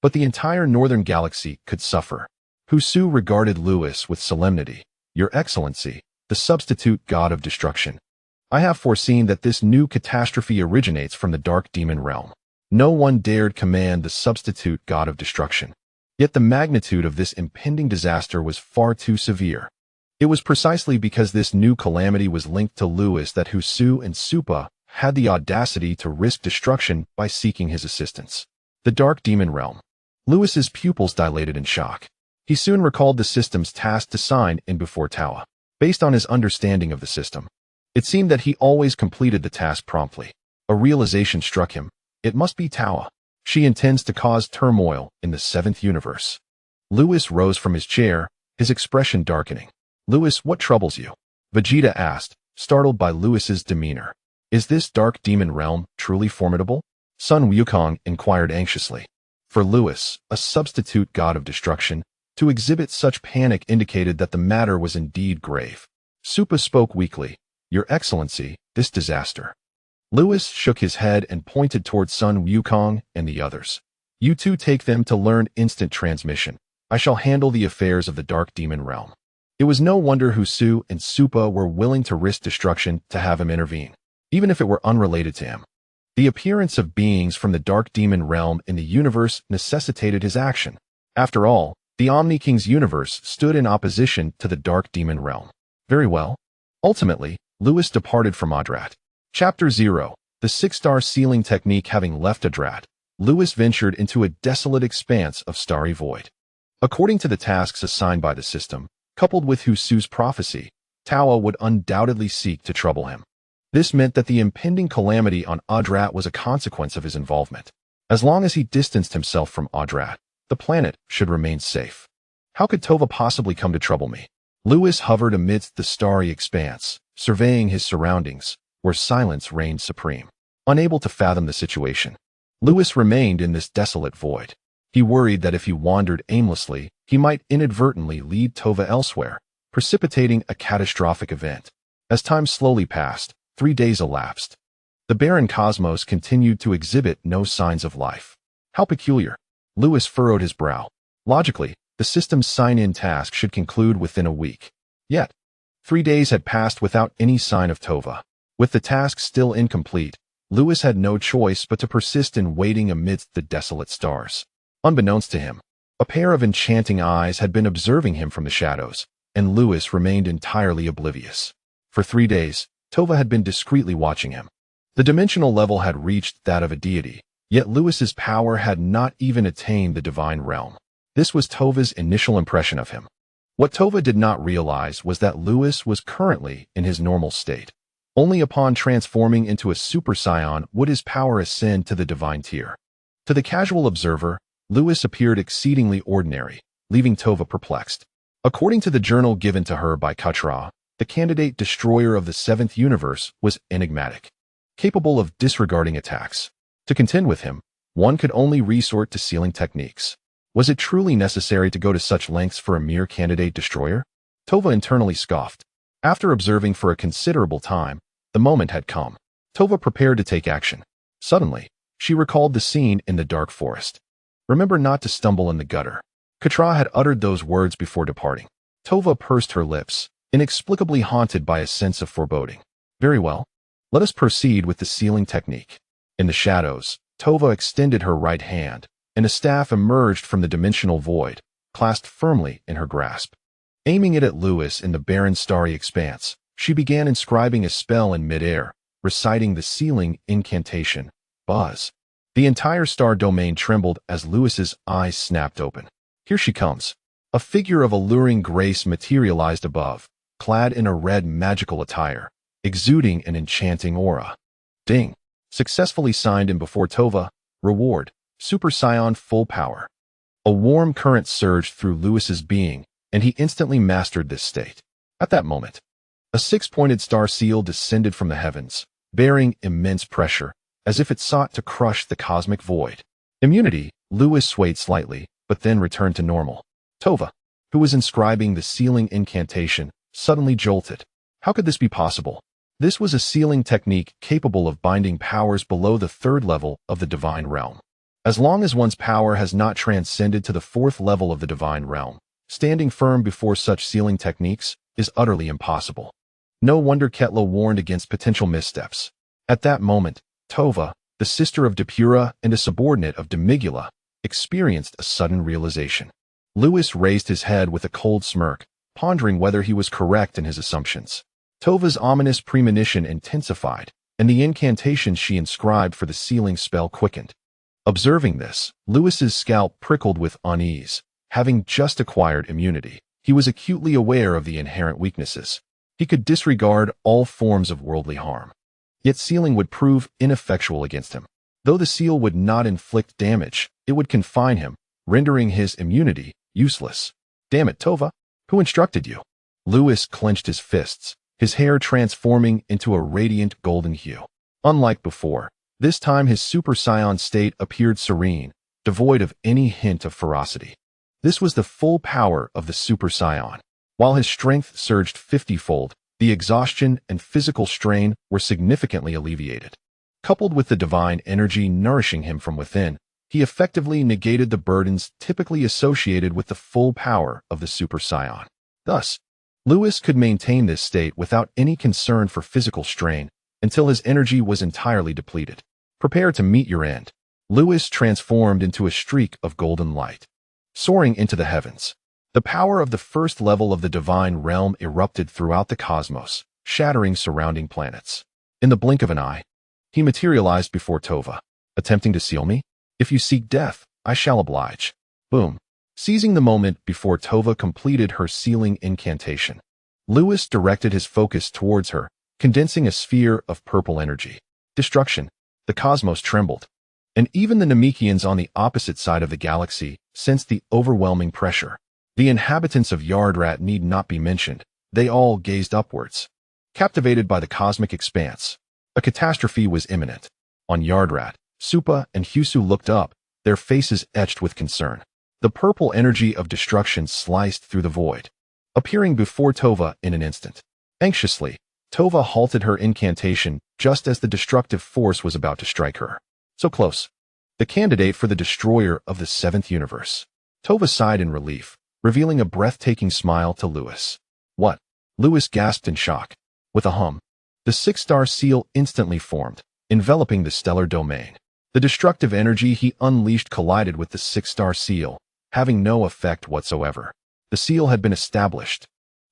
but the entire northern galaxy could suffer. Husu regarded Lewis with solemnity. Your Excellency, the substitute god of destruction. I have foreseen that this new catastrophe originates from the dark demon realm. No one dared command the substitute god of destruction. Yet the magnitude of this impending disaster was far too severe. It was precisely because this new calamity was linked to Lewis that Husu and Supa had the audacity to risk destruction by seeking his assistance. The dark demon realm. Lewis's pupils dilated in shock. He soon recalled the system's task to sign in before Tawa. Based on his understanding of the system, it seemed that he always completed the task promptly. A realization struck him. It must be Tawa. She intends to cause turmoil in the 7th universe. Lewis rose from his chair, his expression darkening. Lewis, what troubles you? Vegeta asked, startled by Lewis's demeanor. Is this dark demon realm truly formidable? Sun Wukong inquired anxiously. For Lewis, a substitute god of destruction, to exhibit such panic indicated that the matter was indeed grave. Supa spoke weakly. Your Excellency, this disaster. Lewis shook his head and pointed towards Sun Wukong and the others. You two take them to learn instant transmission. I shall handle the affairs of the dark demon realm. It was no wonder Husu and Supa were willing to risk destruction to have him intervene, even if it were unrelated to him. The appearance of beings from the dark demon realm in the universe necessitated his action. After all, the Omni King's universe stood in opposition to the dark demon realm. Very well. Ultimately, Lewis departed from Adrat. Chapter 0. The 6-star sealing technique having left Adrat, Lewis ventured into a desolate expanse of starry void. According to the tasks assigned by the system, coupled with Husu's prophecy, Tawa would undoubtedly seek to trouble him. This meant that the impending calamity on Adrat was a consequence of his involvement. As long as he distanced himself from Adrat, the planet should remain safe. How could Tova possibly come to trouble me? Lewis hovered amidst the starry expanse, surveying his surroundings, where silence reigned supreme. Unable to fathom the situation, Lewis remained in this desolate void. He worried that if he wandered aimlessly, he might inadvertently lead Tova elsewhere, precipitating a catastrophic event. As time slowly passed, 3 days elapsed. The barren cosmos continued to exhibit no signs of life. How peculiar. Lewis furrowed his brow. Logically, the system's sign-in task should conclude within a week. Yet, 3 days had passed without any sign of Tova. With the task still incomplete, Lewis had no choice but to persist in waiting amidst the desolate stars. Unbeknownst to him, a pair of enchanting eyes had been observing him from the shadows, and Lewis remained entirely oblivious. For 3 days, Tova had been discreetly watching him. The dimensional level had reached that of a deity, yet Lewis's power had not even attained the divine realm. This was Tova's initial impression of him. What Tova did not realize was that Lewis was currently in his normal state. Only upon transforming into a Super Saiyan would his power ascend to the divine tier. To the casual observer, Lewis appeared exceedingly ordinary, leaving Tova perplexed. According to the journal given to her by Katra, the candidate destroyer of the 7th universe was enigmatic, capable of disregarding attacks. To contend with him, one could only resort to sealing techniques. Was it truly necessary to go to such lengths for a mere candidate destroyer? Tova internally scoffed. After observing for a considerable time, the moment had come. Tova prepared to take action. Suddenly, she recalled the scene in the dark forest. Remember not to stumble in the gutter. Katra had uttered those words before departing. Tova pursed her lips, inexplicably haunted by a sense of foreboding. Very well. Let us proceed with the sealing technique. In the shadows, Tova extended her right hand, and a staff emerged from the dimensional void, clasped firmly in her grasp. Aiming it at Lewis in the barren starry expanse, she began inscribing a spell in midair, reciting the sealing incantation, Buzz. The entire star domain trembled as Lewis's eyes snapped open. Here she comes. A figure of alluring grace materialized above, clad in a red magical attire, exuding an enchanting aura. Ding. Successfully signed in before Tova. Reward. Super Saiyan full power. A warm current surged through Lewis's being, and he instantly mastered this state. At that moment, a 6-pointed star seal descended from the heavens, bearing immense pressure, as if it sought to crush the cosmic void. Immunity. Lewis swayed slightly, but then returned to normal. Tova, who was inscribing the sealing incantation, suddenly jolted. How could this be possible? This was a sealing technique capable of binding powers below the 3rd level of the divine realm. As long as one's power has not transcended to the 4th level of the divine realm, standing firm before such sealing techniques is utterly impossible. No wonder Ketla warned against potential missteps. At that moment, Tova, the sister of Depura and a subordinate of Demigula, experienced a sudden realization. Lewis raised his head with a cold smirk, pondering whether he was correct in his assumptions. Tova's ominous premonition intensified, and the incantation she inscribed for the sealing spell quickened. Observing this, Lewis's scalp prickled with unease. Having just acquired immunity, he was acutely aware of the inherent weaknesses. He could disregard all forms of worldly harm. Yet sealing would prove ineffectual against him. Though the seal would not inflict damage, it would confine him, rendering his immunity useless. Damn it, Tova! Who instructed you? Lewis clenched his fists, his hair transforming into a radiant golden hue. Unlike before, this time his Super Saiyan state appeared serene, devoid of any hint of ferocity. This was the full power of the Super Saiyan. While his strength surged 50-fold, the exhaustion and physical strain were significantly alleviated. Coupled with the divine energy nourishing him from within, he effectively negated the burdens typically associated with the full power of the Super Saiyan. Thus, Lewis could maintain this state without any concern for physical strain until his energy was entirely depleted. Prepare to meet your end. Lewis transformed into a streak of golden light. Soaring into the heavens, the power of the 1st level of the divine realm erupted throughout the cosmos, shattering surrounding planets. In the blink of an eye, he materialized before Tova. Attempting to seal me? If you seek death, I shall oblige. Boom. Seizing the moment before Tova completed her sealing incantation, Lewis directed his focus towards her, condensing a sphere of purple energy. Destruction. The cosmos trembled, and even the Namekians on the opposite side of the galaxy sensed the overwhelming pressure. The inhabitants of Yardrat need not be mentioned. They all gazed upwards, captivated by the cosmic expanse. A catastrophe was imminent. On Yardrat, Supa and Husu looked up, their faces etched with concern. The purple energy of destruction sliced through the void, appearing before Tova in an instant. Anxiously, Tova halted her incantation just as the destructive force was about to strike her. So close. The candidate for the destroyer of the seventh universe. Tova sighed in relief, revealing a breathtaking smile to Lewis. What? Lewis gasped in shock. With a hum, the six-star seal instantly formed, enveloping the stellar domain. The destructive energy he unleashed collided with the six-star seal, having no effect whatsoever. The seal had been established.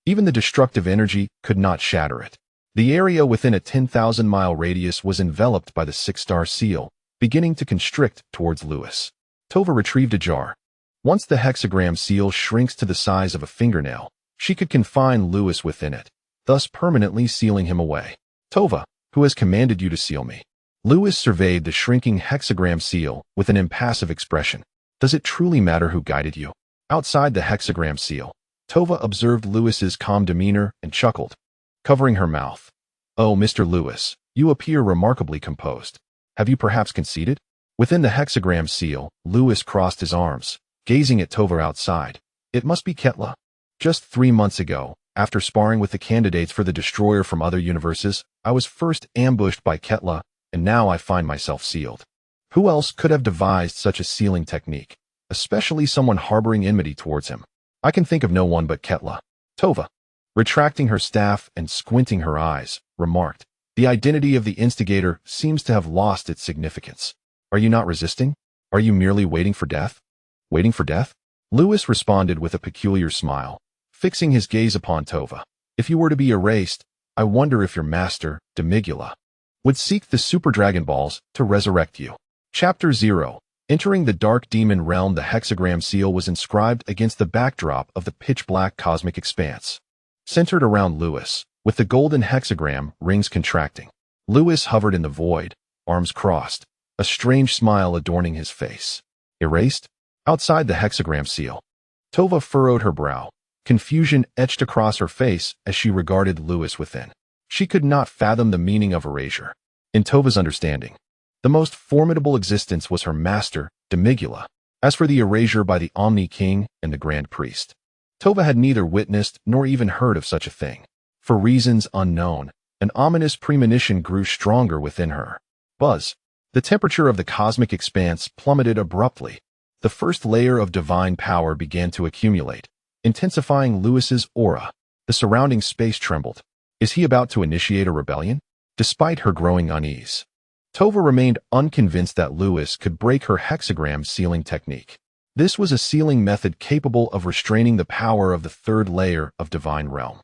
Even the destructive energy could not shatter it. The area within a 10,000-mile radius was enveloped by the six-star seal, beginning to constrict towards Lewis. Tova retrieved a jar. Once the hexagram seal shrinks to the size of a fingernail, she could confine Lewis within it, thus permanently sealing him away. Tova, who has commanded you to seal me? Lewis surveyed the shrinking hexagram seal with an impassive expression. Does it truly matter who guided you? Outside the hexagram seal, Tova observed Lewis's calm demeanor and chuckled, covering her mouth. Oh, Mr. Lewis, you appear remarkably composed. Have you perhaps conceded? Within the hexagram seal, Lewis crossed his arms, gazing at Tova outside. It must be Ketla. Just 3 months ago, after sparring with the candidates for the destroyer from other universes, I was first ambushed by Ketla, and now I find myself sealed. Who else could have devised such a sealing technique, especially someone harboring enmity towards him? I can think of no one but Ketla. Tova, retracting her staff and squinting her eyes, remarked, the identity of the instigator seems to have lost its significance. Are you not resisting? Are you merely waiting for death? Waiting for death? Lewis responded with a peculiar smile, fixing his gaze upon Tova. If you were to be erased, I wonder if your master, Demigula, would seek the Super Dragon Balls to resurrect you. Chapter 0. Entering the Dark Demon Realm, the hexagram seal was inscribed against the backdrop of the pitch-black cosmic expanse, centered around Lewis, with the golden hexagram rings contracting. Lewis hovered in the void, arms crossed, a strange smile adorning his face. Erased? Outside the hexagram seal, Tova furrowed her brow. Confusion etched across her face as she regarded Lewis within. She could not fathom the meaning of erasure. In Tova's understanding, the most formidable existence was her master, Demigula. As for the erasure by the Omni King and the Grand Priest, Tova had neither witnessed nor even heard of such a thing. For reasons unknown, an ominous premonition grew stronger within her. Buzz. The temperature of the cosmic expanse plummeted abruptly. The first layer of divine power began to accumulate, intensifying Lewis's aura. The surrounding space trembled. Is he about to initiate a rebellion? Despite her growing unease, Tova remained unconvinced that Lewis could break her hexagram sealing technique. This was a sealing method capable of restraining the power of the third layer of divine realm.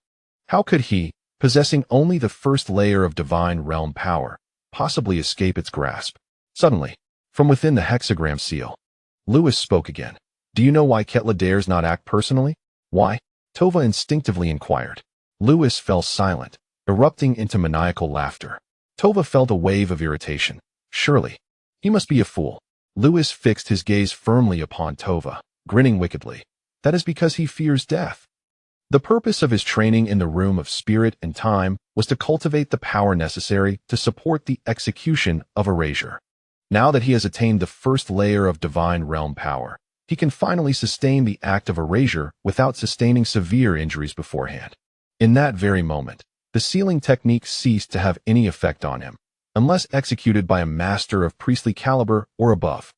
How could he, possessing only the first layer of divine realm power, possibly escape its grasp? Suddenly, from within the hexagram seal, Lewis spoke again. Do you know why Ketla dares not act personally? Why? Tova instinctively inquired. Lewis fell silent, erupting into maniacal laughter. Tova felt a wave of irritation. Surely, he must be a fool. Lewis fixed his gaze firmly upon Tova, grinning wickedly. That is because he fears death. The purpose of his training in the room of spirit and time was to cultivate the power necessary to support the execution of erasure. Now that he has attained the first layer of divine realm power, he can finally sustain the act of erasure without sustaining severe injuries beforehand. In that very moment, the sealing technique ceased to have any effect on him, unless executed by a master of priestly caliber or above.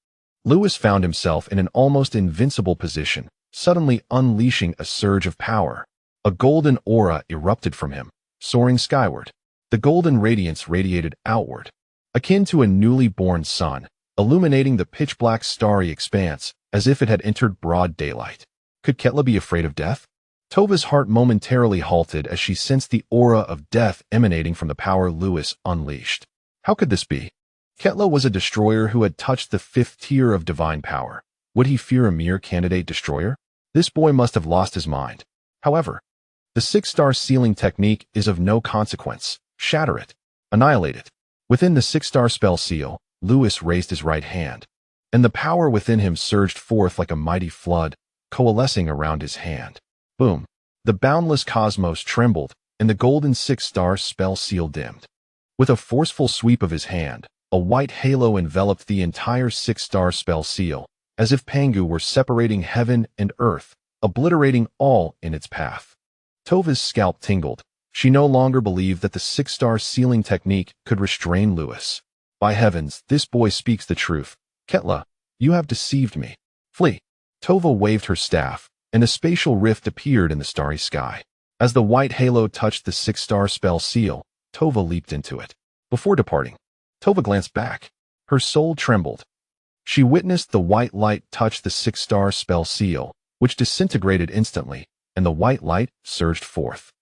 Lewis found himself in an almost invincible position, suddenly unleashing a surge of power. A golden aura erupted from him, soaring skyward. The golden radiance radiated outward, akin to a newly born sun, illuminating the pitch-black starry expanse as if it had entered broad daylight. Could Ketla be afraid of death? Tova's heart momentarily halted as she sensed the aura of death emanating from the power Lewis unleashed. How could this be? Ketla was a destroyer who had touched the 5th tier of divine power. Would he fear a mere candidate destroyer? This boy must have lost his mind. However, the 6-star sealing technique is of no consequence. Shatter it. Annihilate it. Within the 6-star spell seal, Lewis raised his right hand, and the power within him surged forth like a mighty flood, coalescing around his hand. Boom! The boundless cosmos trembled, and the golden six-star spell seal dimmed. With a forceful sweep of his hand, a white halo enveloped the entire six-star spell seal, as if Pangu were separating heaven and earth, obliterating all in its path. Tova's scalp tingled. She no longer believed that the six-star sealing technique could restrain Lewis. By heavens, this boy speaks the truth. Ketla, you have deceived me. Flee. Tova waved her staff, and a spatial rift appeared in the starry sky. As the white halo touched the six-star spell seal, Tova leaped into it. Before departing, Tova glanced back. Her soul trembled. She witnessed the white light touch the six-star spell seal, which disintegrated instantly, and the white light surged forth.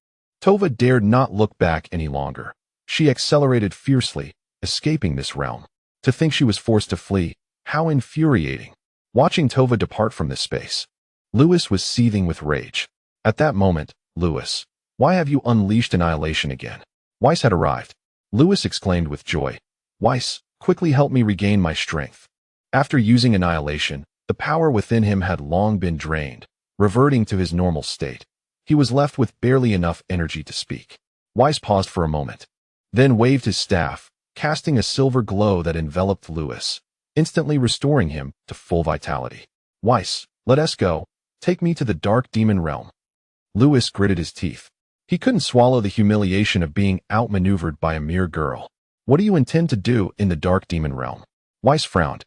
Tova dared not look back any longer. She accelerated fiercely, escaping this realm. To think she was forced to flee, how infuriating. Watching Tova depart from this space, Lewis was seething with rage. At that moment, Lewis, why have you unleashed annihilation again? Weiss had arrived. Lewis exclaimed with joy. Weiss, quickly help me regain my strength. After using annihilation, the power within him had long been drained, reverting to his normal state. He was left with barely enough energy to speak. Weiss paused for a moment, then waved his staff, casting a silver glow that enveloped Lewis, instantly restoring him to full vitality. Weiss, let us go. Take me to the dark demon realm. Lewis gritted his teeth. He couldn't swallow the humiliation of being outmaneuvered by a mere girl. What do you intend to do in the dark demon realm? Weiss frowned.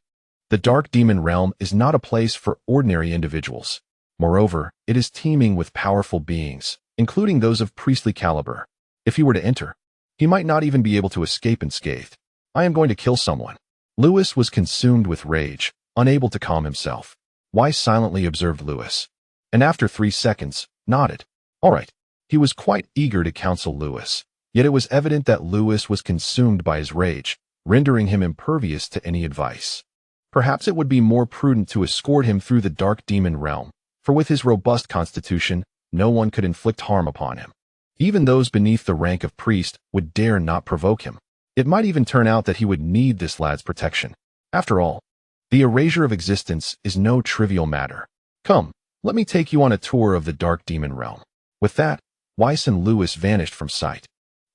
The dark demon realm is not a place for ordinary individuals. Moreover, it is teeming with powerful beings, including those of priestly caliber. If he were to enter, he might not even be able to escape unscathed. I am going to kill someone. Lewis was consumed with rage, unable to calm himself. Weiss silently observed Lewis, and after 3 seconds, nodded. All right. He was quite eager to counsel Lewis, yet it was evident that Lewis was consumed by his rage, rendering him impervious to any advice. Perhaps it would be more prudent to escort him through the dark demon realm, for with his robust constitution, no one could inflict harm upon him. Even those beneath the rank of priest would dare not provoke him. It might even turn out that he would need this lad's protection. After all, the erasure of existence is no trivial matter. Come, let me take you on a tour of the dark demon realm. With that, Weiss and Lewis vanished from sight.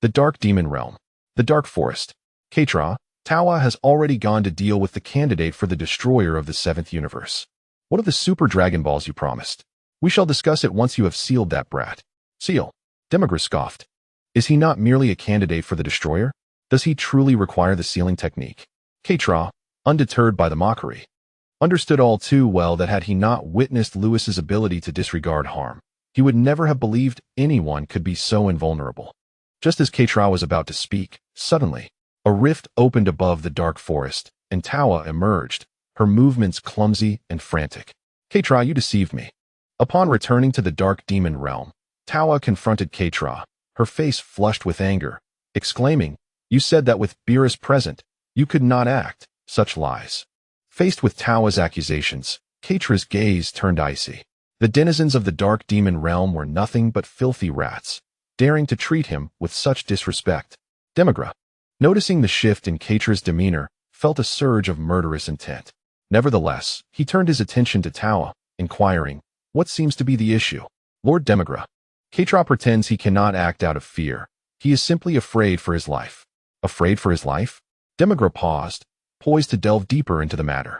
The dark demon realm. The dark forest. Katra, Tawa has already gone to deal with the candidate for the destroyer of the 7th universe. What of the super Dragon Balls you promised? We shall discuss it once you have sealed that brat. Seal. Demigra scoffed. Is he not merely a candidate for the destroyer? Does he truly require the sealing technique? Katra, undeterred by the mockery, understood all too well that had he not witnessed Lewis's ability to disregard harm, he would never have believed anyone could be so invulnerable. Just as Katra was about to speak, suddenly, a rift opened above the dark forest, and Tawa emerged, her movements clumsy and frantic. Katra, you deceived me. Upon returning to the dark demon realm, Tawa confronted Katra, her face flushed with anger, exclaiming, You said that with Beerus present, you could not act. Such lies. Faced with Tawa's accusations, Katra's gaze turned icy. The denizens of the dark demon realm were nothing but filthy rats, daring to treat him with such disrespect. Demigra, noticing the shift in Katra's demeanor, felt a surge of murderous intent. Nevertheless, he turned his attention to Tawa, inquiring, What seems to be the issue? Lord Demigra. Katra pretends he cannot act out of fear. He is simply afraid for his life. Afraid for his life? Demigra paused, poised to delve deeper into the matter.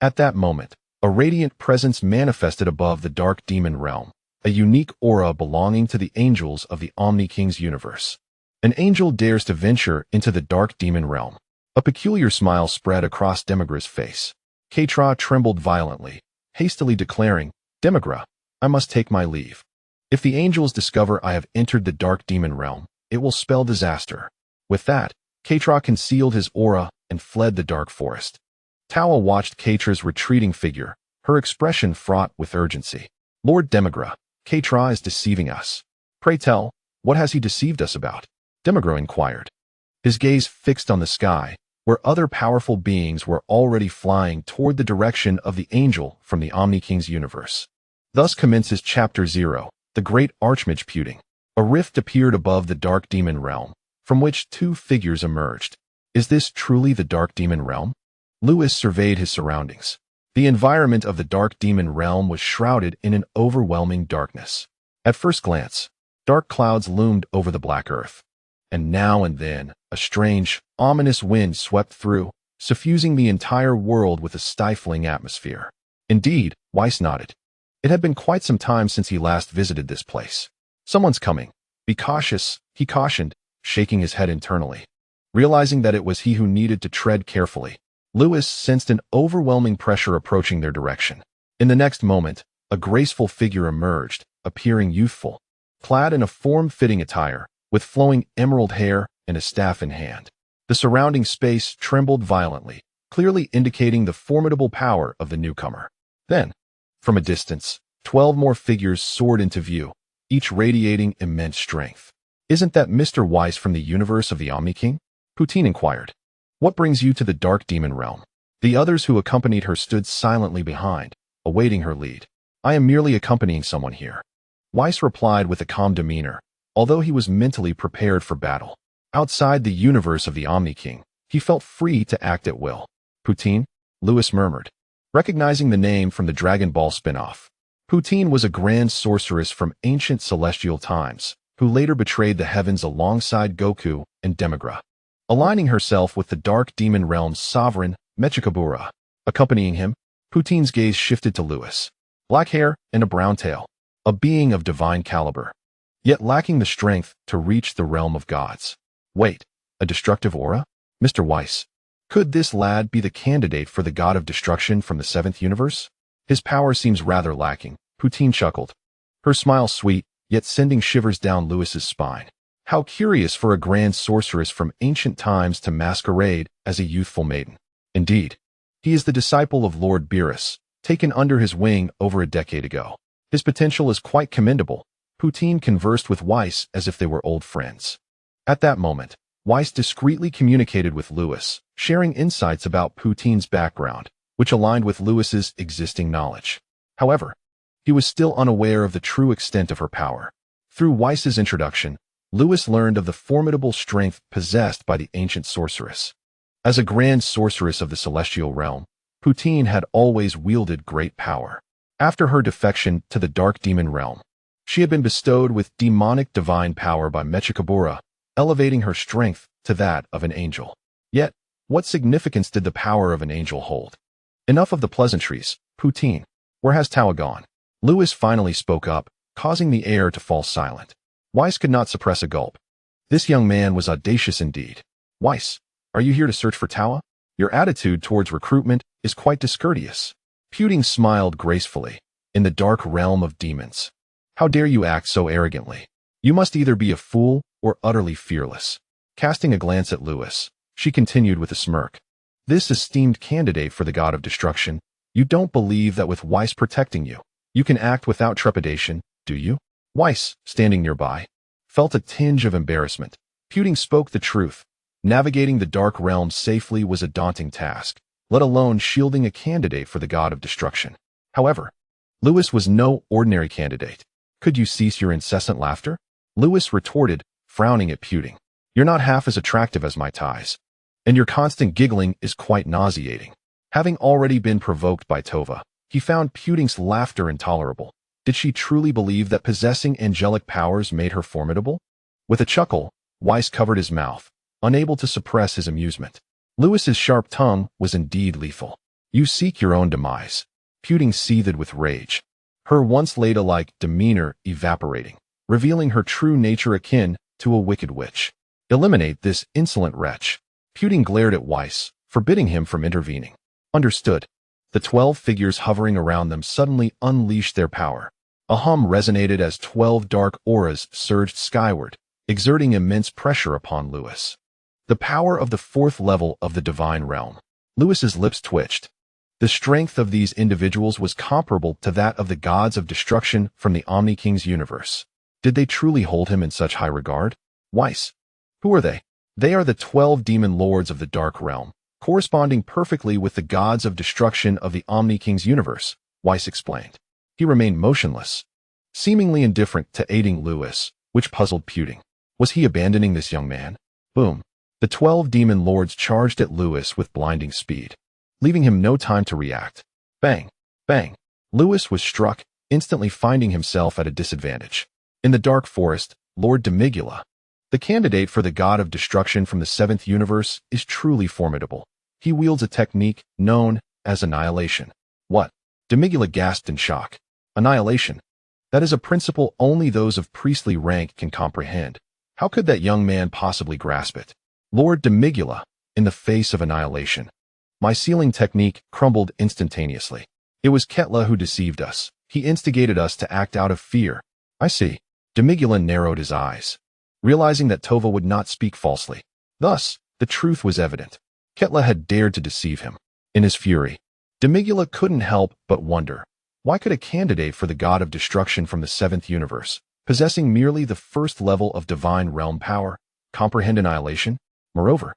At that moment, a radiant presence manifested above the dark demon realm, a unique aura belonging to the angels of the Omni King's universe. An angel dares to venture into the dark demon realm. A peculiar smile spread across Demigra's face. Katra trembled violently, hastily declaring, Demigra, I must take my leave. If the angels discover I have entered the dark demon realm, it will spell disaster. With that, Katra concealed his aura and fled the dark forest. Tawa watched Katra's retreating figure, her expression fraught with urgency. Lord Demigra, Katra is deceiving us. Pray tell, what has he deceived us about? Demigra inquired. His gaze fixed on the sky, where other powerful beings were already flying toward the direction of the angel from the Omni King's universe. Thus commences Chapter 0, the Great Archmage Puting. A rift appeared above the dark demon realm, from which 2 figures emerged. Is this truly the dark demon realm? Lewis surveyed his surroundings. The environment of the Dark Demon Realm was shrouded in an overwhelming darkness. At first glance, dark clouds loomed over the black earth, and now and then, a strange, ominous wind swept through, suffusing the entire world with a stifling atmosphere. Indeed, Weiss nodded. It had been quite some time since he last visited this place. Someone's coming. Be cautious, he cautioned, shaking his head internally. Realizing that it was he who needed to tread carefully, Lewis sensed an overwhelming pressure approaching their direction. In the next moment, a graceful figure emerged, appearing youthful, clad in a form-fitting attire, with flowing emerald hair and a staff in hand. The surrounding space trembled violently, clearly indicating the formidable power of the newcomer. Then, from a distance, 12 more figures soared into view, each radiating immense strength. "Isn't that Mr. Weiss from the universe of the Omni King?" Poutine inquired. "What brings you to the Dark Demon Realm?" The others who accompanied her stood silently behind, awaiting her lead. "I am merely accompanying someone here," Weiss replied with a calm demeanor, although he was mentally prepared for battle. Outside the universe of the Omni King, he felt free to act at will. "Poutine?" Lewis murmured, recognizing the name from the Dragon Ball spin-off. Poutine was a grand sorceress from ancient celestial times, who later betrayed the heavens alongside Goku and Demigra, aligning herself with the Dark Demon Realm's sovereign, Mechikabura. Accompanying him, Poutine's gaze shifted to Lewis. Black hair and a brown tail, a being of divine caliber, yet lacking the strength to reach the realm of gods. Wait, a destructive aura? Mr. Weiss, could this lad be the candidate for the god of destruction from the 7th universe? His power seems rather lacking, Poutine chuckled, her smile sweet, yet sending shivers down Lewis's spine. How curious for a grand sorceress from ancient times to masquerade as a youthful maiden. Indeed, he is the disciple of Lord Beerus, taken under his wing over a decade ago. His potential is quite commendable. Poutine conversed with Weiss as if they were old friends. At that moment, Weiss discreetly communicated with Lewis, sharing insights about Poutine's background, which aligned with Lewis's existing knowledge. However, he was still unaware of the true extent of her power. Through Weiss's introduction, Lewis learned of the formidable strength possessed by the ancient sorceress. As a grand sorceress of the celestial realm, Poutine had always wielded great power. After her defection to the Dark Demon Realm, she had been bestowed with demonic divine power by Mechikabura, elevating her strength to that of an angel. Yet, what significance did the power of an angel hold? Enough of the pleasantries, Poutine. Where has Tawa gone? Lewis finally spoke up, causing the air to fall silent. Weiss could not suppress a gulp. This young man was audacious indeed. Weiss, are you here to search for Tawa? Your attitude towards recruitment is quite discourteous. Poutine smiled gracefully. In the dark realm of demons, how dare you act so arrogantly? You must either be a fool or utterly fearless. Casting a glance at Lewis, she continued with a smirk. This esteemed candidate for the god of destruction, you don't believe that with Weiss protecting you, you can act without trepidation, do you? Weiss, standing nearby, felt a tinge of embarrassment. Poutine spoke the truth. Navigating the dark realm safely was a daunting task, let alone shielding a candidate for the god of destruction. However, Lewis was no ordinary candidate. Could you cease your incessant laughter? Lewis retorted, frowning at Poutine. You're not half as attractive as my ties, and your constant giggling is quite nauseating. Having already been provoked by Tova, he found Poutine's laughter intolerable. Did she truly believe that possessing angelic powers made her formidable? With a chuckle, Weiss covered his mouth, unable to suppress his amusement. Lewis's sharp tongue was indeed lethal. You seek your own demise. Poutine seethed with rage, her once ladylike demeanor evaporating, revealing her true nature akin to a wicked witch. Eliminate this insolent wretch. Poutine glared at Weiss, forbidding him from intervening. Understood. The 12 figures hovering around them suddenly unleashed their power. A hum resonated as 12 dark auras surged skyward, exerting immense pressure upon Lewis. The power of the 4th level of the divine realm. Lewis's lips twitched. The strength of these individuals was comparable to that of the gods of destruction from the Omni King's universe. Did they truly hold him in such high regard? Weiss. Who are they? They are the 12 demon lords of the dark realm, corresponding perfectly with the gods of destruction of the Omni King's universe, Weiss explained. He remained motionless, seemingly indifferent to aiding Lewis, which puzzled Poutine. Was he abandoning this young man? Boom. The 12 demon lords charged at Lewis with blinding speed, leaving him no time to react. Bang! Bang! Lewis was struck, instantly finding himself at a disadvantage. In the dark forest, Lord Demigula, the candidate for the god of destruction from the seventh universe, is truly formidable. He wields a technique known as annihilation. What? Demigula gasped in shock. Annihilation? That is a principle only those of priestly rank can comprehend. How could that young man possibly grasp it? Lord Demigula, in the face of annihilation. My sealing technique crumbled instantaneously. It was Ketla who deceived us. He instigated us to act out of fear. I see. Demigula narrowed his eyes, realizing that Tova would not speak falsely. Thus, the truth was evident. Ketla had dared to deceive him. In his fury, Demigula couldn't help but wonder, why could a candidate for the god of destruction from the seventh universe, possessing merely the first level of divine realm power, comprehend annihilation? Moreover,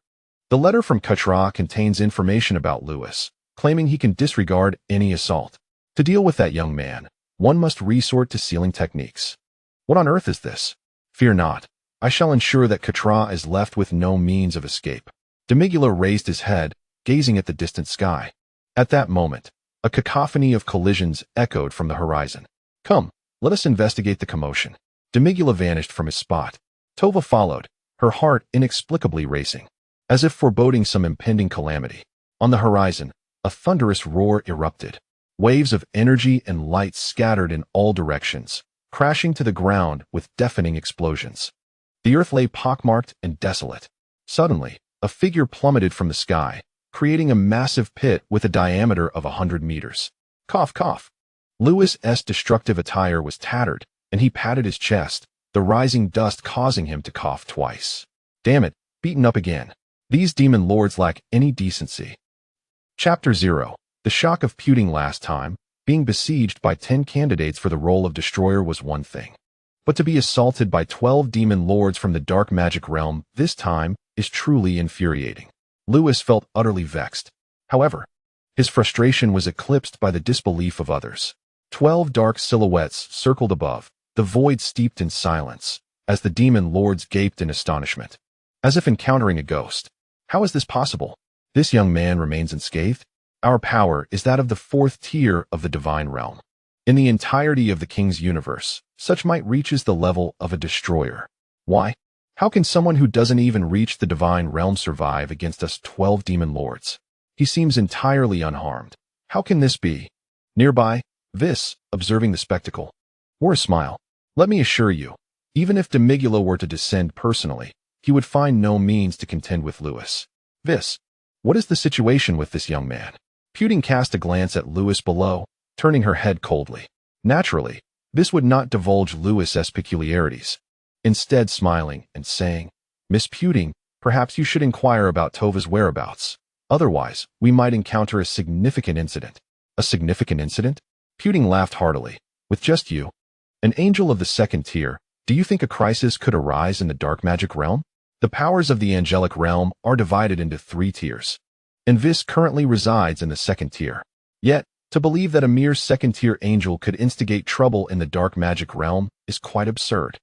the letter from Katra contains information about Lewis, claiming he can disregard any assault. To deal with that young man, one must resort to sealing techniques. What on earth is this? Fear not. I shall ensure that Katra is left with no means of escape. Demigula raised his head, gazing at the distant sky. At that moment, a cacophony of collisions echoed from the horizon. Come, let us investigate the commotion. Demigula vanished from his spot. Tova followed, her heart inexplicably racing, as if foreboding some impending calamity. On the horizon, a thunderous roar erupted. Waves of energy and light scattered in all directions, crashing to the ground with deafening explosions. The earth lay pockmarked and desolate. Suddenly, a figure plummeted from the sky, creating a massive pit with a diameter of 100 meters. Cough, cough. Lewis's destructive attire was tattered, and he patted his chest, the rising dust causing him to cough twice. Damn it, beaten up again. These demon lords lack any decency. Chapter 0. The shock of Puting last time, being besieged by 10 candidates for the role of destroyer was one thing. But to be assaulted by 12 demon lords from the dark magic realm this time is truly infuriating. Lewis felt utterly vexed. However, his frustration was eclipsed by the disbelief of others. 12 dark silhouettes circled above, the void steeped in silence, as the demon lords gaped in astonishment, as if encountering a ghost. How is this possible? This young man remains unscathed? Our power is that of the 4th tier of the divine realm. In the entirety of the king's universe, such might reaches the level of a destroyer. Why? How can someone who doesn't even reach the divine realm survive against us 12 demon lords? He seems entirely unharmed. How can this be? Nearby, Vis, observing the spectacle, wore a smile. Let me assure you, even if Demigula were to descend personally, he would find no means to contend with Lewis. Vis, what is the situation with this young man? Puting cast a glance at Lewis below, turning her head coldly. Naturally, this would not divulge Lewis's peculiarities. Instead smiling and saying, Miss Puting, perhaps you should inquire about Tova's whereabouts. Otherwise, we might encounter a significant incident. A significant incident? Puting laughed heartily. With just you, an angel of the 2nd tier, do you think a crisis could arise in the dark magic realm? The powers of the angelic realm are divided into 3 tiers, and Vis currently resides in the 2nd tier. Yet, to believe that a mere 2nd tier angel could instigate trouble in the dark magic realm is quite absurd.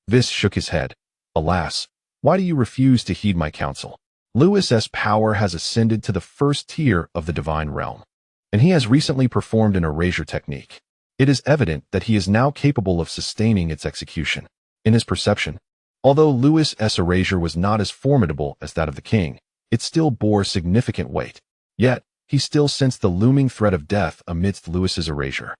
Vis shook his head. Alas, why do you refuse to heed my counsel? Lewis's power has ascended to the 1st tier of the divine realm, and he has recently performed an erasure technique. It is evident that he is now capable of sustaining its execution. In his perception, although Lewis's erasure was not as formidable as that of the king, it still bore significant weight. Yet, he still sensed the looming threat of death amidst Lewis's erasure.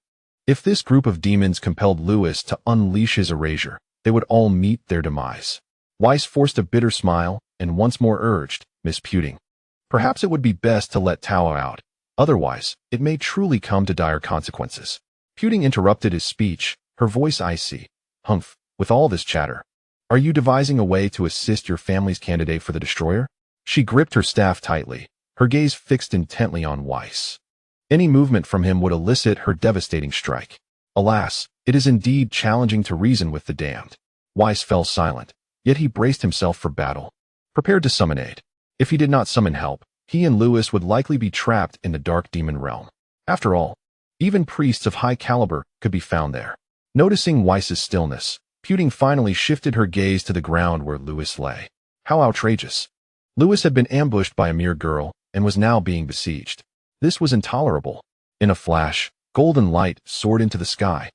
If this group of demons compelled Lewis to unleash his erasure, they would all meet their demise. Weiss forced a bitter smile and once more urged, Miss Puting, perhaps it would be best to let Tawa out. Otherwise, it may truly come to dire consequences. Puting interrupted his speech, her voice icy. Humph, with all this chatter, are you devising a way to assist your family's candidate for the destroyer? She gripped her staff tightly, her gaze fixed intently on Weiss. Any movement from him would elicit her devastating strike. Alas, it is indeed challenging to reason with the damned. Weiss fell silent, yet he braced himself for battle, prepared to summon aid. If he did not summon help, he and Lewis would likely be trapped in the dark demon realm. After all, even priests of high caliber could be found there. Noticing Weiss's stillness, Puting finally shifted her gaze to the ground where Lewis lay. How outrageous. Lewis had been ambushed by a mere girl and was now being besieged. This was intolerable. In a flash, golden light soared into the sky.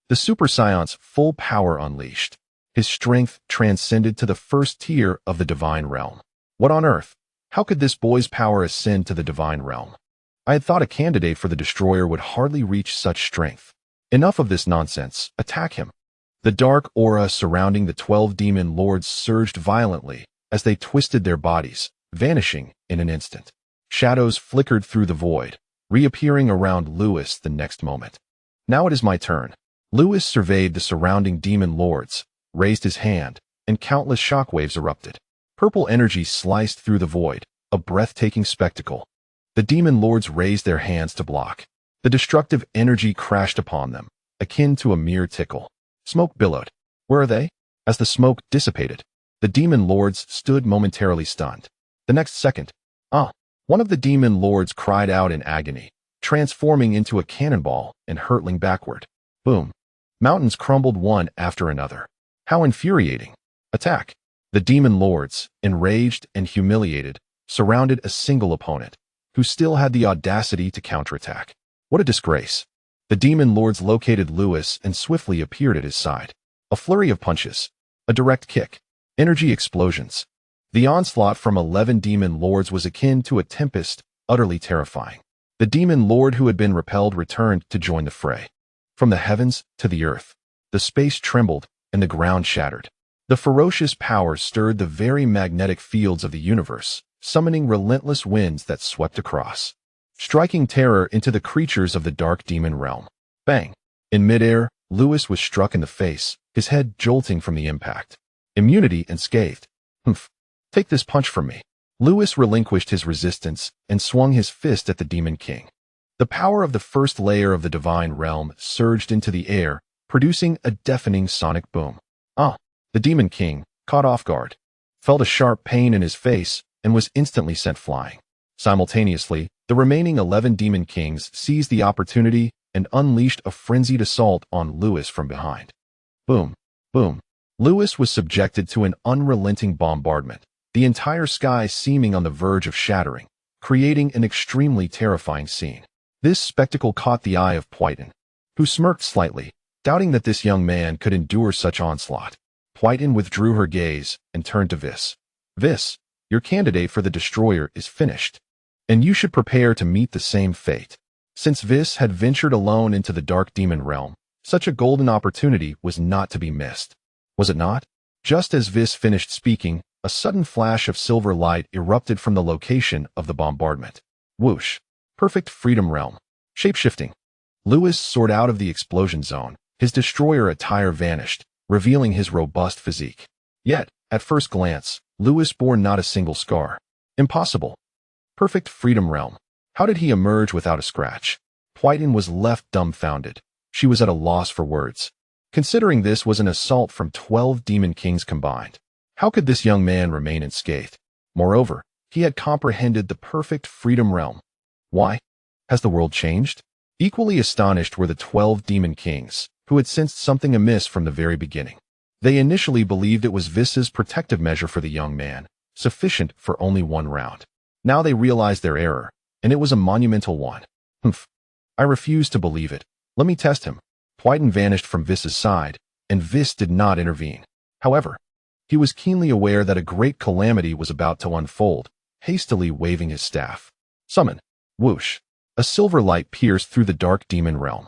The Super Saiyan's full power unleashed. His strength transcended to the first tier of the divine realm. What on earth? How could this boy's power ascend to the divine realm? I had thought a candidate for the destroyer would hardly reach such strength. Enough of this nonsense. Attack him. The dark aura surrounding the 12 demon lords surged violently as they twisted their bodies, vanishing in an instant. Shadows flickered through the void, reappearing around Lewis the next moment. Now it is my turn. Lewis surveyed the surrounding demon lords, raised his hand, and countless shockwaves erupted. Purple energy sliced through the void, a breathtaking spectacle. The demon lords raised their hands to block. The destructive energy crashed upon them, akin to a mere tickle. Smoke billowed. Where are they? As the smoke dissipated, the demon lords stood momentarily stunned. The next second, one of the demon lords cried out in agony, transforming into a cannonball and hurtling backward. Boom. Mountains crumbled one after another. How infuriating. Attack. The demon lords, enraged and humiliated, surrounded a single opponent, who still had the audacity to counterattack. What a disgrace. The demon lords located Lewis and swiftly appeared at his side. A flurry of punches. A direct kick. Energy explosions. The onslaught from 11 demon lords was akin to a tempest, utterly terrifying. The demon lord who had been repelled returned to join the fray. From the heavens to the earth, the space trembled and the ground shattered. The ferocious power stirred the very magnetic fields of the universe, summoning relentless winds that swept across, striking terror into the creatures of the dark demon realm. Bang! In midair, Lewis was struck in the face, his head jolting from the impact. Immunity unscathed. Humph! Take this punch from me. Lewis relinquished his resistance and swung his fist at the Demon King. The power of the first layer of the divine realm surged into the air, producing a deafening sonic boom. The Demon King, caught off guard, felt a sharp pain in his face and was instantly sent flying. Simultaneously, the remaining 11 Demon Kings seized the opportunity and unleashed a frenzied assault on Lewis from behind. Boom, boom. Lewis was subjected to an unrelenting bombardment, the entire sky seeming on the verge of shattering, creating an extremely terrifying scene. This spectacle caught the eye of Poitin, who smirked slightly, doubting that this young man could endure such onslaught. Poitin withdrew her gaze and turned to Vis. Vis, your candidate for the destroyer is finished, and you should prepare to meet the same fate. Since Vis had ventured alone into the dark demon realm, such a golden opportunity was not to be missed. Was it not? Just as Vis finished speaking, a sudden flash of silver light erupted from the location of the bombardment. Whoosh! Perfect freedom realm. Shapeshifting. Lewis soared out of the explosion zone. His destroyer attire vanished, revealing his robust physique. Yet, at first glance, Lewis bore not a single scar. Impossible. Perfect freedom realm. How did he emerge without a scratch? Poitin was left dumbfounded. She was at a loss for words. Considering this was an assault from 12 Demon Kings combined, how could this young man remain unscathed? Moreover, he had comprehended the perfect freedom realm. Why? Has the world changed? Equally astonished were the 12 Demon Kings, who had sensed something amiss from the very beginning. They initially believed it was Vis's protective measure for the young man, sufficient for only one round. Now they realized their error, and it was a monumental one. Humph. I refuse to believe it. Let me test him. Poitin vanished from Vis's side, and Vis did not intervene. However, he was keenly aware that a great calamity was about to unfold, hastily waving his staff. Summon. Whoosh. A silver light pierced through the dark demon realm.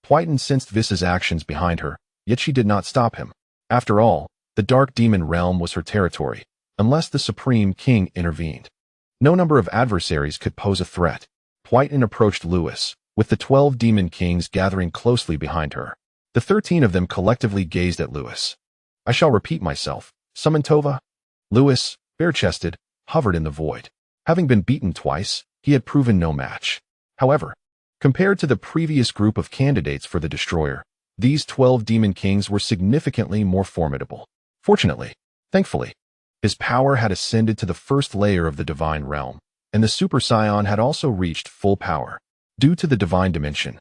Poitin sensed Vis's actions behind her, yet she did not stop him. After all, the dark demon realm was her territory, unless the Supreme King intervened. No number of adversaries could pose a threat. Poitin approached Lewis, with the 12 Demon Kings gathering closely behind her. The 13 of them collectively gazed at Lewis. I shall repeat myself. Summon Tawa. Lewis, bare-chested, hovered in the void. Having been beaten twice, he had proven no match. However, compared to the previous group of candidates for the destroyer, these 12 Demon Kings were significantly more formidable. Fortunately, thankfully, his power had ascended to the first layer of the divine realm, and the Super Saiyan had also reached full power. Due to the divine dimension,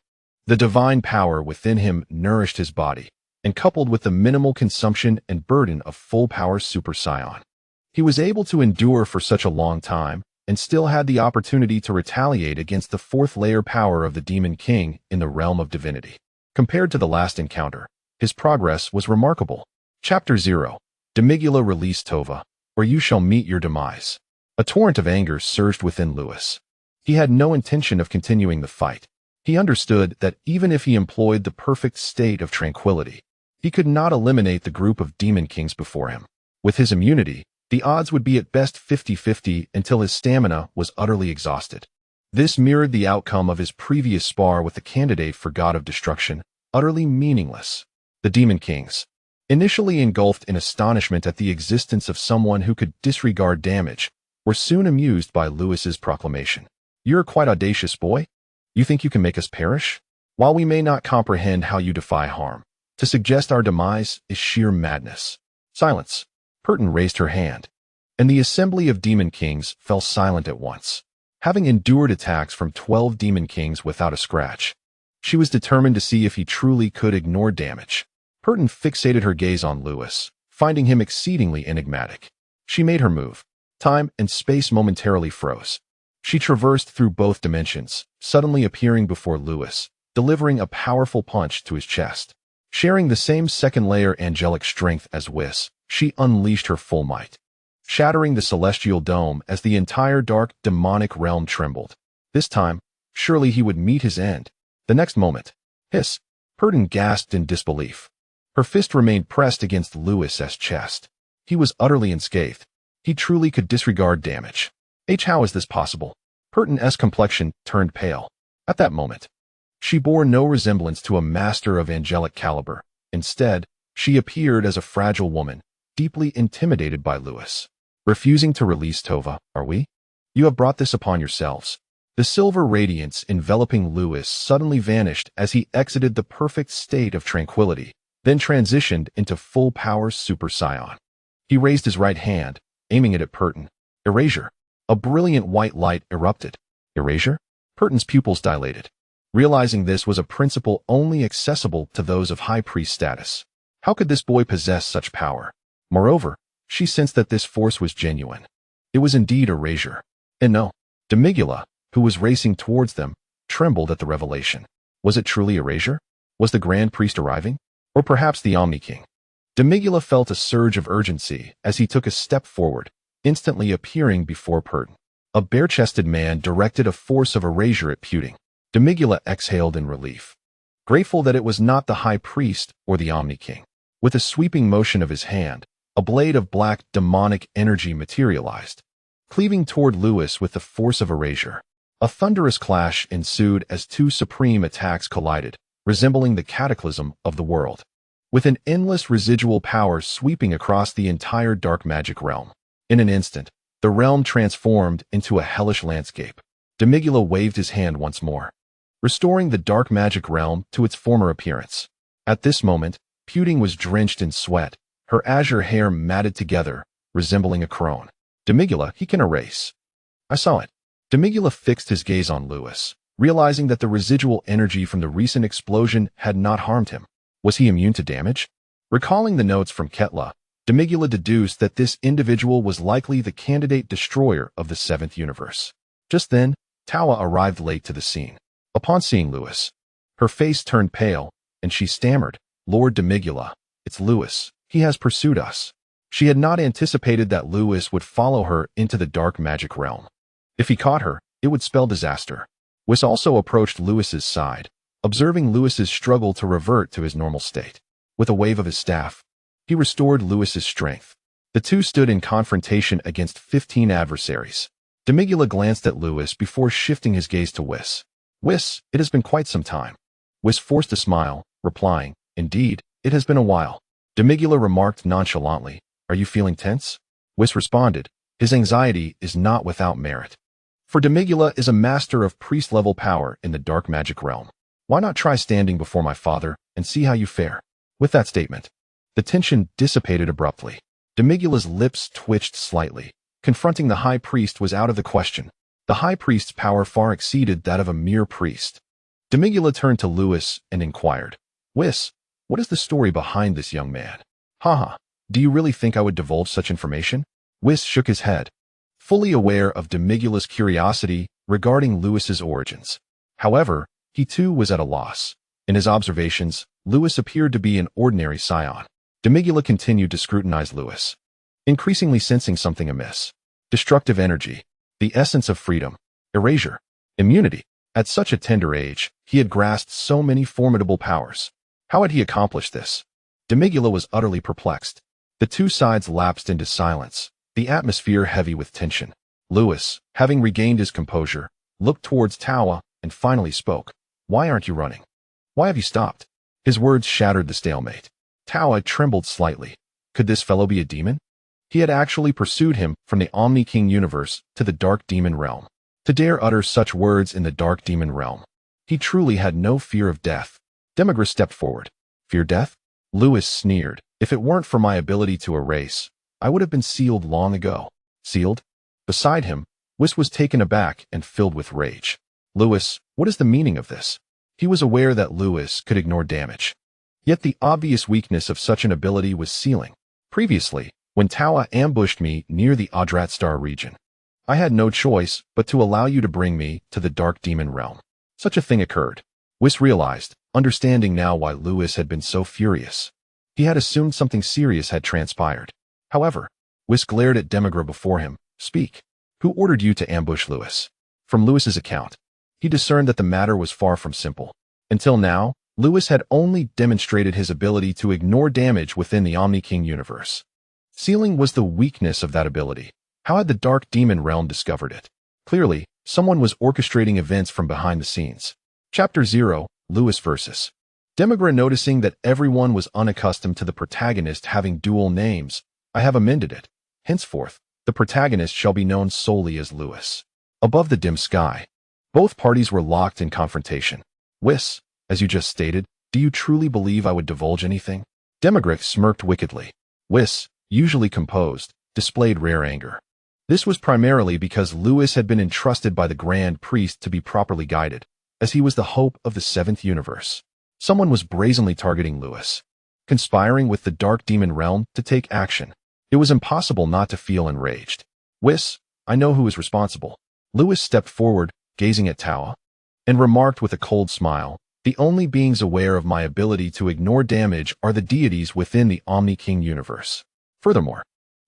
the divine power within him nourished his body, and coupled with the minimal consumption and burden of full power Super Saiyan, he was able to endure for such a long time and still had the opportunity to retaliate against the fourth-layer power of the Demon King in the realm of divinity. Compared to the last encounter, his progress was remarkable. Chapter 0. Demigula released Tova, or you shall meet your demise. A torrent of anger surged within Lewis. He had no intention of continuing the fight. He understood that even if he employed the perfect state of tranquility, he could not eliminate the group of Demon Kings before him. With his immunity, the odds would be at best 50-50 until his stamina was utterly exhausted. This mirrored the outcome of his previous spar with the candidate for God of Destruction, utterly meaningless. The Demon Kings, initially engulfed in astonishment at the existence of someone who could disregard damage, were soon amused by Lewis's proclamation. You're quite audacious, boy. You think you can make us perish? While we may not comprehend how you defy harm, to suggest our demise is sheer madness. Silence. Pertin raised her hand, and the assembly of Demon Kings fell silent at once. Having endured attacks from 12 Demon Kings without a scratch, she was determined to see if he truly could ignore damage. Pertin fixated her gaze on Lewis, finding him exceedingly enigmatic. She made her move. Time and space momentarily froze. She traversed through both dimensions, suddenly appearing before Lewis, delivering a powerful punch to his chest. Sharing the same second-layer angelic strength as Whis, she unleashed her full might, shattering the celestial dome as the entire dark, demonic realm trembled. This time, surely he would meet his end. The next moment, hiss, Pertin gasped in disbelief. Her fist remained pressed against Lewis's chest. He was utterly unscathed. He truly could disregard damage. How is this possible? Pertin's complexion turned pale. At that moment, she bore no resemblance to a master of angelic caliber. Instead, she appeared as a fragile woman, deeply intimidated by Lewis. Refusing to release Tova, are we? You have brought this upon yourselves. The silver radiance enveloping Lewis suddenly vanished as he exited the perfect state of tranquility, then transitioned into full-power Super Saiyan. He raised his right hand, aiming it at Pertin. Erasure. A brilliant white light erupted. Erasure? Pertin's pupils dilated, realizing this was a principle only accessible to those of high priest status. How could this boy possess such power? Moreover, she sensed that this force was genuine. It was indeed erasure. And no, Demigula, who was racing towards them, trembled at the revelation. Was it truly erasure? Was the Grand Priest arriving? Or perhaps the Omni King? Demigula felt a surge of urgency as he took a step forward, instantly appearing before Pertin. A bare-chested man directed a force of erasure at Puting. Demigula exhaled in relief, grateful that it was not the High Priest or the Omni King. With a sweeping motion of his hand, a blade of black demonic energy materialized, cleaving toward Lewis with the force of erasure. A thunderous clash ensued as two supreme attacks collided, resembling the cataclysm of the world, with an endless residual power sweeping across the entire dark magic realm. In an instant, the realm transformed into a hellish landscape. Demigula waved his hand once more, restoring the dark magic realm to its former appearance. At this moment, Puting was drenched in sweat, her azure hair matted together, resembling a crone. Demigula, he can erase. I saw it. Demigula fixed his gaze on Lewis, realizing that the residual energy from the recent explosion had not harmed him. Was he immune to damage? Recalling the notes from Ketla, Demigula deduced that this individual was likely the candidate destroyer of the seventh universe. Just then, Tawa arrived late to the scene. Upon seeing Lewis, her face turned pale, and she stammered, Lord Demigula, it's Lewis. He has pursued us. She had not anticipated that Lewis would follow her into the dark magic realm. If he caught her, it would spell disaster. Whis also approached Lewis's side, observing Lewis's struggle to revert to his normal state. With a wave of his staff, he restored Lewis's strength. The two stood in confrontation against 15 adversaries. Demigula glanced at Lewis before shifting his gaze to Whis. Whis, it has been quite some time. Whis forced a smile, replying, Indeed, it has been a while. Demigula remarked nonchalantly, Are you feeling tense? Whis responded, His anxiety is not without merit. For Demigula is a master of priest-level power in the dark magic realm. Why not try standing before my father and see how you fare? With that statement, the tension dissipated abruptly. Demigula's lips twitched slightly. Confronting the high priest was out of the question. The high priest's power far exceeded that of a mere priest. Demigula turned to Lewis and inquired, Whis, what is the story behind this young man? Haha, do you really think I would divulge such information? Whis shook his head. fully aware of Demigula's curiosity regarding Lewis's origins. However, he too was at a loss. In his observations, Lewis appeared to be an ordinary Saiyan. Demigula continued to scrutinize Lewis, increasingly sensing something amiss. Destructive energy, the essence of freedom, erasure, immunity. At such a tender age, he had grasped so many formidable powers. How had he accomplished this? Demigula was utterly perplexed. The two sides lapsed into silence, the atmosphere heavy with tension. Lewis, having regained his composure, looked towards Tawa and finally spoke. "Why aren't you running? Why have you stopped?" His words shattered the stalemate. Tawa trembled slightly. Could this fellow be a demon? He had actually pursued him from the Omni King universe to the Dark Demon realm. To dare utter such words in the Dark Demon realm. He truly had no fear of death. Demigris stepped forward. "Fear death?" Lewis sneered. "If it weren't for my ability to erase, I would have been sealed long ago." Sealed? Beside him, Whis was taken aback and filled with rage. "Lewis, what is the meaning of this?" He was aware that Lewis could ignore damage. Yet the obvious weakness of such an ability was sealing. Previously, when Tawa ambushed me near the Adrat Star region, I had no choice but to allow you to bring me to the Dark Demon realm. Such a thing occurred. Whis realized, understanding now why Lewis had been so furious. He had assumed something serious had transpired. However, Whis glared at Demigra before him. "Speak. Who ordered you to ambush Lewis?" From Lewis's account, he discerned that the matter was far from simple. Until now, Lewis had only demonstrated his ability to ignore damage within the Omni King universe. Sealing was the weakness of that ability. How had the Dark Demon realm discovered it? Clearly, someone was orchestrating events from behind the scenes. Chapter 0, Lewis vs. Demigra. Noticing that everyone was unaccustomed to the protagonist having dual names, I have amended it. Henceforth, the protagonist shall be known solely as Lewis. Above the dim sky, both parties were locked in confrontation. "Whis, as you just stated, do you truly believe I would divulge anything?" Demigra smirked wickedly. Whis, usually composed, displayed rare anger. This was primarily because Lewis had been entrusted by the Grand Priest to be properly guided, as he was the hope of the Seventh Universe. Someone was brazenly targeting Lewis, conspiring with the Dark Demon realm to take action. It was impossible not to feel enraged. "Whis, I know who is responsible." Lewis stepped forward, gazing at Tawa, and remarked with a cold smile, "The only beings aware of my ability to ignore damage are the deities within the Omni King universe. Furthermore,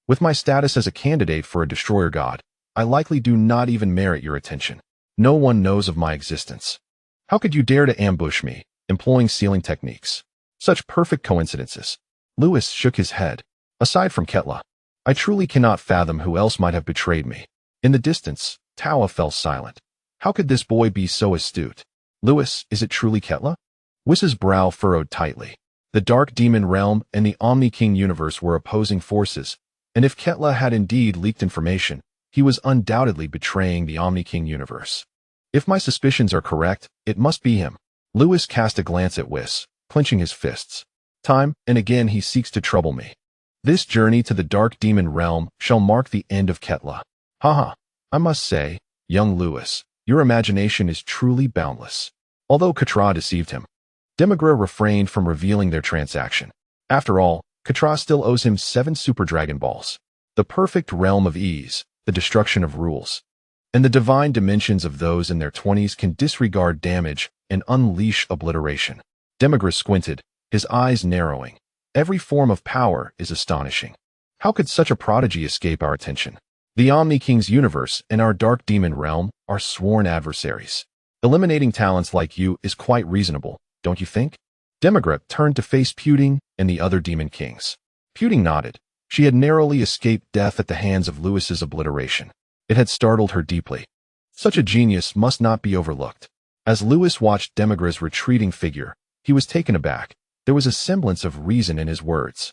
with my status as a candidate for a destroyer god, I likely do not even merit your attention. No one knows of my existence. How could you dare to ambush me, employing sealing techniques? Such perfect coincidences." Lewis shook his head. "Aside from Ketla, I truly cannot fathom who else might have betrayed me." In the distance, Tawa fell silent. How could this boy be so astute? "Lewis, is it truly Ketla?" Whis's brow furrowed tightly. The Dark Demon realm and the Omni King universe were opposing forces, and if Ketla had indeed leaked information, he was undoubtedly betraying the Omni King universe. If my suspicions are correct, it must be him. Lewis cast a glance at Whis, clenching his fists. Time and again he seeks to trouble me. This journey to the Dark Demon realm shall mark the end of Ketla. Haha, I must say, young Lewis, your imagination is truly boundless. Although Katra deceived him, Demigra refrained from revealing their transaction. After all, Katra still owes him 7 Super Dragon Balls, the perfect realm of ease, the destruction of rules, and the divine dimensions of those in their 20s can disregard damage and unleash obliteration. Demigra squinted, his eyes narrowing. Every form of power is astonishing. How could such a prodigy escape our attention? The Omni King's universe and our Dark Demon realm are sworn adversaries. Eliminating talents like you is quite reasonable, don't you think? Demigra turned to face Pudding and the other Demon Kings. Pudding nodded. She had narrowly escaped death at the hands of Lewis's obliteration. It had startled her deeply. Such a genius must not be overlooked. As Lewis watched Demigra's retreating figure, he was taken aback. There was a semblance of reason in his words.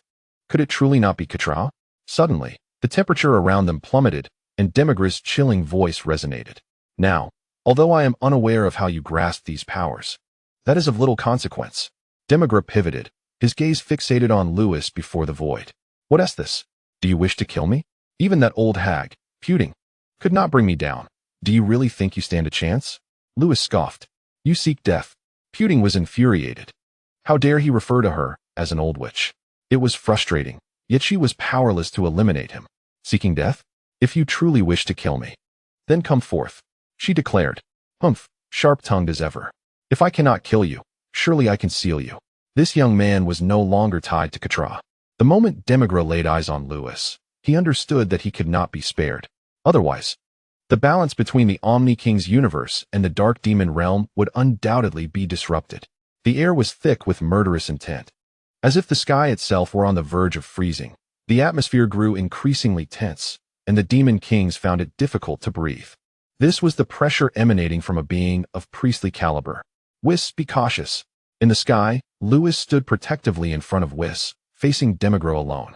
Could it truly not be Katra? Suddenly, the temperature around them plummeted, and Demigra's chilling voice resonated. Now, although I am unaware of how you grasp these powers, that is of little consequence. Demigra pivoted, his gaze fixated on Lewis before the void. What is this? Do you wish to kill me? Even that old hag, Pudding, could not bring me down. Do you really think you stand a chance? Lewis scoffed. You seek death. Pudding was infuriated. How dare he refer to her as an old witch? It was frustrating, yet she was powerless to eliminate him. Seeking death? If you truly wish to kill me, then come forth, she declared. Humph, sharp-tongued as ever. If I cannot kill you, surely I can seal you. This young man was no longer tied to Katra. The moment Demigra laid eyes on Lewis, he understood that he could not be spared. Otherwise, the balance between the Omni King's universe and the Dark Demon realm would undoubtedly be disrupted. The air was thick with murderous intent. As if the sky itself were on the verge of freezing, the atmosphere grew increasingly tense, and the Demon Kings found it difficult to breathe. This was the pressure emanating from a being of priestly caliber. Whis, be cautious. In the sky, Lewis stood protectively in front of Whis, facing Demigra alone.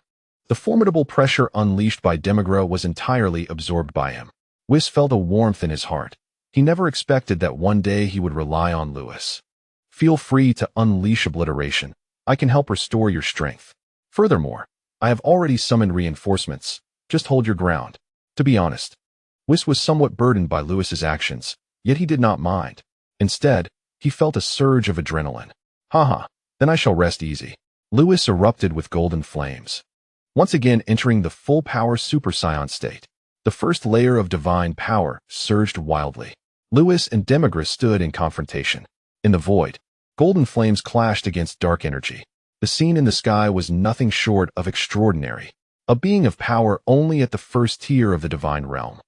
The formidable pressure unleashed by Demigra was entirely absorbed by him. Whis felt a warmth in his heart. He never expected that one day he would rely on Lewis. Feel free to unleash obliteration. I can help restore your strength. Furthermore, I have already summoned reinforcements. Just hold your ground. To be honest, Whis was somewhat burdened by Lewis's actions, yet he did not mind. Instead, he felt a surge of adrenaline. Haha, then I shall rest easy. Lewis erupted with golden flames, once again entering the full-power Super Saiyan state. The first layer of divine power surged wildly. Lewis and Demigra stood in confrontation. In the void, golden flames clashed against dark energy. The scene in the sky was nothing short of extraordinary. A being of power only at the first tier of the divine realm.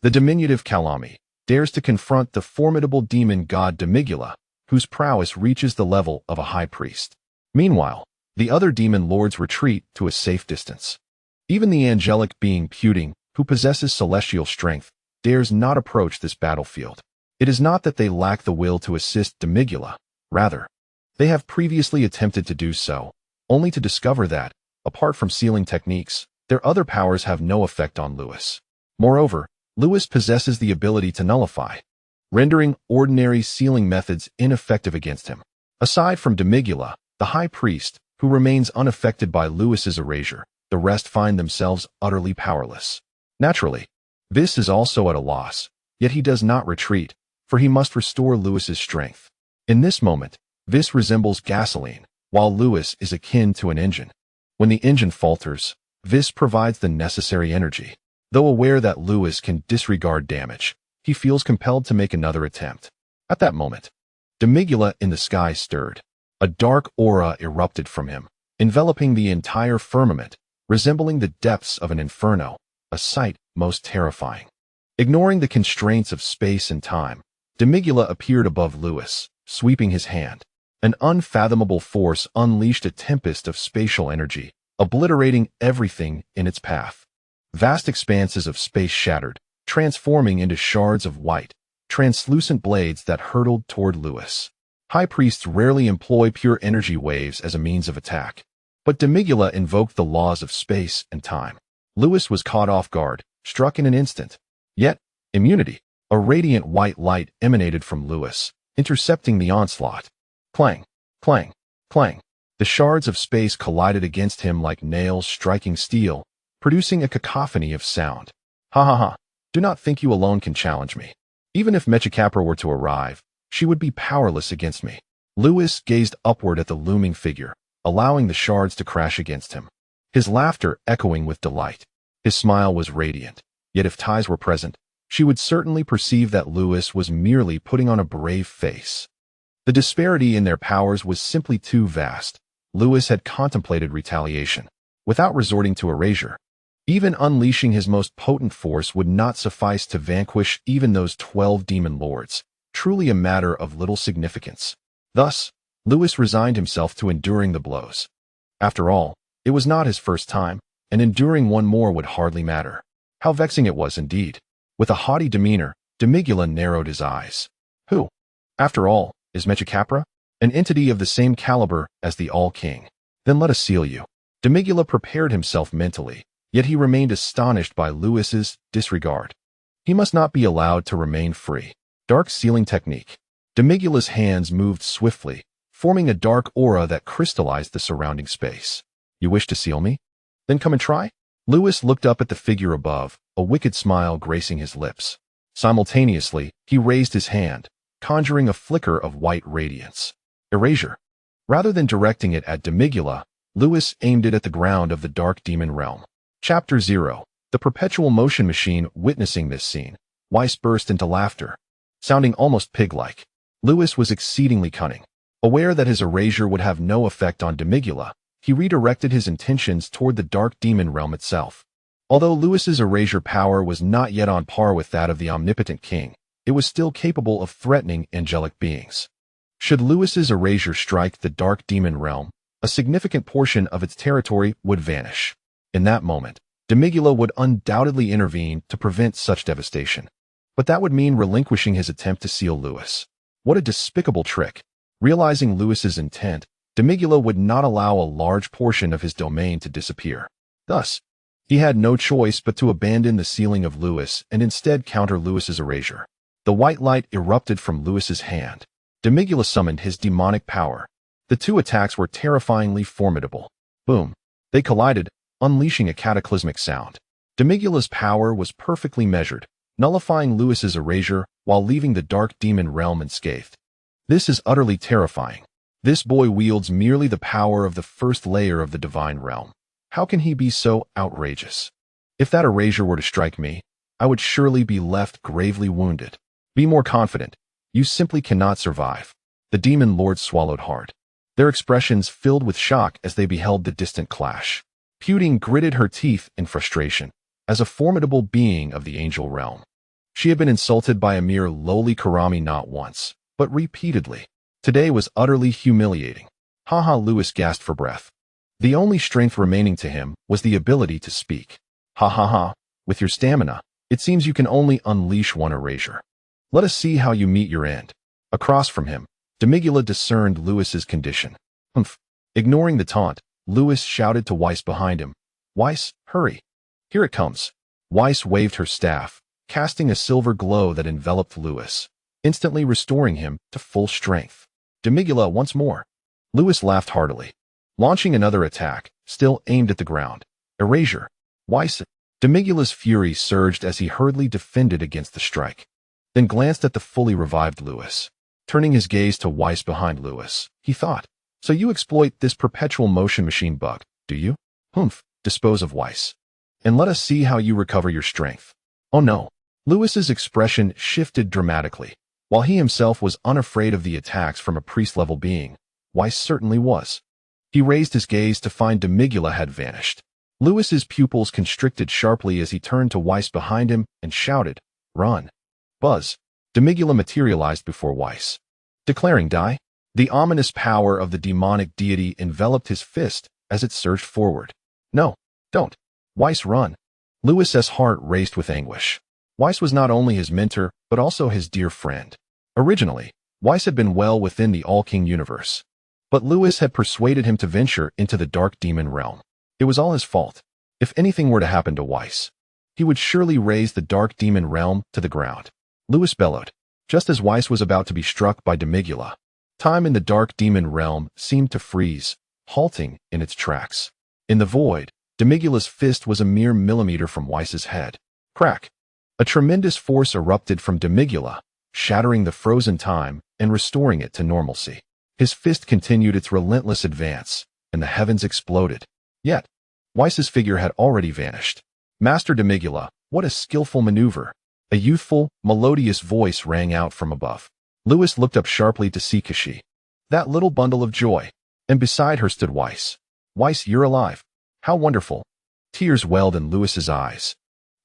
The diminutive Kalami dares to confront the formidable demon god Demigula, whose prowess reaches the level of a high priest. Meanwhile, the other demon lords retreat to a safe distance. Even the angelic being Puting, who possesses celestial strength, dares not approach this battlefield. It is not that they lack the will to assist Demigula. Rather, they have previously attempted to do so, only to discover that, apart from sealing techniques, their other powers have no effect on Lewis. Moreover, Lewis possesses the ability to nullify, rendering ordinary sealing methods ineffective against him. Aside from Demigula, the High Priest, who remains unaffected by Lewis's erasure, the rest find themselves utterly powerless. Naturally, Vis is also at a loss, yet he does not retreat, for he must restore Lewis's strength. In this moment, Vis resembles gasoline, while Lewis is akin to an engine. When the engine falters, Vis provides the necessary energy. Though aware that Lewis can disregard damage, he feels compelled to make another attempt. At that moment, Demigula in the sky stirred. A dark aura erupted from him, enveloping the entire firmament, resembling the depths of an inferno, a sight most terrifying. Ignoring the constraints of space and time, Demigula appeared above Lewis, sweeping his hand. An unfathomable force unleashed a tempest of spatial energy, obliterating everything in its path. Vast expanses of space shattered, transforming into shards of white, translucent blades that hurtled toward Lewis. High priests rarely employ pure energy waves as a means of attack, but Demigula invoked the laws of space and time. Lewis was caught off guard, struck in an instant. Yet, immunity, a radiant white light emanated from Lewis, intercepting the onslaught. Clang, clang, clang. The shards of space collided against him like nails striking steel, producing a cacophony of sound. Ha ha ha, do not think you alone can challenge me. Even if Mechacapra were to arrive, she would be powerless against me. Lewis gazed upward at the looming figure, allowing the shards to crash against him. His laughter echoing with delight. His smile was radiant, yet if ties were present, she would certainly perceive that Lewis was merely putting on a brave face. The disparity in their powers was simply too vast. Lewis had contemplated retaliation, without resorting to erasure. Even unleashing his most potent force would not suffice to vanquish even those 12 demon lords, truly a matter of little significance. Thus, Lewis resigned himself to enduring the blows. After all, it was not his first time, and enduring one more would hardly matter. How vexing it was indeed. With a haughty demeanor, Demigula narrowed his eyes. Who, after all, is Mechacapra? An entity of the same caliber as the All-King. Then let us seal you. Demigula prepared himself mentally, yet he remained astonished by Lewis's disregard. He must not be allowed to remain free. Dark sealing technique. Demigula's hands moved swiftly, forming a dark aura that crystallized the surrounding space. You wish to seal me? Then come and try? Lewis looked up at the figure above, a wicked smile gracing his lips. Simultaneously, he raised his hand, conjuring a flicker of white radiance. Erasure. Rather than directing it at Demigula, Lewis aimed it at the ground of the Dark Demon Realm. Chapter 0. The perpetual motion machine witnessing this scene, Weiss burst into laughter, sounding almost pig-like. Lewis was exceedingly cunning. Aware that his erasure would have no effect on Demigula, he redirected his intentions toward the dark demon realm itself. Although Lewis's erasure power was not yet on par with that of the omnipotent king, it was still capable of threatening angelic beings. Should Lewis's erasure strike the dark demon realm, a significant portion of its territory would vanish. In that moment, Demigula would undoubtedly intervene to prevent such devastation. But that would mean relinquishing his attempt to seal Lewis. What a despicable trick. Realizing Lewis's intent, Demigula would not allow a large portion of his domain to disappear. Thus, he had no choice but to abandon the sealing of Lewis and instead counter Lewis's erasure. The white light erupted from Lewis's hand. Demigula summoned his demonic power. The two attacks were terrifyingly formidable. Boom. They collided, unleashing a cataclysmic sound. Demigula's power was perfectly measured, nullifying Lewis's erasure while leaving the dark demon realm unscathed. This is utterly terrifying. This boy wields merely the power of the first layer of the divine realm. How can he be so outrageous? If that erasure were to strike me, I would surely be left gravely wounded. Be more confident. You simply cannot survive. The demon lords swallowed hard. Their expressions filled with shock as they beheld the distant clash. Puting gritted her teeth in frustration. As a formidable being of the angel realm, she had been insulted by a mere lowly Karami not once, but repeatedly. Today was utterly humiliating. Haha, Lewis gasped for breath. The only strength remaining to him was the ability to speak. Ha ha ha, with your stamina, it seems you can only unleash one erasure. Let us see how you meet your end. Across from him, Demigula discerned Lewis's condition. Humph. Ignoring the taunt, Lewis shouted to Weiss behind him. Weiss, hurry. Here it comes. Weiss waved her staff, casting a silver glow that enveloped Lewis, instantly restoring him to full strength. Demigula once more. Lewis laughed heartily, launching another attack, still aimed at the ground. Erasure. Weiss. Demigula's fury surged as he hurriedly defended against the strike, then glanced at the fully revived Lewis. Turning his gaze to Weiss behind Lewis, he thought, so you exploit this perpetual motion machine bug, do you? Humph, dispose of Weiss, and let us see how you recover your strength. Oh no. Lewis's expression shifted dramatically. While he himself was unafraid of the attacks from a priest-level being, Weiss certainly was. He raised his gaze to find Demigula had vanished. Lewis's pupils constricted sharply as he turned to Weiss behind him and shouted, Run. Buzz. Demigula materialized before Weiss, declaring die. The ominous power of the demonic deity enveloped his fist as it surged forward. No, don't. Weiss, run. Lewis's heart raced with anguish. Weiss was not only his mentor, but also his dear friend. Originally, Weiss had been well within the All-King universe, but Lewis had persuaded him to venture into the dark demon realm. It was all his fault. If anything were to happen to Weiss, he would surely raise the dark demon realm to the ground. Lewis bellowed, just as Weiss was about to be struck by Demigula. Time in the dark demon realm seemed to freeze, halting in its tracks. In the void, Demigula's fist was a mere millimeter from Weiss's head. Crack! A tremendous force erupted from Demigula, shattering the frozen time and restoring it to normalcy. His fist continued its relentless advance, and the heavens exploded. Yet, Weiss's figure had already vanished. Master Demigula, what a skillful maneuver! A youthful, melodious voice rang out from above. Lewis looked up sharply to see Kaishin, that little bundle of joy, and beside her stood Weiss. Weiss, you're alive. How wonderful. Tears welled in Lewis's eyes.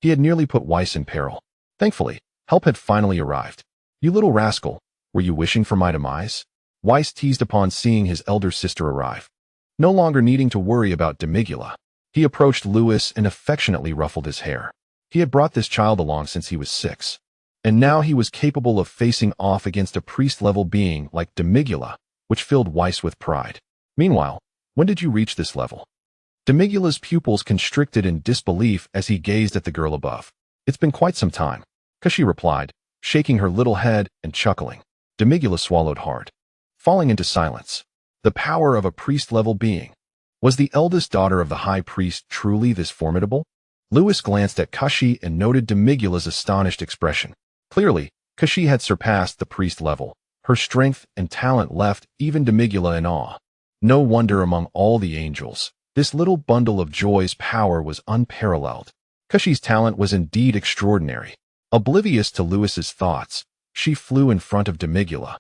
He had nearly put Weiss in peril. Thankfully, help had finally arrived. You little rascal, were you wishing for my demise? Weiss teased upon seeing his elder sister arrive. No longer needing to worry about Demigula, he approached Lewis and affectionately ruffled his hair. He had brought this child along since he was 6. And now he was capable of facing off against a priest-level being like Demigula, which filled Weiss with pride. Meanwhile, when did you reach this level? Demigula's pupils constricted in disbelief as he gazed at the girl above. It's been quite some time, Kaishin replied, shaking her little head and chuckling. Demigula swallowed hard, falling into silence. The power of a priest-level being. Was the eldest daughter of the high priest truly this formidable? Lewis glanced at Kaishin and noted Demigula's astonished expression. Clearly, Kaishin had surpassed the priest level. Her strength and talent left even Demigula in awe. No wonder among all the angels, this little bundle of joy's power was unparalleled. Kaishin's talent was indeed extraordinary. Oblivious to Lewis's thoughts, she flew in front of Demigula.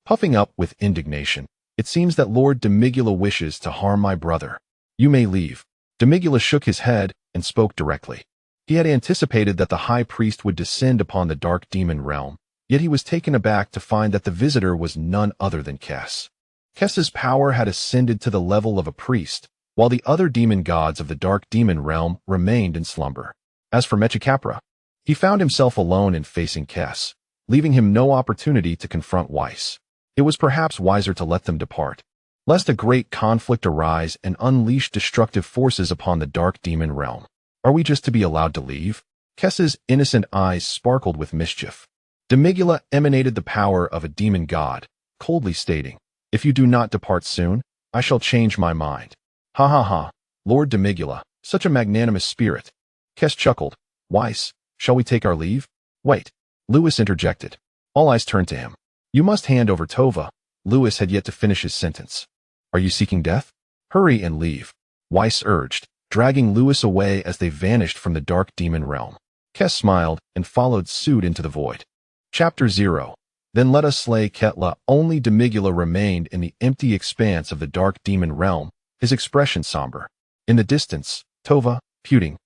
Puffing up with indignation, "It seems that Lord Demigula wishes to harm my brother. You may leave." Demigula shook his head and spoke directly. He had anticipated that the high priest would descend upon the dark demon realm, yet he was taken aback to find that the visitor was none other than Kes. Kes's power had ascended to the level of a priest, while the other demon gods of the dark demon realm remained in slumber. As for Mechikapra, he found himself alone in facing Kes, leaving him no opportunity to confront Weiss. It was perhaps wiser to let them depart, lest a great conflict arise and unleash destructive forces upon the dark demon realm. "Are we just to be allowed to leave?" Kes's innocent eyes sparkled with mischief. Demigula emanated the power of a demon god, coldly stating, "If you do not depart soon, I shall change my mind." "Ha ha ha, Lord Demigula, such a magnanimous spirit." Kes chuckled. "Weiss, shall we take our leave?" "Wait," Lewis interjected. All eyes turned to him. "You must hand over Tova." Lewis had yet to finish his sentence. "Are you seeking death? Hurry and leave," Weiss urged, dragging Lewis away as they vanished from the dark demon realm. Kes smiled and followed suit into the void. Chapter 0. Then let us slay Ketla. Only Demigula remained in the empty expanse of the dark demon realm, his expression somber. In the distance, Tova, Puting,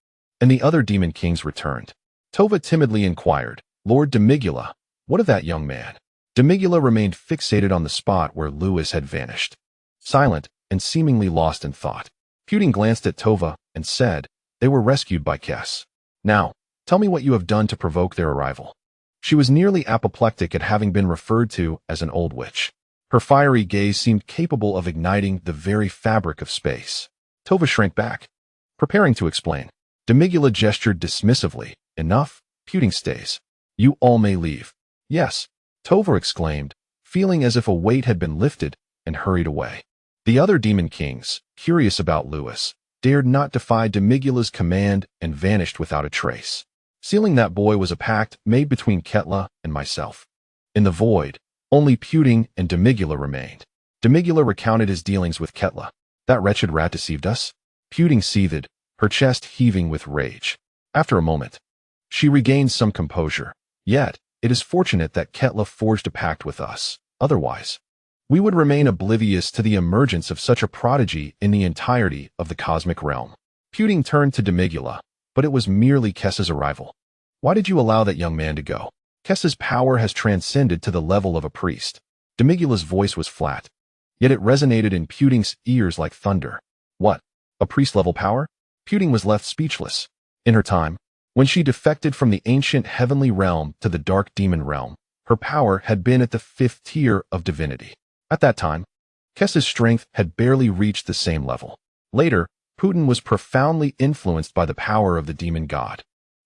and the other demon kings returned. Tova timidly inquired, "Lord Demigula, what of that young man?" Demigula remained fixated on the spot where Lewis had vanished, silent and seemingly lost in thought. Puting glanced at Tova and said, "They were rescued by Kes. Now, tell me what you have done to provoke their arrival." She was nearly apoplectic at having been referred to as an old witch. Her fiery gaze seemed capable of igniting the very fabric of space. Tova shrank back, preparing to explain. Demigula gestured dismissively. "Enough, Puting stays. You all may leave." "Yes," Tova exclaimed, feeling as if a weight had been lifted, and hurried away. The other demon kings, curious about Lewis, dared not defy Demigula's command and vanished without a trace, sealing that boy was a pact made between Ketla and myself. In the void, only Puting and Demigula remained. Demigula recounted his dealings with Ketla. "That wretched rat deceived us?" Puting seethed, her chest heaving with rage. After a moment, she regained some composure. "Yet, it is fortunate that Ketla forged a pact with us. Otherwise, we would remain oblivious to the emergence of such a prodigy in the entirety of the cosmic realm." Puting turned to Demigula, but it was merely Kes's arrival. "Why did you allow that young man to go?" "Kes's power has transcended to the level of a priest." Demigula's voice was flat, yet it resonated in Puting's ears like thunder. "What? A priest-level power?" Puting was left speechless. In her time, when she defected from the ancient heavenly realm to the dark demon realm, her power had been at the 5th tier of divinity. At that time, Kes's strength had barely reached the same level. Later, Putin was profoundly influenced by the power of the demon god,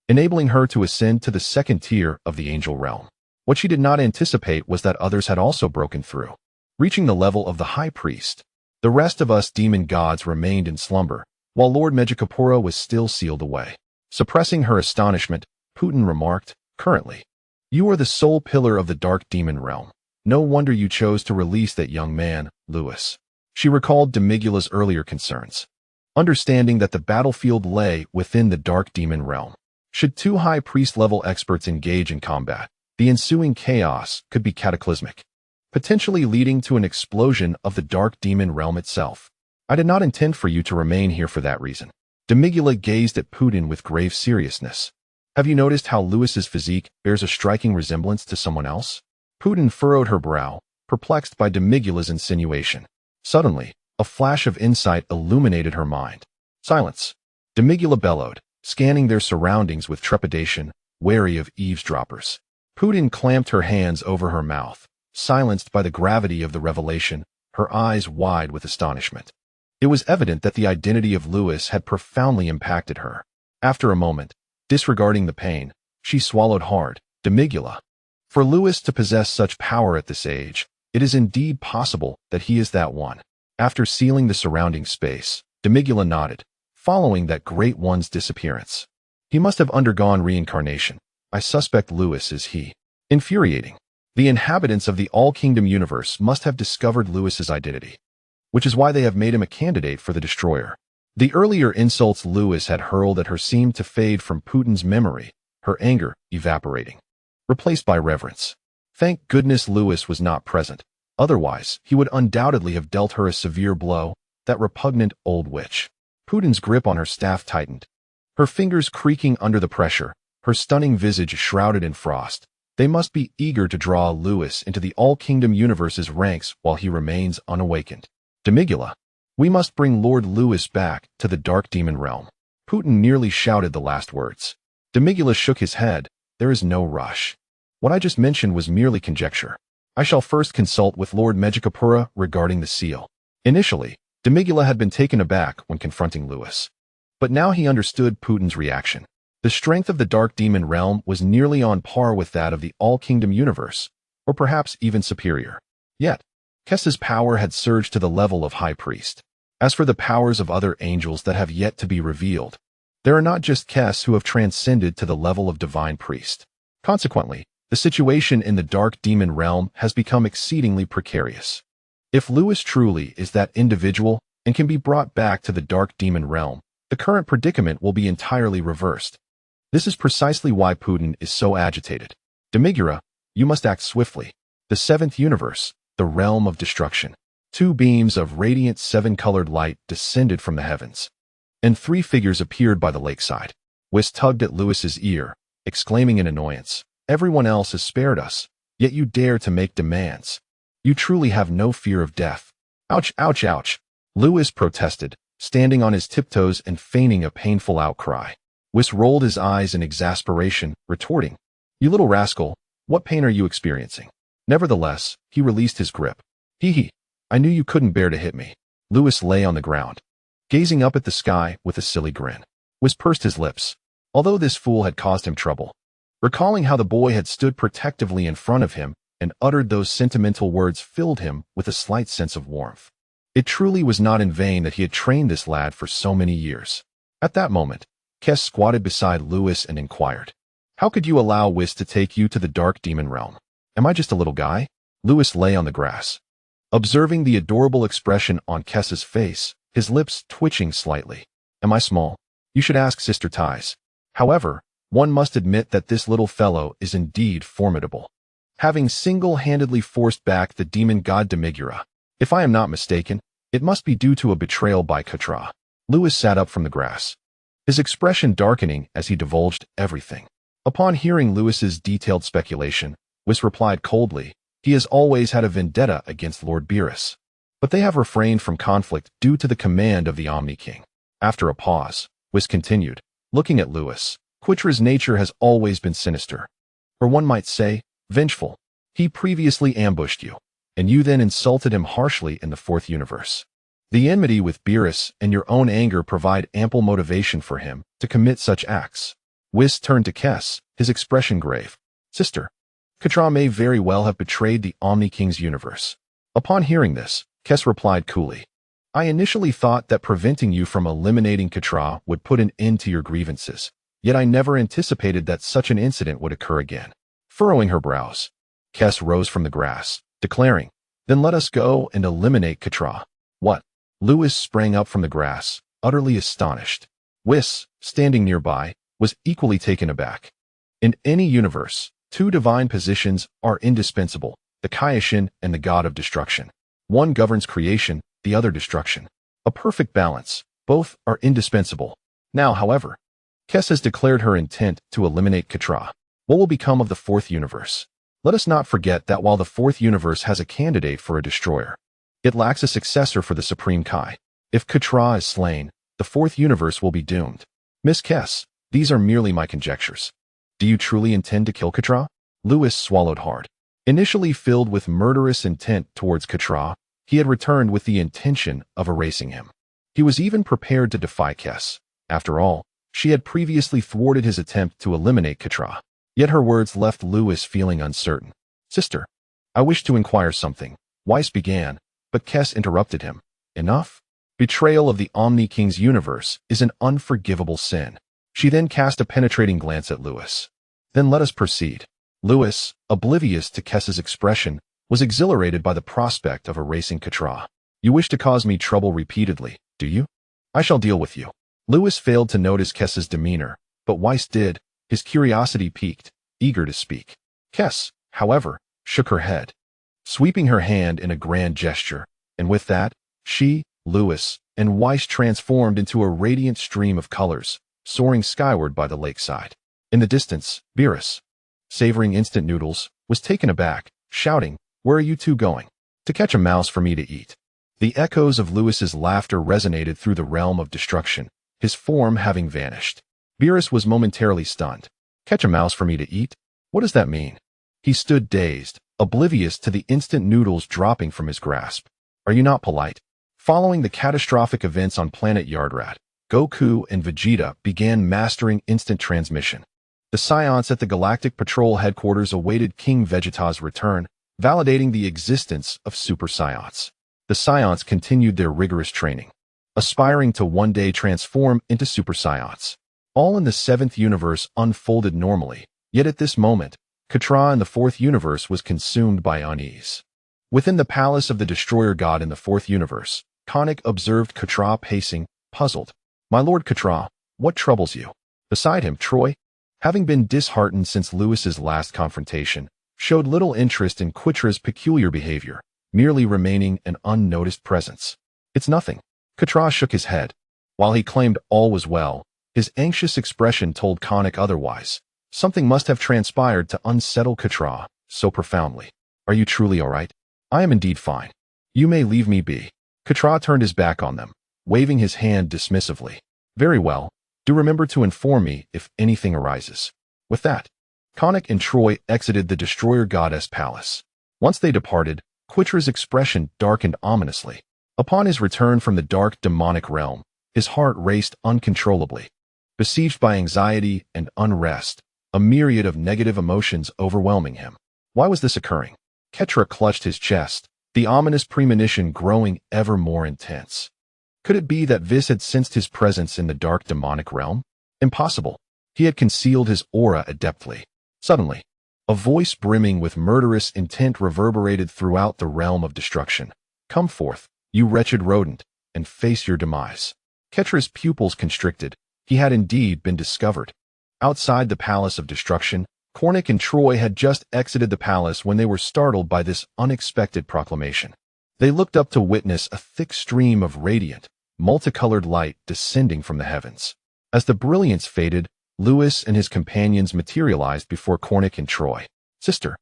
enabling her to ascend to the 2nd tier of the angel realm. What she did not anticipate was that others had also broken through, reaching the level of the high priest. The rest of us demon gods remained in slumber, while Lord Mechikapura was still sealed away. Suppressing her astonishment, Putin remarked, "Currently, you are the sole pillar of the dark demon realm. No wonder you chose to release that young man, Lewis." She recalled Demigula's earlier concerns, understanding that the battlefield lay within the dark demon realm. Should two high priest-level experts engage in combat, the ensuing chaos could be cataclysmic, potentially leading to an explosion of the dark demon realm itself. "I did not intend for you to remain here for that reason." Demigula gazed at Putin with grave seriousness. "Have you noticed how Lewis's physique bears a striking resemblance to someone else?" Putin furrowed her brow, perplexed by Demigula's insinuation. Suddenly, a flash of insight illuminated her mind. "Silence!" Demigula bellowed, scanning their surroundings with trepidation, wary of eavesdroppers. Putin clamped her hands over her mouth, silenced by the gravity of the revelation, her eyes wide with astonishment. It was evident that the identity of Lewis had profoundly impacted her. After a moment, disregarding the pain, she swallowed hard. "Demigula, for Lewis to possess such power at this age, it is indeed possible that he is that one." After sealing the surrounding space, Demigula nodded, following that great one's disappearance. "He must have undergone reincarnation. I suspect Lewis is he." Infuriating. The inhabitants of the All-Kingdom universe must have discovered Lewis's identity, which is why they have made him a candidate for the Destroyer. The earlier insults Lewis had hurled at her seemed to fade from Putin's memory, her anger evaporating, replaced by reverence. Thank goodness Lewis was not present. Otherwise, he would undoubtedly have dealt her a severe blow, that repugnant old witch. Putin's grip on her staff tightened, her fingers creaking under the pressure, her stunning visage shrouded in frost. They must be eager to draw Lewis into the All-Kingdom Universe's ranks while he remains unawakened. Demigula, we must bring Lord Lewis back to the Dark Demon Realm. Putin nearly shouted the last words. Demigula shook his head. There is no rush. What I just mentioned was merely conjecture. I shall first consult with Lord Megicapura regarding the seal. Initially, Demigula had been taken aback when confronting Lewis. But now he understood Putin's reaction. The strength of the Dark Demon Realm was nearly on par with that of the All-Kingdom Universe, or perhaps even superior. Yet, Kes's power had surged to the level of High Priest. As for the powers of other angels that have yet to be revealed, there are not just Kes who have transcended to the level of Divine Priest. Consequently, the situation in the Dark Demon Realm has become exceedingly precarious. If Lewis truly is that individual and can be brought back to the Dark Demon Realm, the current predicament will be entirely reversed. This is precisely why Putin is so agitated. Demigura, you must act swiftly. The seventh universe, the realm of destruction. 2 beams of radiant 7-colored light descended from the heavens, and 3 figures appeared by the lakeside. Whis tugged at Lewis's ear, exclaiming in annoyance, "Everyone else has spared us, yet you dare to make demands. You truly have no fear of death." Ouch, ouch, ouch, Lewis protested, standing on his tiptoes and feigning a painful outcry. Whis rolled his eyes in exasperation, retorting, "You little rascal, what pain are you experiencing?" Nevertheless, he released his grip. Hee, I knew you couldn't bear to hit me." Lewis lay on the ground, gazing up at the sky with a silly grin. Whis pursed his lips, although this fool had caused him trouble. Recalling how the boy had stood protectively in front of him and uttered those sentimental words filled him with a slight sense of warmth. It truly was not in vain that he had trained this lad for so many years. At that moment, Kes squatted beside Lewis and inquired, "How could you allow Whis to take you to the Dark Demon Realm? Am I just a little guy?" Lewis lay on the grass, observing the adorable expression on Kes's face, his lips twitching slightly. "Am I small? You should ask Sister Tais. However, one must admit that this little fellow is indeed formidable, having single-handedly forced back the demon god Demigura. If I am not mistaken, it must be due to a betrayal by Katra." Lewis sat up from the grass, his expression darkening as he divulged everything. Upon hearing Lewis's detailed speculation, Whis replied coldly, "He has always had a vendetta against Lord Beerus, but they have refrained from conflict due to the command of the Omni King." After a pause, Whis continued, looking at Lewis, "Quitra's nature has always been sinister, or one might say, vengeful. He previously ambushed you, and you then insulted him harshly in the 4th universe. The enmity with Beerus and your own anger provide ample motivation for him to commit such acts." Whis turned to Kes, his expression grave. "Sister, Katra may very well have betrayed the Omni King's universe." Upon hearing this, Kes replied coolly, "I initially thought that preventing you from eliminating Katra would put an end to your grievances, yet I never anticipated that such an incident would occur again." Furrowing her brows, Kes rose from the grass, declaring, "Then let us go and eliminate Katra." "What?" Lewis sprang up from the grass, utterly astonished. Whis, standing nearby, was equally taken aback. In any universe, 2 divine positions are indispensable, the Kaioshin and the god of destruction. One governs creation, the other destruction. A perfect balance, both are indispensable. Now, however, Kes has declared her intent to eliminate Katra. What will become of the 4th universe? Let us not forget that while the 4th universe has a candidate for a destroyer, it lacks a successor for the Supreme Kai. If Katra is slain, the 4th universe will be doomed. Miss Kes, these are merely my conjectures. Do you truly intend to kill Katra?" Lewis swallowed hard. Initially filled with murderous intent towards Katra, he had returned with the intention of erasing him. He was even prepared to defy Kes. After all, she had previously thwarted his attempt to eliminate Katra. Yet her words left Lewis feeling uncertain. "Sister, I wish to inquire something," Whis began, but Kes interrupted him. "Enough. Betrayal of the Omni King's universe is an unforgivable sin." She then cast a penetrating glance at Lewis. "Then let us proceed." Lewis, oblivious to Kes's expression, was exhilarated by the prospect of erasing Katra. "You wish to cause me trouble repeatedly, do you?" I shall deal with you. Lewis failed to notice Kess's demeanor, but Weiss did, his curiosity piqued, eager to speak. Kess, however, shook her head, sweeping her hand in a grand gesture, and with that, she, Lewis, and Weiss transformed into a radiant stream of colors, soaring skyward by the lakeside. In the distance, Beerus, savoring instant noodles, was taken aback, shouting, "Where are you two going?" "To catch a mouse for me to eat." The echoes of Lewis's laughter resonated through the realm of destruction, his form having vanished. Beerus was momentarily stunned. "Catch a mouse for me to eat? What does that mean?" He stood dazed, oblivious to the instant noodles dropping from his grasp. "Are you not polite?" Following the catastrophic events on planet Yardrat, Goku and Vegeta began mastering instant transmission. The Saiyans at the Galactic Patrol headquarters awaited King Vegeta's return, validating the existence of Super Saiyans. The Saiyans continued their rigorous training, aspiring to one day transform into Super Saiyans. All in the 7th universe unfolded normally, yet at this moment, Katra in the 4th universe was consumed by unease. Within the palace of the Destroyer God in the 4th universe, Konik observed Katra pacing, puzzled. "My lord Katra, what troubles you?" Beside him, Troy, having been disheartened since Lewis's last confrontation, showed little interest in Quitra's peculiar behavior, merely remaining an unnoticed presence. "It's nothing." Katra shook his head. While he claimed all was well, his anxious expression told Konik otherwise. Something must have transpired to unsettle Katra so profoundly. "Are you truly all right?" "I am indeed fine. You may leave me be." Katra turned his back on them, waving his hand dismissively. "Very well. Do remember to inform me if anything arises." With that, Konik and Troy exited the Destroyer Goddess Palace. Once they departed, Quitra's expression darkened ominously. Upon his return from the dark demonic realm, his heart raced uncontrollably. Besieged by anxiety and unrest, a myriad of negative emotions overwhelming him. Why was this occurring? Ketra clutched his chest, the ominous premonition growing ever more intense. Could it be that Vis had sensed his presence in the dark demonic realm? Impossible. He had concealed his aura adeptly. Suddenly, a voice brimming with murderous intent reverberated throughout the realm of destruction. "Come forth, you wretched rodent, and face your demise." Ketra's pupils constricted. He had indeed been discovered. Outside the Palace of Destruction, Konik and Troy had just exited the palace when they were startled by this unexpected proclamation. They looked up to witness a thick stream of radiant, multicolored light descending from the heavens. As the brilliance faded, Lewis and his companions materialized before Konik and Troy. "Sister,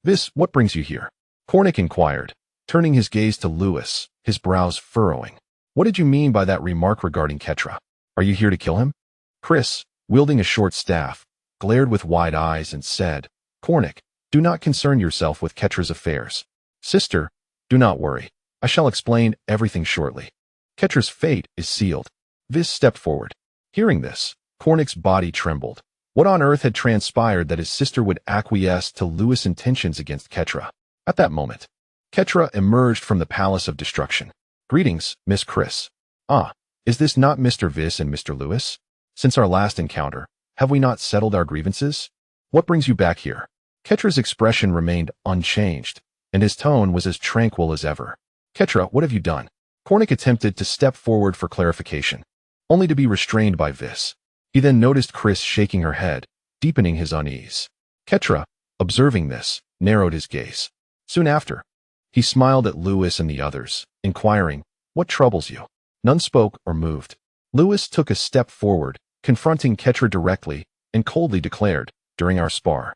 Vis, what brings you here?" Konik inquired, turning his gaze to Lewis, his brows furrowing. "What did you mean by that remark regarding Ketra? Are you here to kill him?" Chris, wielding a short staff, glared with wide eyes and said, "Konik, do not concern yourself with Ketra's affairs. Sister, do not worry. I shall explain everything shortly. Ketra's fate is sealed." Vis stepped forward. Hearing this, Konik's body trembled. What on earth had transpired that his sister would acquiesce to Lewis' intentions against Ketra? At that moment, Ketra emerged from the Palace of Destruction. "Greetings, Miss Chris. Ah, is this not Mr. Vis and Mr. Lewis? Since our last encounter, have we not settled our grievances? What brings you back here?" Ketra's expression remained unchanged, and his tone was as tranquil as ever. "Ketra, what have you done?" Konik attempted to step forward for clarification, only to be restrained by Vis. He then noticed Chris shaking her head, deepening his unease. Ketra, observing this, narrowed his gaze. Soon after, he smiled at Lewis and the others, inquiring, "What troubles you?" None spoke or moved. Lewis took a step forward, confronting Ketra directly, and coldly declared, "During our spar,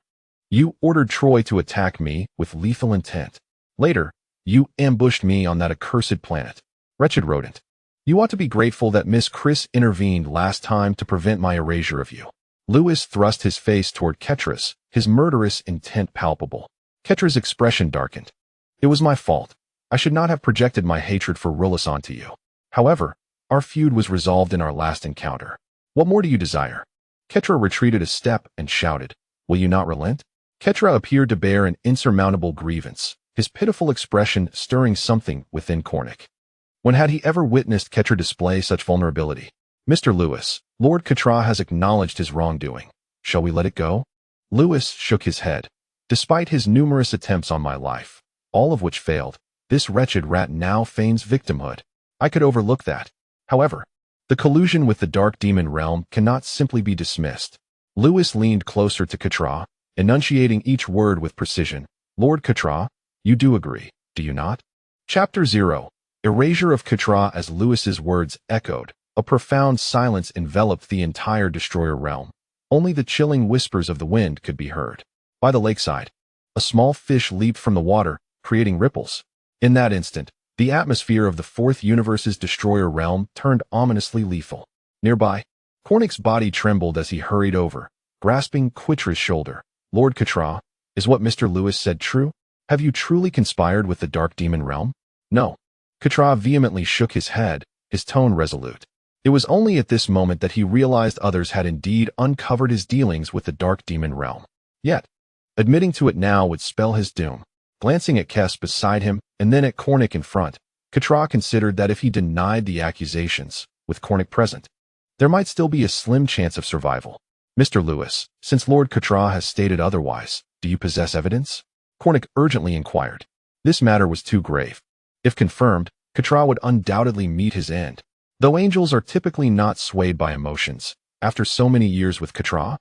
you ordered Troy to attack me with lethal intent. Later, you ambushed me on that accursed planet. Wretched rodent. You ought to be grateful that Miss Chris intervened last time to prevent my erasure of you." Lewis thrust his face toward Ketra's, his murderous intent palpable. Ketra's expression darkened. "It was my fault. I should not have projected my hatred for Rullis onto you. However, our feud was resolved in our last encounter. What more do you desire?" Ketra retreated a step and shouted, "Will you not relent?" Ketra appeared to bear an insurmountable grievance, his pitiful expression stirring something within Konik. When had he ever witnessed Ketra display such vulnerability? "Mr. Lewis, Lord Katra has acknowledged his wrongdoing. Shall we let it go?" Lewis shook his head. "Despite his numerous attempts on my life, all of which failed, this wretched rat now feigns victimhood. I could overlook that. However, The collusion with the Dark Demon Realm cannot simply be dismissed. Lewis leaned closer to Katra, enunciating each word with precision. Lord Katra, you do agree, do you not? Chapter 0. Erasure of Katra. As Lewis's words echoed, a profound silence enveloped the entire Destroyer realm. Only the chilling whispers of the wind could be heard. By the lakeside, a small fish leaped from the water, creating ripples. In that instant, the atmosphere of the Fourth Universe's Destroyer realm turned ominously lethal. Nearby, Kornik's body trembled as he hurried over, grasping Quitra's shoulder. Lord Katra, is what Mr. Lewis said true? Have you truly conspired with the Dark Demon Realm? No. Katra vehemently shook his head, his tone resolute. It was only at this moment that he realized others had indeed uncovered his dealings with the Dark Demon Realm. Yet, admitting to it now would spell his doom. Glancing at Kes beside him and then at Kornik in front, Katra considered that if he denied the accusations, with Kornik present, there might still be a slim chance of survival. Mr. Lewis, since Lord Katra has stated otherwise, do you possess evidence? Kornik urgently inquired. This matter was too grave. If confirmed, Katra would undoubtedly meet his end. Though angels are typically not swayed by emotions, after so many years with Katra,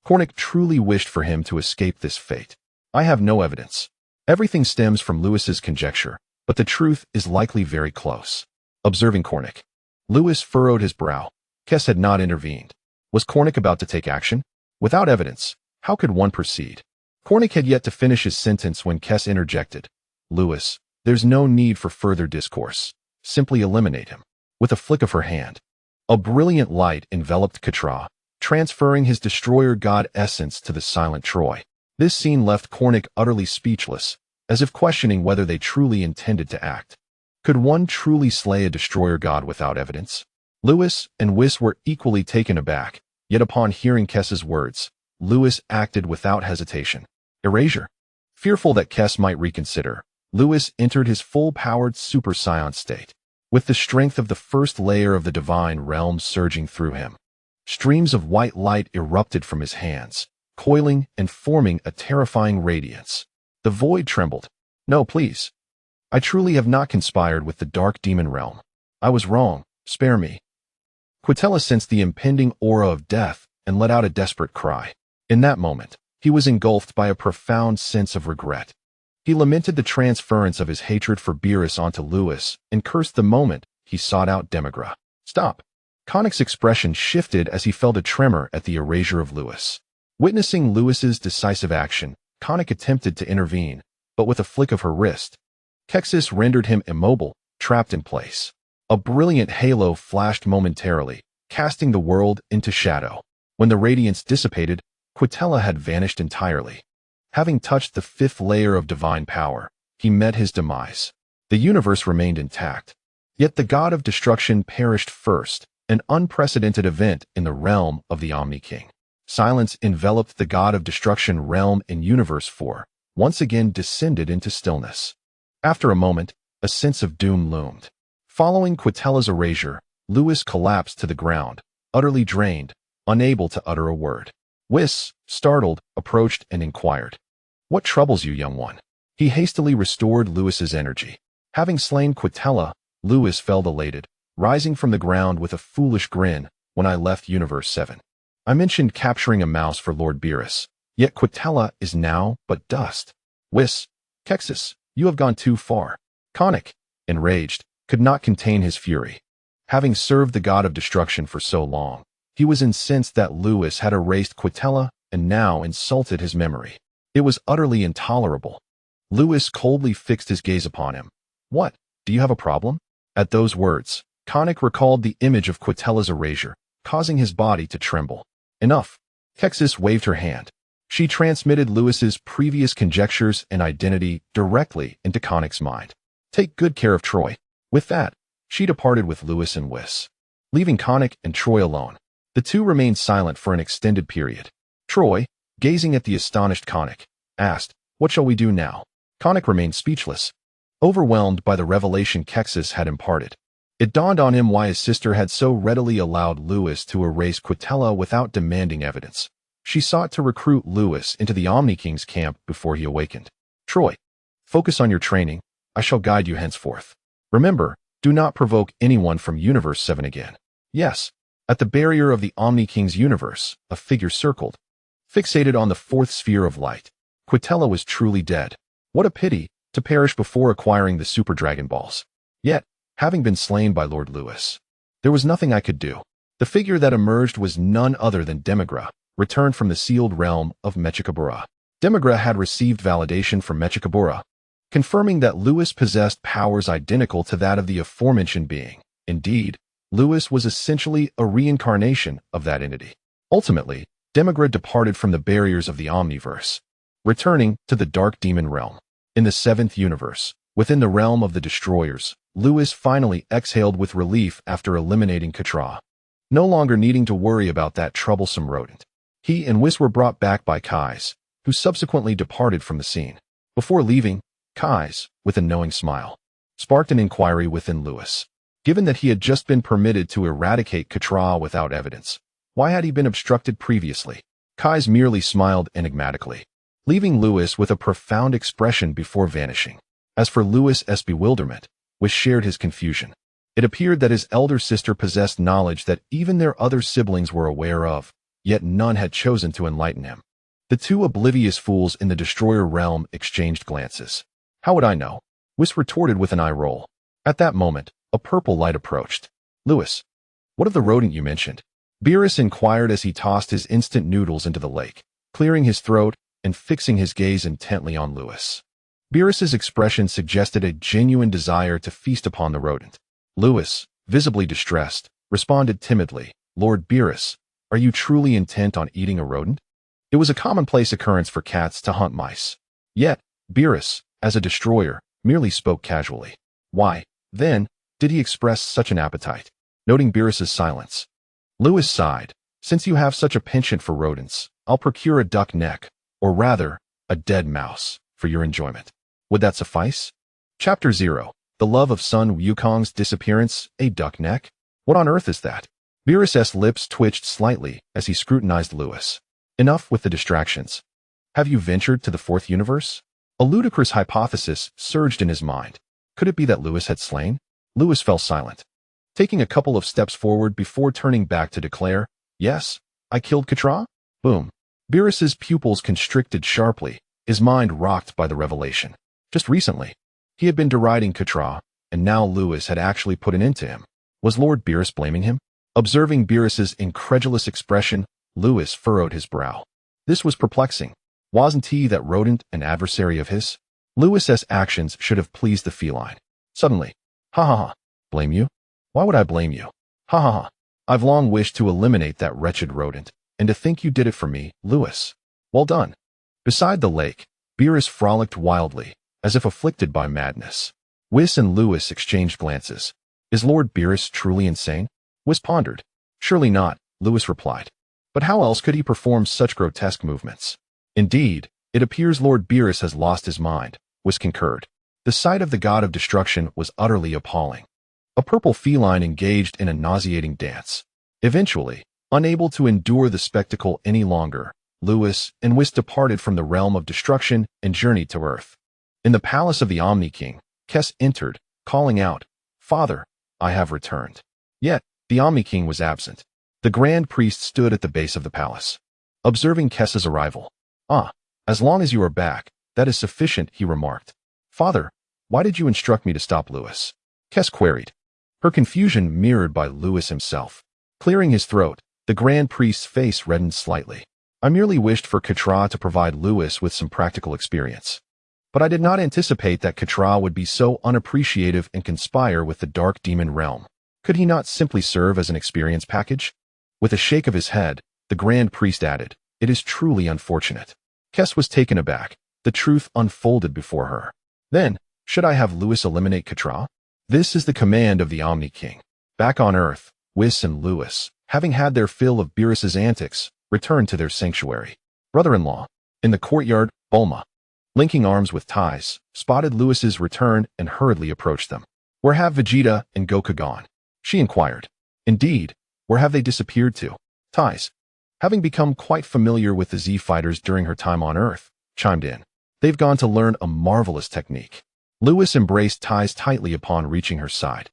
Kornik truly wished for him to escape this fate. I have no evidence. Everything stems from Lewis's conjecture, but the truth is likely very close. Observing Kornik, Lewis furrowed his brow. Kes had not intervened. Was Kornik about to take action? Without evidence, how could one proceed? Kornik had yet to finish his sentence when Kes interjected. Lewis, there's no need for further discourse. Simply eliminate him. With a flick of her hand, a brilliant light enveloped Katra, transferring his destroyer god essence to the silent Troy. This scene left Kornik utterly speechless, as if questioning whether they truly intended to act. Could one truly slay a destroyer god without evidence? Lewis and Whis were equally taken aback, yet upon hearing Kes's words, Lewis acted without hesitation. Erasure. Fearful that Kes might reconsider, Lewis entered his full-powered Super Saiyan state, with the strength of the first layer of the divine realm surging through him. Streams of white light erupted from his hands, coiling and forming a terrifying radiance. The void trembled. No, please. I truly have not conspired with the Dark Demon Realm. I was wrong. Spare me. Quitella sensed the impending aura of death and let out a desperate cry. In that moment, he was engulfed by a profound sense of regret. He lamented the transference of his hatred for Beerus onto Lewis and cursed the moment he sought out Demigra. Stop. Konnik's expression shifted as he felt a tremor at the erasure of Lewis. Witnessing Lewis's decisive action, Konnik attempted to intervene, but with a flick of her wrist, Kexis rendered him immobile, trapped in place. A brilliant halo flashed momentarily, casting the world into shadow. When the radiance dissipated, Quitella had vanished entirely. Having touched the fifth layer of divine power, he met his demise. The universe remained intact. Yet the god of destruction perished first, an unprecedented event in the realm of the Omni King. Silence enveloped the god of destruction realm in Universe 4, once again descended into stillness. After a moment, a sense of doom loomed. Following Quitella's erasure, Lewis collapsed to the ground, utterly drained, unable to utter a word. Whis, startled, approached and inquired. What troubles you, young one? He hastily restored Lewis's energy. Having slain Quitella, Lewis felt elated, rising from the ground with a foolish grin. When I left Universe 7, I mentioned capturing a mouse for Lord Beerus, yet Quitella is now but dust. Whis, Kexis, you have gone too far. Konnik, enraged, could not contain his fury. Having served the god of destruction for so long, he was incensed that Lewis had erased Quitella and now insulted his memory. It was utterly intolerable. Lewis coldly fixed his gaze upon him. What, do you have a problem? At those words, Konnik recalled the image of Quitella's erasure, causing his body to tremble. Enough. Kexis waved her hand. She transmitted Lewis's previous conjectures and identity directly into Konnik's mind. Take good care of Troy. With that, she departed with Lewis and Whis. Leaving Konnik and Troy alone, the two remained silent for an extended period. Troy, gazing at the astonished Konnik, asked, What shall we do now? Konnik remained speechless, overwhelmed by the revelation Kexis had imparted. It dawned on him why his sister had so readily allowed Lewis to erase Quitella without demanding evidence. She sought to recruit Lewis into the Omni King's camp before he awakened. Troy, focus on your training. I shall guide you henceforth. Remember, do not provoke anyone from Universe 7 again. Yes. At the barrier of the Omni King's universe, a figure circled, fixated on the fourth sphere of light. Quitella was truly dead. What a pity, to perish before acquiring the Super Dragon Balls. Yet, having been slain by Lord Lewis, there was nothing I could do. The figure that emerged was none other than Demigra, returned from the sealed realm of Mechikabura. Demigra had received validation from Mechikabura, confirming that Lewis possessed powers identical to that of the aforementioned being. Indeed, Lewis was essentially a reincarnation of that entity. Ultimately, Demigra departed from the barriers of the Omniverse, returning to the Dark Demon realm. In the seventh universe, within the realm of the Destroyers, Lewis finally exhaled with relief after eliminating Katra. No longer needing to worry about that troublesome rodent, he and Whis were brought back by Kais, who subsequently departed from the scene. Before leaving, Kais, with a knowing smile, sparked an inquiry within Lewis. Given that he had just been permitted to eradicate Katra without evidence, why had he been obstructed previously? Kais merely smiled enigmatically, leaving Lewis with a profound expression before vanishing. As for Lewis's bewilderment, Whis shared his confusion. It appeared that his elder sister possessed knowledge that even their other siblings were aware of, yet none had chosen to enlighten him. The two oblivious fools in the Destroyer realm exchanged glances. How would I know? Whis retorted with an eye roll. At that moment, a purple light approached. Lewis, what of the rodent you mentioned? Beerus inquired as he tossed his instant noodles into the lake, clearing his throat and fixing his gaze intently on Lewis. Beerus's expression suggested a genuine desire to feast upon the rodent. Lewis, visibly distressed, responded timidly, Lord Beerus, are you truly intent on eating a rodent? It was a commonplace occurrence for cats to hunt mice. Yet, Beerus, as a destroyer, merely spoke casually. Why, then, did he express such an appetite? Noting Beerus's silence, Lewis sighed. Since you have such a penchant for rodents, I'll procure a duck neck, or rather, a dead mouse, for your enjoyment. Would that suffice? Chapter 0. The Love of Sun Wukong's Disappearance, a duck neck? What on earth is that? Beerus's lips twitched slightly as he scrutinized Lewis. Enough with the distractions. Have you ventured to the fourth universe? A ludicrous hypothesis surged in his mind. Could it be that Lewis had slain? Lewis fell silent, taking a couple of steps forward before turning back to declare, yes, I killed Katra? Boom. Beerus's pupils constricted sharply, his mind rocked by the revelation. Just recently, he had been deriding Katra, and now Lewis had actually put an end to him. Was Lord Beerus blaming him? Observing Beerus's incredulous expression, Lewis furrowed his brow. This was perplexing. Wasn't he, that rodent, an adversary of his? Lewis's actions should have pleased the feline. Suddenly, ha ha ha, blame you? Why would I blame you? Ha ha ha. I've long wished to eliminate that wretched rodent, and to think you did it for me, Lewis. Well done. Beside the lake, Beerus frolicked wildly, as if afflicted by madness. Whis and Lewis exchanged glances. Is Lord Beerus truly insane? Whis pondered. Surely not, Lewis replied. But how else could he perform such grotesque movements? Indeed, it appears Lord Beerus has lost his mind, Whis concurred. The sight of the god of destruction was utterly appalling. A purple feline engaged in a nauseating dance. Eventually, unable to endure the spectacle any longer, Lewis and Whis departed from the realm of destruction and journeyed to Earth. In the palace of the Omni King, Kes entered, calling out, Father, I have returned. Yet, the Omni King was absent. The Grand Priest stood at the base of the palace, observing Kes's arrival. Ah, as long as you are back, that is sufficient, he remarked. Father, why did you instruct me to stop Lewis? Kes queried, her confusion mirrored by Lewis himself. Clearing his throat, the Grand Priest's face reddened slightly. I merely wished for Katra to provide Lewis with some practical experience. But I did not anticipate that Katra would be so unappreciative and conspire with the Dark Demon realm. Could he not simply serve as an experience package? With a shake of his head, the Grand Priest added, It is truly unfortunate. Kes was taken aback. The truth unfolded before her. Then, should I have Lewis eliminate Katra? This is the command of the Omni King. Back on Earth, Whis and Lewis, having had their fill of Beerus's antics, returned to their sanctuary. Brother-in-law, in the courtyard, Bulma, linking arms with Tais, spotted Lewis's return and hurriedly approached them. Where have Vegeta and Goku gone? She inquired. Indeed, where have they disappeared to? Tais, having become quite familiar with the Z-fighters during her time on Earth, chimed in. They've gone to learn a marvelous technique. Lewis embraced Tais tightly upon reaching her side.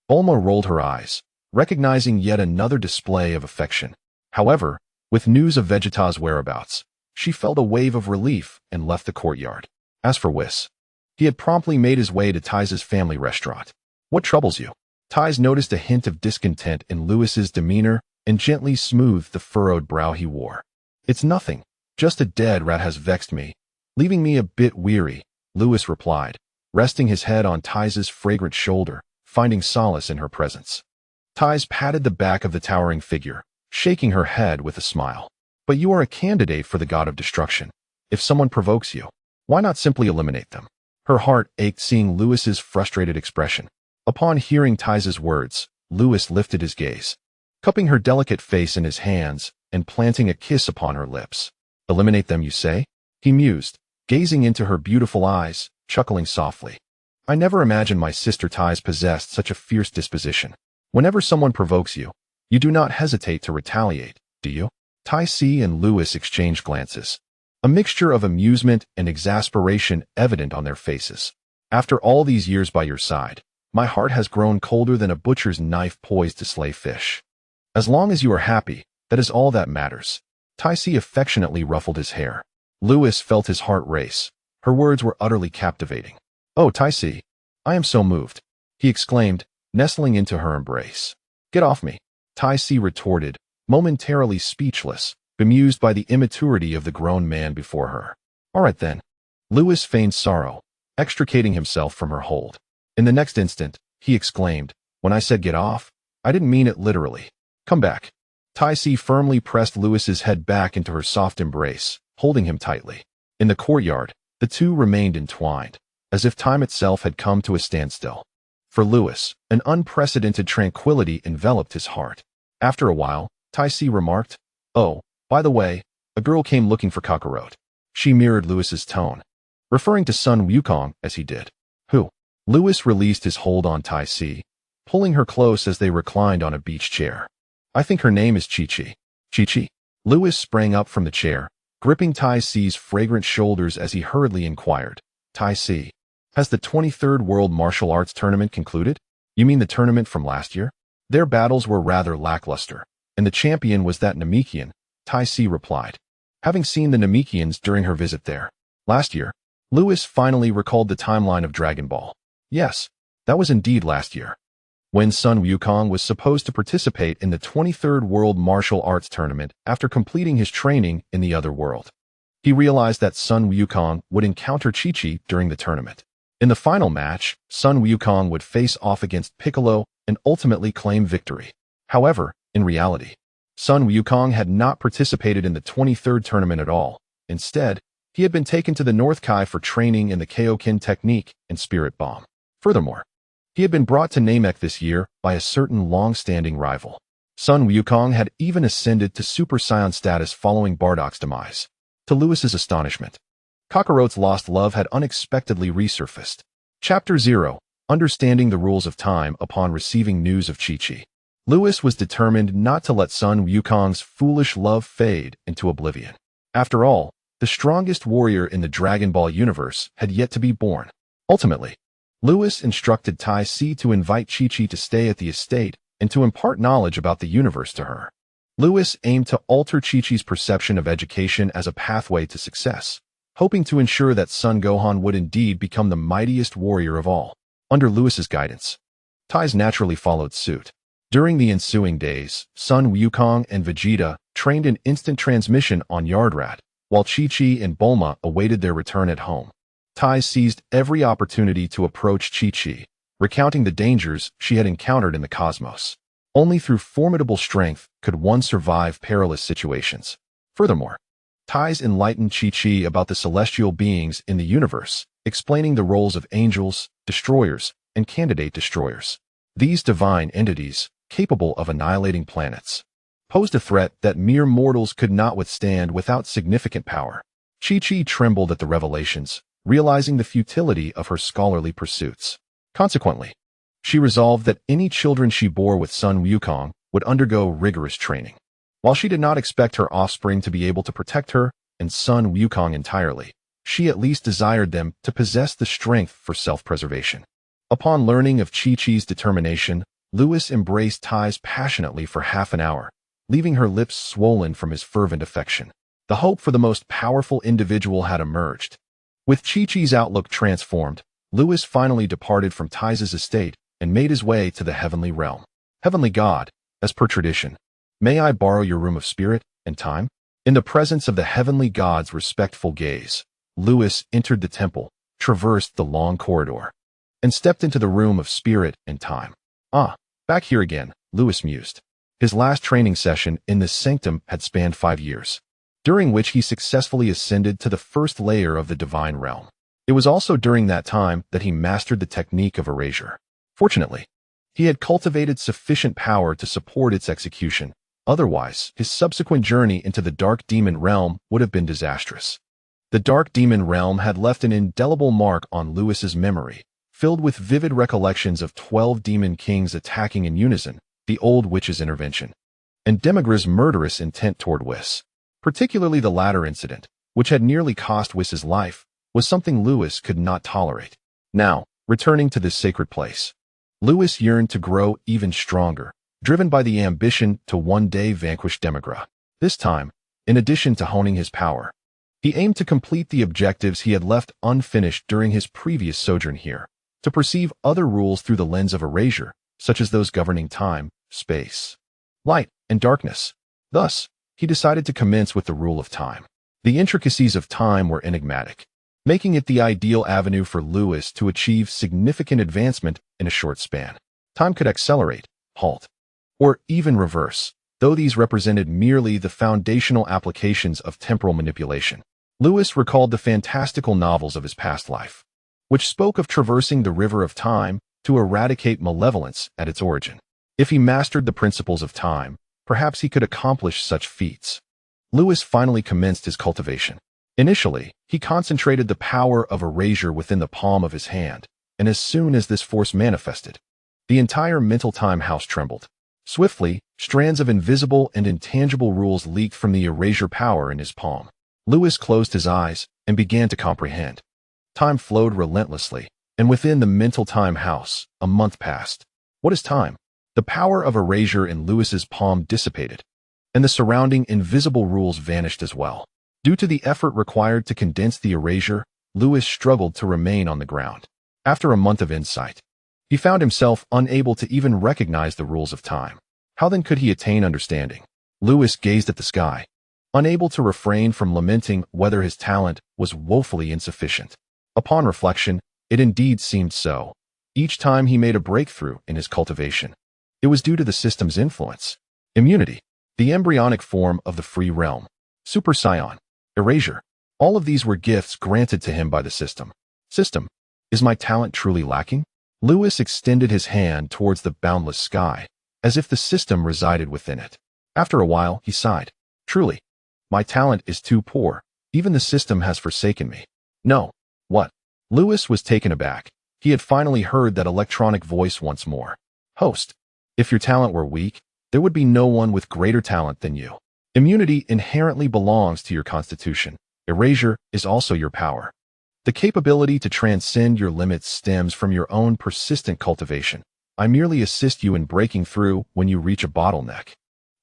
Bulma rolled her eyes, recognizing yet another display of affection. However, with news of Vegeta's whereabouts, she felt a wave of relief and left the courtyard. As for Whis, he had promptly made his way to Ty's family restaurant. What troubles you? Ty's noticed a hint of discontent in Lewis's demeanor and gently smoothed the furrowed brow he wore. It's nothing. Just a dead rat has vexed me, leaving me a bit weary, Lewis replied, resting his head on Ty's fragrant shoulder, finding solace in her presence. Ty's patted the back of the towering figure, shaking her head with a smile. But you are a candidate for the god of destruction. If someone provokes you, why not simply eliminate them? Her heart ached seeing Lewis's frustrated expression. Upon hearing Ty's words, Lewis lifted his gaze, cupping her delicate face in his hands and planting a kiss upon her lips. Eliminate them, you say? He mused, gazing into her beautiful eyes, chuckling softly. I never imagined my sister Ty's possessed such a fierce disposition. Whenever someone provokes you, you do not hesitate to retaliate, do you? Tai Si and Lewis exchanged glances, a mixture of amusement and exasperation evident on their faces. After all these years by your side, my heart has grown colder than a butcher's knife poised to slay fish. As long as you are happy, that is all that matters. Tai Si affectionately ruffled his hair. Lewis felt his heart race. Her words were utterly captivating. Oh, Tai Si, I am so moved, he exclaimed, nestling into her embrace. Get off me, Tai Si retorted, momentarily speechless, bemused by the immaturity of the grown man before her. All right then. Lewis feigned sorrow, extricating himself from her hold. In the next instant, he exclaimed, when I said get off, I didn't mean it literally. Come back. Tai Si firmly pressed Lewis's head back into her soft embrace, holding him tightly. In the courtyard, the two remained entwined, as if time itself had come to a standstill. For Lewis, an unprecedented tranquility enveloped his heart. After a while, Tai Si remarked, oh, by the way, a girl came looking for Kakarot. She mirrored Lewis's tone, referring to Sun Wukong as he did. Who? Lewis released his hold on Tai Si, pulling her close as they reclined on a beach chair. I think her name is Chi-Chi. Chi-Chi? Lewis sprang up from the chair, gripping Tai Si's fragrant shoulders as he hurriedly inquired. Tai Si, has the 23rd World Martial Arts Tournament concluded? You mean the tournament from last year? Their battles were rather lackluster, and the champion was that Namekian, Tai Si replied, having seen the Namekians during her visit there. Last year, Lewis finally recalled the timeline of Dragon Ball. Yes, that was indeed last year, when Sun Wukong was supposed to participate in the 23rd World Martial Arts Tournament after completing his training in the other world. He realized that Sun Wukong would encounter Chi-Chi during the tournament. In the final match, Sun Wukong would face off against Piccolo and ultimately claim victory. However, in reality, Sun Wukong had not participated in the 23rd tournament at all. Instead, he had been taken to the North Kai for training in the Kaioshin technique and spirit bomb. Furthermore, he had been brought to Namek this year by a certain long-standing rival. Sun Wukong had even ascended to Super Saiyan status following Bardock's demise. To Lewis's astonishment, Kakarot's lost love had unexpectedly resurfaced. Chapter 0, Understanding the Rules of Time upon receiving news of Chi-Chi. Lewis was determined not to let Sun Wukong's foolish love fade into oblivion. After all, the strongest warrior in the Dragon Ball universe had yet to be born. Ultimately, Lewis instructed Tai Si to invite Chi-Chi to stay at the estate and to impart knowledge about the universe to her. Lewis aimed to alter Chi-Chi's perception of education as a pathway to success, hoping to ensure that Son Gohan would indeed become the mightiest warrior of all. Under Lewis's guidance, Tai's naturally followed suit. During the ensuing days, Sun Wukong and Vegeta trained in instant transmission on Yardrat, while Chi-Chi and Bulma awaited their return at home. Tai seized every opportunity to approach Chi-Chi, recounting the dangers she had encountered in the cosmos. Only through formidable strength could one survive perilous situations. Furthermore, Tai's enlightened Chi-Chi about the celestial beings in the universe, explaining the roles of angels, destroyers, and candidate destroyers. These divine entities, capable of annihilating planets, posed a threat that mere mortals could not withstand without significant power. Chi-Chi trembled at the revelations, realizing the futility of her scholarly pursuits. Consequently, she resolved that any children she bore with Sun Wukong would undergo rigorous training. While she did not expect her offspring to be able to protect her and Sun Wukong entirely, she at least desired them to possess the strength for self-preservation. Upon learning of Chi-Chi's determination, Lewis embraced Ties passionately for half an hour, leaving her lips swollen from his fervent affection. The hope for the most powerful individual had emerged. With Chi-Chi's outlook transformed, Lewis finally departed from Ties' estate and made his way to the heavenly realm. Heavenly God, as per tradition, may I borrow your room of spirit and time? In the presence of the heavenly God's respectful gaze, Lewis entered the temple, traversed the long corridor, and stepped into the room of spirit and time. Ah, back here again, Lewis mused. His last training session in this sanctum had spanned 5 years, during which he successfully ascended to the first layer of the divine realm. It was also during that time that he mastered the technique of erasure. Fortunately, he had cultivated sufficient power to support its execution. Otherwise, his subsequent journey into the Dark Demon Realm would have been disastrous. The Dark Demon Realm had left an indelible mark on Lewis's memory, filled with vivid recollections of 12 demon kings attacking in unison, the old witch's intervention, and Demigra's murderous intent toward Whis. Particularly the latter incident, which had nearly cost Whis's life, was something Lewis could not tolerate. Now, returning to this sacred place, Lewis yearned to grow even stronger, driven by the ambition to one day vanquish Demigra. This time, in addition to honing his power, he aimed to complete the objectives he had left unfinished during his previous sojourn here, to perceive other rules through the lens of erasure, such as those governing time, space, light, and darkness. Thus, he decided to commence with the rule of time. The intricacies of time were enigmatic, making it the ideal avenue for Lewis to achieve significant advancement in a short span. Time could accelerate, halt, or even reverse, though these represented merely the foundational applications of temporal manipulation. Lewis recalled the fantastical novels of his past life, which spoke of traversing the river of time to eradicate malevolence at its origin. If he mastered the principles of time, perhaps he could accomplish such feats. Lewis finally commenced his cultivation. Initially, he concentrated the power of erasure within the palm of his hand, and as soon as this force manifested, the entire mental time house trembled. Swiftly, strands of invisible and intangible rules leaked from the erasure power in his palm. Lewis closed his eyes and began to comprehend. Time flowed relentlessly, and within the mental time house, a month passed. What is time? The power of erasure in Lewis's palm dissipated, and the surrounding invisible rules vanished as well. Due to the effort required to condense the erasure, Lewis struggled to remain on the ground. After a month of insight, he found himself unable to even recognize the rules of time. How then could he attain understanding? Lewis gazed at the sky, unable to refrain from lamenting whether his talent was woefully insufficient. Upon reflection, it indeed seemed so. Each time he made a breakthrough in his cultivation, it was due to the system's influence. Immunity, the embryonic form of the free realm, Super Saiyan, erasure. All of these were gifts granted to him by the system. System, is my talent truly lacking? Lewis extended his hand towards the boundless sky, as if the system resided within it. After a while, he sighed. Truly, my talent is too poor. Even the system has forsaken me. No. What? Lewis was taken aback. He had finally heard that electronic voice once more. Host, if your talent were weak, there would be no one with greater talent than you. Immunity inherently belongs to your constitution. Erasure is also your power. The capability to transcend your limits stems from your own persistent cultivation. I merely assist you in breaking through when you reach a bottleneck.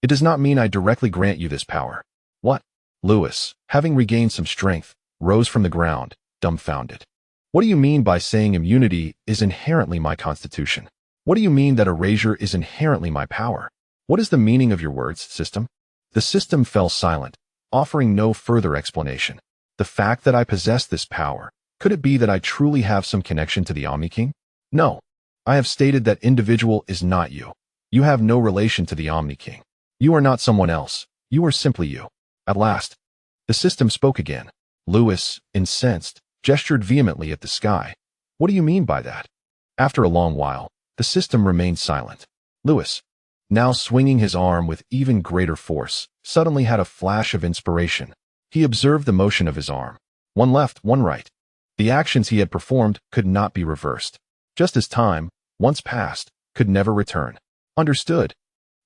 It does not mean I directly grant you this power. What? Lewis, having regained some strength, rose from the ground, dumbfounded. What do you mean by saying immunity is inherently my constitution? What do you mean that erasure is inherently my power? What is the meaning of your words, system? The system fell silent, offering no further explanation. The fact that I possess this power, could it be that I truly have some connection to the Omni King? No. I have stated that individual is not you. You have no relation to the Omni King. You are not someone else. You are simply you. At last, the system spoke again. Lewis, incensed, gestured vehemently at the sky. What do you mean by that? After a long while, the system remained silent. Lewis, now swinging his arm with even greater force, suddenly had a flash of inspiration. He observed the motion of his arm. One left, one right. The actions he had performed could not be reversed. Just as time, once past, could never return. Understood.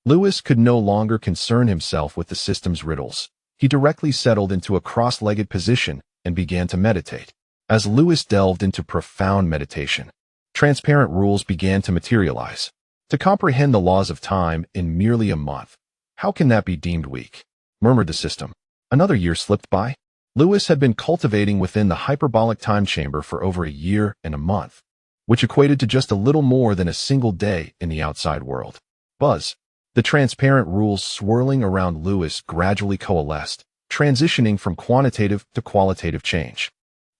Lewis could no longer concern himself with the system's riddles. He directly settled into a cross-legged position and began to meditate. As Lewis delved into profound meditation, transparent rules began to materialize. To comprehend the laws of time in merely a month, how can that be deemed weak? Murmured the system. Another year slipped by. Lewis had been cultivating within the hyperbolic time chamber for over a year and a month, which equated to just a little more than a single day in the outside world. Buzz. The transparent rules swirling around Lewis gradually coalesced, transitioning from quantitative to qualitative change.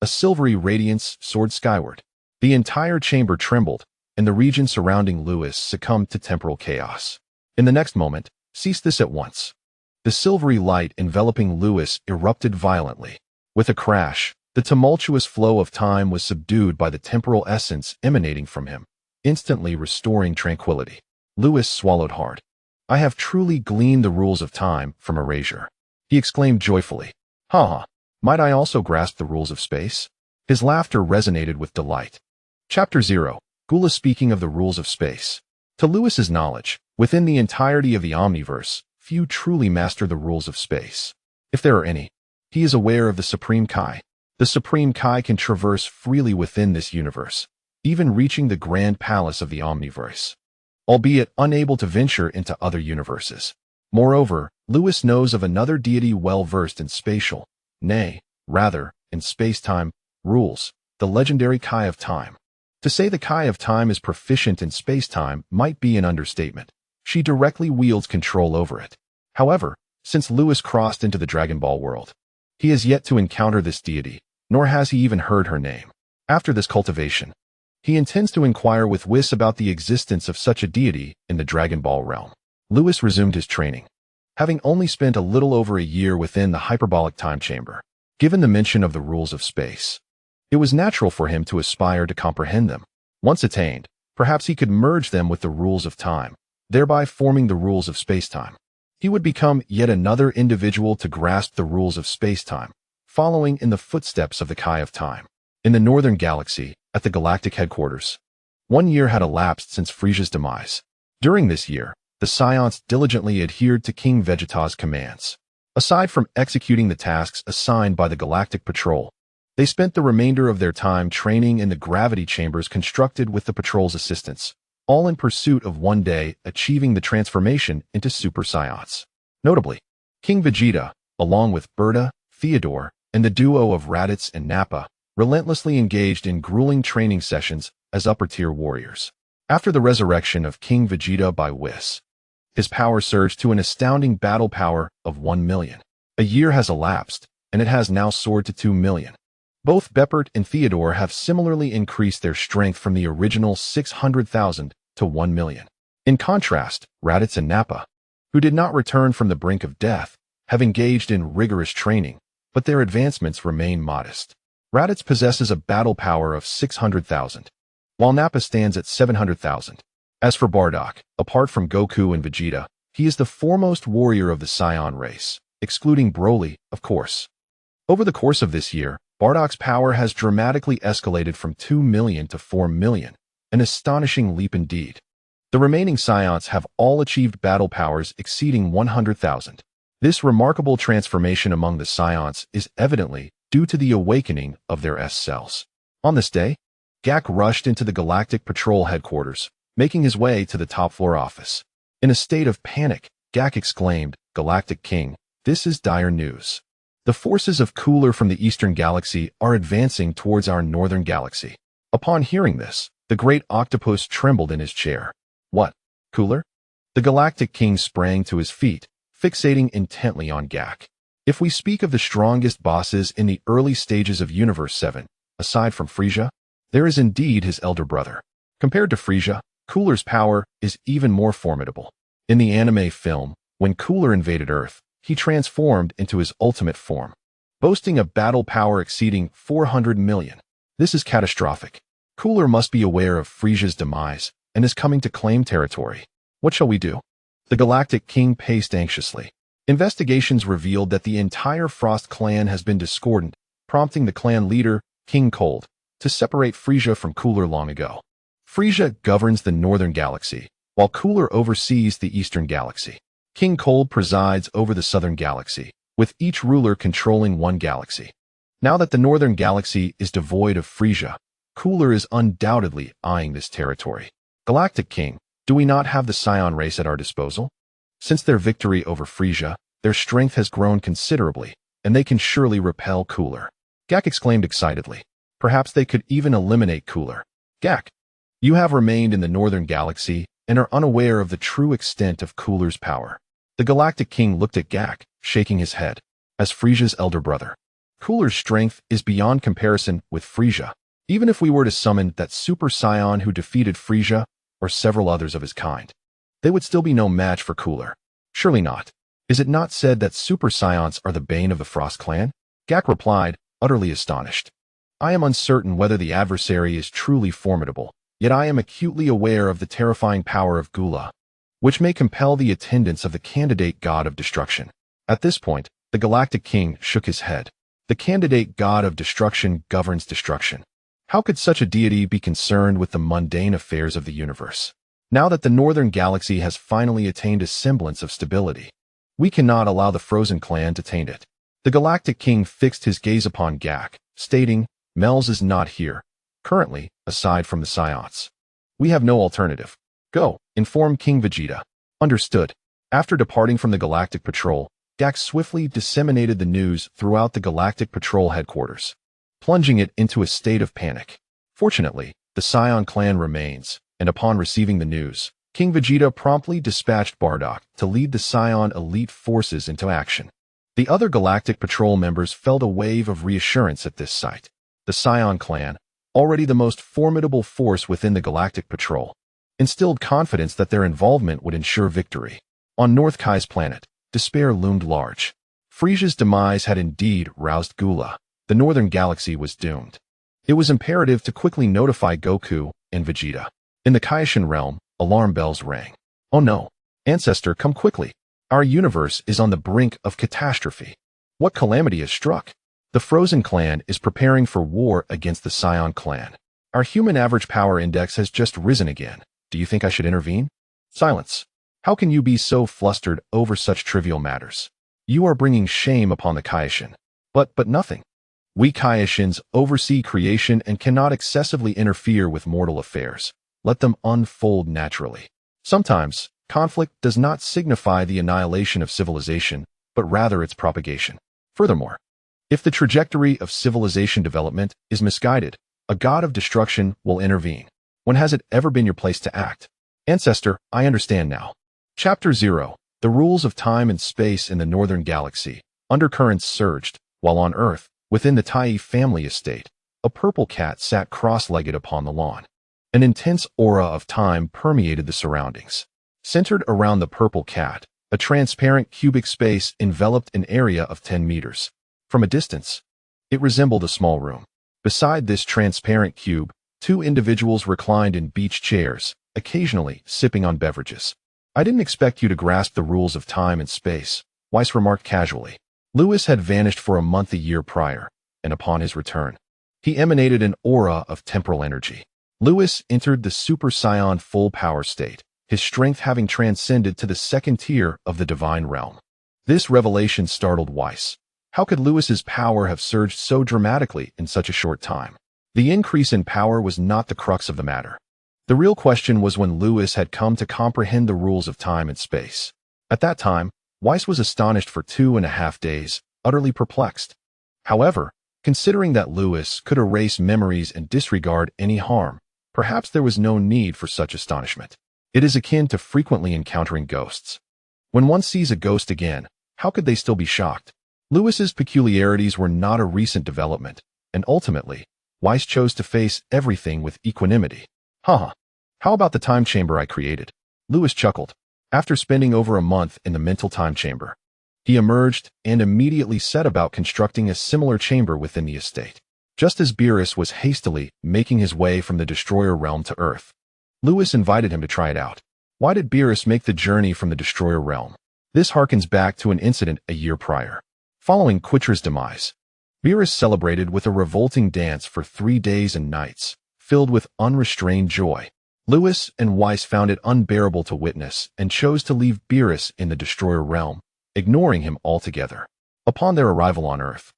A silvery radiance soared skyward. The entire chamber trembled, and the region surrounding Lewis succumbed to temporal chaos. In the next moment, cease this at once. The silvery light enveloping Lewis erupted violently. With a crash, the tumultuous flow of time was subdued by the temporal essence emanating from him, instantly restoring tranquility. Lewis swallowed hard. I have truly gleaned the rules of time from erasure. He exclaimed joyfully. Ha! Might I also grasp the rules of space? His laughter resonated with delight. Chapter 0. Gula speaking of the rules of space. To Lewis's knowledge, within the entirety of the Omniverse, few truly master the rules of space. If there are any, he is aware of the Supreme Kai. The Supreme Kai can traverse freely within this universe, even reaching the grand palace of the Omniverse, albeit unable to venture into other universes. Moreover, Lewis knows of another deity well-versed in spatial, nay, rather, in space-time, rules, the legendary Kai of Time. To say the Kai of Time is proficient in space-time might be an understatement. She directly wields control over it. However, since Lewis crossed into the Dragon Ball world, he has yet to encounter this deity, nor has he even heard her name. After this cultivation, he intends to inquire with Whis about the existence of such a deity in the Dragon Ball realm. Lewis resumed his training, having only spent a little over a year within the hyperbolic time chamber. Given the mention of the rules of space, it was natural for him to aspire to comprehend them. Once attained, perhaps he could merge them with the rules of time, thereby forming the rules of spacetime. He would become yet another individual to grasp the rules of spacetime, following in the footsteps of the Kai of Time. In the northern galaxy, at the galactic headquarters, 1 year had elapsed since Frisia's demise. During this year, the Saiyans diligently adhered to King Vegeta's commands. Aside from executing the tasks assigned by the Galactic Patrol, they spent the remainder of their time training in the gravity chambers constructed with the patrol's assistance, all in pursuit of one day achieving the transformation into Super Saiyans. Notably, King Vegeta, along with Berta, Theodore, and the duo of Raditz and Nappa, relentlessly engaged in grueling training sessions as upper-tier warriors. After the resurrection of King Vegeta by Whis, his power surged to an astounding battle power of 1 million. A year has elapsed, and it has now soared to 2 million. Both Beppert and Theodore have similarly increased their strength from the original 600,000 to 1 million. In contrast, Raditz and Nappa, who did not return from the brink of death, have engaged in rigorous training, but their advancements remain modest. Raditz possesses a battle power of 600,000, while Nappa stands at 700,000. As for Bardock, apart from Goku and Vegeta, he is the foremost warrior of the Saiyan race, excluding Broly, of course. Over the course of this year, Bardock's power has dramatically escalated from 2 million to 4 million, an astonishing leap indeed. The remaining Saiyans have all achieved battle powers exceeding 100,000. This remarkable transformation among the Saiyans is evidently due to the awakening of their S-cells. On this day, Gak rushed into the Galactic Patrol headquarters, making his way to the top-floor office. In a state of panic, Gak exclaimed, "Galactic King, this is dire news. The forces of Cooler from the Eastern Galaxy are advancing towards our Northern Galaxy." Upon hearing this, the great octopus trembled in his chair. "What? Cooler?" The Galactic King sprang to his feet, fixating intently on Gak. If we speak of the strongest bosses in the early stages of Universe 7, aside from Frisia, there is indeed his elder brother. Compared to Frisia, Cooler's power is even more formidable. In the anime film, when Cooler invaded Earth, he transformed into his ultimate form, boasting a battle power exceeding 400 million. This is catastrophic. Cooler must be aware of Frisia's demise and is coming to claim territory. What shall we do? The Galactic King paced anxiously. Investigations revealed that the entire Frost clan has been discordant, prompting the clan leader, King Cold, to separate Frisia from Cooler long ago. Frisia governs the Northern Galaxy, while Cooler oversees the Eastern Galaxy. King Cold presides over the Southern Galaxy, with each ruler controlling one galaxy. Now that the Northern Galaxy is devoid of Frisia, Cooler is undoubtedly eyeing this territory. Galactic King, Do we not have the Saiyan race at our disposal? Since their victory over Frisia, their strength has grown considerably, and they can surely repel Cooler. Gak exclaimed excitedly. Perhaps they could even eliminate Cooler. Gak, you have remained in the Northern Galaxy and are unaware of the true extent of Cooler's power. The Galactic King looked at Gak, shaking his head. As Frisia's elder brother, Cooler's strength is beyond comparison with Frisia. Even if we were to summon that Super Saiyan who defeated Frisia, or several others of his kind, they would still be no match for Cooler. Surely not. Is it not said that Super Saiyans are the bane of the Frost clan? Gak replied, utterly astonished. I am uncertain whether the adversary is truly formidable, yet I am acutely aware of the terrifying power of Gula, which may compel the attendance of the candidate god of destruction. At this point, the Galactic King shook his head. The candidate god of destruction governs destruction. How could such a deity be concerned with the mundane affairs of the universe? Now that the Northern Galaxy has finally attained a semblance of stability, we cannot allow the Frozen Clan to taint it. The Galactic King fixed his gaze upon Gak, stating, Mel's is not here. Currently, aside from the Saiyans, we have no alternative. Go, inform King Vegeta. Understood. After departing from the Galactic Patrol, Gak swiftly disseminated the news throughout the Galactic Patrol headquarters, plunging it into a state of panic. Fortunately, the Saiyan clan remains, and upon receiving the news, King Vegeta promptly dispatched Bardock to lead the Saiyan elite forces into action. The other Galactic Patrol members felt a wave of reassurance at this sight. The Saiyan clan, already the most formidable force within the Galactic Patrol, instilled confidence that their involvement would ensure victory. On North Kai's planet, despair loomed large. Frisia's demise had indeed roused Gula. The Northern Galaxy was doomed. It was imperative to quickly notify Goku and Vegeta. In the Kaioshin realm, alarm bells rang. Oh no! Ancestor, come quickly! Our universe is on the brink of catastrophe. What calamity has struck? The Frozen Clan is preparing for war against the Saiyan clan. Our human average power index has just risen again. Do you think I should intervene? Silence. How can you be so flustered over such trivial matters? You are bringing shame upon the Kaishin. But nothing. We Kaioshins oversee creation and cannot excessively interfere with mortal affairs. Let them unfold naturally. Sometimes, conflict does not signify the annihilation of civilization, but rather its propagation. Furthermore, if the trajectory of civilization development is misguided, a god of destruction will intervene. When has it ever been your place to act? Ancestor, I understand now. Chapter 0. The rules of time and space in the Northern Galaxy. Undercurrents surged, while on Earth, within the Tai family estate, a purple cat sat cross-legged upon the lawn. An intense aura of time permeated the surroundings. Centered around the purple cat, a transparent cubic space enveloped an area of 10 meters. From a distance, it resembled a small room. Beside this transparent cube, two individuals reclined in beach chairs, occasionally sipping on beverages. I didn't expect you to grasp the rules of time and space, Weiss remarked casually. Lewis had vanished for a month a year prior, and upon his return, he emanated an aura of temporal energy. Lewis entered the Super Saiyan full power state, his strength having transcended to the second tier of the divine realm. This revelation startled Weiss. How could Lewis's power have surged so dramatically in such a short time? The increase in power was not the crux of the matter. The real question was when Lewis had come to comprehend the rules of time and space. At that time, Weiss was astonished for 2.5 days, utterly perplexed. However, considering that Lewis could erase memories and disregard any harm, perhaps there was no need for such astonishment. It is akin to frequently encountering ghosts. When one sees a ghost again, how could they still be shocked? Lewis's peculiarities were not a recent development, and ultimately, Weiss chose to face everything with equanimity. How about the time chamber I created? Lewis chuckled. After spending over a month in the mental time chamber, he emerged and immediately set about constructing a similar chamber within the estate. Just as Beerus was hastily making his way from the Destroyer realm to Earth, Lewis invited him to try it out. Why did Beerus make the journey from the Destroyer realm? This harkens back to an incident a year prior. Following Quitra's demise, Beerus celebrated with a revolting dance for 3 days and nights, filled with unrestrained joy. Lewis and Weiss found it unbearable to witness and chose to leave Beerus in the Destroyer realm, ignoring him altogether. Upon their arrival on Earth,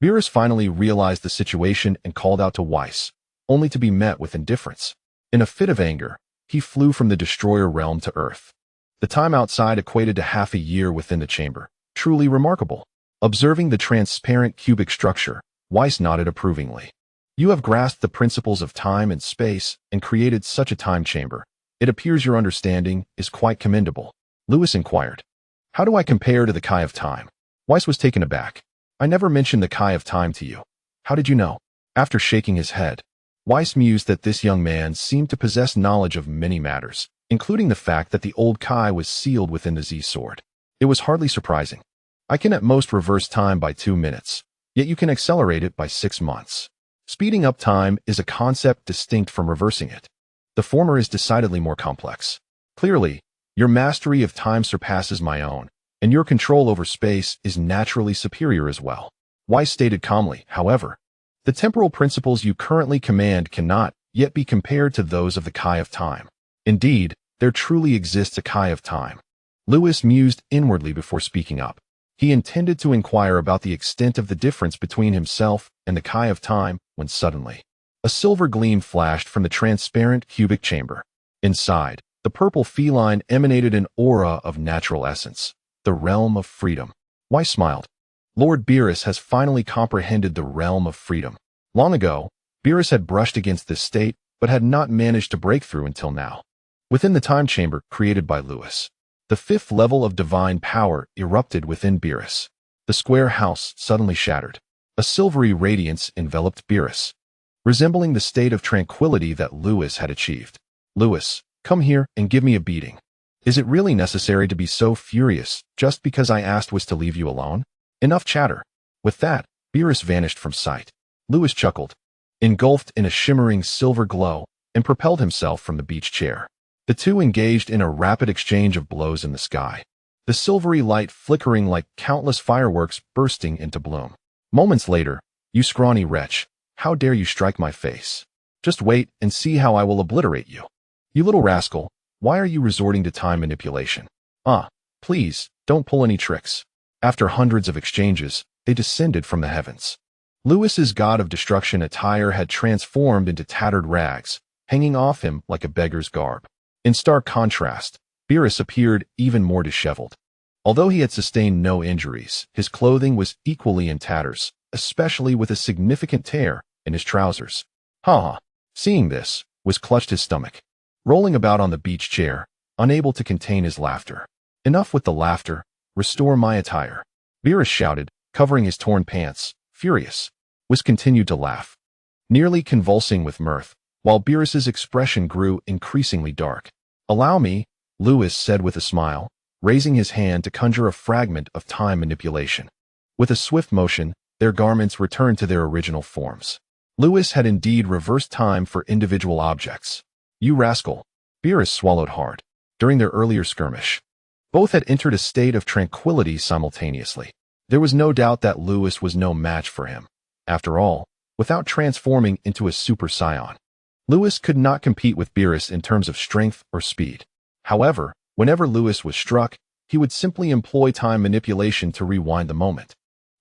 Beerus finally realized the situation and called out to Weiss, only to be met with indifference. In a fit of anger, he flew from the destroyer realm to Earth. The time outside equated to half a year within the chamber. Truly remarkable. Observing the transparent cubic structure, Weiss nodded approvingly. You have grasped the principles of time and space and created such a time chamber. It appears your understanding is quite commendable. Lewis inquired. How do I compare to the Kai of Time? Weiss was taken aback. I never mentioned the Kai of Time to you. How did you know? After shaking his head, Weiss mused that this young man seemed to possess knowledge of many matters, including the fact that the old Kai was sealed within the Z-sword. It was hardly surprising. I can at most reverse time by 2 minutes, yet you can accelerate it by 6 months. Speeding up time is a concept distinct from reversing it. The former is decidedly more complex. Clearly, your mastery of time surpasses my own, and your control over space is naturally superior as well. Weiss stated calmly, however, the temporal principles you currently command cannot yet be compared to those of the Kai of Time. Indeed, there truly exists a Kai of Time. Lewis mused inwardly before speaking up. He intended to inquire about the extent of the difference between himself and the Kai of Time when suddenly, a silver gleam flashed from the transparent cubic chamber. Inside, the purple feline emanated an aura of natural essence, the realm of freedom. Weiss smiled. Lord Beerus has finally comprehended the realm of freedom. Long ago, Beerus had brushed against this state, but had not managed to break through until now. Within the time chamber created by Lewis, the 5th level of divine power erupted within Beerus. The square house suddenly shattered. A silvery radiance enveloped Beerus, resembling the state of tranquility that Lewis had achieved. Lewis, come here and give me a beating. Is it really necessary to be so furious just because I asked was to leave you alone? Enough chatter. With that, Beerus vanished from sight. Lewis chuckled, engulfed in a shimmering silver glow, and propelled himself from the beach chair. The two engaged in a rapid exchange of blows in the sky, the silvery light flickering like countless fireworks bursting into bloom. Moments later, you scrawny wretch, how dare you strike my face? Just wait and see how I will obliterate you. You little rascal, why are you resorting to time manipulation? Please, don't pull any tricks. After hundreds of exchanges, they descended from the heavens. Lewis's god of destruction attire had transformed into tattered rags, hanging off him like a beggar's garb. In stark contrast, Beerus appeared even more disheveled. Although he had sustained no injuries, his clothing was equally in tatters, especially with a significant tear in his trousers. Seeing this, Weiss clutched his stomach, rolling about on the beach chair, unable to contain his laughter. Enough with the laughter, restore my attire. Beerus shouted, covering his torn pants, furious. Weiss continued to laugh, nearly convulsing with mirth, while Beerus's expression grew increasingly dark. Allow me, Lewis said with a smile, raising his hand to conjure a fragment of time manipulation. With a swift motion, their garments returned to their original forms. Lewis had indeed reversed time for individual objects. You rascal. Beerus swallowed hard. During their earlier skirmish, both had entered a state of tranquility simultaneously. There was no doubt that Lewis was no match for him. After all, without transforming into a Super Saiyan, Lewis could not compete with Beerus in terms of strength or speed. However, whenever Lewis was struck, he would simply employ time manipulation to rewind the moment.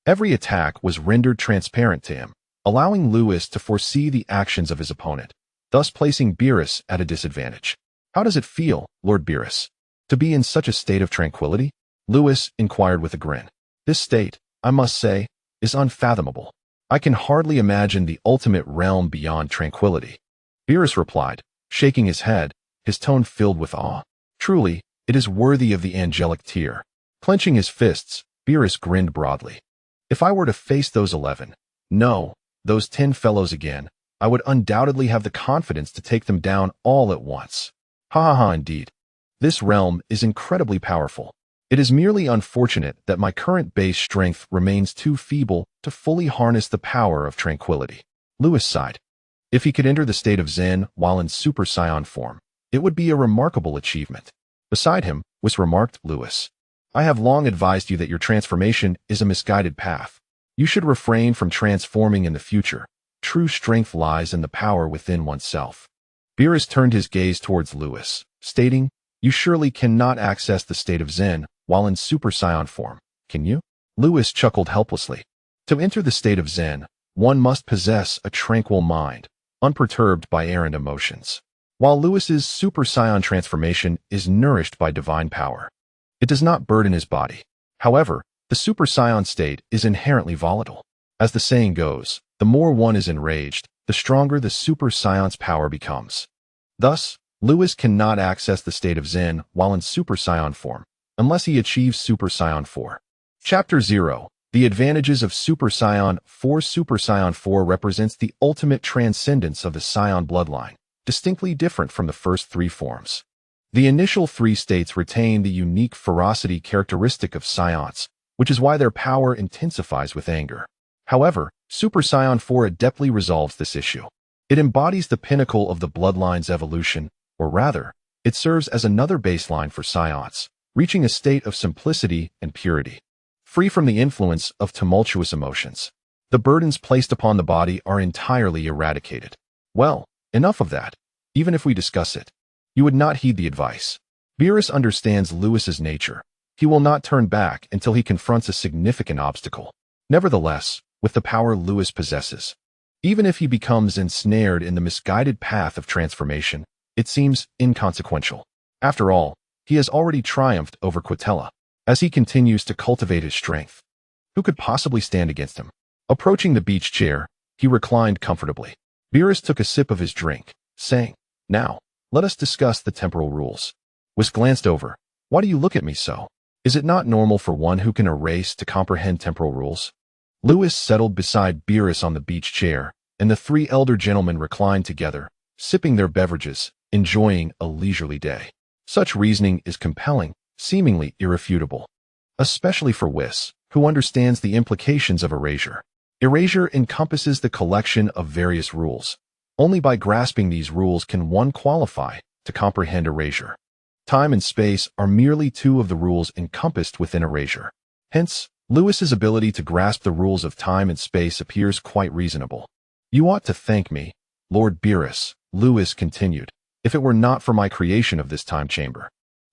Every attack was rendered transparent to him, allowing Lewis to foresee the actions of his opponent, thus placing Beerus at a disadvantage. How does it feel, Lord Beerus, to be in such a state of tranquility? Lewis inquired with a grin. This state, I must say, is unfathomable. I can hardly imagine the ultimate realm beyond tranquility. Beerus replied, shaking his head, his tone filled with awe. Truly, it is worthy of the angelic tier. Clenching his fists, Beerus grinned broadly. If I were to face those 11, no, those 10 fellows again, I would undoubtedly have the confidence to take them down all at once. Indeed. This realm is incredibly powerful. It is merely unfortunate that my current base strength remains too feeble to fully harness the power of tranquility. Lewis sighed. If he could enter the state of Zen while in Super Saiyan form, it would be a remarkable achievement. Beside him, Weiss remarked, Lewis, I have long advised you that your transformation is a misguided path. You should refrain from transforming in the future. True strength lies in the power within oneself. Beerus turned his gaze towards Lewis, stating, You surely cannot access the state of Zen while in Super Saiyan form, can you? Lewis chuckled helplessly. To enter the state of Zen, one must possess a tranquil mind, unperturbed by errant emotions. while Lewis's Super Saiyan transformation is nourished by divine power. It does not burden his body. However, the Super Saiyan state is inherently volatile. As the saying goes, the more one is enraged, the stronger the Super Saiyan's power becomes. Thus, Lewis cannot access the state of Zen while in Super Saiyan form, unless he achieves Super Saiyan 4. Chapter 0. The advantages of Super Saiyan 4. Super Saiyan 4 represents the ultimate transcendence of the Saiyan bloodline, distinctly different from the first three forms. The initial three states retain the unique ferocity characteristic of Saiyans, which is why their power intensifies with anger. However, Super Saiyan 4 adeptly resolves this issue. It embodies the pinnacle of the bloodline's evolution, or rather, it serves as another baseline for Saiyans, reaching a state of simplicity and purity, free from the influence of tumultuous emotions. The burdens placed upon the body are entirely eradicated. Well, enough of that. Even if we discuss it, you would not heed the advice. Beerus understands Lewis's nature. He will not turn back until he confronts a significant obstacle. Nevertheless, with the power Lewis possesses, even if he becomes ensnared in the misguided path of transformation, it seems inconsequential. After all, he has already triumphed over Quitella. As he continues to cultivate his strength, who could possibly stand against him? Approaching the beach chair, he reclined comfortably. Beerus took a sip of his drink, saying, "Now, let us discuss the temporal rules." Whis glanced over. "Why do you look at me so? Is it not normal for one who can erase to comprehend temporal rules?" Lewis settled beside Beerus on the beach chair, and the three elder gentlemen reclined together, sipping their beverages, enjoying a leisurely day. Such reasoning is compelling, seemingly irrefutable, especially for Whis, who understands the implications of erasure. Erasure encompasses the collection of various rules. Only by grasping these rules can one qualify to comprehend erasure. Time and space are merely two of the rules encompassed within erasure. Hence, Lewis's ability to grasp the rules of time and space appears quite reasonable. "You ought to thank me, Lord Beerus," Lewis continued, "if it were not for my creation of this time chamber.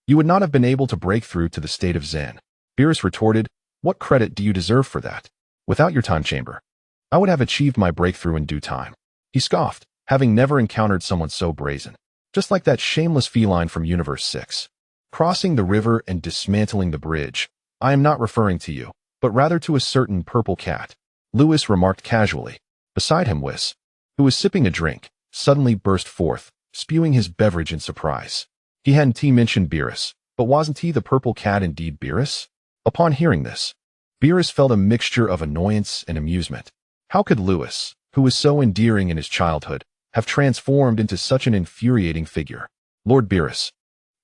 You would not have been able to break through to the state of Zen." Beerus retorted, "What credit do you deserve for that? Without your time chamber, I would have achieved my breakthrough in due time." He scoffed, having never encountered someone so brazen. Just like that shameless feline from Universe 6. Crossing the river and dismantling the bridge. "I am not referring to you, but rather to a certain purple cat," Lewis remarked casually. Beside him Whis, who was sipping a drink, suddenly burst forth, spewing his beverage in surprise. He hadn't mentioned Beerus, but wasn't he the purple cat indeed Beerus? Upon hearing this, Beerus felt a mixture of annoyance and amusement. How could Lewis, who was so endearing in his childhood, have transformed into such an infuriating figure? "Lord Beerus,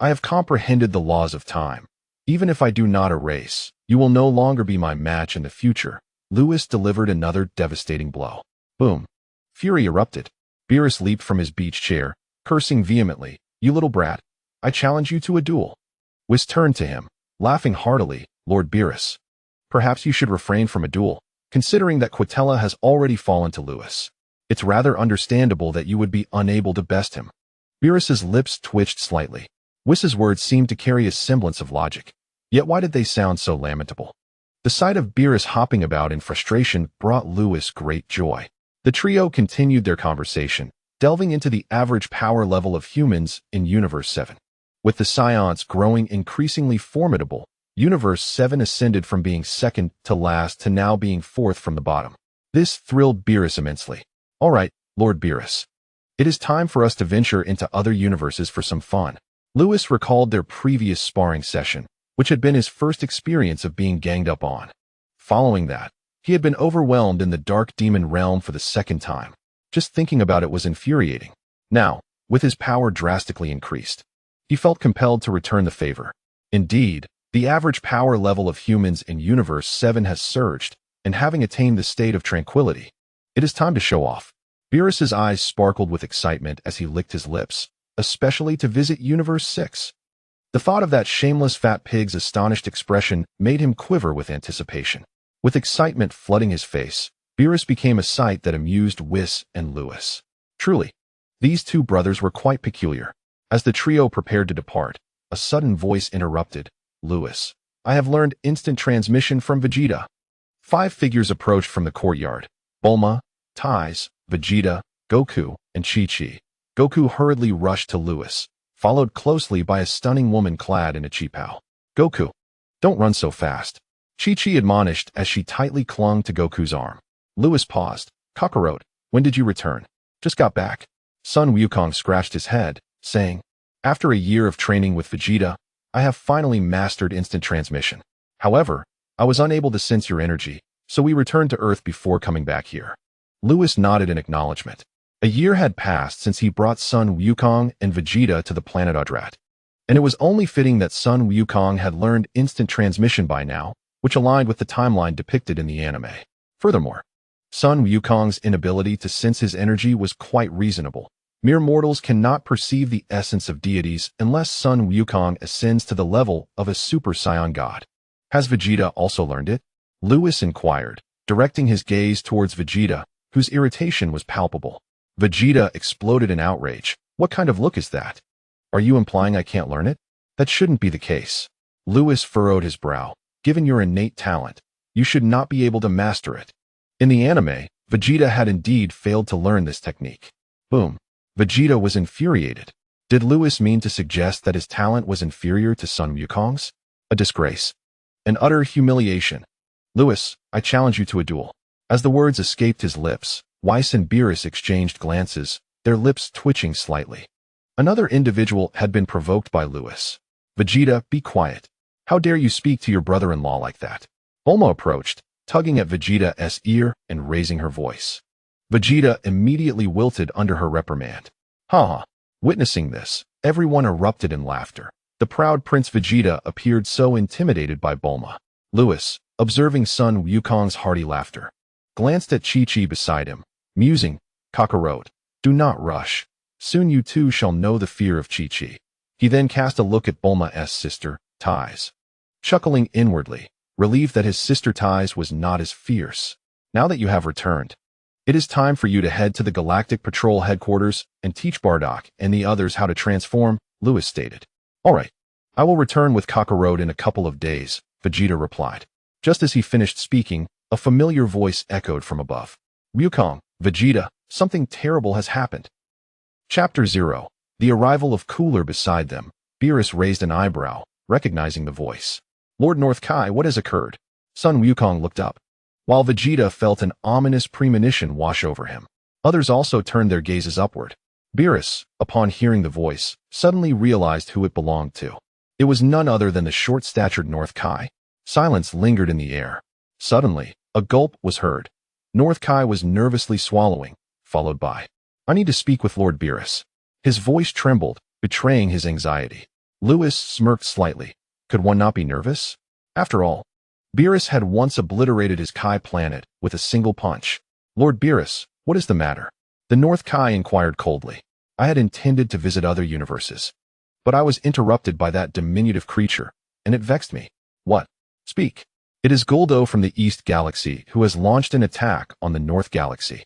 I have comprehended the laws of time. Even if I do not erase, you will no longer be my match in the future." Lewis delivered another devastating blow. Boom. Fury erupted. Beerus leaped from his beach chair, cursing vehemently, "You little brat, I challenge you to a duel." Whis turned to him, laughing heartily. "Lord Beerus, perhaps you should refrain from a duel, considering that Quitella has already fallen to Lewis. It's rather understandable that you would be unable to best him." Beerus's lips twitched slightly. Whis's words seemed to carry a semblance of logic. Yet why did they sound so lamentable? The sight of Beerus hopping about in frustration brought Lewis great joy. The trio continued their conversation, delving into the average power level of humans in Universe 7. With the Saiyans growing increasingly formidable, Universe 7 ascended from being second to last to now being fourth from the bottom. This thrilled Beerus immensely. "All right, Lord Beerus. It is time for us to venture into other universes for some fun." Lewis recalled their previous sparring session, which had been his first experience of being ganged up on. Following that, he had been overwhelmed in the Dark Demon realm for the second time. Just thinking about it was infuriating. Now, with his power drastically increased, he felt compelled to return the favor. Indeed, the average power level of humans in Universe 7 has surged, and having attained the state of tranquility, it is time to show off. Beerus's eyes sparkled with excitement as he licked his lips, especially to visit Universe 6. The thought of that shameless fat pig's astonished expression made him quiver with anticipation. With excitement flooding his face, Beerus became a sight that amused Whis and Lewis. Truly, these two brothers were quite peculiar. As the trio prepared to depart, a sudden voice interrupted. "Lewis, I have learned instant transmission from Vegeta." 5 figures approached from the courtyard. Bulma, Tais, Vegeta, Goku, and Chi-Chi. Goku hurriedly rushed to Lewis, followed closely by a stunning woman clad in a qipao. Goku, don't run so fast, Chi-Chi admonished as she tightly clung to Goku's arm. Lewis paused. Kakarot, when did you return? Just got back. Sun Wukong scratched his head, saying, after a year of training with Vegeta, I have finally mastered instant transmission. However, I was unable to sense your energy, so we returned to Earth before coming back here. Lewis nodded in acknowledgement. A year had passed since he brought Sun Wukong and Vegeta to the planet Udrat, and it was only fitting that Sun Wukong had learned instant transmission by now, which aligned with the timeline depicted in the anime. Furthermore, Sun Wukong's inability to sense his energy was quite reasonable. Mere mortals cannot perceive the essence of deities unless Sun Wukong ascends to the level of a Super Saiyan god. Has Vegeta also learned it? Lewis inquired, directing his gaze towards Vegeta, whose irritation was palpable. Vegeta exploded in outrage. What kind of look is that? Are you implying I can't learn it? That shouldn't be the case. Lewis furrowed his brow. Given your innate talent, you should not be able to master it. In the anime, Vegeta had indeed failed to learn this technique. Boom. Vegeta was infuriated. Did Lewis mean to suggest that his talent was inferior to Sun Wukong's? A disgrace. An utter humiliation. Lewis, I challenge you to a duel. As the words escaped his lips, Whis and Beerus exchanged glances, their lips twitching slightly. Another individual had been provoked by Lewis. Vegeta, be quiet. How dare you speak to your brother-in-law like that? Bulma approached, tugging at Vegeta's ear and raising her voice. Vegeta immediately wilted under her reprimand. Ha ha. Witnessing this, everyone erupted in laughter. The proud Prince Vegeta appeared so intimidated by Bulma. Lewis, observing Sun Wukong's hearty laughter, glanced at Chi-Chi beside him, musing, Kakarot, do not rush. Soon you too shall know the fear of Chi-Chi. He then cast a look at Bulma's sister, Tais. Chuckling inwardly, relieved that his sister Tais was not as fierce. Now that you have returned, it is time for you to head to the Galactic Patrol headquarters and teach Bardock and the others how to transform, Lewis stated. All right, I will return with Kakarot in a couple of days, Vegeta replied. Just as he finished speaking, a familiar voice echoed from above. Wukong, Vegeta, something terrible has happened. Chapter 0. The arrival of Cooler beside them. Beerus raised an eyebrow, recognizing the voice. Lord North Kai, what has occurred? Sun Wukong looked up. While Vegeta felt an ominous premonition wash over him, others also turned their gazes upward. Beerus, upon hearing the voice, suddenly realized who it belonged to. It was none other than the short-statured North Kai. Silence lingered in the air. Suddenly, a gulp was heard. North Kai was nervously swallowing, followed by, I need to speak with Lord Beerus. His voice trembled, betraying his anxiety. Lewis smirked slightly. Could one not be nervous? After all, Beerus had once obliterated his Kai planet with a single punch. Lord Beerus, what is the matter? The North Kai inquired coldly. I had intended to visit other universes, but I was interrupted by that diminutive creature, and it vexed me. What? Speak. It is Guldo from the East Galaxy who has launched an attack on the North Galaxy.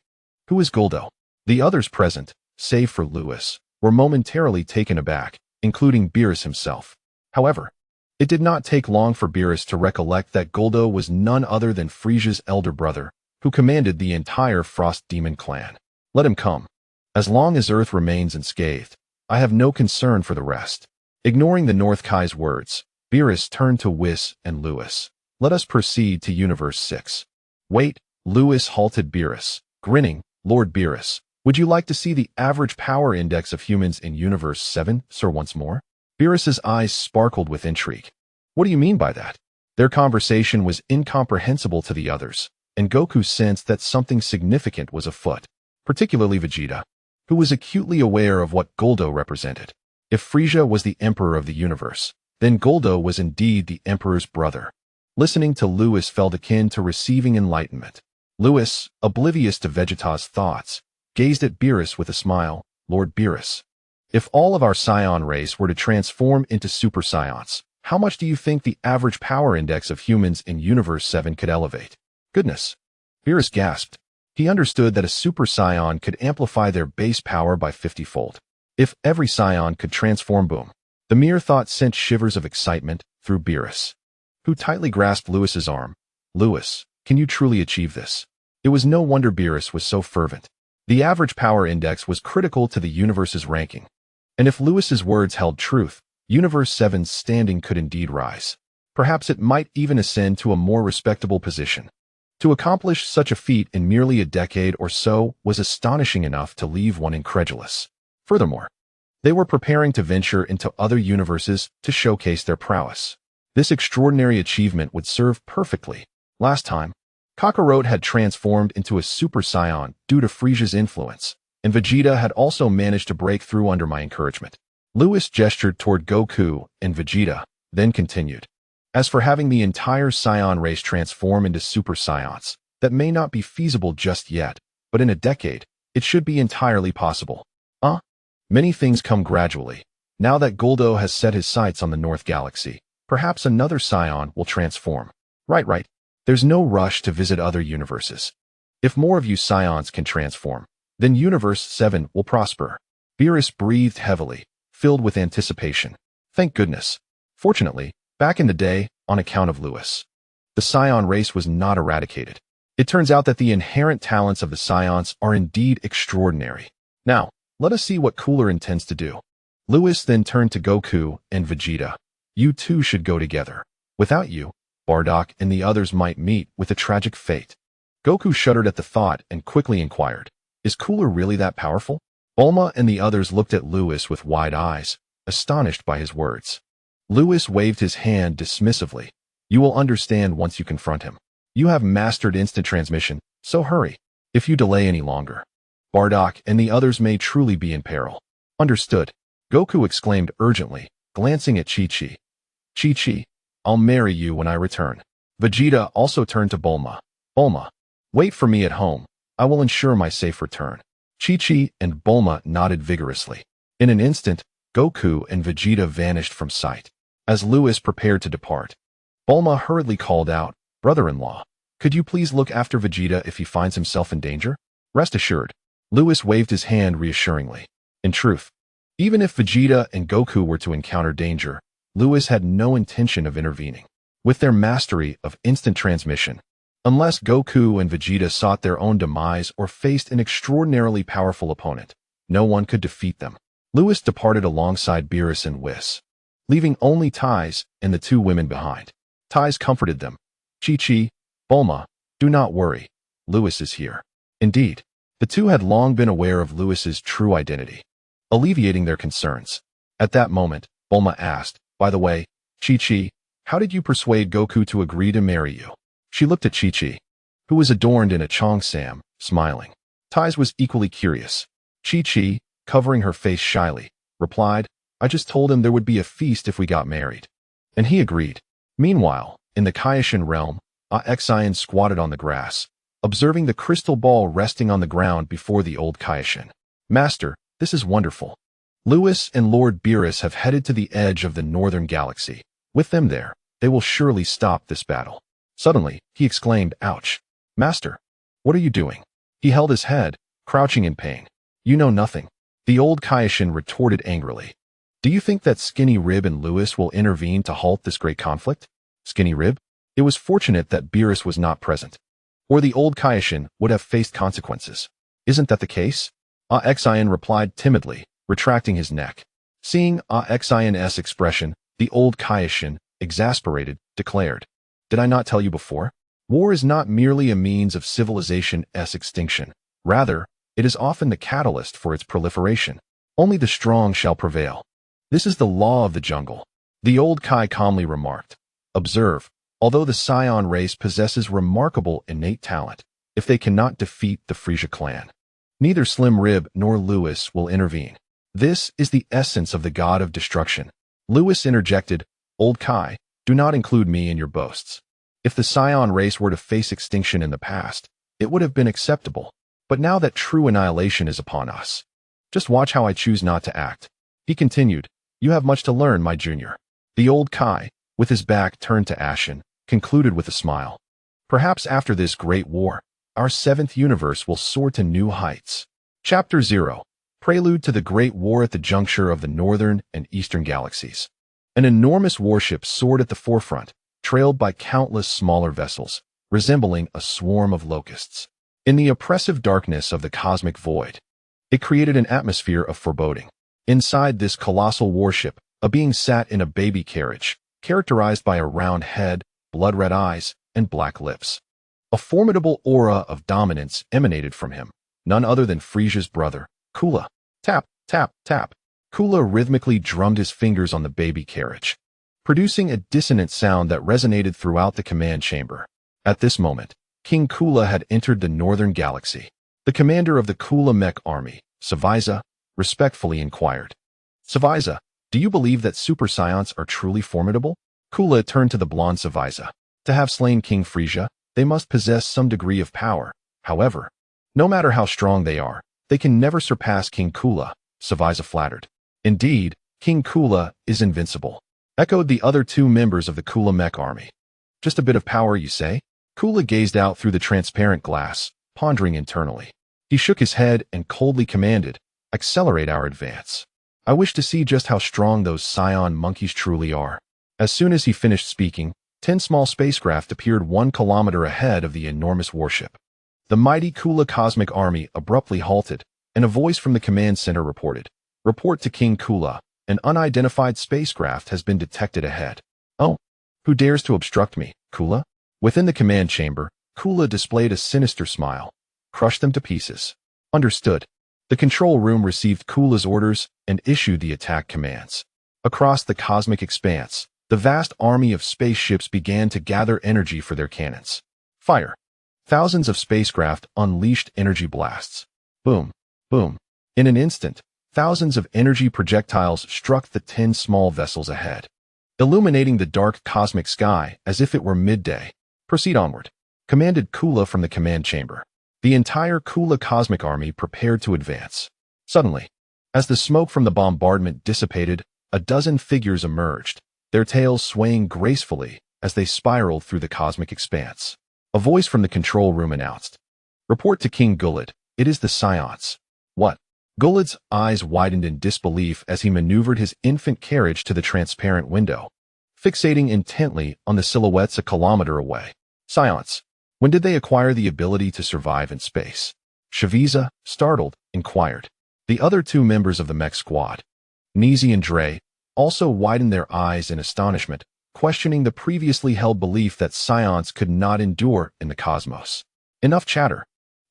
Who is Guldo? The others present, save for Lewis, were momentarily taken aback, including Beerus himself. However, it did not take long for Beerus to recollect that Guldo was none other than Frisia's elder brother, who commanded the entire Frost Demon clan. Let him come. As long as Earth remains unscathed, I have no concern for the rest. Ignoring the North Kai's words, Beerus turned to Whis and Lewis. Let us proceed to Universe 6. Wait, Lewis halted Beerus, grinning. Lord Beerus, would you like to see the average power index of humans in Universe 7, sir, once more? Beerus's eyes sparkled with intrigue. What do you mean by that? Their conversation was incomprehensible to the others, and Goku sensed that something significant was afoot, particularly Vegeta, who was acutely aware of what Guldo represented. If Frisia was the emperor of the universe, then Guldo was indeed the emperor's brother. Listening to Lewis felt akin to receiving enlightenment. Lewis, oblivious to Vegeta's thoughts, gazed at Beerus with a smile. Lord Beerus, if all of our Saiyan race were to transform into Super Saiyans, how much do you think the average power index of humans in Universe 7 could elevate? Goodness. Beerus gasped. He understood that a Super Saiyan could amplify their base power by 50-fold. If every Saiyan could transform, boom. The mere thought sent shivers of excitement through Beerus, who tightly grasped Lewis's arm. Lewis, can you truly achieve this? It was no wonder Beerus was so fervent. The average power index was critical to the universe's ranking. And if Lewis's words held truth, Universe 7's standing could indeed rise. Perhaps it might even ascend to a more respectable position. To accomplish such a feat in merely a decade or so was astonishing enough to leave one incredulous. Furthermore, they were preparing to venture into other universes to showcase their prowess. This extraordinary achievement would serve perfectly. Last time, Kakarot had transformed into a Super Saiyan due to Frieza's influence, and Vegeta had also managed to break through under my encouragement. Lewis gestured toward Goku and Vegeta, then continued. As for having the entire Saiyan race transform into Super Saiyans, that may not be feasible just yet, but in a decade, it should be entirely possible. Many things come gradually. Now that Guldo has set his sights on the North Galaxy, perhaps another Saiyan will transform. Right. There's no rush to visit other universes. If more of you Saions can transform, then Universe 7 will prosper. Beerus breathed heavily, filled with anticipation. Thank goodness. Fortunately, back in the day, on account of Lewis, the Saiyan race was not eradicated. It turns out that the inherent talents of the Saions are indeed extraordinary. Now, let us see what Cooler intends to do. Lewis then turned to Goku and Vegeta. You two should go together. Without you, Bardock and the others might meet with a tragic fate. Goku shuddered at the thought and quickly inquired, is Cooler really that powerful? Bulma and the others looked at Lewis with wide eyes, astonished by his words. Lewis waved his hand dismissively. You will understand once you confront him. You have mastered instant transmission, so hurry. If you delay any longer, Bardock and the others may truly be in peril. Understood. Goku exclaimed urgently, glancing at Chi-Chi. Chi-Chi, I'll marry you when I return. Vegeta also turned to Bulma. Bulma, wait for me at home. I will ensure my safe return. Chi-Chi and Bulma nodded vigorously. In an instant, Goku and Vegeta vanished from sight. As Lewis prepared to depart, Bulma hurriedly called out, Brother-in-law, could you please look after Vegeta if he finds himself in danger? Rest assured. Lewis waved his hand reassuringly. In truth, even if Vegeta and Goku were to encounter danger, Lewis had no intention of intervening. With their mastery of instant transmission, unless Goku and Vegeta sought their own demise or faced an extraordinarily powerful opponent, no one could defeat them. Lewis departed alongside Beerus and Whis, leaving only Tais and the two women behind. Tais comforted them. Chi-Chi, Bulma, do not worry. Lewis is here. Indeed, the two had long been aware of Lewis's true identity, alleviating their concerns. At that moment, Bulma asked, by the way, Chi-Chi, how did you persuade Goku to agree to marry you? She looked at Chi-Chi, who was adorned in a cheongsam, smiling. Tais was equally curious. Chi-Chi, covering her face shyly, replied, I just told him there would be a feast if we got married. And he agreed. Meanwhile, in the Kaioshin realm, Xian squatted on the grass, observing the crystal ball resting on the ground before the old Kaishin. Master, this is wonderful. Lewis and Lord Beerus have headed to the edge of the northern galaxy. With them there, they will surely stop this battle. Suddenly, he exclaimed, ouch. Master, what are you doing? He held his head, crouching in pain. You know nothing. The old Kaishin retorted angrily. Do you think that Skinny Rib and Lewis will intervene to halt this great conflict? Skinny Rib? It was fortunate that Beerus was not present, or the old Kaishin would have faced consequences. Isn't that the case? Xian replied timidly, retracting his neck. Seeing Xian's expression, the old Kaishin, exasperated, declared, Did I not tell you before? War is not merely a means of civilization's extinction. Rather, it is often the catalyst for its proliferation. Only the strong shall prevail. This is the law of the jungle. The old Kai calmly remarked. Observe, although the Saiyan race possesses remarkable innate talent, if they cannot defeat the Frieza clan, neither Slim Rib nor Lewis will intervene. This is the essence of the god of destruction. Lewis interjected, Old Kai, do not include me in your boasts. If the Saiyan race were to face extinction in the past, it would have been acceptable. But now that true annihilation is upon us, just watch how I choose not to act. He continued, You have much to learn, my junior. The old Kai, with his back turned to Ashen, concluded with a smile. Perhaps after this great war, our seventh universe will soar to new heights. Chapter 0. Prelude to the Great War at the juncture of the northern and eastern galaxies. An enormous warship soared at the forefront, trailed by countless smaller vessels, resembling a swarm of locusts. In the oppressive darkness of the cosmic void, it created an atmosphere of foreboding. Inside this colossal warship, a being sat in a baby carriage, characterized by a round head, blood-red eyes, and black lips. A formidable aura of dominance emanated from him, none other than Frisia's brother, Kula. Tap, tap, tap. Kula rhythmically drummed his fingers on the baby carriage, producing a dissonant sound that resonated throughout the command chamber. At this moment, King Kula had entered the northern galaxy. The commander of the Kula mech army, Saviza, respectfully inquired. Saviza, do you believe that Super Saiyans are truly formidable? Kula turned to the blonde Saviza. To have slain King Frisia, they must possess some degree of power. However, no matter how strong they are, they can never surpass King Kula, Saviza flattered. Indeed, King Kula is invincible, echoed the other two members of the Kula mech army. Just a bit of power, you say? Kula gazed out through the transparent glass, pondering internally. He shook his head and coldly commanded, accelerate our advance. I wish to see just how strong those Saiyan monkeys truly are. As soon as he finished speaking, 10 small spacecraft appeared 1 kilometer ahead of the enormous warship. The mighty Kula cosmic army abruptly halted, and a voice from the command center reported, Report to King Kula, an unidentified spacecraft has been detected ahead. Oh, who dares to obstruct me, Kula? Within the command chamber, Kula displayed a sinister smile. Crush them to pieces. Understood. The control room received Kula's orders and issued the attack commands. Across the cosmic expanse, the vast army of spaceships began to gather energy for their cannons. Fire. Thousands of spacecraft unleashed energy blasts. Boom, boom. In an instant, thousands of energy projectiles struck the 10 small vessels ahead, illuminating the dark cosmic sky as if it were midday. Proceed onward, commanded Kula from the command chamber. The entire Kula cosmic army prepared to advance. Suddenly, as the smoke from the bombardment dissipated, a dozen figures emerged, their tails swaying gracefully as they spiraled through the cosmic expanse. A voice from the control room announced, Report to King Gulid, it is the Saiyans. What? Gulid's eyes widened in disbelief as he maneuvered his infant carriage to the transparent window, fixating intently on the silhouettes a kilometer away. Saiyans. When did they acquire the ability to survive in space? Saviza, startled, inquired. The other two members of the mech squad, Nizi and Dre, also widened their eyes in astonishment, questioning the previously held belief that Saiyans could not endure in the cosmos. Enough chatter.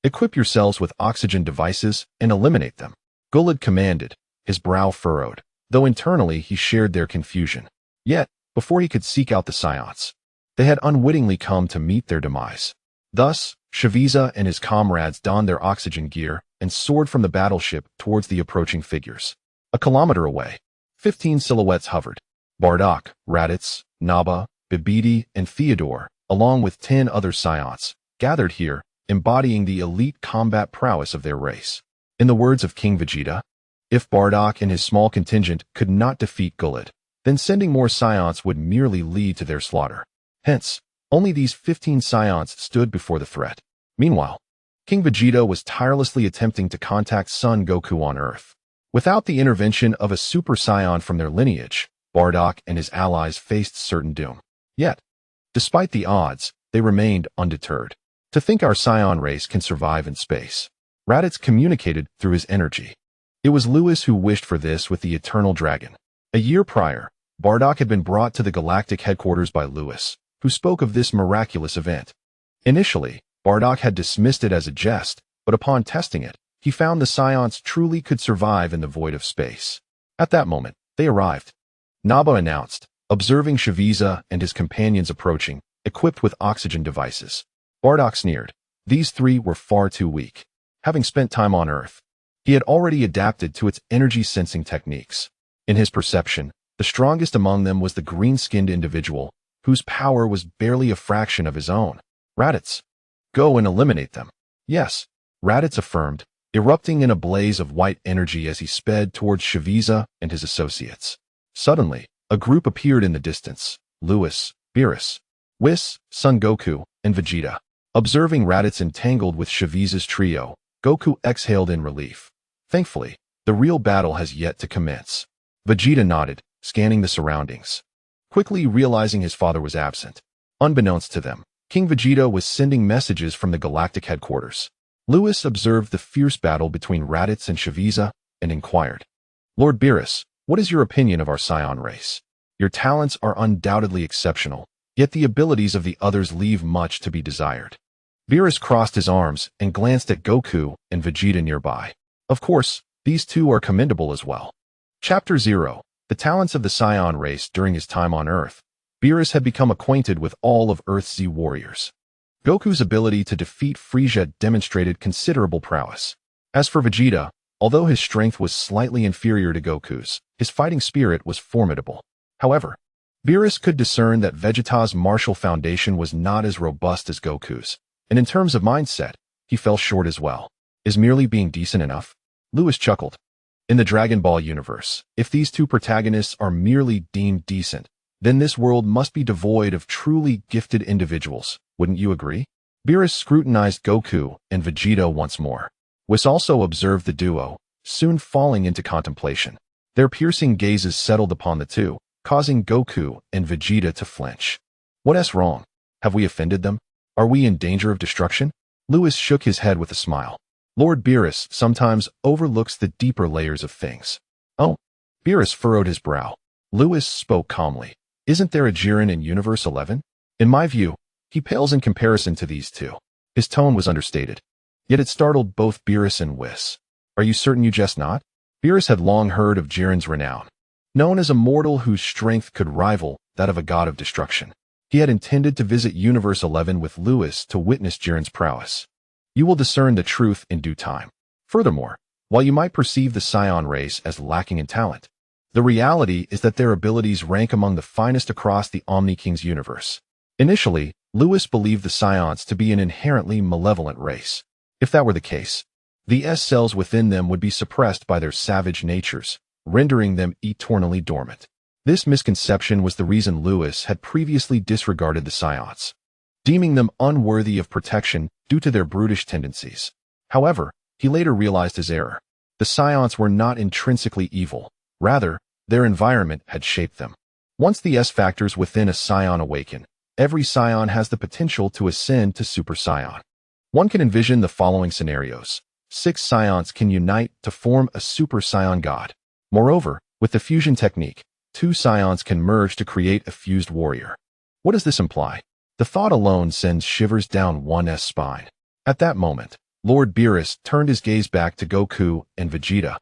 Equip yourselves with oxygen devices and eliminate them, Gulid commanded, his brow furrowed, though internally he shared their confusion. Yet, before he could seek out the Saiyans, they had unwittingly come to meet their demise. Thus, Saviza and his comrades donned their oxygen gear and soared from the battleship towards the approaching figures. A kilometer away, 15 silhouettes hovered. Bardock, Raditz, Naba, Bibidi, and Theodore, along with 10 other Saiyans, gathered here, embodying the elite combat prowess of their race. In the words of King Vegeta, if Bardock and his small contingent could not defeat Gulid, then sending more Saiyans would merely lead to their slaughter. Hence, only these 15 Saiyans stood before the threat. Meanwhile, King Vegeta was tirelessly attempting to contact Son Goku on Earth. Without the intervention of a Super Saiyan from their lineage, Bardock and his allies faced certain doom. Yet, despite the odds, they remained undeterred. To think our Saiyan race can survive in space. Raditz communicated through his energy. It was Lewis who wished for this with the Eternal Dragon. A year prior, Bardock had been brought to the galactic headquarters by Lewis, who spoke of this miraculous event. Initially, Bardock had dismissed it as a jest, but upon testing it, he found the Saiyans truly could survive in the void of space. At that moment, they arrived. Naba announced, observing Saviza and his companions approaching, equipped with oxygen devices. Bardock sneered. These three were far too weak. Having spent time on Earth, he had already adapted to its energy-sensing techniques. In his perception, the strongest among them was the green-skinned individual, whose power was barely a fraction of his own. Raditz. Go and eliminate them. Yes, Raditz affirmed, erupting in a blaze of white energy as he sped towards Saviza and his associates. Suddenly, a group appeared in the distance. Lewis, Beerus, Whis, Son Goku, and Vegeta. Observing Raditz entangled with Saviza's trio, Goku exhaled in relief. Thankfully, the real battle has yet to commence. Vegeta nodded, scanning the surroundings, quickly realizing his father was absent. Unbeknownst to them, King Vegeta was sending messages from the galactic headquarters. Lewis observed the fierce battle between Raditz and Shavisa and inquired, Lord Beerus, what is your opinion of our Saiyan race? Your talents are undoubtedly exceptional, yet the abilities of the others leave much to be desired. Beerus crossed his arms and glanced at Goku and Vegeta nearby. Of course, these two are commendable as well. Chapter 0. The talents of the Saiyan race. During his time on Earth, Beerus had become acquainted with all of Earth's Z warriors. Goku's ability to defeat Frieza demonstrated considerable prowess. As for Vegeta, although his strength was slightly inferior to Goku's, his fighting spirit was formidable. However, Beerus could discern that Vegeta's martial foundation was not as robust as Goku's, and in terms of mindset, he fell short as well. Is merely being decent enough? Lewis chuckled. In the Dragon Ball universe, if these two protagonists are merely deemed decent, then this world must be devoid of truly gifted individuals, wouldn't you agree? Beerus scrutinized Goku and Vegeta once more. Whis also observed the duo, soon falling into contemplation. Their piercing gazes settled upon the two, causing Goku and Vegeta to flinch. What's wrong? Have we offended them? Are we in danger of destruction? Lewis shook his head with a smile. Lord Beerus sometimes overlooks the deeper layers of things. Oh, Beerus furrowed his brow. Lewis spoke calmly. Isn't there a Jiren in Universe 11? In my view, he pales in comparison to these two. His tone was understated. Yet it startled both Beerus and Whis. Are you certain you jest not? Beerus had long heard of Jiren's renown. Known as a mortal whose strength could rival that of a god of destruction. He had intended to visit Universe 11 with Lewis to witness Jiren's prowess. You will discern the truth in due time. Furthermore, while you might perceive the Saiyan race as lacking in talent, the reality is that their abilities rank among the finest across the Omni King's universe. Initially, Lewis believed the Saiyans to be an inherently malevolent race. If that were the case, the S cells within them would be suppressed by their savage natures, rendering them eternally dormant. This misconception was the reason Lewis had previously disregarded the Saiyans, deeming them unworthy of protection due to their brutish tendencies. However, he later realized his error. The Saiyans were not intrinsically evil. Rather, their environment had shaped them. Once the S factors within a Saiyan awaken, every Saiyan has the potential to ascend to Super Saiyan. One can envision the following scenarios. 6 Saiyans can unite to form a Super Saiyan god. Moreover, with the fusion technique, 2 Saiyans can merge to create a fused warrior. What does this imply? The thought alone sends shivers down one's spine. At that moment, Lord Beerus turned his gaze back to Goku and Vegeta.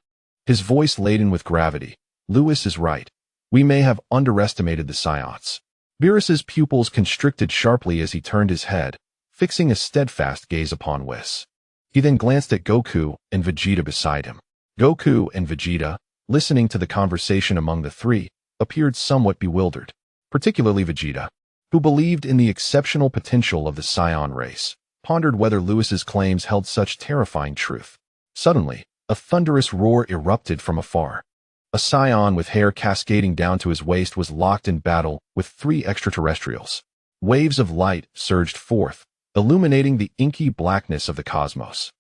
His voice laden with gravity. Lewis is right. We may have underestimated the Saiyans. Beerus's pupils constricted sharply as he turned his head, fixing a steadfast gaze upon Whis. He then glanced at Goku and Vegeta beside him. Goku and Vegeta, listening to the conversation among the three, appeared somewhat bewildered, particularly Vegeta, who believed in the exceptional potential of the Saiyan race, pondered whether Lewis's claims held such terrifying truth. Suddenly, a thunderous roar erupted from afar. A Saiyan with hair cascading down to his waist was locked in battle with 3 extraterrestrials. Waves of light surged forth, illuminating the inky blackness of the cosmos.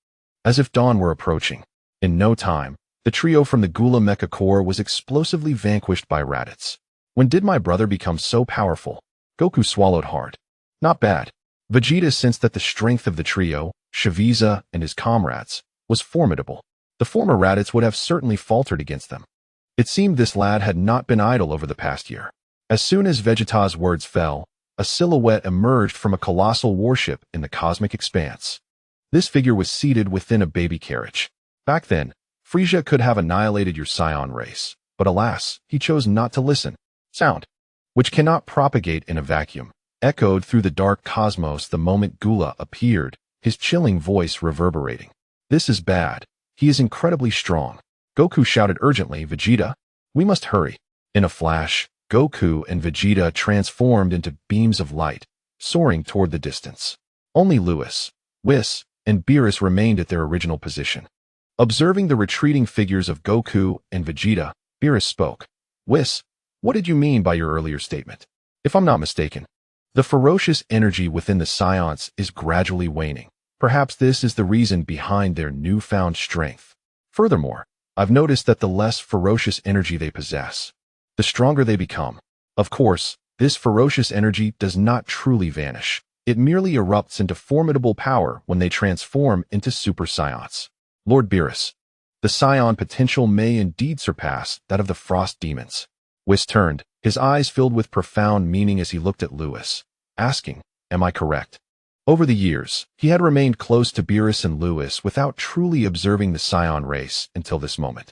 As if dawn were approaching. In no time, the trio from the Gula Mecha Corps was explosively vanquished by Raditz. When did my brother become so powerful? Goku swallowed hard. Not bad. Vegeta sensed that the strength of the trio, Shavisa and his comrades, was formidable. The former Raditz would have certainly faltered against them. It seemed this lad had not been idle over the past year. As soon as Vegeta's words fell, a silhouette emerged from a colossal warship in the cosmic expanse. This figure was seated within a baby carriage. Back then, Frieza could have annihilated your Saiyan race, but alas, he chose not to listen. Sound, which cannot propagate in a vacuum, echoed through the dark cosmos the moment Gula appeared, his chilling voice reverberating. This is bad. He is incredibly strong. Goku shouted urgently, Vegeta, we must hurry. In a flash, Goku and Vegeta transformed into beams of light, soaring toward the distance. Only Lewis, Whis, and Beerus remained at their original position. Observing the retreating figures of Goku and Vegeta, Beerus spoke. Whis, what did you mean by your earlier statement? If I'm not mistaken, the ferocious energy within the Saiyans is gradually waning. Perhaps this is the reason behind their newfound strength. Furthermore, I've noticed that the less ferocious energy they possess, the stronger they become. Of course, this ferocious energy does not truly vanish. It merely erupts into formidable power when they transform into Super Saiyans. Lord Beerus. The Saiyan potential may indeed surpass that of the Frost Demons. Whis turned, his eyes filled with profound meaning as he looked at Lewis, asking, "Am I correct?" Over the years, he had remained close to Beerus and Lewis without truly observing the Saiyan race until this moment.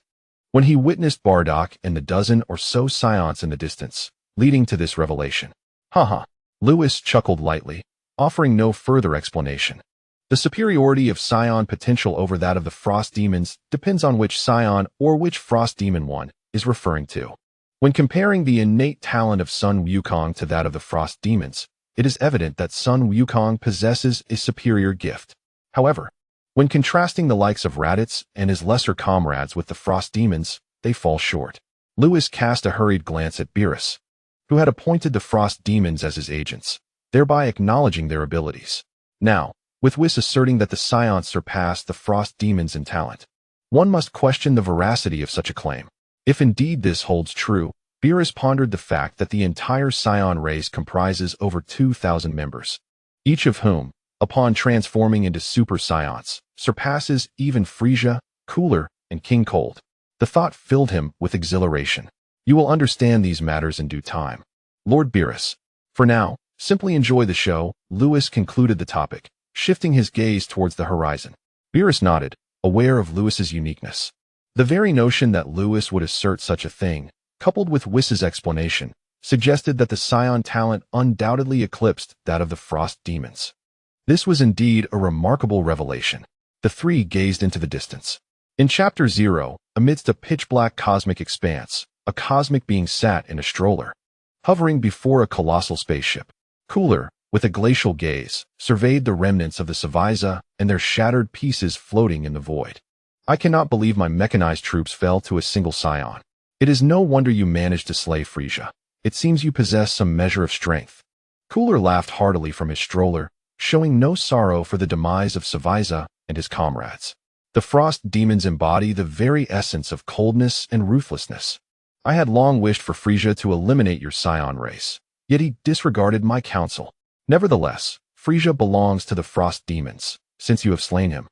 When he witnessed Bardock and the dozen or so Saiyans in the distance, leading to this revelation. Haha. Lewis chuckled lightly, offering no further explanation. The superiority of Saiyan potential over that of the Frost Demons depends on which Saiyan or which Frost Demon one is referring to. When comparing the innate talent of Sun Wukong to that of the Frost Demons, it is evident that Sun Wukong possesses a superior gift. However, when contrasting the likes of Raditz and his lesser comrades with the Frost Demons, they fall short. Lewis cast a hurried glance at Beerus, who had appointed the Frost Demons as his agents, thereby acknowledging their abilities. Now, with Whis asserting that the Saiyans surpassed the Frost Demons in talent, one must question the veracity of such a claim. If indeed this holds true, Beerus pondered the fact that the entire Saiyan race comprises over 2,000 members, each of whom, upon transforming into Super Saiyans, surpasses even Frieza, Cooler, and King Cold. The thought filled him with exhilaration. You will understand these matters in due time. Lord Beerus. For now, simply enjoy the show. Lewis concluded the topic, shifting his gaze towards the horizon. Beerus nodded, aware of Lewis's uniqueness. The very notion that Lewis would assert such a thing, coupled with Whis's explanation, suggested that the Saiyan talent undoubtedly eclipsed that of the Frost Demons. This was indeed a remarkable revelation. The three gazed into the distance. In Chapter 0, amidst a pitch-black cosmic expanse, a cosmic being sat in a stroller, hovering before a colossal spaceship. Cooler, with a glacial gaze, surveyed the remnants of the Savaiza and their shattered pieces floating in the void. I cannot believe my mechanized troops fell to a single Saiyan. It is no wonder you managed to slay Frieza. It seems you possess some measure of strength. Cooler laughed heartily from his stroller, showing no sorrow for the demise of Savaiza and his comrades. The Frost Demons embody the very essence of coldness and ruthlessness. I had long wished for Frieza to eliminate your Saiyan race, yet he disregarded my counsel. Nevertheless, Frieza belongs to the Frost Demons, since you have slain him.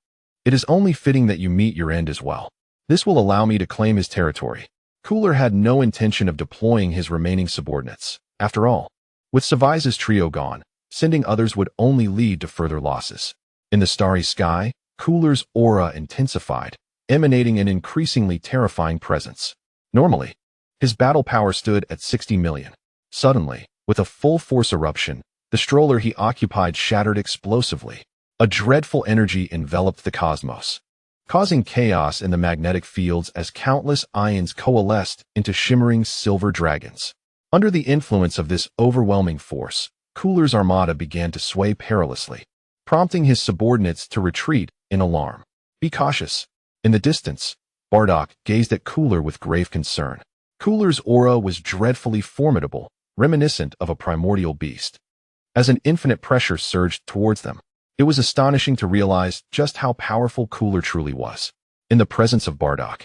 It is only fitting that you meet your end as well. This will allow me to claim his territory. Cooler had no intention of deploying his remaining subordinates. After all, with Savaiza's trio gone, sending others would only lead to further losses. In the starry sky, Cooler's aura intensified, emanating an increasingly terrifying presence. Normally, his battle power stood at 60 million. Suddenly, with a full-force eruption, the stroller he occupied shattered explosively. A dreadful energy enveloped the cosmos, causing chaos in the magnetic fields as countless ions coalesced into shimmering silver dragons. Under the influence of this overwhelming force, Cooler's armada began to sway perilously, prompting his subordinates to retreat in alarm. Be cautious. In the distance, Bardock gazed at Cooler with grave concern. Cooler's aura was dreadfully formidable, reminiscent of a primordial beast. As an infinite pressure surged towards them, it was astonishing to realize just how powerful Cooler truly was. In the presence of Bardock,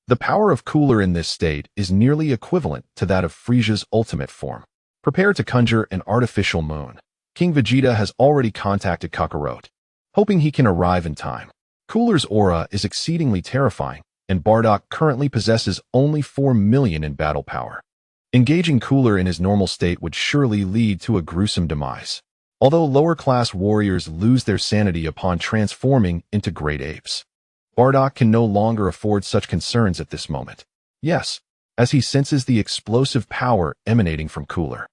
the power of Cooler in this state is nearly equivalent to that of Frieza's ultimate form. Prepare to conjure an artificial moon. King Vegeta has already contacted Kakarot, hoping he can arrive in time. Cooler's aura is exceedingly terrifying, and Bardock currently possesses only 4 million in battle power. Engaging Cooler in his normal state would surely lead to a gruesome demise. Although lower-class warriors lose their sanity upon transforming into great apes, Bardock can no longer afford such concerns at this moment. Yes, as he senses the explosive power emanating from Cooler.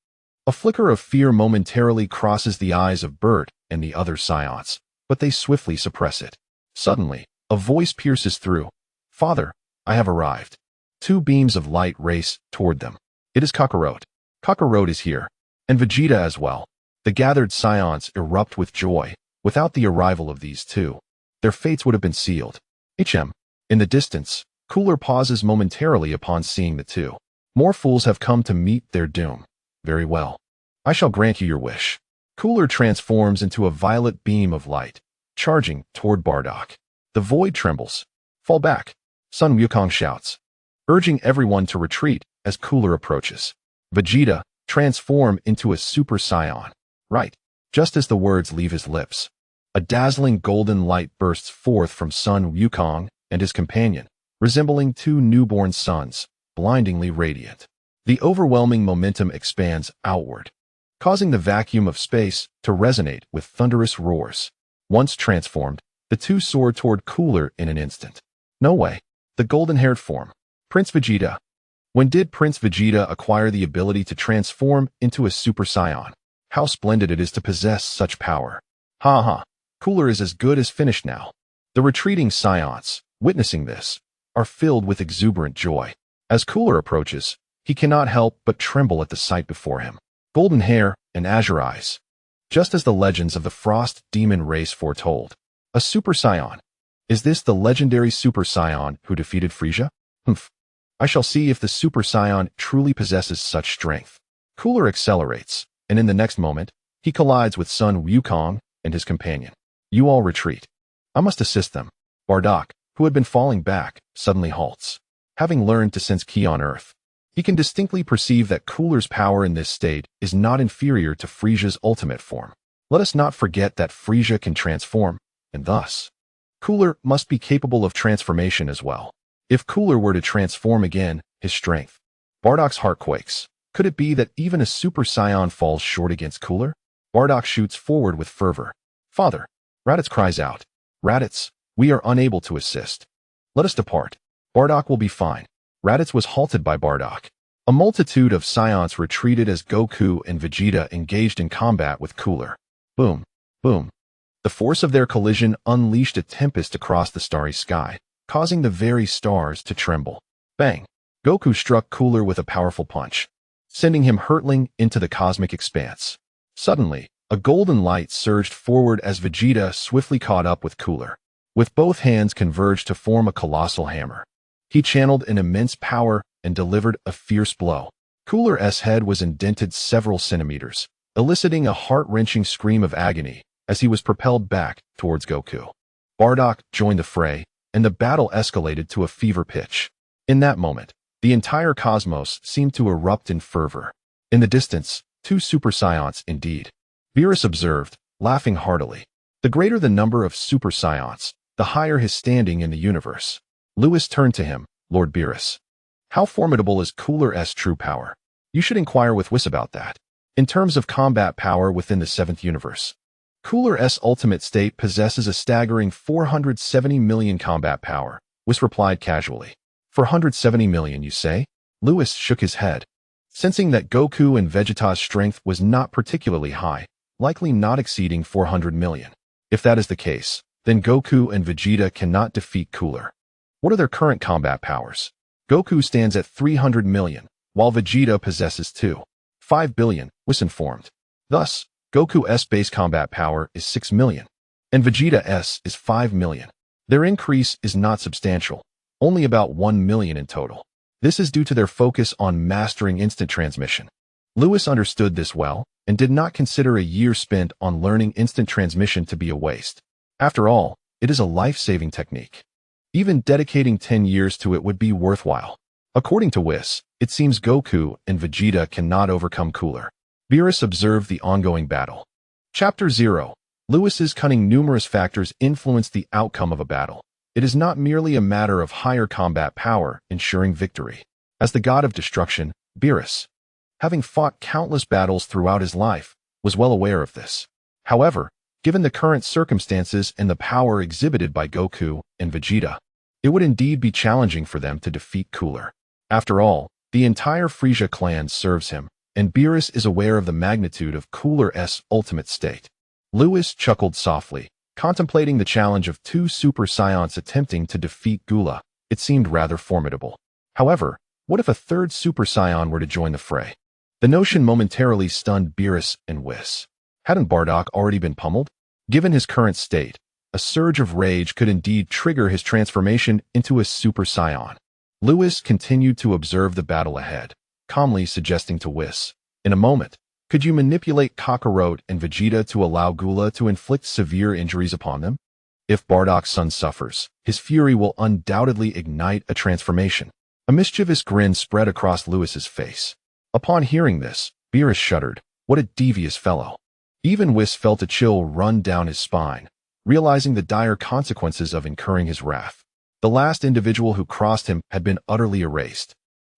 A flicker of fear momentarily crosses the eyes of Bert and the other Saiyans, but they swiftly suppress it. Suddenly, a voice pierces through. "Father, I have arrived." Two beams of light race toward them. It is Kakarot. Kakarot is here, and Vegeta as well. The gathered Saiyans erupt with joy. Without the arrival of these two, their fates would have been sealed. In the distance, Cooler pauses momentarily upon seeing the two. More fools have come to meet their doom. Very well. I shall grant you your wish. Cooler transforms into a violet beam of light, charging toward Bardock. The void trembles. Fall back. Sun Wukong shouts, urging everyone to retreat as Cooler approaches. Vegeta, transform into a Super Saiyan. Right. Just as the words leave his lips, a dazzling golden light bursts forth from Sun Wukong and his companion, resembling two newborn suns, blindingly radiant. The overwhelming momentum expands outward, causing the vacuum of space to resonate with thunderous roars. Once transformed, the two soar toward Cooler in an instant. No way. The golden-haired form. Prince Vegeta. When did Prince Vegeta acquire the ability to transform into a Super Saiyan? How splendid it is to possess such power. Ha ha. Cooler is as good as finished now. The retreating Saiyans, witnessing this, are filled with exuberant joy. As Cooler approaches, he cannot help but tremble at the sight before him. Golden hair and azure eyes. Just as the legends of the Frost Demon race foretold. A Super Saiyan. Is this the legendary Super Saiyan who defeated Frieza? Humph. I shall see if the Super Saiyan truly possesses such strength. Cooler accelerates, and in the next moment, he collides with Sun Wukong and his companion. You all retreat. I must assist them. Bardock, who had been falling back, suddenly halts. Having learned to sense ki on Earth, he can distinctly perceive that Cooler's power in this state is not inferior to Frieza's ultimate form. Let us not forget that Frieza can transform, and thus, Cooler must be capable of transformation as well. If Cooler were to transform again, his strength. Bardock's heart quakes. Could it be that even a Super Saiyan falls short against Cooler? Bardock shoots forward with fervor. Father! Raditz cries out. Raditz, we are unable to assist. Let us depart. Bardock will be fine. Raditz was halted by Bardock. A multitude of Saiyans retreated as Goku and Vegeta engaged in combat with Cooler. Boom, boom. The force of their collision unleashed a tempest across the starry sky, causing the very stars to tremble. Bang! Goku struck Cooler with a powerful punch, sending him hurtling into the cosmic expanse. Suddenly, a golden light surged forward as Vegeta swiftly caught up with Cooler. With both hands converged to form a colossal hammer. He channeled an immense power and delivered a fierce blow. Cooler's head was indented several centimeters, eliciting a heart-wrenching scream of agony as he was propelled back towards Goku. Bardock joined the fray, and the battle escalated to a fever pitch. In that moment, the entire cosmos seemed to erupt in fervor. In the distance, two Super Saiyans indeed. Beerus observed, laughing heartily. The greater the number of Super Saiyans, the higher his standing in the universe. Lewis turned to him. Lord Beerus. How formidable is Cooler's true power? You should inquire with Whis about that. In terms of combat power within the 7th universe, Cooler's ultimate state possesses a staggering 470 million combat power, Whis replied casually. 470 million, you say? Lewis shook his head. Sensing that Goku and Vegeta's strength was not particularly high, likely not exceeding 400 million. If that is the case, then Goku and Vegeta cannot defeat Cooler. What are their current combat powers? Goku stands at 300 million, while Vegeta possesses 5 billion, was informed. Thus, Goku's base combat power is 6 million, and Vegeta's is 5 million. Their increase is not substantial, only about 1 million in total. This is due to their focus on mastering instant transmission. Lewis understood this well, and did not consider a year spent on learning instant transmission to be a waste. After all, it is a life-saving technique. Even dedicating 10 years to it would be worthwhile. According to Whis, it seems Goku and Vegeta cannot overcome Cooler. Beerus observed the ongoing battle. Chapter 0. Lewis's cunning. Numerous factors influence the outcome of a battle. It is not merely a matter of higher combat power ensuring victory. As the god of destruction, Beerus, having fought countless battles throughout his life, was well aware of this. However, given the current circumstances and the power exhibited by Goku and Vegeta, it would indeed be challenging for them to defeat Cooler. After all, the entire Frieza clan serves him, and Beerus is aware of the magnitude of Cooler's ultimate state. Lewis chuckled softly, contemplating the challenge of two Super Saiyans attempting to defeat Gula. It seemed rather formidable. However, what if a third Super Saiyan were to join the fray? The notion momentarily stunned Beerus and Whis. Hadn't Bardock already been pummeled? Given his current state, a surge of rage could indeed trigger his transformation into a Super Saiyan. Lewis continued to observe the battle ahead, calmly suggesting to Whis, in a moment, could you manipulate Kakarot and Vegeta to allow Gula to inflict severe injuries upon them? If Bardock's son suffers, his fury will undoubtedly ignite a transformation. A mischievous grin spread across Lewis's face. Upon hearing this, Beerus shuddered. What a devious fellow. Even Whis felt a chill run down his spine, realizing the dire consequences of incurring his wrath. The last individual who crossed him had been utterly erased.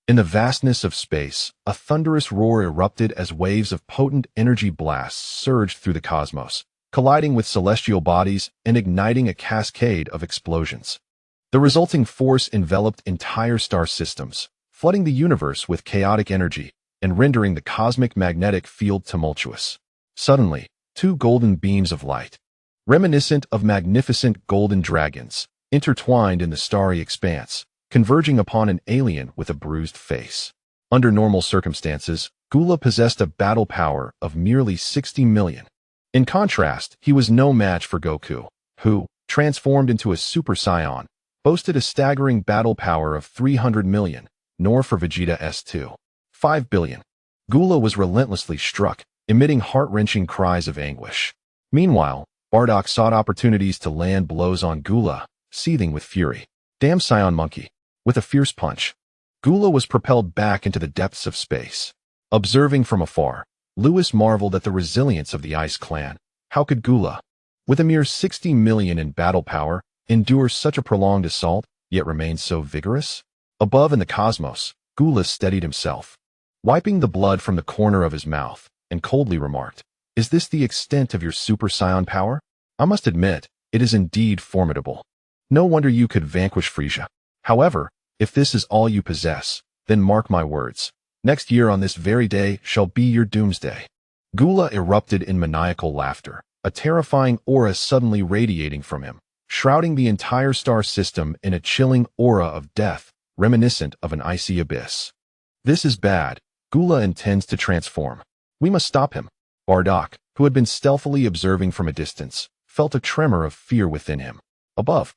In the vastness of space, a thunderous roar erupted as waves of potent energy blasts surged through the cosmos, colliding with celestial bodies and igniting a cascade of explosions. The resulting force enveloped entire star systems, flooding the universe with chaotic energy and rendering the cosmic magnetic field tumultuous. Suddenly, two golden beams of light, reminiscent of magnificent golden dragons, intertwined in the starry expanse, converging upon an alien with a bruised face. Under normal circumstances, Gula possessed a battle power of merely 60 million. In contrast, he was no match for Goku, who, transformed into a Super Saiyan, boasted a staggering battle power of 300 million, nor for Vegeta S2. 5 billion. Gula was relentlessly struck, emitting heart-wrenching cries of anguish. Meanwhile, Bardock sought opportunities to land blows on Gula, seething with fury. Damn Saiyan monkey. With a fierce punch, Gula was propelled back into the depths of space. Observing from afar, Lewis marveled at the resilience of the Ice Clan. How could Gula, with a mere 60 million in battle power, endure such a prolonged assault, yet remain so vigorous? Above in the cosmos, Gula steadied himself, wiping the blood from the corner of his mouth, and coldly remarked, "Is this the extent of your Super Saiyan power? I must admit, it is indeed formidable. No wonder you could vanquish Frieza. However, if this is all you possess, then mark my words. Next year on this very day shall be your doomsday." Gula erupted in maniacal laughter, a terrifying aura suddenly radiating from him, shrouding the entire star system in a chilling aura of death, reminiscent of an icy abyss. "This is bad. Gula intends to transform. We must stop him." Bardock, who had been stealthily observing from a distance, felt a tremor of fear within him. Above,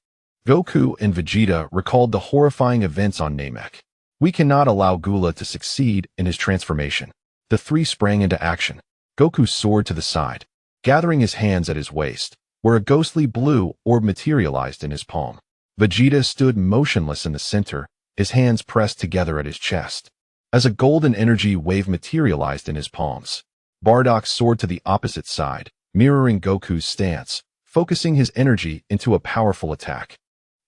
Goku and Vegeta recalled the horrifying events on Namek. "We cannot allow Gula to succeed in his transformation." The three sprang into action. Goku soared to the side, gathering his hands at his waist, where a ghostly blue orb materialized in his palm. Vegeta stood motionless in the center, his hands pressed together at his chest. As a golden energy wave materialized in his palms, Bardock soared to the opposite side, mirroring Goku's stance, focusing his energy into a powerful attack.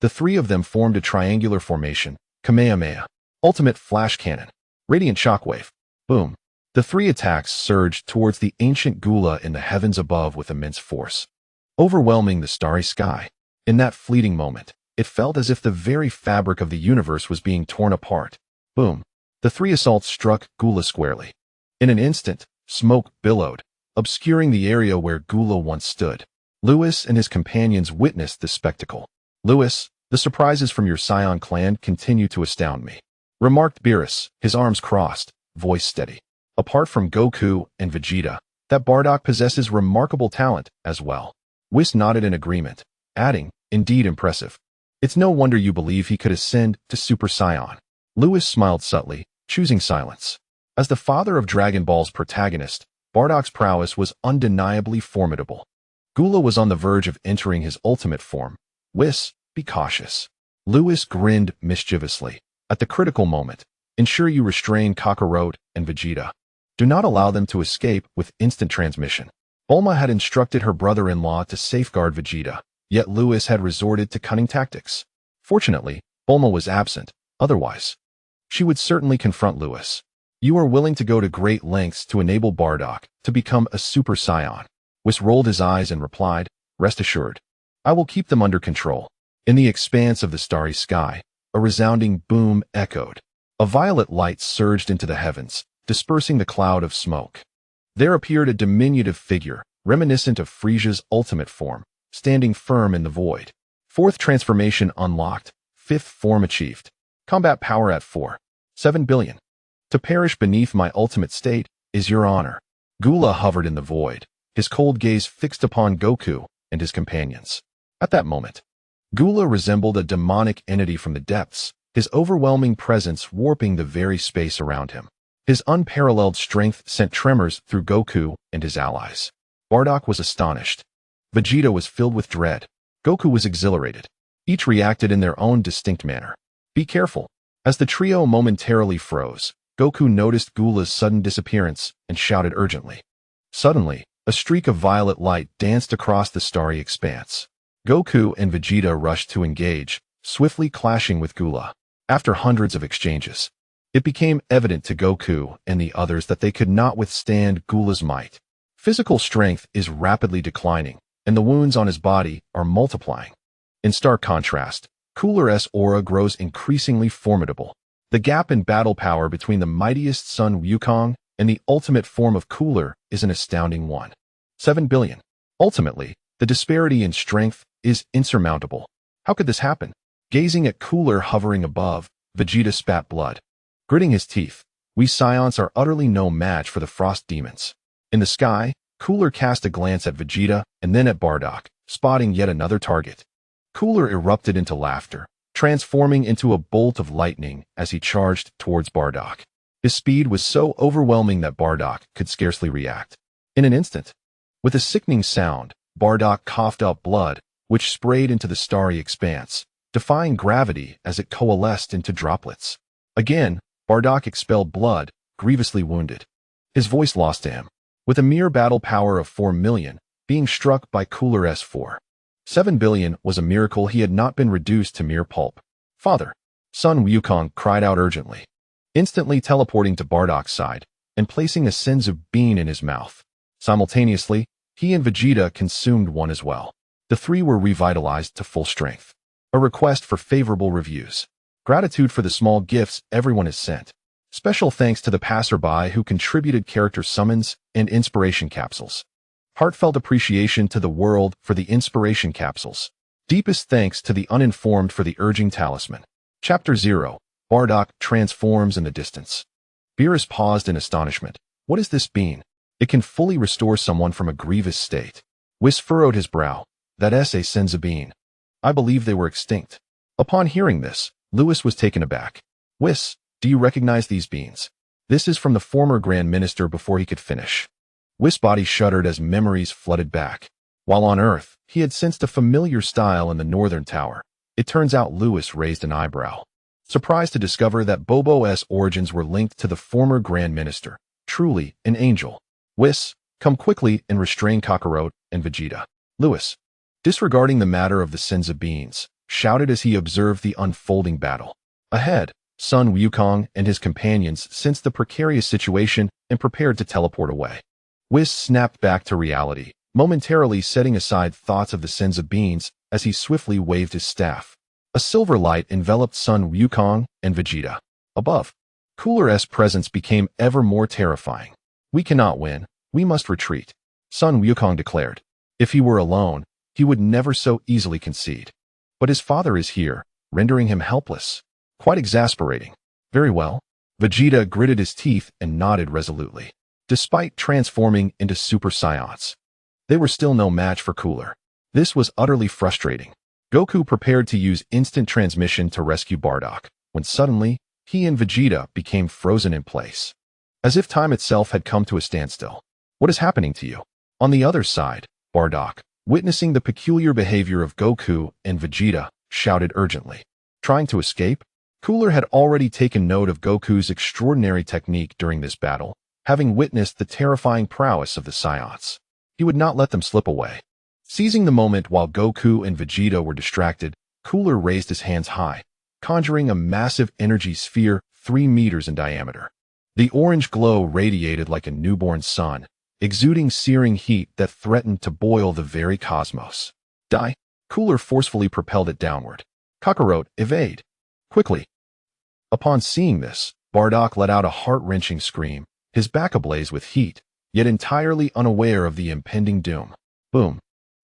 The three of them formed a triangular formation, Kamehameha, Ultimate Flash Cannon, Radiant Shockwave. Boom. The three attacks surged towards the ancient Gula in the heavens above with immense force, overwhelming the starry sky. In that fleeting moment, it felt as if the very fabric of the universe was being torn apart. Boom. The three assaults struck Gula squarely. In an instant, smoke billowed, obscuring the area where Gula once stood. Lewis and his companions witnessed the spectacle. "Lewis, the surprises from your Saiyan clan continue to astound me," remarked Beerus, his arms crossed, voice steady. "Apart from Goku and Vegeta, that Bardock possesses remarkable talent as well." Whis nodded in agreement, adding, "Indeed impressive. It's no wonder you believe he could ascend to Super Saiyan." Lewis smiled subtly, choosing silence. As the father of Dragon Ball's protagonist, Bardock's prowess was undeniably formidable. Gula was on the verge of entering his ultimate form. "Whis, be cautious." Lewis grinned mischievously. "At the critical moment, ensure you restrain Kakarot and Vegeta. Do not allow them to escape with instant transmission." Bulma had instructed her brother-in-law to safeguard Vegeta, yet Lewis had resorted to cunning tactics. Fortunately, Bulma was absent. Otherwise, she would certainly confront Lewis. "You are willing to go to great lengths to enable Bardock to become a Super Saiyan." Whis rolled his eyes and replied, "Rest assured, I will keep them under control." In the expanse of the starry sky, a resounding boom echoed. A violet light surged into the heavens, dispersing the cloud of smoke. There appeared a diminutive figure, reminiscent of Frieza's ultimate form, standing firm in the void. Fourth transformation unlocked, fifth form achieved. Combat power at 4.7 billion. To perish beneath my ultimate state is your honor. Gula hovered in the void, his cold gaze fixed upon Goku and his companions. At that moment, Gula resembled a demonic entity from the depths, his overwhelming presence warping the very space around him. His unparalleled strength sent tremors through Goku and his allies. Bardock was astonished. Vegeta was filled with dread. Goku was exhilarated. Each reacted in their own distinct manner. "Be careful." As the trio momentarily froze, Goku noticed Gula's sudden disappearance and shouted urgently. Suddenly, A streak of violet light danced across the starry expanse. Goku and Vegeta rushed to engage, swiftly clashing with Gula. After hundreds of exchanges, it became evident to Goku and the others that they could not withstand Gula's might. Physical strength is rapidly declining, and the wounds on his body are multiplying. In stark contrast, Cooler's aura grows increasingly formidable. The gap in battle power between the mightiest Sun Wukong and the ultimate form of Cooler is an astounding one. 7 billion. Ultimately, the disparity in strength is insurmountable. How could this happen? Gazing at Cooler hovering above, Vegeta spat blood. Gritting his teeth, we Saiyans are utterly no match for the frost demons. In the sky, Cooler cast a glance at Vegeta and then at Bardock, spotting yet another target. Cooler erupted into laughter, transforming into a bolt of lightning as he charged towards Bardock. His speed was so overwhelming that Bardock could scarcely react. In an instant, with a sickening sound, Bardock coughed up blood, which sprayed into the starry expanse, defying gravity as it coalesced into droplets. Again, Bardock expelled blood, grievously wounded. His voice lost to him. With a mere battle power of 4 million, being struck by Cooler's 7 billion was a miracle he had not been reduced to mere pulp. Father! Sun Wukong cried out urgently, instantly teleporting to Bardock's side and placing a senzu bean in his mouth. Simultaneously, he and Vegeta consumed one as well. The three were revitalized to full strength. A request for favorable reviews. Gratitude for the small gifts everyone has sent. Special thanks to the passerby who contributed character summons and inspiration capsules. Heartfelt appreciation to the world for the inspiration capsules. Deepest thanks to the uninformed for the urging talisman. Chapter 0. Bardock transforms in the distance. Beerus paused in astonishment. What is this bean? It can fully restore someone from a grievous state. Whis furrowed his brow. That essay sends a bean. I believe they were extinct. Upon hearing this, Lewis was taken aback. Whis, do you recognize these beans? This is from the former Grand Minister before he could finish. Whis' body shuddered as memories flooded back. While on Earth, he had sensed a familiar style in the Northern Tower. It turns out Lewis raised an eyebrow, surprised to discover that Bobo's origins were linked to the former Grand Minister. Truly an angel. Whis, come quickly and restrain Kakarot and Vegeta. Lewis, disregarding the matter of the senzu beans, shouted as he observed the unfolding battle. Ahead, Sun Wukong and his companions sensed the precarious situation and prepared to teleport away. Whis snapped back to reality, momentarily setting aside thoughts of the senzu beans as he swiftly waved his staff. A silver light enveloped Sun Wukong and Vegeta. Above, Cooler's presence became ever more terrifying. We cannot win. We must retreat, Sun Wukong declared. If he were alone, he would never so easily concede. But his father is here, rendering him helpless. Quite exasperating. Very well. Vegeta gritted his teeth and nodded resolutely. Despite transforming into Super Saiyans, they were still no match for Cooler. This was utterly frustrating. Goku prepared to use instant transmission to rescue Bardock, when suddenly, he and Vegeta became frozen in place. As if time itself had come to a standstill. What is happening to you? On the other side, Bardock, witnessing the peculiar behavior of Goku and Vegeta, shouted urgently. Trying to escape? Cooler had already taken note of Goku's extraordinary technique during this battle, having witnessed the terrifying prowess of the Saiyans. He would not let them slip away. Seizing the moment while Goku and Vegeta were distracted, Cooler raised his hands high, conjuring a massive energy sphere 3 meters in diameter. The orange glow radiated like a newborn sun, exuding searing heat that threatened to boil the very cosmos. Die! Cooler forcefully propelled it downward. Kakarot, evade! Quickly! Upon seeing this, Bardock let out a heart-wrenching scream, his back ablaze with heat, yet entirely unaware of the impending doom. Boom!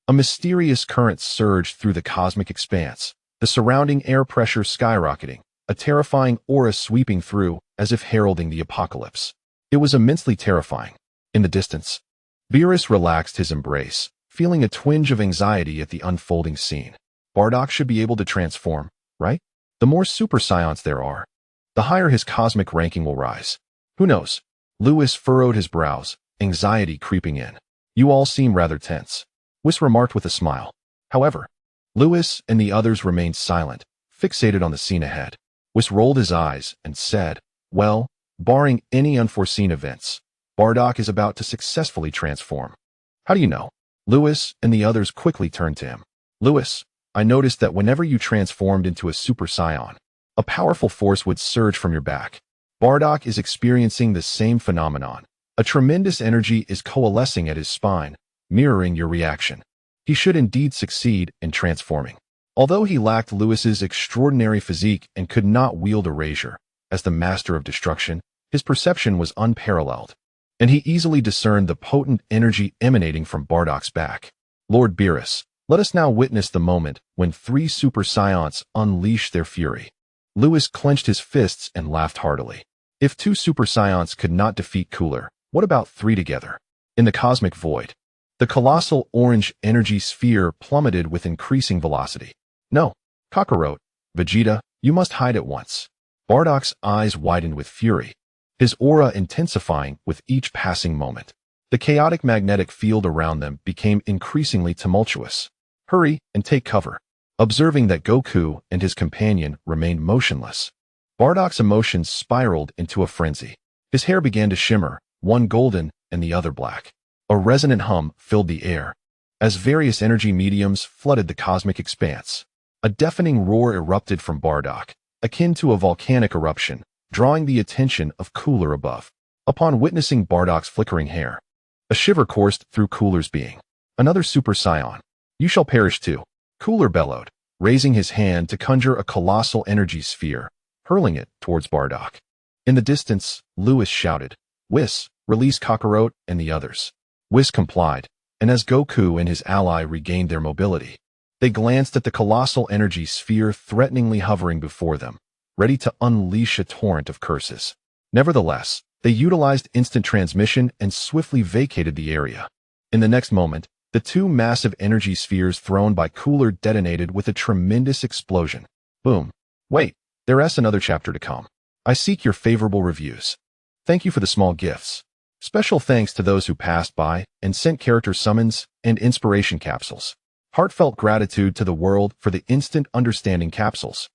A mysterious current surged through the cosmic expanse, the surrounding air pressure skyrocketing, a terrifying aura sweeping through, as if heralding the apocalypse. It was immensely terrifying. In the distance, Beerus relaxed his embrace, feeling a twinge of anxiety at the unfolding scene. Bardock should be able to transform, right? The more Super Saiyans there are, the higher his cosmic ranking will rise. Who knows? Lewis furrowed his brows, anxiety creeping in. You all seem rather tense, Whis remarked with a smile. However, Lewis and the others remained silent, fixated on the scene ahead. Whis rolled his eyes and said, well, barring any unforeseen events, Bardock is about to successfully transform. How do you know? Lewis and the others quickly turned to him. Lewis, I noticed that whenever you transformed into a Super Saiyan, a powerful force would surge from your back. Bardock is experiencing the same phenomenon. A tremendous energy is coalescing at his spine, mirroring your reaction. He should indeed succeed in transforming. Although he lacked Lewis's extraordinary physique and could not wield a razor, as the master of destruction, his perception was unparalleled, and he easily discerned the potent energy emanating from Bardock's back. Lord Beerus, let us now witness the moment when 3 Super Saiyans unleash their fury. Lewis clenched his fists and laughed heartily. If 2 Super Saiyans could not defeat Cooler, what about 3 together? In the cosmic void, the colossal orange energy sphere plummeted with increasing velocity. No, Kakarot, Vegeta, you must hide at once. Bardock's eyes widened with fury, his aura intensifying with each passing moment. The chaotic magnetic field around them became increasingly tumultuous. Hurry and take cover. Observing that Goku and his companion remained motionless, Bardock's emotions spiraled into a frenzy. His hair began to shimmer, one golden and the other black. A resonant hum filled the air, as various energy mediums flooded the cosmic expanse. A deafening roar erupted from Bardock, akin to a volcanic eruption, drawing the attention of Cooler above. Upon witnessing Bardock's flickering hair, a shiver coursed through Cooler's being. Another Super Saiyan. You shall perish too. Cooler bellowed, raising his hand to conjure a colossal energy sphere, hurling it towards Bardock. In the distance, Lewis shouted, Whis, release Kakarot and the others. Whis complied, and as Goku and his ally regained their mobility, they glanced at the colossal energy sphere threateningly hovering before them, ready to unleash a torrent of curses. Nevertheless, they utilized instant transmission and swiftly vacated the area. In the next moment, the 2 massive energy spheres thrown by Cooler detonated with a tremendous explosion. Boom. Wait, there's another chapter to come. I seek your favorable reviews. Thank you for the small gifts. Special thanks to those who passed by and sent character summons and inspiration capsules. Heartfelt gratitude to the world for the instant understanding capsules.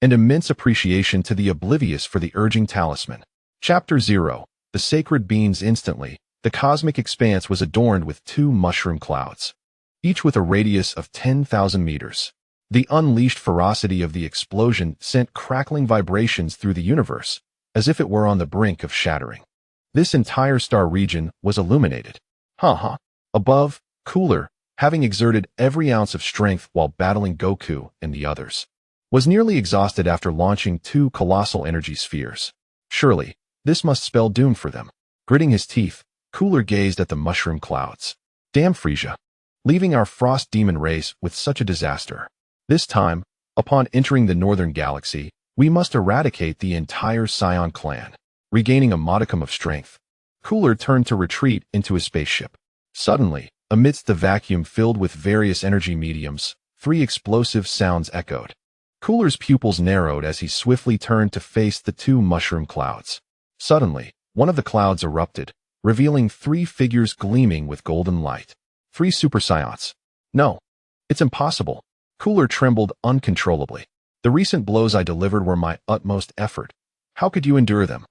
And immense appreciation to the oblivious for the urging talisman. Chapter 0. The Sacred Beans. Instantly, the cosmic expanse was adorned with 2 mushroom clouds, each with a radius of 10,000 meters. The unleashed ferocity of the explosion sent crackling vibrations through the universe, as if it were on the brink of shattering. This entire star region was illuminated. Above, Cooler, having exerted every ounce of strength while battling Goku and the others, was nearly exhausted after launching 2 colossal energy spheres. Surely, this must spell doom for them. Gritting his teeth, Cooler gazed at the mushroom clouds. Damn Frisia, leaving our frost demon race with such a disaster. This time, upon entering the northern galaxy, we must eradicate the entire Saiyan clan. Regaining a modicum of strength, Cooler turned to retreat into his spaceship. Suddenly, amidst the vacuum filled with various energy mediums, 3 explosive sounds echoed. Cooler's pupils narrowed as he swiftly turned to face the 2 mushroom clouds. Suddenly, one of the clouds erupted, revealing 3 figures gleaming with golden light. 3 Super Saiyans. No, it's impossible. Cooler trembled uncontrollably. The recent blows I delivered were my utmost effort. How could you endure them?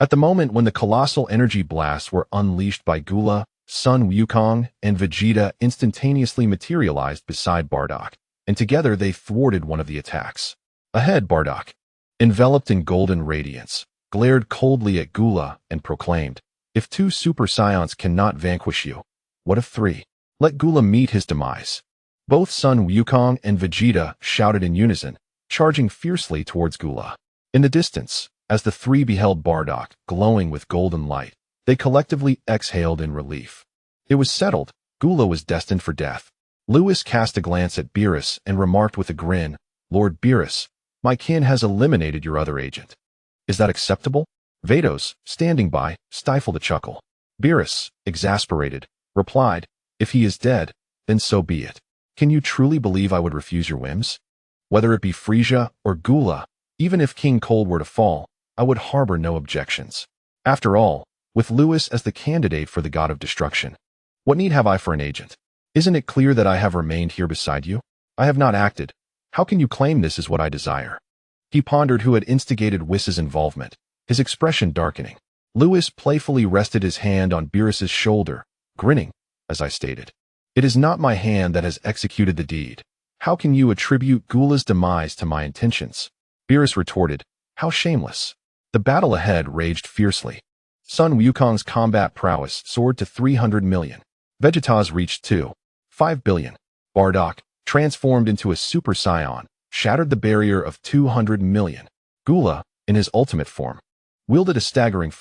At the moment when the colossal energy blasts were unleashed by Gula, Sun Wukong, and Vegeta instantaneously materialized beside Bardock, and together they thwarted one of the attacks. Ahead, Bardock, enveloped in golden radiance, glared coldly at Gula and proclaimed, If 2 Super Saiyans cannot vanquish you, what of 3? Let Gula meet his demise. Both Sun Wukong and Vegeta shouted in unison, charging fiercely towards Gula. In the distance, as the 3 beheld Bardock glowing with golden light, they collectively exhaled in relief. It was settled. Gula was destined for death. Lewis cast a glance at Beerus and remarked with a grin, Lord Beerus, my kin has eliminated your other agent. Is that acceptable? Vados, standing by, stifled a chuckle. Beerus, exasperated, replied, If he is dead, then so be it. Can you truly believe I would refuse your whims? Whether it be Frisia or Gula, even if King Cold were to fall, I would harbor no objections. After all, with Lewis as the candidate for the god of destruction, what need have I for an agent? Isn't it clear that I have remained here beside you? I have not acted. How can you claim this is what I desire? He pondered who had instigated Whis's involvement, his expression darkening. Lewis playfully rested his hand on Beerus's shoulder, grinning. as I stated. It is not my hand that has executed the deed. How can you attribute Gula's demise to my intentions? Beerus retorted, how shameless. The battle ahead raged fiercely. Sun Wukong's combat prowess soared to 300 million. Vegeta's reached 5 billion. Bardock, transformed into a Super Saiyan, shattered the barrier of 200 million. Gula, in his ultimate form, wielded a staggering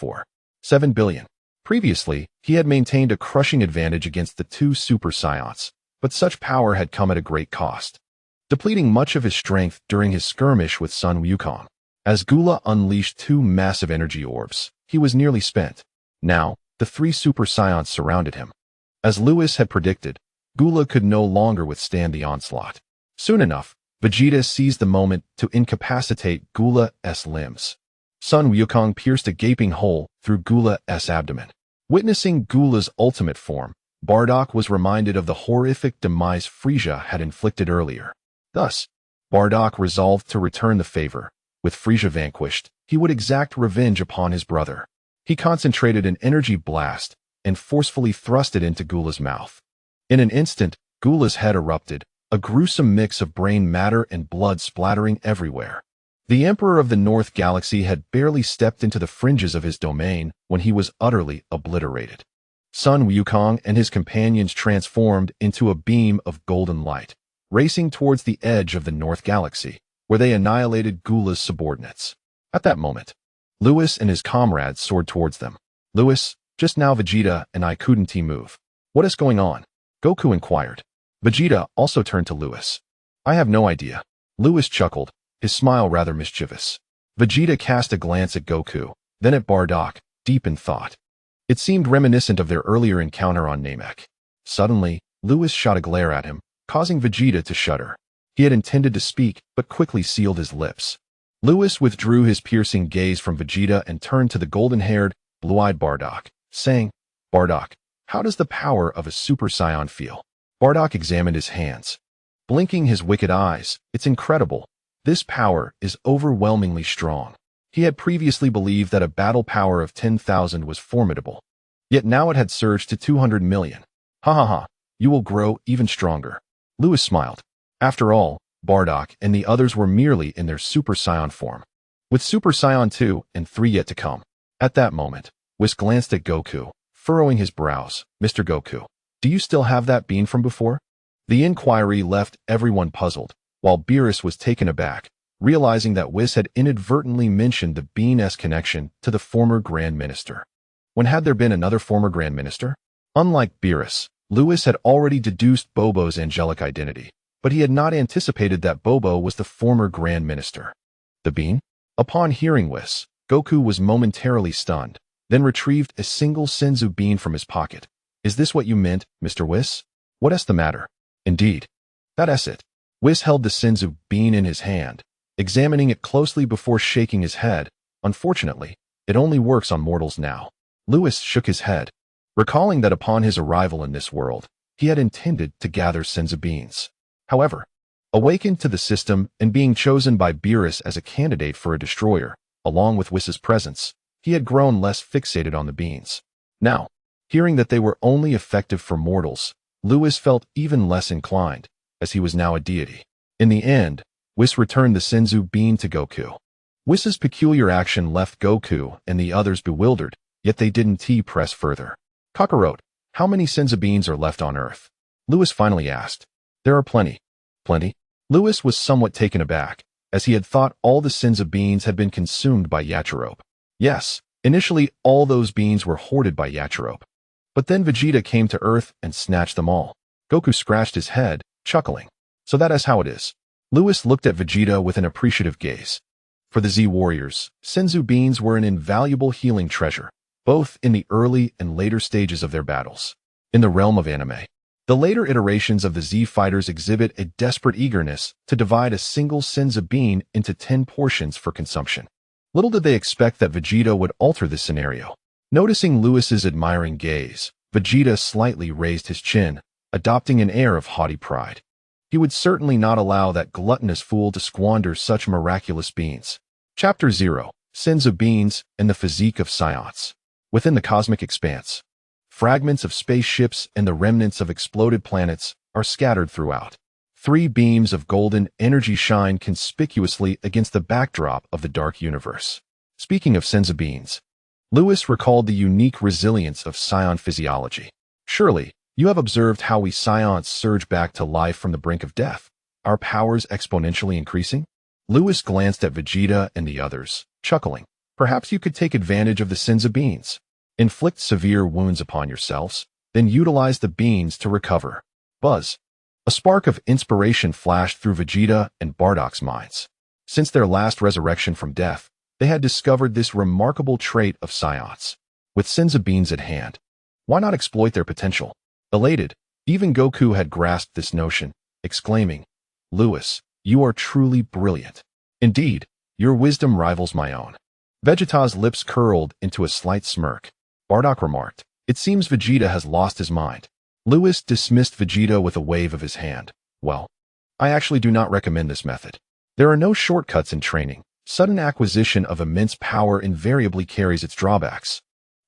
7 billion. Previously, he had maintained a crushing advantage against the two Super Saiyans, but such power had come at a great cost, depleting much of his strength during his skirmish with Sun Wukong. As Gula unleashed two massive energy orbs, he was nearly spent. Now, the three Super Saiyans surrounded him. As Lewis had predicted, Gula could no longer withstand the onslaught. Soon enough, Vegeta seized the moment to incapacitate Gula's limbs. Sun Wukong pierced a gaping hole through Gula's abdomen. Witnessing Gula's ultimate form, Bardock was reminded of the horrific demise Frieza had inflicted earlier. Thus, Bardock resolved to return the favor. With Frieza vanquished, he would exact revenge upon his brother. He concentrated an energy blast and forcefully thrust it into Gula's mouth. In an instant, Gula's head erupted, a gruesome mix of brain matter and blood splattering everywhere. The Emperor of the North Galaxy had barely stepped into the fringes of his domain when he was utterly obliterated. Sun Wukong and his companions transformed into a beam of golden light, racing towards the edge of the North Galaxy, where they annihilated Gula's subordinates. At that moment, Lewis and his comrades soared towards them. Lewis, just now Vegeta and I couldn't move. What is going on? Goku inquired. Vegeta also turned to Lewis. I have no idea. Lewis chuckled, his smile rather mischievous. Vegeta cast a glance at Goku, then at Bardock, deep in thought. It seemed reminiscent of their earlier encounter on Namek. Suddenly, Lewis shot a glare at him, causing Vegeta to shudder. He had intended to speak, but quickly sealed his lips. Lewis withdrew his piercing gaze from Vegeta and turned to the golden-haired, blue-eyed Bardock, saying, Bardock, how does the power of a Super Saiyan feel? Bardock examined his hands. Blinking his wicked eyes, it's incredible. This power is overwhelmingly strong. He had previously believed that a battle power of 10,000 was formidable. Yet now it had surged to 200 million. Ha ha ha, you will grow even stronger. Lewis smiled. After all, Bardock and the others were merely in their Super Saiyan form, with Super Saiyan 2 and 3 yet to come. At that moment, Whis glanced at Goku, furrowing his brows. Mr. Goku, do you still have that bean from before? The inquiry left everyone puzzled, while Beerus was taken aback, realizing that Whis had inadvertently mentioned the bean's connection to the former Grand Minister. When had there been another former Grand Minister? Unlike Beerus, Lewis had already deduced Bobo's angelic identity, but he had not anticipated that Bobo was the former Grand Minister. The bean? Upon hearing Whis, Goku was momentarily stunned, then retrieved a single Senzu bean from his pocket. Is this what you meant, Mr. Whis? What is the matter? Indeed. That's it. Whis held the Senzu bean in his hand, examining it closely before shaking his head. Unfortunately, it only works on mortals now. Lewis shook his head, recalling that upon his arrival in this world, he had intended to gather Senzu beans. However, awakened to the system and being chosen by Beerus as a candidate for a destroyer, along with Whis's presence, he had grown less fixated on the beans. Now, hearing that they were only effective for mortals, Lewis felt even less inclined, as he was now a deity. In the end, Whis returned the Senzu bean to Goku. Whis's peculiar action left Goku and the others bewildered, yet they didn't press further. Kakarot, how many Senzu beans are left on Earth? Lewis finally asked. There are plenty. Plenty? Lewis was somewhat taken aback, as he had thought all the Senzu beans had been consumed by Yachirobe. Yes, initially all those beans were hoarded by Yachirobe. But then Vegeta came to Earth and snatched them all. Goku scratched his head, chuckling. So that is how it is. Lewis looked at Vegeta with an appreciative gaze. For the Z Warriors, Senzu beans were an invaluable healing treasure, both in the early and later stages of their battles. In the realm of anime, the later iterations of the Z fighters exhibit a desperate eagerness to divide a single Senzu bean into 10 portions for consumption. Little did they expect that Vegeta would alter this scenario. Noticing Lewis's admiring gaze, Vegeta slightly raised his chin, adopting an air of haughty pride. He would certainly not allow that gluttonous fool to squander such miraculous beans. Chapter 0. Senzu Beans and the Physique of Saiyans. Within the Cosmic Expanse. Fragments of spaceships and the remnants of exploded planets are scattered throughout. 3 beams of golden energy shine conspicuously against the backdrop of the dark universe. Speaking of senzu beans, Lewis recalled the unique resilience of Saiyan physiology. Surely, you have observed how we Saiyans surge back to life from the brink of death, our powers exponentially increasing? Lewis glanced at Vegeta and the others, chuckling. Perhaps you could take advantage of the senzu beans. Inflict severe wounds upon yourselves, then utilize the beans to recover. Buzz. A spark of inspiration flashed through Vegeta and Bardock's minds. Since their last resurrection from death, they had discovered this remarkable trait of Saiyans. With senzu beans at hand, why not exploit their potential? Elated, even Goku had grasped this notion, exclaiming, Lewis, you are truly brilliant. Indeed, your wisdom rivals my own. Vegeta's lips curled into a slight smirk. Bardock remarked, it seems Vegeta has lost his mind. Lewis dismissed Vegeta with a wave of his hand. Well, I actually do not recommend this method. There are no shortcuts in training. Sudden acquisition of immense power invariably carries its drawbacks.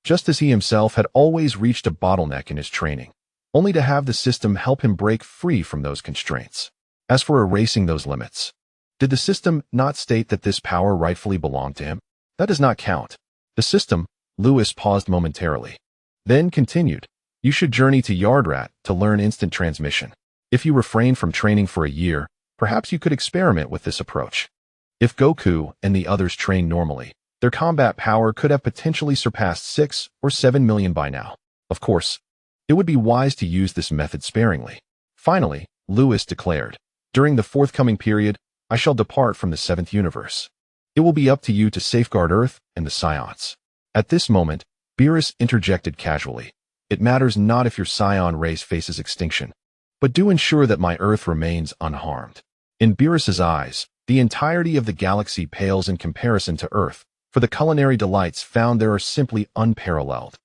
Just as he himself had always reached a bottleneck in his training, only to have the system help him break free from those constraints. As for erasing those limits, did the system not state that this power rightfully belonged to him? That does not count. The system, Lewis paused momentarily, then continued, you should journey to Yardrat to learn instant transmission. If you refrain from training for a year, perhaps you could experiment with this approach. If Goku and the others train normally, their combat power could have potentially surpassed 6 or 7 million by now. Of course, it would be wise to use this method sparingly. Finally, Lewis declared, during the forthcoming period, I shall depart from the 7th universe. It will be up to you to safeguard Earth and the Saiyans. At this moment, Beerus interjected casually, it matters not if your Saiyan race faces extinction, but do ensure that my Earth remains unharmed. In Beerus's eyes, the entirety of the galaxy pales in comparison to Earth, for the culinary delights found there are simply unparalleled.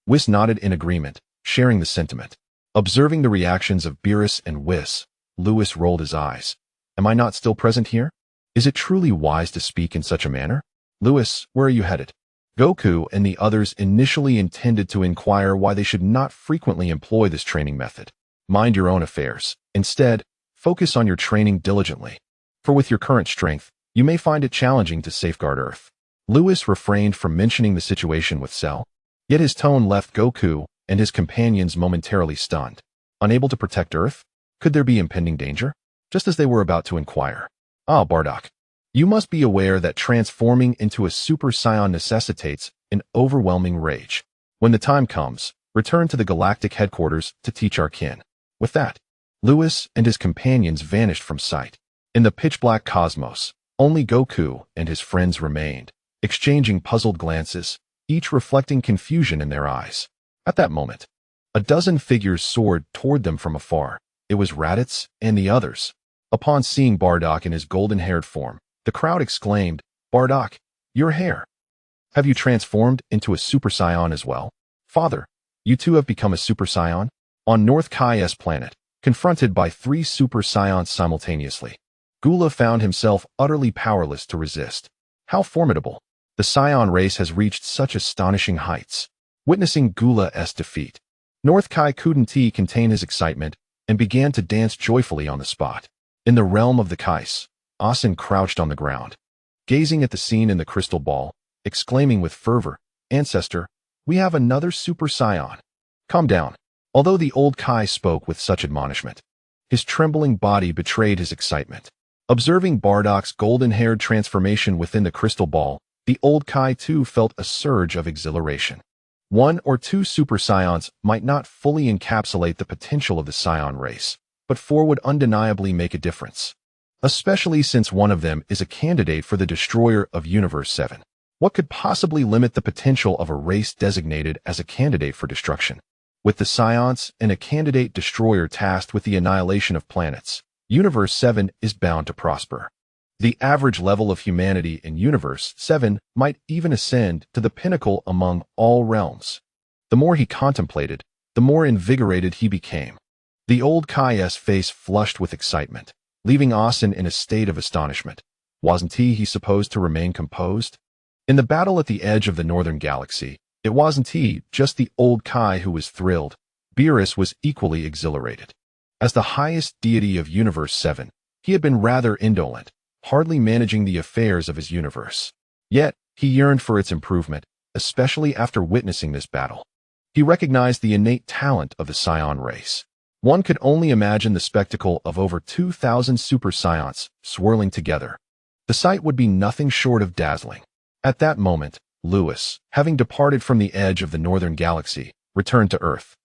Whis nodded in agreement, sharing the sentiment. Observing the reactions of Beerus and Whis, Lewis rolled his eyes. Am I not still present here? Is it truly wise to speak in such a manner? Lewis, where are you headed? Goku and the others initially intended to inquire why they should not frequently employ this training method. Mind your own affairs. Instead, focus on your training diligently. For with your current strength, you may find it challenging to safeguard Earth. Lewis refrained from mentioning the situation with Cell, yet his tone left Goku and his companions momentarily stunned. Unable to protect Earth? Could there be impending danger? Just as they were about to inquire. Ah, Bardock. You must be aware that transforming into a Super Saiyan necessitates an overwhelming rage. When the time comes, return to the galactic headquarters to teach our kin. With that, Lewis and his companions vanished from sight. In the pitch-black cosmos, only Goku and his friends remained, exchanging puzzled glances, each reflecting confusion in their eyes. At that moment, a dozen figures soared toward them from afar. It was Raditz and the others. Upon seeing Bardock in his golden-haired form, the crowd exclaimed, Bardock, your hair. Have you transformed into a Super Saiyan as well? Father, you too have become a Super Saiyan? On North Kai's planet, confronted by 3 Super Saiyans simultaneously, Gula found himself utterly powerless to resist. How formidable! The Saiyan race has reached such astonishing heights. Witnessing Gula's defeat, North Kai couldn't contain his excitement and began to dance joyfully on the spot. In the realm of the Kaioshin crouched on the ground, gazing at the scene in the crystal ball, exclaiming with fervor, Ancestor, we have another Super Saiyan. Calm down. Although the old Kai spoke with such admonishment, his trembling body betrayed his excitement. Observing Bardock's golden-haired transformation within the crystal ball, the old Kai too felt a surge of exhilaration. 1 or 2 Super Saiyans might not fully encapsulate the potential of the Saiyan race, but 4 would undeniably make a difference. Especially since one of them is a candidate for the destroyer of Universe 7. What could possibly limit the potential of a race designated as a candidate for destruction? With the Saiyans and a candidate destroyer tasked with the annihilation of planets, Universe 7 is bound to prosper. The average level of humanity in Universe 7 might even ascend to the pinnacle among all realms. The more he contemplated, the more invigorated he became. The old Kai's face flushed with excitement, leaving Asin in a state of astonishment. Wasn't he supposed to remain composed? In the battle at the edge of the northern galaxy, It wasn't he, just the old Kai who was thrilled. Beerus was equally exhilarated. As the highest deity of Universe 7, he had been rather indolent, hardly managing the affairs of his universe. Yet, he yearned for its improvement, especially after witnessing this battle. He recognized the innate talent of the Saiyan race. One could only imagine the spectacle of over 2,000 Super Saiyans swirling together. The sight would be nothing short of dazzling. At that moment, Lewis, having departed from the edge of the northern galaxy, returned to Earth.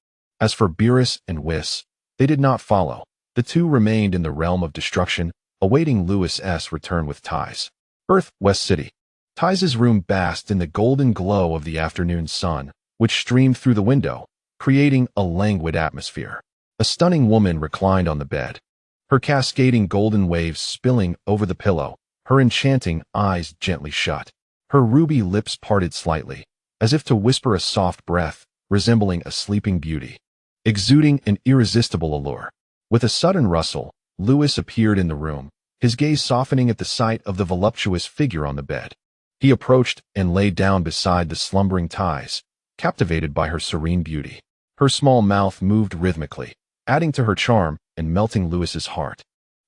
As for Beerus and Whis, they did not follow. The two remained in the realm of destruction, awaiting Lewis's return with Ties. Earth, West City. Ties' room basked in the golden glow of the afternoon sun, which streamed through the window, creating a languid atmosphere. A stunning woman reclined on the bed, her cascading golden waves spilling over the pillow, her enchanting eyes gently shut. Her ruby lips parted slightly, as if to whisper a soft breath, resembling a sleeping beauty, exuding an irresistible allure. With a sudden rustle, Lewis appeared in the room, his gaze softening at the sight of the voluptuous figure on the bed. He approached and lay down beside the slumbering Ties, captivated by her serene beauty. Her small mouth moved rhythmically, adding to her charm and melting Lewis's heart.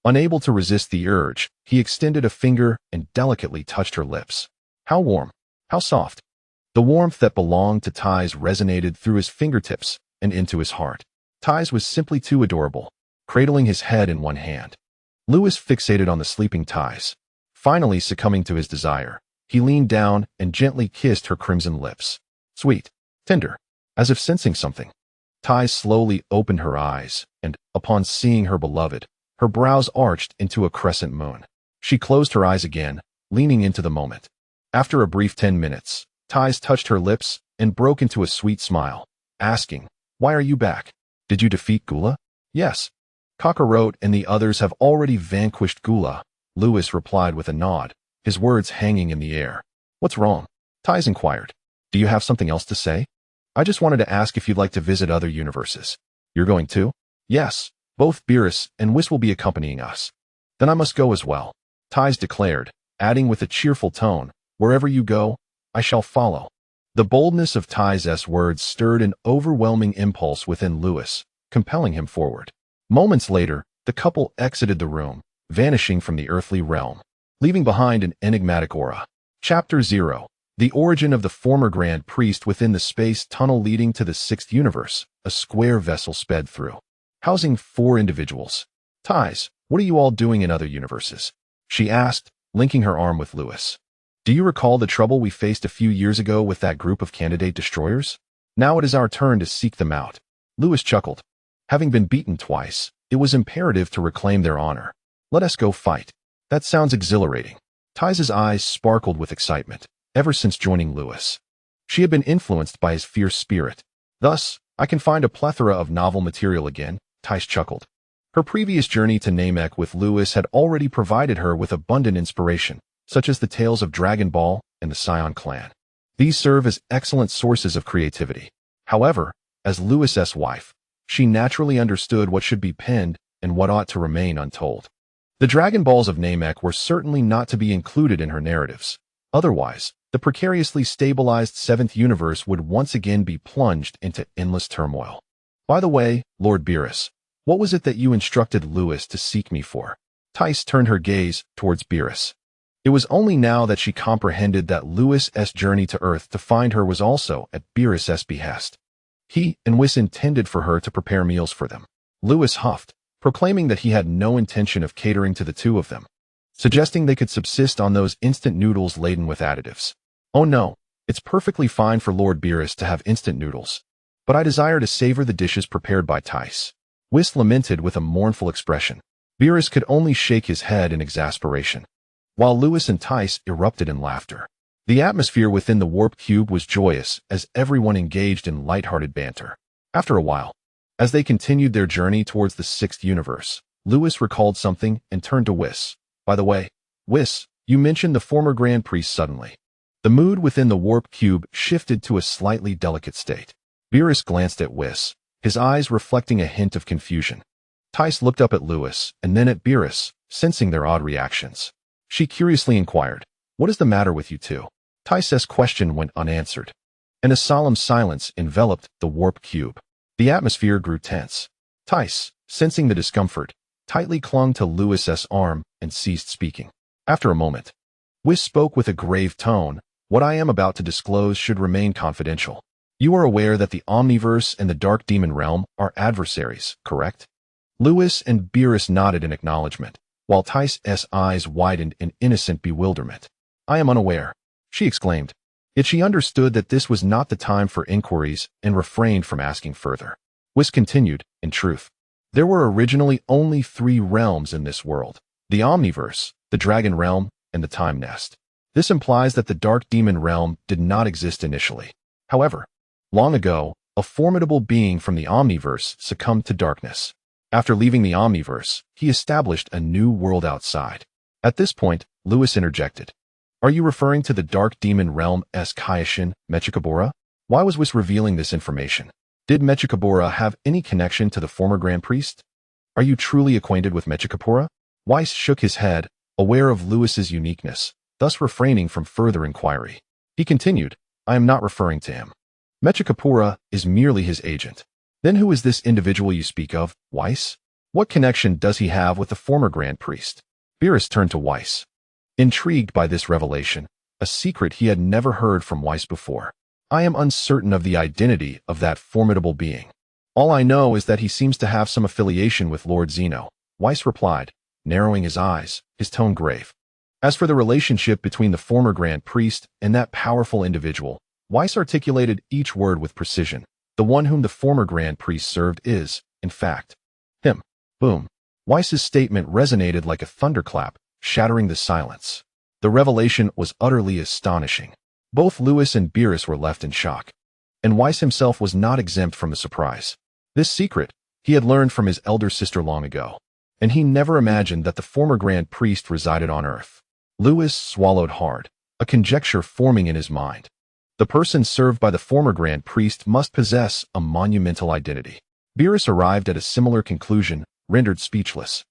Unable to resist the urge, he extended a finger and delicately touched her lips. How warm, how soft. The warmth that belonged to Ties resonated through his fingertips and into his heart. Ties was simply too adorable, cradling his head in one hand. Lewis fixated on the sleeping Ties. Finally succumbing to his desire, he leaned down and gently kissed her crimson lips. Sweet, tender, as if sensing something. Ties slowly opened her eyes, and, upon seeing her beloved, her brows arched into a crescent moon. She closed her eyes again, leaning into the moment. After a brief 10 minutes, Ties touched her lips and broke into a sweet smile, asking, "Why are you back? Did you defeat Gula?" "Yes. Kakarot and the others have already vanquished Gula," Lewis replied with a nod, his words hanging in the air. "What's wrong?" Ties inquired. "Do you have something else to say?" "I just wanted to ask if you'd like to visit other universes." "You're going too?" "Yes. Both Beerus and Whis will be accompanying us." "Then I must go as well," Ties declared, adding with a cheerful tone, "Wherever you go, I shall follow." The boldness of Ties' words stirred an overwhelming impulse within Lewis, compelling him forward. Moments later, the couple exited the room, vanishing from the earthly realm, leaving behind an enigmatic aura. Chapter 0. The origin of the former Grand Priest within the space tunnel leading to the sixth universe. A square vessel sped through, housing 4 individuals. "Ties, what are you all doing in other universes?" she asked, linking her arm with Lewis. "Do you recall the trouble we faced a few years ago with that group of candidate destroyers? Now it is our turn to seek them out." Lewis chuckled. Having been beaten twice, it was imperative to reclaim their honor. "Let us go fight." "That sounds exhilarating." Ties' eyes sparkled with excitement. Ever since joining Lewis, she had been influenced by his fierce spirit. "Thus, I can find a plethora of novel material again," Ties chuckled. Her previous journey to Namek with Lewis had already provided her with abundant inspiration, such as the tales of Dragon Ball and the Saiyan clan. These serve as excellent sources of creativity. However, as Lewis's wife, she naturally understood what should be penned and what ought to remain untold. The Dragon Balls of Namek were certainly not to be included in her narratives. Otherwise, the precariously stabilized 7th universe would once again be plunged into endless turmoil. "By the way, Lord Beerus, what was it that you instructed Lewis to seek me for?" Ties turned her gaze towards Beerus. It was only now that she comprehended that Lewis's journey to Earth to find her was also at Beerus's behest. He and Whis intended for her to prepare meals for them. Lewis huffed, proclaiming that he had no intention of catering to the two of them, suggesting they could subsist on those instant noodles laden with additives. "Oh no, it's perfectly fine for Lord Beerus to have instant noodles, but I desire to savor the dishes prepared by Ties," Whis lamented with a mournful expression. Beerus could only shake his head in exasperation, while Lewis and Ties erupted in laughter. The atmosphere within the warp cube was joyous as everyone engaged in lighthearted banter. After a while, as they continued their journey towards the 6th universe, Lewis recalled something and turned to Whis. "By the way, Whis, you mentioned the former Grand Priest suddenly." The mood within the warp cube shifted to a slightly delicate state. Beerus glanced at Whis, his eyes reflecting a hint of confusion. Ties looked up at Lewis and then at Beerus, sensing their odd reactions. She curiously inquired, "What is the matter with you two?" Ties' question went unanswered. and a solemn silence enveloped the warp cube. The atmosphere grew tense. Tice, sensing the discomfort, tightly clung to Lewis's arm and ceased speaking. After a moment, Whis spoke with a grave tone. What I am about to disclose should remain confidential. You are aware that the Omniverse and the Dark Demon Realm are adversaries, correct? Lewis and Beerus nodded in acknowledgement, while Tice's eyes widened in innocent bewilderment. I am unaware, she exclaimed. Yet she understood that this was not the time for inquiries and refrained from asking further. Whis continued, in truth, there were originally only 3 realms in this world: the Omniverse, the Dragon Realm, and the Time Nest. This implies that the Dark Demon Realm did not exist initially. However, long ago, a formidable being from the Omniverse succumbed to darkness. After leaving the Omniverse, he established a new world outside. At this point, Lewis interjected. Are you referring to the Dark Demon Realm as Kaishin, Mechikabura? Why was Whis revealing this information? Did Mechikabura have any connection to the former Grand Priest? Are you truly acquainted with Mechikabura? Weiss shook his head, aware of Lewis's uniqueness, thus refraining from further inquiry. He continued, I am not referring to him. Mechikabura is merely his agent. Then who is this individual you speak of, Weiss? What connection does he have with the former Grand Priest? Beerus turned to Weiss. Intrigued by this revelation, a secret he had never heard from Weiss before. I am uncertain of the identity of that formidable being. All I know is that he seems to have some affiliation with Lord Zeno, Weiss replied, narrowing his eyes, his tone grave. As for the relationship between the former Grand Priest and that powerful individual, Weiss articulated each word with precision. The one whom the former Grand Priest served is, in fact, him. Boom. Weiss's statement resonated like a thunderclap, shattering the silence. The revelation was utterly astonishing. Both Lewis and Beerus were left in shock. And Weiss himself was not exempt from the surprise. This secret he had learned from his elder sister long ago, and he never imagined that the former Grand Priest resided on Earth. Lewis swallowed hard, a conjecture forming in his mind. The person served by the former Grand Priest must possess a monumental identity. Beerus arrived at a similar conclusion, rendered speechless.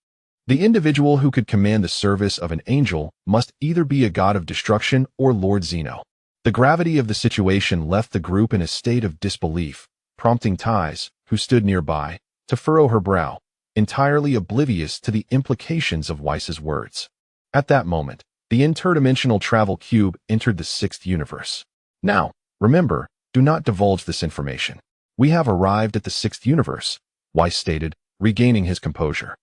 The individual who could command the service of an angel must either be a god of destruction or Lord Zeno. The gravity of the situation left the group in a state of disbelief, prompting Tice, who stood nearby, to furrow her brow, entirely oblivious to the implications of Weiss's words. At that moment, the interdimensional travel cube entered the 6th universe. Now, remember, do not divulge this information. We have arrived at the 6th universe, Weiss stated, regaining his composure.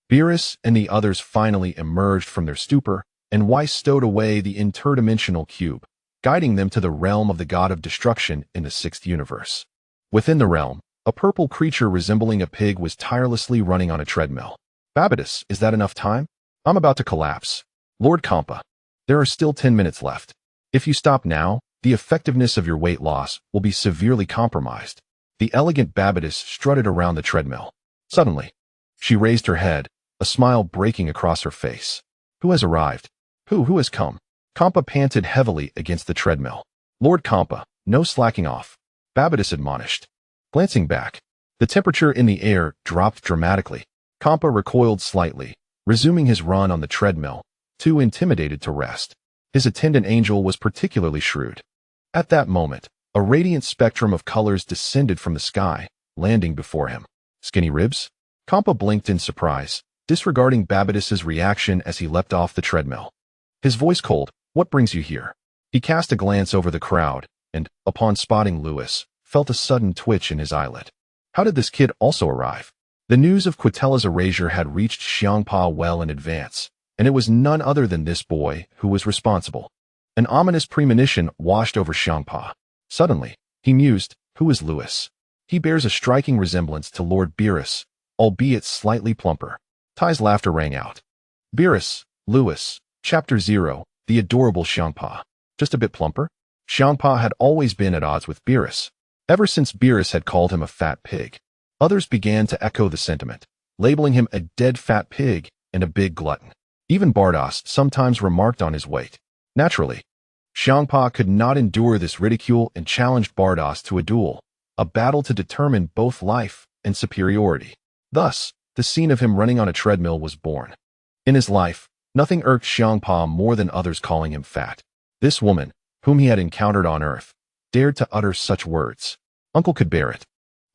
Beerus and the others finally emerged from their stupor, and Weiss stowed away the interdimensional cube, guiding them to the realm of the god of destruction in the 6th universe. Within the realm, a purple creature resembling a pig was tirelessly running on a treadmill. Babitus, is that enough time? I'm about to collapse. Lord Compa, there are still 10 minutes left. If you stop now, the effectiveness of your weight loss will be severely compromised. The elegant Babitus strutted around the treadmill. Suddenly, she raised her head, a smile breaking across her face. Who has arrived? Who has come? Compa panted heavily against the treadmill. Lord Compa, no slacking off, Babitus admonished. Glancing back, the temperature in the air dropped dramatically. Compa recoiled slightly, resuming his run on the treadmill, too intimidated to rest. His attendant angel was particularly shrewd. At that moment, a radiant spectrum of colors descended from the sky, landing before him. Skinny ribs? Compa blinked in surprise, disregarding Babitus's reaction as he leapt off the treadmill. His voice cold, what brings you here? He cast a glance over the crowd, and, upon spotting Lewis, felt a sudden twitch in his eyelid. How did this kid also arrive? The news of Quitella's erasure had reached Xiangpa well in advance, and it was none other than this boy who was responsible. An ominous premonition washed over Xiangpa. Suddenly, he mused, who is Lewis? He bears a striking resemblance to Lord Beerus, albeit slightly plumper. Ty's laughter rang out. Beerus, Lewis, Chapter 0, the adorable Xiangpa. Just a bit plumper? Xiangpa had always been at odds with Beerus, ever since Beerus had called him a fat pig. Others began to echo the sentiment, labeling him a dead fat pig and a big glutton. Even Bardos sometimes remarked on his weight. Naturally, Xiangpa could not endure this ridicule and challenged Bardos to a duel, a battle to determine both life and superiority. Thus, the scene of him running on a treadmill was born. In his life, nothing irked Xiangpa more than others calling him fat. This woman, whom he had encountered on Earth, dared to utter such words. Uncle could bear it,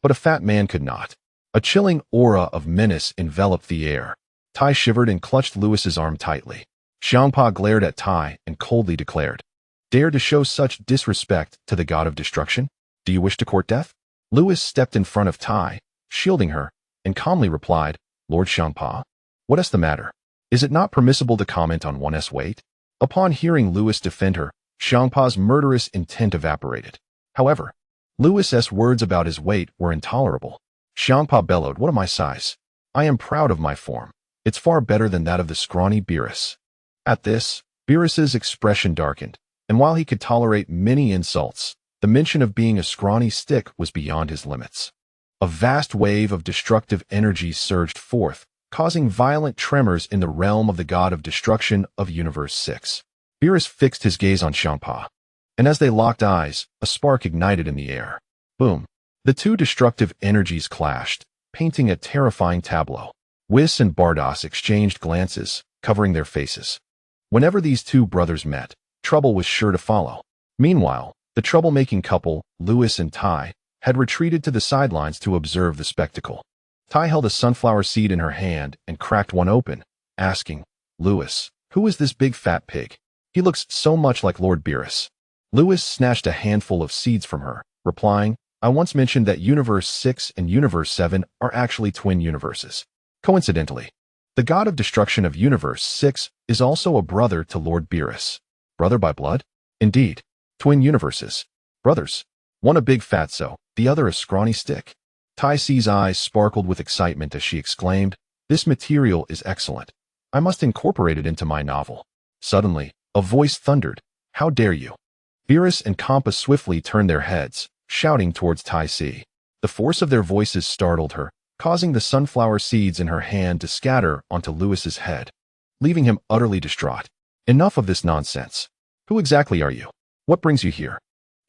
but a fat man could not. A chilling aura of menace enveloped the air. Tai shivered and clutched Lewis's arm tightly. Xiangpa glared at Tai and coldly declared, "Dare to show such disrespect to the god of destruction? Do you wish to court death?" Lewis stepped in front of Tai, shielding her, and calmly replied, "Lord Xiangpa, what is the matter? Is it not permissible to comment on one's weight?" Upon hearing Lewis defend her, Xiangpa's murderous intent evaporated. However, Lewis's words about his weight were intolerable. Xiangpa bellowed, "What am I size? I am proud of my form. It's far better than that of the scrawny Beerus." At this, Beerus's expression darkened, and while he could tolerate many insults, the mention of being a scrawny stick was beyond his limits. A vast wave of destructive energy surged forth, causing violent tremors in the realm of the god of destruction of Universe 6. Beerus fixed his gaze on Xiangpa, and as they locked eyes, a spark ignited in the air. Boom! The two destructive energies clashed, painting a terrifying tableau. Whis and Bardos exchanged glances, covering their faces. Whenever these two brothers met, trouble was sure to follow. Meanwhile, the troublemaking couple, Lewis and Tai, had retreated to the sidelines to observe the spectacle. Tai held a sunflower seed in her hand and cracked one open, asking, "Lewis, who is this big fat pig? He looks so much like Lord Beerus." Lewis snatched a handful of seeds from her, replying, "I once mentioned that Universe 6 and Universe 7 are actually twin universes. Coincidentally, the god of destruction of Universe 6 is also a brother to Lord Beerus. Brother by blood? Indeed. Twin universes. Brothers. One a big fatso, the other a scrawny stick." Tai Si's eyes sparkled with excitement as she exclaimed, "This material is excellent. I must incorporate it into my novel." Suddenly, a voice thundered, "How dare you!" Beerus and Kampa swiftly turned their heads, shouting towards Tai Si. The force of their voices startled her, causing the sunflower seeds in her hand to scatter onto Lewis's head, leaving him utterly distraught. "Enough of this nonsense. Who exactly are you? What brings you here?"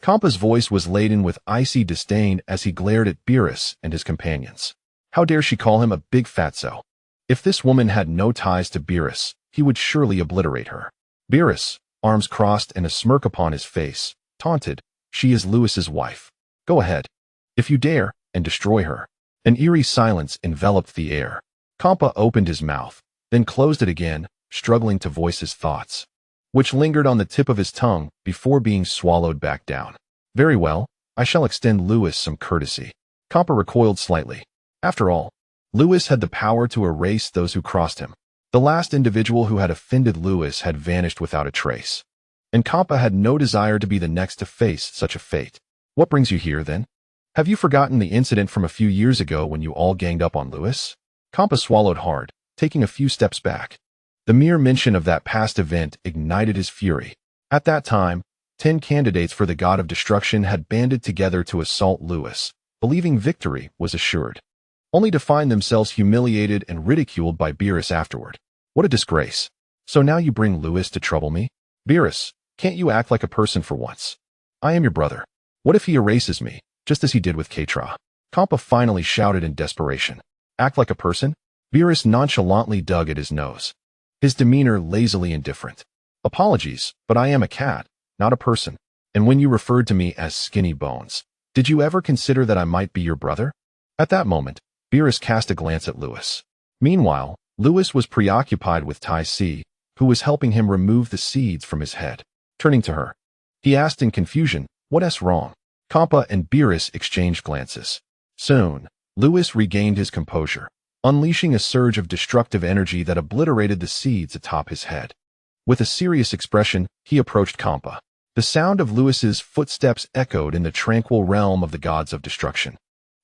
Kampa's voice was laden with icy disdain as he glared at Beerus and his companions. How dare she call him a big fatso? If this woman had no ties to Beerus, he would surely obliterate her. Beerus, arms crossed and a smirk upon his face, taunted, "She is Lewis's wife. Go ahead, if you dare, and destroy her." An eerie silence enveloped the air. Kampa opened his mouth, then closed it again, struggling to voice his thoughts, which lingered on the tip of his tongue before being swallowed back down. "Very well, I shall extend Lewis some courtesy." Kampa recoiled slightly. After all, Lewis had the power to erase those who crossed him. The last individual who had offended Lewis had vanished without a trace, and Kampa had no desire to be the next to face such a fate. "What brings you here, then? Have you forgotten the incident from a few years ago when you all ganged up on Lewis?" Kampa swallowed hard, taking a few steps back. The mere mention of that past event ignited his fury. At that time, 10 candidates for the god of destruction had banded together to assault Lewis, believing victory was assured, only to find themselves humiliated and ridiculed by Beerus afterward. What a disgrace. "So now you bring Lewis to trouble me? Beerus, can't you act like a person for once? I am your brother. What if he erases me, just as he did with Katra?" Kampa finally shouted in desperation. "Act like a person?" Beerus nonchalantly dug at his nose, his demeanor lazily indifferent. "Apologies, but I am a cat, not a person. And when you referred to me as Skinny Bones, did you ever consider that I might be your brother?" At that moment, Beerus cast a glance at Lewis. Meanwhile, Lewis was preoccupied with Tai Si, who was helping him remove the seeds from his head. Turning to her, he asked in confusion, "What's wrong?" Kampa and Beerus exchanged glances. Soon, Lewis regained his composure, unleashing a surge of destructive energy that obliterated the seeds atop his head. With a serious expression, he approached Kampa. The sound of Lewis's footsteps echoed in the tranquil realm of the gods of destruction,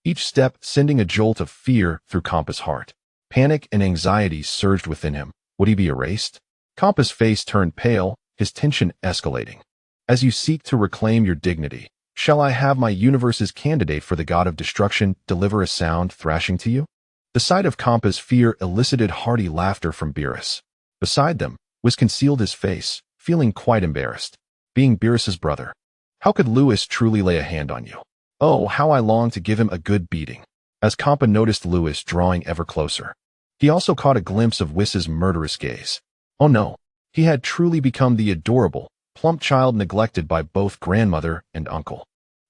each step sending a jolt of fear through Kampa's heart. Panic and anxiety surged within him. Would he be erased? Kampa's face turned pale, his tension escalating. "As you seek to reclaim your dignity, shall I have my universe's candidate for the god of destruction deliver a sound thrashing to you?" The sight of Kampa's fear elicited hearty laughter from Beerus. Beside them, Whis concealed his face, feeling quite embarrassed. Being Beerus's brother, how could Lewis truly lay a hand on you? Oh, how I long to give him a good beating. As Kampa noticed Lewis drawing ever closer, he also caught a glimpse of Whis's murderous gaze. Oh no, he had truly become the adorable, plump child neglected by both grandmother and uncle.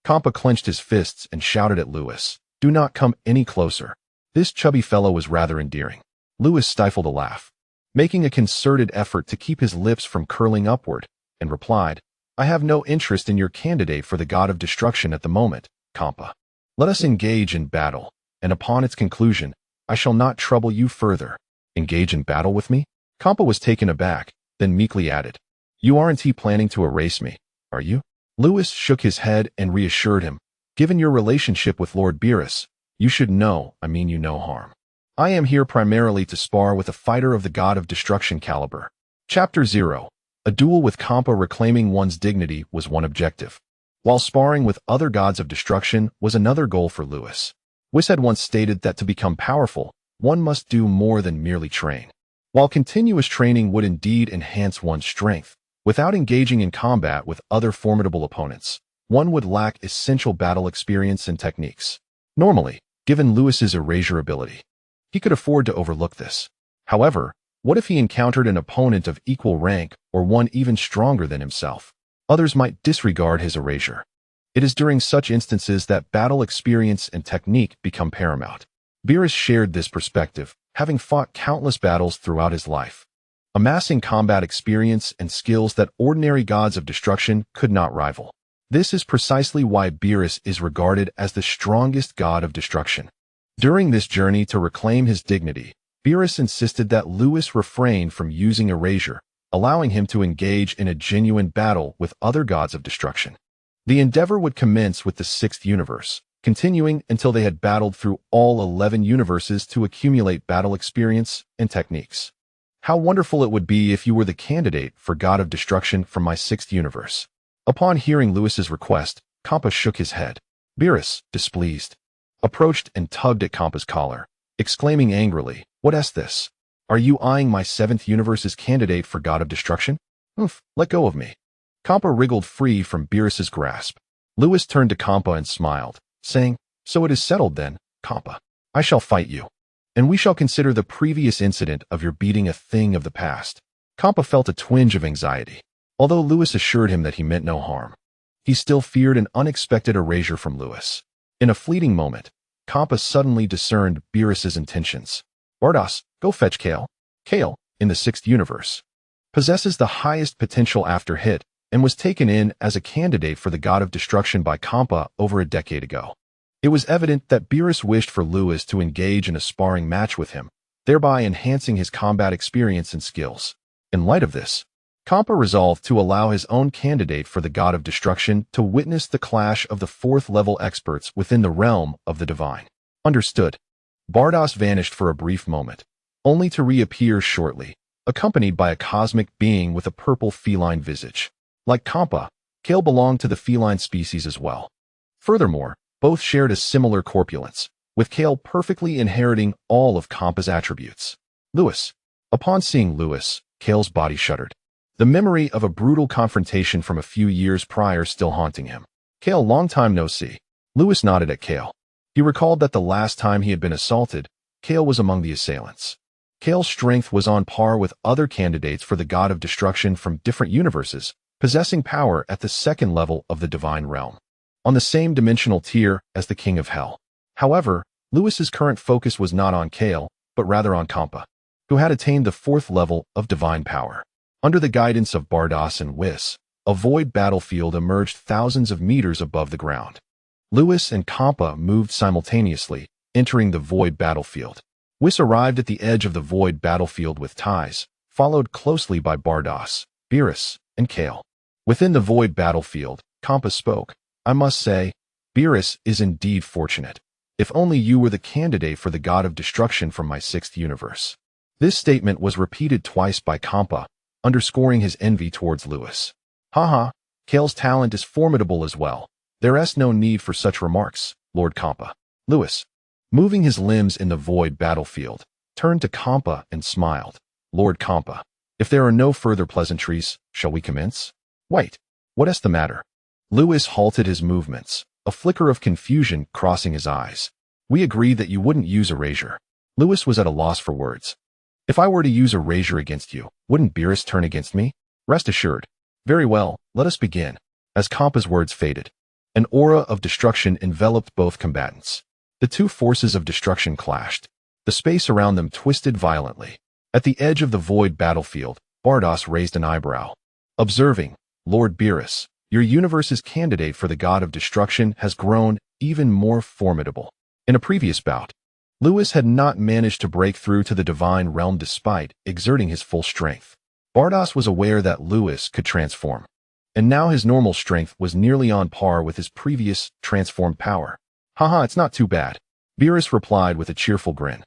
Kampa clenched his fists and shouted at Lewis, "Do not come any closer." This chubby fellow was rather endearing. Lewis stifled a laugh, making a concerted effort to keep his lips from curling upward, and replied, "I have no interest in your candidate for the god of destruction at the moment, Kampa. Let us engage in battle, and upon its conclusion, I shall not trouble you further." "Engage in battle with me?" Kampa was taken aback, then meekly added, "You aren't planning to erase me, are you?" Lewis shook his head and reassured him, "Given your relationship with Lord Beerus, you should know, you no harm. I am here primarily to spar with a fighter of the god of destruction caliber." Chapter 0. A duel with Kampa. Reclaiming one's dignity was one objective, while sparring with other gods of destruction was another goal for Lewis. Whis had once stated that to become powerful, one must do more than merely train. While continuous training would indeed enhance one's strength, without engaging in combat with other formidable opponents, one would lack essential battle experience and techniques. Normally, given Lewis's erasure ability, he could afford to overlook this. However, what if he encountered an opponent of equal rank or one even stronger than himself? Others might disregard his erasure. It is during such instances that battle experience and technique become paramount. Beerus shared this perspective, having fought countless battles throughout his life, amassing combat experience and skills that ordinary gods of destruction could not rival. This is precisely why Beerus is regarded as the strongest god of destruction. During this journey to reclaim his dignity, Beerus insisted that Lewis refrain from using erasure, allowing him to engage in a genuine battle with other gods of destruction. The endeavor would commence with the 6th universe, continuing until they had battled through all 11 universes to accumulate battle experience and techniques. "How wonderful it would be if you were the candidate for god of destruction from my 6th universe." Upon hearing Lewis's request, Kampa shook his head. Beerus, displeased, approached and tugged at Kampa's collar, exclaiming angrily, "What's this? Are you eyeing my 7th universe's candidate for god of destruction? Let go of me." Kampa wriggled free from Beerus's grasp. Lewis turned to Kampa and smiled, saying, "So it is settled then, Kampa. I shall fight you, and we shall consider the previous incident of your beating a thing of the past." Kampa felt a twinge of anxiety. Although Lewis assured him that he meant no harm, he still feared an unexpected erasure from Lewis. In a fleeting moment, Kampa suddenly discerned Beerus's intentions. "Bardos, go fetch Kale." Kale, in the 6th universe, possesses the highest potential after hit, and was taken in as a candidate for the god of destruction by Kampa over a decade ago. It was evident that Beerus wished for Lewis to engage in a sparring match with him, thereby enhancing his combat experience and skills. In light of this, Kampa resolved to allow his own candidate for the god of destruction to witness the clash of the 4th-level experts within the realm of the divine. Understood. Bardos vanished for a brief moment, only to reappear shortly, accompanied by a cosmic being with a purple feline visage. Like Kampa, Kale belonged to the feline species as well. Furthermore, both shared a similar corpulence, with Kale perfectly inheriting all of Kampa's attributes. Lewis. Upon seeing Lewis, Kale's body shuddered, the memory of a brutal confrontation from a few years prior still haunting him. "Kale, long time no see." Lewis nodded at Kale. He recalled that the last time he had been assaulted, Kale was among the assailants. Kale's strength was on par with other candidates for the god of destruction from different universes, possessing power at the 2nd level of the divine realm, on the same dimensional tier as the king of hell. However, Lewis's current focus was not on Kale, but rather on Kampa, who had attained the 4th level of divine power. Under the guidance of Bardos and Whis, a void battlefield emerged thousands of meters above the ground. Lewis and Kampa moved simultaneously, entering the void battlefield. Whis arrived at the edge of the void battlefield with ties, followed closely by Bardos, Beerus, and Kale. Within the void battlefield, Kampa spoke. "I must say, Beerus is indeed fortunate. If only you were the candidate for the god of destruction from my 6th universe." This statement was repeated twice by Kampa, underscoring his envy towards Lewis. "Haha, Kale's talent is formidable as well. There's no need for such remarks, Lord Kampa." Lewis, moving his limbs in the void battlefield, turned to Kampa and smiled. "Lord Kampa, if there are no further pleasantries, shall we commence?" "Wait, what's the matter?" Lewis halted his movements, a flicker of confusion crossing his eyes. "We agreed that you wouldn't use erasure." Lewis was at a loss for words. "If I were to use erasure against you, wouldn't Beerus turn against me?" "Rest assured." "Very well, let us begin." As Kampa's words faded, An aura of destruction enveloped both combatants. The two forces of destruction clashed. The space around them twisted violently. At the edge of the void battlefield, Bardos raised an eyebrow. Observing, Lord Beerus, your universe's candidate for the god of destruction has grown even more formidable. In a previous bout, Lewis had not managed to break through to the divine realm despite exerting his full strength. Bardos was aware that Lewis could transform, and now his normal strength was nearly on par with his previous transformed power. Haha, it's not too bad, Beerus replied with a cheerful grin.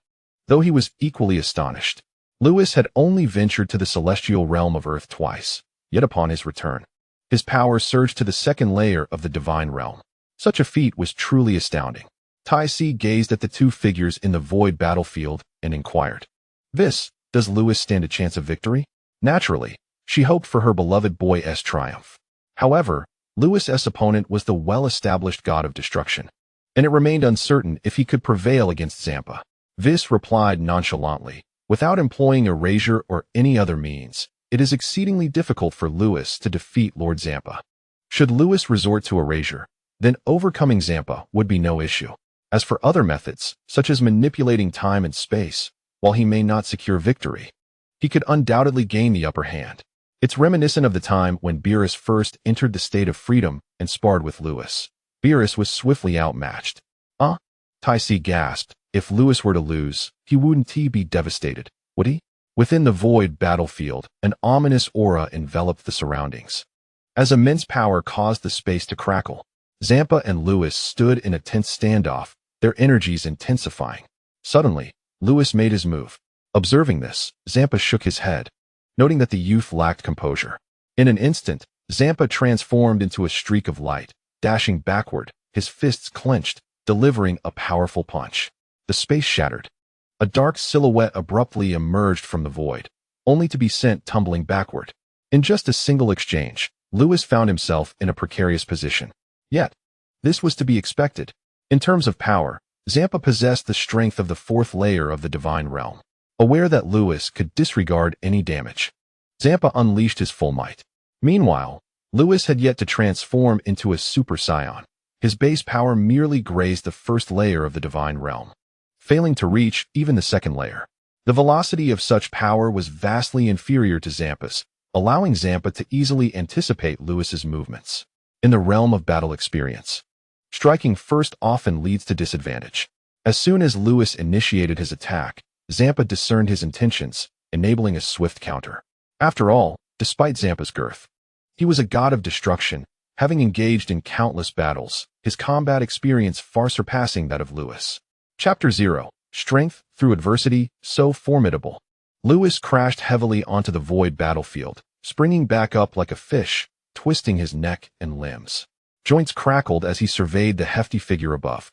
Though he was equally astonished, Lewis had only ventured to the celestial realm of Earth twice, yet upon his return, his power surged to the second layer of the divine realm. Such a feat was truly astounding. Taisi gazed at the two figures in the void battlefield and inquired, does Lewis stand a chance of victory? Naturally, she hoped for her beloved boy's triumph. However, Lewis's opponent was the well-established god of destruction, and it remained uncertain if he could prevail against Zampa. Vis replied nonchalantly, without employing erasure or any other means, it is exceedingly difficult for Lewis to defeat Lord Zampa. Should Lewis resort to erasure, then overcoming Zampa would be no issue. As for other methods, such as manipulating time and space, while he may not secure victory, he could undoubtedly gain the upper hand. It's reminiscent of the time when Beerus first entered the state of freedom and sparred with Lewis. Beerus was swiftly outmatched. Taisi gasped. If Lewis were to lose, he wouldn't be devastated, would he? Within the void battlefield, an ominous aura enveloped the surroundings. As immense power caused the space to crackle, Zampa and Lewis stood in a tense standoff, their energies intensifying. Suddenly, Lewis made his move. Observing this, Zampa shook his head, noting that the youth lacked composure. In an instant, Zampa transformed into a streak of light, dashing backward, his fists clenched, delivering a powerful punch. The space shattered. A dark silhouette abruptly emerged from the void, only to be sent tumbling backward. In just a single exchange, Lewis found himself in a precarious position. Yet, this was to be expected. In terms of power, Zampa possessed the strength of the fourth layer of the divine realm. Aware that Lewis could disregard any damage, Zampa unleashed his full might. Meanwhile, Lewis had yet to transform into a Super Saiyan. His base power merely grazed the first layer of the divine realm, failing to reach even the second layer. The velocity of such power was vastly inferior to Zampa's, allowing Zampa to easily anticipate Lewis's movements. In the realm of battle experience, striking first often leads to disadvantage. As soon as Lewis initiated his attack, Zampa discerned his intentions, enabling a swift counter. After all, despite Zampa's girth, he was a god of destruction, having engaged in countless battles, his combat experience far surpassing that of Lewis. Chapter 0. Strength through adversity, so formidable. Lewis crashed heavily onto the void battlefield, springing back up like a fish, twisting his neck and limbs. Joints crackled as he surveyed the hefty figure above.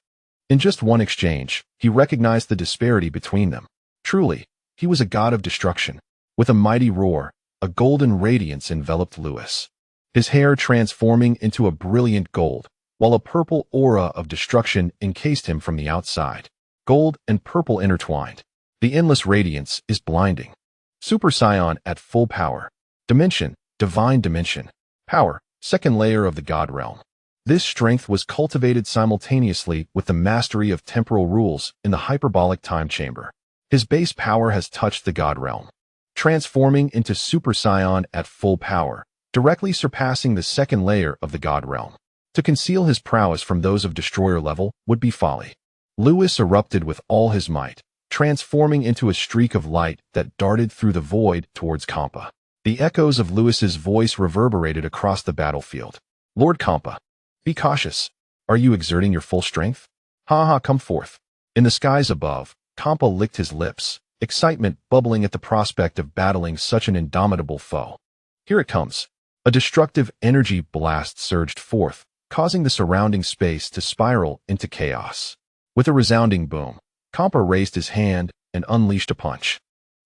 In just one exchange, he recognized the disparity between them. Truly, he was a god of destruction. With a mighty roar, a golden radiance enveloped Lewis, his hair transforming into a brilliant gold, while a purple aura of destruction encased him from the outside. Gold and purple intertwined. The endless radiance is blinding. Super Saiyan at full power. Dimension, divine dimension. Power, second layer of the god realm. This strength was cultivated simultaneously with the mastery of temporal rules in the hyperbolic time chamber. His base power has touched the god realm, transforming into Super Saiyan at full power, directly surpassing the second layer of the god realm. To conceal his prowess from those of destroyer level would be folly. Lewis erupted with all his might, transforming into a streak of light that darted through the void towards Kampa. The echoes of Lewis's voice reverberated across the battlefield. Lord Kampa, be cautious. Are you exerting your full strength? Come forth. In the skies above, Kampa licked his lips, excitement bubbling at the prospect of battling such an indomitable foe. Here it comes. A destructive energy blast surged forth, causing the surrounding space to spiral into chaos. With a resounding boom, Kampa raised his hand and unleashed a punch,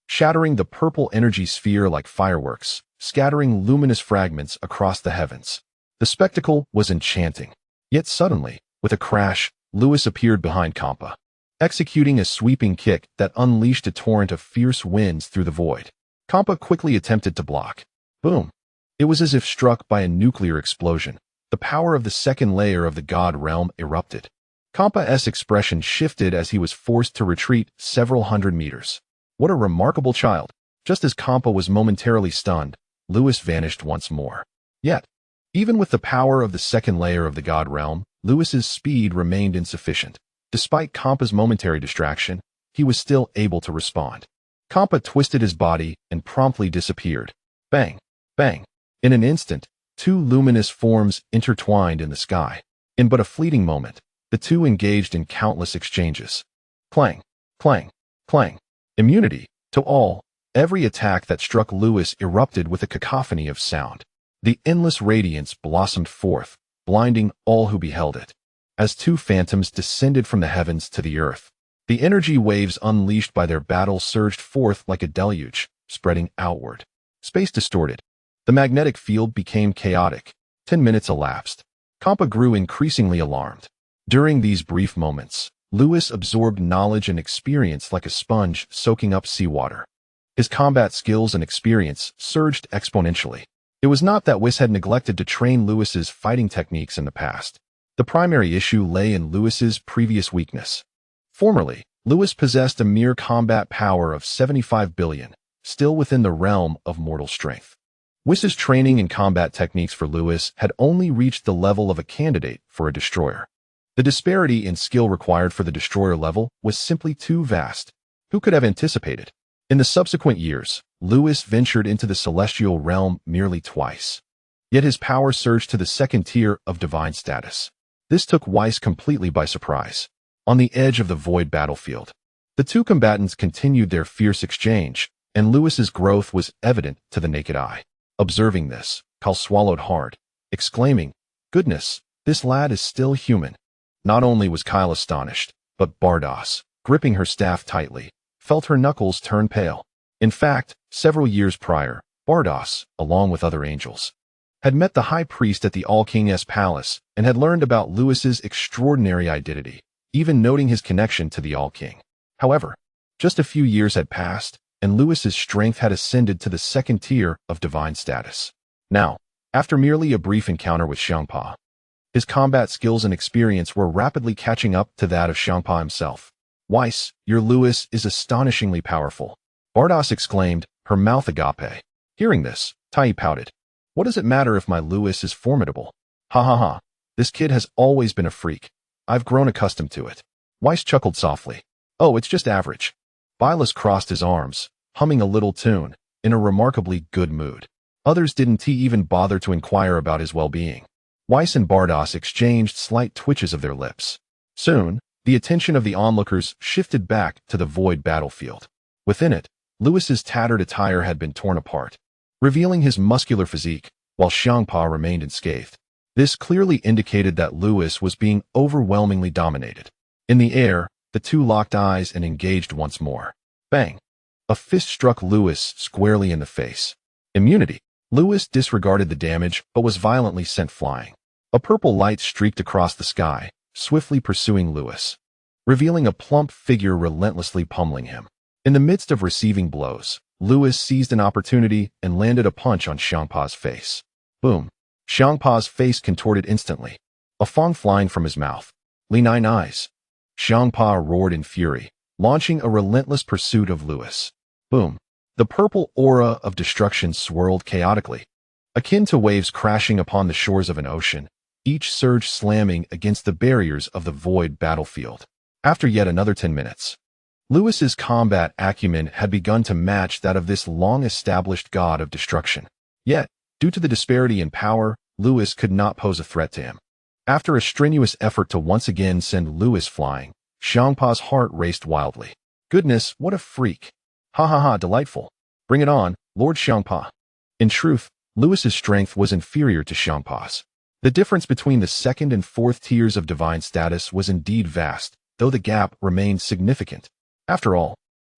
shattering the purple energy sphere like fireworks, scattering luminous fragments across the heavens. The spectacle was enchanting. Yet suddenly, with a crash, Lewis appeared behind Kampa, executing a sweeping kick that unleashed a torrent of fierce winds through the void. Kampa quickly attempted to block. Boom! It was as if struck by a nuclear explosion. the power of the second layer of the god realm erupted. Kampa's expression shifted as he was forced to retreat several hundred meters. What a remarkable child! Just as Kampa was momentarily stunned, Lewis vanished once more. Yet, even with the power of the second layer of the god realm, Lewis's speed remained insufficient. Despite Kampa's momentary distraction, he was still able to respond. Kampa twisted his body and promptly disappeared. Bang! Bang! In an instant, two luminous forms intertwined in the sky. In but a fleeting moment, the two engaged in countless exchanges. Clang! Clang! Clang! Immunity to all. Every attack that struck Lewis erupted with a cacophony of sound. The endless radiance blossomed forth, blinding all who beheld it. As two phantoms descended from the heavens to the earth, the energy waves unleashed by their battle surged forth like a deluge, spreading outward. Space distorted. The magnetic field became chaotic. 10 minutes elapsed. Kampa grew increasingly alarmed. During these brief moments, Lewis absorbed knowledge and experience like a sponge soaking up seawater. His combat skills and experience surged exponentially. It was not that Lewis had neglected to train Lewis's fighting techniques in the past. The primary issue lay in Lewis's previous weakness. Formerly, Lewis possessed a mere combat power of 75 billion, still within the realm of mortal strength. Lewis's training and combat techniques for Lewis had only reached the level of a candidate for a destroyer. The disparity in skill required for the destroyer level was simply too vast. Who could have anticipated? In the subsequent years, Lewis ventured into the celestial realm merely twice. Yet his power surged to the second tier of divine status. This took Weiss completely by surprise. On the edge of the void battlefield, the two combatants continued their fierce exchange, and Lewis's growth was evident to the naked eye. Observing this, Kal swallowed hard, exclaiming, "Goodness, this lad is still human." Not only was Kyle astonished, but Bardos, gripping her staff tightly, felt her knuckles turn pale. In fact, several years prior, Bardos, along with other angels, had met the high priest at the All-King's palace and had learned about Lewis's extraordinary identity, even noting his connection to the All-King. However, just a few years had passed, and Lewis's strength had ascended to the second tier of divine status. Now, after merely a brief encounter with Xiangpa, his combat skills and experience were rapidly catching up to that of Xiangpa himself. "Weiss, your Lewis is astonishingly powerful," Bardos exclaimed, her mouth agape. Hearing this, Tai pouted. "What does it matter if my Lewis is formidable? Ha ha ha, this kid has always been a freak. I've grown accustomed to it." Weiss chuckled softly. "Oh, it's just average." Bilas crossed his arms, humming a little tune, in a remarkably good mood. Others didn't even bother to inquire about his well-being. Weiss and Bardos exchanged slight twitches of their lips. Soon, the attention of the onlookers shifted back to the void battlefield. Within it, Lewis's tattered attire had been torn apart, revealing his muscular physique, while Xiangpa remained unscathed. This clearly indicated that Lewis was being overwhelmingly dominated. In the air, the two locked eyes and engaged once more. Bang! A fist struck Lewis squarely in the face. Immunity. Lewis disregarded the damage but was violently sent flying. A purple light streaked across the sky, swiftly pursuing Lewis, revealing a plump figure relentlessly pummeling him. In the midst of receiving blows, Lewis seized an opportunity and landed a punch on Xiangpa's face. Boom! Xiangpa's face contorted instantly, a fang flying from his mouth. "Li Nine Eyes!" Xiangpa roared in fury, launching a relentless pursuit of Lewis. Boom! The purple aura of destruction swirled chaotically, akin to waves crashing upon the shores of an ocean, each surge slamming against the barriers of the void battlefield. After yet another 10 minutes, Lewis's combat acumen had begun to match that of this long-established god of destruction. Yet, due to the disparity in power, Lewis could not pose a threat to him. After a strenuous effort to once again send Lewis flying, Xiangpa's heart raced wildly. "Goodness, what a freak! Ha ha ha, delightful! Bring it on, Lord Xiangpa." In truth, Lewis's strength was inferior to Xiangpa's. The difference between the second and fourth tiers of divine status was indeed vast, though the gap remained significant. After all,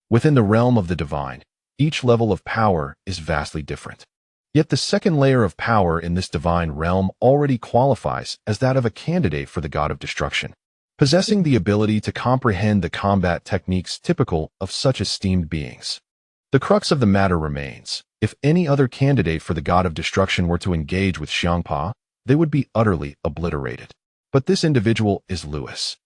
within the realm of the divine, each level of power is vastly different. Yet the second layer of power in this divine realm already qualifies as that of a candidate for the god of destruction, possessing the ability to comprehend the combat techniques typical of such esteemed beings. The crux of the matter remains: if any other candidate for the god of destruction were to engage with Xiangpa, they would be utterly obliterated. But this individual is Lewis.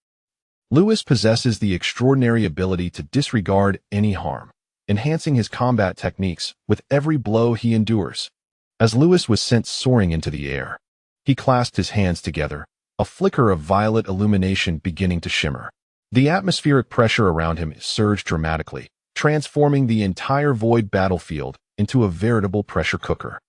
Lewis possesses the extraordinary ability to disregard any harm, enhancing his combat techniques with every blow he endures. As Lewis was sent soaring into the air, he clasped his hands together, a flicker of violet illumination beginning to shimmer. The atmospheric pressure around him surged dramatically, transforming the entire void battlefield into a veritable pressure cooker.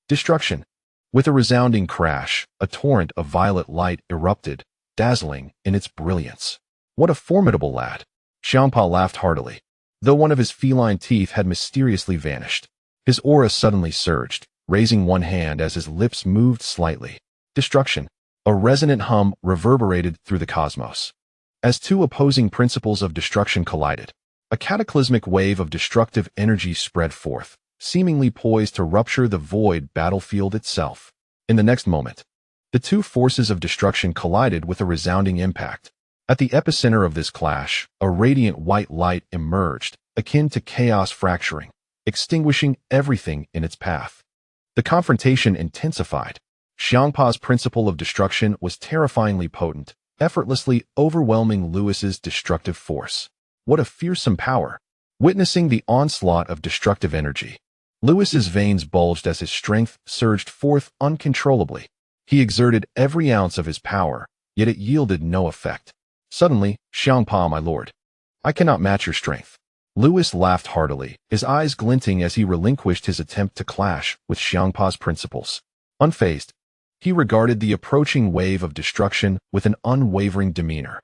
Destruction. With a resounding crash, a torrent of violet light erupted, dazzling in its brilliance. What a formidable lad! Xiangpa laughed heartily, though one of his feline teeth had mysteriously vanished. His aura suddenly surged, raising one hand as his lips moved slightly. Destruction. A resonant hum reverberated through the cosmos. As two opposing principles of destruction collided, a cataclysmic wave of destructive energy spread forth, seemingly poised to rupture the void battlefield itself. In the next moment, the two forces of destruction collided with a resounding impact. At the epicenter of this clash, a radiant white light emerged, akin to chaos fracturing, extinguishing everything in its path. The confrontation intensified. Xiangpa's principle of destruction was terrifyingly potent, effortlessly overwhelming Lewis's destructive force. What a fearsome power! Witnessing the onslaught of destructive energy, Lewis's veins bulged as his strength surged forth uncontrollably. He exerted every ounce of his power, yet it yielded no effect. Suddenly, Xiangpa, my lord, I cannot match your strength. Lewis laughed heartily, his eyes glinting as he relinquished his attempt to clash with Xiangpa's principles. Unfazed, he regarded the approaching wave of destruction with an unwavering demeanor.